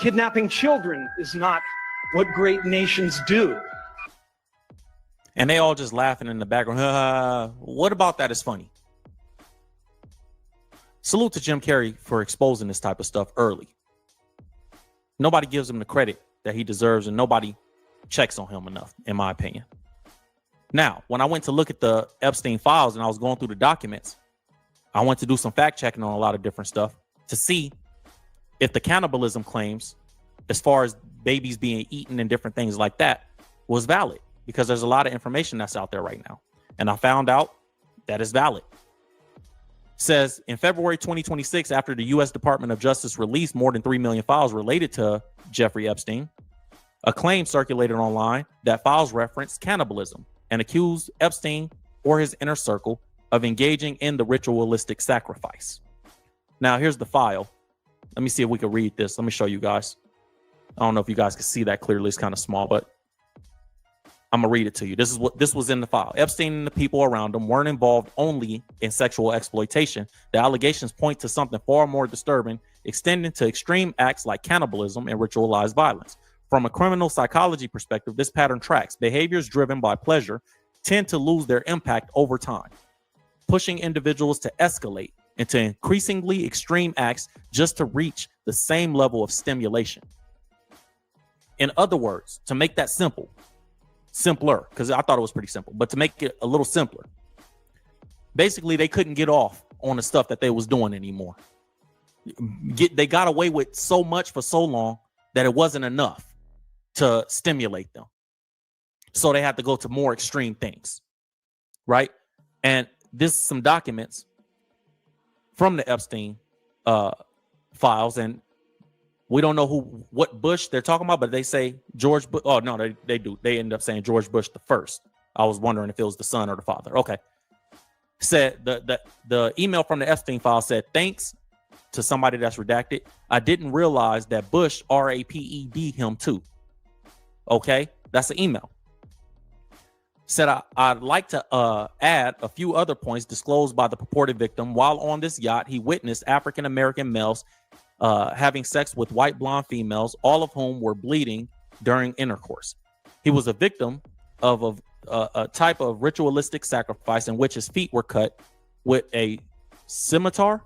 Kidnapping children is not what great nations do. And they all just laughing in the background. What about that is funny? Salute to Jim Carrey for exposing this type of stuff early. Nobody gives him the credit that he deserves, and nobody checks on him enough, in my opinion. Now, when I went to look at the Epstein files and I was going through the documents, I went to do some fact checking on a lot of different stuff to see if the cannibalism claims, as far as babies being eaten and different things like that, was valid, because there's a lot of information that's out there right now. And I found out that is valid. Says in February 2026, after the U.S. Department of Justice released more than 3 million files related to Jeffrey Epstein, a claim circulated online that files referenced cannibalism and accused Epstein or his inner circle of engaging in the ritualistic sacrifice. Now, here's the file. Let me see if we can read this. Let me show you guys. I don't know if you guys can see that clearly. It's kind of small, but I'm gonna read it to you. This was in the file. Epstein and the people around him weren't involved only in sexual exploitation. The allegations point to something far more disturbing, extending to extreme acts like cannibalism and ritualized violence. From a criminal psychology perspective, this pattern tracks. Behaviors driven by pleasure tend to lose their impact over time, pushing individuals to escalate into increasingly extreme acts just to reach the same level of stimulation. In other words, to make that simpler, because I thought it was pretty simple, but to make it a little simpler, basically they couldn't get off on the stuff that they was doing anymore. They got away with so much for so long that it wasn't enough to stimulate them. So they had to go to more extreme things, right? And this is some documents from the Epstein files, and we don't know what Bush they're talking about, but they say George Bush. Oh, no, they do. They end up saying George Bush the first. I was wondering if it was the son or the father. Okay. Said the email from the Epstein file said, thanks to somebody that's redacted. I didn't realize that Bush raped him too. Okay. That's the email. Said I'd like to add a few other points disclosed by the purported victim. While on this yacht, he witnessed African-American males having sex with white blonde females, all of whom were bleeding during intercourse. He was a victim of a type of ritualistic sacrifice in which his feet were cut with a scimitar,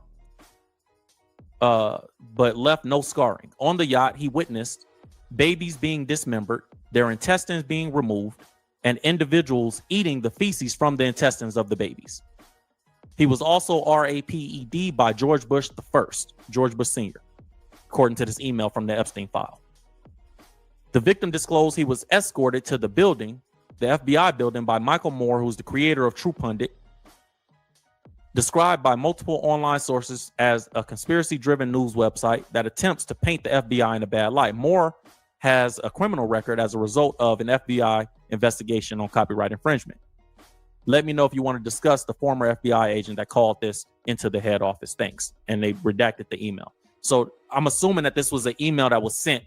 but left no scarring. On the yacht, he witnessed babies being dismembered, their intestines being removed, and individuals eating the feces from the intestines of the babies. He was also raped by George Bush the first, George Bush Sr., according to this email from the Epstein file. The victim disclosed he was escorted to the building, the FBI building, by Michael Moore, who's the creator of True Pundit, described by multiple online sources as a conspiracy-driven news website that attempts to paint the FBI in a bad light. Moore has a criminal record as a result of an FBI investigation on copyright infringement. Let me know if you want to discuss the former FBI agent that called this into the head office. Thanks. And they redacted the email. So I'm assuming that this was an email that was sent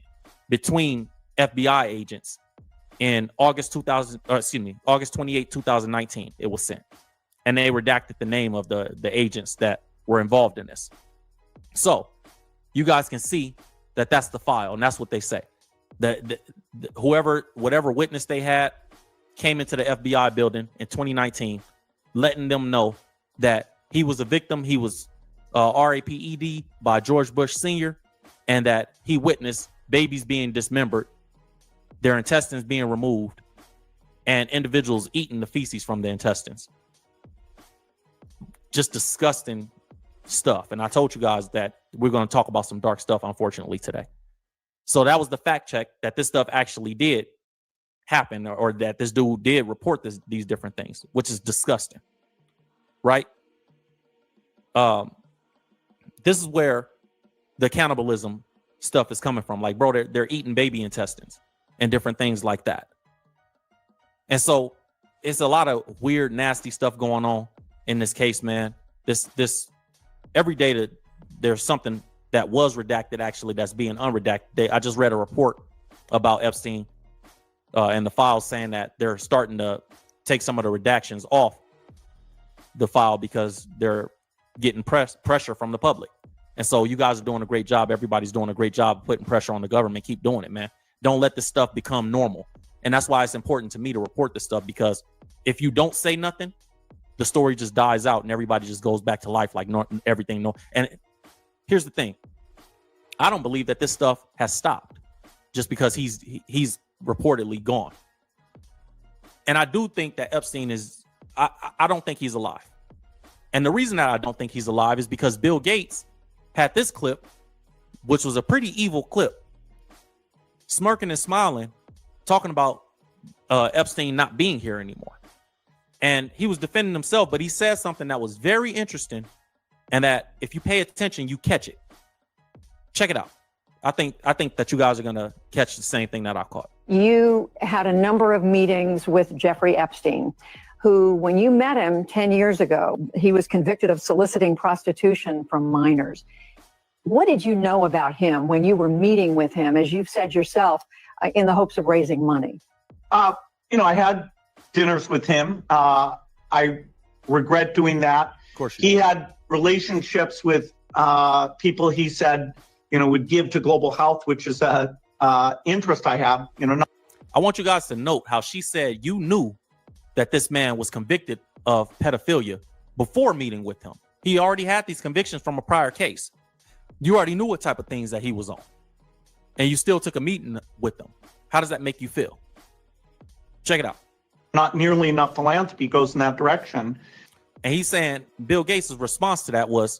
between FBI agents in August 28, 2019. It was sent. And they redacted the name of the agents that were involved in this. So you guys can see that that's the file, and that's what they say. Whatever witness they had came into the FBI building in 2019, letting them know that he was a victim. He was raped by George Bush Sr., and that he witnessed babies being dismembered, their intestines being removed, and individuals eating the feces from the intestines. Just disgusting stuff. And I told you guys that we're going to talk about some dark stuff, unfortunately, today. So that was the fact check that this stuff actually did happen, or that this dude did report these different things, which is disgusting, right? This is where the cannibalism stuff is coming from. Like, bro, they're eating baby intestines and different things like that. And so it's a lot of weird, nasty stuff going on in this case, man. This every day that there's something that was redacted actually that's being unredacted. I just read a report about Epstein and the files saying that they're starting to take some of the redactions off the file because they're getting pressure from the public. And so you guys are doing a great job. Everybody's doing a great job putting pressure on the government. Keep doing it, man. Don't let this stuff become normal. And that's why it's important to me to report this stuff, because if you don't say nothing, the story just dies out and everybody just goes back to life like everything. And here's the thing. I don't believe that this stuff has stopped just because he's reportedly gone. And I do think that Epstein I don't think he's alive. And the reason that I don't think he's alive is because Bill Gates had this clip, which was a pretty evil clip, smirking and smiling, talking about Epstein not being here anymore. And he was defending himself, but he said something that was very interesting and that if you pay attention, you catch it. Check it out. I think that you guys are gonna catch the same thing that I caught. You had a number of meetings with Jeffrey Epstein, who, when you met him 10 years ago, he was convicted of soliciting prostitution from minors. What did you know about him when you were meeting with him, as you've said yourself, in the hopes of raising money? I had dinners with him. I regret doing that. Of course he had relationships with people he said, would give to global health, which is a interest I have. I want you guys to note how she said you knew that this man was convicted of pedophilia before meeting with him. He already had these convictions from a prior case. You already knew what type of things that he was on, and you still took a meeting with him. How does that make you feel? Check it out. Not nearly enough philanthropy goes in that direction. And he's saying Bill Gates' response to that was,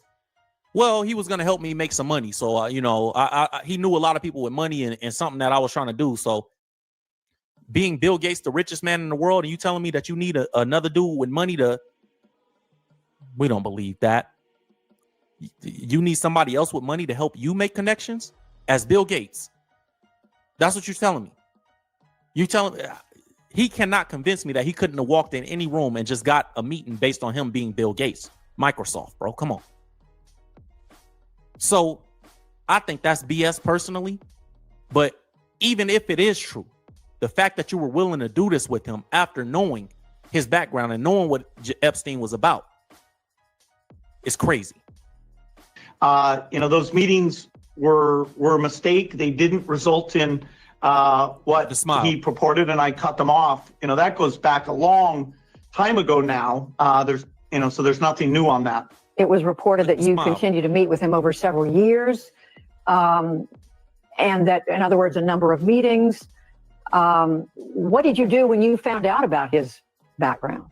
well, he was going to help me make some money. So, he knew a lot of people with money and something that I was trying to do. So being Bill Gates, the richest man in the world, and you telling me that you need another dude with money we don't believe that. You need somebody else with money to help you make connections as Bill Gates. That's what you're telling me. You telling me he cannot convince me that he couldn't have walked in any room and just got a meeting based on him being Bill Gates. Microsoft, bro. Come on. So I think that's BS personally. But even if it is true, the fact that you were willing to do this with him after knowing his background and knowing what Epstein was about is crazy. Those meetings were a mistake. They didn't result in what he purported, and I cut them off. That goes back a long time ago now. So there's nothing new on that. It was reported that you continued to meet with him over several years, and that, in other words, a number of meetings. What did you do when you found out about his background?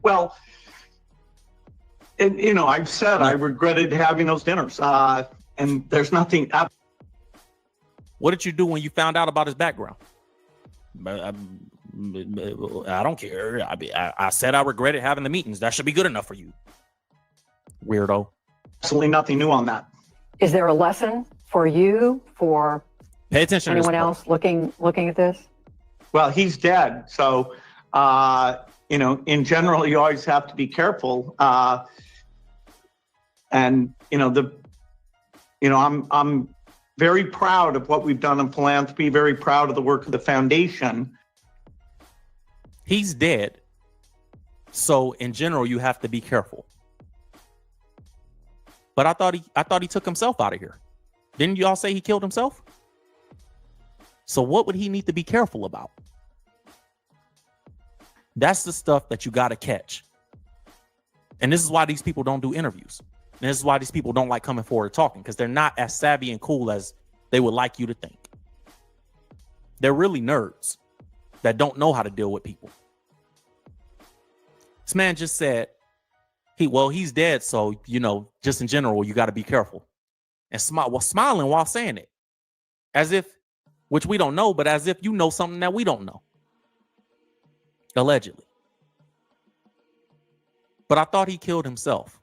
Well, I've said I regretted having those dinners, and there's nothing. What did you do when you found out about his background? I don't care. I said I regretted having the meetings. That should be good enough for you. Weirdo. Absolutely nothing new on that. Is there a lesson for you, for pay attention anyone else looking at this? Well, he's dead. So, in general, you always have to be careful. I'm very proud of what we've done in philanthropy, very proud of the work of the foundation. He's dead. So in general, you have to be careful. But I thought he took himself out of here. Didn't y'all say he killed himself? So what would he need to be careful about? That's the stuff that you got to catch. And this is why these people don't do interviews. And this is why these people don't like coming forward talking, because they're not as savvy and cool as they would like you to think. They're really nerds that don't know how to deal with people. This man just said, he's dead. So, just in general, you got to be careful. And smiling while saying it. As if, which we don't know, but as if you know something that we don't know. Allegedly. But I thought he killed himself.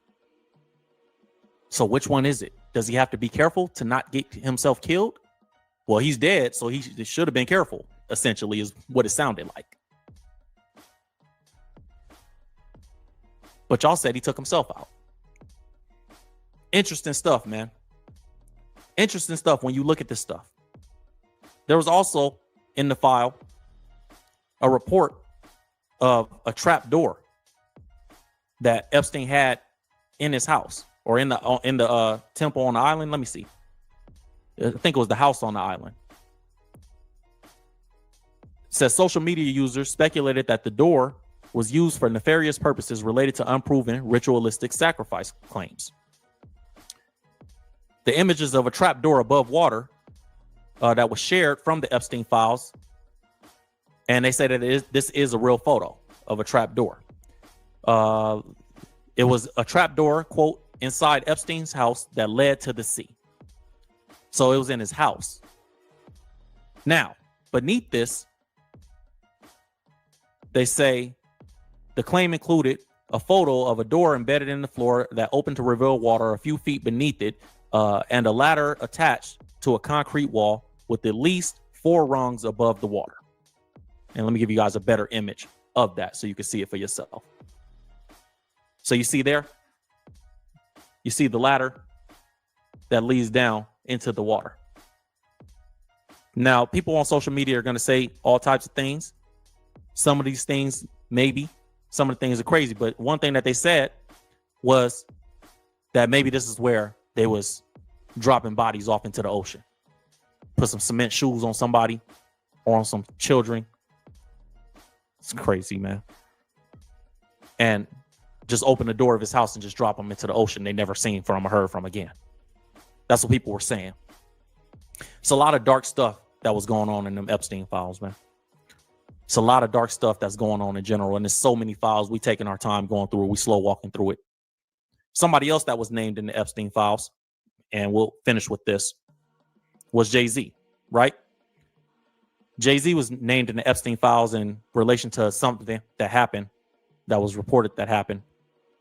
So which one is it? Does he have to be careful to not get himself killed? Well, he's dead, so he should have been careful, essentially, is what it sounded like. But y'all said he took himself out. Interesting stuff, man. Interesting stuff when you look at this stuff. There was also in the file a report of a trap door that Epstein had in his house or in the temple on the island. Let me see. I think it was the house on the island. It says social media users speculated that the door was used for nefarious purposes related to unproven ritualistic sacrifice claims. The images of a trap door above water that was shared from the Epstein files, and they say that this is a real photo of a trap door. It was a trap door, quote, inside Epstein's house that led to the sea. So it was in his house. Now, beneath this, they say the claim included a photo of a door embedded in the floor that opened to reveal water a few feet beneath it, and a ladder attached to a concrete wall with at least 4 rungs above the water. And let me give you guys a better image of that so you can see it for yourself. So you see there? You see the ladder that leads down into the water. Now, people on social media are going to say all types of things. Some of these things, maybe. Some of the things are crazy. But one thing that they said was that maybe this is where they was dropping bodies off into the ocean. Put some cement shoes on somebody or on some children. It's crazy, man. And just open the door of his house and just drop them into the ocean. They never seen from or heard from again. That's what people were saying. It's a lot of dark stuff that was going on in them Epstein files, man. It's a lot of dark stuff that's going on in general. And there's so many files. We taking our time going through it. We slow walking through it. Somebody else that was named in the Epstein files, and we'll finish with this, was Jay-Z, right? Jay-Z was named in the Epstein files in relation to something that happened, that was reported that happened.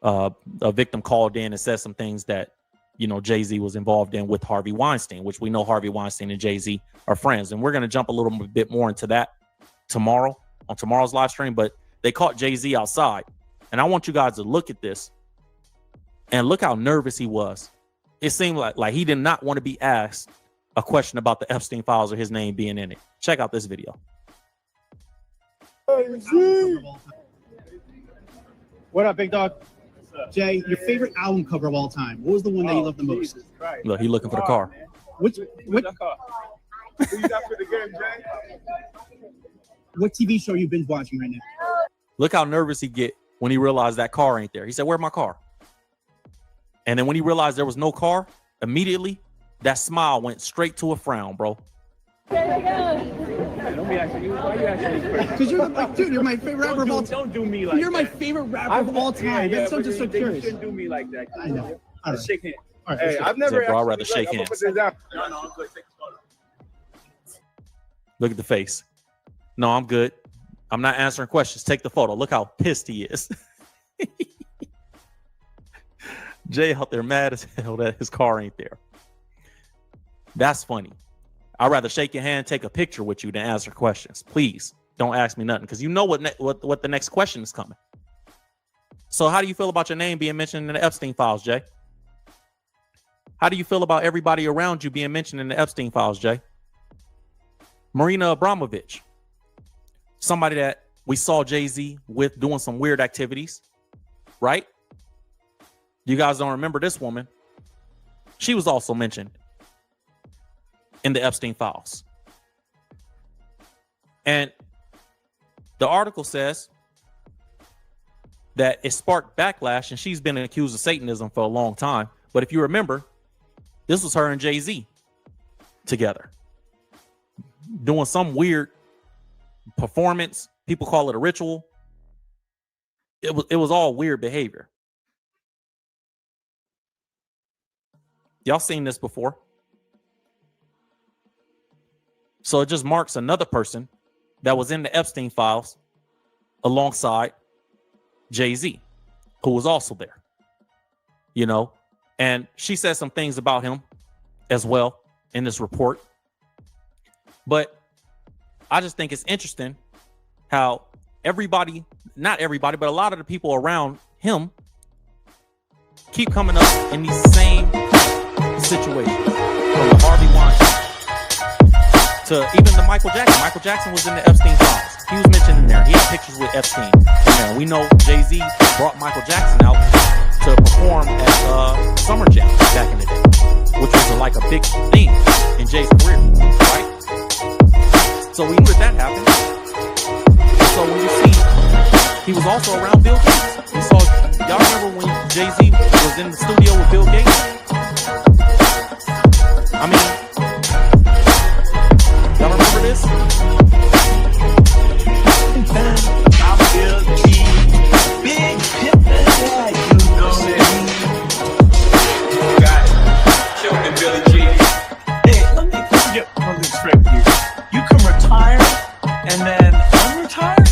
A victim called in and said some things that, you know, Jay-Z was involved in with Harvey Weinstein, which we know Harvey Weinstein and Jay-Z are friends. And we're going to jump a little bit more into that tomorrow on tomorrow's live stream. But they caught Jay-Z outside. And I want you guys to look at this and look how nervous he was. It seemed like he did not want to be asked a question about the Epstein files or his name being in it. Check out this video. What up, big dog? Jay, your favorite album cover of all time. What was the one that you loved the most? Look, he looking for the car. What Who you got for the game, Jay? What TV show you binge watching right now? Look how nervous he get when he realized that car ain't there. He said, "Where's my car?" And then when he realized there was no car, immediately that smile went straight to a frown, bro. Don't be asking you. Why are you asking these questions? Because you're like, dude, you're my favorite rapper of all time. Don't do me like that. You're my favorite rapper of all time. That's so just so curious. You shouldn't do me like that. I know. All right. Shake hands. All right. Hey, I've never. Bro, I'd rather shake hands. Look at the face. No, I'm good. I'm not answering questions. Take the photo. Look how pissed he is. Jay out there mad as hell that his car ain't there. That's funny. I'd rather shake your hand, take a picture with you than answer questions. Please don't ask me nothing, because you know what the next question is coming. So how do you feel about your name being mentioned in the Epstein files, Jay? How do you feel about everybody around you being mentioned in the Epstein files, Jay? Marina Abramovich, somebody that we saw Jay-Z with doing some weird activities, right? You guys don't remember this woman. She was also mentioned in the Epstein files. And the article says that it sparked backlash, and she's been accused of Satanism for a long time. But if you remember, this was her and Jay-Z together doing some weird performance. People call it a ritual. It was all weird behavior. Y'all seen this before. So it just marks another person that was in the Epstein files alongside Jay-Z, who was also there, you know, and she said some things about him as well in this report. But I just think it's interesting how everybody, not everybody, but a lot of the people around him keep coming up in these same situations, from the Harvey Weinstein to even the Michael Jackson. Michael Jackson was in the Epstein files. He was mentioned in there. He had pictures with Epstein. And we know Jay-Z brought Michael Jackson out to perform at Summer Jam back in the day, which was like a big thing in Jay's career, right? So we knew that happened. So when you see, he was also around Bill Gates. We saw, y'all remember when Jay-Z was in the studio with Bill Gates? I mean, y'all remember this? I'm Bill G. Big Pimpin', you know me. Got it. Show me Billy G. Hey, let me get something straight with you. You can retire and then unretire?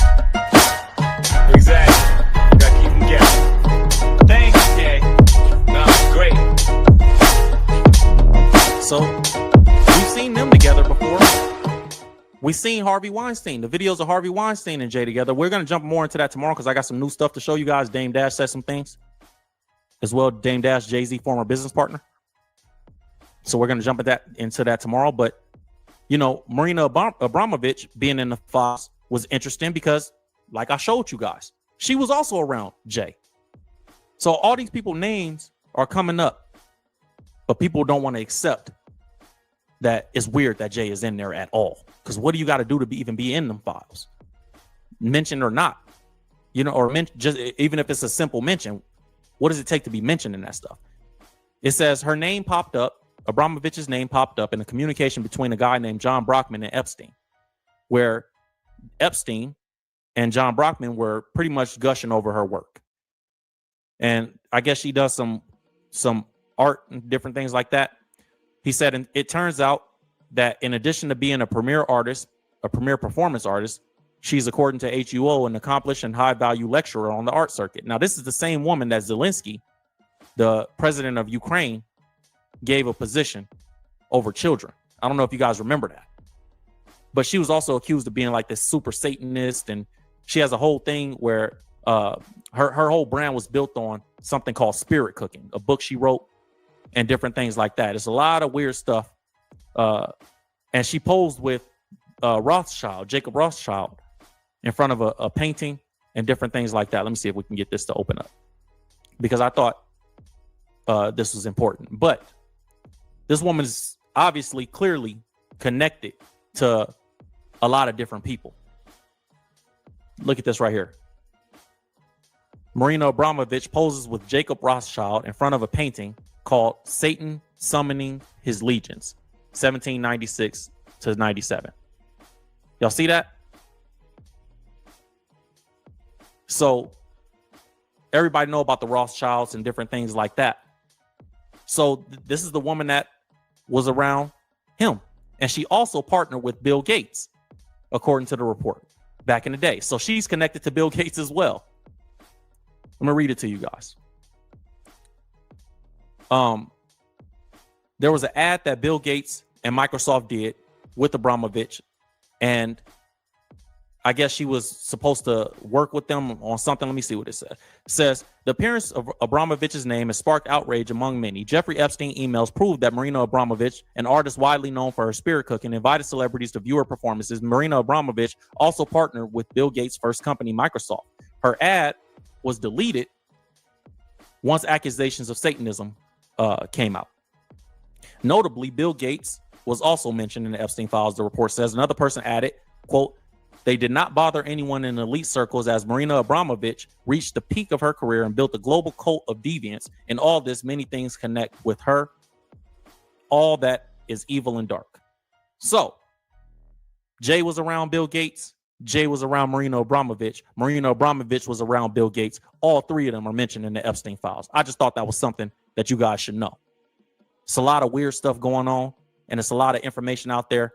Exactly. You gotta keep them guessing. We seen Harvey Weinstein, the videos of Harvey Weinstein and Jay together. We're going to jump more into that tomorrow because I got some new stuff to show you guys. Dame Dash said some things as well. Dame Dash, Jay-Z, former business partner. So we're going to jump into that tomorrow. But, you know, Marina Abramovich being in the Fox was interesting because, like I showed you guys, she was also around Jay. So all these people names are coming up, but people don't want to accept that it's weird that Jay is in there at all. Because what do you got to do to even be in them files? Mentioned or not, you know, or just even if it's a simple mention, what does it take to be mentioned in that stuff? It says her name popped up, Abramovich's name popped up in a communication between a guy named John Brockman and Epstein, where Epstein and John Brockman were pretty much gushing over her work. And I guess she does some art and different things like that. He said, and it turns out that in addition to being a premier artist, a premier performance artist, she's, according to HUO, an accomplished and high-value lecturer on the art circuit. Now, this is the same woman that Zelensky, the president of Ukraine, gave a position over children. I don't know if you guys remember that. But she was also accused of being like this super Satanist, and she has a whole thing where her whole brand was built on something called spirit cooking, a book she wrote, and different things like that. It's a lot of weird stuff. And she posed with Rothschild, Jacob Rothschild, in front of a painting and different things like that. Let me see if we can get this to open up, because I thought this was important. But this woman is obviously clearly connected to a lot of different people. Look at this right here. Marina Abramovich poses with Jacob Rothschild in front of a painting called Satan Summoning His Legions, 1796 to 97. Y'all see that? So everybody know about the Rothschilds and different things like that. So this is the woman that was around him. And she also partnered with Bill Gates, according to the report, back in the day. So she's connected to Bill Gates as well. I'm gonna read it to you guys. There was an ad that Bill Gates and Microsoft did with Abramovich, and I guess she was supposed to work with them on something. Let me see what it says. It says, the appearance of Abramovich's name has sparked outrage among many. Jeffrey Epstein emails proved that Marina Abramovich, an artist widely known for her spirit cooking, invited celebrities to view her performances. Marina Abramovich also partnered with Bill Gates' first company, Microsoft. Her ad was deleted once accusations of Satanism came out. Notably, Bill Gates was also mentioned in the Epstein files, the report says. Another person added, quote, they did not bother anyone in elite circles as Marina Abramovich reached the peak of her career and built a global cult of deviance. In all this, many things connect with her. All that is evil and dark. So, Jay was around Bill Gates. Jay was around Marina Abramovich. Marina Abramovich was around Bill Gates. All three of them are mentioned in the Epstein files. I just thought that was something that you guys should know. It's a lot of weird stuff going on, and it's a lot of information out there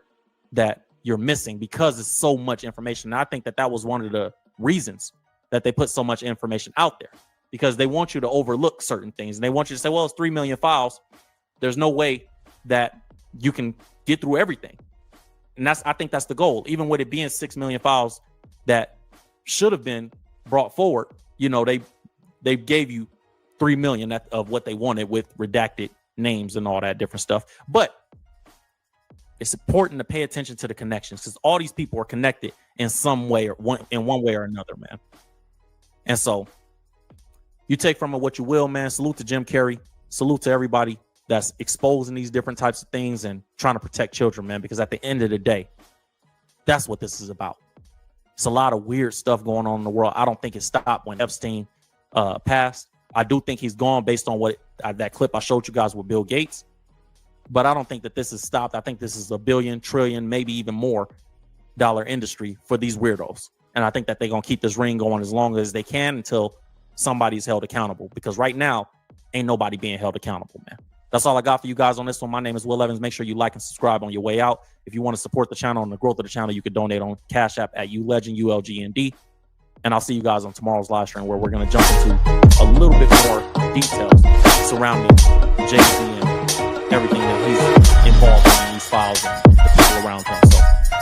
that you're missing because it's so much information. And I think that that was one of the reasons that they put so much information out there, because they want you to overlook certain things. And they want you to say, well, it's 3 million files. There's no way that you can get through everything. And I think that's the goal. Even with it being 6 million files that should have been brought forward, you know, they gave you 3 million of what they wanted with redacted names and all that different stuff. But it's important to pay attention to the connections, because all these people are connected in some way or in one way or another, man. And so you take from it what you will, man. Salute to Jim Carrey. Salute to everybody that's exposing these different types of things and trying to protect children, man, because at the end of the day, that's what this is about. It's a lot of weird stuff going on in the world. I don't think it stopped when Epstein passed. I do think he's gone based on what that clip I showed you guys with Bill Gates. But I don't think that this is stopped. I think this is $1 billion, trillion, maybe even more dollar industry for these weirdos. And I think that they're going to keep this ring going as long as they can until somebody's held accountable. Because right now, ain't nobody being held accountable, man. That's all I got for you guys on this one. My name is Will Evans. Make sure you like and subscribe on your way out. If you want to support the channel and the growth of the channel, you can donate on Cash App at ULegend, ULGND. And I'll see you guys on tomorrow's live stream, where we're going to jump into a little bit more details surrounding Jay-Z and everything that he's involved in these files and the people around him. So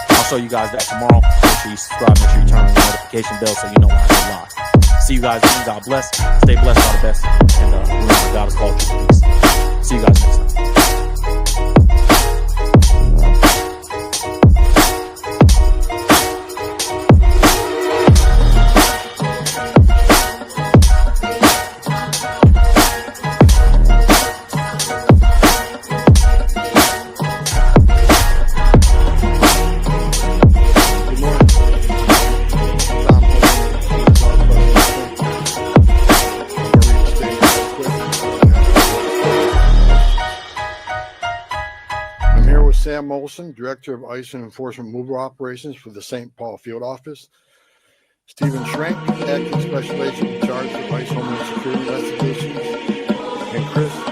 I'll show you guys that tomorrow. Make sure you subscribe. Make sure you turn on the notification bell so you know when I go live. See you guys then. God bless. Stay blessed, all the best. And remember, God is called you. Peace. See you guys next time. Sam Olson, Director of ICE and Enforcement Mover Operations for the St. Paul Field Office. Stephen Schrank, Acting Special Agent in charge of ICE Homeland Security Investigations. And Chris